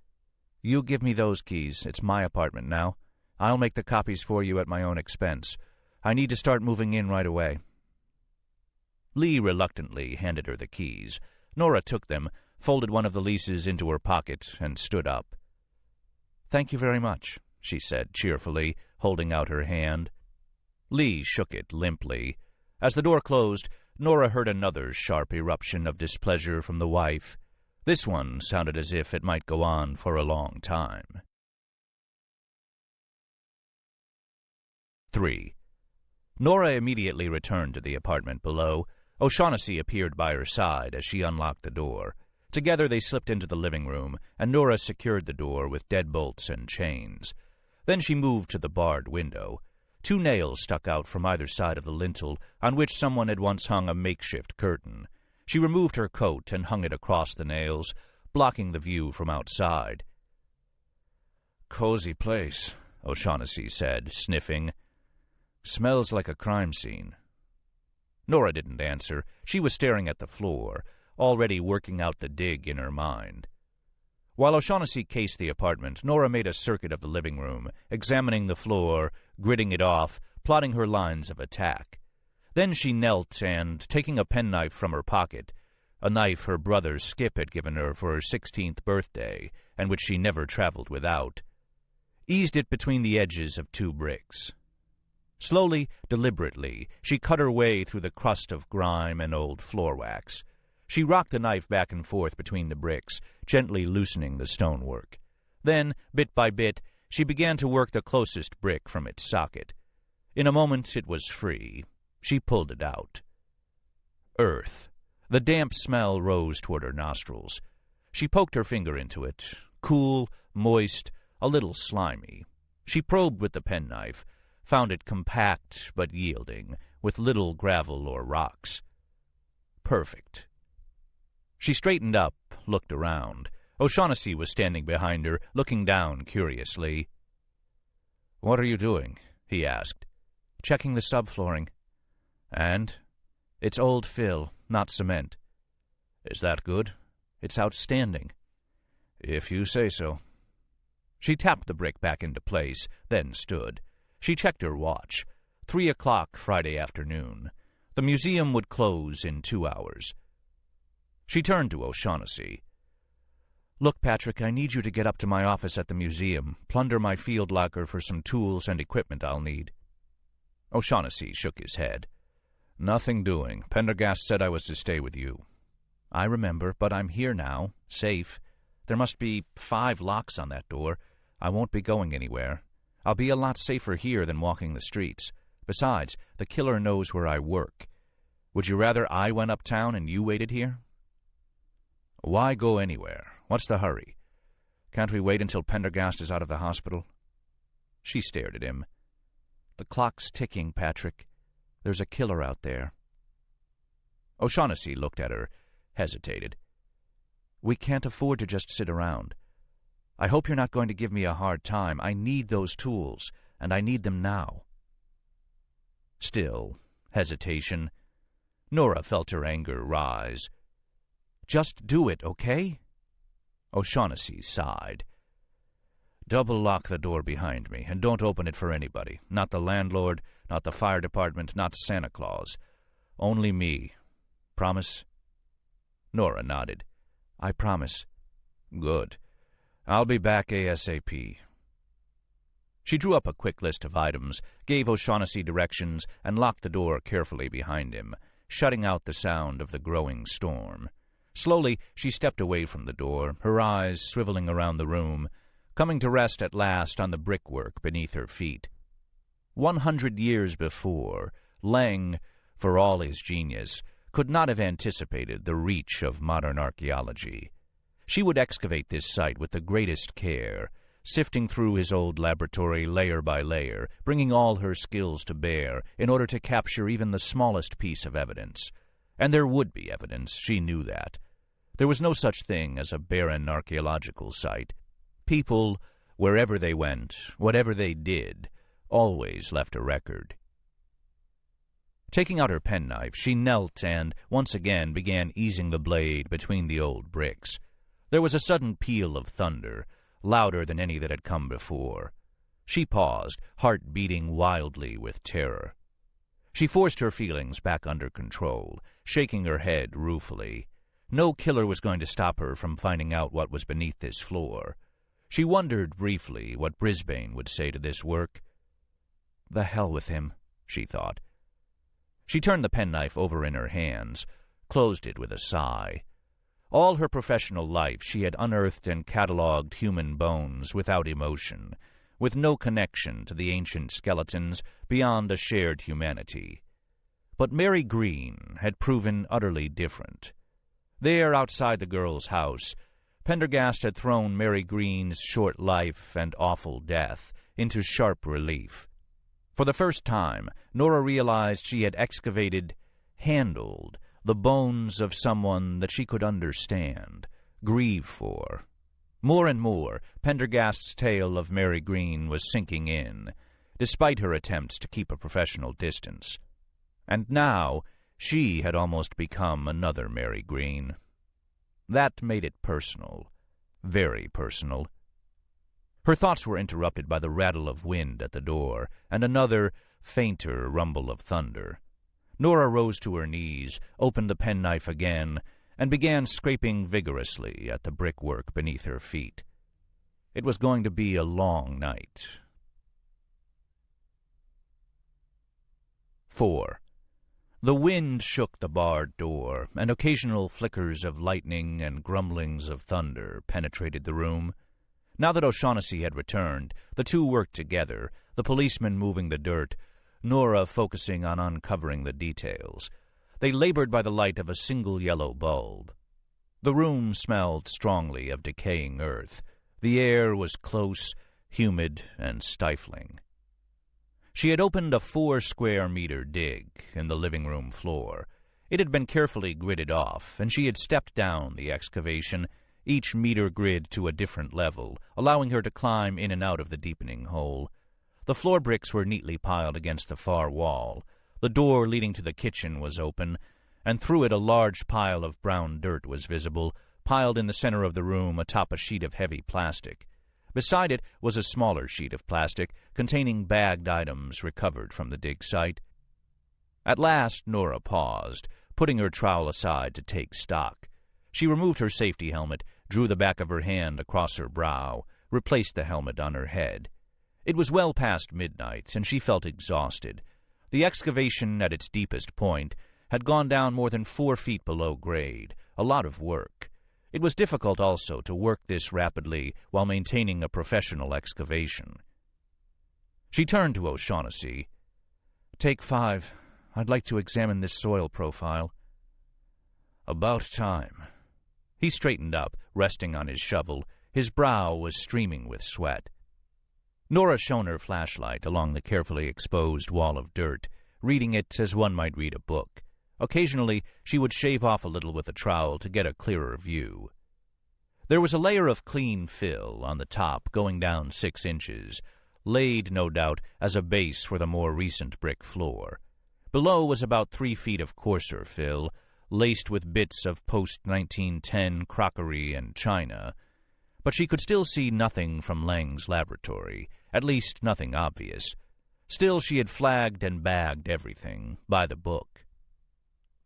"You give me those keys. It's my apartment now. I'll make the copies for you at my own expense. I need to start moving in right away." Lee reluctantly handed her the keys. Nora took them, folded one of the leases into her pocket, and stood up. "Thank you very much," she said cheerfully, holding out her hand. Lee shook it limply. As the door closed, Nora heard another sharp eruption of displeasure from the wife. This one sounded as if it might go on for a long time. 3. Nora immediately returned to the apartment below. O'Shaughnessy appeared by her side as she unlocked the door. Together they slipped into the living room, and Nora secured the door with deadbolts and chains. Then she moved to the barred window. 2 nails stuck out from either side of the lintel, on which someone had once hung a makeshift curtain. She removed her coat and hung it across the nails, blocking the view from outside. "Cozy place," O'Shaughnessy said, sniffing. "Smells like a crime scene." Nora didn't answer. She was staring at the floor, already working out the dig in her mind. While O'Shaughnessy cased the apartment, Nora made a circuit of the living room, examining the floor, gritting it off, plotting her lines of attack. Then she knelt and, taking a penknife from her pocket, a knife her brother Skip had given her for her 16th birthday, and which she never traveled without, eased it between the edges of 2 bricks. Slowly, deliberately, she cut her way through the crust of grime and old floor wax. She rocked the knife back and forth between the bricks, gently loosening the stonework. Then, bit by bit, she began to work the closest brick from its socket. In a moment it was free. She pulled it out. Earth. The damp smell rose toward her nostrils. She poked her finger into it. Cool, moist, a little slimy. She probed with the penknife, found it compact but yielding, with little gravel or rocks. Perfect. She straightened up, looked around. O'Shaughnessy was standing behind her, looking down curiously. "What are you doing?" he asked. "Checking the subflooring." "And?" "It's old fill, not cement." "Is that good?" "It's outstanding." "If you say so." She tapped the brick back into place, then stood. She checked her watch. 3 o'clock Friday afternoon. The museum would close in 2 hours. She turned to O'Shaughnessy. "Look, Patrick, I need you to get up to my office at the museum, plunder my field locker for some tools and equipment I'll need." O'Shaughnessy shook his head. "Nothing doing. Pendergast said I was to stay with you." "I remember, but I'm here now, safe. There must be 5 locks on that door. I won't be going anywhere. I'll be a lot safer here than walking the streets. Besides, the killer knows where I work. Would you rather I went uptown and you waited here?" "Why go anywhere? What's the hurry? Can't we wait until Pendergast is out of the hospital?" She stared at him. "The clock's ticking, Patrick. There's a killer out there." O'Shaughnessy looked at her, hesitated. "We can't afford to just sit around. I hope you're not going to give me a hard time. I need those tools, and I need them now." Still, hesitation. Nora felt her anger rise. "Just do it, okay?" O'Shaughnessy sighed. "Double lock the door behind me, and don't open it for anybody. Not the landlord, not the fire department, not Santa Claus. Only me. Promise?" Nora nodded. "I promise." "Good. I'll be back ASAP." She drew up a quick list of items, gave O'Shaughnessy directions, and locked the door carefully behind him, shutting out the sound of the growing storm. Slowly, she stepped away from the door, her eyes swiveling around the room, coming to rest at last on the brickwork beneath her feet. 100 years before, Lang, for all his genius, could not have anticipated the reach of modern archaeology. She would excavate this site with the greatest care, sifting through his old laboratory layer by layer, bringing all her skills to bear in order to capture even the smallest piece of evidence. And there would be evidence, she knew that. There was no such thing as a barren archaeological site. People, wherever they went, whatever they did, always left a record. Taking out her penknife, she knelt and, once again, began easing the blade between the old bricks. There was a sudden peal of thunder, louder than any that had come before. She paused, heart beating wildly with terror. She forced her feelings back under control, shaking her head ruefully. No killer was going to stop her from finding out what was beneath this floor. She wondered briefly what Brisbane would say to this work. The hell with him, she thought. She turned the penknife over in her hands, closed it with a sigh. All her professional life she had unearthed and catalogued human bones without emotion, with no connection to the ancient skeletons beyond a shared humanity. But Mary Green had proven utterly different. There, outside the girl's house, Pendergast had thrown Mary Green's short life and awful death into sharp relief. For the first time, Nora realized she had excavated, handled, the bones of someone that she could understand, grieve for. More and more, Pendergast's tale of Mary Green was sinking in, despite her attempts to keep a professional distance. And now, she had almost become another Mary Green. That made it personal, very personal. Her thoughts were interrupted by the rattle of wind at the door and another, fainter rumble of thunder. Nora rose to her knees, opened the penknife again, and began scraping vigorously at the brickwork beneath her feet. It was going to be a long night. 4. The wind shook the barred door, and occasional flickers of lightning and grumblings of thunder penetrated the room. Now that O'Shaughnessy had returned, the two worked together, the policeman moving the dirt, Nora focusing on uncovering the details. They labored by the light of a single yellow bulb. The room smelled strongly of decaying earth. The air was close, humid, and stifling. She had opened a 4-square-meter dig in the living room floor. It had been carefully gridded off, and she had stepped down the excavation, each meter grid to a different level, allowing her to climb in and out of the deepening hole. The floor bricks were neatly piled against the far wall. The door leading to the kitchen was open, and through it a large pile of brown dirt was visible, piled in the center of the room atop a sheet of heavy plastic. Beside it was a smaller sheet of plastic containing bagged items recovered from the dig site. At last Nora paused, putting her trowel aside to take stock. She removed her safety helmet, drew the back of her hand across her brow, replaced the helmet on her head. It was well past midnight, and she felt exhausted. The excavation at its deepest point had gone down more than 4 feet below grade, a lot of work. It was difficult also to work this rapidly while maintaining a professional excavation. She turned to O'Shaughnessy. "Take 5. I'd like to examine this soil profile." "About time." He straightened up, resting on his shovel. His brow was streaming with sweat. Nora shone her flashlight along the carefully exposed wall of dirt, reading it as one might read a book. Occasionally, she would shave off a little with a trowel to get a clearer view. There was a layer of clean fill on the top going down 6 inches, laid, no doubt, as a base for the more recent brick floor. Below was about 3 feet of coarser fill, laced with bits of post-1910 crockery and china. but she could still see nothing from Lang's laboratory, at least nothing obvious. Still, she had flagged and bagged everything, by the book.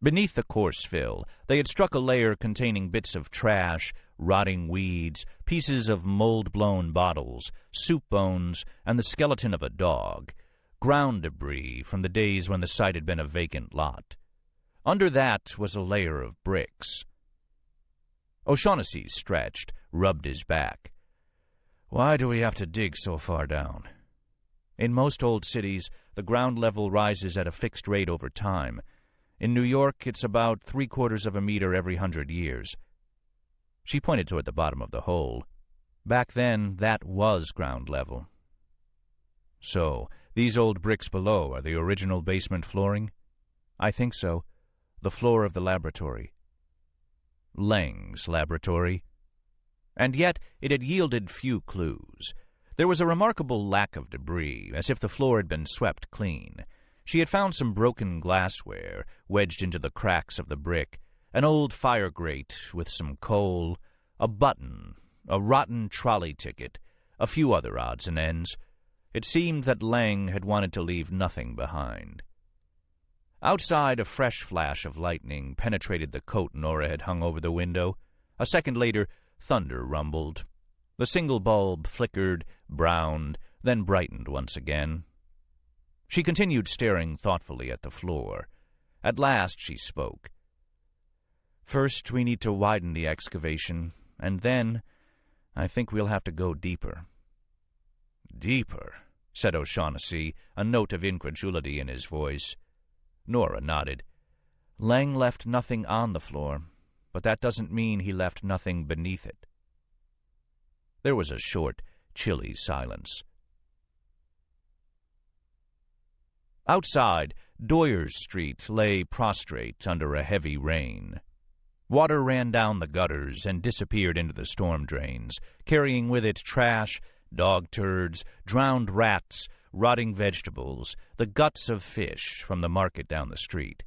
Beneath the coarse fill, they had struck a layer containing bits of trash, rotting weeds, pieces of mold-blown bottles, soup bones, and the skeleton of a dog, ground debris from the days when the site had been a vacant lot. Under that was a layer of bricks. O'Shaughnessy stretched, rubbed his back. Why do we have to dig so far down? In most old cities, the ground level rises at a fixed rate over time. In New York, it's about 3/4 of a meter every 100 years. She pointed toward the bottom of the hole. Back then, that was ground level. So, these old bricks below are the original basement flooring? I think so. The floor of the laboratory. Lang's laboratory. And yet it had yielded few clues. There was a remarkable lack of debris, as if the floor had been swept clean. She had found some broken glassware wedged into the cracks of the brick, an old fire grate with some coal, a button, a rotten trolley ticket, a few other odds and ends. It seemed that Lang had wanted to leave nothing behind. Outside, a fresh flash of lightning penetrated the coat Nora had hung over the window. A second later, thunder rumbled. The single bulb flickered, browned, then brightened once again. She continued staring thoughtfully at the floor. At last she spoke. First, we need to widen the excavation, and then I think we'll have to go deeper. Deeper, said O'Shaughnessy, a note of incredulity in his voice. Nora nodded. Lang left nothing on the floor, but that doesn't mean he left nothing beneath it. There was a short, chilly silence. Outside, Doyers Street lay prostrate under a heavy rain. Water ran down the gutters and disappeared into the storm drains, carrying with it trash, dog turds, drowned rats, rotting vegetables, the guts of fish from the market down the street.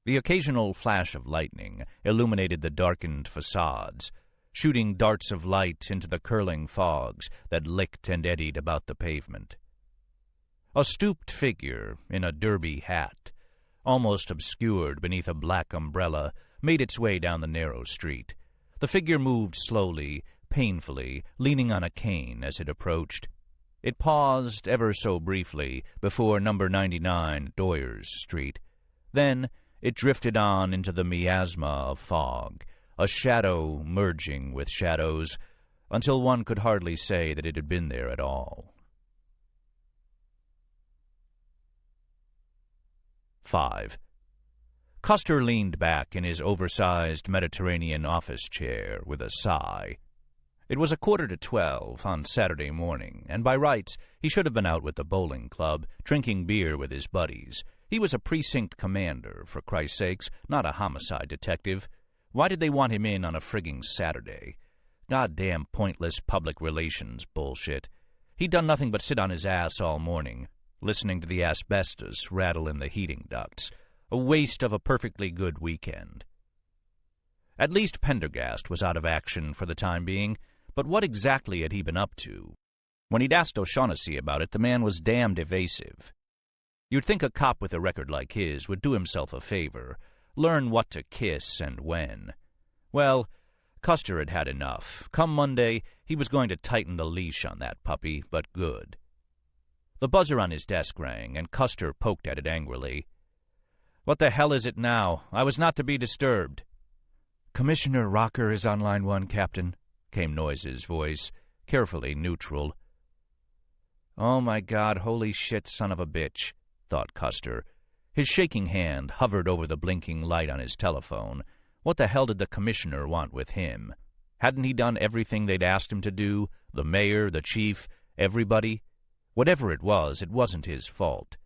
The occasional flash of lightning illuminated the darkened facades, shooting darts of light into the curling fogs that licked and eddied about the pavement. A stooped figure in a derby hat, almost obscured beneath a black umbrella, made its way down the narrow street. The figure moved slowly, painfully, leaning on a cane as it approached. It paused ever so briefly before number 99 Doyers Street. Then it drifted on into the miasma of fog, a shadow merging with shadows, until one could hardly say that it had been there at all. 5. Custer leaned back in his oversized Mediterranean office chair with a sigh. It was 11:45 on Saturday morning, and by rights he should have been out with the bowling club, drinking beer with his buddies. He was a precinct commander, for Christ's sakes, not a homicide detective. Why did they want him in on a frigging Saturday? Goddamn pointless public relations bullshit. He'd done nothing but sit on his ass all morning, listening to the asbestos rattle in the heating ducts. A waste of a perfectly good weekend. At least Pendergast was out of action for the time being, but what exactly had he been up to? When he'd asked O'Shaughnessy about it, the man was damned evasive. You'd think a cop with a record like his would do himself a favor, learn what to kiss and when. Well, Custer had had enough. Come Monday, he was going to tighten the leash on that puppy, but good. The buzzer on his desk rang, and Custer poked at it angrily. What the hell is it now? I was not to be disturbed. Commissioner Rocker is on line 1, Captain, came Noyes' voice, carefully neutral. Oh my God, holy shit, son of a bitch, thought Custer. His shaking hand hovered over the blinking light on his telephone. What the hell did the commissioner want with him? Hadn't he done everything they'd asked him to do? The mayor, the chief, everybody? Whatever it wasn't his fault.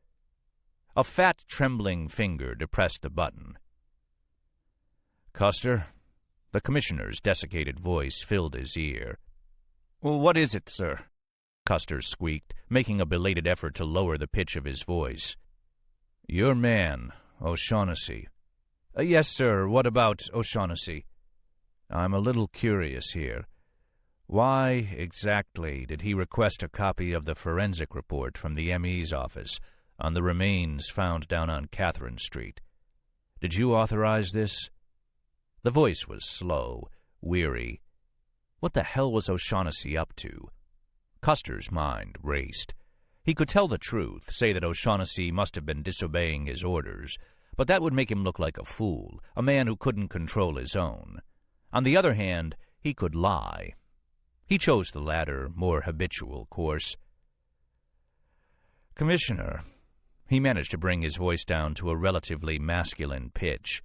A fat, trembling finger depressed the button. Custer? The commissioner's desiccated voice filled his ear. What is it, sir? Custer squeaked, making a belated effort to lower the pitch of his voice. Your man, O'Shaughnessy. Yes, sir. What about O'Shaughnessy? I'm a little curious here. Why exactly did he request a copy of the forensic report from the ME's office on the remains found down on Catherine Street? Did you authorize this? The voice was slow, weary. What the hell was O'Shaughnessy up to? Custer's mind raced. He could tell the truth, say that O'Shaughnessy must have been disobeying his orders, but that would make him look like a fool, a man who couldn't control his own. On the other hand, he could lie. He chose the latter, more habitual course. Commissioner, he managed to bring his voice down to a relatively masculine pitch.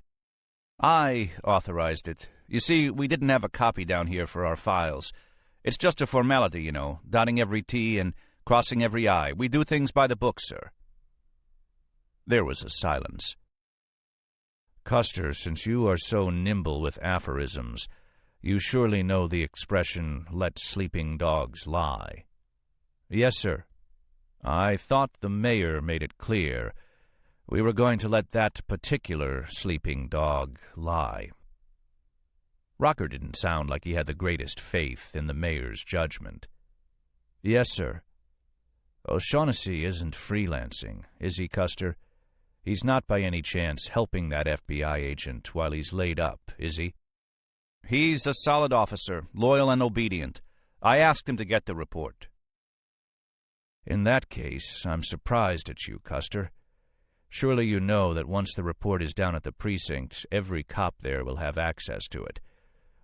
I authorized it. You see, we didn't have a copy down here for our files. It's just a formality, you know, dotting every T and crossing every I. We do things by the book, sir. There was a silence. Custer, since you are so nimble with aphorisms, you surely know the expression, let sleeping dogs lie. Yes, sir. I thought the mayor made it clear we were going to let that particular sleeping dog lie. Rocker didn't sound like he had the greatest faith in the mayor's judgment. Yes, sir. O'Shaughnessy isn't freelancing, is he, Custer? He's not by any chance helping that FBI agent while he's laid up, is he? He's a solid officer, loyal and obedient. I asked him to get the report. In that case, I'm surprised at you, Custer. Surely you know that once the report is down at the precinct, every cop there will have access to it,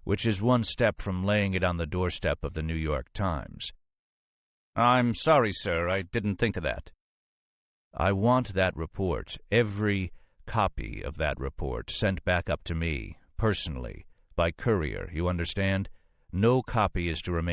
which is one step from laying it on the doorstep of the New York Times. I'm sorry, sir, I didn't think of that. I want that report, every copy of that report, sent back up to me, personally, by courier, you understand? No copy is to remain